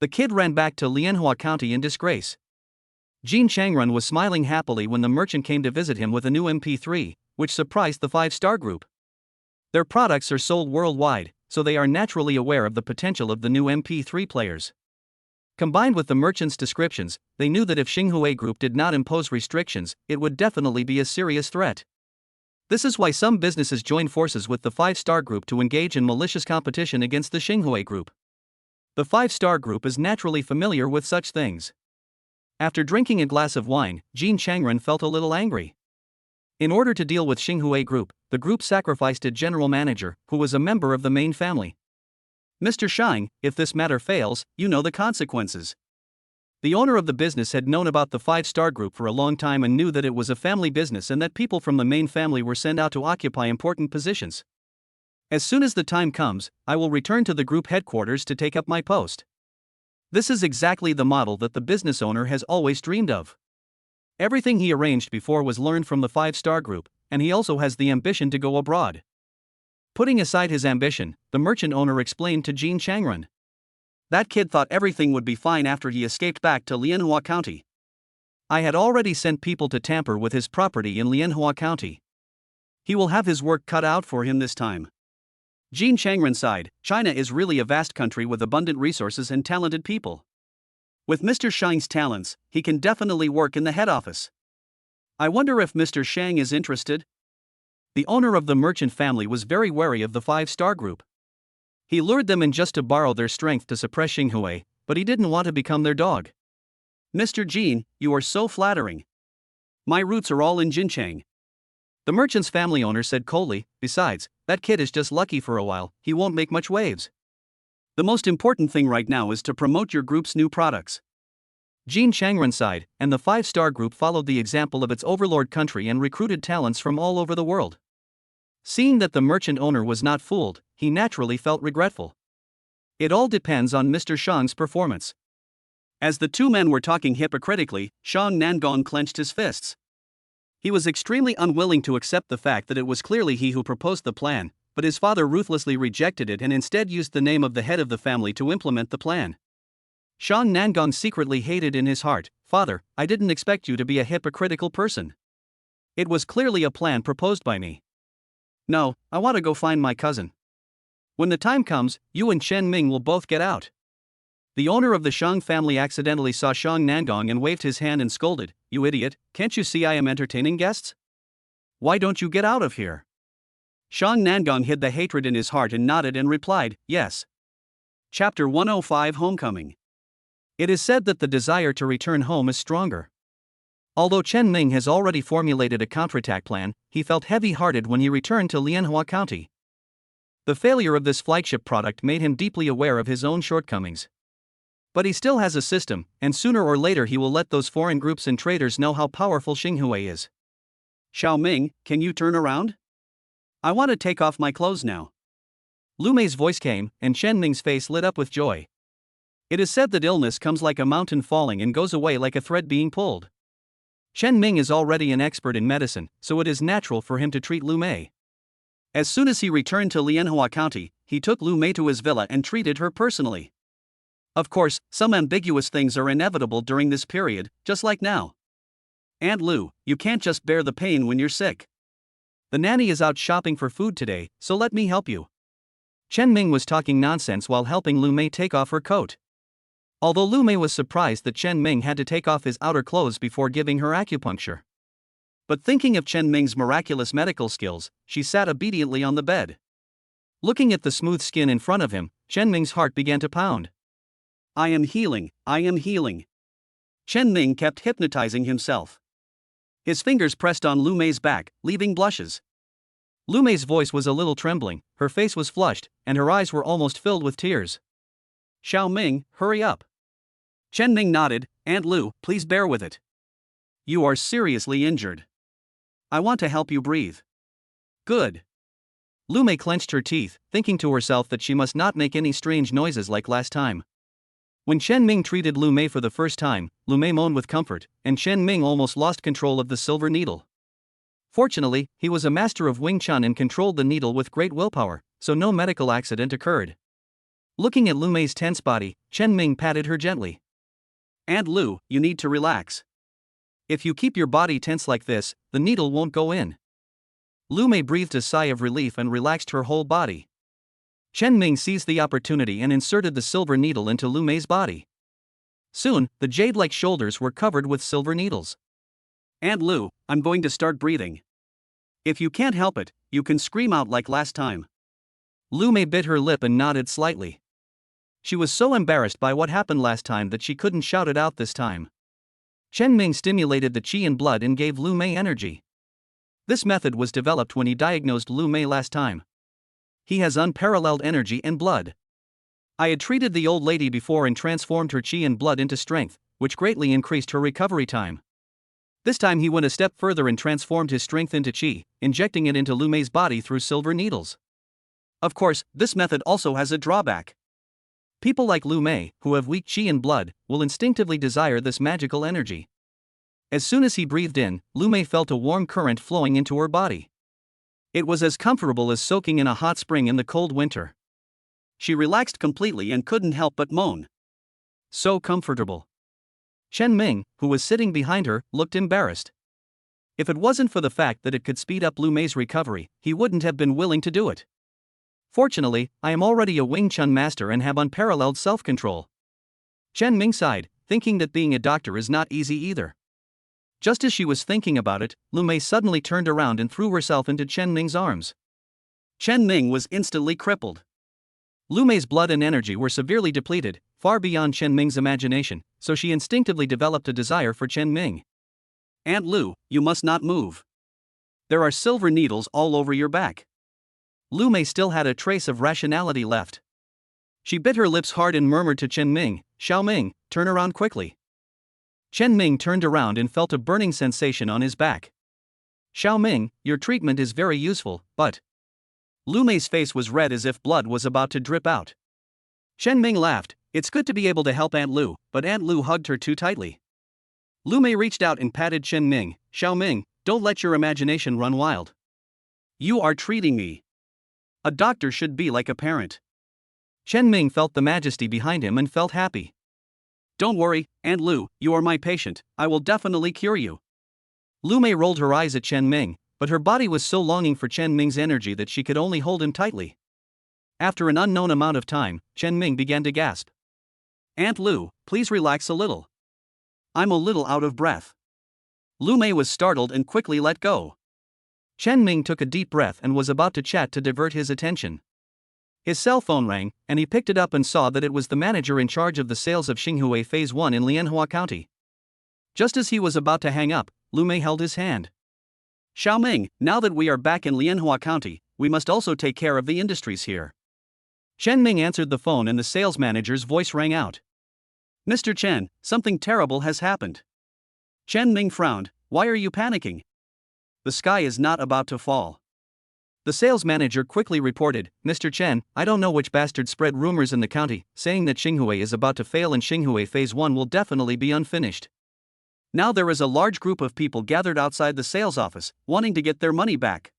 The kid ran back to Lianhua County in disgrace. Jean Changrun was smiling happily when the merchant came to visit him with a new MP3, which surprised the 5-star group. Their products are sold worldwide, so they are naturally aware of the potential of the new MP3 players. Combined with the merchant's descriptions, they knew that if Xinghui Group did not impose restrictions, it would definitely be a serious threat. This is why some businesses join forces with the 5-star group to engage in malicious competition against the Xinghui Group. The 5-star group is naturally familiar with such things. After drinking a glass of wine, Jean Changrun felt a little angry. In order to deal with Xinghui Group, the group sacrificed a general manager, who was a member of the main family. Mr. Shang, if this matter fails, you know the consequences. The owner of the business had known about the 5-star group for a long time and knew that it was a family business and that people from the main family were sent out to occupy important positions. As soon as the time comes, I will return to the group headquarters to take up my post. This is exactly the model that the business owner has always dreamed of. Everything he arranged before was learned from the 5-star group, and he also has the ambition to go abroad. Putting aside his ambition, the merchant owner explained to Jean Changrun. That kid thought everything would be fine after he escaped back to Lianhua County. I had already sent people to tamper with his property in Lianhua County. He will have his work cut out for him this time. Jean Changrun sighed. China is really a vast country with abundant resources and talented people. With Mr. Shang's talents, he can definitely work in the head office. I wonder if Mr. Shang is interested? The owner of the merchant family was very wary of the 5-star group. He lured them in just to borrow their strength to suppress Xinghui, but he didn't want to become their dog. Mr. Jean, you are so flattering. My roots are all in Jincheng. The merchant's family owner said coldly, besides, that kid is just lucky for a while, he won't make much waves. The most important thing right now is to promote your group's new products. Jean Changrun sighed, and the 5-star group followed the example of its overlord country and recruited talents from all over the world. Seeing that the merchant owner was not fooled, he naturally felt regretful. It all depends on Mr. Shang's performance. As the two men were talking hypocritically, Shang Nangong clenched his fists. He was extremely unwilling to accept the fact that it was clearly he who proposed the plan, but his father ruthlessly rejected it and instead used the name of the head of the family to implement the plan. Shang Nangong secretly hated in his heart, "Father, I didn't expect you to be a hypocritical person. It was clearly a plan proposed by me. No, I want to go find my cousin. When the time comes, you and Chen Ming will both get out." The owner of the Shang family accidentally saw Shang Nangong and waved his hand and scolded, "You idiot, can't you see I am entertaining guests? Why don't you get out of here?" Shang Nangong hid the hatred in his heart and nodded and replied, "Yes." Chapter 105 Homecoming. It is said that the desire to return home is stronger. Although Chen Ming has already formulated a counterattack plan, he felt heavy-hearted when he returned to Lianhua County. The failure of this flagship product made him deeply aware of his own shortcomings. But he still has a system, and sooner or later he will let those foreign groups and traders know how powerful Xinghui is. "Xiao Ming, can you turn around? I want to take off my clothes now." Lumé's voice came, and Chen Ming's face lit up with joy. It is said that illness comes like a mountain falling and goes away like a thread being pulled. Chen Ming is already an expert in medicine, so it is natural for him to treat Lumé. As soon as he returned to Lianhua County, he took Lumé to his villa and treated her personally. Of course, some ambiguous things are inevitable during this period, just like now. "Aunt Lu, you can't just bear the pain when you're sick. The nanny is out shopping for food today, so let me help you." Chen Ming was talking nonsense while helping Lumé take off her coat. Although Lumé was surprised that Chen Ming had to take off his outer clothes before giving her acupuncture. But thinking of Chen Ming's miraculous medical skills, she sat obediently on the bed. Looking at the smooth skin in front of him, Chen Ming's heart began to pound. I am healing. Chen Ming kept hypnotizing himself. His fingers pressed on Lumé's back, leaving blushes. Lumé's voice was a little trembling, her face was flushed, and her eyes were almost filled with tears. "Xiao Ming, hurry up." Chen Ming nodded. "Aunt Lu, please bear with it. You are seriously injured. I want to help you breathe." "Good." Lumé clenched her teeth, thinking to herself that she must not make any strange noises like last time. When Chen Ming treated Lumé for the first time, Lumé moaned with comfort, and Chen Ming almost lost control of the silver needle. Fortunately, he was a master of Wing Chun and controlled the needle with great willpower, so no medical accident occurred. Looking at Lumé's tense body, Chen Ming patted her gently. "Aunt Lu, you need to relax. If you keep your body tense like this, the needle won't go in." Lumé breathed a sigh of relief and relaxed her whole body. Chen Ming seized the opportunity and inserted the silver needle into Lumé's body. Soon, the jade-like shoulders were covered with silver needles. "Aunt Lu, I'm going to start breathing. If you can't help it, you can scream out like last time." Lumé bit her lip and nodded slightly. She was so embarrassed by what happened last time that she couldn't shout it out this time. Chen Ming stimulated the qi and blood and gave Lumé energy. This method was developed when he diagnosed Lumé last time. He has unparalleled energy and blood. I had treated the old lady before and transformed her qi and blood into strength, which greatly increased her recovery time. This time he went a step further and transformed his strength into qi, injecting it into Lumé's body through silver needles. Of course, this method also has a drawback. People like Lumé, who have weak qi and blood, will instinctively desire this magical energy. As soon as he breathed in, Lumé felt a warm current flowing into her body. It was as comfortable as soaking in a hot spring in the cold winter. She relaxed completely and couldn't help but moan. So comfortable. Chen Ming, who was sitting behind her, looked embarrassed. If it wasn't for the fact that it could speed up Lumé's recovery, he wouldn't have been willing to do it. Fortunately, I am already a Wing Chun master and have unparalleled self-control. Chen Ming sighed, thinking that being a doctor is not easy either. Just as she was thinking about it, Lumé suddenly turned around and threw herself into Chen Ming's arms. Chen Ming was instantly crippled. Lumé's blood and energy were severely depleted, far beyond Chen Ming's imagination, so she instinctively developed a desire for Chen Ming. "Aunt Lu, you must not move. There are silver needles all over your back." Lumé still had a trace of rationality left. She bit her lips hard and murmured to Chen Ming, "Xiao Ming, turn around quickly." Chen Ming turned around and felt a burning sensation on his back. "Xiao Ming, your treatment is very useful, but Lumé's face was red as if blood was about to drip out. Chen Ming laughed. It's good to be able to help Aunt Lu, but Aunt Lu hugged her too tightly. Lumé reached out and patted Chen Ming. Xiao Ming, don't let your imagination run wild. You are treating me. A doctor should be like a parent. Chen Ming felt the majesty behind him and felt happy. Don't worry, Aunt Lu, you are my patient, I will definitely cure you. Lumé rolled her eyes at Chen Ming, but her body was so longing for Chen Ming's energy that she could only hold him tightly. After an unknown amount of time, Chen Ming began to gasp. Aunt Lu, please relax a little. I'm a little out of breath. Lumé was startled and quickly let go. Chen Ming took a deep breath and was about to chat to divert his attention. His cell phone rang, and he picked it up and saw that it was the manager in charge of the sales of Xinghui Phase 1 in Lianhua County. Just as he was about to hang up, Lumé held his hand. Xiao Ming, now that we are back in Lianhua County, we must also take care of the industries here. Chen Ming answered the phone and the sales manager's voice rang out. Mr. Chen, something terrible has happened. Chen Ming frowned. Why are you panicking? The sky is not about to fall. The sales manager quickly reported, Mr. Chen, I don't know which bastard spread rumors in the county, saying that Xinghui is about to fail and Xinghui Phase 1 will definitely be unfinished. Now there is a large group of people gathered outside the sales office, wanting to get their money back.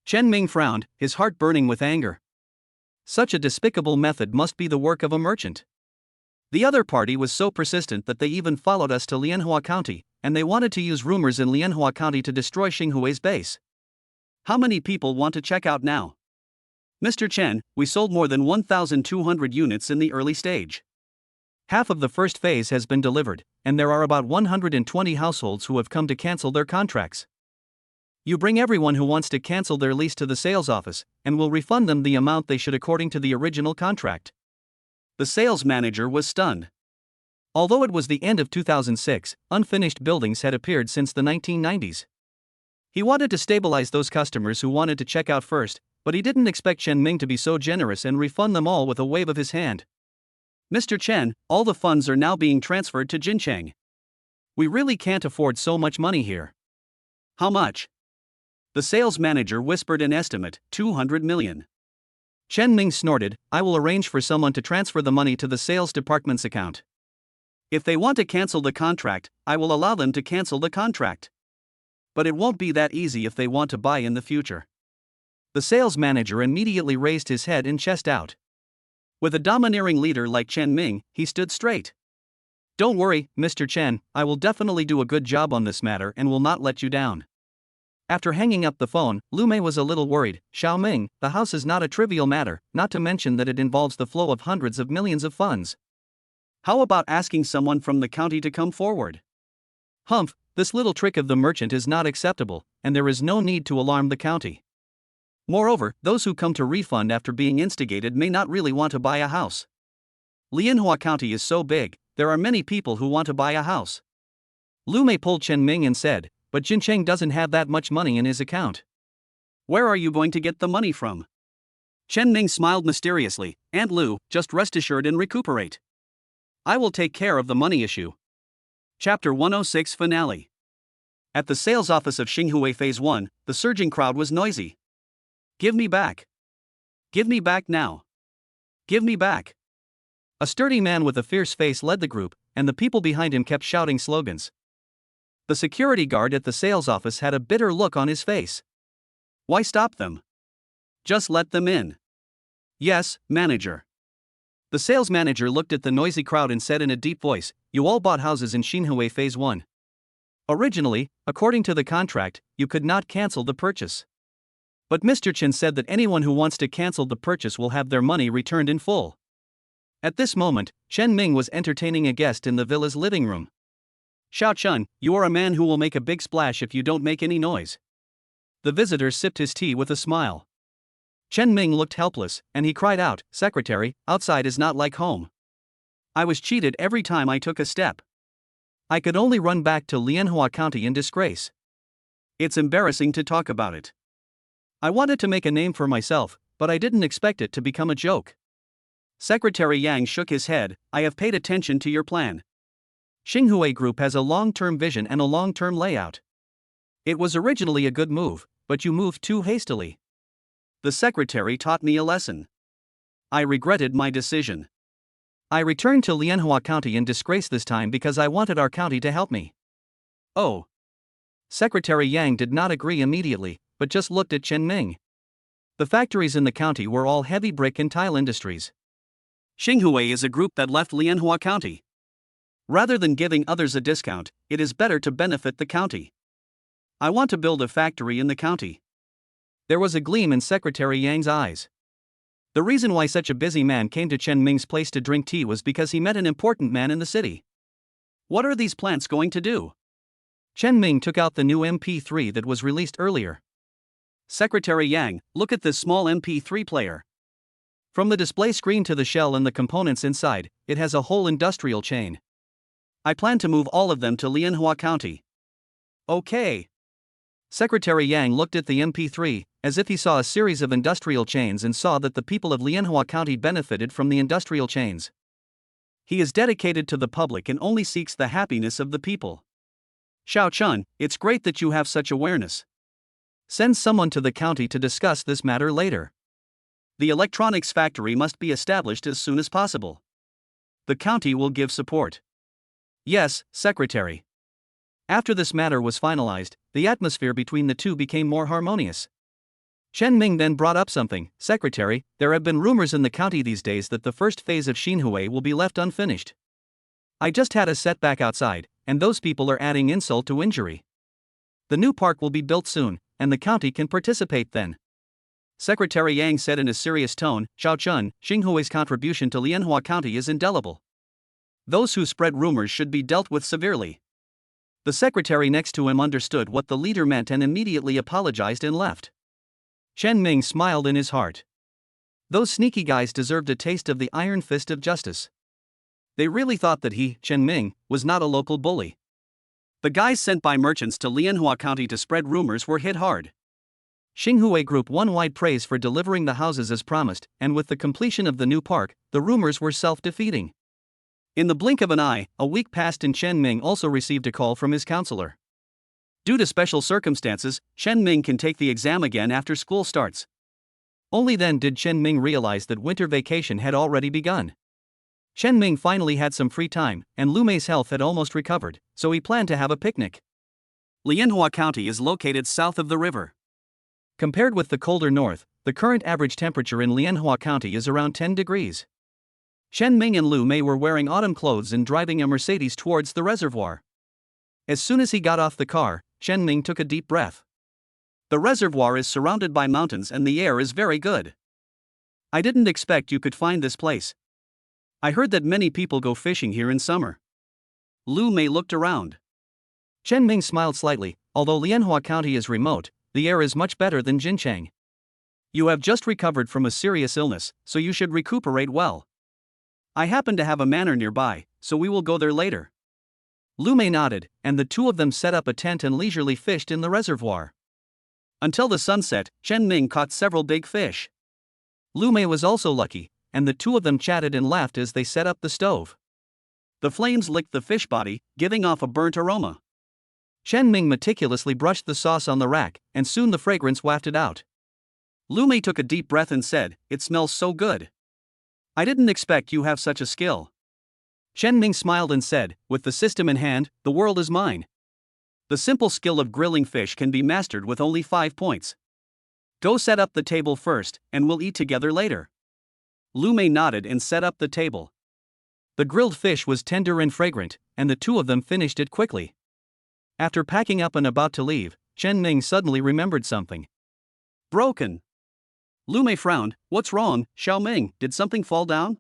Chen Ming frowned, his heart burning with anger. Such a despicable method must be the work of a merchant. The other party was so persistent that they even followed us to Lianhua County, and they wanted to use rumors in Lianhua County to destroy Xinghui's base. How many people want to check out now? Mr. Chen, we sold more than 1,200 units in the early stage. Half of the first phase has been delivered, and there are about 120 households who have come to cancel their contracts. You bring everyone who wants to cancel their lease to the sales office, and we'll refund them the amount they should according to the original contract. The sales manager was stunned. Although it was the end of 2006, unfinished buildings had appeared since the 1990s. He wanted to stabilize those customers who wanted to check out first, but he didn't expect Chen Ming to be so generous and refund them all with a wave of his hand. Mr. Chen, all the funds are now being transferred to Jincheng. We really can't afford so much money here. How much? The sales manager whispered an estimate, 200 million. Chen Ming snorted, I will arrange for someone to transfer the money to the sales department's account. If they want to cancel the contract, I will allow them to cancel the contract. But it won't be that easy if they want to buy in the future. The sales manager immediately raised his head and chest out. With a domineering leader like Chen Ming, he stood straight. Don't worry, Mr. Chen, I will definitely do a good job on this matter and will not let you down. After hanging up the phone, Lumé was a little worried. Xiao Ming, the house is not a trivial matter, not to mention that it involves the flow of hundreds of millions of funds. How about asking someone from the county to come forward? Humph, this little trick of the merchant is not acceptable, and there is no need to alarm the county. Moreover, those who come to refund after being instigated may not really want to buy a house. Lianhua County is so big, there are many people who want to buy a house. Lumé pulled Chen Ming and said, but Jincheng doesn't have that much money in his account. Where are you going to get the money from? Chen Ming smiled mysteriously, Aunt Lu, just rest assured and recuperate. I will take care of the money issue. Chapter 106 Finale. At the sales office of Xinghui Phase 1, the surging crowd was noisy. Give me back. Give me back now. Give me back. A sturdy man with a fierce face led the group, and the people behind him kept shouting slogans. The security guard at the sales office had a bitter look on his face. Why stop them? Just let them in. Yes, manager. The sales manager looked at the noisy crowd and said in a deep voice, you all bought houses in Xinghui Phase 1. Originally, according to the contract, you could not cancel the purchase. But Mr. Chen said that anyone who wants to cancel the purchase will have their money returned in full. At this moment, Chen Ming was entertaining a guest in the villa's living room. Xiao Chun, you are a man who will make a big splash if you don't make any noise. The visitor sipped his tea with a smile. Chen Ming looked helpless, and he cried out, Secretary, outside is not like home. I was cheated every time I took a step. I could only run back to Lianhua County in disgrace. It's embarrassing to talk about it. I wanted to make a name for myself, but I didn't expect it to become a joke. Secretary Yang shook his head, I have paid attention to your plan. Xinghui Group has a long-term vision and a long-term layout. It was originally a good move, but you moved too hastily. The secretary taught me a lesson. I regretted my decision. I returned to Lianhua County in disgrace this time because I wanted our county to help me. Oh. Secretary Yang did not agree immediately, but just looked at Chen Ming. The factories in the county were all heavy brick and tile industries. Xinghui is a group that left Lianhua County. Rather than giving others a discount, it is better to benefit the county. I want to build a factory in the county. There was a gleam in Secretary Yang's eyes. The reason why such a busy man came to Chen Ming's place to drink tea was because he met an important man in the city. What are these plants going to do? Chen Ming took out the new MP3 that was released earlier. Secretary Yang, look at this small MP3 player. From the display screen to the shell and the components inside, it has a whole industrial chain. I plan to move all of them to Lianhua County. Okay. Secretary Yang looked at the MP3, as if he saw a series of industrial chains and saw that the people of Lianhua County benefited from the industrial chains. He is dedicated to the public and only seeks the happiness of the people. Xiao Chun, it's great that you have such awareness. Send someone to the county to discuss this matter later. The electronics factory must be established as soon as possible. The county will give support. Yes, Secretary. After this matter was finalized, the atmosphere between the two became more harmonious. Chen Ming then brought up something. Secretary, there have been rumors in the county these days that the first phase of Xinhui will be left unfinished. I just had a setback outside, and those people are adding insult to injury. The new park will be built soon, and the county can participate then. Secretary Yang said in a serious tone, Xiao Chun, Xinghui's contribution to Lianhua County is indelible. Those who spread rumors should be dealt with severely. The secretary next to him understood what the leader meant and immediately apologized and left. Chen Ming smiled in his heart. Those sneaky guys deserved a taste of the iron fist of justice. They really thought that he, Chen Ming, was not a local bully. The guys sent by merchants to Lianhua County to spread rumors were hit hard. Xinghui Group won wide praise for delivering the houses as promised, and with the completion of the new park, the rumors were self-defeating. In the blink of an eye, a week passed and Chen Ming also received a call from his counselor. Due to special circumstances, Chen Ming can take the exam again after school starts. Only then did Chen Ming realize that winter vacation had already begun. Chen Ming finally had some free time, and Lumé's health had almost recovered, so he planned to have a picnic. Lianhua County is located south of the river. Compared with the colder north, the current average temperature in Lianhua County is around 10 degrees. Chen Ming and Lumé were wearing autumn clothes and driving a Mercedes towards the reservoir. As soon as he got off the car, Chen Ming took a deep breath. The reservoir is surrounded by mountains and the air is very good. I didn't expect you could find this place. I heard that many people go fishing here in summer. Lumé looked around. Chen Ming smiled slightly. Although Lianhua County is remote, the air is much better than Jincheng. You have just recovered from a serious illness, so you should recuperate well. I happen to have a manor nearby, so we will go there later. Lumé nodded, and the two of them set up a tent and leisurely fished in the reservoir. Until the sunset, Chen Ming caught several big fish. Lumé was also lucky, and the two of them chatted and laughed as they set up the stove. The flames licked the fish body, giving off a burnt aroma. Chen Ming meticulously brushed the sauce on the rack, and soon the fragrance wafted out. Lumé took a deep breath and said, "It smells so good. I didn't expect you have such a skill." Chen Ming smiled and said, "With the system in hand, the world is mine." The simple skill of grilling fish can be mastered with only 5 points. Go set up the table first, and we'll eat together later. Lumé nodded and set up the table. The grilled fish was tender and fragrant, and the two of them finished it quickly. After packing up and about to leave, Chen Ming suddenly remembered something. Broken. Lumé frowned. What's wrong, Xiao Ming? Did something fall down?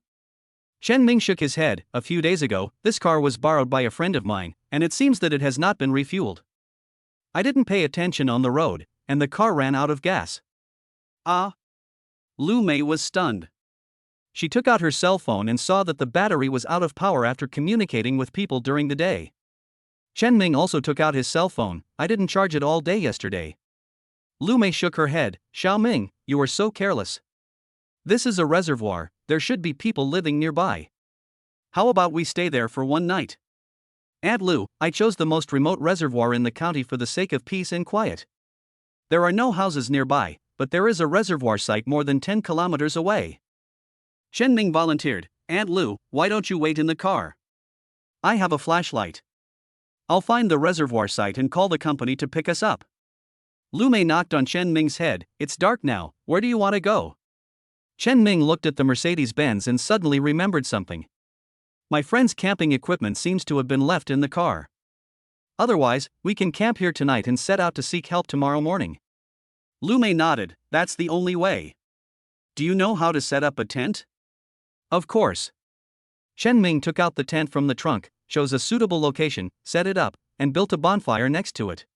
Chen Ming shook his head. A few days ago, this car was borrowed by a friend of mine, and it seems that it has not been refueled. I didn't pay attention on the road, and the car ran out of gas. Ah. Lumé was stunned. She took out her cell phone and saw that the battery was out of power after communicating with people during the day. Chen Ming also took out his cell phone. I didn't charge it all day yesterday. Lumé shook her head. Xiao Ming, you are so careless. This is a reservoir, there should be people living nearby. How about we stay there for one night? Aunt Lu, I chose the most remote reservoir in the county for the sake of peace and quiet. There are no houses nearby, but there is a reservoir site more than 10 kilometers away. Chen Ming volunteered, Aunt Lu, why don't you wait in the car? I have a flashlight. I'll find the reservoir site and call the company to pick us up. Lumé knocked on Chen Ming's head, it's dark now, where do you want to go? Chen Ming looked at the Mercedes-Benz and suddenly remembered something. My friend's camping equipment seems to have been left in the car. Otherwise, we can camp here tonight and set out to seek help tomorrow morning. Lumé nodded, that's the only way. Do you know how to set up a tent? Of course. Chen Ming took out the tent from the trunk, chose a suitable location, set it up, and built a bonfire next to it.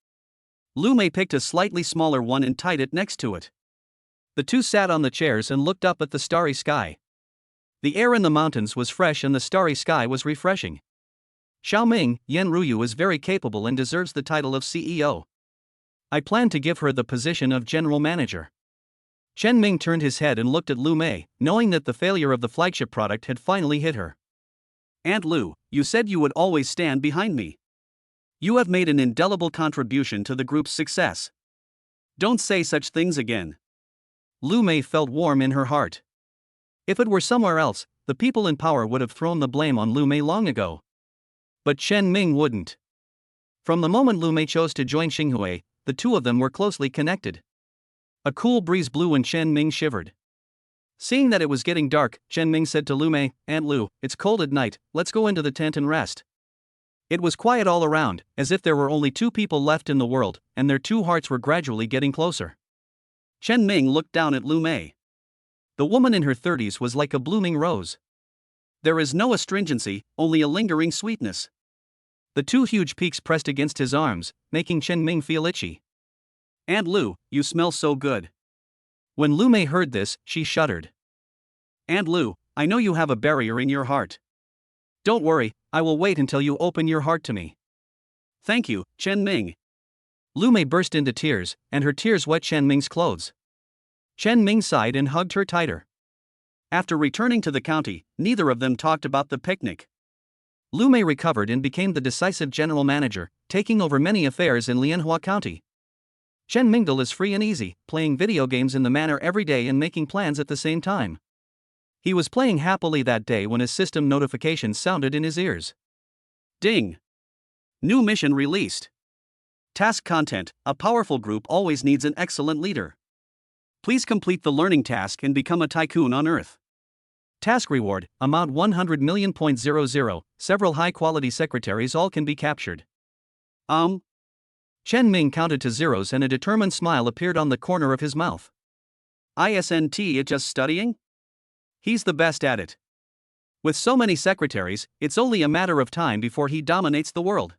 Lumé picked a slightly smaller one and tied it next to it. The two sat on the chairs and looked up at the starry sky. The air in the mountains was fresh and the starry sky was refreshing. Xiaoming, Yan Ruyu is very capable and deserves the title of CEO. I plan to give her the position of general manager. Chen Ming turned his head and looked at Lumé, knowing that the failure of the flagship product had finally hit her. Aunt Lu, you said you would always stand behind me. You have made an indelible contribution to the group's success. Don't say such things again. Lumé felt warm in her heart. If it were somewhere else, the people in power would have thrown the blame on Lumé long ago. But Chen Ming wouldn't. From the moment Lumé chose to join Xinghui, the two of them were closely connected. A cool breeze blew and Chen Ming shivered. Seeing that it was getting dark, Chen Ming said to Lumé, Aunt Lu, it's cold at night, let's go into the tent and rest. It was quiet all around, as if there were only two people left in the world, and their two hearts were gradually getting closer. Chen Ming looked down at Lumé. The woman in her 30s was like a blooming rose. There is no astringency, only a lingering sweetness. The two huge peaks pressed against his arms, making Chen Ming feel itchy. Aunt Lu, you smell so good. When Lumé heard this, she shuddered. Aunt Lu, I know you have a barrier in your heart. Don't worry, I will wait until you open your heart to me. Thank you, Chen Ming. Lumé burst into tears, and her tears wet Chen Ming's clothes. Chen Ming sighed and hugged her tighter. After returning to the county, neither of them talked about the picnic. Lumé recovered and became the decisive general manager, taking over many affairs in Lianhua County. Chen Mingdal is free and easy, playing video games in the manor every day and making plans at the same time. He was playing happily that day when a system notification sounded in his ears. Ding! New mission released. Task content: a powerful group always needs an excellent leader. Please complete the learning task and become a tycoon on Earth. Task reward, amount 100 million.00, several high-quality secretaries all can be captured. Chen Ming counted to zeros and a determined smile appeared on the corner of his mouth. Isn't it just studying? He's the best at it. With so many secretaries, it's only a matter of time before he dominates the world.